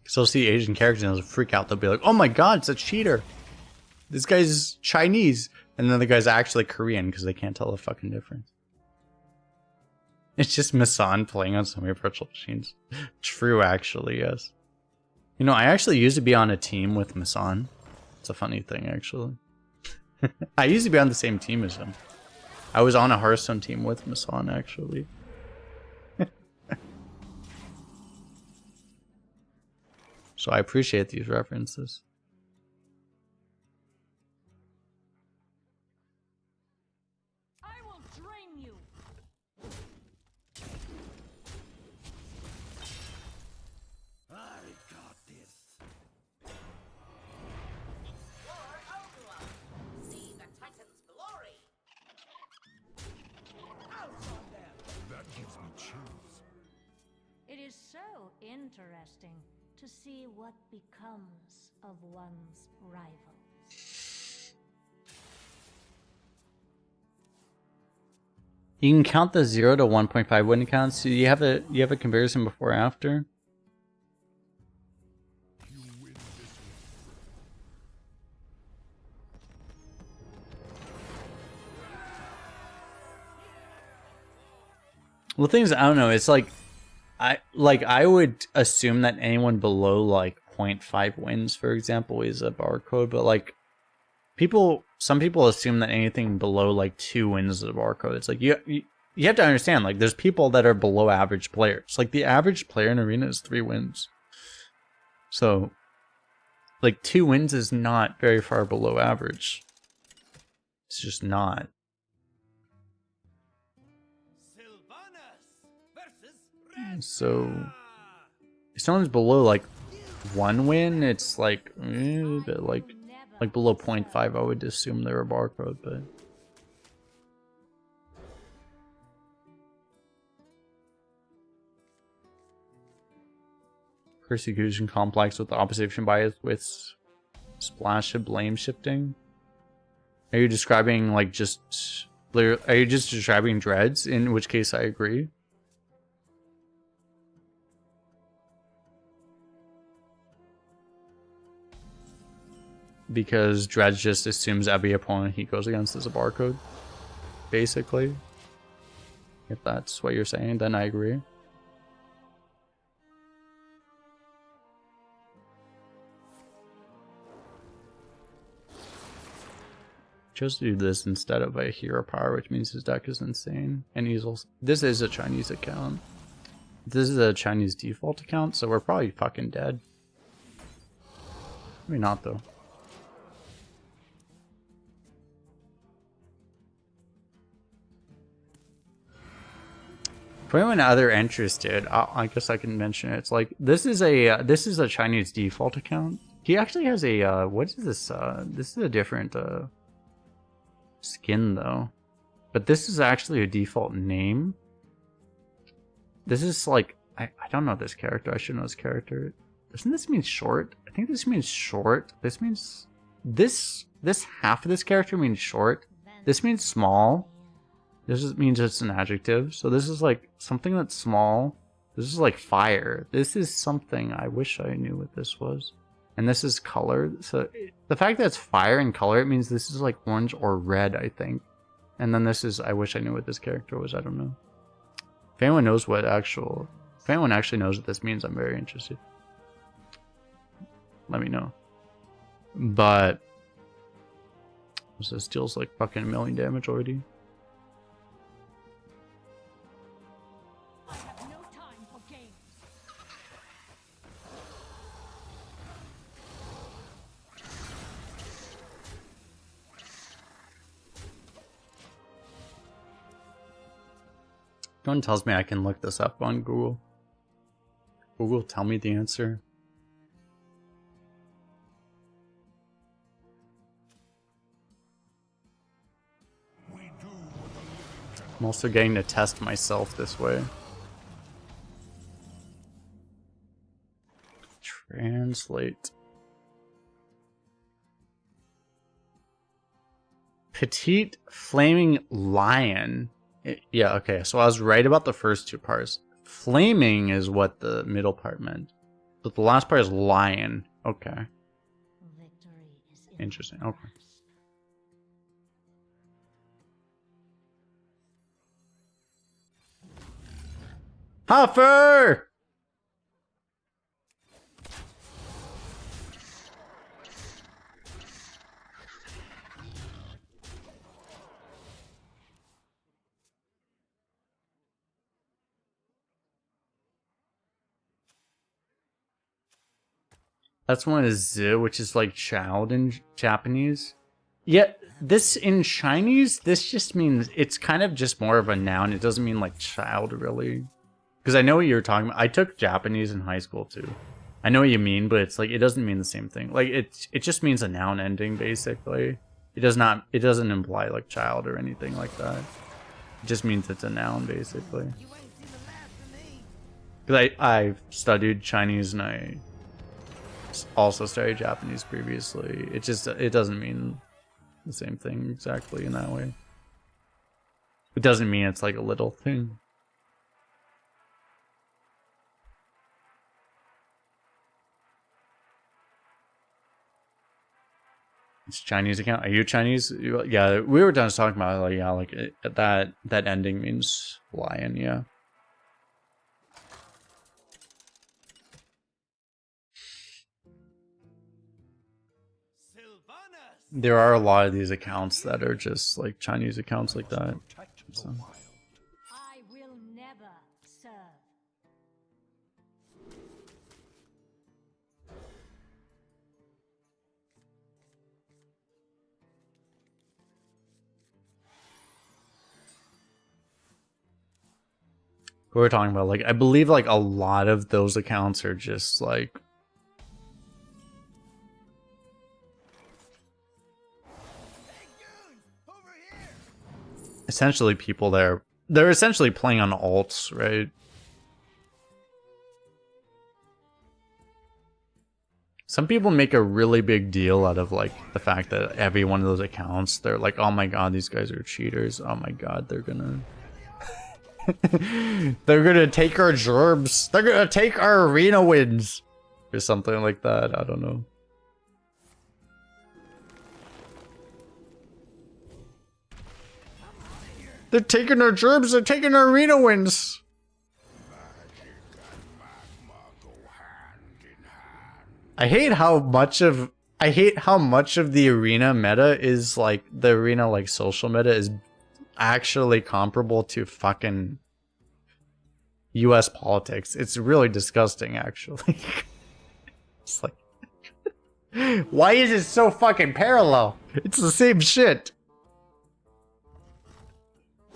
So they'll see Asian characters and they'll freak out. They'll be like, oh my god, it's a cheater. This guy's Chinese. And then the guy's actually Korean because they can't tell the fucking difference. It's just Masan playing on so many virtual machines. True, actually, yes. You know, I actually used to be on a team with Masan. It's a funny thing, actually. I used to be on the same team as him. I was on a Hearthstone team with Masan, actually. So I appreciate these references. I will drain you. I got this. See the Titan's glory. That gives me chills. It is so interesting to see what becomes of one's rivals. You can count the 0 to 1.5 win counts. So you have a comparison before or after? You win this Well, things I don't know. It's like I would assume that anyone below like 0.5 wins, for example, is a barcode, but like some people assume that anything below like 2 wins is a barcode. It's like you have to understand, like there's people that are below average players. Like the average player in Arena is 3 wins. So like 2 wins is not very far below average. It's just not. So if someone's below like 1 win, it's like but like below 0.5, I would assume they're a barcode, but persecution complex with opposition bias with splash of blame shifting. Are you describing like are you just describing dreads? In which case I agree. Because Dredge just assumes every opponent he goes against is a barcode, basically. If that's what you're saying, then I agree. Chose to do this instead of a hero power, which means his deck is insane. And he's also... This is a Chinese account. This is a Chinese default account, so we're probably fucking dead. Maybe not, though. For anyone other interested, I guess I can mention it. It's like this is a Chinese default account. He actually has a what is this? This is a different skin though, but this is actually a default name. This is like I don't know this character. I should know this character. Doesn't this mean short? I think this means short. This means this half of this character means short. This means small. Means it's an adjective. So this is like something that's small. This is like fire. This is something I wish I knew what this was. And this is color. So the fact that it's fire and color, it means this is like orange or red, I think. And then this is, I wish I knew what this character was. I don't know. If anyone knows if anyone actually knows what this means, I'm very interested. Let me know. But this deals like fucking 1 million damage already. I have no time for games. No one tells me I can look this up on Google. Google, tell me the answer. I'm also getting to test myself this way. Translate. Petite flaming lion. Yeah, okay, so I was right about the first two parts. Flaming is what the middle part meant. But the last part is lion. Okay. Victory is Interesting, okay. Huffer! That's one is Z, which is like child in Japanese. Yeah, this in Chinese, this just means it's kind of just more of a noun. It doesn't mean like child really. Because I know what you're talking about. I took Japanese in high school too. I know what you mean, but it's like it doesn't mean the same thing. Like it just means a noun ending basically. It doesn't imply like child or anything like that. It just means it's a noun basically. Because I've studied Chinese and I also studied Japanese previously. It doesn't mean the same thing exactly in that way. It doesn't mean it's like a little thing. It's Chinese account. Are you Chinese? Yeah, we were done talking about like yeah, like that ending means lion. Yeah. There are a lot of these accounts that are just like Chinese accounts like that. So. I will never serve. We were talking about like I believe like a lot of those accounts are just like essentially people they're essentially playing on alts, right? Some people make a really big deal out of like the fact that every one of those accounts, they're like, oh my god, these guys are cheaters. Oh my god, they're gonna they're gonna take our gerbs. They're gonna take our arena wins. Or something like that. I don't know. They're taking our gerbs, they're taking our arena wins. I hate how much of the arena meta is like the arena like social meta is actually comparable to fucking US politics. It's really disgusting actually. It's like why is it so fucking parallel? It's the same shit.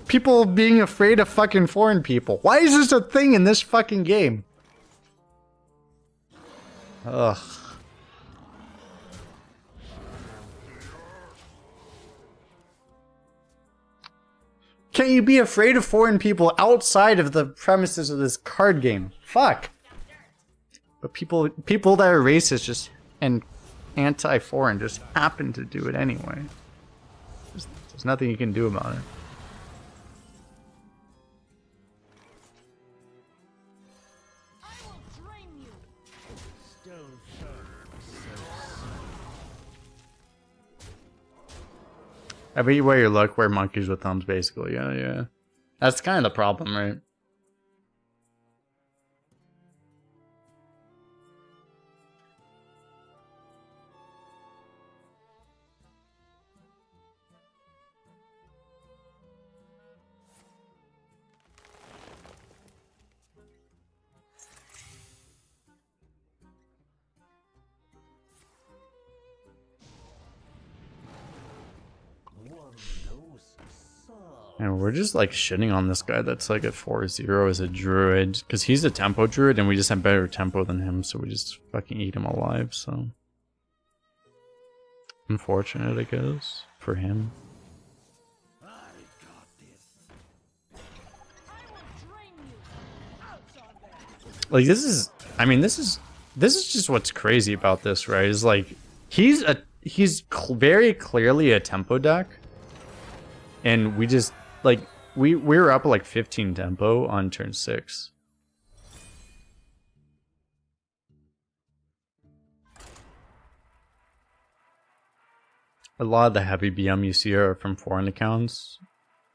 people being afraid of fucking foreign people. Why is this a thing in this fucking game? Ugh. Can't you be afraid of foreign people outside of the premises of this card game? Fuck. But people that are racist just and anti-foreign just happen to do it anyway. There's nothing you can do about it. I will drain you. Stone firm, so Everywhere you look, we're monkeys with thumbs, basically. Yeah. That's kind of the problem, right? And we're just like shitting on this guy that's like at 4-0 as a druid. Because he's a tempo druid and we just have better tempo than him. So we just fucking eat him alive. So unfortunate, I guess, for him. I got this. Like this is, I mean, this is just what's crazy about this, right? Is like he's very clearly a tempo deck. And we just like we were up like 15 tempo on turn 6. A lot of the heavy BM you see are from foreign accounts.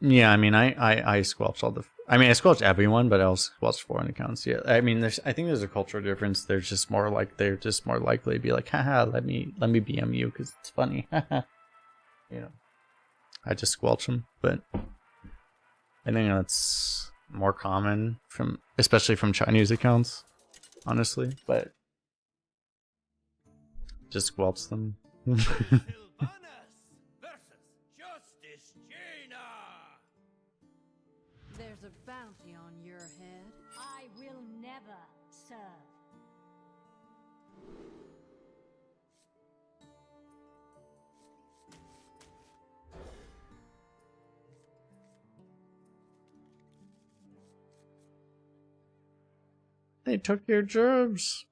Yeah, I mean I squelched all the I squelched everyone, but I also squelched foreign accounts. Yeah. I mean I think there's a cultural difference. They're just more likely to be like, haha, let me BM you because it's funny. You know. I just squelch them, but I think that's more common especially from Chinese accounts, honestly. But just squelch them. Sylvanas versus Justice Jaina. There's a bounty on your head. I will never serve. They took your germs.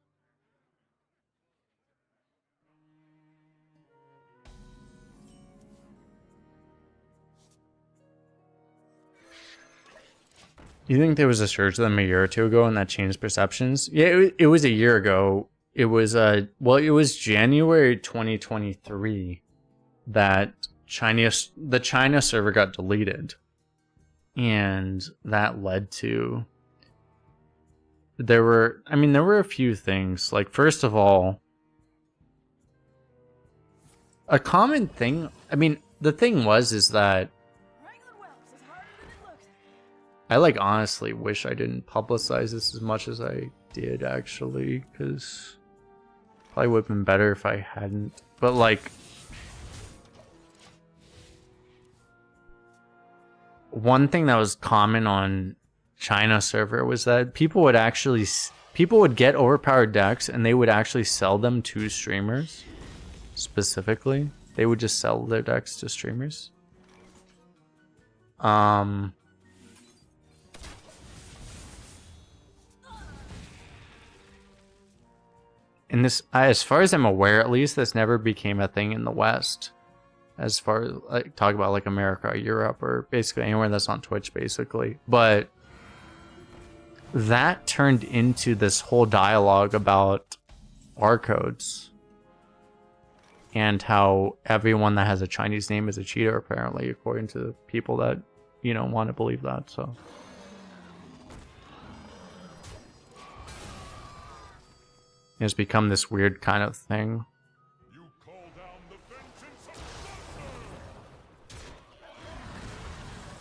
You think there was a surge of them a year or two ago and that changed perceptions? Yeah, it was a year ago. It was it was January 2023 that the China server got deleted. And that led to there were a few things. Like, first of all, a common thing, the thing is that I like honestly wish I didn't publicize this as much as I did, actually, because probably would have been better if I hadn't. But like, one thing that was common on China server was that people would get overpowered decks and they would actually sell them to streamers. Specifically, they would just sell their decks to streamers. And this, as far as I'm aware, at least, this never became a thing in the West. As far as like talk about like America or Europe or basically anywhere that's on Twitch, basically. But that turned into this whole dialogue about barcodes and how everyone that has a Chinese name is a cheater, apparently, according to people that, want to believe that. So it's become this weird kind of thing. You call down the vengeance of thunder!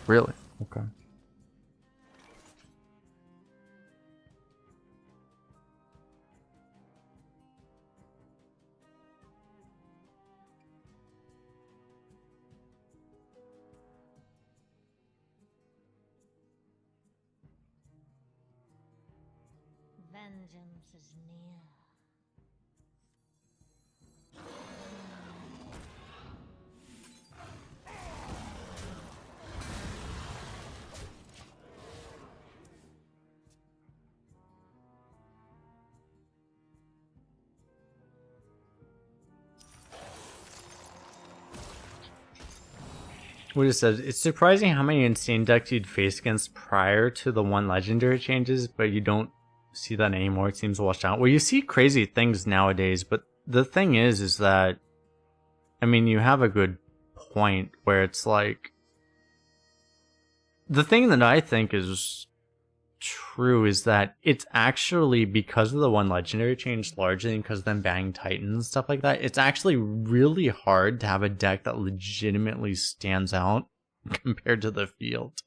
Really? Okay. Vengeance is near. What it says, it's surprising how many insane decks you'd face against prior to the one legendary changes, but you don't see that anymore. It seems washed out. Well, you see crazy things nowadays, but the thing is that, I mean, you have a good point where it's like, the thing that I think is true is that it's actually because of the one legendary change largely and because of them banning Titans and stuff like that, it's actually really hard to have a deck that legitimately stands out compared to the field.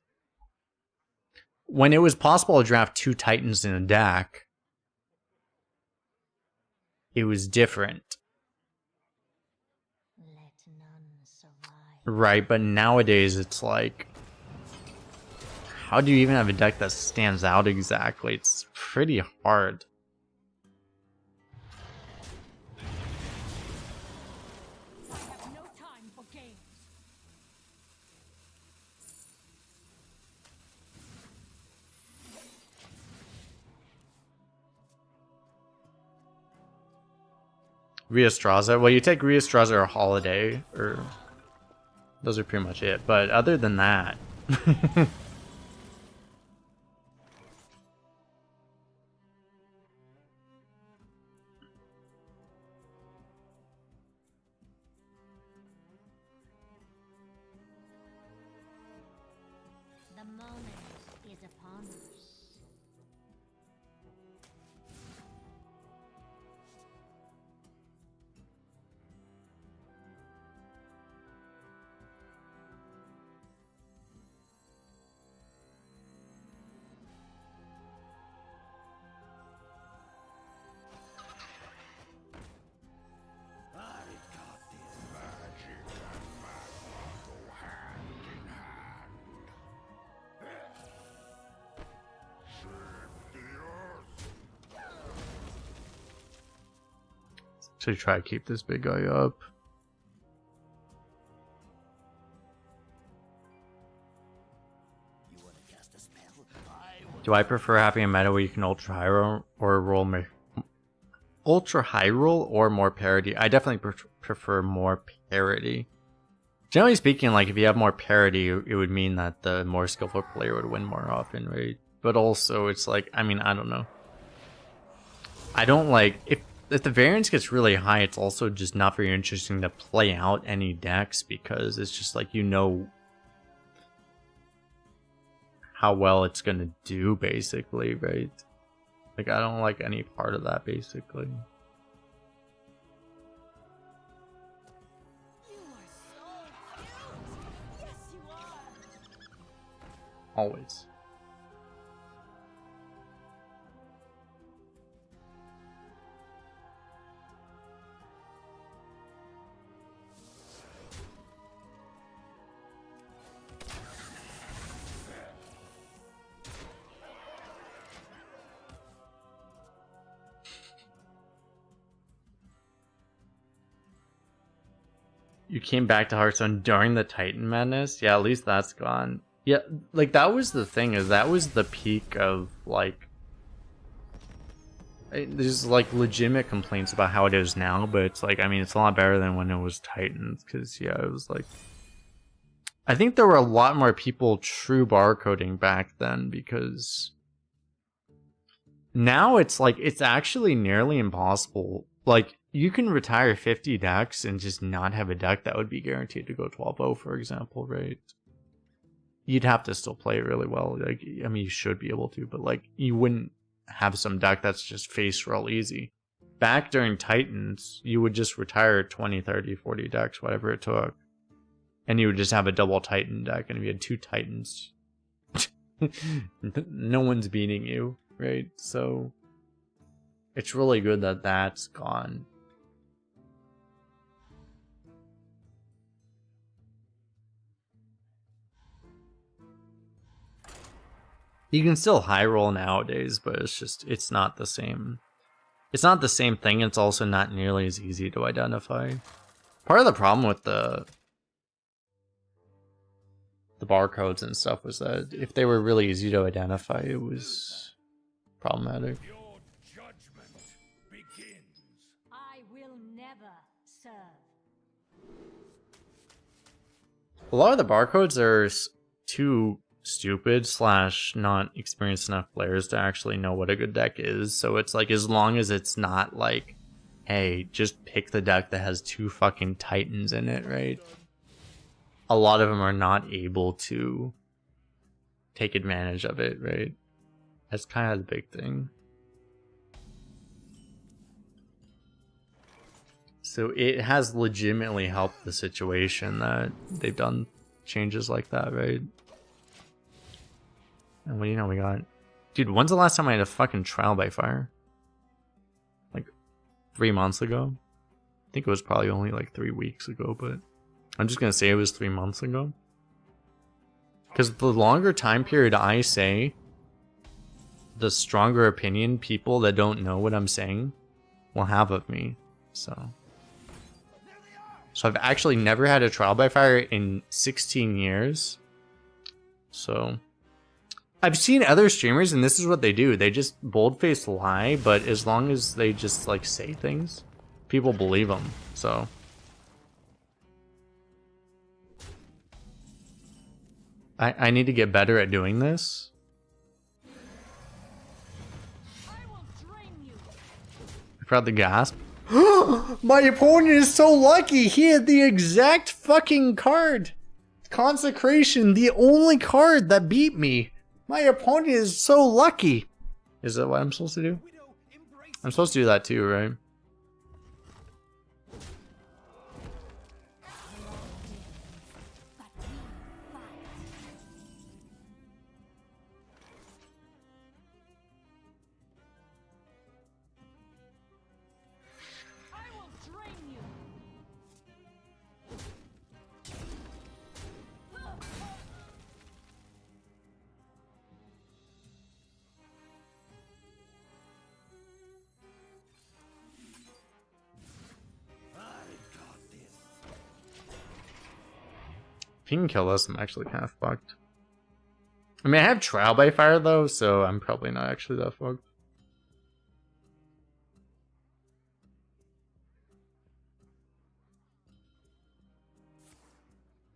When it was possible to draft 2 Titans in a deck, it was different. Let none survive. Right, but nowadays it's like, how do you even have a deck that stands out exactly? It's pretty hard. I have no time for games. Riastraza. Well, you take Riastraza or Holiday, or those are pretty much it. But other than that, The moment is upon us. to try to keep this big guy up. Do I prefer having a meta where you can ultra high roll or roll ultra high roll or more parity? I definitely prefer more parity. Generally speaking, like if you have more parity, it would mean that the more skillful player would win more often, right? But also, it's like, I mean, I don't know. I don't like if the variance gets really high, it's also just not very interesting to play out any decks because it's just like, you know how well it's gonna do, basically, right? Like, I don't like any part of that, basically. You are so cute! Yes, you are! Always. You came back to Hearthstone during the Titan Madness? Yeah, at least that's gone. Yeah, like, that was the thing, is that was the peak of, like... There's, like, legitimate complaints about how it is now, but it's like, I mean, it's a lot better than when it was Titans, because, yeah, it was like... I think there were a lot more people true barcoding back then, because... Now it's like, it's actually nearly impossible. Like, you can retire 50 decks and just not have a deck that would be guaranteed to go 12-0, for example, right? You'd have to still play it really well. Like, I mean, you should be able to, but like, you wouldn't have some deck that's just face real easy. Back during Titans, you would just retire 20, 30, 40 decks, whatever it took. And you would just have a double Titan deck, and if you had 2 Titans, no one's beating you, right? So, it's really good that that's gone. You can still high roll nowadays, but it's not the same. It's not the same thing. It's also not nearly as easy to identify. Part of the problem with the barcodes and stuff was that if they were really easy to identify, it was problematic. Your judgment begins. I will never serve. A lot of the barcodes are too stupid / not experienced enough players to actually know what a good deck is. So it's like, as long as it's not like, hey, just pick the deck that has 2 fucking titans in it, right? A lot of them are not able to take advantage of it, right? That's kind of the big thing. So it has legitimately helped the situation that they've done changes like that, right? And what do you know we got? Dude, when's the last time I had a fucking trial by fire? Like 3 months ago? I think it was probably only like 3 weeks ago, but I'm just gonna say it was 3 months ago. Because the longer time period I say, the stronger opinion people that don't know what I'm saying will have of me. So I've actually never had a trial by fire in 16 years. So I've seen other streamers and this is what they do. They just bold-faced lie, but as long as they just like say things, people believe them. So I need to get better at doing this. I will drain you. I forgot the gasp. My opponent is so lucky. He had the exact fucking card. Consecration, the only card that beat me. My opponent is so lucky. Is that what I'm supposed to do? I'm supposed to do that too, right? I will drain you. If he can kill us, I'm actually kind of fucked. I mean, I have trial by fire though, so I'm probably not actually that fucked.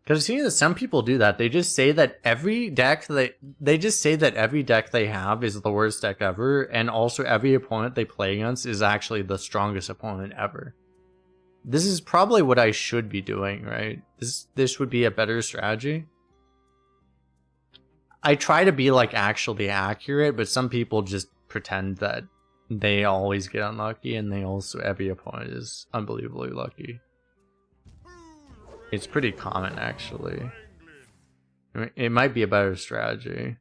Because I've seen that some people do that. They just say that every deck they have is the worst deck ever, and also every opponent they play against is actually the strongest opponent ever. This is probably what I should be doing, right? This would be a better strategy. I try to be like actually accurate, but some people just pretend that they always get unlucky, and every opponent is unbelievably lucky. It's pretty common, actually. I mean, it might be a better strategy.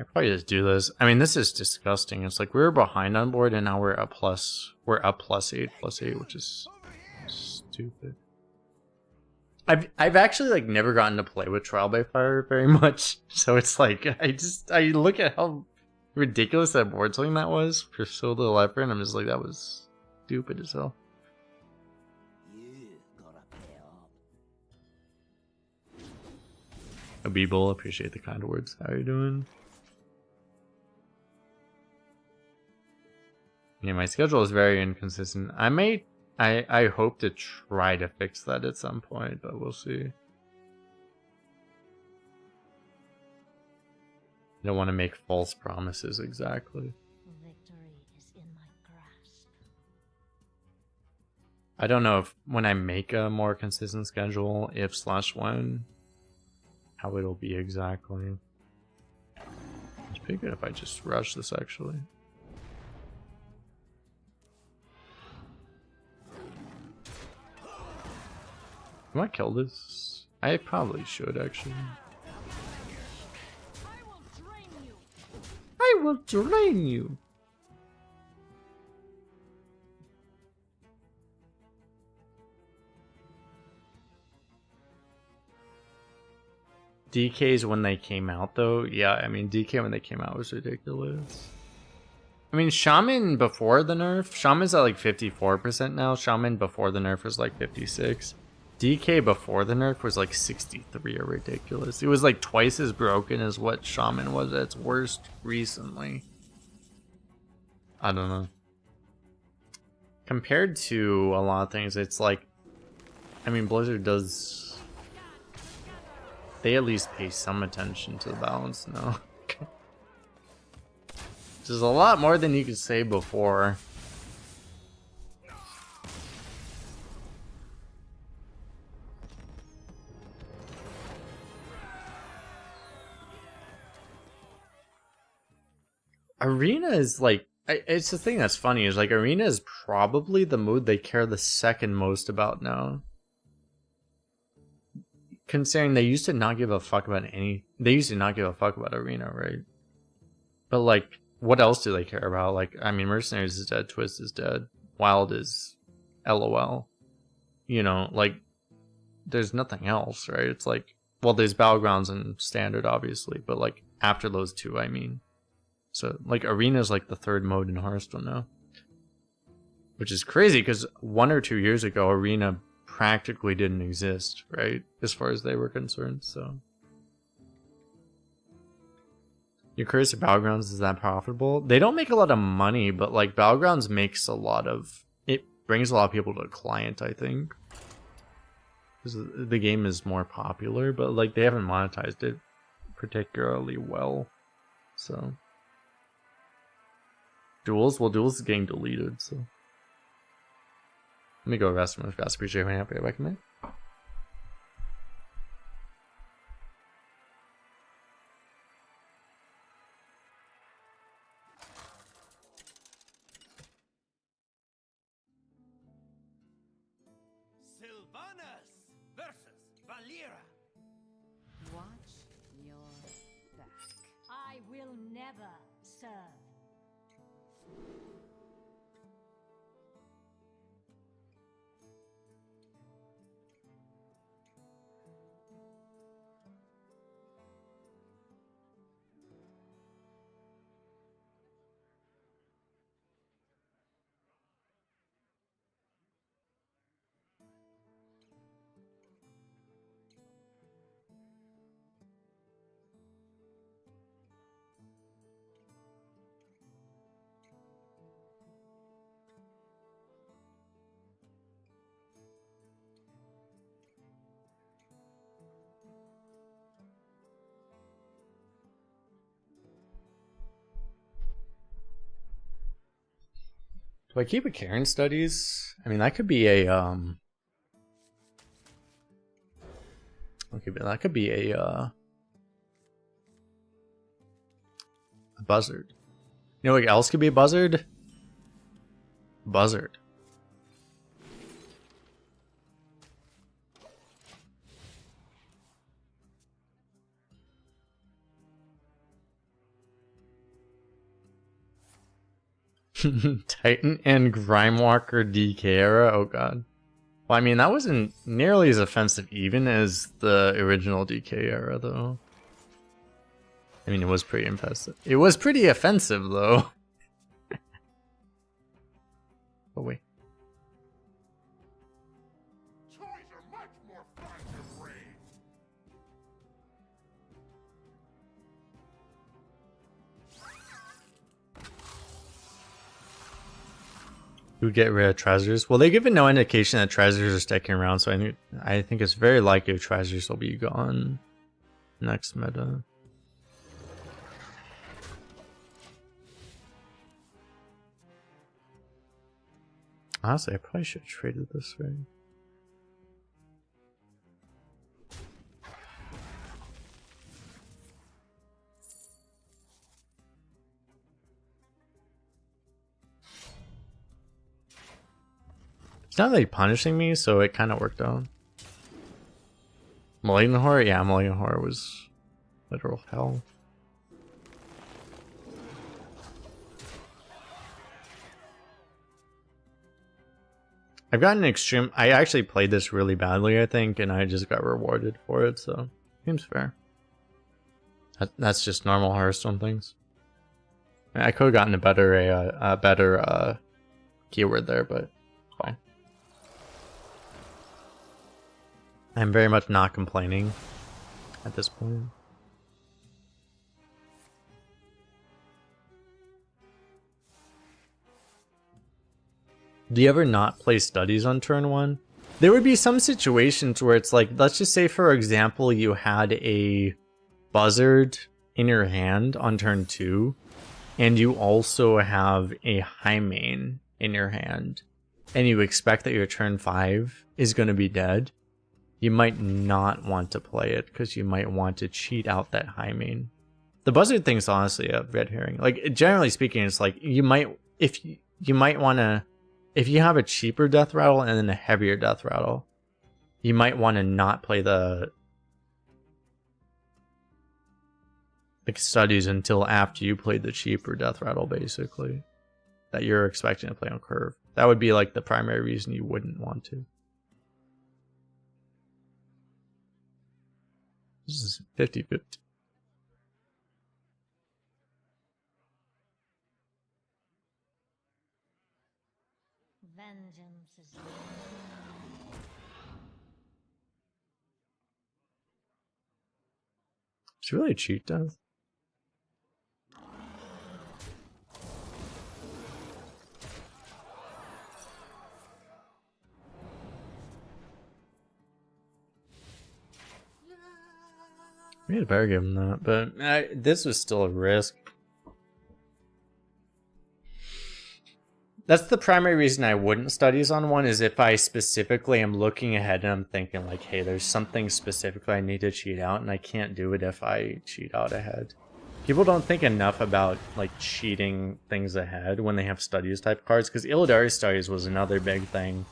I probably just do this. I mean, this is disgusting. It's like we were behind on board and now we're up +8, which is stupid. I've actually like never gotten to play with Trial by Fire very much, so it's like I look at how ridiculous that board swing that was for so little effort, and I'm just like, that was stupid as hell. Abibul, appreciate the kind words. How are you doing? Yeah, my schedule is very inconsistent. I hope to try to fix that at some point, but we'll see. I don't want to make false promises exactly. Victory is in my grasp. I don't know if when I make a more consistent schedule, if/when, how it'll be exactly. It's pretty good if I just rush this actually. Can I kill this? I probably should actually. I will drain you. I will drain you. DKs when they came out though, yeah, I mean DK when they came out was ridiculous. I mean Shaman before the nerf, Shaman's at like 54% now, Shaman before the nerf was like 56. DK before the nerf was like 63 or ridiculous. It was like twice as broken as what Shaman was at its worst recently. I don't know. Compared to a lot of things, it's like, I mean Blizzard does, they at least pay some attention to the balance now. Which is a lot more than you could say before. Arena is like, it's the thing that's funny is like Arena is probably the mode they care the second most about now. Considering they used to not give a fuck about they used to not give a fuck about Arena, right? But like, what else do they care about? Like, I mean, Mercenaries is dead, Twist is dead, Wild is LOL. You know, like, there's nothing else, right? It's like, well, there's Battlegrounds and Standard, obviously, but like, after those two, I mean. So, like, Arena is like the third mode in Hearthstone now. Which is crazy, because 1 or 2 years ago, Arena practically didn't exist, right? As far as they were concerned, so. You're curious if Battlegrounds is that profitable? They don't make a lot of money, but like Battlegrounds makes a lot of, it brings a lot of people to the client, I think. Because the game is more popular, but like they haven't monetized it particularly well. So. Duels? Well, Duels is getting deleted, so. Let me go rest real fast. Appreciate my happy recommend. Sylvanas versus Valera. Watch your back. I will never serve. Do I keep a Karen studies? I mean, that could be a okay, but that could be a buzzard. You know what else could be a buzzard? Buzzard. Titan and Grimewalker DK era? Oh god. Well, I mean, that wasn't nearly as offensive even as the original DK era, though. I mean, it was pretty offensive. It was pretty offensive, though. Oh, wait. Toys are much more fun to breed. Who get rid of treasures? Well, they give it no indication that treasures are sticking around, so I think it's very likely treasures will be gone next meta. Honestly, I probably should have traded this way. It's not really punishing me, so it kind of worked out. Malignant Horror? Yeah, Malignant Horror was literal hell. I've gotten extreme. I actually played this really badly, I think, and I just got rewarded for it, so seems fair. That's just normal Hearthstone things. I could have gotten a better keyword there, but fine. I'm very much not complaining at this point. Do you ever not play studies on turn 1? There would be some situations where it's like, let's just say for example, you had a buzzard in your hand on turn 2, and you also have a high main in your hand, and you expect that your turn 5 is going to be dead. You might not want to play it because you might want to cheat out that high main. The buzzard thing's honestly a red herring. Like, generally speaking, it's like you might want to. If you have a cheaper death rattle and then a heavier death rattle, you might want to not play the studies until after you played the cheaper death rattle, basically, that you're expecting to play on curve. That would be like the primary reason you wouldn't want to. This is 50-50. Vengeance is It's really a cheat death. We had better give him that, but this was still a risk. That's the primary reason I wouldn't studies on one, is if I specifically am looking ahead and I'm thinking like, hey, there's something specifically I need to cheat out and I can't do it if I cheat out ahead. People don't think enough about like cheating things ahead when they have studies type cards, because Illidari studies was another big thing.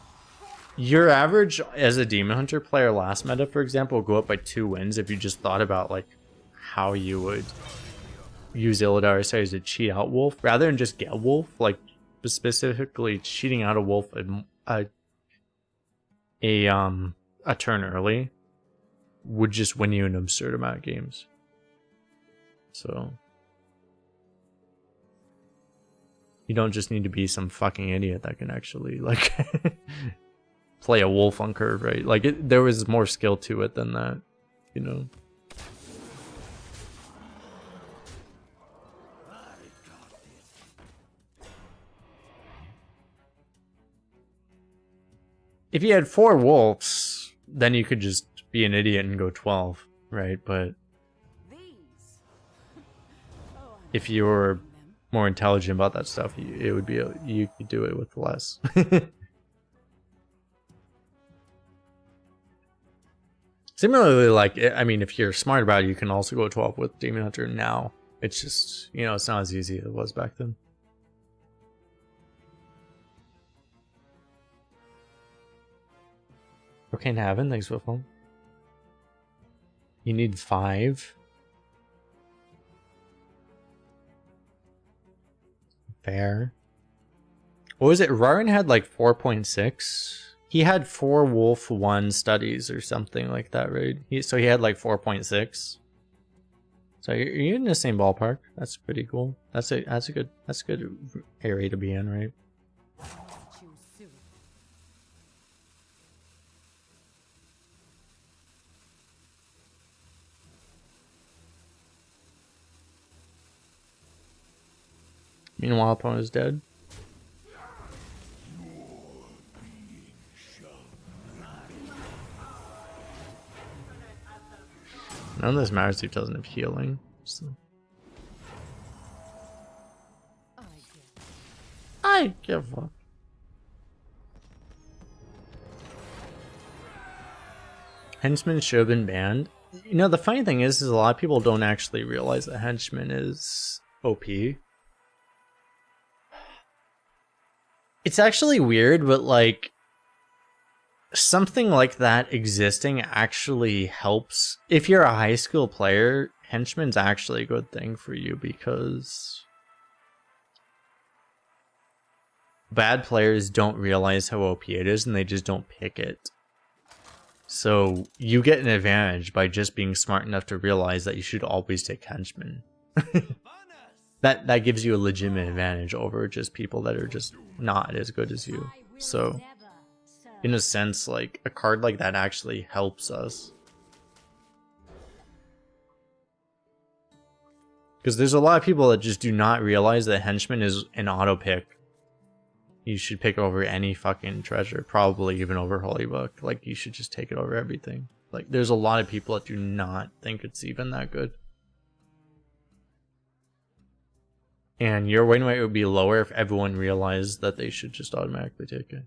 Your average as a Demon Hunter player last meta, for example, will go up by 2 wins if you just thought about like how you would use Illidari studies to cheat out Wolf rather than just get Wolf. Like specifically cheating out a Wolf a turn early would just win you an absurd amount of games. So you don't just need to be some fucking idiot that can actually like play a wolf on curve, right? Like there was more skill to it than that, you know. If you had 4 wolves, then you could just be an idiot and go 12, right? But if you were more intelligent about that stuff, it would be you could do it with less. Similarly, like, I mean, if you're smart about it, you can also go 12 with Demon Hunter now. It's just, you know, it's not as easy as it was back then. Cocaine Heaven, thanks for the phone. You need 5. Fair. What was it? Rarin had like 4.6. He had 4 Wolf 1 studies or something like that, right? So he had like 4.6. So you're in the same ballpark. That's pretty cool. That's a good area to be in, right? Meanwhile, opponent is dead. None of this matters if he doesn't have healing. So. I give up. Henchman should have been banned. You know, the funny thing is a lot of people don't actually realize that Henchman is OP. It's actually weird, but like something like that existing actually helps. If you're a high school player, Henchman's actually a good thing for you because bad players don't realize how OP it is and they just don't pick it. So you get an advantage by just being smart enough to realize that you should always take Henchman. that gives you a legitimate advantage over just people that are just not as good as you. So in a sense, like a card like that actually helps us. Because there's a lot of people that just do not realize that Henchman is an auto pick. You should pick over any fucking treasure, probably even over Holy Book. Like, you should just take it over everything. Like, there's a lot of people that do not think it's even that good. And your win rate would be lower if everyone realized that they should just automatically take it.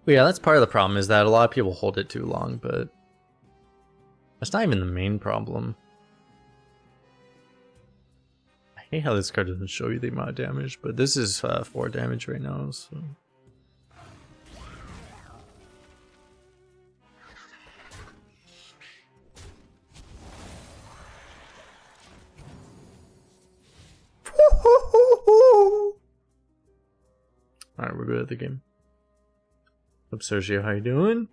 But yeah, that's part of the problem, is that a lot of people hold it too long, but that's not even the main problem. I hate how this card doesn't show you the amount of damage, but this is 4 damage right now, so... Alright, we're good at the game. Up, Sergio, how you doing?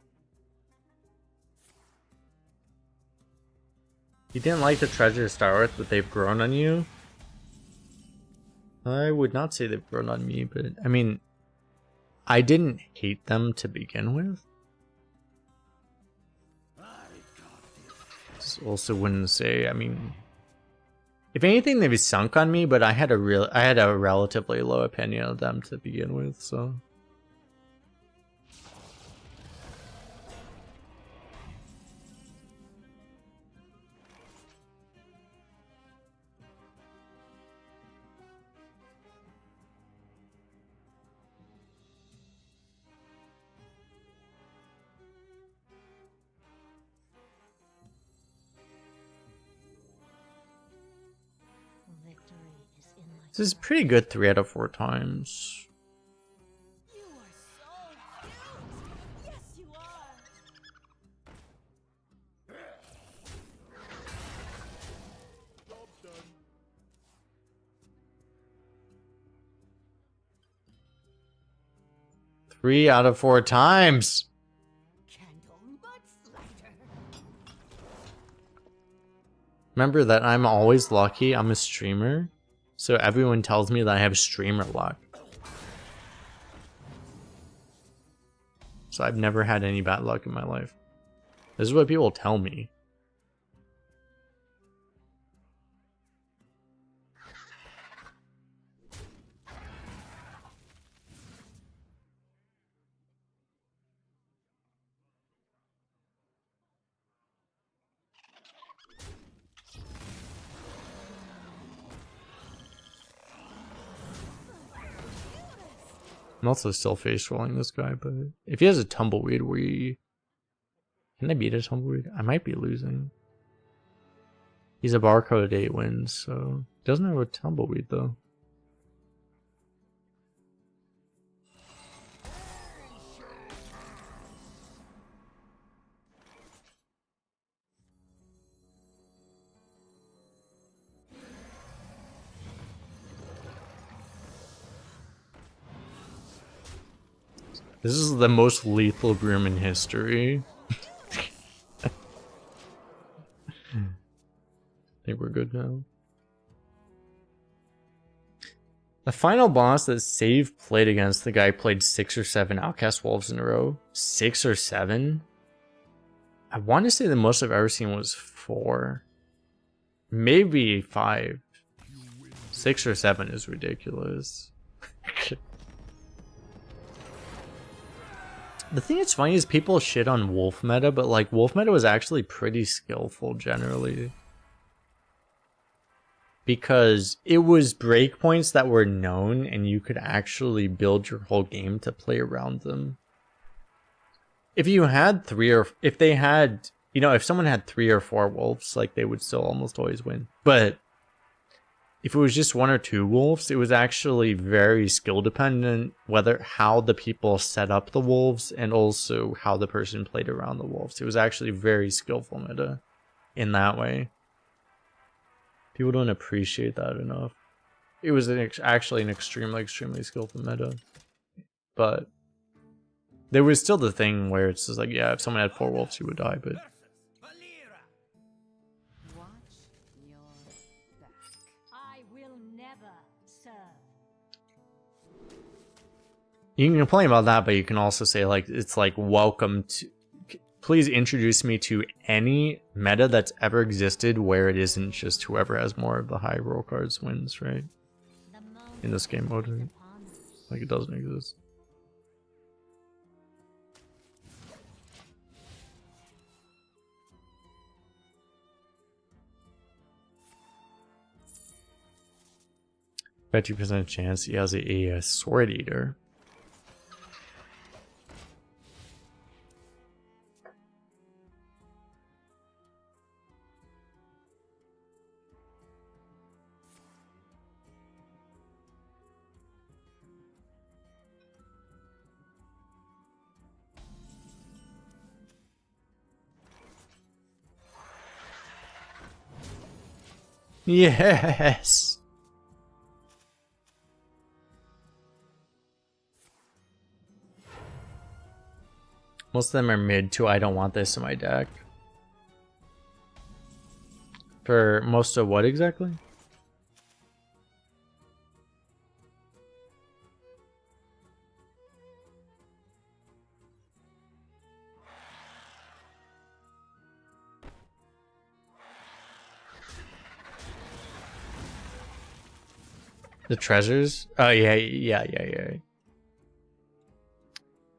You didn't like the treasure to start with, but they've grown on you? I would not say they've grown on me, but I mean, I didn't hate them to begin with. Also wouldn't say, I mean, if anything, they've sunk on me, but I had a relatively low opinion of them to begin with, so. This is pretty good 3 out of 4 times. You are so cute! Yes, you are! Job's done. Three out of 4 times! Candle much lighter. Remember that I'm always lucky, I'm a streamer. So everyone tells me that I have streamer luck. So I've never had any bad luck in my life. This is what people tell me. I'm also still face rolling this guy, but if he has a tumbleweed, can I beat a tumbleweed? I might be losing. He's a barcode at 8 wins, so he doesn't have a tumbleweed though. This is the most lethal broom in history. I think we're good now. The final boss that Save played against, the guy played 6 or 7 Outcast Wolves in a row. 6 or 7? I want to say the most I've ever seen was 4. Maybe 5. 6 or 7 is ridiculous. The thing that's funny is people shit on wolf meta, but like wolf meta was actually pretty skillful generally. Because it was breakpoints that were known and you could actually build your whole game to play around them. If you had 3 or if they had, you know, if someone had 3 or 4 wolves, like they would still almost always win. But if it was just 1 or 2 wolves, it was actually very skill dependent, whether how the people set up the wolves and also how the person played around the wolves. It was actually very skillful meta in that way. People don't appreciate that enough. It was actually an extremely skillful meta. But there was still the thing where it's just like, yeah, if someone had 4 wolves, he would die, but Watch your back. I will never serve. you can complain about that, but you can also say like, it's like, welcome to, please introduce me to any meta that's ever existed where it isn't just whoever has more of the high roll cards wins, right? In this game mode, right? Like it doesn't exist. Bet 50% chance he has a sword eater. Yes. Most of them are mid too. I don't want this in my deck. For most of what exactly? The treasures? Oh yeah.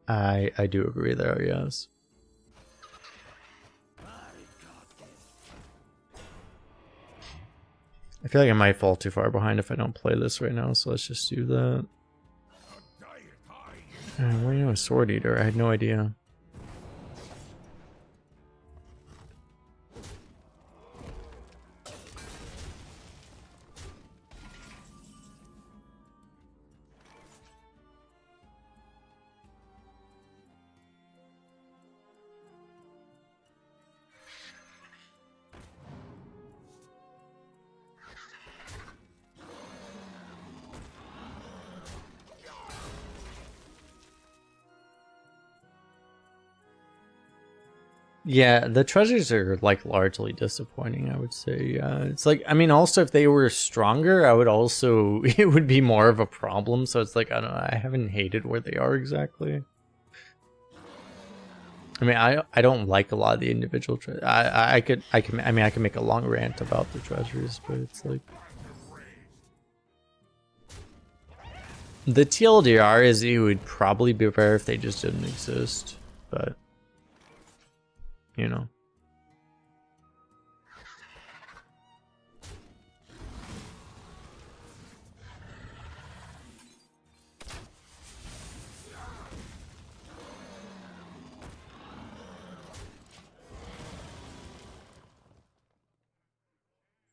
I do agree there, yes. I feel like I might fall too far behind if I don't play this right now, so let's just do that. Where do you know a sword eater? I had no idea. Yeah, the treasures are like largely disappointing, I would say. It's like, I mean, also if they were stronger, I would also, it would be more of a problem. So it's like, I don't know, I haven't hated where they are exactly. I mean, I don't like a lot of the individual treasures. I could make a long rant about the treasures, but it's like the TLDR is it would probably be better if they just didn't exist, but you know.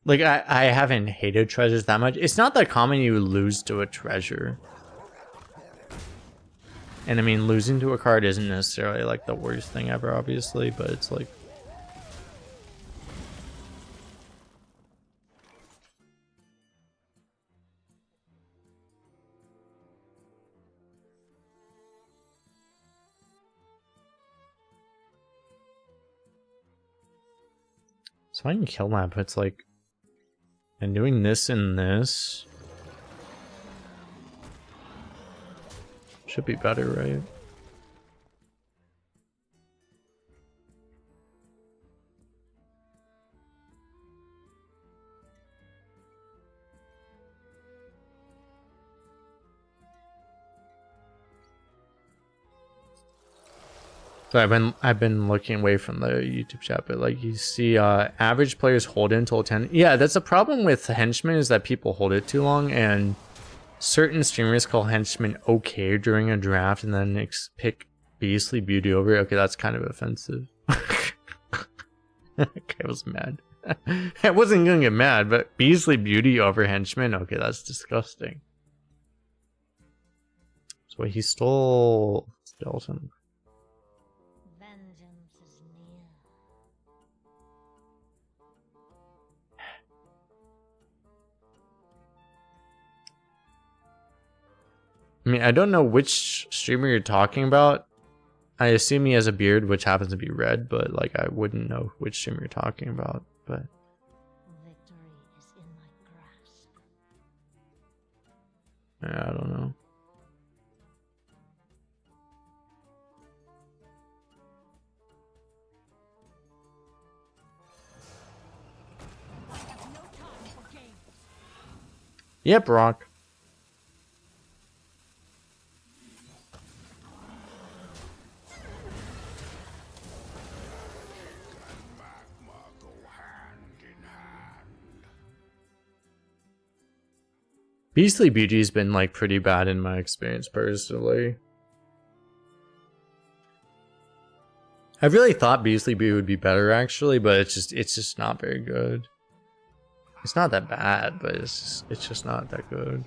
Like, I haven't hated treasures that much. It's not that common you lose to a treasure. And I mean, losing to a card isn't necessarily like the worst thing ever, obviously, but it's like... So I can kill that, but it's like... And doing this and this... should be better, right? So I've been looking away from the YouTube chat, but like you see, average players hold it until 10. Yeah, that's a problem with henchmen, is that people hold it too long, and certain streamers call henchmen okay during a draft and then pick Beastly Beauty over it. Okay, that's kind of offensive. Okay, I was mad. I wasn't gonna get mad, but Beastly Beauty over henchmen? Okay, that's disgusting. So he stole skeleton. Vengeance is near. I mean, I don't know which streamer you're talking about. I assume he has a beard, which happens to be red, but like I wouldn't know which streamer you're talking about. But Victory is in my grasp. yeah, I don't know. I have no time for games. Yep, Rock. Beastly Beauty's been like pretty bad in my experience personally. I really thought Beastly Beauty would be better actually, but it's just not very good. It's not that bad, but it's just not that good.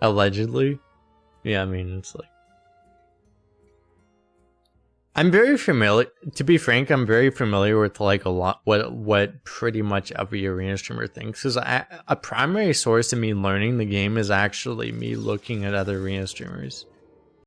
Allegedly. Yeah, I mean, it's like I'm very familiar, to be frank, I'm very familiar with like a lot what pretty much every arena streamer thinks, because a primary source of me learning the game is actually me looking at other arena streamers.